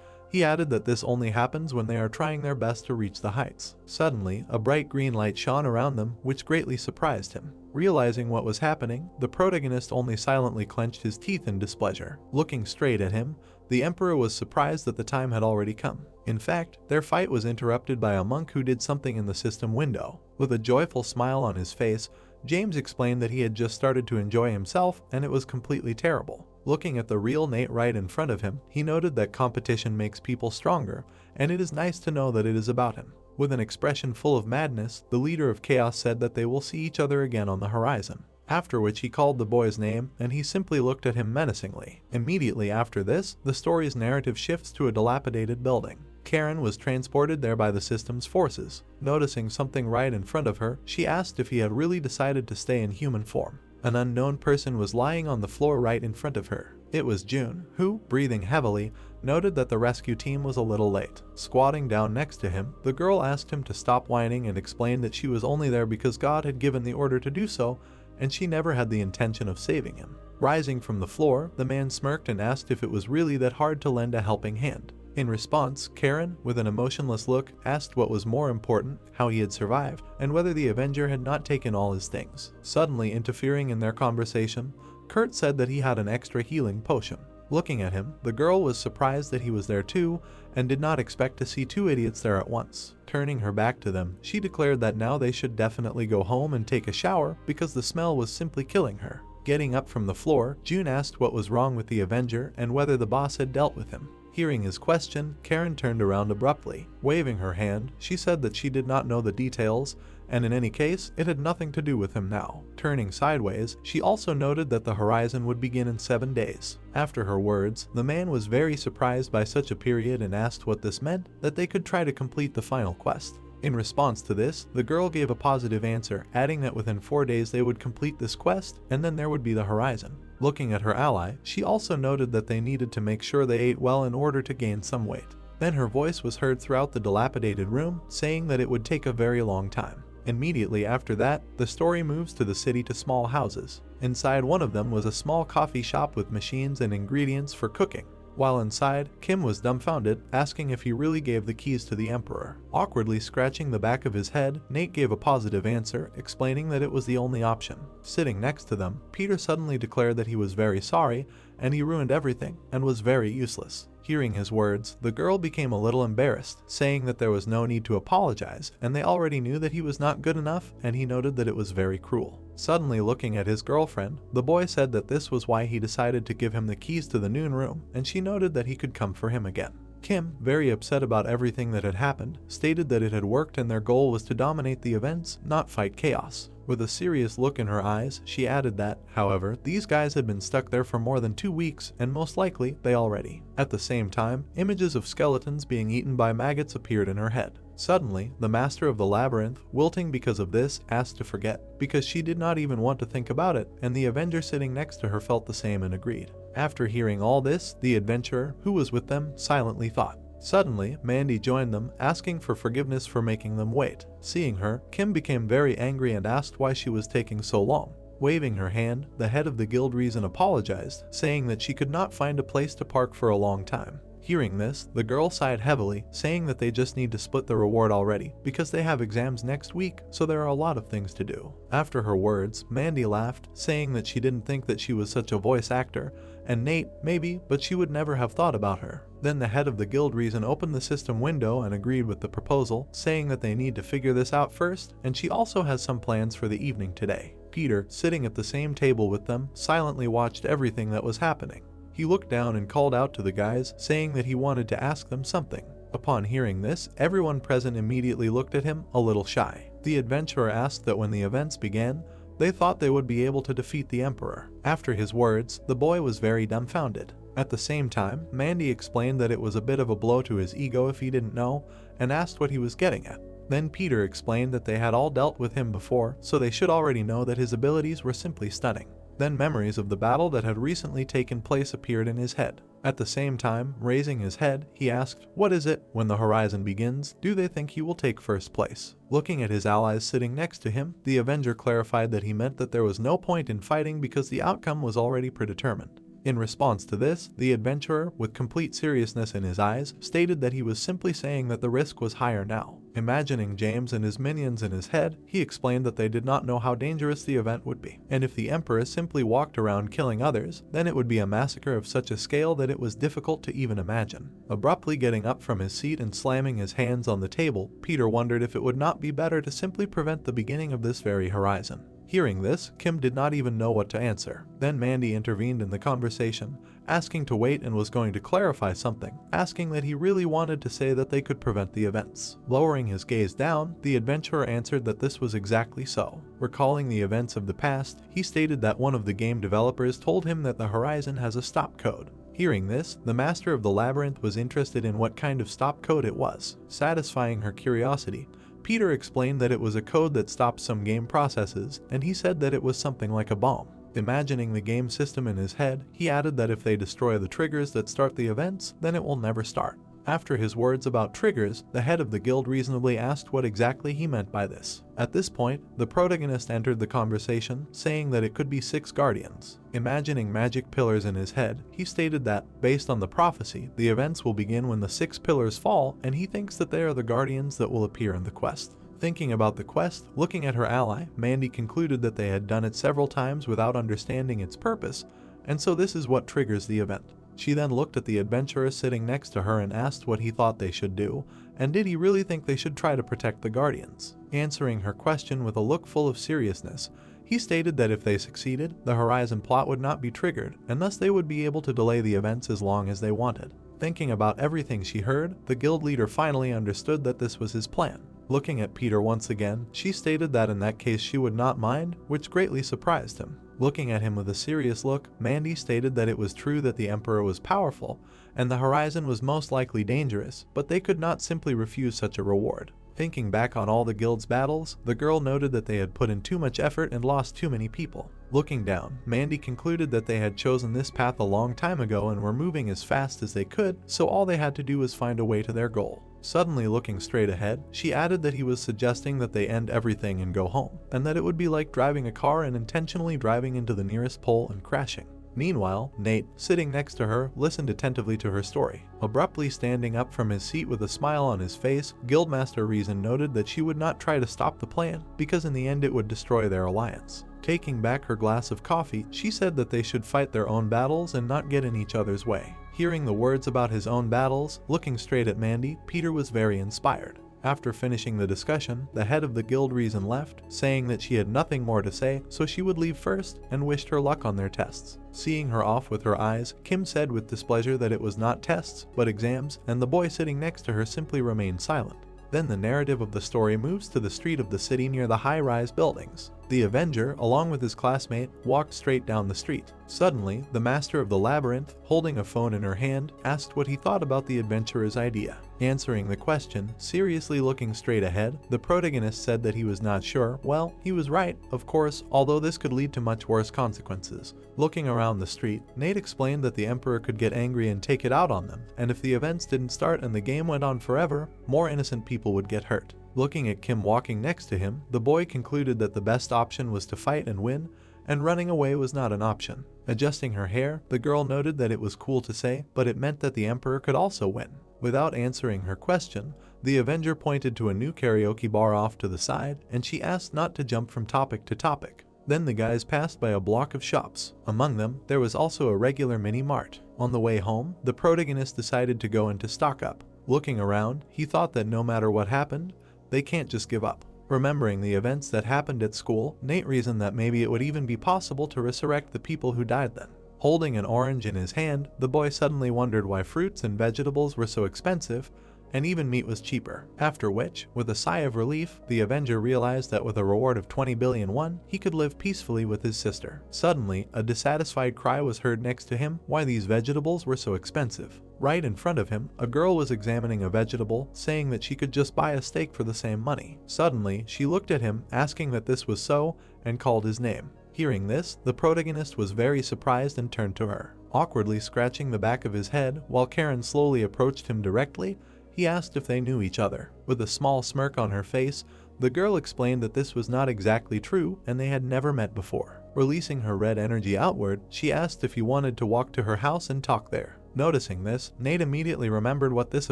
He added that this only happens when they are trying their best to reach the heights. Suddenly, a bright green light shone around them, which greatly surprised him. Realizing what was happening, the protagonist only silently clenched his teeth in displeasure. Looking straight at him, the Emperor was surprised that the time had already come. In fact, their fight was interrupted by a monk who did something in the system window. With a joyful smile on his face, James explained that he had just started to enjoy himself and it was completely terrible. Looking at the real Nate right in front of him, he noted that competition makes people stronger, and it is nice to know that it is about him. With an expression full of madness, the leader of Chaos said that they will see each other again on the horizon. After which he called the boy's name, and he simply looked at him menacingly. Immediately after this, the story's narrative shifts to a dilapidated building. Karen was transported there by the system's forces. Noticing something right in front of her, she asked if he had really decided to stay in human form. An unknown person was lying on the floor right in front of her. It was June, who, breathing heavily, noted that the rescue team was a little late. Squatting down next to him, the girl asked him to stop whining and explained that she was only there because God had given the order to do so, and she never had the intention of saving him. Rising from the floor, the man smirked and asked if it was really that hard to lend a helping hand. In response, Karen, with an emotionless look, asked what was more important, how he had survived, and whether the Avenger had not taken all his things. Suddenly interfering in their conversation, Kurt said that he had an extra healing potion. Looking at him, the girl was surprised that he was there too, and did not expect to see two idiots there at once. Turning her back to them, she declared that now they should definitely go home and take a shower because the smell was simply killing her. Getting up from the floor, June asked what was wrong with the Avenger and whether the boss had dealt with him. Hearing his question, Karen turned around abruptly. Waving her hand, she said that she did not know the details, and in any case, it had nothing to do with him now. Turning sideways, she also noted that the horizon would begin in 7 days. After her words, the man was very surprised by such a period and asked what this meant, that they could try to complete the final quest. In response to this, the girl gave a positive answer, adding that within 4 days they would complete this quest, and then there would be the horizon. Looking at her ally, she also noted that they needed to make sure they ate well in order to gain some weight. Then her voice was heard throughout the dilapidated room, saying that it would take a very long time. Immediately after that, the story moves to the city to small houses. Inside one of them was a small coffee shop with machines and ingredients for cooking. While inside, Kim was dumbfounded, asking if he really gave the keys to the Emperor. Awkwardly scratching the back of his head, Nate gave a positive answer, explaining that it was the only option. Sitting next to them, Peter suddenly declared that he was very sorry, and he ruined everything, and was very useless. Hearing his words, the girl became a little embarrassed, saying that there was no need to apologize, and they already knew that he was not good enough, and he noted that it was very cruel. Suddenly looking at his girlfriend, the boy said that this was why he decided to give him the keys to the noon room, and she noted that he could come for him again. Kim, very upset about everything that had happened, stated that it had worked and their goal was to dominate the events, not fight chaos. With a serious look in her eyes, she added that, however, these guys had been stuck there for more than 2 weeks, and most likely they already. At the same time, images of skeletons being eaten by maggots appeared in her head. Suddenly, the master of the labyrinth, wilting because of this, asked to forget, because she did not even want to think about it, and the Avenger sitting next to her felt the same and agreed. After hearing all this, the adventurer, who was with them, silently thought. Suddenly, Mandy joined them, asking for forgiveness for making them wait. Seeing her, Kim became very angry and asked why she was taking so long. Waving her hand, the head of the guild reason apologized, saying that she could not find a place to park for a long time. Hearing this, the girl sighed heavily, saying that they just need to split the reward already, because they have exams next week, so there are a lot of things to do. After her words, Mandy laughed, saying that she didn't think that she was such a voice actor, and Nate, maybe, but she would never have thought about her. Then the head of the guild reason opened the system window and agreed with the proposal, saying that they need to figure this out first, and she also has some plans for the evening today. Peter, sitting at the same table with them, silently watched everything that was happening. He looked down and called out to the guys, saying that he wanted to ask them something. Upon hearing this, everyone present immediately looked at him, a little shy. The adventurer asked that when the events began, they thought they would be able to defeat the Emperor. After his words, the boy was very dumbfounded. At the same time, Mandy explained that it was a bit of a blow to his ego if he didn't know, and asked what he was getting at. Then Peter explained that they had all dealt with him before, so they should already know that his abilities were simply stunning. Then memories of the battle that had recently taken place appeared in his head. At the same time, raising his head, he asked, "What is it? When the horizon begins, do they think he will take first place?" Looking at his allies sitting next to him, the Avenger clarified that he meant that there was no point in fighting because the outcome was already predetermined. In response to this, the adventurer, with complete seriousness in his eyes, stated that he was simply saying that the risk was higher now. Imagining James and his minions in his head, he explained that they did not know how dangerous the event would be, and if the Emperor simply walked around killing others, then it would be a massacre of such a scale that it was difficult to even imagine. Abruptly getting up from his seat and slamming his hands on the table, Peter wondered if it would not be better to simply prevent the beginning of this very horizon. Hearing this, Kim did not even know what to answer. Then Mandy intervened in the conversation, asking to wait and was going to clarify something, asking that he really wanted to say that they could prevent the events. Lowering his gaze down, the adventurer answered that this was exactly so. Recalling the events of the past, he stated that one of the game developers told him that the Horizon has a stop code. Hearing this, the master of the labyrinth was interested in what kind of stop code it was. Satisfying her curiosity, Peter explained that it was a code that stops some game processes, and he said that it was something like a bomb. Imagining the game system in his head, he added that if they destroy the triggers that start the events, then it will never start. After his words about triggers, the head of the guild reasonably asked what exactly he meant by this. At this point, the protagonist entered the conversation, saying that it could be 6 guardians. Imagining magic pillars in his head, he stated that, based on the prophecy, the events will begin when the 6 pillars fall, and he thinks that they are the guardians that will appear in the quest. Thinking about the quest, looking at her ally, Mandy concluded that they had done it several times without understanding its purpose, and so this is what triggers the event. She then looked at the adventurer sitting next to her and asked what he thought they should do, and did he really think they should try to protect the guardians. Answering her question with a look full of seriousness, he stated that if they succeeded, the Horizon plot would not be triggered, and thus they would be able to delay the events as long as they wanted. Thinking about everything she heard, the guild leader finally understood that this was his plan. Looking at Peter once again, she stated that in that case she would not mind, which greatly surprised him. Looking at him with a serious look, Mandy stated that it was true that the Emperor was powerful, and the Horizon was most likely dangerous, but they could not simply refuse such a reward. Thinking back on all the guild's battles, the girl noted that they had put in too much effort and lost too many people. Looking down, Mandy concluded that they had chosen this path a long time ago and were moving as fast as they could, so all they had to do was find a way to their goal. Suddenly looking straight ahead, she added that he was suggesting that they end everything and go home, and that it would be like driving a car and intentionally driving into the nearest pole and crashing. Meanwhile, Nate, sitting next to her, listened attentively to her story. Abruptly standing up from his seat with a smile on his face, Guildmaster Reason noted that she would not try to stop the plan, because in the end it would destroy their alliance. Taking back her glass of coffee, she said that they should fight their own battles and not get in each other's way. Hearing the words about his own battles, looking straight at Mandy, Peter was very inspired. After finishing the discussion, the head of the guild Reason left, saying that she had nothing more to say, so she would leave first, and wished her luck on their tests. Seeing her off with her eyes, Kim said with displeasure that it was not tests, but exams, and the boy sitting next to her simply remained silent. Then the narrative of the story moves to the street of the city near the high-rise buildings. The Avenger, along with his classmate, walked straight down the street. Suddenly, the master of the labyrinth, holding a phone in her hand, asked what he thought about the adventurer's idea. Answering the question, seriously looking straight ahead, the protagonist said that he was not sure. Well, he was right, of course, although this could lead to much worse consequences. Looking around the street, Nate explained that the Emperor could get angry and take it out on them, and if the events didn't start and the game went on forever, more innocent people would get hurt. Looking at Kim walking next to him, the boy concluded that the best option was to fight and win, and running away was not an option. Adjusting her hair, the girl noted that it was cool to say, but it meant that the Emperor could also win. Without answering her question, the Avenger pointed to a new karaoke bar off to the side, and she asked not to jump from topic to topic. Then the guys passed by a block of shops. Among them, there was also a regular mini-mart. On the way home, the protagonist decided to go into stock-up. Looking around, he thought that no matter what happened, they can't just give up. Remembering the events that happened at school, Nate reasoned that maybe it would even be possible to resurrect the people who died then. Holding an orange in his hand, the boy suddenly wondered why fruits and vegetables were so expensive, and even meat was cheaper. After which, with a sigh of relief, the Avenger realized that with a reward of 20 billion won, he could live peacefully with his sister. Suddenly, a dissatisfied cry was heard next to him why these vegetables were so expensive. Right in front of him, a girl was examining a vegetable, saying that she could just buy a steak for the same money. Suddenly, she looked at him, asking that this was so, and called his name. Hearing this, the protagonist was very surprised and turned to her. Awkwardly scratching the back of his head, while Karen slowly approached him directly, he asked if they knew each other. With a small smirk on her face, the girl explained that this was not exactly true and they had never met before. Releasing her red energy outward, she asked if he wanted to walk to her house and talk there. Noticing this, Nate immediately remembered what this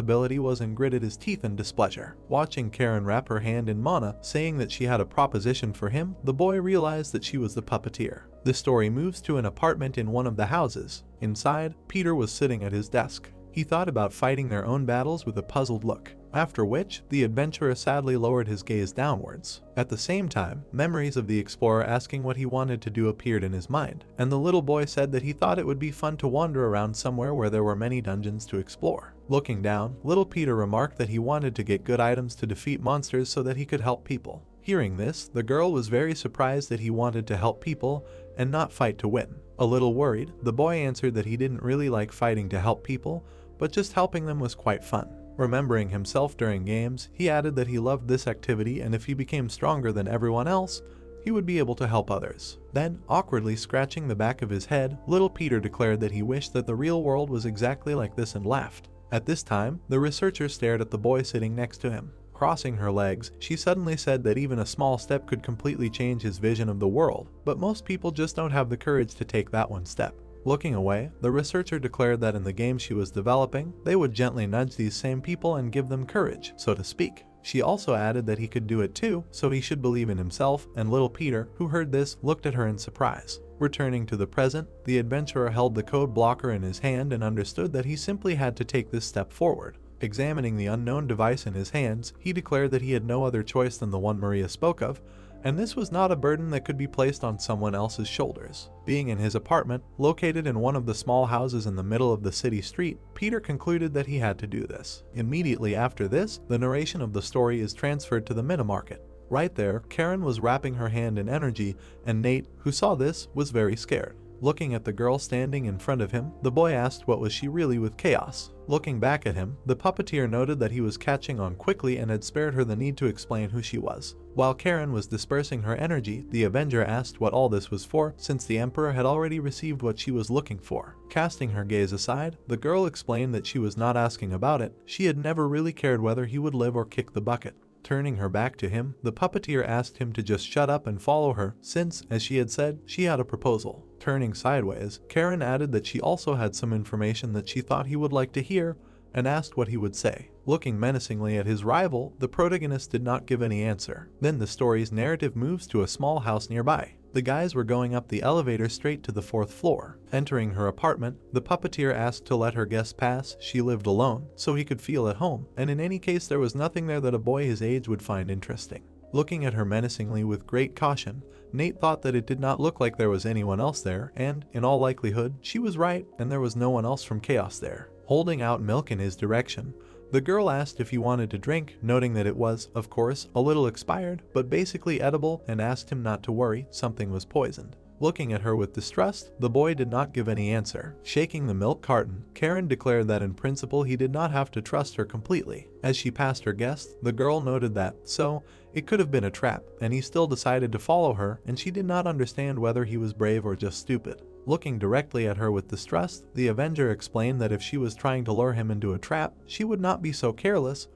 ability was and gritted his teeth in displeasure. Watching Karen wrap her hand in mana, saying that she had a proposition for him, the boy realized that she was the puppeteer. The story moves to an apartment in one of the houses. Inside, Peter was sitting at his desk. He thought about fighting their own battles with a puzzled look. after which the adventurer sadly lowered his gaze downwards. At the same time, memories of the explorer asking what he wanted to do appeared in his mind, and the little boy said that he thought it would be fun to wander around somewhere where there were many dungeons to explore. Looking down, little Peter remarked that he wanted to get good items to defeat monsters so that he could help people. Hearing this, the girl was very surprised that he wanted to help people and not fight to win. A little worried, the boy answered that he didn't really like fighting to help people, but just helping them was quite fun. Remembering himself during games, he added that he loved this activity, and if he became stronger than everyone else, he would be able to help others. Then, awkwardly scratching the back of his head, little Peter declared that he wished that the real world was exactly like this and laughed. At this time, the researcher stared at the boy sitting next to him. Crossing her legs, she suddenly said that even a small step could completely change his vision of the world, but most people just don't have the courage to take that one step. Looking away, the researcher declared that in the game she was developing, they would gently nudge these same people and give them courage, so to speak. She also added that he could do it too, so he should believe in himself, and little Peter, who heard this, looked at her in surprise. Returning to the present, the adventurer held the code blocker in his hand and understood that he simply had to take this step forward. Examining the unknown device in his hands, he declared that he had no other choice than the one Maria spoke of, and this was not a burden that could be placed on someone else's shoulders. Being in his apartment, located in one of the small houses in the middle of the city street, Peter concluded that he had to do this. Immediately after this, the narration of the story is transferred to the mini-market. Right there, Karen was wrapping her hand in energy, and Nate, who saw this, was very scared. Looking at the girl standing in front of him, the boy asked what was she really with Chaos. Looking back at him, the puppeteer noted that he was catching on quickly and had spared her the need to explain who she was. While Karen was dispersing her energy, the Avenger asked what all this was for, since the Emperor had already received what she was looking for. Casting her gaze aside, the girl explained that she was not asking about it, she had never really cared whether he would live or kick the bucket. Turning her back to him, the puppeteer asked him to just shut up and follow her, since, as she had said, she had a proposal. Turning sideways, Karen added that she also had some information that she thought he would like to hear, and asked what he would say. Looking menacingly at his rival, the protagonist did not give any answer. Then the story's narrative moves to a small house nearby. The guys were going up the elevator straight to the 4th floor. Entering her apartment, the puppeteer asked to let her guest pass. She lived alone, so he could feel at home, and in any case there was nothing there that a boy his age would find interesting. Looking at her menacingly with great caution, Nate thought that it did not look like there was anyone else there, and, in all likelihood, she was right, and there was no one else from Chaos there. Holding out milk in his direction, the girl asked if he wanted to drink, noting that it was, of course, a little expired, but basically edible, and asked him not to worry, something was poisoned. Looking at her with distrust, the boy did not give any answer. Shaking the milk carton, Karen declared that in principle he did not have to trust her completely. As she passed her guest, the girl noted that, so, it could have been a trap, and he still decided to follow her, and she did not understand whether he was brave or just stupid. Looking directly at her with distrust, the Avenger explained that if she was trying to lure him into a trap, she would not be so careless,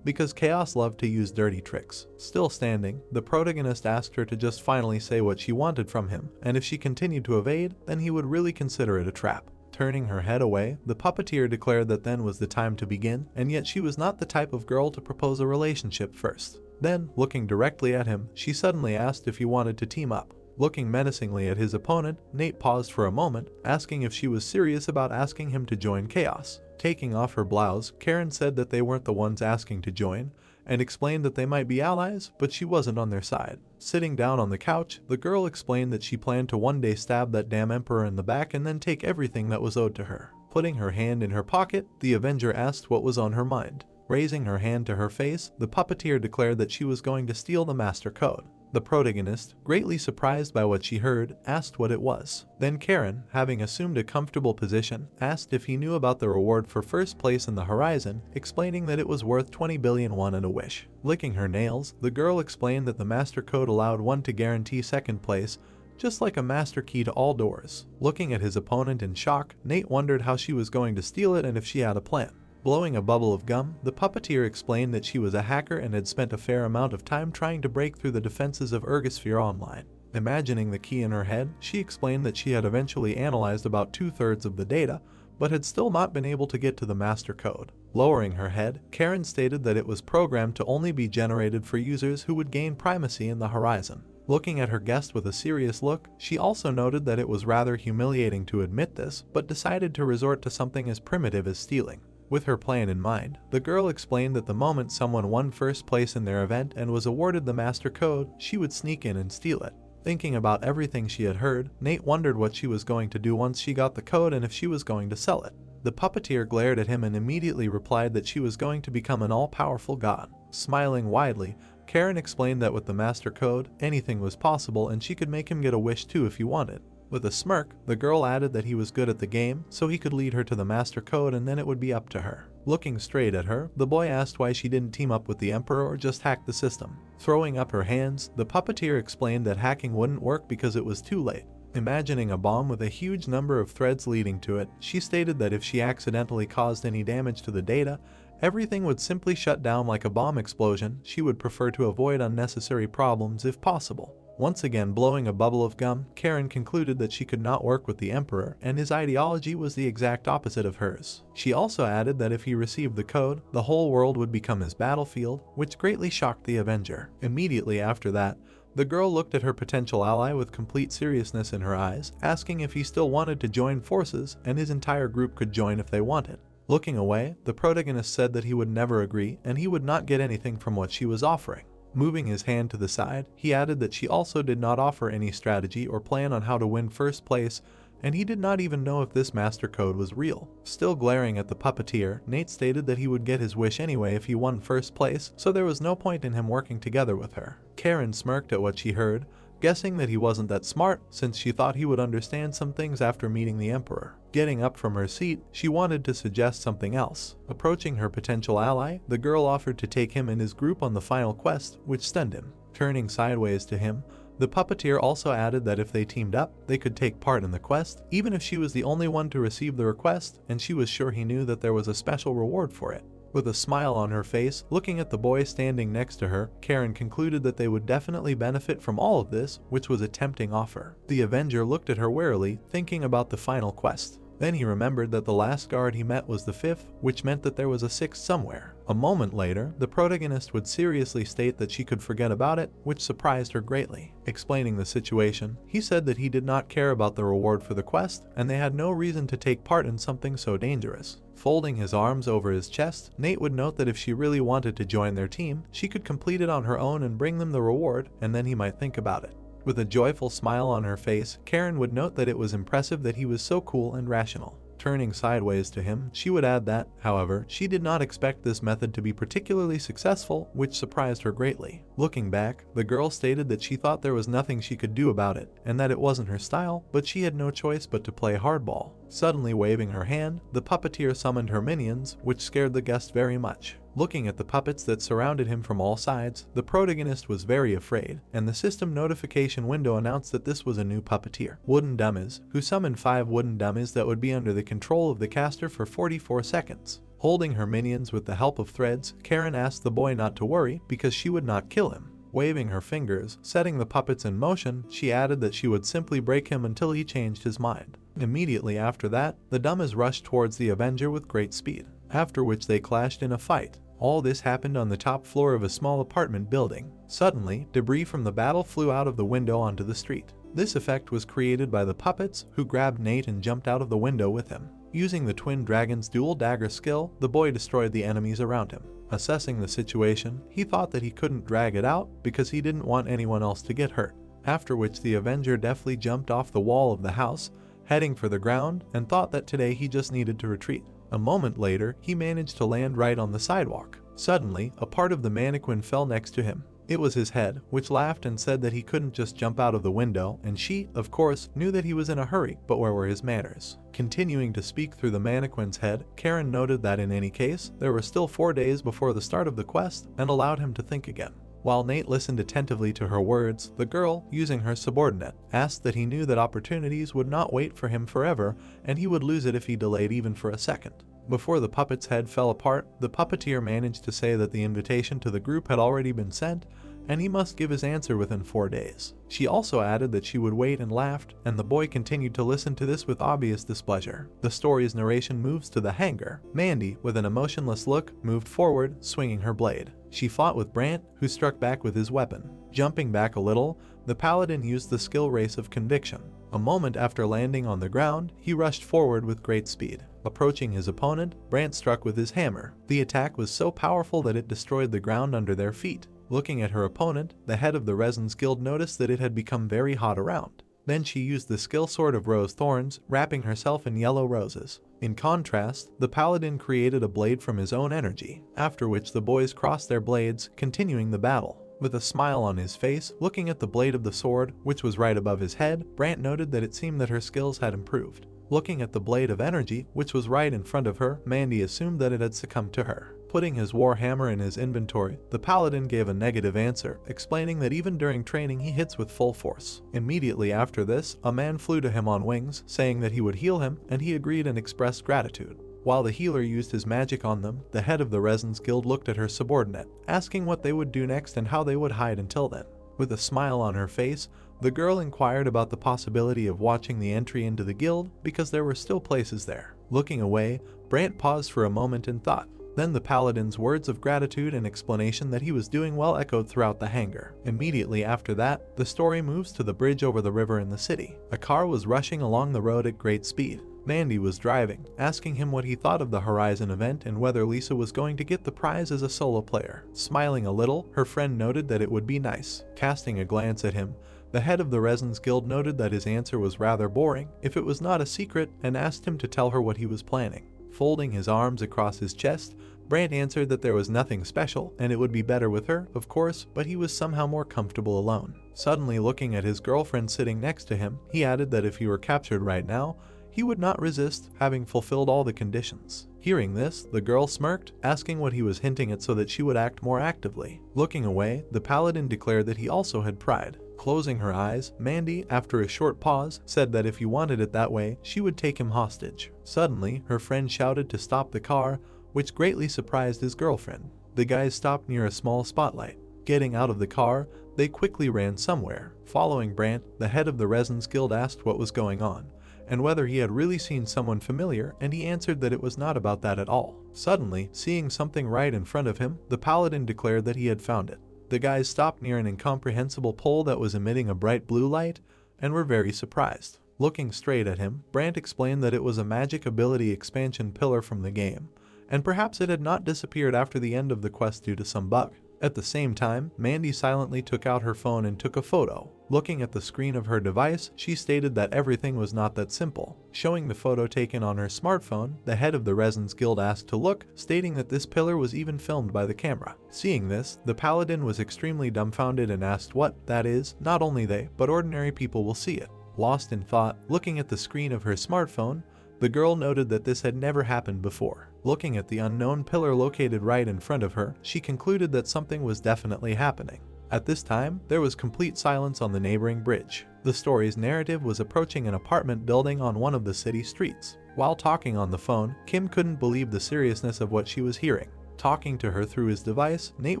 because Chaos loved to use dirty tricks. Still standing, the protagonist asked her to just finally say what she wanted from him, and if she continued to evade, then he would really consider it a trap. Turning her head away, the puppeteer declared that then was the time to begin, and yet she was not the type of girl to propose a relationship first. Then, looking directly at him, she suddenly asked if he wanted to team up. Looking menacingly at his opponent, Nate paused for a moment, asking if she was serious about asking him to join Chaos. Taking off her blouse, Karen said that they weren't the ones asking to join, and explained that they might be allies, but she wasn't on their side. Sitting down on the couch, the girl explained that she planned to one day stab that damn Emperor in the back and then take everything that was owed to her. Putting her hand in her pocket, the Avenger asked what was on her mind. Raising her hand to her face, the puppeteer declared that she was going to steal the master code. The protagonist, greatly surprised by what she heard, asked what it was. Then Karen, having assumed a comfortable position, asked if he knew about the reward for first place in the horizon, explaining that it was worth 20 billion won and a wish. Licking her nails, the girl explained that the master code allowed one to guarantee second place, just like a master key to all doors. Looking at his opponent in shock, Nate wondered how she was going to steal it and if she had a plan. Blowing a bubble of gum, the puppeteer explained that she was a hacker and had spent a fair amount of time trying to break through the defenses of Ergosphere Online. Imagining the key in her head, she explained that she had eventually analyzed about 2/3 of the data, but had still not been able to get to the master code. Lowering her head, Karen stated that it was programmed to only be generated for users who would gain primacy in the horizon. Looking at her guest with a serious look, she also noted that it was rather humiliating to admit this, but decided to resort to something as primitive as stealing. With her plan in mind, the girl explained that the moment someone won first place in their event and was awarded the master code, she would sneak in and steal it. Thinking about everything she had heard, Nate wondered what she was going to do once she got the code and if she was going to sell it. The puppeteer glared at him and immediately replied that she was going to become an all-powerful god. Smiling widely, Karen explained that with the master code, anything was possible and she could make him get a wish too if he wanted. With a smirk, the girl added that he was good at the game, so he could lead her to the master code and then it would be up to her. Looking straight at her, the boy asked why she didn't team up with the Emperor or just hack the system. Throwing up her hands, the puppeteer explained that hacking wouldn't work because it was too late. Imagining a bomb with a huge number of threads leading to it, she stated that if she accidentally caused any damage to the data, everything would simply shut down like a bomb explosion. She would prefer to avoid unnecessary problems if possible. Once again blowing a bubble of gum, Karen concluded that she could not work with the Emperor and his ideology was the exact opposite of hers. She also added that if he received the code, the whole world would become his battlefield, which greatly shocked the Avenger. Immediately after that, the girl looked at her potential ally with complete seriousness in her eyes, asking if he still wanted to join forces and his entire group could join if they wanted. Looking away, the protagonist said that he would never agree and he would not get anything from what she was offering. Moving his hand to the side, he added that she also did not offer any strategy or plan on how to win first place, and he did not even know if this master code was real. Still glaring at the puppeteer, Nate stated that he would get his wish anyway if he won first place, so there was no point in him working together with her. Karen smirked at what she heard, guessing that he wasn't that smart since she thought he would understand some things after meeting the Emperor. Getting up from her seat, she wanted to suggest something else. Approaching her potential ally, the girl offered to take him and his group on the final quest, which stunned him. Turning sideways to him, the puppeteer also added that if they teamed up, they could take part in the quest, even if she was the only one to receive the request, and she was sure he knew that there was a special reward for it. With a smile on her face, looking at the boy standing next to her, Karen concluded that they would definitely benefit from all of this, which was a tempting offer. The Avenger looked at her warily, thinking about the final quest. Then he remembered that the last guard he met was the 5th, which meant that there was a 6th somewhere. A moment later, the protagonist would seriously state that she could forget about it, which surprised her greatly. Explaining the situation, he said that he did not care about the reward for the quest, and they had no reason to take part in something so dangerous. Folding his arms over his chest, Nate would note that if she really wanted to join their team, she could complete it on her own and bring them the reward, and then he might think about it. With a joyful smile on her face, Karen would note that it was impressive that he was so cool and rational. Turning sideways to him, she would add that, however, she did not expect this method to be particularly successful, which surprised her greatly. Looking back, the girl stated that she thought there was nothing she could do about it, and that it wasn't her style, but she had no choice but to play hardball. Suddenly waving her hand, the puppeteer summoned her minions, which scared the guest very much. Looking at the puppets that surrounded him from all sides, the protagonist was very afraid, and the system notification window announced that this was a new puppeteer, Wooden Dummies, who summoned 5 wooden dummies that would be under the control of the caster for 44 seconds. Holding her minions with the help of threads, Karen asked the boy not to worry because she would not kill him. Waving her fingers, setting the puppets in motion, she added that she would simply break him until he changed his mind. Immediately after that, the dummies rushed towards the Avenger with great speed, after which they clashed in a fight. All this happened on the top floor of a small apartment building. Suddenly, debris from the battle flew out of the window onto the street. This effect was created by the puppets, who grabbed Nate and jumped out of the window with him. Using the Twin Dragon's dual dagger skill, the boy destroyed the enemies around him. Assessing the situation, he thought that he couldn't drag it out because he didn't want anyone else to get hurt. After which the Avenger deftly jumped off the wall of the house, heading for the ground, and thought that today he just needed to retreat. A moment later, he managed to land right on the sidewalk. Suddenly, a part of the mannequin fell next to him. It was his head, which laughed and said that he couldn't just jump out of the window, and she, of course, knew that he was in a hurry, but where were his manners? Continuing to speak through the mannequin's head, Karen noted that in any case, there were still 4 days before the start of the quest, and allowed him to think again. While Nate listened attentively to her words, the girl, using her subordinate, asked that he knew that opportunities would not wait for him forever, and he would lose it if he delayed even for a second. Before the puppet's head fell apart, the puppeteer managed to say that the invitation to the group had already been sent, and he must give his answer within 4 days. She also added that she would wait and laughed, and the boy continued to listen to this with obvious displeasure. The story's narration moves to the hangar. Mandy, with an emotionless look, moved forward, swinging her blade. She fought with Brant, who struck back with his weapon. Jumping back a little, the paladin used the skill race of conviction. A moment after landing on the ground, he rushed forward with great speed. Approaching his opponent, Brant struck with his hammer. The attack was so powerful that it destroyed the ground under their feet. Looking at her opponent, the head of the Resins Guild noticed that it had become very hot around. Then she used the skill sword of rose thorns, wrapping herself in yellow roses. In contrast, the paladin created a blade from his own energy, after which the boys crossed their blades, continuing the battle. With a smile on his face, looking at the blade of the sword, which was right above his head, Brant noted that it seemed that her skills had improved. Looking at the blade of energy, which was right in front of her, Mandy assumed that it had succumbed to her. Putting his war hammer in his inventory, the paladin gave a negative answer, explaining that even during training he hits with full force. Immediately after this, a man flew to him on wings, saying that he would heal him, and he agreed and expressed gratitude. While the healer used his magic on them, the head of the Resins Guild looked at her subordinate, asking what they would do next and how they would hide until then. With a smile on her face, the girl inquired about the possibility of watching the entry into the guild because there were still places there. Looking away, Brant paused for a moment in thought. Then the paladin's words of gratitude and explanation that he was doing well echoed throughout the hangar. Immediately after that, the story moves to the bridge over the river in the city. A car was rushing along the road at great speed. Mandy was driving, asking him what he thought of the Horizon event and whether Lisa was going to get the prize as a solo player. Smiling a little, her friend noted that it would be nice. Casting a glance at him, the head of the Resins Guild noted that his answer was rather boring, if it was not a secret, and asked him to tell her what he was planning. Folding his arms across his chest, Brant answered that there was nothing special, and it would be better with her, of course, but he was somehow more comfortable alone. Suddenly looking at his girlfriend sitting next to him, he added that if he were captured right now, he would not resist, having fulfilled all the conditions. Hearing this, the girl smirked, asking what he was hinting at so that she would act more actively. Looking away, the paladin declared that he also had pride. Closing her eyes, Mandy, after a short pause, said that if he wanted it that way, she would take him hostage. Suddenly, her friend shouted to stop the car, which greatly surprised his girlfriend. The guys stopped near a small spotlight. Getting out of the car, they quickly ran somewhere. Following Brant, the head of the Resins Guild asked what was going on, and whether he had really seen someone familiar, and he answered that it was not about that at all. Suddenly, seeing something right in front of him, the paladin declared that he had found it. The guys stopped near an incomprehensible pole that was emitting a bright blue light, and were very surprised. Looking straight at him, Brant explained that it was a magic ability expansion pillar from the game, and perhaps it had not disappeared after the end of the quest due to some bug. At the same time, Mandy silently took out her phone and took a photo. Looking at the screen of her device, she stated that everything was not that simple. Showing the photo taken on her smartphone, the head of the Resins Guild asked to look, stating that this pillar was even filmed by the camera. Seeing this, the paladin was extremely dumbfounded and asked what, that is, not only they, but ordinary people will see it. Lost in thought, looking at the screen of her smartphone, the girl noted that this had never happened before. Looking at the unknown pillar located right in front of her, she concluded that something was definitely happening. At this time, there was complete silence on the neighboring bridge. The story's narrative was approaching an apartment building on one of the city streets. While talking on the phone, Kim couldn't believe the seriousness of what she was hearing. Talking to her through his device, Nate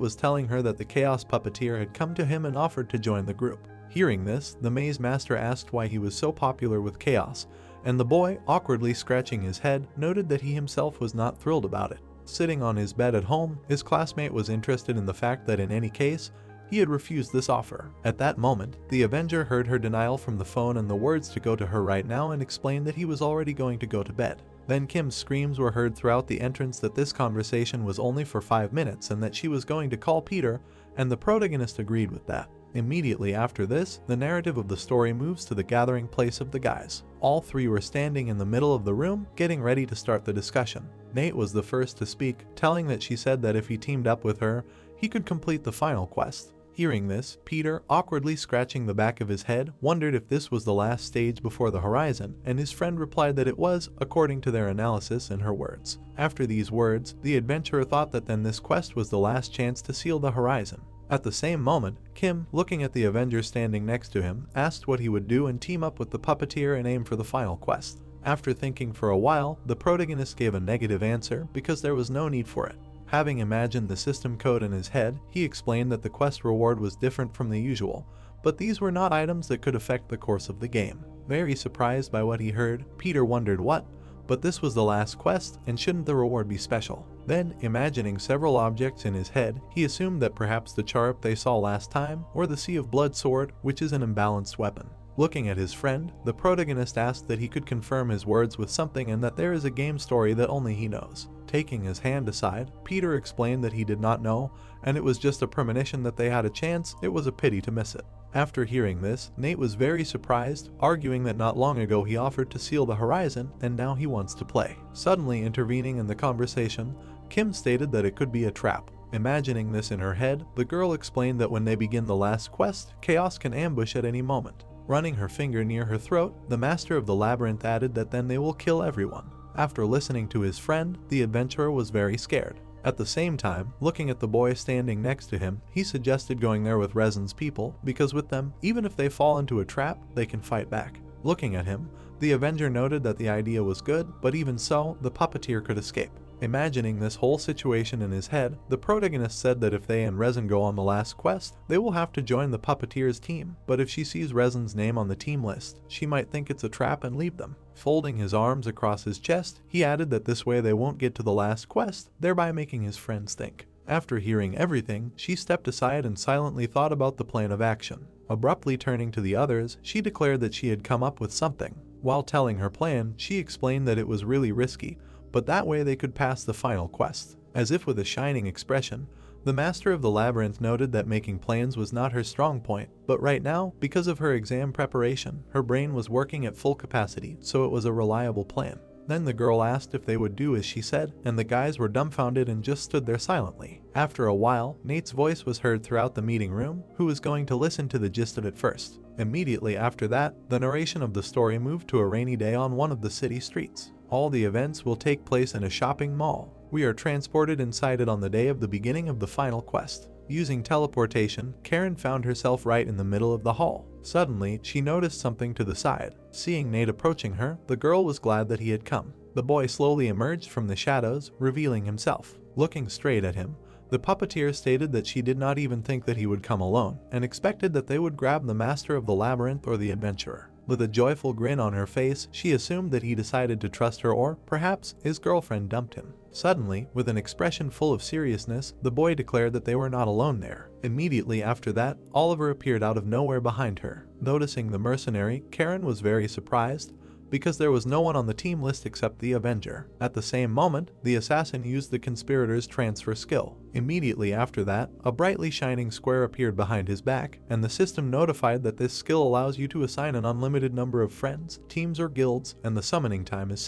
was telling her that the Chaos Puppeteer had come to him and offered to join the group. Hearing this, the Maze Master asked why he was so popular with Chaos, and the boy, awkwardly scratching his head, noted that he himself was not thrilled about it. Sitting on his bed at home, his classmate was interested in the fact that in any case, he had refused this offer. At that moment, the Avenger heard her denial from the phone and the words to go to her right now and explained that he was already going to go to bed. Then Kim's screams were heard throughout the entrance that this conversation was only for 5 minutes and that she was going to call Peter, and the protagonist agreed with that. Immediately after this, the narrative of the story moves to the gathering place of the guys. All three were standing in the middle of the room, getting ready to start the discussion. Nate was the first to speak, telling that she said that if he teamed up with her, he could complete the final quest. Hearing this, Peter, awkwardly scratching the back of his head, wondered if this was the last stage before the Horizon, and his friend replied that it was, according to their analysis and her words. After these words, the adventurer thought that then this quest was the last chance to seal the Horizon. At the same moment, Kim, looking at the Avenger standing next to him, asked what he would do and team up with the puppeteer and aim for the final quest. After thinking for a while, the protagonist gave a negative answer because there was no need for it. Having imagined the system code in his head, he explained that the quest reward was different from the usual, but these were not items that could affect the course of the game. Very surprised by what he heard, Peter wondered what, but this was the last quest, and shouldn't the reward be special? Then, imagining several objects in his head, he assumed that perhaps the Charup they saw last time, or the Sea of Blood sword, which is an imbalanced weapon. Looking at his friend, the protagonist asked that he could confirm his words with something and that there is a game story that only he knows. Taking his hand aside, Peter explained that he did not know, and it was just a premonition that they had a chance. It was a pity to miss it. After hearing this, Nate was very surprised, arguing that not long ago he offered to seal the horizon and now he wants to play. Suddenly intervening in the conversation, Kim stated that it could be a trap. Imagining this in her head, the girl explained that when they begin the last quest, chaos can ambush at any moment. Running her finger near her throat, the master of the labyrinth added that then they will kill everyone. After listening to his friend, the adventurer was very scared. At the same time, looking at the boy standing next to him, he suggested going there with Resin's people, because with them, even if they fall into a trap, they can fight back. Looking at him, the Avenger noted that the idea was good, but even so, the puppeteer could escape. Imagining this whole situation in his head, the protagonist said that if they and Resin go on the last quest, they will have to join the puppeteer's team, but if she sees Resin's name on the team list, she might think it's a trap and leave them. Folding his arms across his chest, he added that this way they won't get to the last quest, thereby making his friends think. After hearing everything, she stepped aside and silently thought about the plan of action. Abruptly turning to the others, she declared that she had come up with something. While telling her plan, she explained that it was really risky, but that way they could pass the final quest. As if with a shining expression, the master of the labyrinth noted that making plans was not her strong point, but right now, because of her exam preparation, her brain was working at full capacity, so it was a reliable plan. Then the girl asked if they would do as she said, and the guys were dumbfounded and just stood there silently. After a while, Nate's voice was heard throughout the meeting room, who was going to listen to the gist of it first. Immediately after that, the narration of the story moved to a rainy day on one of the city streets. All the events will take place in a shopping mall. We are transported inside it on the day of the beginning of the final quest. Using teleportation, Karen found herself right in the middle of the hall. Suddenly, she noticed something to the side. Seeing Nate approaching her, the girl was glad that he had come. The boy slowly emerged from the shadows, revealing himself. Looking straight at him, the puppeteer stated that she did not even think that he would come alone, and expected that they would grab the master of the labyrinth or the adventurer. With a joyful grin on her face, she assumed that he decided to trust her or, perhaps, his girlfriend dumped him. Suddenly, with an expression full of seriousness, the boy declared that they were not alone there. Immediately after that, Oliver appeared out of nowhere behind her. Noticing the mercenary, Karen was very surprised, because there was no one on the team list except the Avenger. At the same moment, the assassin used the conspirator's transfer skill. Immediately after that, a brightly shining square appeared behind his back, and the system notified that this skill allows you to assign an unlimited number of friends, teams or guilds, and the summoning time is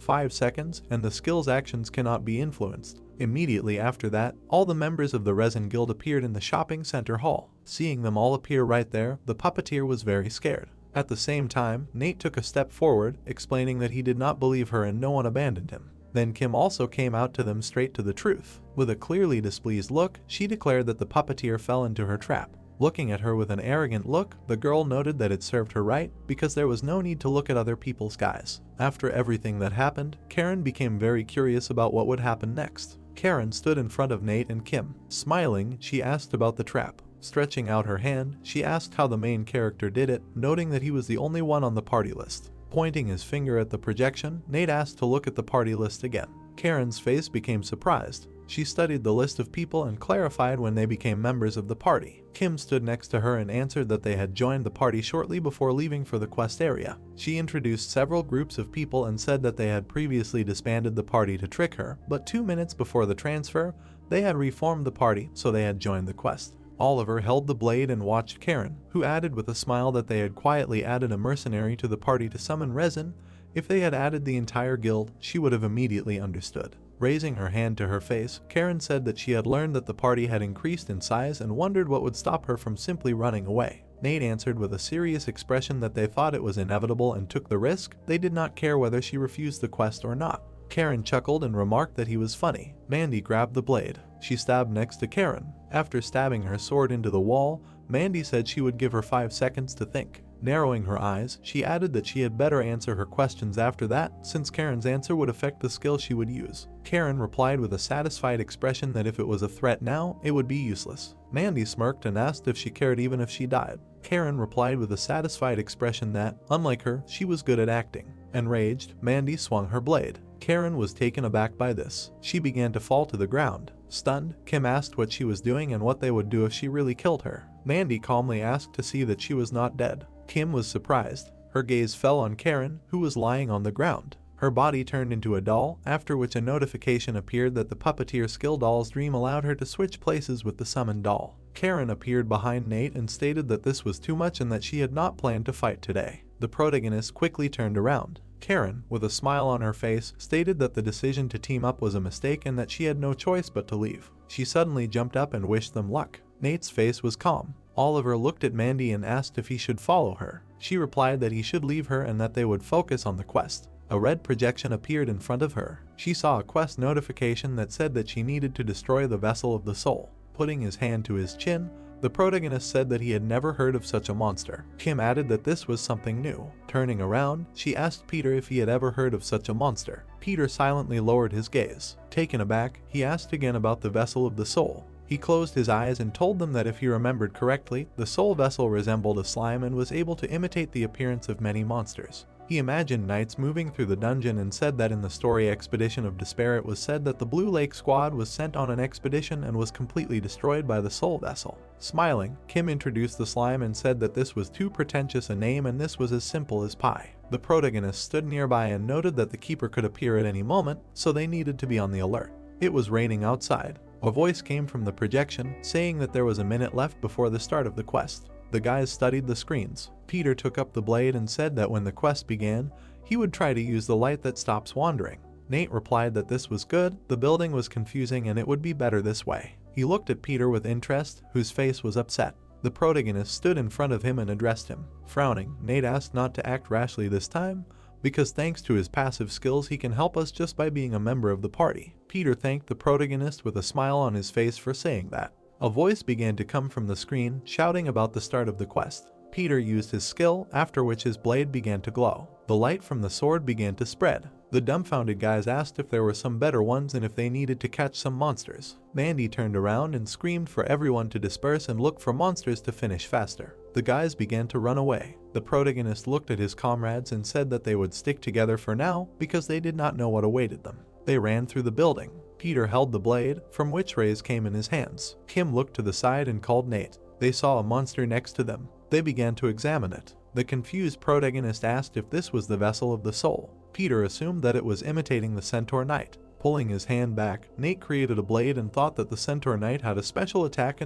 5 seconds, and the skill's actions cannot be influenced. Immediately after that, all the members of the Resin Guild appeared in the shopping center hall. Seeing them all appear right there, the puppeteer was very scared. At the same time, Nate took a step forward, explaining that he did not believe her and no one abandoned him. Then Kim also came out to them straight to the truth. With a clearly displeased look, she declared that the puppeteer fell into her trap. Looking at her with an arrogant look, the girl noted that it served her right, because there was no need to look at other people's guys. After everything that happened, Karen became very curious about what would happen next. Karen stood in front of Nate and Kim. Smiling, she asked about the trap. Stretching out her hand, she asked how the main character did it, noting that he was the only one on the party list. Pointing his finger at the projection, Nate asked to look at the party list again. Karen's face became surprised. She studied the list of people and clarified when they became members of the party. Kim stood next to her and answered that they had joined the party shortly before leaving for the quest area. She introduced several groups of people and said that they had previously disbanded the party to trick her, but 2 minutes before the transfer, they had reformed the party, so they had joined the quest. Oliver held the blade and watched Karen, who added with a smile that they had quietly added a mercenary to the party to summon Resin. If they had added the entire guild, she would have immediately understood. Raising her hand to her face, Karen said that she had learned that the party had increased in size and wondered what would stop her from simply running away. Nate answered with a serious expression that they thought it was inevitable and took the risk. They did not care whether she refused the quest or not. Karen chuckled and remarked that he was funny. Mandy grabbed the blade. She stabbed next to Karen. After stabbing her sword into the wall, Mandy said she would give her 5 seconds to think. Narrowing her eyes, she added that she had better answer her questions after that, since Karen's answer would affect the skill she would use. Karen replied with a satisfied expression that if it was a threat now, it would be useless. Mandy smirked and asked if she cared even if she died. Karen replied with a satisfied expression that, unlike her, she was good at acting. Enraged, Mandy swung her blade. Karen was taken aback by this. She began to fall to the ground. Stunned, Kim asked what she was doing and what they would do if she really killed her. Mandy calmly asked to see that she was not dead. Kim was surprised. Her gaze fell on Karen, who was lying on the ground. Her body turned into a doll, after which a notification appeared that the puppeteer skill doll's dream allowed her to switch places with the summoned doll. Karen appeared behind Nate and stated that this was too much and that she had not planned to fight today. The protagonist quickly turned around. Karen, with a smile on her face, stated that the decision to team up was a mistake and that she had no choice but to leave. She suddenly jumped up and wished them luck. Nate's face was calm. Oliver looked at Mandy and asked if he should follow her. She replied that he should leave her and that they would focus on the quest. A red projection appeared in front of her. She saw a quest notification that said that she needed to destroy the vessel of the soul. Putting his hand to his chin, the protagonist said that he had never heard of such a monster. Kim added that this was something new. Turning around, she asked Peter if he had ever heard of such a monster. Peter silently lowered his gaze. Taken aback, he asked again about the vessel of the soul. He closed his eyes and told them that if he remembered correctly, the soul vessel resembled a slime and was able to imitate the appearance of many monsters. He imagined knights moving through the dungeon and said that in the story Expedition of Despair it was said that the Blue Lake Squad was sent on an expedition and was completely destroyed by the soul vessel. Smiling, Kim introduced the slime and said that this was too pretentious a name and this was as simple as pie. The protagonist stood nearby and noted that the keeper could appear at any moment, so they needed to be on the alert. It was raining outside. A voice came from the projection saying that there was a minute left before the start of the quest. The guys studied the screens. Peter took up the blade and said that when the quest began, he would try to use the light that stops wandering. Nate replied that this was good, the building was confusing and it would be better this way. He looked at Peter with interest, whose face was upset. The protagonist stood in front of him and addressed him. Frowning, Nate asked not to act rashly this time, because thanks to his passive skills he can help us just by being a member of the party. Peter thanked the protagonist with a smile on his face for saying that. A voice began to come from the screen, shouting about the start of the quest. Peter used his skill, after which his blade began to glow. The light from the sword began to spread. The dumbfounded guys asked if there were some better ones and if they needed to catch some monsters. Mandy turned around and screamed for everyone to disperse and look for monsters to finish faster. The guys began to run away. The protagonist looked at his comrades and said that they would stick together for now because they did not know what awaited them. They ran through the building. Peter held the blade, from which rays came in his hands. Kim looked to the side and called Nate. They saw a monster next to them. They began to examine it. The confused protagonist asked if this was the vessel of the soul. Peter assumed that it was imitating the Centaur Knight. Pulling his hand back, Nate created a blade and thought that the Centaur Knight had a special attack,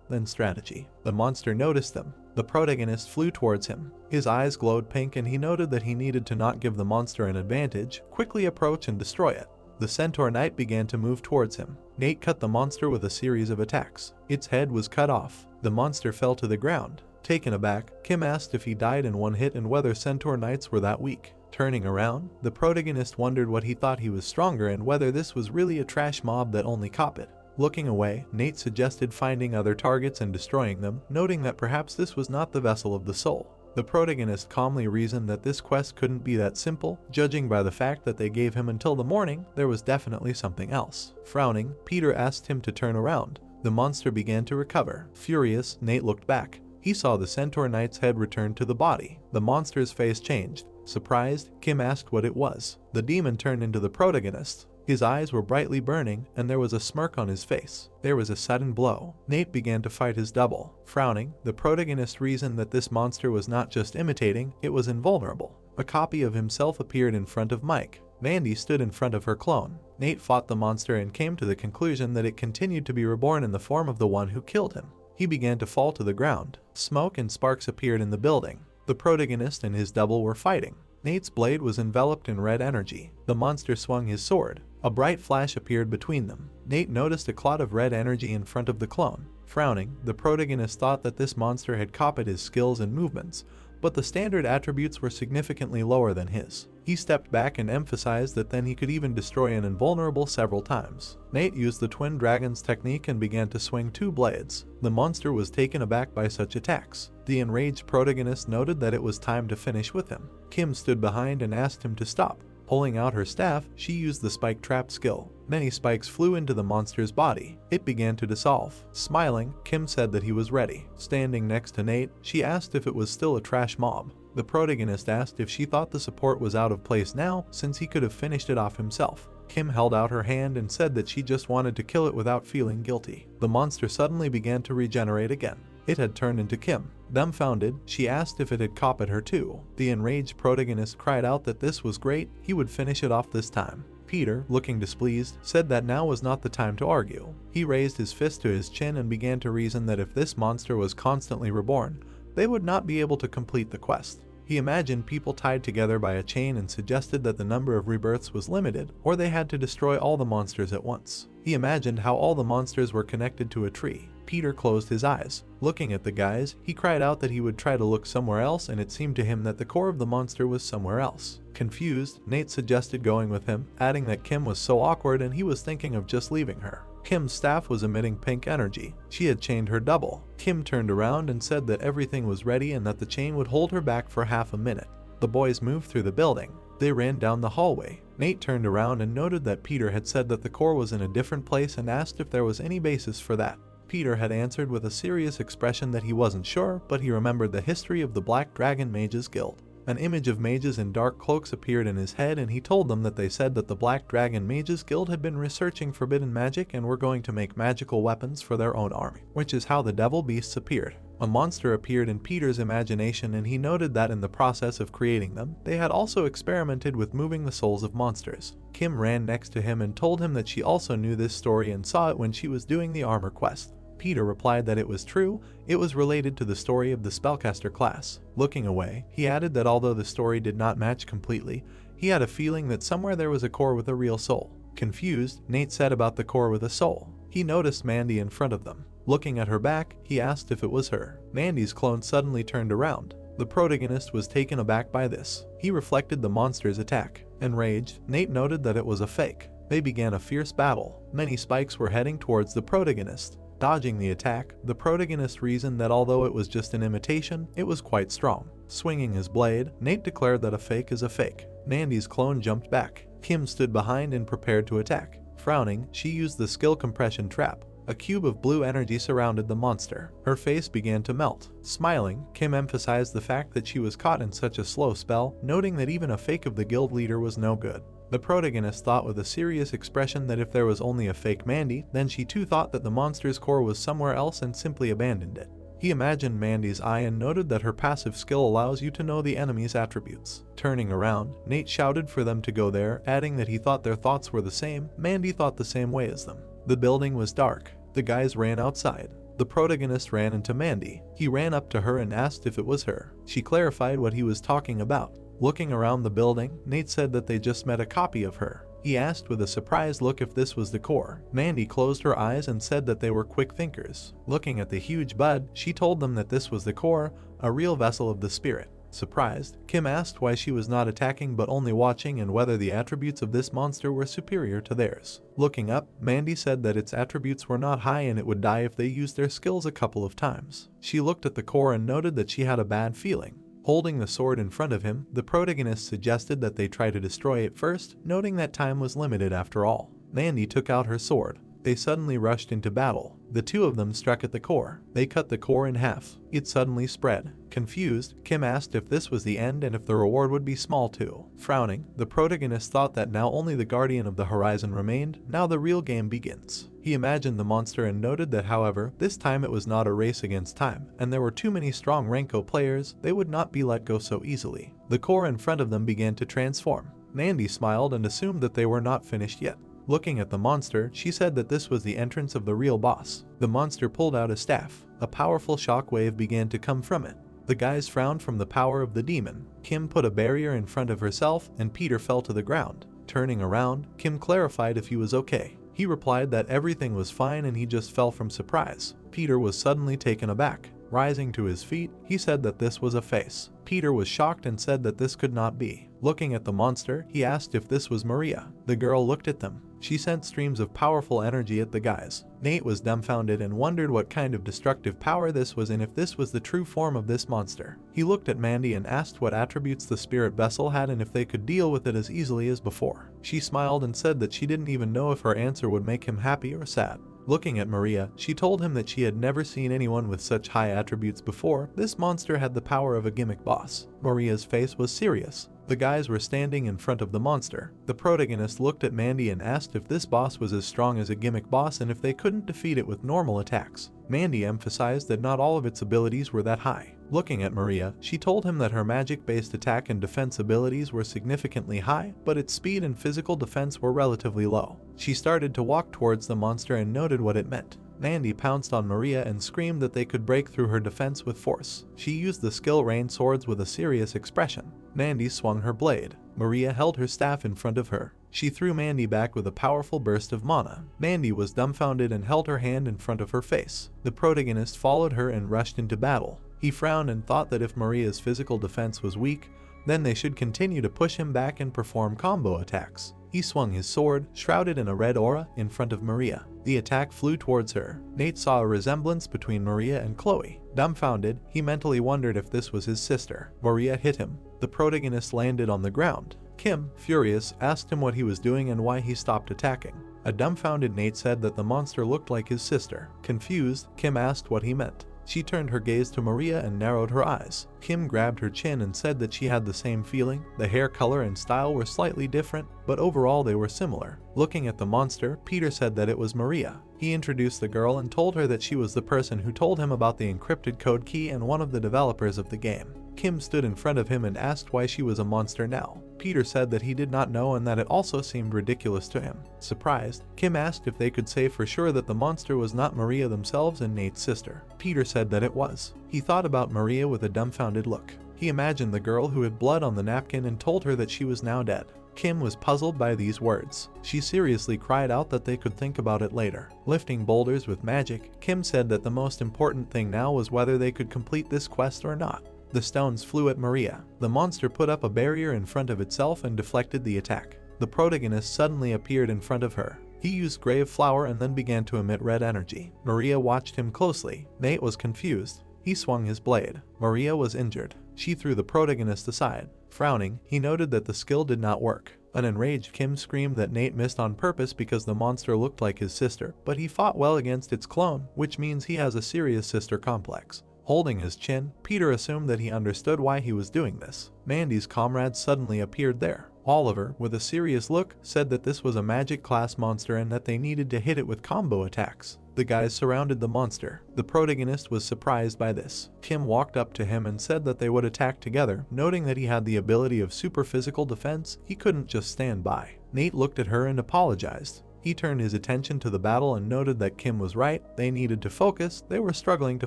then strategy. The monster noticed them. The protagonist flew towards him. His eyes glowed pink and he noted that he needed to not give the monster an advantage, quickly approach and destroy it. The Centaur Knight began to move towards him. Nate cut the monster with a series of attacks. Its head was cut off. The monster fell to the ground. Taken aback, Kim asked if he died in one hit and whether Centaur Knights were that weak. Turning around, the protagonist wondered what he thought he was stronger and whether this was really a trash mob that only copied. Looking away, Nate suggested finding other targets and destroying them, noting that perhaps this was not the vessel of the soul. The protagonist calmly reasoned that this quest couldn't be that simple, judging by the fact that they gave him until the morning, there was definitely something else. Frowning, Peter asked him to turn around. The monster began to recover. Furious, Nate looked back. He saw the Centaur Knight's head return to the body. The monster's face changed. Surprised, Kim asked what it was. The demon turned into the protagonist. His eyes were brightly burning, and there was a smirk on his face. There was a sudden blow. Nate began to fight his double. Frowning, the protagonist reasoned that this monster was not just imitating, it was invulnerable. A copy of himself appeared in front of Mike. Mandy stood in front of her clone. Nate fought the monster and came to the conclusion that it continued to be reborn in the form of the one who killed him. He began to fall to the ground. Smoke and sparks appeared in the building. The protagonist and his double were fighting. Nate's blade was enveloped in red energy. The monster swung his sword. A bright flash appeared between them. Nate noticed a clot of red energy in front of the clone. Frowning, the protagonist thought that this monster had copied his skills and movements, but the standard attributes were significantly lower than his. He stepped back and emphasized that then he could even destroy an invulnerable several times. Nate used the Twin Dragons technique and began to swing two blades. The monster was taken aback by such attacks. The enraged protagonist noted that it was time to finish with him. Kim stood behind and asked him to stop. Pulling out her staff, she used the spike trap skill. Many spikes flew into the monster's body. It began to dissolve. Smiling, Kim said that he was ready. Standing next to Nate, she asked if it was still a trash mob. The protagonist asked if she thought the support was out of place now since he could have finished it off himself. Kim held out her hand and said that she just wanted to kill it without feeling guilty. The monster suddenly began to regenerate again. It had turned into Kim. Dumbfounded, she asked if it had copied her too. The enraged protagonist cried out that this was great, he would finish it off this time. Peter, looking displeased, said that now was not the time to argue. He raised his fist to his chin and began to reason that if this monster was constantly reborn, they would not be able to complete the quest. He imagined people tied together by a chain and suggested that the number of rebirths was limited, or they had to destroy all the monsters at once. He imagined how all the monsters were connected to a tree. Peter closed his eyes. Looking at the guys, he cried out that he would try to look somewhere else, and it seemed to him that the core of the monster was somewhere else. Confused, Nate suggested going with him, adding that Kim was so awkward and he was thinking of just leaving her. Kim's staff was emitting pink energy. She had chained her double. Kim turned around and said that everything was ready and that the chain would hold her back for half a minute. The boys moved through the building. They ran down the hallway. Nate turned around and noted that Peter had said that the core was in a different place and asked if there was any basis for that. Peter had answered with a serious expression that he wasn't sure, but he remembered the history of the Black Dragon Mages Guild. An image of mages in dark cloaks appeared in his head, and he told them that they said that the Black Dragon Mages Guild had been researching forbidden magic and were going to make magical weapons for their own army, which is how the devil beasts appeared. A monster appeared in Peter's imagination, and he noted that in the process of creating them, they had also experimented with moving the souls of monsters. Kim ran next to him and told him that she also knew this story and saw it when she was doing the armor quest. Peter replied that it was true, it was related to the story of the spellcaster class. Looking away, he added that although the story did not match completely, he had a feeling that somewhere there was a core with a real soul. Confused, Nate said about the core with a soul. He noticed Mandy in front of them. Looking at her back, he asked if it was her. Mandy's clone suddenly turned around. The protagonist was taken aback by this. He reflected the monster's attack. Enraged, Nate noted that it was a fake. They began a fierce battle. Many spikes were heading towards the protagonist. Dodging the attack, the protagonist reasoned that although it was just an imitation, it was quite strong. Swinging his blade, Nate declared that a fake is a fake. Mandy's clone jumped back. Kim stood behind and prepared to attack. Frowning, she used the skill compression trap. A cube of blue energy surrounded the monster. Her face began to melt. Smiling, Kim emphasized the fact that she was caught in such a slow spell, noting that even a fake of the guild leader was no good. The protagonist thought with a serious expression that if there was only a fake Mandy, then she too thought that the monster's core was somewhere else and simply abandoned it. He imagined Mandy's eye and noted that her passive skill allows you to know the enemy's attributes. Turning around, Nate shouted for them to go there, adding that he thought their thoughts were the same. Mandy thought the same way as them. The building was dark. The guys ran outside. The protagonist ran into Mandy. He ran up to her and asked if it was her. She clarified what he was talking about. Looking around the building, Nate said that they just met a copy of her. He asked with a surprised look if this was the core. Mandy closed her eyes and said that they were quick thinkers. Looking at the huge bud, she told them that this was the core, a real vessel of the spirit. Surprised, Kim asked why she was not attacking but only watching and whether the attributes of this monster were superior to theirs. Looking up, Mandy said that its attributes were not high and it would die if they used their skills a couple of times. She looked at the core and noted that she had a bad feeling. Holding the sword in front of him, the protagonist suggested that they try to destroy it first, noting that time was limited after all. Mandy took out her sword. They suddenly rushed into battle. The two of them struck at the core. They cut the core in half. It suddenly spread. Confused, Kim asked if this was the end and if the reward would be small too. Frowning, the protagonist thought that now only the Guardian of the Horizon remained. Now the real game begins. He imagined the monster and noted that, however, this time it was not a race against time, and there were too many strong Renko players. They would not be let go so easily. The core in front of them began to transform. Mandy smiled and assumed that they were not finished yet. Looking at the monster, she said that this was the entrance of the real boss. The monster pulled out a staff. A powerful shockwave began to come from it. The guys frowned from the power of the demon. Kim put a barrier in front of herself and Peter fell to the ground. Turning around, Kim clarified if he was okay. He replied that everything was fine and he just fell from surprise. Peter was suddenly taken aback. Rising to his feet, he said that this was a face. Peter was shocked and said that this could not be. Looking at the monster, he asked if this was Maria. The girl looked at them. She sent streams of powerful energy at the guys. Nate was dumbfounded and wondered what kind of destructive power this was and if this was the true form of this monster. He looked at Mandy and asked what attributes the spirit vessel had and if they could deal with it as easily as before. She smiled and said that she didn't even know if her answer would make him happy or sad. Looking at Maria, she told him that she had never seen anyone with such high attributes before. This monster had the power of a gimmick boss. Maria's face was serious. The guys were standing in front of the monster. The protagonist looked at Mandy and asked if this boss was as strong as a gimmick boss and if they couldn't defeat it with normal attacks. Mandy emphasized that not all of its abilities were that high. Looking at Maria, she told him that her magic-based attack and defense abilities were significantly high, but its speed and physical defense were relatively low. She started to walk towards the monster and noted what it meant. Mandy pounced on Maria and screamed that they could break through her defense with force. She used the skill rain swords with a serious expression. Mandy swung her blade. Maria held her staff in front of her. She threw Mandy back with a powerful burst of mana. Mandy was dumbfounded and held her hand in front of her face. The protagonist followed her and rushed into battle. He frowned and thought that if Maria's physical defense was weak, then they should continue to push him back and perform combo attacks. He swung his sword, shrouded in a red aura, in front of Maria. The attack flew towards her. Nate saw a resemblance between Maria and Chloe. Dumbfounded, he mentally wondered if this was his sister. Maria hit him. The protagonist landed on the ground. Kim, furious, asked him what he was doing and why he stopped attacking. A dumbfounded Nate said that the monster looked like his sister. Confused, Kim asked what he meant. She turned her gaze to Maria and narrowed her eyes. Kim grabbed her chin and said that she had the same feeling. The hair color and style were slightly different, but overall they were similar. Looking at the monster, Peter said that it was Maria. He introduced the girl and told her that she was the person who told him about the encrypted code key and one of the developers of the game. Kim stood in front of him and asked why she was a monster now. Peter said that he did not know and that it also seemed ridiculous to him. Surprised, Kim asked if they could say for sure that the monster was not Maria themselves and Nate's sister. Peter said that it was. He thought about Maria with a dumbfounded look. He imagined the girl who had blood on the napkin and told her that she was now dead. Kim was puzzled by these words. She seriously cried out that they could think about it later. Lifting boulders with magic, Kim said that the most important thing now was whether they could complete this quest or not. The stones flew at Maria. The monster put up a barrier in front of itself and deflected the attack. The protagonist suddenly appeared in front of her. He used grave flower and then began to emit red energy. Maria watched him closely. Nate was confused. He swung his blade. Maria was injured. She threw the protagonist aside. Frowning, he noted that the skill did not work. An enraged Kim screamed that Nate missed on purpose because the monster looked like his sister, but he fought well against its clone, which means he has a serious sister complex. Holding his chin, Peter assumed that he understood why he was doing this. Mandy's comrade suddenly appeared there. Oliver, with a serious look, said that this was a magic class monster and that they needed to hit it with combo attacks. The guys surrounded the monster. The protagonist was surprised by this. Kim walked up to him and said that they would attack together. Noting that he had the ability of super physical defense, he couldn't just stand by. Nate looked at her and apologized. He turned his attention to the battle and noted that Kim was right. They needed to focus. They were struggling to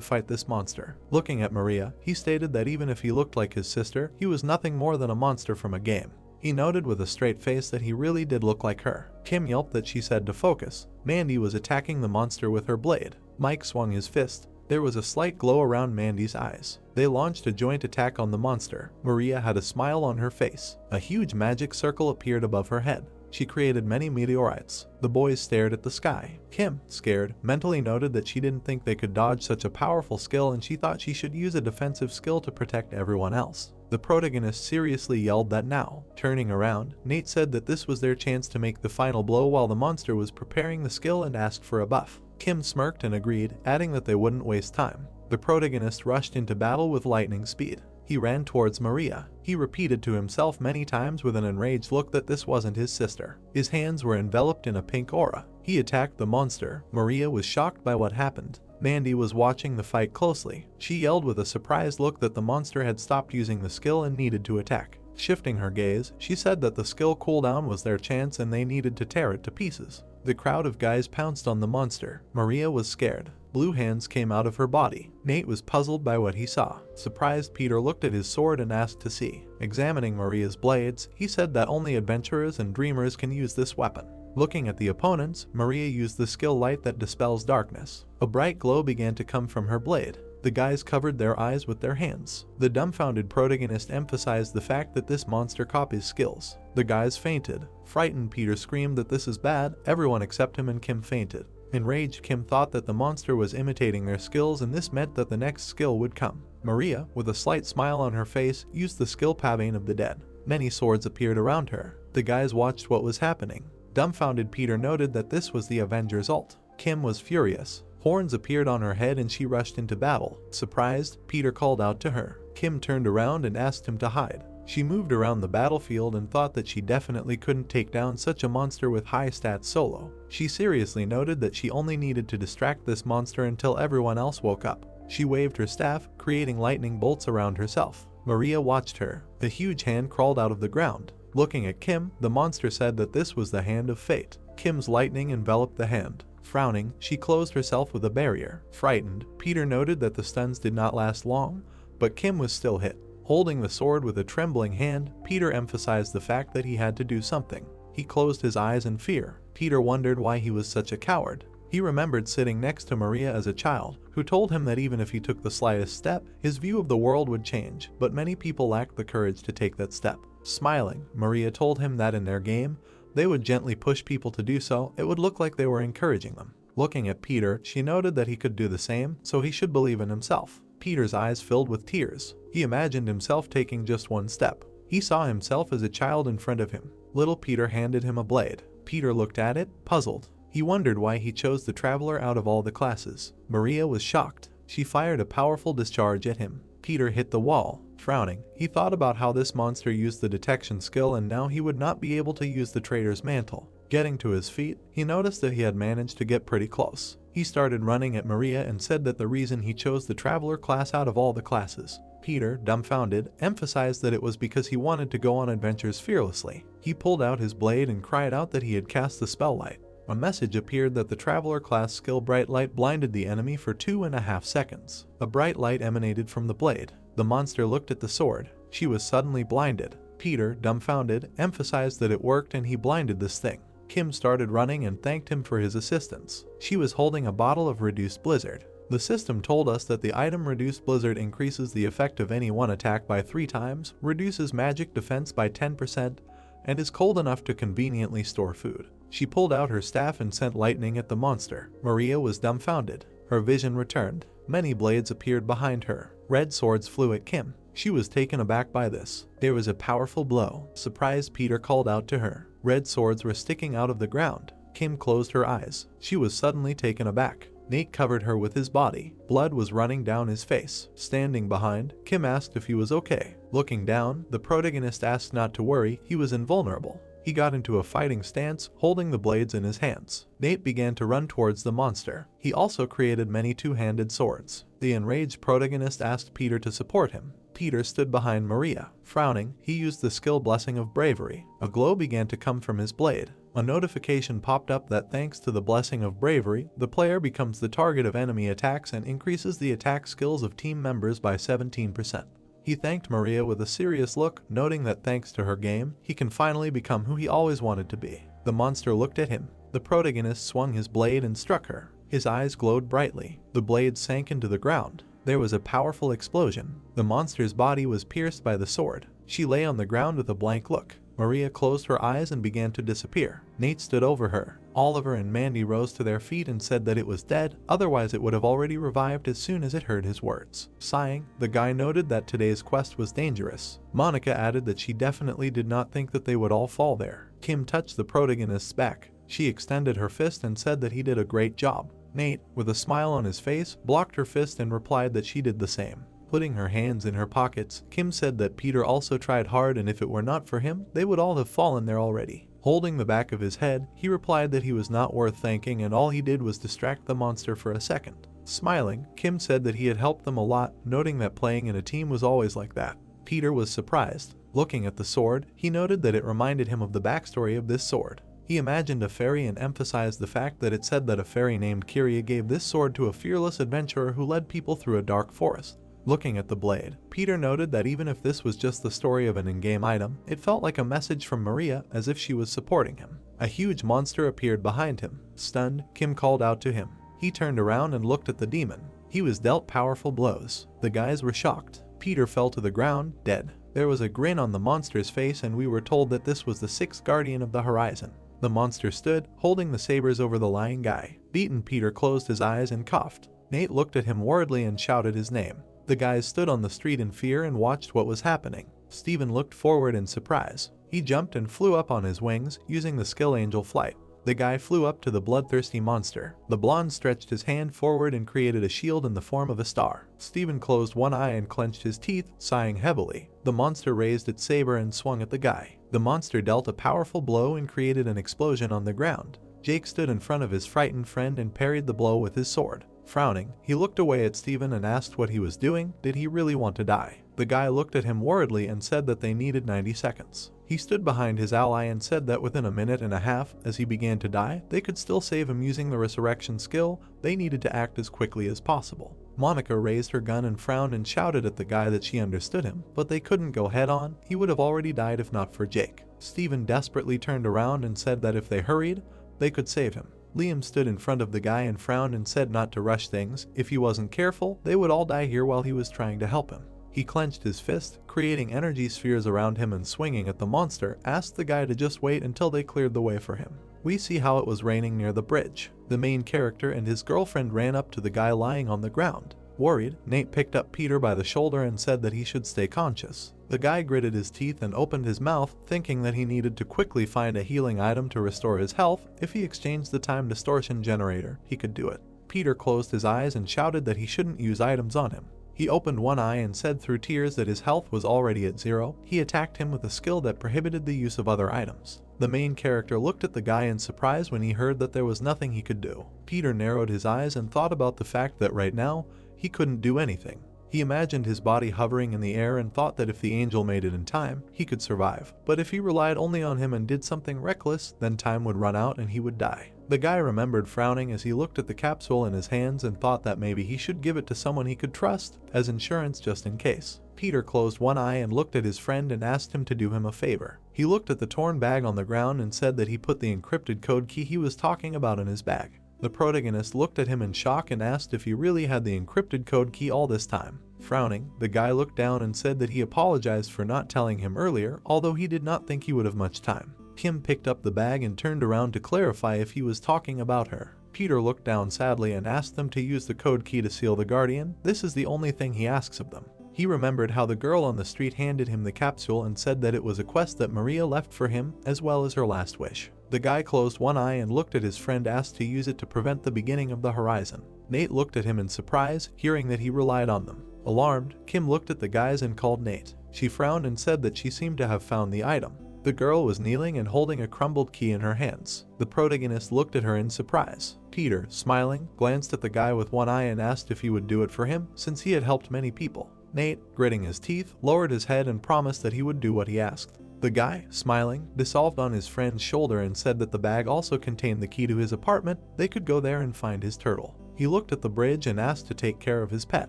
fight this monster. Looking at Maria, he stated that even if he looked like his sister, he was nothing more than a monster from a game. He noted with a straight face that he really did look like her. Kim yelped that she said to focus. Mandy was attacking the monster with her blade. Mike swung his fist. There was a slight glow around Mandy's eyes. They launched a joint attack on the monster. Maria had a smile on her face. A huge magic circle appeared above her head. She created many meteorites. The boys stared at the sky. Kim, scared, mentally noted that she didn't think they could dodge such a powerful skill and she thought she should use a defensive skill to protect everyone else. The protagonist seriously yelled that now. Turning around, Nate said that this was their chance to make the final blow while the monster was preparing the skill and asked for a buff. Kim smirked and agreed, adding that they wouldn't waste time. The protagonist rushed into battle with lightning speed. He ran towards Maria. He repeated to himself many times with an enraged look that this wasn't his sister. His hands were enveloped in a pink aura. He attacked the monster. Maria was shocked by what happened. Mandy was watching the fight closely. She yelled with a surprised look that the monster had stopped using the skill and needed to attack. Shifting her gaze, she said that the skill cooldown was their chance and they needed to tear it to pieces. The crowd of guys pounced on the monster. Maria was scared. Blue hands came out of her body. Nate was puzzled by what he saw. Surprised, Peter looked at his sword and asked to see. Examining Maria's blades, he said that only adventurers and dreamers can use this weapon. Looking at the opponents, Maria used the skill light that dispels darkness. A bright glow began to come from her blade. The guys covered their eyes with their hands. The dumbfounded protagonist emphasized the fact that this monster copies skills. The guys fainted. Frightened, Peter screamed that this is bad. Everyone except him and Kim fainted. Enraged, Kim thought that the monster was imitating their skills and this meant that the next skill would come. Maria, with a slight smile on her face, used the skill Pavane of the Dead. Many swords appeared around her. The guys watched what was happening. Dumbfounded, Peter noted that this was the Avengers ult. Kim was furious. Horns appeared on her head and she rushed into battle. Surprised, Peter called out to her. Kim turned around and asked him to hide. She moved around the battlefield and thought that she definitely couldn't take down such a monster with high stats solo. She seriously noted that she only needed to distract this monster until everyone else woke up. She waved her staff, creating lightning bolts around herself. Maria watched her. A huge hand crawled out of the ground. Looking at Kim, the monster said that this was the hand of fate. Kim's lightning enveloped the hand. Frowning, she closed herself with a barrier. Frightened, Peter noted that the stuns did not last long, but Kim was still hit. Holding the sword with a trembling hand, Peter emphasized the fact that he had to do something. He closed his eyes in fear. Peter wondered why he was such a coward. He remembered sitting next to Maria as a child, who told him that even if he took the slightest step, his view of the world would change, but many people lacked the courage to take that step. Smiling, Maria told him that in their game, they would gently push people to do so. It would look like they were encouraging them. Looking at Peter, she noted that he could do the same, so he should believe in himself. Peter's eyes filled with tears. He imagined himself taking just one step. He saw himself as a child in front of him. Little Peter handed him a blade. Peter looked at it, puzzled. He wondered why he chose the traveler out of all the classes. Maria was shocked. She fired a powerful discharge at him. Peter hit the wall. Frowning, he thought about how this monster used the detection skill and now he would not be able to use the traitor's mantle. Getting to his feet, he noticed that he had managed to get pretty close. He started running at Maria and said that the reason he chose the traveler class out of all the classes. Peter, dumbfounded, emphasized that it was because he wanted to go on adventures fearlessly. He pulled out his blade and cried out that he had cast the spell light. A message appeared that the Traveler class skill Bright Light blinded the enemy for 2.5 seconds. A bright light emanated from the blade. The monster looked at the sword. She was suddenly blinded. Peter, dumbfounded, emphasized that it worked and he blinded this thing. Kim started running and thanked him for his assistance. She was holding a bottle of Reduced Blizzard. The system told us that the item Reduced Blizzard increases the effect of any one attack by 3 times, reduces magic defense by 10%, and is cold enough to conveniently store food. She pulled out her staff and sent lightning at the monster. Maria was dumbfounded. Her vision returned. Many blades appeared behind her. Red swords flew at Kim. She was taken aback by this. There was a powerful blow. Surprised, Peter called out to her. Red swords were sticking out of the ground. Kim closed her eyes. She was suddenly taken aback. Nate covered her with his body. Blood was running down his face. Standing behind, Kim asked if he was okay. Looking down, the protagonist asked not to worry, he was invulnerable. He got into a fighting stance, holding the blades in his hands. Nate began to run towards the monster. He also created many two-handed swords. The enraged protagonist asked Peter to support him. Peter stood behind Maria. Frowning, he used the skill Blessing of Bravery. A glow began to come from his blade. A notification popped up that thanks to the Blessing of Bravery, the player becomes the target of enemy attacks and increases the attack skills of team members by 17%. He thanked Maria with a serious look, noting that thanks to her game, he can finally become who he always wanted to be. The monster looked at him. The protagonist swung his blade and struck her. His eyes glowed brightly. The blade sank into the ground. There was a powerful explosion. The monster's body was pierced by the sword. She lay on the ground with a blank look. Maria closed her eyes and began to disappear. Nate stood over her. Oliver and Mandy rose to their feet and said that it was dead, otherwise it would have already revived as soon as it heard his words. Sighing, the guy noted that today's quest was dangerous. Monica added that she definitely did not think that they would all fall there. Kim touched the protagonist's back. She extended her fist and said that he did a great job. Nate, with a smile on his face, blocked her fist and replied that she did the same. Putting her hands in her pockets, Kim said that Peter also tried hard and if it were not for him, they would all have fallen there already. Holding the back of his head, he replied that he was not worth thanking and all he did was distract the monster for a second. Smiling, Kim said that he had helped them a lot, noting that playing in a team was always like that. Peter was surprised. Looking at the sword, he noted that it reminded him of the backstory of this sword. He imagined a fairy and emphasized the fact that it said that a fairy named Kyria gave this sword to a fearless adventurer who led people through a dark forest. Looking at the blade, Peter noted that even if this was just the story of an in-game item, it felt like a message from Maria as if she was supporting him. A huge monster appeared behind him. Stunned, Kim called out to him. He turned around and looked at the demon. He was dealt powerful blows. The guys were shocked. Peter fell to the ground, dead. There was a grin on the monster's face and we were told that this was the 6th guardian of the horizon. The monster stood, holding the sabers over the lying guy. Beaten, Peter closed his eyes and coughed. Nate looked at him worriedly and shouted his name. The guys stood on the street in fear and watched what was happening. Steven looked forward in surprise. He jumped and flew up on his wings, using the skill Angel Flight. The guy flew up to the bloodthirsty monster. The blonde stretched his hand forward and created a shield in the form of a star. Steven closed one eye and clenched his teeth, sighing heavily. The monster raised its saber and swung at the guy. The monster dealt a powerful blow and created an explosion on the ground. Jake stood in front of his frightened friend and parried the blow with his sword. Frowning, he looked away at Steven and asked what he was doing. Did he really want to die? The guy looked at him worriedly and said that they needed 90 seconds. He stood behind his ally and said that within a minute and a half, as he began to die, they could still save him using the resurrection skill. They needed to act as quickly as possible. Monica raised her gun and frowned and shouted at the guy that she understood him, but they couldn't go head on. He would have already died if not for Jake. Steven desperately turned around and said that if they hurried, they could save him. Liam stood in front of the guy and frowned and said not to rush things. If he wasn't careful, they would all die here while he was trying to help him. He clenched his fist, creating energy spheres around him and swinging at the monster, asked the guy to just wait until they cleared the way for him. We see how it was raining near the bridge. The main character and his girlfriend ran up to the guy lying on the ground. Worried, Nate picked up Peter by the shoulder and said that he should stay conscious. The guy gritted his teeth and opened his mouth, thinking that he needed to quickly find a healing item to restore his health. If he exchanged the time distortion generator, he could do it. Peter closed his eyes and shouted that he shouldn't use items on him. He opened one eye and said through tears that his health was already at 0. He attacked him with a skill that prohibited the use of other items. The main character looked at the guy in surprise when he heard that there was nothing he could do. Peter narrowed his eyes and thought about the fact that right now, he couldn't do anything. He imagined his body hovering in the air and thought that if the angel made it in time, he could survive. But if he relied only on him and did something reckless, then time would run out and he would die. The guy remembered frowning as he looked at the capsule in his hands and thought that maybe he should give it to someone he could trust, as insurance just in case. Peter closed one eye and looked at his friend and asked him to do him a favor. He looked at the torn bag on the ground and said that he put the encrypted code key he was talking about in his bag. The protagonist looked at him in shock and asked if he really had the encrypted code key all this time. Frowning, the guy looked down and said that he apologized for not telling him earlier, although he did not think he would have much time. Kim picked up the bag and turned around to clarify if he was talking about her. Peter looked down sadly and asked them to use the code key to seal the Guardian. This is the only thing he asks of them. He remembered how the girl on the street handed him the capsule and said that it was a quest that Maria left for him, as well as her last wish. The guy closed one eye and looked at his friend, asked to use it to prevent the beginning of the horizon. Nate looked at him in surprise, hearing that he relied on them. Alarmed, Kim looked at the guys and called Nate. She frowned and said that she seemed to have found the item. The girl was kneeling and holding a crumbled key in her hands. The protagonist looked at her in surprise. Peter, smiling, glanced at the guy with one eye and asked if he would do it for him, since he had helped many people. Nate, gritting his teeth, lowered his head and promised that he would do what he asked. The guy, smiling, dissolved on his friend's shoulder and said that the bag also contained the key to his apartment. They could go there and find his turtle. He looked at the bridge and asked to take care of his pet.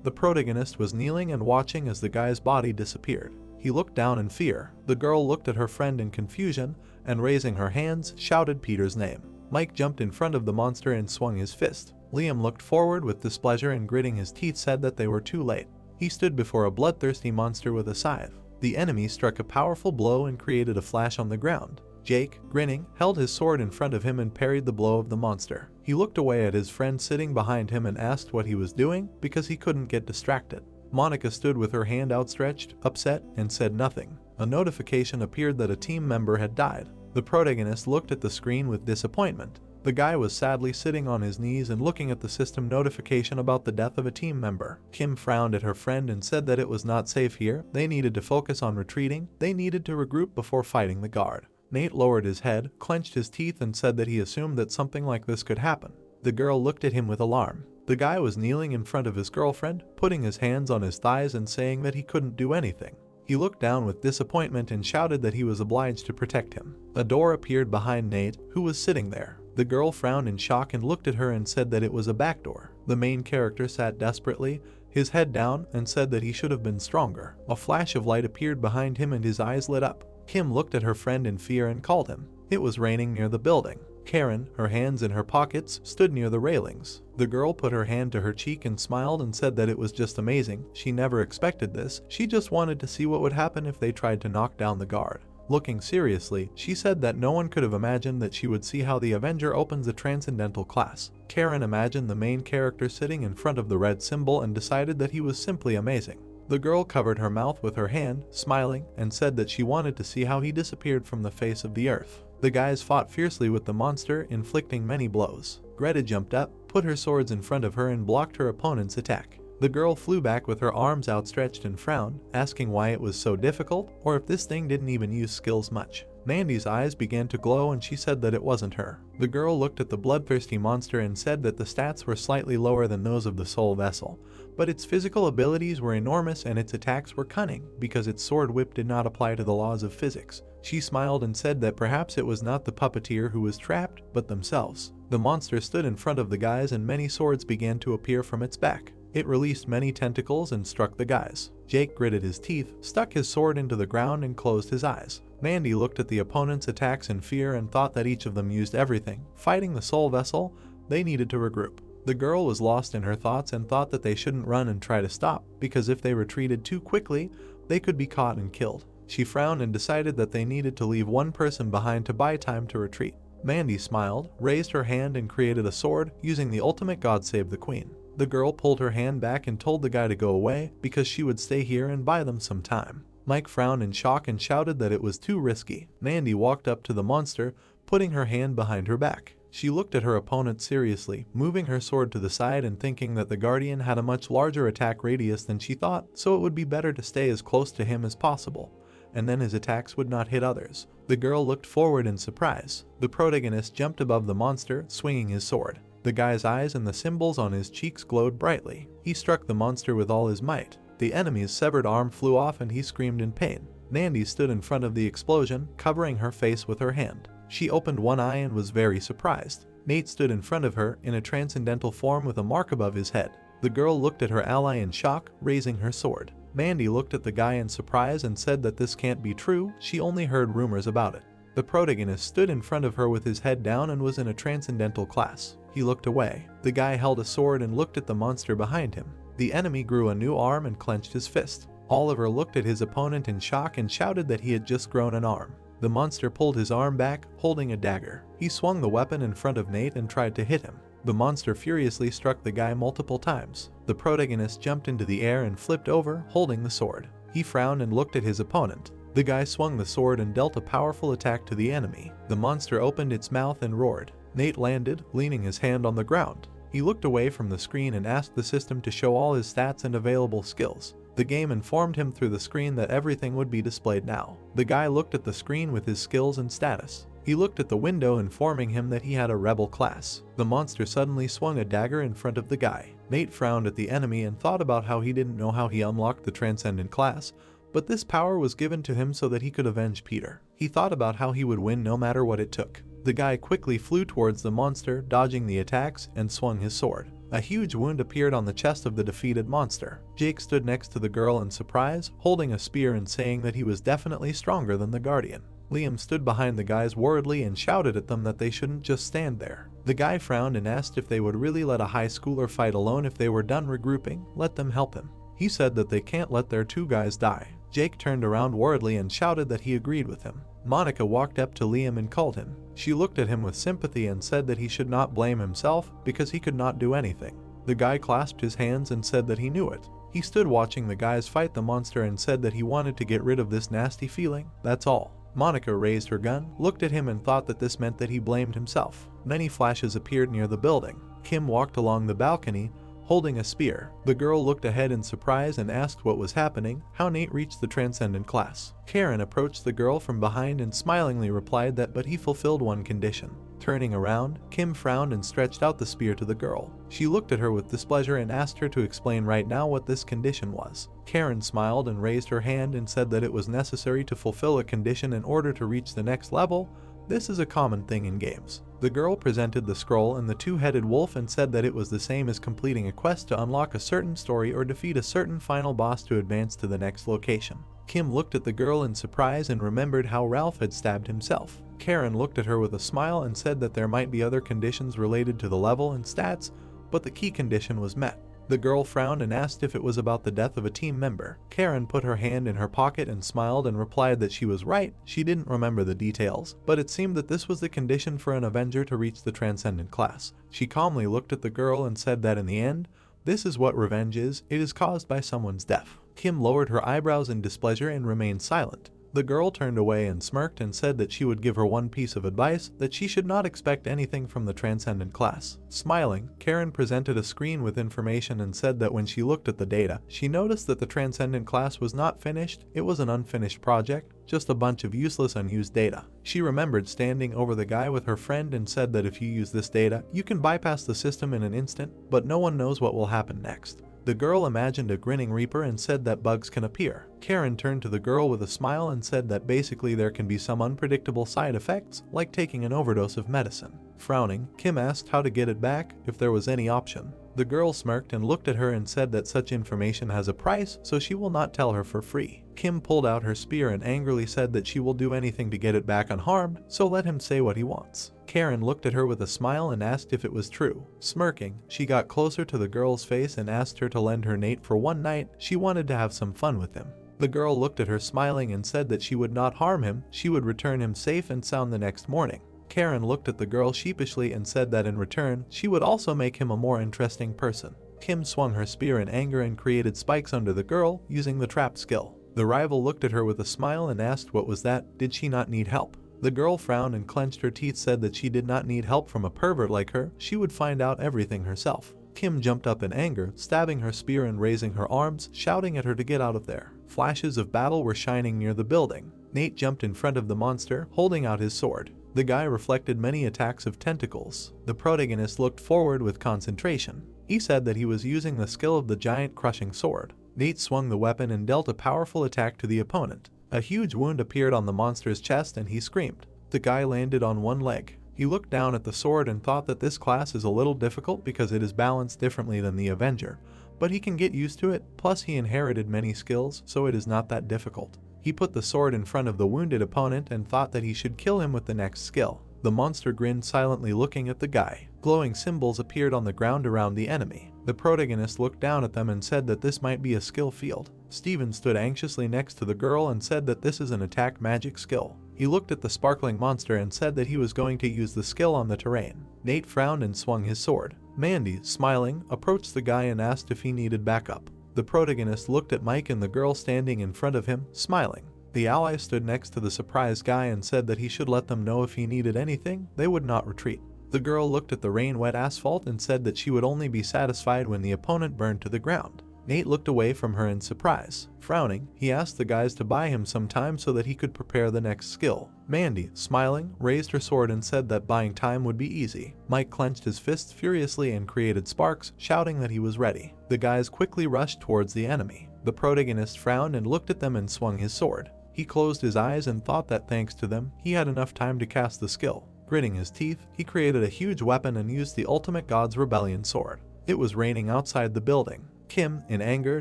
The protagonist was kneeling and watching as the guy's body disappeared. He looked down in fear. The girl looked at her friend in confusion and, raising her hands, shouted Peter's name. Mike jumped in front of the monster and swung his fist. Liam looked forward with displeasure and, gritting his teeth, said that they were too late. He stood before a bloodthirsty monster with a scythe. The enemy struck a powerful blow and created a flash on the ground. Jake, grinning, held his sword in front of him and parried the blow of the monster. He looked away at his friend sitting behind him and asked what he was doing because he couldn't get distracted. Monica stood with her hand outstretched, upset, and said nothing. A notification appeared that a team member had died. The protagonist looked at the screen with disappointment. The guy was sadly sitting on his knees and looking at the system notification about the death of a team member. Kim frowned at her friend and said that it was not safe here. They needed to focus on retreating. They needed to regroup before fighting the guard. Nate lowered his head, clenched his teeth, and said that he assumed that something like this could happen. The girl looked at him with alarm. The guy was kneeling in front of his girlfriend, putting his hands on his thighs and saying that he couldn't do anything. He looked down with disappointment and shouted that he was obliged to protect him. A door appeared behind Nate, who was sitting there. The girl frowned in shock and looked at her and said that it was a back door. The main character sat desperately, his head down, and said that he should have been stronger. A flash of light appeared behind him and his eyes lit up. Kim looked at her friend in fear and called him. It was raining near the building. Karen, her hands in her pockets, stood near the railings. The girl put her hand to her cheek and smiled and said that it was just amazing. She never expected this. She just wanted to see what would happen if they tried to knock down the guard. Looking seriously, she said that no one could have imagined that she would see how the Avenger opens a transcendental class. Karen imagined the main character sitting in front of the red symbol and decided that he was simply amazing. The girl covered her mouth with her hand, smiling, and said that she wanted to see how he disappeared from the face of the earth. The guys fought fiercely with the monster, inflicting many blows. Greta jumped up, put her swords in front of her and blocked her opponent's attack. The girl flew back with her arms outstretched and frowned, asking why it was so difficult, or if this thing didn't even use skills much. Mandy's eyes began to glow and she said that it wasn't her. The girl looked at the bloodthirsty monster and said that the stats were slightly lower than those of the soul vessel, but its physical abilities were enormous and its attacks were cunning, because its sword whip did not apply to the laws of physics. She smiled and said that perhaps it was not the puppeteer who was trapped, but themselves. The monster stood in front of the guys and many swords began to appear from its back. It released many tentacles and struck the guys. Jake gritted his teeth, stuck his sword into the ground and closed his eyes. Mandy looked at the opponent's attacks in fear and thought that each of them used everything. Fighting the soul vessel, they needed to regroup. The girl was lost in her thoughts and thought that they shouldn't run and try to stop, because if they retreated too quickly, they could be caught and killed. She frowned and decided that they needed to leave one person behind to buy time to retreat. Mandy smiled, raised her hand and created a sword, using the ultimate God Save the Queen. The girl pulled her hand back and told the guy to go away because she would stay here and buy them some time. Mike frowned in shock and shouted that it was too risky. Mandy walked up to the monster, putting her hand behind her back. She looked at her opponent seriously, moving her sword to the side and thinking that the Guardian had a much larger attack radius than she thought, so it would be better to stay as close to him as possible, and then his attacks would not hit others. The girl looked forward in surprise. The protagonist jumped above the monster, swinging his sword. The guy's eyes and the symbols on his cheeks glowed brightly. He struck the monster with all his might. The enemy's severed arm flew off and he screamed in pain. Mandy stood in front of the explosion, covering her face with her hand. She opened one eye and was very surprised. Nate stood in front of her in a transcendental form with a mark above his head. The girl looked at her ally in shock, raising her sword. Mandy looked at the guy in surprise and said that this can't be true, she only heard rumors about it. The protagonist stood in front of her with his head down and was in a transcendental class. He looked away. The guy held a sword and looked at the monster behind him. The enemy grew a new arm and clenched his fist. Oliver looked at his opponent in shock and shouted that he had just grown an arm. The monster pulled his arm back, holding a dagger. He swung the weapon in front of Nate and tried to hit him. The monster furiously struck the guy multiple times. The protagonist jumped into the air and flipped over, holding the sword. He frowned and looked at his opponent. The guy swung the sword and dealt a powerful attack to the enemy. The monster opened its mouth and roared. Nate landed, leaning his hand on the ground. He looked away from the screen and asked the system to show all his stats and available skills. The game informed him through the screen that everything would be displayed now. The guy looked at the screen with his skills and status. He looked at the window, informing him that he had a rebel class. The monster suddenly swung a dagger in front of the guy. Nate frowned at the enemy and thought about how he didn't know how he unlocked the transcendent class, but this power was given to him so that he could avenge Peter. He thought about how he would win no matter what it took. The guy quickly flew towards the monster, dodging the attacks, and swung his sword. A huge wound appeared on the chest of the defeated monster. Jake stood next to the girl in surprise, holding a spear and saying that he was definitely stronger than the Guardian. Liam stood behind the guys worriedly and shouted at them that they shouldn't just stand there. The guy frowned and asked if they would really let a high schooler fight alone. If they were done regrouping, let them help him. He said that they can't let their two guys die. Jake turned around worriedly and shouted that he agreed with him. Monica walked up to Liam and called him. She looked at him with sympathy and said that he should not blame himself because he could not do anything. The guy clasped his hands and said that he knew it. He stood watching the guys fight the monster and said that he wanted to get rid of this nasty feeling, that's all. Monica raised her gun, looked at him and thought that this meant that he blamed himself. Many flashes appeared near the building. Kim walked along the balcony, holding a spear. The girl looked ahead in surprise and asked what was happening, how Nate reached the transcendent class. Karen approached the girl from behind and smilingly replied that but he fulfilled one condition. Turning around, Kim frowned and stretched out the spear to the girl. She looked at her with displeasure and asked her to explain right now what this condition was. Karen smiled and raised her hand and said that it was necessary to fulfill a condition in order to reach the next level. This is a common thing in games. The girl presented the scroll and the two-headed wolf and said that it was the same as completing a quest to unlock a certain story or defeat a certain final boss to advance to the next location. Kim looked at the girl in surprise and remembered how Ralph had stabbed himself. Karen looked at her with a smile and said that there might be other conditions related to the level and stats, but the key condition was met. The girl frowned and asked if it was about the death of a team member. Karen put her hand in her pocket and smiled and replied that she was right. She didn't remember the details, but it seemed that this was the condition for an Avenger to reach the Transcendent class. She calmly looked at the girl and said that in the end, this is what revenge is, it is caused by someone's death. Kim lowered her eyebrows in displeasure and remained silent. The The girl turned away and smirked and said that she would give her one piece of advice, that she should not expect anything from the transcendent class. Smiling, Karen presented a screen with information and said that when she looked at the data, she noticed that the transcendent class was not finished. It was an unfinished project, just a bunch of useless unused data. She remembered standing over the guy with her friend and said that if you use this data, you can bypass the system in an instant, but no one knows what will happen next. The girl imagined a grinning reaper and said that bugs can appear. Karen turned to the girl with a smile and said that basically there can be some unpredictable side effects, like taking an overdose of medicine. Frowning, Kim asked how to get it back, if there was any option. The girl smirked and looked at her and said that such information has a price, so she will not tell her for free. Kim pulled out her spear and angrily said that she will do anything to get it back unharmed, so let him say what he wants. Karen looked at her with a smile and asked if it was true. Smirking, she got closer to the girl's face and asked her to lend her Nate for one night. She wanted to have some fun with him. The girl looked at her smiling and said that she would not harm him, she would return him safe and sound the next morning. Karen looked at the girl sheepishly and said that in return, she would also make him a more interesting person. Kim swung her spear in anger and created spikes under the girl, using the trap skill. The rival looked at her with a smile and asked what was that, did she not need help? The girl frowned and clenched her teeth, said that she did not need help from a pervert like her, she would find out everything herself. Kim jumped up in anger, stabbing her spear and raising her arms, shouting at her to get out of there. Flashes of battle were shining near the building. Nate jumped in front of the monster, holding out his sword. The guy reflected many attacks of tentacles. The protagonist looked forward with concentration. He said that he was using the skill of the giant crushing sword. Nate swung the weapon and dealt a powerful attack to the opponent. A huge wound appeared on the monster's chest and he screamed. The guy landed on one leg. He looked down at the sword and thought that this class is a little difficult because it is balanced differently than the Avenger, but he can get used to it, plus he inherited many skills, so it is not that difficult. He put the sword in front of the wounded opponent and thought that he should kill him with the next skill. The monster grinned silently, looking at the guy. Glowing symbols appeared on the ground around the enemy. The protagonist looked down at them and said that this might be a skill field. Steven stood anxiously next to the girl and said that this is an attack magic skill. He looked at the sparkling monster and said that he was going to use the skill on the terrain. Nate frowned and swung his sword. Mandy, smiling, approached the guy and asked if he needed backup. The protagonist looked at Mike and the girl standing in front of him, smiling. The ally stood next to the surprised guy and said that he should let them know if he needed anything, they would not retreat. The girl looked at the rain-wet asphalt and said that she would only be satisfied when the opponent burned to the ground. Nate looked away from her in surprise. Frowning, he asked the guys to buy him some time so that he could prepare the next skill. Mandy, smiling, raised her sword and said that buying time would be easy. Mike clenched his fists furiously and created sparks, shouting that he was ready. The guys quickly rushed towards the enemy. The protagonist frowned and looked at them and swung his sword. He closed his eyes and thought that thanks to them, he had enough time to cast the skill. Gritting his teeth, he created a huge weapon and used the ultimate God's Rebellion sword. It was raining outside the building. Kim, in anger,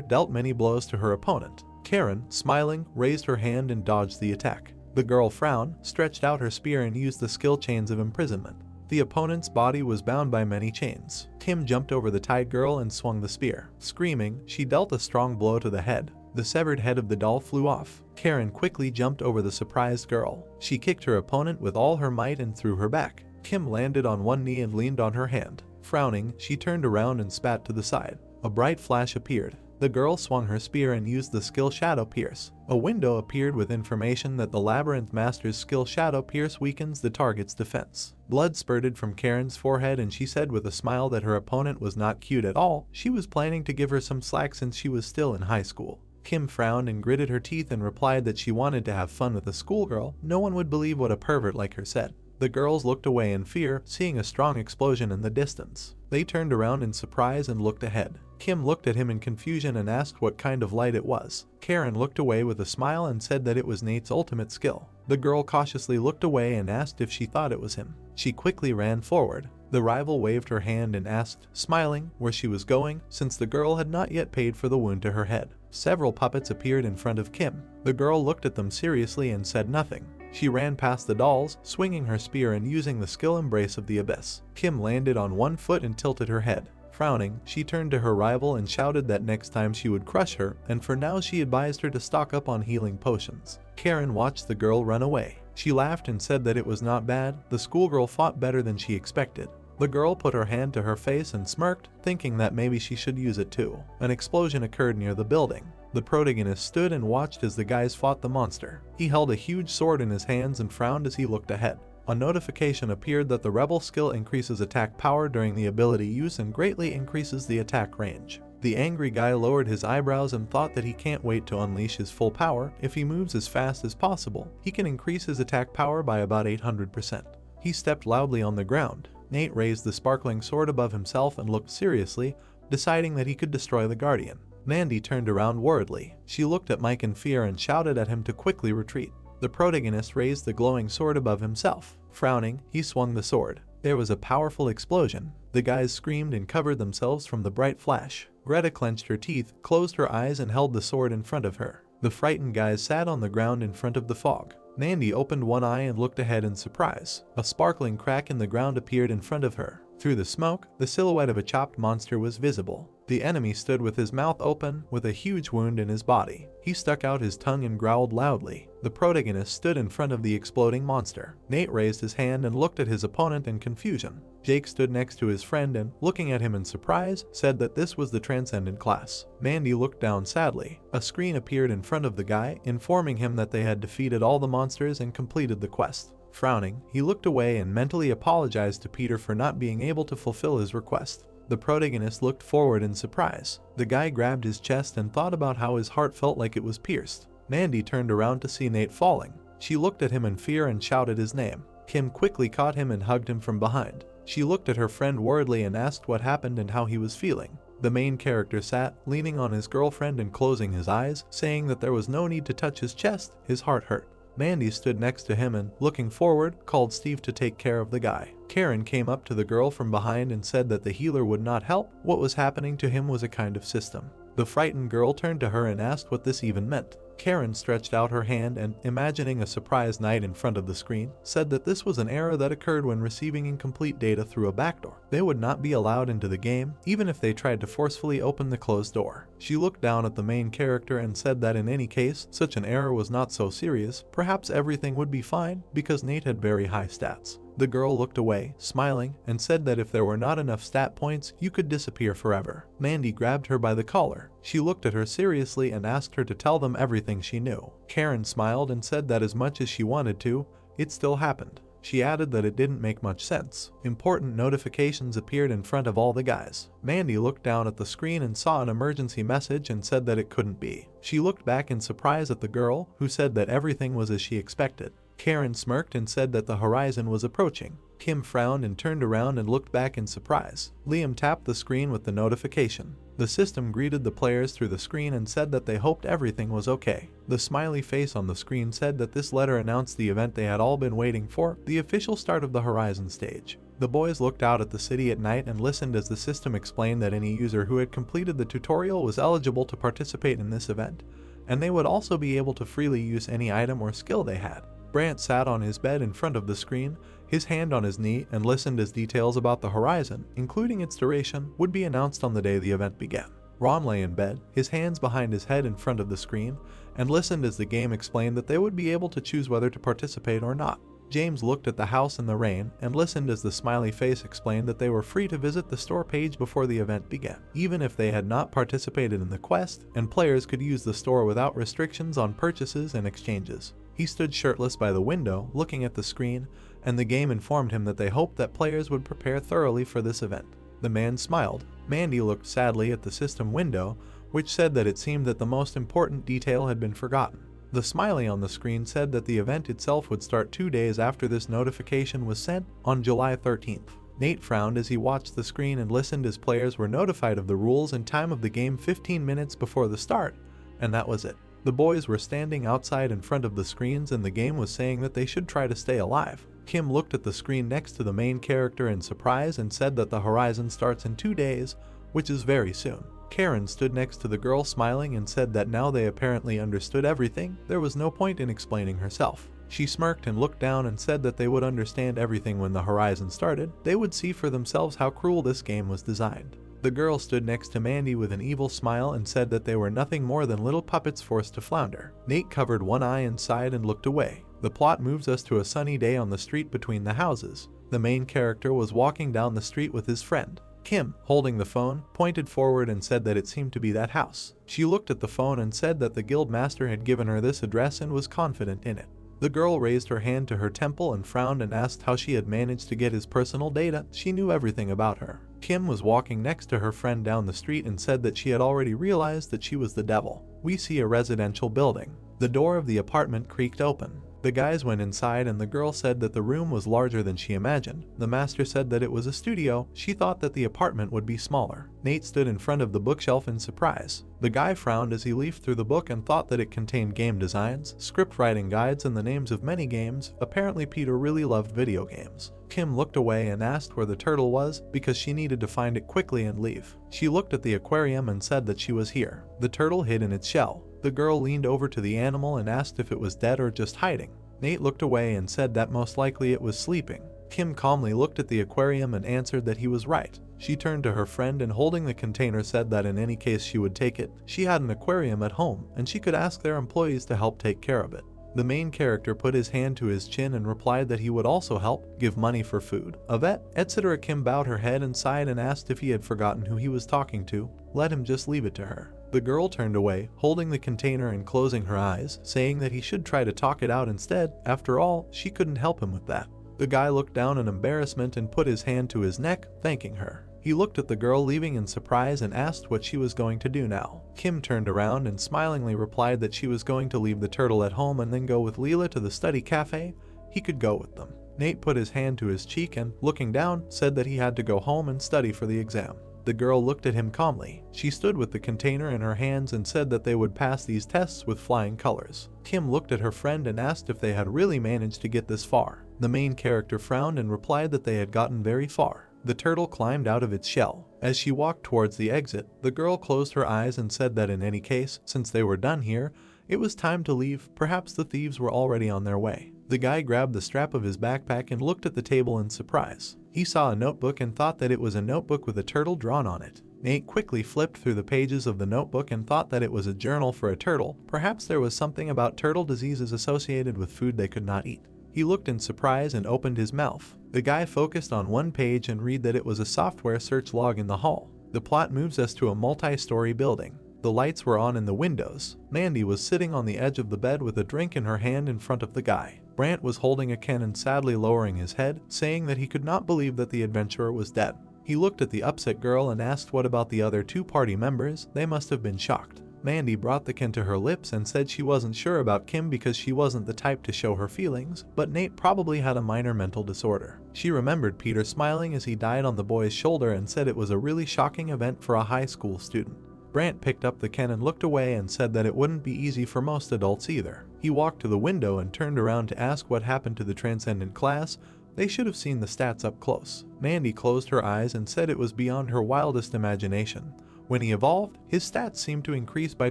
dealt many blows to her opponent. Karen, smiling, raised her hand and dodged the attack. The girl frowned, stretched out her spear and used the skill chains of imprisonment. The opponent's body was bound by many chains. Kim jumped over the tied girl and swung the spear. Screaming, she dealt a strong blow to the head. The severed head of the doll flew off. Karen quickly jumped over the surprised girl. She kicked her opponent with all her might and threw her back. Kim landed on one knee and leaned on her hand. Frowning, she turned around and spat to the side. A bright flash appeared. The girl swung her spear and used the skill Shadow Pierce. A window appeared with information that the Labyrinth Master's skill Shadow Pierce weakens the target's defense. Blood spurted from Karen's forehead and she said with a smile that her opponent was not cute at all. She was planning to give her some slack since she was still in high school. Kim frowned and gritted her teeth and replied that she wanted to have fun with a schoolgirl. No one would believe what a pervert like her said. The girls looked away in fear, seeing a strong explosion in the distance. They turned around in surprise and looked ahead. Kim looked at him in confusion and asked what kind of light it was. Karen looked away with a smile and said that it was Nate's ultimate skill. The girl cautiously looked away and asked if she thought it was him. She quickly ran forward. The rival waved her hand and asked, smiling, where she was going, since the girl had not yet paid for the wound to her head. Several puppets appeared in front of Kim. The girl looked at them seriously and said nothing. She ran past the dolls, swinging her spear and using the skill Embrace of the Abyss. Kim landed on one foot and tilted her head. Frowning, she turned to her rival and shouted that next time she would crush her, and for now she advised her to stock up on healing potions. Karen watched the girl run away. She laughed and said that it was not bad. The schoolgirl fought better than she expected. The girl put her hand to her face and smirked, thinking that maybe she should use it too. An explosion occurred near the building. The protagonist stood and watched as the guys fought the monster. He held a huge sword in his hands and frowned as he looked ahead. A notification appeared that the rebel skill increases attack power during the ability use and greatly increases the attack range. The angry guy lowered his eyebrows and thought that he can't wait to unleash his full power. If he moves as fast as possible, he can increase his attack power by about 800%. He stepped loudly on the ground. Nate raised the sparkling sword above himself and looked seriously, deciding that he could destroy the Guardian. Mandy turned around worriedly. She looked at Mike in fear and shouted at him to quickly retreat. The protagonist raised the glowing sword above himself. Frowning, he swung the sword. There was a powerful explosion. The guys screamed and covered themselves from the bright flash. Greta clenched her teeth, closed her eyes and held the sword in front of her. The frightened guys sat on the ground in front of the fog. Mandy opened one eye and looked ahead in surprise. A sparkling crack in the ground appeared in front of her. Through the smoke, the silhouette of a chopped monster was visible. The enemy stood with his mouth open, with a huge wound in his body. He stuck out his tongue and growled loudly. The protagonist stood in front of the exploding monster. Nate raised his hand and looked at his opponent in confusion. Jake stood next to his friend and, looking at him in surprise, said that this was the Transcendent class. Mandy looked down sadly. A screen appeared in front of the guy, informing him that they had defeated all the monsters and completed the quest. Frowning, he looked away and mentally apologized to Peter for not being able to fulfill his request. The protagonist looked forward in surprise. The guy grabbed his chest and thought about how his heart felt like it was pierced. Mandy turned around to see Nate falling. She looked at him in fear and shouted his name. Kim quickly caught him and hugged him from behind. She looked at her friend worriedly and asked what happened and how he was feeling. The main character sat, leaning on his girlfriend and closing his eyes, saying that there was no need to touch his chest. His heart hurt. Mandy stood next to him and, looking forward, called Steve to take care of the guy. Karen came up to the girl from behind and said that the healer would not help. What was happening to him was a kind of system. The frightened girl turned to her and asked what this even meant. Karen stretched out her hand and, imagining a surprise knight in front of the screen, said that this was an error that occurred when receiving incomplete data through a backdoor. They would not be allowed into the game, even if they tried to forcefully open the closed door. She looked down at the main character and said that in any case, such an error was not so serious. Perhaps everything would be fine, because Nate had very high stats. The girl looked away, smiling, and said that if there were not enough stat points, you could disappear forever. Mandy grabbed her by the collar. She looked at her seriously and asked her to tell them everything she knew. Karen smiled and said that as much as she wanted to, it still happened. She added that it didn't make much sense. Important notifications appeared in front of all the guys. Mandy looked down at the screen and saw an emergency message and said that it couldn't be. She looked back in surprise at the girl, who said that everything was as she expected. Karen smirked and said that the horizon was approaching. Kim frowned and turned around and looked back in surprise. Liam tapped the screen with the notification. The system greeted the players through the screen and said that they hoped everything was okay. The smiley face on the screen said that this letter announced the event they had all been waiting for, the official start of the Horizon stage. The boys looked out at the city at night and listened as the system explained that any user who had completed the tutorial was eligible to participate in this event, and they would also be able to freely use any item or skill they had. Brant sat on his bed in front of the screen, his hand on his knee, and listened as details about the horizon, including its duration, would be announced on the day the event began. Ron lay in bed, his hands behind his head in front of the screen, and listened as the game explained that they would be able to choose whether to participate or not. James looked at the house in the rain and listened as the smiley face explained that they were free to visit the store page before the event began, even if they had not participated in the quest, and players could use the store without restrictions on purchases and exchanges. He stood shirtless by the window, looking at the screen, and the game informed him that they hoped that players would prepare thoroughly for this event. The man smiled. Mandy looked sadly at the system window, which said that it seemed that the most important detail had been forgotten. The smiley on the screen said that the event itself would start 2 days after this notification was sent, on July 13th. Nate frowned as he watched the screen and listened as players were notified of the rules and time of the game 15 minutes before the start, and that was it. The boys were standing outside in front of the screens and the game was saying that they should try to stay alive. Kim looked at the screen next to the main character in surprise and said that the horizon starts in 2 days, which is very soon. Karen stood next to the girl smiling and said that now they apparently understood everything, there was no point in explaining herself. She smirked and looked down and said that they would understand everything when the horizon started. They would see for themselves how cruel this game was designed. The girl stood next to Mandy with an evil smile and said that they were nothing more than little puppets forced to flounder. Nate covered one eye and sighed and looked away. The plot moves us to a sunny day on the street between the houses. The main character was walking down the street with his friend. Kim, holding the phone, pointed forward and said that it seemed to be that house. She looked at the phone and said that the guild master had given her this address and was confident in it. The girl raised her hand to her temple and frowned and asked how she had managed to get his personal data. She knew everything about her. Kim was walking next to her friend down the street and said that she had already realized that she was the devil. We see a residential building. The door of the apartment creaked open. The guys went inside and the girl said that the room was larger than she imagined. The master said that it was a studio. She thought that the apartment would be smaller. Nate stood in front of the bookshelf in surprise. The guy frowned as he leafed through the book and thought that it contained game designs, script writing guides, and the names of many games. Apparently Peter really loved video games. Kim looked away and asked where the turtle was because she needed to find it quickly and leave. She looked at the aquarium and said that she was here. The turtle hid in its shell. The girl leaned over to the animal and asked if it was dead or just hiding. Nate looked away and said that most likely it was sleeping. Kim calmly looked at the aquarium and answered that he was right. She turned to her friend and holding the container said that in any case she would take it. She had an aquarium at home and she could ask their employees to help take care of it. The main character put his hand to his chin and replied that he would also help, give money for food, a vet, etc. Kim bowed her head and sighed and asked if he had forgotten who he was talking to. Let him just leave it to her. The girl turned away, holding the container and closing her eyes, saying that he should try to talk it out instead. After all, she couldn't help him with that. The guy looked down in embarrassment and put his hand to his neck, thanking her. He looked at the girl leaving in surprise and asked what she was going to do now. Kim turned around and smilingly replied that she was going to leave the turtle at home and then go with Leela to the study cafe. He could go with them. Nate put his hand to his cheek and, looking down, said that he had to go home and study for the exam. The girl looked at him calmly. She stood with the container in her hands and said that they would pass these tests with flying colors. Kim looked at her friend and asked if they had really managed to get this far. The main character frowned and replied that they had gotten very far. The turtle climbed out of its shell. As she walked towards the exit, the girl closed her eyes and said that in any case, since they were done here, it was time to leave. Perhaps the thieves were already on their way. The guy grabbed the strap of his backpack and looked at the table in surprise. He saw a notebook and thought that it was a notebook with a turtle drawn on it. Nate quickly flipped through the pages of the notebook and thought that it was a journal for a turtle. Perhaps there was something about turtle diseases associated with food they could not eat. He looked in surprise and opened his mouth. The guy focused on one page and read that it was a software search log in the hall. The plot moves us to a multi-story building. The lights were on in the windows. Mandy was sitting on the edge of the bed with a drink in her hand in front of the guy. Brant was holding a can and sadly lowering his head, saying that he could not believe that the adventurer was dead. He looked at the upset girl and asked what about the other two party members. They must have been shocked. Mandy brought the can to her lips and said she wasn't sure about Kim because she wasn't the type to show her feelings, but Nate probably had a minor mental disorder. She remembered Peter smiling as he died on the boy's shoulder and said it was a really shocking event for a high school student. Brant picked up the can and looked away and said that it wouldn't be easy for most adults either. He walked to the window and turned around to ask what happened to the transcendent class. They should have seen the stats up close. Mandy closed her eyes and said it was beyond her wildest imagination. When he evolved, his stats seemed to increase by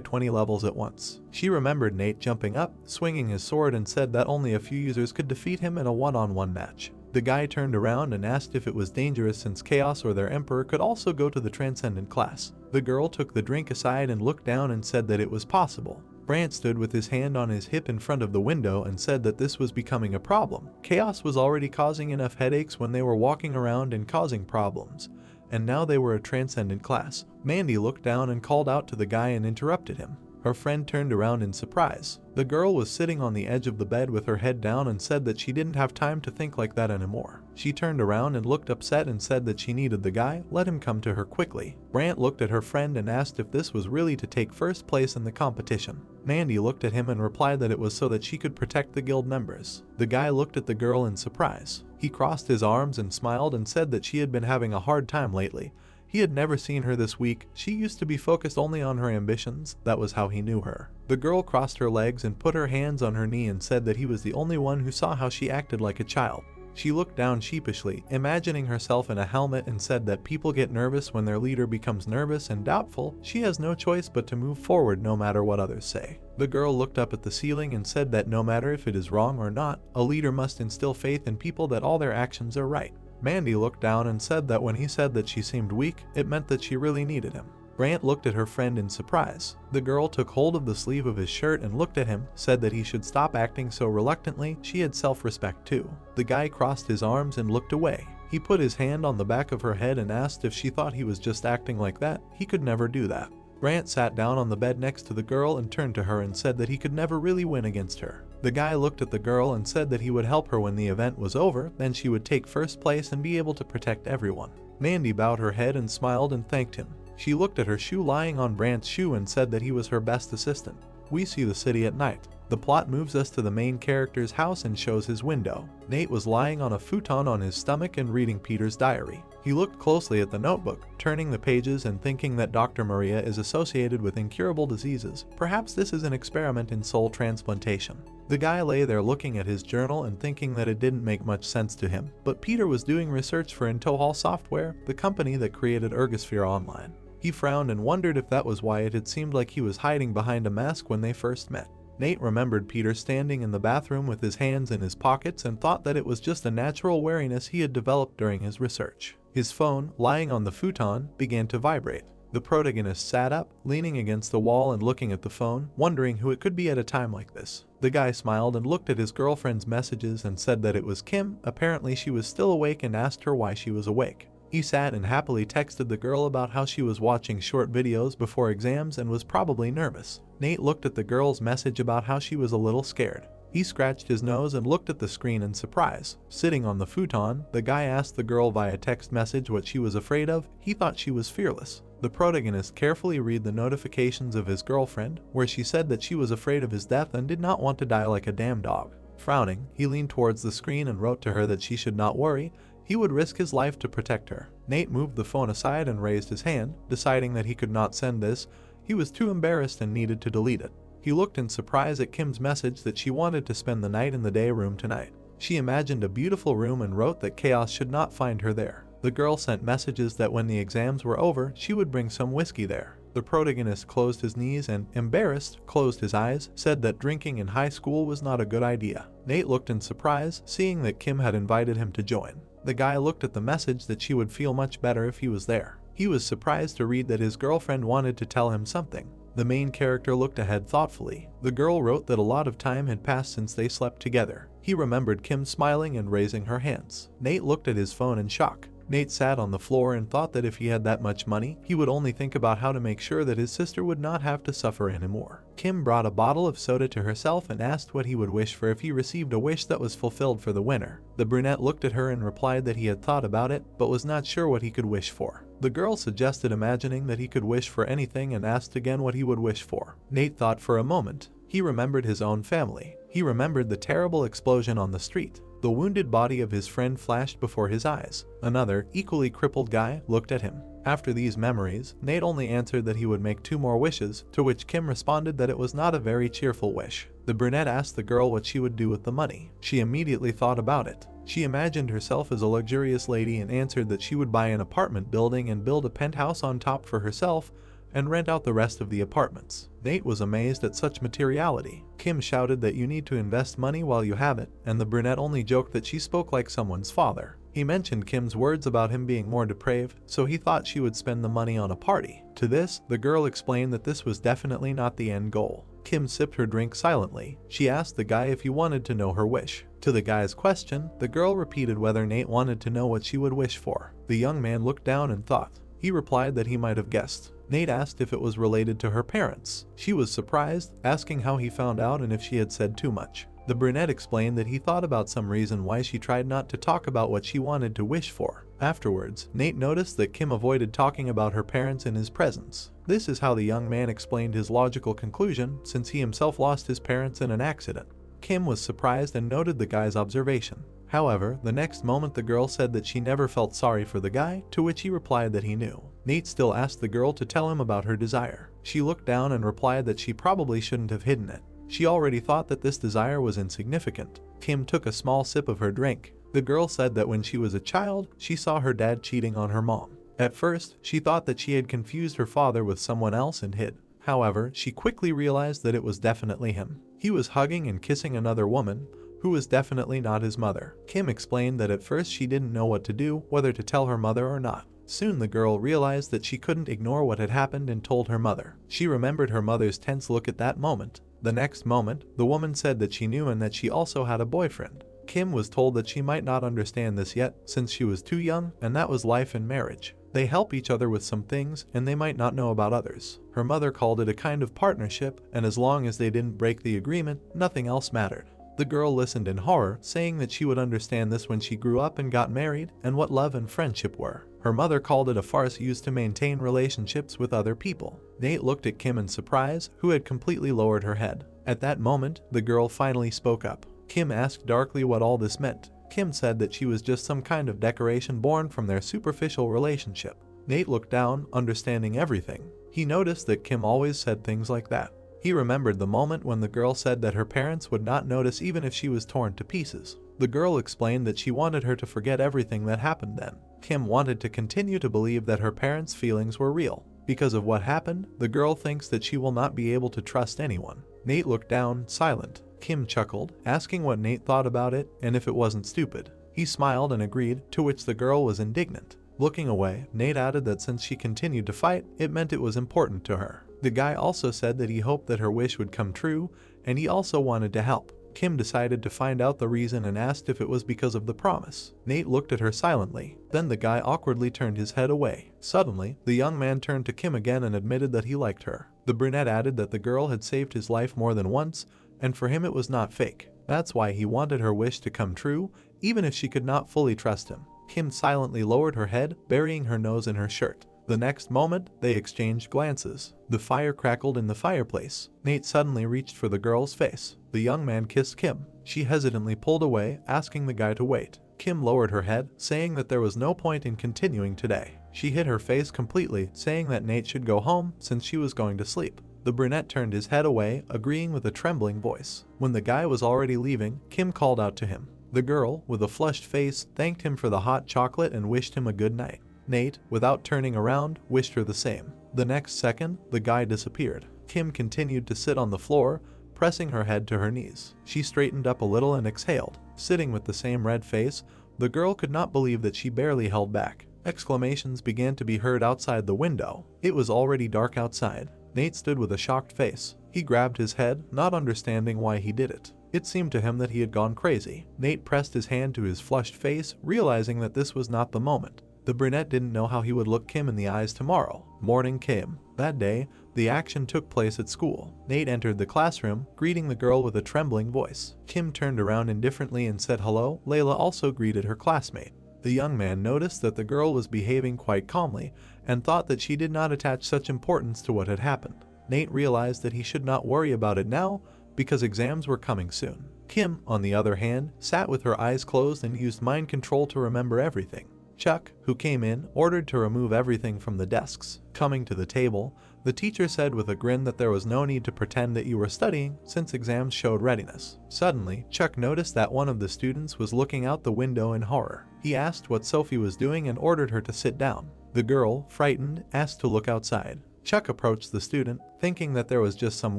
20 levels at once. She remembered Nate jumping up, swinging his sword, and said that only a few users could defeat him in a one-on-one match. The guy turned around and asked if it was dangerous since Chaos or their Emperor could also go to the Transcendent class. The girl took the drink aside and looked down and said that it was possible. Brant stood with his hand on his hip in front of the window and said that this was becoming a problem. Chaos was already causing enough headaches when they were walking around and causing problems, and now they were a Transcendent class. Mandy looked down and called out to the guy and interrupted him. Her friend turned around in surprise. The girl was sitting on the edge of the bed with her head down and said that she didn't have time to think like that anymore. She turned around and looked upset and said that she needed the guy. Let him come to her quickly. Brant looked at her friend and asked if this was really to take first place in the competition. Mandy looked at him and replied that it was so that she could protect the guild members. The guy looked at the girl in surprise. He crossed his arms and smiled and said that she had been having a hard time lately. He had never seen her this weak. She used to be focused only on her ambitions. That was how he knew her. The girl crossed her legs and put her hands on her knee and said that he was the only one who saw how she acted like a child. She looked down sheepishly, imagining herself in a helmet, and said that people get nervous when their leader becomes nervous and doubtful. She has no choice but to move forward no matter what others say. The girl looked up at the ceiling and said that no matter if it is wrong or not, a leader must instill faith in people that all their actions are right. Mandy looked down and said that when he said that she seemed weak, it meant that she really needed him. Brant looked at her friend in surprise. The girl took hold of the sleeve of his shirt and looked at him, said that he should stop acting so reluctantly. She had self-respect too. The guy crossed his arms and looked away. He put his hand on the back of her head and asked if she thought he was just acting like that. He could never do that. Grant sat down on the bed next to the girl and turned to her and said that he could never really win against her. The guy looked at the girl and said that he would help her when the event was over, then she would take first place and be able to protect everyone. Mandy bowed her head and smiled and thanked him. She looked at her shoe lying on Brant's shoe and said that he was her best assistant. We see the city at night. The plot moves us to the main character's house and shows his window. Nate was lying on a futon on his stomach and reading Peter's diary. He looked closely at the notebook, turning the pages and thinking that Dr. Maria is associated with incurable diseases. Perhaps this is an experiment in soul transplantation. The guy lay there looking at his journal and thinking that it didn't make much sense to him. But Peter was doing research for Intohal Software, the company that created Ergosphere Online. He frowned and wondered if that was why it had seemed like he was hiding behind a mask when they first met. Nate remembered Peter standing in the bathroom with his hands in his pockets and thought that it was just a natural wariness he had developed during his research. His phone, lying on the futon, began to vibrate. The protagonist sat up, leaning against the wall and looking at the phone, wondering who it could be at a time like this. The guy smiled and looked at his girlfriend's messages and said that it was Kim. Apparently she was still awake and asked her why she was awake. He sat and happily texted the girl about how she was watching short videos before exams and was probably nervous. Nate looked at the girl's message about how she was a little scared. He scratched his nose and looked at the screen in surprise. Sitting on the futon, the guy asked the girl via text message what she was afraid of. He thought she was fearless. The protagonist carefully read the notifications of his girlfriend, where she said that she was afraid of his death and did not want to die like a damn dog. Frowning, he leaned towards the screen and wrote to her that she should not worry. He would risk his life to protect her. Nate moved the phone aside and raised his hand, deciding that he could not send this. He was too embarrassed and needed to delete it. He looked in surprise at Kim's message that she wanted to spend the night in the day room tonight. She imagined a beautiful room and wrote that chaos should not find her there. The girl sent messages that when the exams were over, she would bring some whiskey there. The protagonist closed his knees and, embarrassed, closed his eyes, said that drinking in high school was not a good idea. Nate looked in surprise, seeing that Kim had invited him to join. The guy looked at the message that she would feel much better if he was there. He was surprised to read that his girlfriend wanted to tell him something. The main character looked ahead thoughtfully. The girl wrote that a lot of time had passed since they slept together. He remembered Kim smiling and raising her hands. Nate looked at his phone in shock. Nate sat on the floor and thought that if he had that much money, he would only think about how to make sure that his sister would not have to suffer anymore. Kim brought a bottle of soda to herself and asked what he would wish for if he received a wish that was fulfilled for the winner. The brunette looked at her and replied that he had thought about it, but was not sure what he could wish for. The girl suggested imagining that he could wish for anything and asked again what he would wish for. Nate thought for a moment. He remembered his own family. He remembered the terrible explosion on the street. The wounded body of his friend flashed before his eyes. Another, equally crippled guy looked at him. After these memories, Nate only answered that he would make 2 more wishes, to which Kim responded that it was not a very cheerful wish. The brunette asked the girl what she would do with the money. She immediately thought about it. She imagined herself as a luxurious lady and answered that she would buy an apartment building and build a penthouse on top for herself and rent out the rest of the apartments. Nate was amazed at such materiality. Kim shouted that you need to invest money while you have it, and the brunette only joked that she spoke like someone's father. He mentioned Kim's words about him being more depraved, so he thought she would spend the money on a party. To this, the girl explained that this was definitely not the end goal. Kim sipped her drink silently. She asked the guy if he wanted to know her wish. To the guy's question, the girl repeated whether Nate wanted to know what she would wish for. The young man looked down and thought. He replied that he might have guessed. Nate asked if it was related to her parents. She was surprised, asking how he found out and if she had said too much. The brunette explained that he thought about some reason why she tried not to talk about what she wanted to wish for. Afterwards, Nate noticed that Kim avoided talking about her parents in his presence. This is how the young man explained his logical conclusion, since he himself lost his parents in an accident. Kim was surprised and noted the guy's observation. However, the next moment the girl said that she never felt sorry for the guy, to which he replied that he knew. Nate still asked the girl to tell him about her desire. She looked down and replied that she probably shouldn't have hidden it. She already thought that this desire was insignificant. Kim took a small sip of her drink. The girl said that when she was a child, she saw her dad cheating on her mom. At first, she thought that she had confused her father with someone else and hid. However, she quickly realized that it was definitely him. He was hugging and kissing another woman, who was definitely not his mother. Kim explained that at first she didn't know what to do, whether to tell her mother or not. Soon the girl realized that she couldn't ignore what had happened and told her mother. She remembered her mother's tense look at that moment. The next moment, the woman said that she knew and that she also had a boyfriend. Kim was told that she might not understand this yet since she was too young, and that was life and marriage. They help each other with some things and they might not know about others. Her mother called it a kind of partnership, and as long as they didn't break the agreement, nothing else mattered. The girl listened in horror, saying that she would understand this when she grew up and got married, and what love and friendship were. Her mother called it a farce used to maintain relationships with other people. Nate looked at Kim in surprise, who had completely lowered her head. At that moment, the girl finally spoke up. Kim asked darkly what all this meant. Kim said that she was just some kind of decoration born from their superficial relationship. Nate looked down, understanding everything. He noticed that Kim always said things like that. He remembered the moment when the girl said that her parents would not notice even if she was torn to pieces. The girl explained that she wanted her to forget everything that happened then. Kim wanted to continue to believe that her parents' feelings were real. Because of what happened, the girl thinks that she will not be able to trust anyone. Nate looked down, silent. Kim chuckled, asking what Nate thought about it and if it wasn't stupid. He smiled and agreed, to which the girl was indignant. Looking away, Nate added that since she continued to fight, it meant it was important to her. The guy also said that he hoped that her wish would come true, and he also wanted to help. Kim decided to find out the reason and asked if it was because of the promise. Nate looked at her silently. Then the guy awkwardly turned his head away. Suddenly, the young man turned to Kim again and admitted that he liked her. The brunette added that the girl had saved his life more than once, and for him it was not fake. That's why he wanted her wish to come true, even if she could not fully trust him. Kim silently lowered her head, burying her nose in her shirt. The next moment, they exchanged glances. The fire crackled in the fireplace. Nate suddenly reached for the girl's face. The young man kissed Kim. She hesitantly pulled away, asking the guy to wait. Kim lowered her head, saying that there was no point in continuing today. She hid her face completely, saying that Nate should go home since she was going to sleep. The brunette turned his head away, agreeing with a trembling voice. When the guy was already leaving, Kim called out to him. The girl, with a flushed face, thanked him for the hot chocolate and wished him a good night. Nate, without turning around, wished her the same. The next second, the guy disappeared. Kim continued to sit on the floor, pressing her head to her knees. She straightened up a little and exhaled. Sitting with the same red face, the girl could not believe that she barely held back. Exclamations began to be heard outside the window. It was already dark outside. Nate stood with a shocked face. He grabbed his head, not understanding why he did it. It seemed to him that he had gone crazy. Nate pressed his hand to his flushed face, realizing that this was not the moment. The brunette didn't know how he would look Kim in the eyes tomorrow. Morning came. That day, the action took place at school. Nate entered the classroom, greeting the girl with a trembling voice. Kim turned around indifferently and said hello. Layla also greeted her classmate. The young man noticed that the girl was behaving quite calmly and thought that she did not attach such importance to what had happened. Nate realized that he should not worry about it now because exams were coming soon. Kim, on the other hand, sat with her eyes closed and used mind control to remember everything. Chuck, who came in, ordered to remove everything from the desks. Coming to the table, the teacher said with a grin that there was no need to pretend that you were studying since exams showed readiness. Suddenly, Chuck noticed that one of the students was looking out the window in horror. He asked what Sophie was doing and ordered her to sit down. The girl, frightened, asked to look outside. Chuck approached the student, thinking that there was just some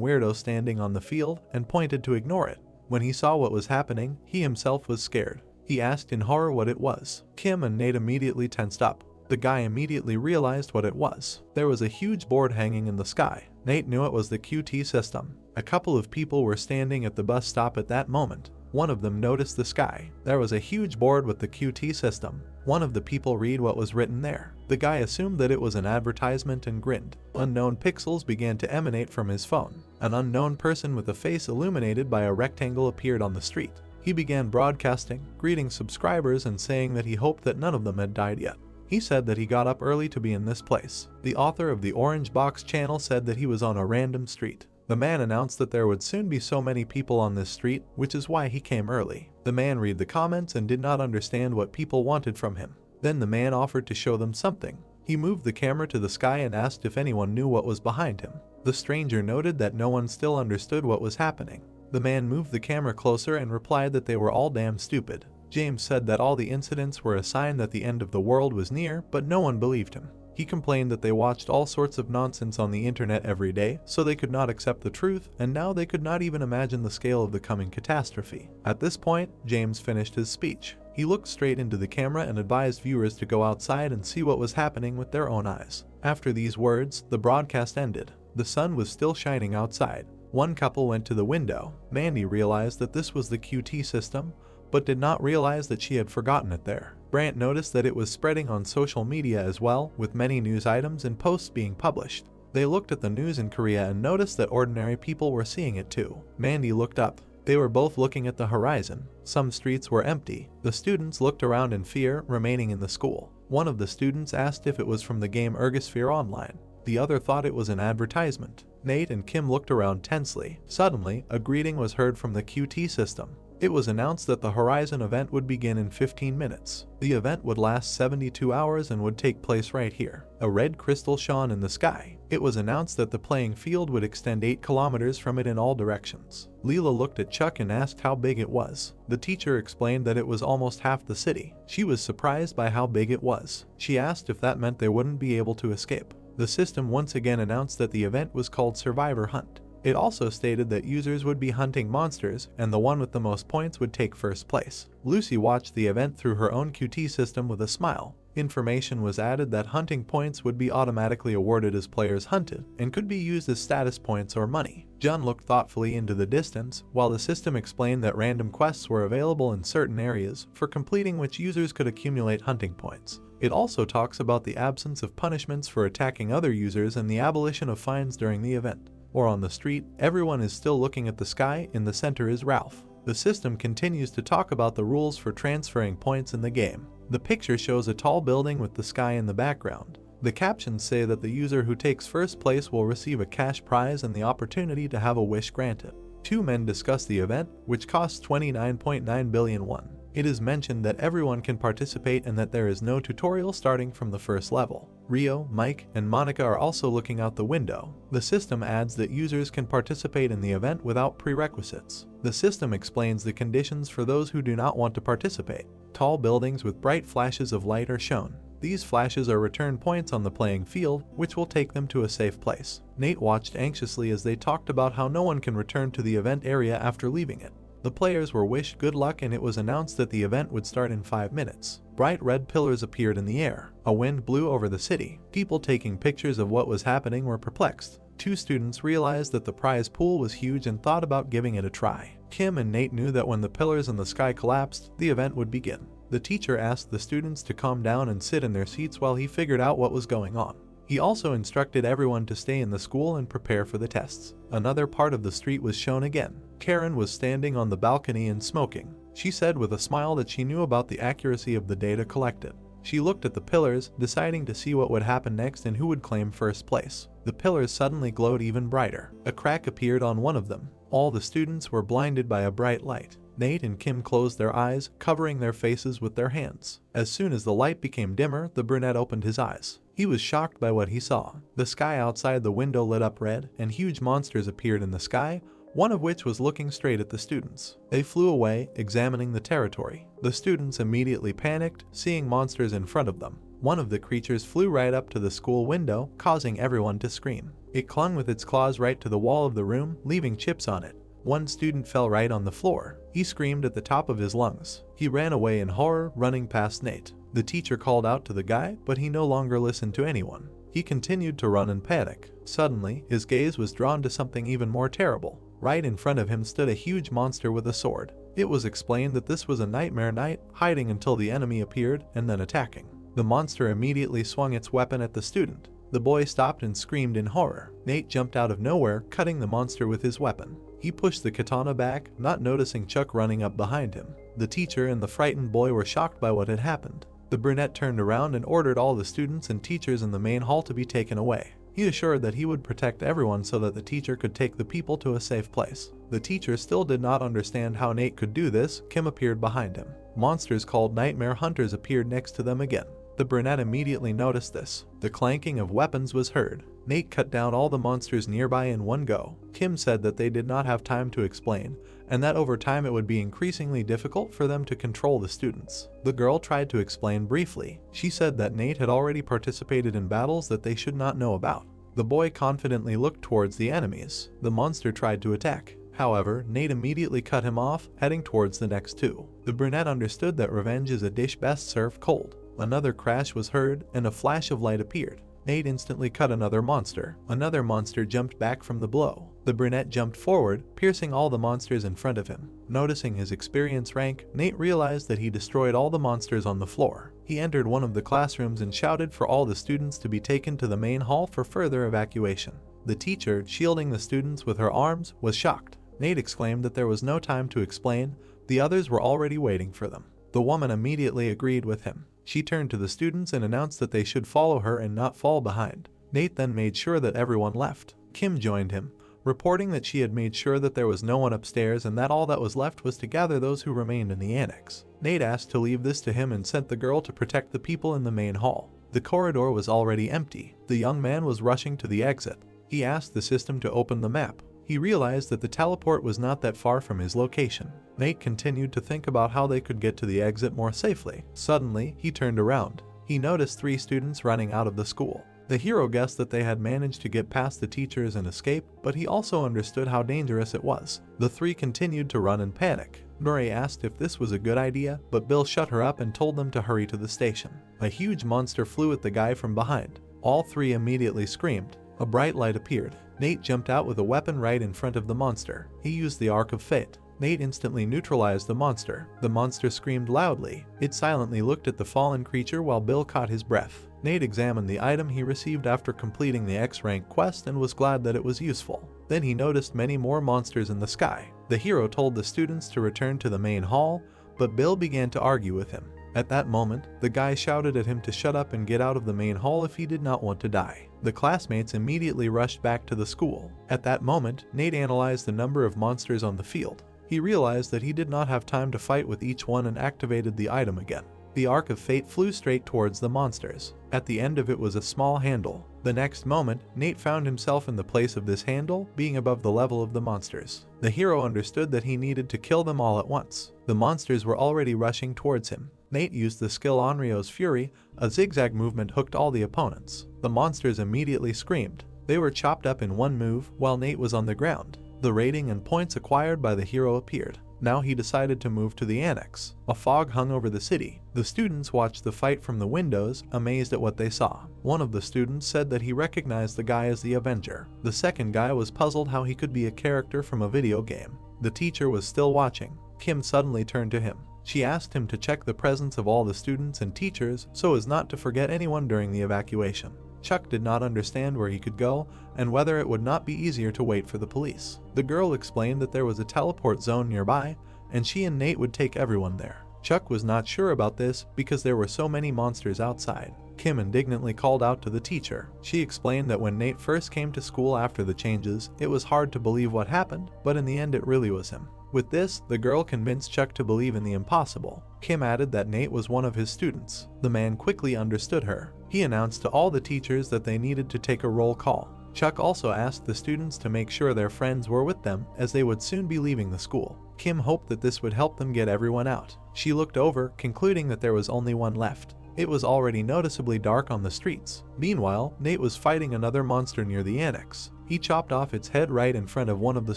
weirdo standing on the field, and pointed to ignore it. When he saw what was happening, he himself was scared. He asked in horror what it was. Kim and Nate immediately tensed up. The guy immediately realized what it was. There was a huge board hanging in the sky. Nate knew it was the QT system. A couple of people were standing at the bus stop at that moment. One of them noticed the sky. There was a huge board with the QT system. One of the people read what was written there. The guy assumed that it was an advertisement and grinned. Unknown pixels began to emanate from his phone. An unknown person with a face illuminated by a rectangle appeared on the street. He began broadcasting, greeting subscribers and saying that he hoped that none of them had died yet. He said that he got up early to be in this place. The author of the Orange Box channel said that he was on a random street. The man announced that there would soon be so many people on this street, which is why he came early. The man read the comments and did not understand what people wanted from him. Then the man offered to show them something. He moved the camera to the sky and asked if anyone knew what was behind him. The stranger noted that no one still understood what was happening. The man moved the camera closer and replied that they were all damn stupid. James said that all the incidents were a sign that the end of the world was near, but no one believed him. He complained that they watched all sorts of nonsense on the internet every day, so they could not accept the truth, and now they could not even imagine the scale of the coming catastrophe. At this point, James finished his speech. He looked straight into the camera and advised viewers to go outside and see what was happening with their own eyes. After these words, the broadcast ended. The sun was still shining outside. One couple went to the window. Mandy realized that this was the QT system, but did not realize that she had forgotten it there. Brant noticed that it was spreading on social media as well, with many news items and posts being published. They looked at the news in Korea and noticed that ordinary people were seeing it too. Mandy looked up. They were both looking at the horizon. Some streets were empty. The students looked around in fear, remaining in the school. One of the students asked if it was from the game Ergosphere Online. The other thought it was an advertisement. Nate and Kim looked around tensely. Suddenly, a greeting was heard from the QT system. It was announced that the Horizon event would begin in 15 minutes. The event would last 72 hours and would take place right here. A red crystal shone in the sky. It was announced that the playing field would extend 8 kilometers from it in all directions. Leela looked at Chuck and asked how big it was. The teacher explained that it was almost half the city. She was surprised by how big it was. She asked if that meant they wouldn't be able to escape. The system once again announced that the event was called Survivor Hunt. It also stated that users would be hunting monsters, and the one with the most points would take first place. Lucy watched the event through her own QT system with a smile. Information was added that hunting points would be automatically awarded as players hunted, and could be used as status points or money. Jun looked thoughtfully into the distance, while the system explained that random quests were available in certain areas, for completing which users could accumulate hunting points. It also talks about the absence of punishments for attacking other users and the abolition of fines during the event. Or on the street, everyone is still looking at the sky. In the center is Ralph. The system continues to talk about the rules for transferring points in the game. The picture shows a tall building with the sky in the background. The captions say that the user who takes first place will receive a cash prize and the opportunity to have a wish granted. Two men discuss the event, which costs 29.9 billion won. It is mentioned that everyone can participate and that there is no tutorial starting from the first level. Rio, Mike, and Monica are also looking out the window. The system adds that users can participate in the event without prerequisites. The system explains the conditions for those who do not want to participate. Tall buildings with bright flashes of light are shown. These flashes are return points on the playing field, which will take them to a safe place. Nate watched anxiously as they talked about how no one can return to the event area after leaving it. The players were wished good luck and it was announced that the event would start in 5 minutes. Bright red pillars appeared in the air. A wind blew over the city. People taking pictures of what was happening were perplexed. Two students realized that the prize pool was huge and thought about giving it a try. Kim and Nate knew that when the pillars in the sky collapsed, the event would begin. The teacher asked the students to calm down and sit in their seats while he figured out what was going on. He also instructed everyone to stay in the school and prepare for the tests. Another part of the street was shown again. Karen was standing on the balcony and smoking. She said with a smile that she knew about the accuracy of the data collected. She looked at the pillars, deciding to see what would happen next and who would claim first place. The pillars suddenly glowed even brighter. A crack appeared on one of them. All the students were blinded by a bright light. Nate and Kim closed their eyes, covering their faces with their hands. As soon as the light became dimmer, the brunette opened his eyes. He was shocked by what he saw. The sky outside the window lit up red, and huge monsters appeared in the sky, one of which was looking straight at the students. They flew away, examining the territory. The students immediately panicked, seeing monsters in front of them. One of the creatures flew right up to the school window, causing everyone to scream. It clung with its claws right to the wall of the room, leaving chips on it. One student fell right on the floor. He screamed at the top of his lungs. He ran away in horror, running past Nate. The teacher called out to the guy, but he no longer listened to anyone. He continued to run in panic. Suddenly, his gaze was drawn to something even more terrible. Right in front of him stood a huge monster with a sword. It was explained that this was a nightmare knight, hiding until the enemy appeared and then attacking. The monster immediately swung its weapon at the student. The boy stopped and screamed in horror. Nate jumped out of nowhere, cutting the monster with his weapon. He pushed the katana back, not noticing Chuck running up behind him. The teacher and the frightened boy were shocked by what had happened. The brunette turned around and ordered all the students and teachers in the main hall to be taken away. He assured that he would protect everyone so that the teacher could take the people to a safe place. The teacher still did not understand how Nate could do this. Kim appeared behind him. Monsters called nightmare hunters appeared next to them again. The brunette immediately noticed this. The clanking of weapons was heard. Nate cut down all the monsters nearby in one go. Kim said that they did not have time to explain, and that over time it would be increasingly difficult for them to control the students. The girl tried to explain briefly. She said that Nate had already participated in battles that they should not know about. The boy confidently looked towards the enemies. The monster tried to attack. However, Nate immediately cut him off, heading towards the next two. The brunette understood that revenge is a dish best served cold. Another crash was heard, and a flash of light appeared. Nate instantly cut another monster. Another monster jumped back from the blow. The The brunette jumped forward, piercing all the monsters in front of him. Noticing his experience rank, Nate realized that he destroyed all the monsters on the floor. He entered one of the classrooms and shouted for all the students to be taken to the main hall for further evacuation. The teacher, shielding the students with her arms, was shocked. Nate exclaimed that there was no time to explain, the others were already waiting for them. The woman immediately agreed with him. She turned to the students and announced that they should follow her and not fall behind. Nate then made sure that everyone left. Kim joined him, reporting that she had made sure that there was no one upstairs and that all that was left was to gather those who remained in the annex. Nate asked to leave this to him and sent the girl to protect the people in the main hall. The corridor was already empty. The young man was rushing to the exit. He asked the system to open the map. He realized that the teleport was not that far from his location. Nate continued to think about how they could get to the exit more safely. Suddenly, he turned around. He noticed 3 students running out of the school. The hero guessed that they had managed to get past the teachers and escape, but he also understood how dangerous it was. The 3 continued to run in panic. Nori asked if this was a good idea, but Bill shut her up and told them to hurry to the station. A huge monster flew at the guy from behind. All 3 immediately screamed. A bright light appeared. Nate jumped out with a weapon right in front of the monster. He used the Arc of Fate. Nate instantly neutralized the monster. The monster screamed loudly. It silently looked at the fallen creature while Bill caught his breath. Nate examined the item he received after completing the X-rank quest and was glad that it was useful. Then he noticed many more monsters in the sky. The hero told the students to return to the main hall, but Bill began to argue with him. At that moment, the guy shouted at him to shut up and get out of the main hall if he did not want to die. The classmates immediately rushed back to the school. At that moment, Nate analyzed the number of monsters on the field. He realized that he did not have time to fight with each one and activated the item again. The Arc of Fate flew straight towards the monsters. At the end of it was a small handle. The next moment, Nate found himself in the place of this handle, being above the level of the monsters. The hero understood that he needed to kill them all at once. The monsters were already rushing towards him. Nate used the skill Onryo's Fury. A zigzag movement hooked all the opponents. The monsters immediately screamed. They were chopped up in one move, while Nate was on the ground. The rating and points acquired by the hero appeared. Now he decided to move to the annex. A fog hung over the city. The students watched the fight from the windows, amazed at what they saw. One of the students said that he recognized the guy as the Avenger. The second guy was puzzled how he could be a character from a video game. The teacher was still watching. Kim suddenly turned to him. She asked him to check the presence of all the students and teachers so as not to forget anyone during the evacuation. Chuck did not understand where he could go and whether it would not be easier to wait for the police. The girl explained that there was a teleport zone nearby and she and Nate would take everyone there. Chuck was not sure about this because there were so many monsters outside. Kim indignantly called out to the teacher. She explained that when Nate first came to school after the changes, it was hard to believe what happened, but in the end it really was him. With this, the girl convinced Chuck to believe in the impossible. Kim added that Nate was one of his students. The man quickly understood her. He announced to all the teachers that they needed to take a roll call. Chuck also asked the students to make sure their friends were with them as they would soon be leaving the school. Kim hoped that this would help them get everyone out. She looked over, concluding that there was only one left. It was already noticeably dark on the streets. Meanwhile, Nate was fighting another monster near the annex. He chopped off its head right in front of one of the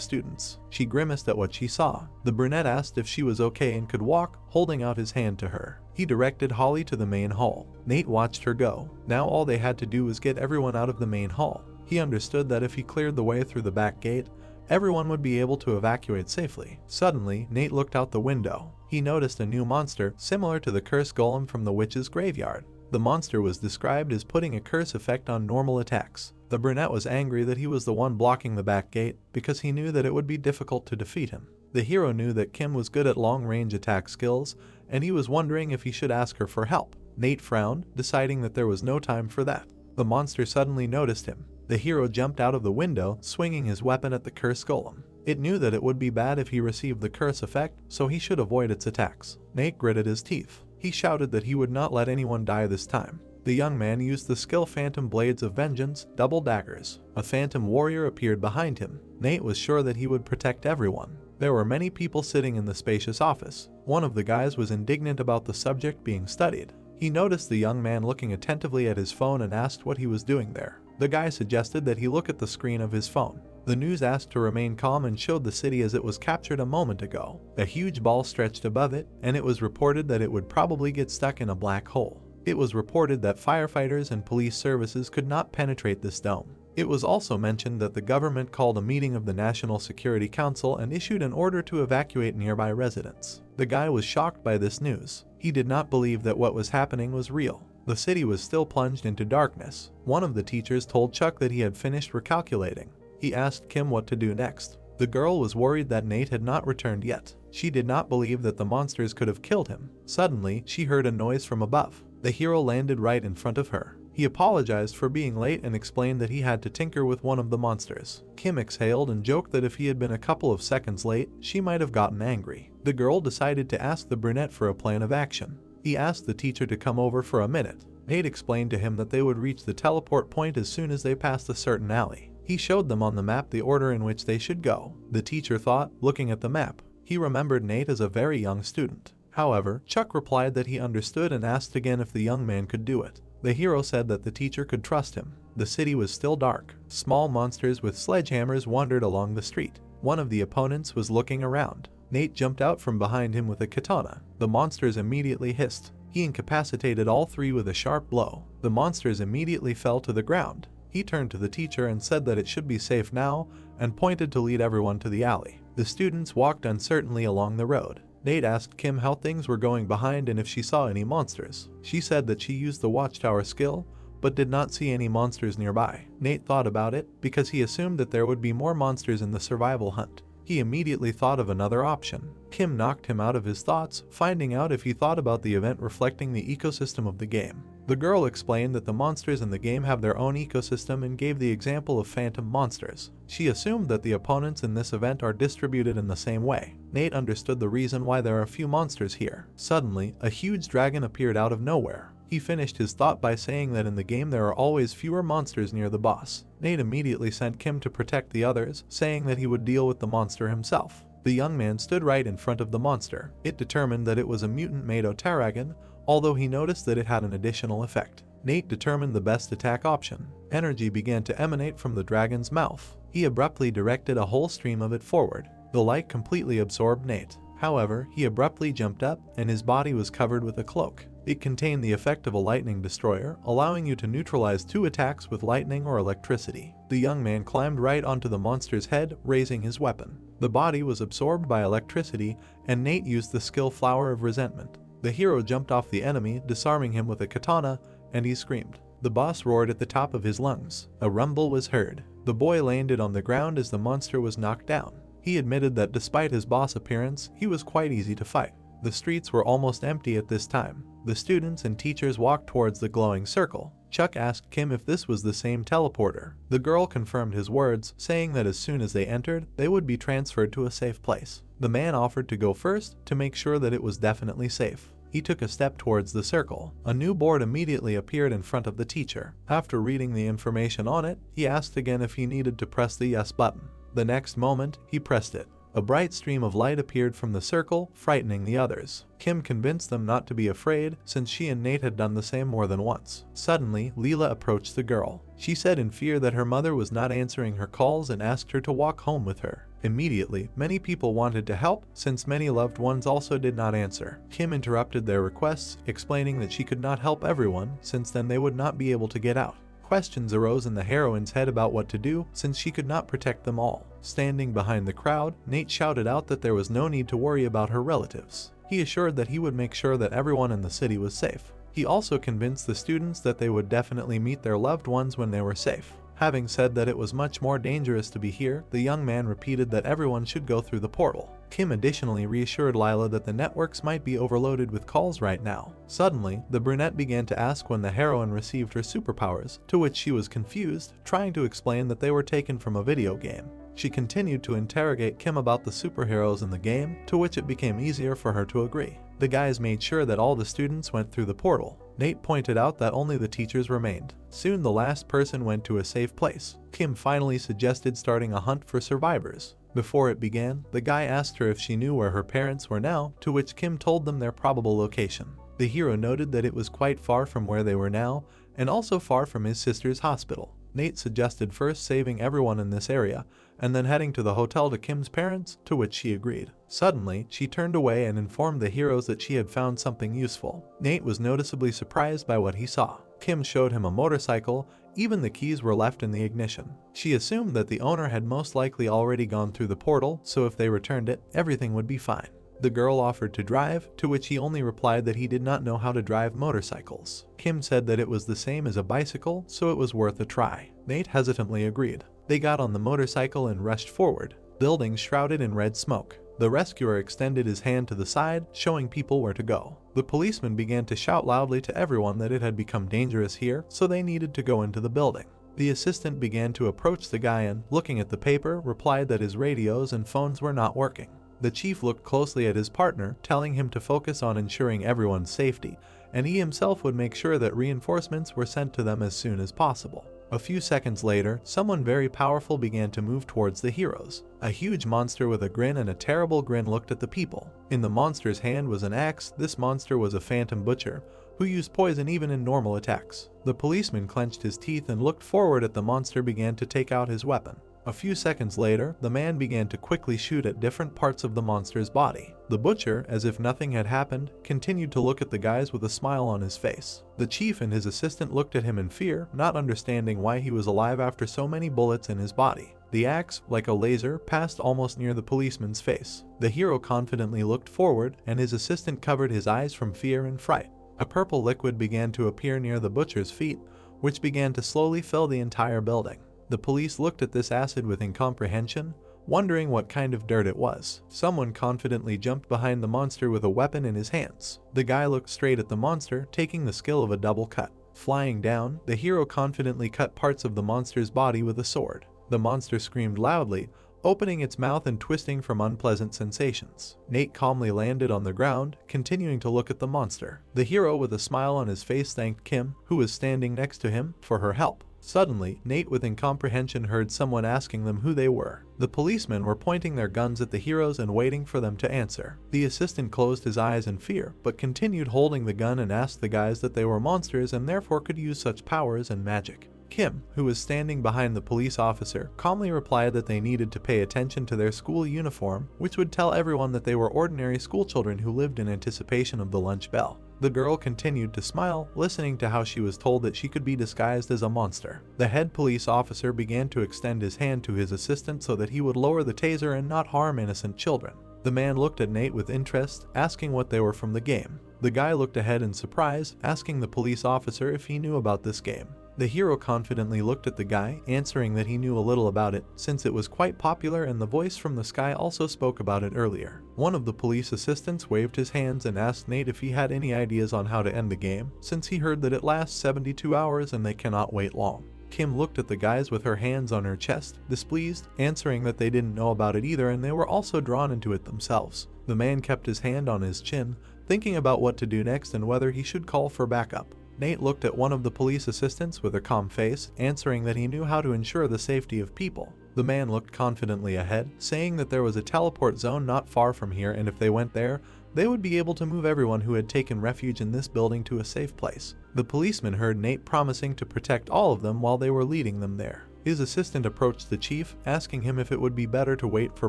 students. She grimaced at what she saw. The brunette asked if she was okay and could walk, holding out his hand to her. He directed Holly to the main hall. Nate watched her go. Now all they had to do was get everyone out of the main hall. He understood that if he cleared the way through the back gate, everyone would be able to evacuate safely. Suddenly, Nate looked out the window. He noticed a new monster similar to the curse golem from the witch's graveyard. The monster was described as putting a curse effect on normal attacks. The brunette was angry that he was the one blocking the back gate because he knew that it would be difficult to defeat him. The hero knew that Kim was good at long-range attack skills, and he was wondering if he should ask her for help. Nate frowned, deciding that there was no time for that. The monster suddenly noticed him. The hero jumped out of the window, swinging his weapon at the curse golem. It knew that it would be bad if he received the curse effect, so he should avoid its attacks. Nate gritted his teeth. He shouted that he would not let anyone die this time. The young man used the skill Phantom Blades of Vengeance, double daggers. A phantom warrior appeared behind him. Nate was sure that he would protect everyone. There were many people sitting in the spacious office. One of the guys was indignant about the subject being studied. He noticed the young man looking attentively at his phone and asked what he was doing there. The guy suggested that he look at the screen of his phone. The news asked to remain calm and showed the city as it was captured a moment ago. A huge ball stretched above it, and it was reported that it would probably get stuck in a black hole. It was reported that firefighters and police services could not penetrate this dome. It was also mentioned that the government called a meeting of the National Security Council and issued an order to evacuate nearby residents. The guy was shocked by this news. He did not believe that what was happening was real. The city was still plunged into darkness. One of the teachers told Chuck that he had finished recalculating. He asked Kim what to do next. The girl was worried that Nate had not returned yet. She did not believe that the monsters could have killed him. Suddenly, she heard a noise from above. The hero landed right in front of her. He apologized for being late and explained that he had to tinker with one of the monsters. Kim exhaled and joked that if he had been a couple of seconds late, she might have gotten angry. The girl decided to ask the brunette for a plan of action. He asked the teacher to come over for a minute. Nate explained to him that they would reach the teleport point as soon as they passed a certain alley. He showed them on the map the order in which they should go. The teacher thought, looking at the map, he remembered Nate as a very young student. However, Chuck replied that he understood and asked again if the young man could do it. The hero said that the teacher could trust him. The city was still dark. Small monsters with sledgehammers wandered along the street. One of the opponents was looking around. Nate jumped out from behind him with a katana. The monsters immediately hissed. He incapacitated all three with a sharp blow. The monsters immediately fell to the ground. He turned to the teacher and said that it should be safe now and pointed to lead everyone to the alley. The students walked uncertainly along the road. Nate asked Kim how things were going behind and if she saw any monsters. She said that she used the watchtower skill, but did not see any monsters nearby. Nate thought about it because he assumed that there would be more monsters in the survival hunt. He immediately thought of another option. Kim knocked him out of his thoughts, finding out if he thought about the event reflecting the ecosystem of the game. The girl explained that the monsters in the game have their own ecosystem and gave the example of phantom monsters. She assumed that the opponents in this event are distributed in the same way. Nate understood the reason why there are few monsters here. Suddenly, a huge dragon appeared out of nowhere. He finished his thought by saying that in the game there are always fewer monsters near the boss. Nate immediately sent Kim to protect the others, saying that he would deal with the monster himself. The young man stood right in front of the monster. It determined that it was a mutant made Otaragon, although he noticed that it had an additional effect. Nate determined the best attack option. Energy began to emanate from the dragon's mouth. He abruptly directed a whole stream of it forward. The light completely absorbed Nate. However, he abruptly jumped up, and his body was covered with a cloak. It contained the effect of a lightning destroyer, allowing you to neutralize 2 attacks with lightning or electricity. The young man climbed right onto the monster's head, raising his weapon. The body was absorbed by electricity, and Nate used the skill Flower of Resentment. The hero jumped off the enemy, disarming him with a katana, and he screamed. The boss roared at the top of his lungs. A rumble was heard. The boy landed on the ground as the monster was knocked down. He admitted that despite his boss appearance, he was quite easy to fight. The streets were almost empty at this time. The students and teachers walked towards the glowing circle. Chuck asked Kim if this was the same teleporter. The girl confirmed his words, saying that as soon as they entered, they would be transferred to a safe place. The man offered to go first to make sure that it was definitely safe. He took a step towards the circle. A new board immediately appeared in front of the teacher. After reading the information on it, he asked again if he needed to press the yes button. The next moment, he pressed it. A bright stream of light appeared from the circle, frightening the others. Kim convinced them not to be afraid, since she and Nate had done the same more than once. Suddenly, Leela approached the girl. She said in fear that her mother was not answering her calls and asked her to walk home with her. Immediately, many people wanted to help, since many loved ones also did not answer. Kim interrupted their requests, explaining that she could not help everyone, since then they would not be able to get out. Questions arose in the heroine's head about what to do, since she could not protect them all. Standing behind the crowd, Nate shouted out that there was no need to worry about her relatives. He assured that he would make sure that everyone in the city was safe. He also convinced the students that they would definitely meet their loved ones when they were safe. Having said that it was much more dangerous to be here, the young man repeated that everyone should go through the portal. Kim additionally reassured Lila that the networks might be overloaded with calls right now. Suddenly, the brunette began to ask when the heroine received her superpowers, to which she was confused, trying to explain that they were taken from a video game. She continued to interrogate Kim about the superheroes in the game, to which it became easier for her to agree. The guys made sure that all the students went through the portal. Nate pointed out that only the teachers remained. Soon the last person went to a safe place. Kim finally suggested starting a hunt for survivors. Before it began, the guy asked her if she knew where her parents were now, to which Kim told them their probable location. The hero noted that it was quite far from where they were now, and also far from his sister's hospital. Nate suggested first saving everyone in this area, and then heading to the hotel to Kim's parents, to which she agreed. Suddenly, she turned away and informed the heroes that she had found something useful. Nate was noticeably surprised by what he saw. Kim showed him a motorcycle, even the keys were left in the ignition. She assumed that the owner had most likely already gone through the portal, so if they returned it, everything would be fine. The girl offered to drive, to which he only replied that he did not know how to drive motorcycles. Kim said that it was the same as a bicycle, so it was worth a try. Nate hesitantly agreed. They got on the motorcycle and rushed forward, buildings shrouded in red smoke. The rescuer extended his hand to the side, showing people where to go. The policeman began to shout loudly to everyone that it had become dangerous here, so they needed to go into the building. The assistant began to approach the guy and, looking at the paper, replied that his radios and phones were not working. The chief looked closely at his partner, telling him to focus on ensuring everyone's safety, and he himself would make sure that reinforcements were sent to them as soon as possible. A few seconds later, someone very powerful began to move towards the heroes. A huge monster with a grin and a terrible grin looked at the people. In the monster's hand was an axe. This monster was a phantom butcher, who used poison even in normal attacks. The policeman clenched his teeth and looked forward at the monster began to take out his weapon. A few seconds later, the man began to quickly shoot at different parts of the monster's body. The butcher, as if nothing had happened, continued to look at the guys with a smile on his face. The chief and his assistant looked at him in fear, not understanding why he was alive after so many bullets in his body. The axe, like a laser, passed almost near the policeman's face. The hero confidently looked forward, and his assistant covered his eyes from fear and fright. A purple liquid began to appear near the butcher's feet, which began to slowly fill the entire building. The police looked at this acid with incomprehension, wondering what kind of dirt it was. Someone confidently jumped behind the monster with a weapon in his hands. The guy looked straight at the monster, taking the skill of a double cut. Flying down, the hero confidently cut parts of the monster's body with a sword. The monster screamed loudly, opening its mouth and twisting from unpleasant sensations. Nate calmly landed on the ground, continuing to look at the monster. The hero, with a smile on his face, thanked Kim, who was standing next to him, for her help. Suddenly, Nate with incomprehension heard someone asking them who they were. The policemen were pointing their guns at the heroes and waiting for them to answer. The assistant closed his eyes in fear, but continued holding the gun and asked the guys that they were monsters and therefore could use such powers and magic. Kim, who was standing behind the police officer, calmly replied that they needed to pay attention to their school uniform, which would tell everyone that they were ordinary schoolchildren who lived in anticipation of the lunch bell. The girl continued to smile, listening to how she was told that she could be disguised as a monster. The head police officer began to extend his hand to his assistant so that he would lower the taser and not harm innocent children. The man looked at Nate with interest, asking what they were from the game. The guy looked ahead in surprise, asking the police officer if he knew about this game. The hero confidently looked at the guy, answering that he knew a little about it, since it was quite popular and the voice from the sky also spoke about it earlier. One of the police assistants waved his hands and asked Nate if he had any ideas on how to end the game, since he heard that it lasts 72 hours and they cannot wait long. Kim looked at the guys with her hands on her chest, displeased, answering that they didn't know about it either and they were also drawn into it themselves. The man kept his hand on his chin, thinking about what to do next and whether he should call for backup. Nate looked at one of the police assistants with a calm face, answering that he knew how to ensure the safety of people. The man looked confidently ahead, saying that there was a teleport zone not far from here and if they went there, they would be able to move everyone who had taken refuge in this building to a safe place. The policeman heard Nate promising to protect all of them while they were leading them there. His assistant approached the chief, asking him if it would be better to wait for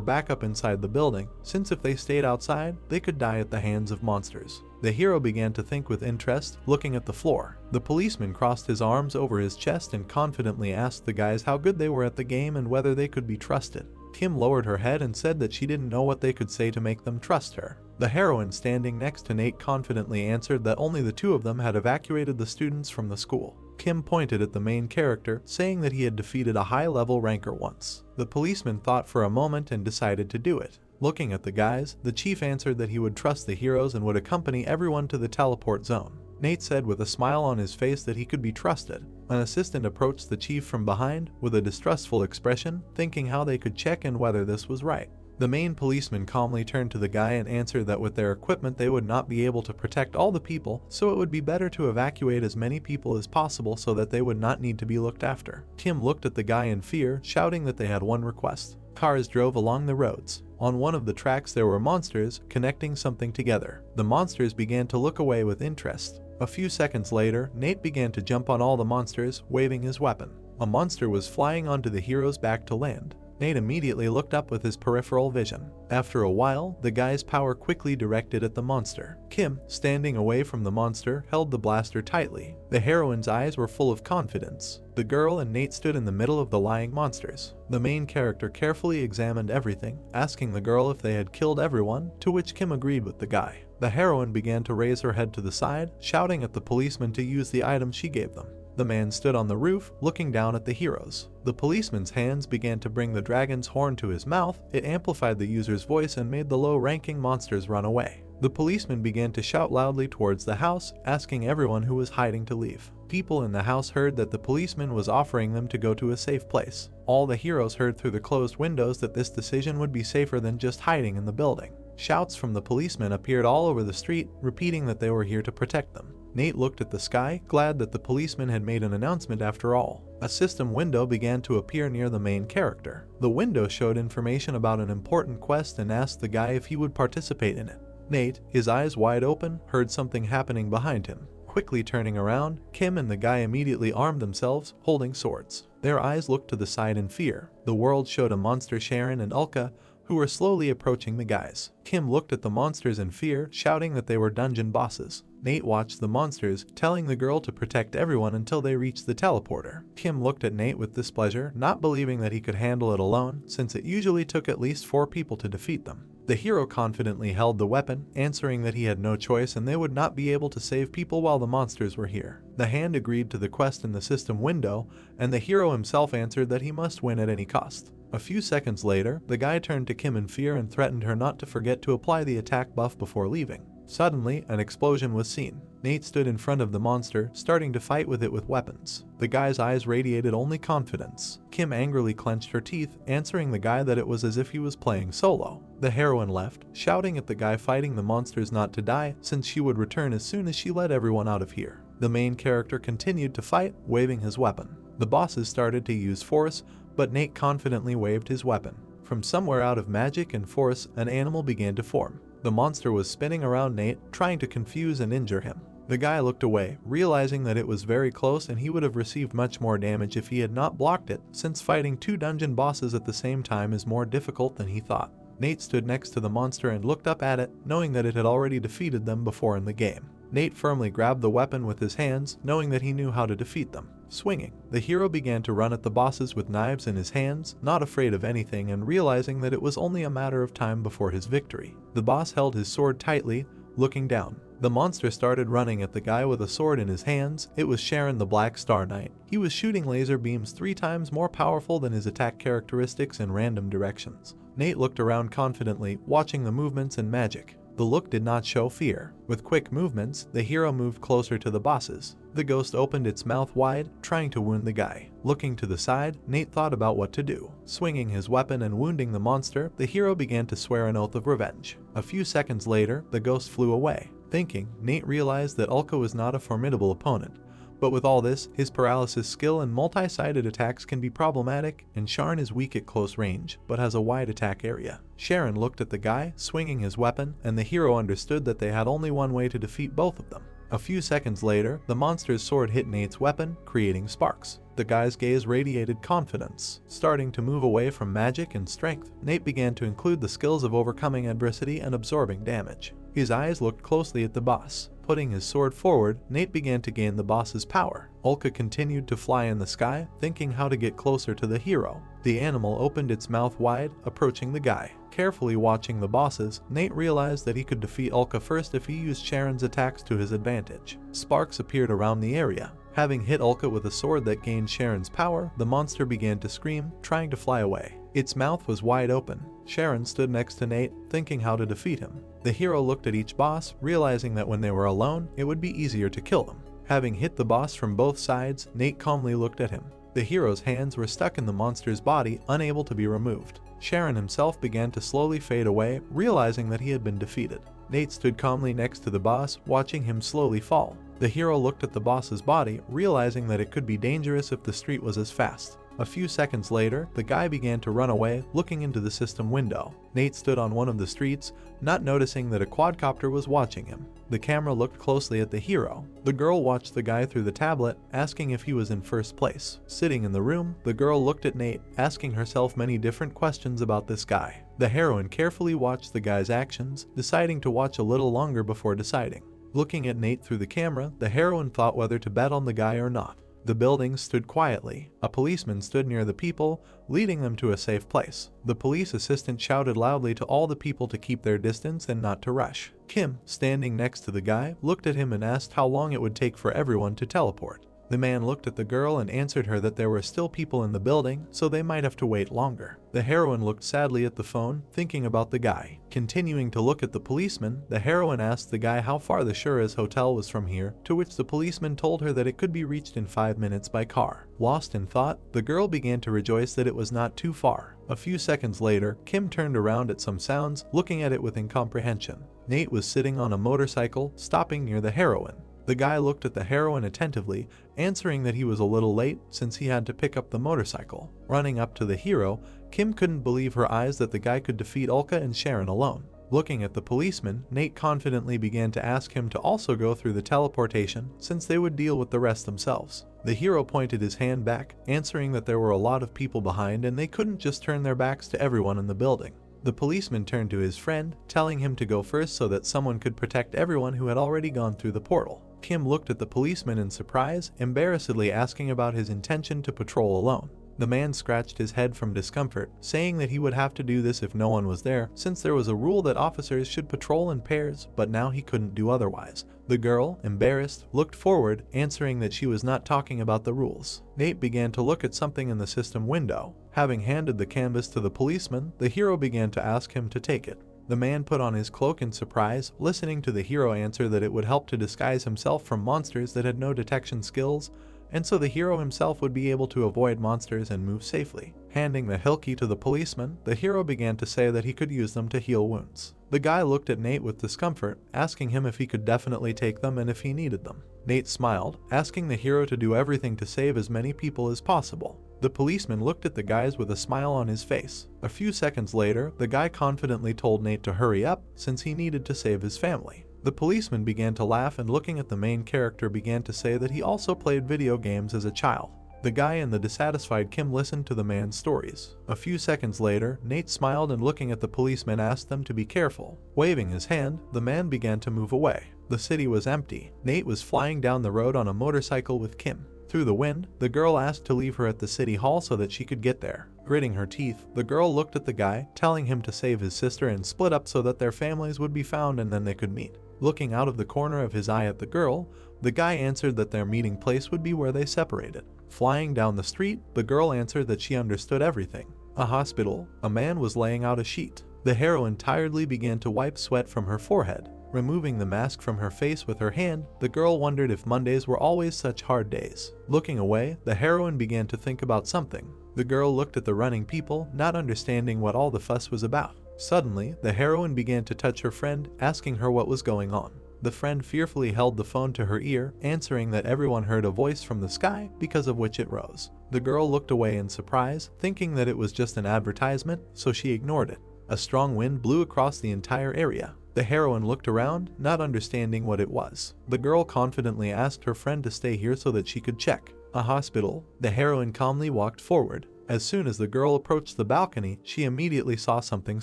backup inside the building, since if they stayed outside, they could die at the hands of monsters. The hero began to think with interest, looking at the floor. The policeman crossed his arms over his chest and confidently asked the guys how good they were at the game and whether they could be trusted. Kim lowered her head and said that she didn't know what they could say to make them trust her. The heroine standing next to Nate confidently answered that only the two of them had evacuated the students from the school. Kim pointed at the main character, saying that he had defeated a high-level ranker once. The policeman thought for a moment and decided to do it. Looking at the guys, the chief answered that he would trust the heroes and would accompany everyone to the teleport zone. Nate said with a smile on his face that he could be trusted. An assistant approached the chief from behind with a distrustful expression, thinking how they could check and whether this was right. The main policeman calmly turned to the guy and answered that with their equipment they would not be able to protect all the people, so it would be better to evacuate as many people as possible so that they would not need to be looked after. Kim looked at the guy in fear, shouting that they had one request. Cars drove along the roads. On one of the tracks there were monsters, connecting something together. The monsters began to look away with interest. A few seconds later, Nate began to jump on all the monsters, waving his weapon. A monster was flying onto the hero's back to land. Nate immediately looked up with his peripheral vision. After a while, the guy's power quickly directed at the monster. Kim, standing away from the monster, held the blaster tightly. The heroine's eyes were full of confidence. The girl and Nate stood in the middle of the lying monsters. The main character carefully examined everything, asking the girl if they had killed everyone, to which Kim agreed with the guy. The heroine began to raise her head to the side, shouting at the policeman to use the item she gave them. The man stood on the roof, looking down at the heroes. The policeman's hands began to bring the dragon's horn to his mouth. It amplified the user's voice and made the low-ranking monsters run away. The policeman began to shout loudly towards the house, asking everyone who was hiding to leave. People in the house heard that the policeman was offering them to go to a safe place. All the heroes heard through the closed windows that this decision would be safer than just hiding in the building. Shouts from the policemen appeared all over the street, repeating that they were here to protect them. Nate looked at the sky, glad that the policeman had made an announcement after all. A system window began to appear near the main character. The window showed information about an important quest and asked the guy if he would participate in it. Nate, his eyes wide open, heard something happening behind him. Quickly turning around, Kim and the guy immediately armed themselves, holding swords. Their eyes looked to the side in fear. The world showed a monster, Sharon and Ulka, who were slowly approaching the guys. Kim looked at the monsters in fear, shouting that they were dungeon bosses. Nate watched the monsters, telling the girl to protect everyone until they reached the teleporter. Kim looked at Nate with displeasure, not believing that he could handle it alone, since it usually took at least 4 people to defeat them. The hero confidently held the weapon, answering that he had no choice and they would not be able to save people while the monsters were here. The hand agreed to the quest in the system window, and the hero himself answered that he must win at any cost. A few seconds later, the guy turned to Kim in fear and threatened her not to forget to apply the attack buff before leaving. Suddenly, an explosion was seen. Nate stood in front of the monster, starting to fight with it with weapons. The guy's eyes radiated only confidence. Kim angrily clenched her teeth, answering the guy that it was as if he was playing solo. The heroine left, shouting at the guy fighting the monsters not to die, since she would return as soon as she let everyone out of here. The main character continued to fight, waving his weapon. The bosses started to use force, but Nate confidently waved his weapon. From somewhere out of magic and force, an animal began to form. The monster was spinning around Nate, trying to confuse and injure him. The guy looked away, realizing that it was very close and he would have received much more damage if he had not blocked it, since fighting 2 dungeon bosses at the same time is more difficult than he thought. Nate stood next to the monster and looked up at it, knowing that it had already defeated them before in the game. Nate firmly grabbed the weapon with his hands, knowing that he knew how to defeat them. Swinging, the hero began to run at the bosses with knives in his hands, not afraid of anything and realizing that it was only a matter of time before his victory. The boss held his sword tightly, looking down. The monster started running at the guy with a sword in his hands. It was Sharon, the Black Star Knight. He was shooting laser beams 3 times more powerful than his attack characteristics in random directions. Nate looked around confidently, watching the movements and magic. The look did not show fear. With quick movements, the hero moved closer to the bosses. The ghost opened its mouth wide, trying to wound the guy. Looking to the side, Nate thought about what to do. Swinging his weapon and wounding the monster, the hero began to swear an oath of revenge. A few seconds later, the ghost flew away. Thinking, Nate realized that Ulka was not a formidable opponent. But with all this, his paralysis skill and multi-sided attacks can be problematic, and Sharon is weak at close range, but has a wide attack area. Sharon looked at the guy, swinging his weapon, and the hero understood that they had only one way to defeat both of them. A few seconds later, the monster's sword hit Nate's weapon, creating sparks. The guy's gaze radiated confidence. Starting to move away from magic and strength, Nate began to include the skills of overcoming adversity and absorbing damage. His eyes looked closely at the boss. Putting his sword forward, Nate began to gain the boss's power. Ulka continued to fly in the sky, thinking how to get closer to the hero. The animal opened its mouth wide, approaching the guy. Carefully watching the bosses, Nate realized that he could defeat Ulka first if he used Sharon's attacks to his advantage. Sparks appeared around the area. Having hit Ulka with a sword that gained Sharon's power, the monster began to scream, trying to fly away. Its mouth was wide open. Sharon stood next to Nate, thinking how to defeat him. The hero looked at each boss, realizing that when they were alone, it would be easier to kill them. Having hit the boss from both sides, Nate calmly looked at him. The hero's hands were stuck in the monster's body, unable to be removed. Sharon himself began to slowly fade away, realizing that he had been defeated. Nate stood calmly next to the boss, watching him slowly fall. The hero looked at the boss's body, realizing that it could be dangerous if the street was as fast. A few seconds later, the guy began to run away, looking into the system window. Nate stood on one of the streets, not noticing that a quadcopter was watching him. The camera looked closely at the hero. The girl watched the guy through the tablet, asking if he was in first place. Sitting in the room, the girl looked at Nate, asking herself many different questions about this guy. The heroine carefully watched the guy's actions, deciding to watch a little longer before deciding. Looking at Nate through the camera, the heroine thought whether to bet on the guy or not. The building stood quietly. A policeman stood near the people, leading them to a safe place. The police assistant shouted loudly to all the people to keep their distance and not to rush. Kim, standing next to the guy, looked at him and asked how long it would take for everyone to teleport. The man looked at the girl and answered her that there were still people in the building, so they might have to wait longer. The heroine looked sadly at the phone, thinking about the guy. Continuing to look at the policeman, the heroine asked the guy how far the Shura's hotel was from here, to which the policeman told her that it could be reached in 5 minutes by car. Lost in thought, the girl began to rejoice that it was not too far. A few seconds later, Kim turned around at some sounds, looking at it with incomprehension. Nate was sitting on a motorcycle, stopping near the heroine. The guy looked at the heroine attentively, answering that he was a little late since he had to pick up the motorcycle. Running up to the hero, Kim couldn't believe her eyes that the guy could defeat Ulka and Sharon alone. Looking at the policeman, Nate confidently began to ask him to also go through the teleportation since they would deal with the rest themselves. The hero pointed his hand back, answering that there were a lot of people behind and they couldn't just turn their backs to everyone in the building. The policeman turned to his friend, telling him to go first so that someone could protect everyone who had already gone through the portal. Kim looked at the policeman in surprise, embarrassedly asking about his intention to patrol alone. The man scratched his head from discomfort, saying that he would have to do this if no one was there, since there was a rule that officers should patrol in pairs, but now he couldn't do otherwise. The girl, embarrassed, looked forward, answering that she was not talking about the rules. Nate began to look at something in the system window. Having handed the canvas to the policeman, the hero began to ask him to take it. The man put on his cloak in surprise, listening to the hero answer that it would help to disguise himself from monsters that had no detection skills, and so the hero himself would be able to avoid monsters and move safely. Handing the hilky to the policeman, the hero began to say that he could use them to heal wounds. The guy looked at Nate with discomfort, asking him if he could definitely take them and if he needed them. Nate smiled, asking the hero to do everything to save as many people as possible. The policeman looked at the guys with a smile on his face. A few seconds later, the guy confidently told Nate to hurry up since he needed to save his family. The policeman began to laugh and looking at the main character began to say that he also played video games as a child. The guy and the dissatisfied Kim listened to the man's stories. A few seconds later, Nate smiled and looking at the policeman asked them to be careful. Waving his hand, the man began to move away. The city was empty. Nate was flying down the road on a motorcycle with Kim. Through the wind, the girl asked to leave her at the city hall so that she could get there. Gritting her teeth, the girl looked at the guy, telling him to save his sister and split up so that their families would be found and then they could meet. Looking out of the corner of his eye at the girl, the guy answered that their meeting place would be where they separated. Flying down the street, the girl answered that she understood everything. A hospital, a man was laying out a sheet. The heroine tiredly began to wipe sweat from her forehead. Removing the mask from her face with her hand, the girl wondered if Mondays were always such hard days. Looking away, the heroine began to think about something. The girl looked at the running people, not understanding what all the fuss was about. Suddenly, the heroine began to touch her friend, asking her what was going on. The friend fearfully held the phone to her ear, answering that everyone heard a voice from the sky, because of which it rose. The girl looked away in surprise, thinking that it was just an advertisement, so she ignored it. A strong wind blew across the entire area. The heroine looked around, not understanding what it was. The girl confidently asked her friend to stay here so that she could check. A hospital. The heroine calmly walked forward. As soon as the girl approached the balcony, she immediately saw something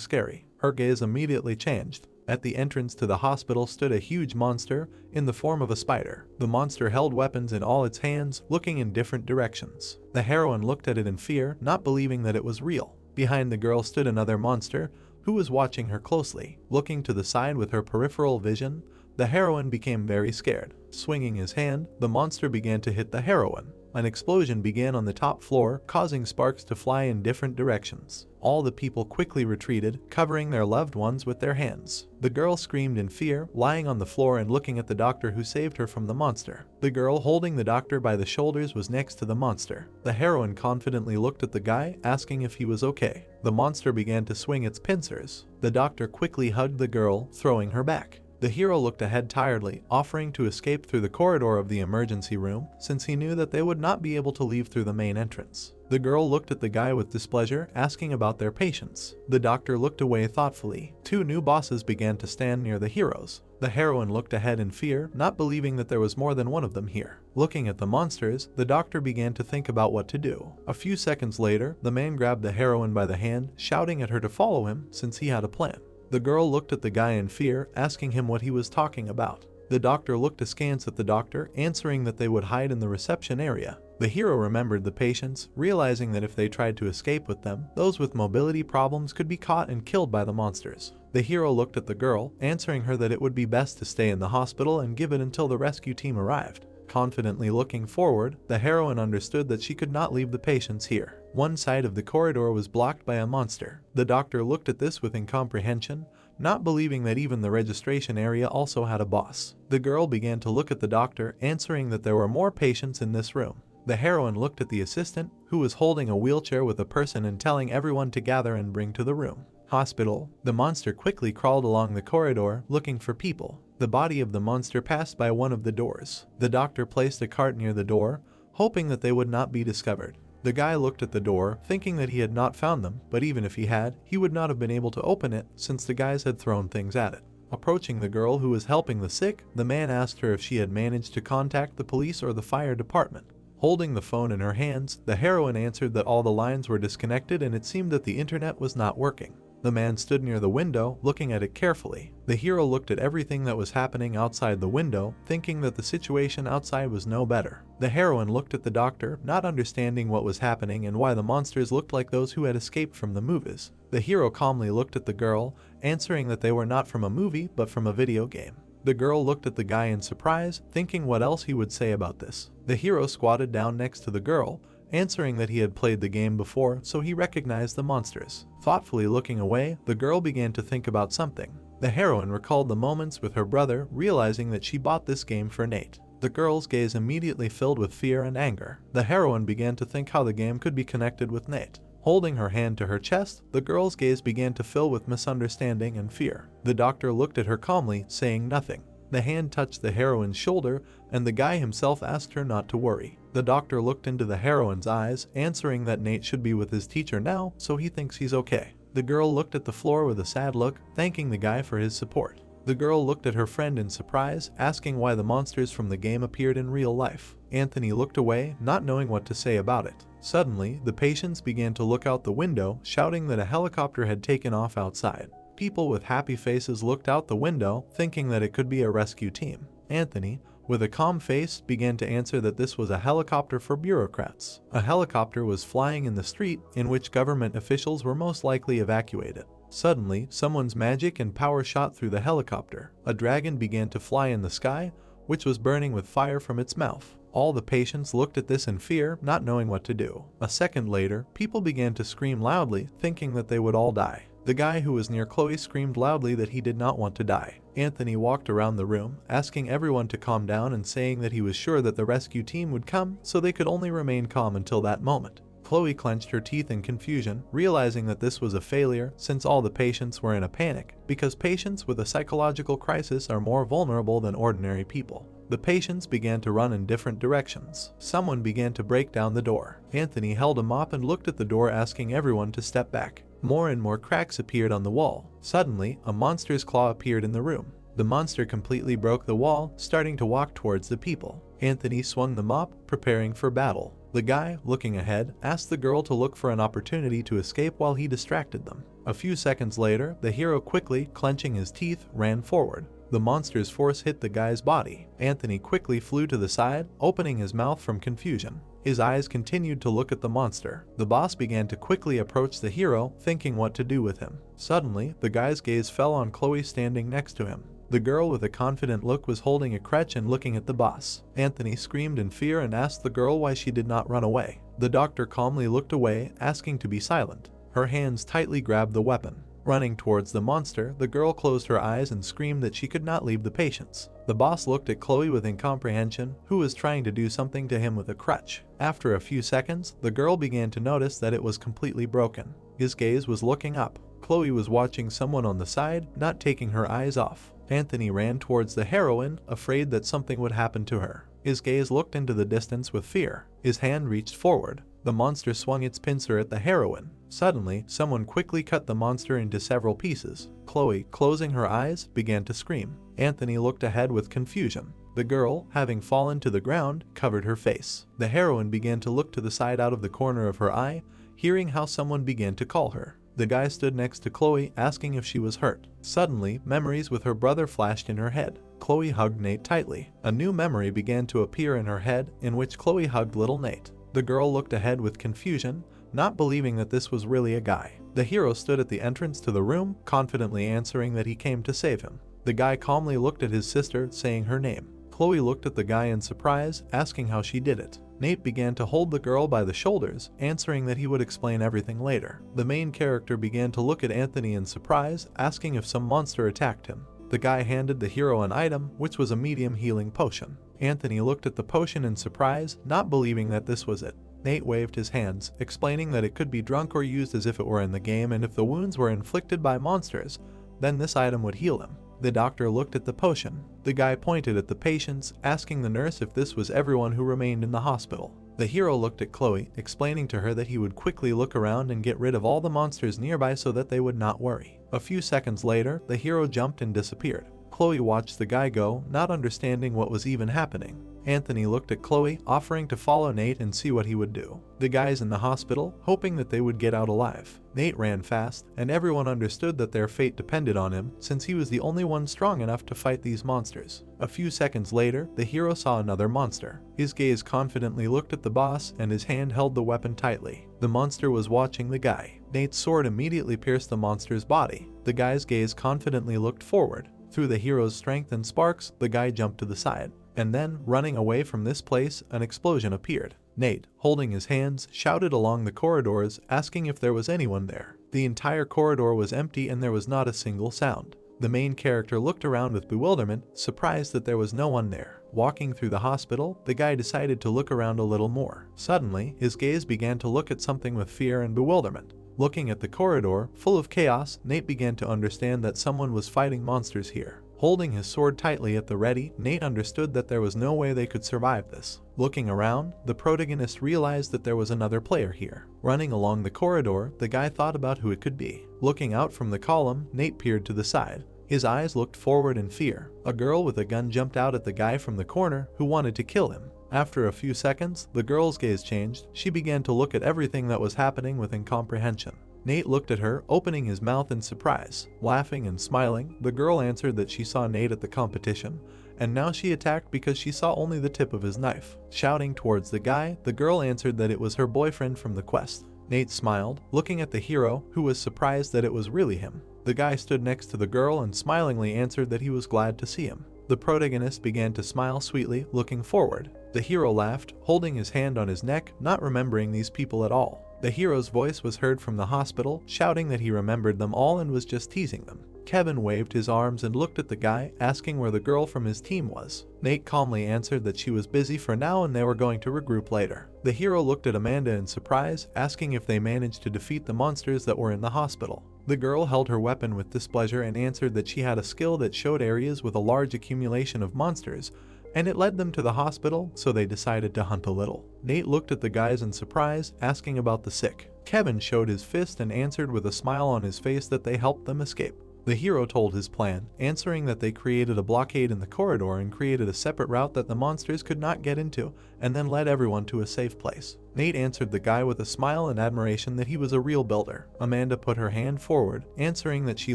scary. Her gaze immediately changed. At the entrance to the hospital stood a huge monster in the form of a spider. The monster held weapons in all its hands, looking in different directions. The heroine looked at it in fear, not believing that it was real. Behind the girl stood another monster, who was watching her closely. Looking to the side with her peripheral vision, the heroine became very scared. Swinging his hand, the monster began to hit the heroine. An explosion began on the top floor, causing sparks to fly in different directions. All the people quickly retreated, covering their loved ones with their hands. The girl screamed in fear, lying on the floor and looking at the doctor who saved her from the monster. The girl holding the doctor by the shoulders was next to the monster. The heroine confidently looked at the guy, asking if he was okay. The monster began to swing its pincers. The doctor quickly hugged the girl, throwing her back. The hero looked ahead tiredly, offering to escape through the corridor of the emergency room, since he knew that they would not be able to leave through the main entrance. The girl looked at the guy with displeasure, asking about their patients. The doctor looked away thoughtfully. Two new bosses began to stand near the heroes. The heroine looked ahead in fear, not believing that there was more than one of them here. Looking at the monsters, the doctor began to think about what to do. A few seconds later, the man grabbed the heroine by the hand, shouting at her to follow him since he had a plan. The girl looked at the guy in fear, asking him what he was talking about. The doctor looked askance at the doctor, answering that they would hide in the reception area. The hero remembered the patients, realizing that if they tried to escape with them, those with mobility problems could be caught and killed by the monsters. The hero looked at the girl, answering her that it would be best to stay in the hospital and give it until the rescue team arrived. Confidently looking forward, the heroine understood that she could not leave the patients here. One side of the corridor was blocked by a monster. The doctor looked at this with incomprehension, not believing that even the registration area also had a boss. The girl began to look at the doctor, answering that there were more patients in this room. The heroine looked at the assistant, who was holding a wheelchair with a person and telling everyone to gather and bring to the room. Hospital. The monster quickly crawled along the corridor, looking for people. The body of the monster passed by one of the doors. The doctor placed a cart near the door, hoping that they would not be discovered. The guy looked at the door, thinking that he had not found them, but even if he had, he would not have been able to open it since the guys had thrown things at it. Approaching the girl who was helping the sick, the man asked her if she had managed to contact the police or the fire department. Holding the phone in her hands, the heroine answered that all the lines were disconnected and it seemed that the internet was not working. The man stood near the window, looking at it carefully. The hero looked at everything that was happening outside the window, thinking that the situation outside was no better. The heroine looked at the doctor, not understanding what was happening and why the monsters looked like those who had escaped from the movies. The hero calmly looked at the girl, answering that they were not from a movie, but from a video game. The girl looked at the guy in surprise, thinking what else he would say about this. The hero squatted down next to the girl, answering that he had played the game before, so he recognized the monsters. Thoughtfully looking away, the girl began to think about something. The heroine recalled the moments with her brother, realizing that she bought this game for Nate. The girl's gaze immediately filled with fear and anger. The heroine began to think how the game could be connected with Nate. Holding her hand to her chest, the girl's gaze began to fill with misunderstanding and fear. The doctor looked at her calmly, saying nothing. The hand touched the heroine's shoulder, and the guy himself asked her not to worry. The doctor looked into the heroine's eyes, answering that Nate should be with his teacher now, so he thinks he's okay. The girl looked at the floor with a sad look, thanking the guy for his support. The girl looked at her friend in surprise, asking why the monsters from the game appeared in real life. Anthony looked away, not knowing what to say about it. Suddenly, the patients began to look out the window, shouting that a helicopter had taken off outside. People with happy faces looked out the window, thinking that it could be a rescue team. Anthony, with a calm face, began to answer that this was a helicopter for bureaucrats. A helicopter was flying in the street in which government officials were most likely evacuated. Suddenly, someone's magic and power shot through the helicopter. A dragon began to fly in the sky, which was burning with fire from its mouth. All the patients looked at this in fear, not knowing what to do. A second later, people began to scream loudly, thinking that they would all die. The guy who was near Chloe screamed loudly that he did not want to die. Anthony walked around the room, asking everyone to calm down and saying that he was sure that the rescue team would come, so they could only remain calm until that moment. Chloe clenched her teeth in confusion, realizing that this was a failure since all the patients were in a panic, because patients with a psychological crisis are more vulnerable than ordinary people. The patients began to run in different directions. Someone began to break down the door. Anthony held a mop and looked at the door, asking everyone to step back. More and more cracks appeared on the wall. Suddenly, a monster's claw appeared in the room. The monster completely broke the wall, starting to walk towards the people. Anthony swung the mop, preparing for battle. The guy, looking ahead, asked the girl to look for an opportunity to escape while he distracted them. A few seconds later, the hero quickly, clenching his teeth, ran forward. The monster's force hit the guy's body. Anthony quickly flew to the side, opening his mouth from confusion. His eyes continued to look at the monster. The boss began to quickly approach the hero, thinking what to do with him. Suddenly, the guy's gaze fell on Chloe standing next to him. The girl with a confident look was holding a crutch and looking at the boss. Anthony screamed in fear and asked the girl why she did not run away. The doctor calmly looked away, asking to be silent. Her hands tightly grabbed the weapon. Running towards the monster, the girl closed her eyes and screamed that she could not leave the patients. The boss looked at Chloe with incomprehension, who was trying to do something to him with a crutch. After a few seconds, the girl began to notice that it was completely broken. His gaze was looking up. Chloe was watching someone on the side, not taking her eyes off. Anthony ran towards the heroine, afraid that something would happen to her. His gaze looked into the distance with fear. His hand reached forward. The monster swung its pincer at the heroine. Suddenly, someone quickly cut the monster into several pieces. Chloe, closing her eyes, began to scream. Anthony looked ahead with confusion. The girl, having fallen to the ground, covered her face. The heroine began to look to the side out of the corner of her eye, hearing how someone began to call her. The guy stood next to Chloe, asking if she was hurt. Suddenly, memories with her brother flashed in her head. Chloe hugged Nate tightly. A new memory began to appear in her head, in which Chloe hugged little Nate. The girl looked ahead with confusion, not believing that this was really a guy. The hero stood at the entrance to the room, confidently answering that he came to save him. The guy calmly looked at his sister, saying her name. Chloe looked at the guy in surprise, asking how she did it. Nate began to hold the girl by the shoulders, answering that he would explain everything later. The main character began to look at Anthony in surprise, asking if some monster attacked him. The guy handed the hero an item, which was a medium healing potion. Anthony looked at the potion in surprise, not believing that this was it. Nate waved his hands, explaining that it could be drunk or used as if it were in the game, and if the wounds were inflicted by monsters, then this item would heal him. The doctor looked at the potion. The guy pointed at the patients, asking the nurse if this was everyone who remained in the hospital. The hero looked at Chloe, explaining to her that he would quickly look around and get rid of all the monsters nearby so that they would not worry. A few seconds later, the hero jumped and disappeared. Chloe watched the guy go, not understanding what was even happening. Anthony looked at Chloe, offering to follow Nate and see what he would do. The guys in the hospital, hoping that they would get out alive. Nate ran fast, and everyone understood that their fate depended on him, since he was the only one strong enough to fight these monsters. A few seconds later, the hero saw another monster. His gaze confidently looked at the boss, and his hand held the weapon tightly. The monster was watching the guy. Nate's sword immediately pierced the monster's body. The guy's gaze confidently looked forward. Through the hero's strength and sparks, the guy jumped to the side. And then, running away from this place, an explosion appeared. Nate, holding his hands, shouted along the corridors, asking if there was anyone there. The entire corridor was empty and there was not a single sound. The main character looked around with bewilderment, surprised that there was no one there. Walking through the hospital, the guy decided to look around a little more. Suddenly, his gaze began to look at something with fear and bewilderment. Looking at the corridor, full of chaos, Nate began to understand that someone was fighting monsters here. Holding his sword tightly at the ready, Nate understood that there was no way they could survive this. Looking around, the protagonist realized that there was another player here. Running along the corridor, the guy thought about who it could be. Looking out from the column, Nate peered to the side. His eyes looked forward in fear. A girl with a gun jumped out at the guy from the corner, who wanted to kill him. After a few seconds, the girl's gaze changed. She began to look at everything that was happening with incomprehension. Nate looked at her, opening his mouth in surprise. Laughing and smiling, the girl answered that she saw Nate at the competition, and now she attacked because she saw only the tip of his knife. Shouting towards the guy, the girl answered that it was her boyfriend from the quest. Nate smiled, looking at the hero, who was surprised that it was really him. The guy stood next to the girl and smilingly answered that he was glad to see him. The protagonist began to smile sweetly, looking forward. The hero laughed, holding his hand on his neck, not remembering these people at all. The hero's voice was heard from the hospital, shouting that he remembered them all and was just teasing them. Kevin waved his arms and looked at the guy, asking where the girl from his team was. Nate calmly answered that she was busy for now and they were going to regroup later. The hero looked at Amanda in surprise, asking if they managed to defeat the monsters that were in the hospital. The girl held her weapon with displeasure and answered that she had a skill that showed areas with a large accumulation of monsters, and it led them to the hospital, so they decided to hunt a little. Nate looked at the guys in surprise, asking about the sick. Kevin showed his fist and answered with a smile on his face that they helped them escape. The hero told his plan, answering that they created a blockade in the corridor and created a separate route that the monsters could not get into, and then led everyone to a safe place. Nate answered the guy with a smile and admiration that he was a real builder. Amanda put her hand forward, answering that she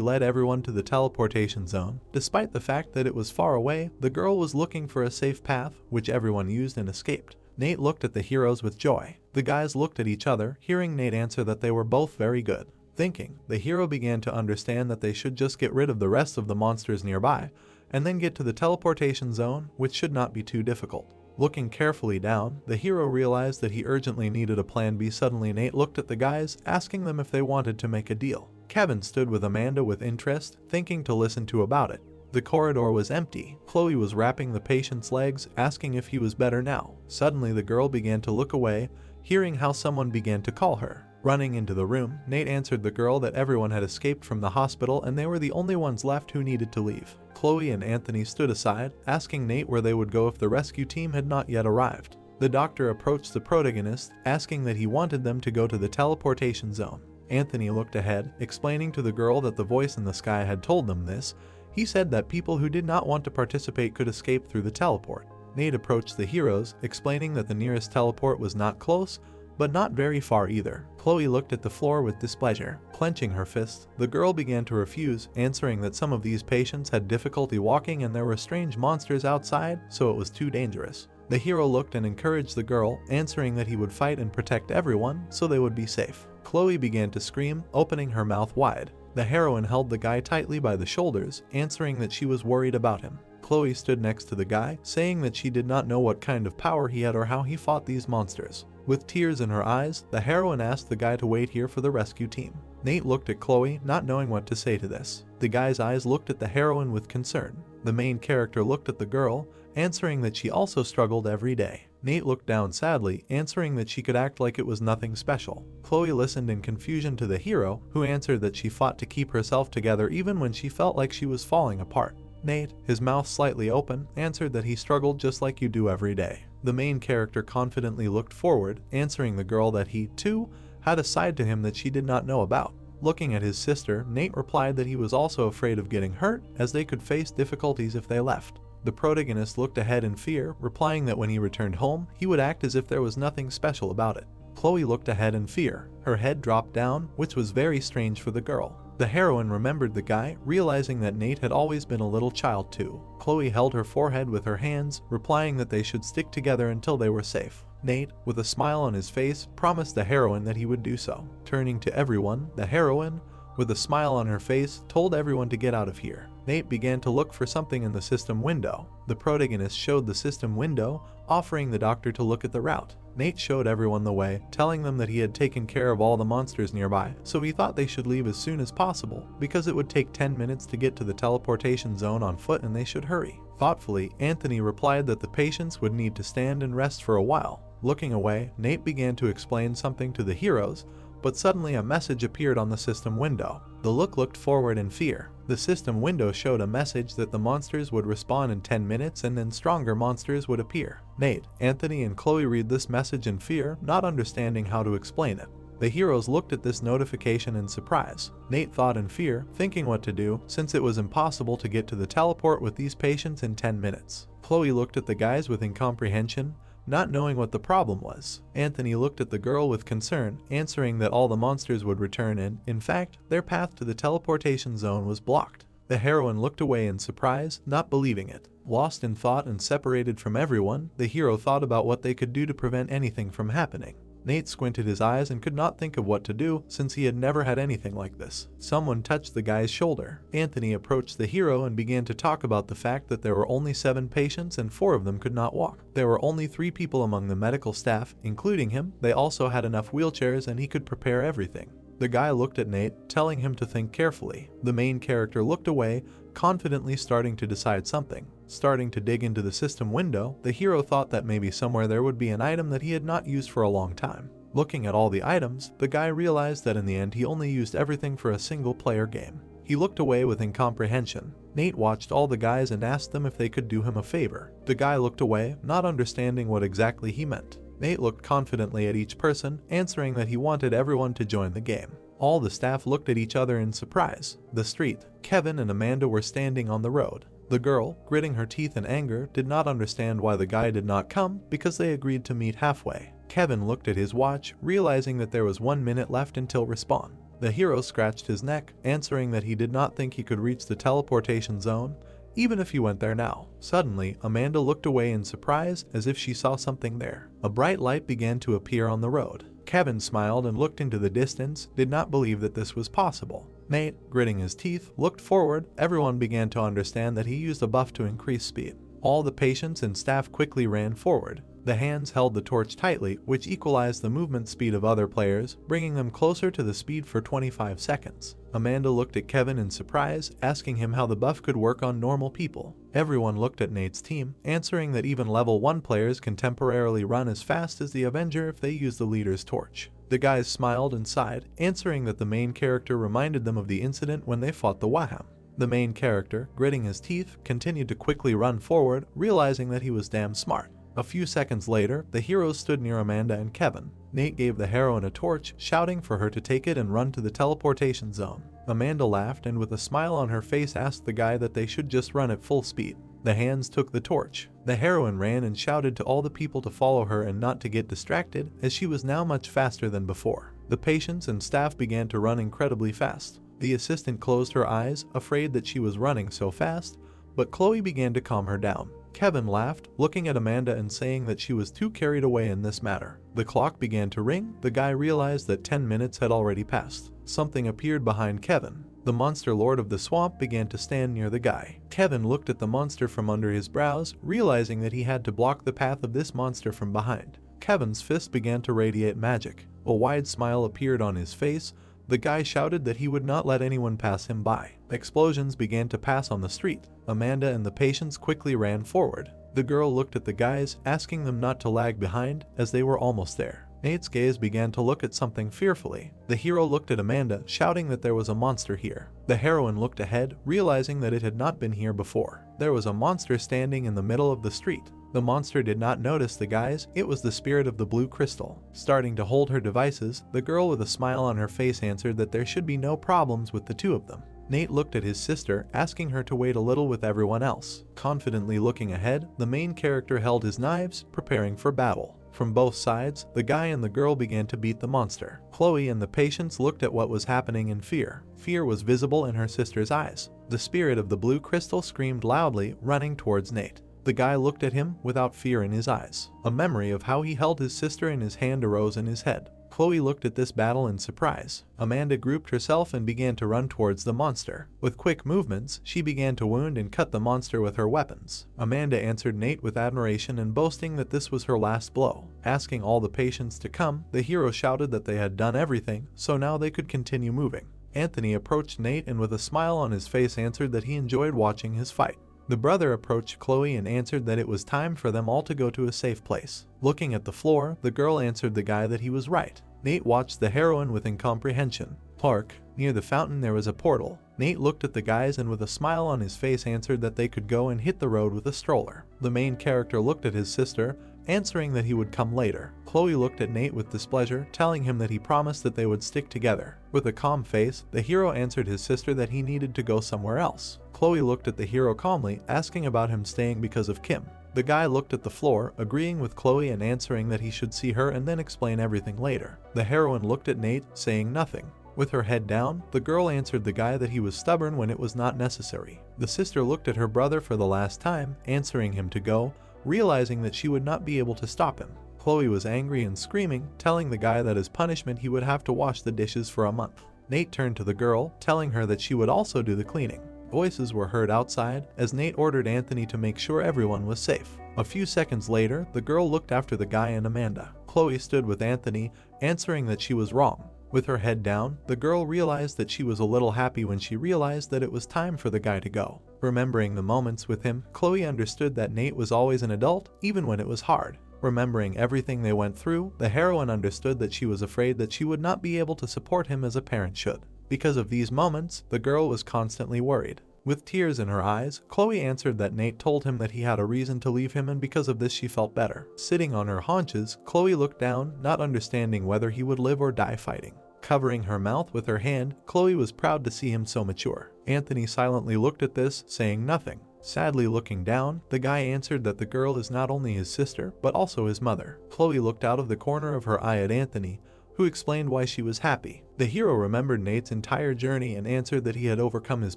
led everyone to the teleportation zone. Despite the fact that it was far away, the girl was looking for a safe path, which everyone used and escaped. Nate looked at the heroes with joy. The guys looked at each other, hearing Nate answer that they were both very good. Thinking, the hero began to understand that they should just get rid of the rest of the monsters nearby, and then get to the teleportation zone, which should not be too difficult. Looking carefully down, the hero realized that he urgently needed a plan B. Suddenly Nate looked at the guys, asking them if they wanted to make a deal. Kevin stood with Amanda with interest, thinking to listen to about it. The corridor was empty. Chloe was wrapping the patient's legs, asking if he was better now. Suddenly the girl began to look away, hearing how someone began to call her. Running into the room, Nate answered the girl that everyone had escaped from the hospital and they were the only ones left who needed to leave. Chloe and Anthony stood aside, asking Nate where they would go if the rescue team had not yet arrived. The doctor approached the protagonist, asking that he wanted them to go to the teleportation zone. Anthony looked ahead, explaining to the girl that the voice in the sky had told them this. He said that people who did not want to participate could escape through the teleport. Nate approached the heroes, explaining that the nearest teleport was not close, but not very far either. Chloe looked at the floor with displeasure. Clenching her fist, the girl began to refuse, answering that some of these patients had difficulty walking and there were strange monsters outside, so it was too dangerous. The hero looked and encouraged the girl, answering that he would fight and protect everyone so they would be safe. Chloe began to scream, opening her mouth wide. The heroine held the guy tightly by the shoulders, answering that she was worried about him. Chloe stood next to the guy, saying that she did not know what kind of power he had or how he fought these monsters. With tears in her eyes, the heroine asked the guy to wait here for the rescue team. Nate looked at Chloe, not knowing what to say to this. The guy's eyes looked at the heroine with concern. The main character looked at the girl, answering that she also struggled every day. Nate looked down sadly, answering that she could act like it was nothing special. Chloe listened in confusion to the hero, who answered that she fought to keep herself together even when she felt like she was falling apart. Nate, his mouth slightly open, answered that he struggled just like you do every day. The main character confidently looked forward, answering the girl that he, too, had a side to him that she did not know about. Looking at his sister, Nate replied that he was also afraid of getting hurt, as they could face difficulties if they left. The protagonist looked ahead in fear, replying that when he returned home, he would act as if there was nothing special about it. Chloe looked ahead in fear. Her head dropped down, which was very strange for the girl. The heroine remembered the guy, realizing that Nate had always been a little child too. Chloe held her forehead with her hands, replying that they should stick together until they were safe. Nate, with a smile on his face, promised the heroine that he would do so. Turning to everyone, the heroine, with a smile on her face, told everyone to get out of here. Nate began to look for something in the system window. The protagonist showed the system window, offering the doctor to look at the route. Nate showed everyone the way, telling them that he had taken care of all the monsters nearby, so he thought they should leave as soon as possible, because it would take 10 minutes to get to the teleportation zone on foot and they should hurry. Thoughtfully, Anthony replied that the patients would need to stand and rest for a while. Looking away, Nate began to explain something to the heroes, but suddenly a message appeared on the system window. The looked forward in fear. The system window showed a message that the monsters would respawn in 10 minutes and then stronger monsters would appear. Nate, Anthony, and Chloe read this message in fear, not understanding how to explain it. The heroes looked at this notification in surprise. Nate thought in fear, thinking what to do, since it was impossible to get to the teleport with these patients in 10 minutes. Chloe looked at the guys with incomprehension, not knowing what the problem was. Anthony looked at the girl with concern, answering that all the monsters would return and, in fact, their path to the teleportation zone was blocked. The heroine looked away in surprise, not believing it. Lost in thought and separated from everyone, the hero thought about what they could do to prevent anything from happening. Nate squinted his eyes and could not think of what to do since he had never had anything like this. Someone touched the guy's shoulder. Anthony approached the hero and began to talk about the fact that there were only 7 patients and 4 of them could not walk. There were only 3 people among the medical staff, including him. They also had enough wheelchairs and he could prepare everything. The guy looked at Nate, telling him to think carefully. The main character looked away, confidently starting to decide something. Starting to dig into the system window, the hero thought that maybe somewhere there would be an item that he had not used for a long time. Looking at all the items, the guy realized that in the end he only used everything for a single-player game. He looked away with incomprehension. Nate watched all the guys and asked them if they could do him a favor. The guy looked away, not understanding what exactly he meant. Nate looked confidently at each person, answering that he wanted everyone to join the game. All the staff looked at each other in surprise. The street, Kevin and Amanda were standing on the road. The girl, gritting her teeth in anger, did not understand why the guy did not come because they agreed to meet halfway. Kevin looked at his watch, realizing that there was 1 minute left until respawn. The hero scratched his neck, answering that he did not think he could reach the teleportation zone, even if he went there now. Suddenly, Amanda looked away in surprise as if she saw something there. A bright light began to appear on the road. Kevin smiled and looked into the distance, did not believe that this was possible. Nate, gritting his teeth, looked forward. Everyone began to understand that he used a buff to increase speed. All the patients and staff quickly ran forward. The hands held the torch tightly, which equalized the movement speed of other players, bringing them closer to the speed for 25 seconds. Amanda looked at Kevin in surprise, asking him how the buff could work on normal people. Everyone looked at Nate's team, answering that even level 1 players can temporarily run as fast as the Avenger if they use the leader's torch. The guys smiled and sighed, answering that the main character reminded them of the incident when they fought the Waham. The main character, gritting his teeth, continued to quickly run forward, realizing that he was damn smart. A few seconds later, the heroes stood near Amanda and Kevin. Nate gave the heroine a torch, shouting for her to take it and run to the teleportation zone. Amanda laughed and with a smile on her face asked the guy that they should just run at full speed. The hands took the torch. The heroine ran and shouted to all the people to follow her and not to get distracted, as she was now much faster than before. The patients and staff began to run incredibly fast. The assistant closed her eyes, afraid that she was running so fast, but Chloe began to calm her down. Kevin laughed, looking at Amanda and saying that she was too carried away in this matter. The clock began to ring. The guy realized that 10 minutes had already passed. Something appeared behind Kevin. The monster lord of the swamp began to stand near the guy. Kevin looked at the monster from under his brows, realizing that he had to block the path of this monster from behind. Kevin's fist began to radiate magic. A wide smile appeared on his face. The guy shouted that he would not let anyone pass him by. Explosions began to pass on the street. Amanda and the patients quickly ran forward. The girl looked at the guys, asking them not to lag behind, as they were almost there. Nate's gaze began to look at something fearfully. The hero looked at Amanda, shouting that there was a monster here. The heroine looked ahead, realizing that it had not been here before. There was a monster standing in the middle of the street. The monster did not notice the guys. It was the spirit of the blue crystal. Starting to hold her devices, the girl with a smile on her face answered that there should be no problems with the two of them. Nate looked at his sister, asking her to wait a little with everyone else. Confidently looking ahead, the main character held his knives, preparing for battle. From both sides, the guy and the girl began to beat the monster. Chloe and the patients looked at what was happening in fear. Fear was visible in her sister's eyes. The spirit of the blue crystal screamed loudly, running towards Nate. The guy looked at him without fear in his eyes. A memory of how he held his sister in his hand arose in his head. Chloe looked at this battle in surprise. Amanda grouped herself and began to run towards the monster. With quick movements, she began to wound and cut the monster with her weapons. Amanda answered Nate with admiration and boasting that this was her last blow. Asking all the patients to come, the hero shouted that they had done everything, so now they could continue moving. Anthony approached Nate and with a smile on his face answered that he enjoyed watching his fight. The brother approached Chloe and answered that it was time for them all to go to a safe place. Looking at the floor, the girl answered the guy that he was right. Nate watched the heroine with incomprehension. Park. Near the fountain there was a portal. Nate looked at the guys and with a smile on his face answered that they could go and hit the road with a stroller. The main character looked at his sister, answering that he would come later. Chloe looked at Nate with displeasure, telling him that he promised that they would stick together. With a calm face, the hero answered his sister that he needed to go somewhere else. Chloe looked at the hero calmly, asking about him staying because of Kim. The guy looked at the floor, agreeing with Chloe and answering that he should see her and then explain everything later. The heroine looked at Nate, saying nothing. With her head down, the girl answered the guy that he was stubborn when it was not necessary. The sister looked at her brother for the last time, answering him to go, realizing that she would not be able to stop him. Chloe was angry and screaming, telling the guy that as punishment he would have to wash the dishes for a month. Nate turned to the girl, telling her that she would also do the cleaning. Voices were heard outside as Nate ordered Anthony to make sure everyone was safe. A few seconds later, the girl looked after the guy and Amanda. Chloe stood with Anthony, answering that she was wrong. With her head down, the girl realized that she was a little happy when she realized that it was time for the guy to go. Remembering the moments with him, Chloe understood that Nate was always an adult, even when it was hard. Remembering everything they went through, the heroine understood that she was afraid that she would not be able to support him as a parent should. Because of these moments, the girl was constantly worried. With tears in her eyes, Chloe answered that Nate told him that he had a reason to leave him and because of this she felt better. Sitting on her haunches, Chloe looked down, not understanding whether he would live or die fighting. Covering her mouth with her hand, Chloe was proud to see him so mature. Anthony silently looked at this, saying nothing. Sadly looking down, the guy answered that the girl is not only his sister, but also his mother. Chloe looked out of the corner of her eye at Anthony, who explained why she was happy. The hero remembered Nate's entire journey and answered that he had overcome his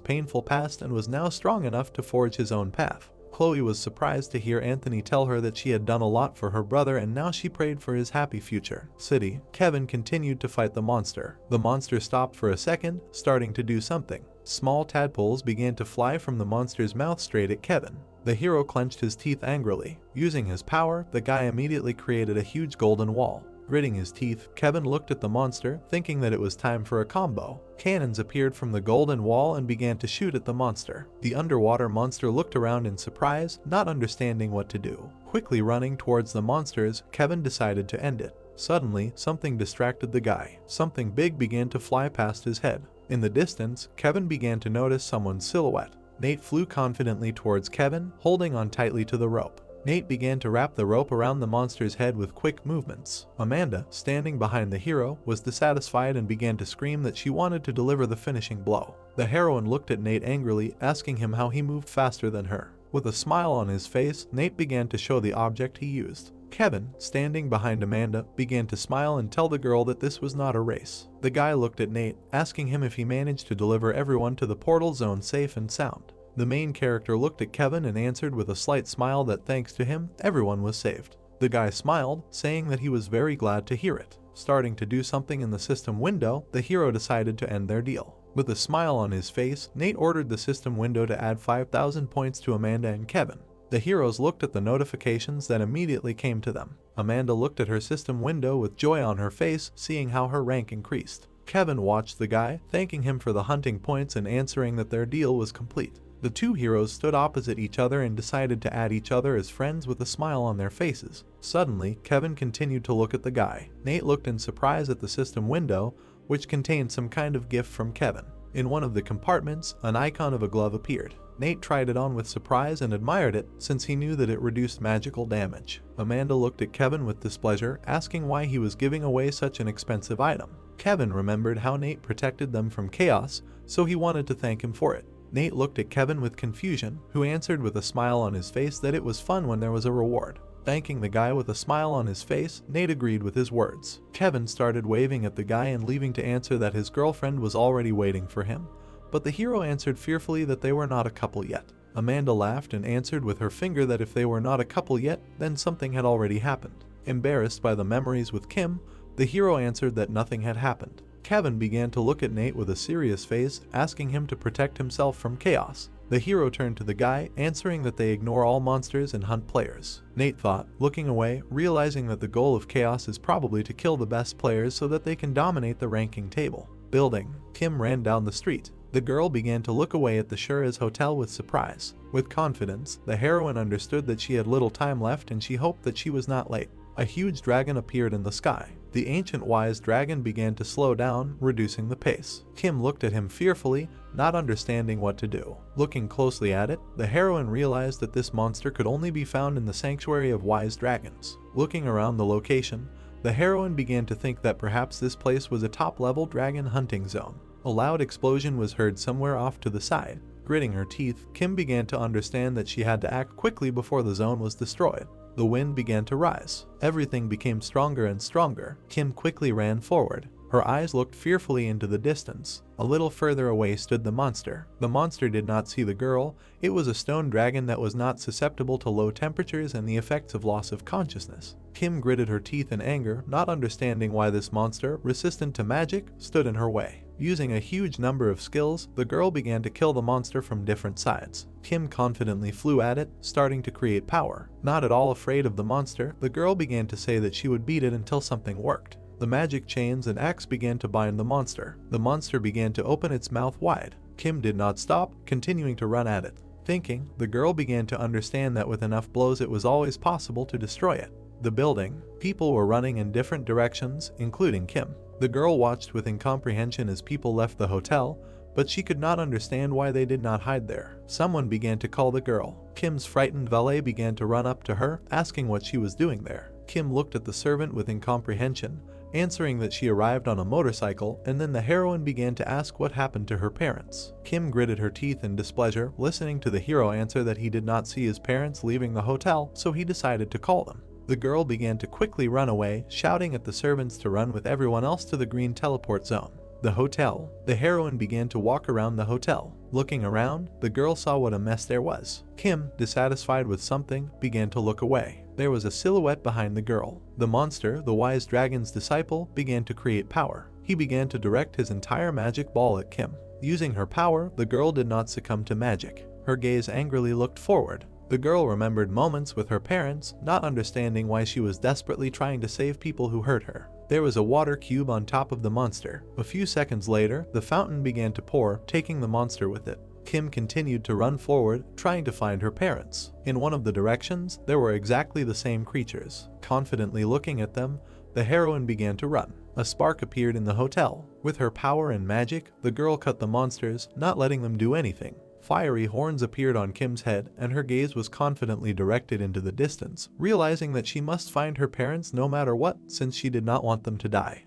painful past and was now strong enough to forge his own path. Chloe was surprised to hear Anthony tell her that she had done a lot for her brother and now she prayed for his happy future. City. Kevin continued to fight the monster. The monster stopped for a second, starting to do something. Small tadpoles began to fly from the monster's mouth straight at Kevin. The hero clenched his teeth angrily. Using his power, the guy immediately created a huge golden wall. Gritting his teeth, Kevin looked at the monster, thinking that it was time for a combo. Cannons appeared from the golden wall and began to shoot at the monster. The underwater monster looked around in surprise, not understanding what to do. Quickly running towards the monsters, Kevin decided to end it. Suddenly, something distracted the guy. Something big began to fly past his head. In the distance, Kevin began to notice someone's silhouette. Nate flew confidently towards Kevin, holding on tightly to the rope. Nate began to wrap the rope around the monster's head with quick movements. Amanda, standing behind the hero, was dissatisfied and began to scream that she wanted to deliver the finishing blow. The heroine looked at Nate angrily, asking him how he moved faster than her. With a smile on his face, Nate began to show the object he used. Kevin, standing behind Amanda, began to smile and tell the girl that this was not a race. The guy looked at Nate, asking him if he managed to deliver everyone to the portal zone safe and sound. The main character looked at Kevin and answered with a slight smile that thanks to him, everyone was saved. The guy smiled, saying that he was very glad to hear it. Starting to do something in the system window, the hero decided to end their deal. With a smile on his face, Nate ordered the system window to add 5,000 points to Amanda and Kevin. The heroes looked at the notifications that immediately came to them. Amanda looked at her system window with joy on her face, seeing how her rank increased. Kevin watched the guy, thanking him for the hunting points and answering that their deal was complete. The two heroes stood opposite each other and decided to add each other as friends with a smile on their faces. Suddenly, Kevin continued to look at the guy. Nate looked in surprise at the system window, which contained some kind of gift from Kevin. In one of the compartments, an icon of a glove appeared. Nate tried it on with surprise and admired it, since he knew that it reduced magical damage. Amanda looked at Kevin with displeasure, asking why he was giving away such an expensive item. Kevin remembered how Nate protected them from chaos, so he wanted to thank him for it. Nate looked at Kevin with confusion, who answered with a smile on his face that it was fun when there was a reward. Thanking the guy with a smile on his face, Nate agreed with his words. Kevin started waving at the guy and leaving to answer that his girlfriend was already waiting for him, but the hero answered fearfully that they were not a couple yet. Amanda laughed and answered with her finger that if they were not a couple yet, then something had already happened. Embarrassed by the memories with Kim, the hero answered that nothing had happened. Kevin began to look at Nate with a serious face, asking him to protect himself from chaos. The hero turned to the guy, answering that they ignore all monsters and hunt players. Nate thought, looking away, realizing that the goal of chaos is probably to kill the best players so that they can dominate the ranking table. Building. Kim ran down the street. The girl began to look away at the Shura's hotel with surprise. With confidence, the heroine understood that she had little time left and she hoped that she was not late. A huge dragon appeared in the sky. The ancient wise dragon began to slow down, reducing the pace. Kim looked at him fearfully, not understanding what to do. Looking closely at it, the heroine realized that this monster could only be found in the sanctuary of wise dragons. Looking around the location, the heroine began to think that perhaps this place was a top-level dragon hunting zone. A loud explosion was heard somewhere off to the side. Gritting her teeth, Kim began to understand that she had to act quickly before the zone was destroyed. The wind began to rise. Everything became stronger and stronger. Kim quickly ran forward. Her eyes looked fearfully into the distance. A little further away stood the monster. The monster did not see the girl. It was a stone dragon that was not susceptible to low temperatures and the effects of loss of consciousness. Kim gritted her teeth in anger, not understanding why this monster, resistant to magic, stood in her way. Using a huge number of skills, the girl began to kill the monster from different sides. Kim confidently flew at it, starting to create power. Not at all afraid of the monster, the girl began to say that she would beat it until something worked. The magic chains and axe began to bind the monster. The monster began to open its mouth wide. Kim did not stop, continuing to run at it. Thinking, the girl began to understand that with enough blows it was always possible to destroy it. The building. People were running in different directions, including Kim. The girl watched with incomprehension as people left the hotel, but she could not understand why they did not hide there. Someone began to call the girl. Kim's frightened valet began to run up to her, asking what she was doing there. Kim looked at the servant with incomprehension, answering that she arrived on a motorcycle, and then the heroine began to ask what happened to her parents. Kim gritted her teeth in displeasure, listening to the hero answer that he did not see his parents leaving the hotel, so he decided to call them. The girl began to quickly run away, shouting at the servants to run with everyone else to the green teleport zone. The hotel. The heroine began to walk around the hotel. Looking around, the girl saw what a mess there was. Kim, dissatisfied with something, began to look away. There was a silhouette behind the girl. The monster, the wise dragon's disciple, began to create power. He began to direct his entire magic ball at Kim. Using her power, the girl did not succumb to magic. Her gaze angrily looked forward. The girl remembered moments with her parents, not understanding why she was desperately trying to save people who hurt her. There was a water cube on top of the monster. A few seconds later, the fountain began to pour, taking the monster with it. Kim continued to run forward, trying to find her parents. In one of the directions, there were exactly the same creatures. Confidently looking at them, the heroine began to run. A spark appeared in the hotel. With her power and magic, the girl cut the monsters, not letting them do anything. Fiery horns appeared on Kim's head, and her gaze was confidently directed into the distance, realizing that she must find her parents no matter what, since she did not want them to die.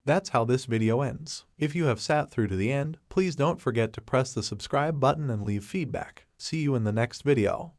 That's how this video ends. If you have sat through to the end, please don't forget to press the subscribe button and leave feedback. See you in the next video.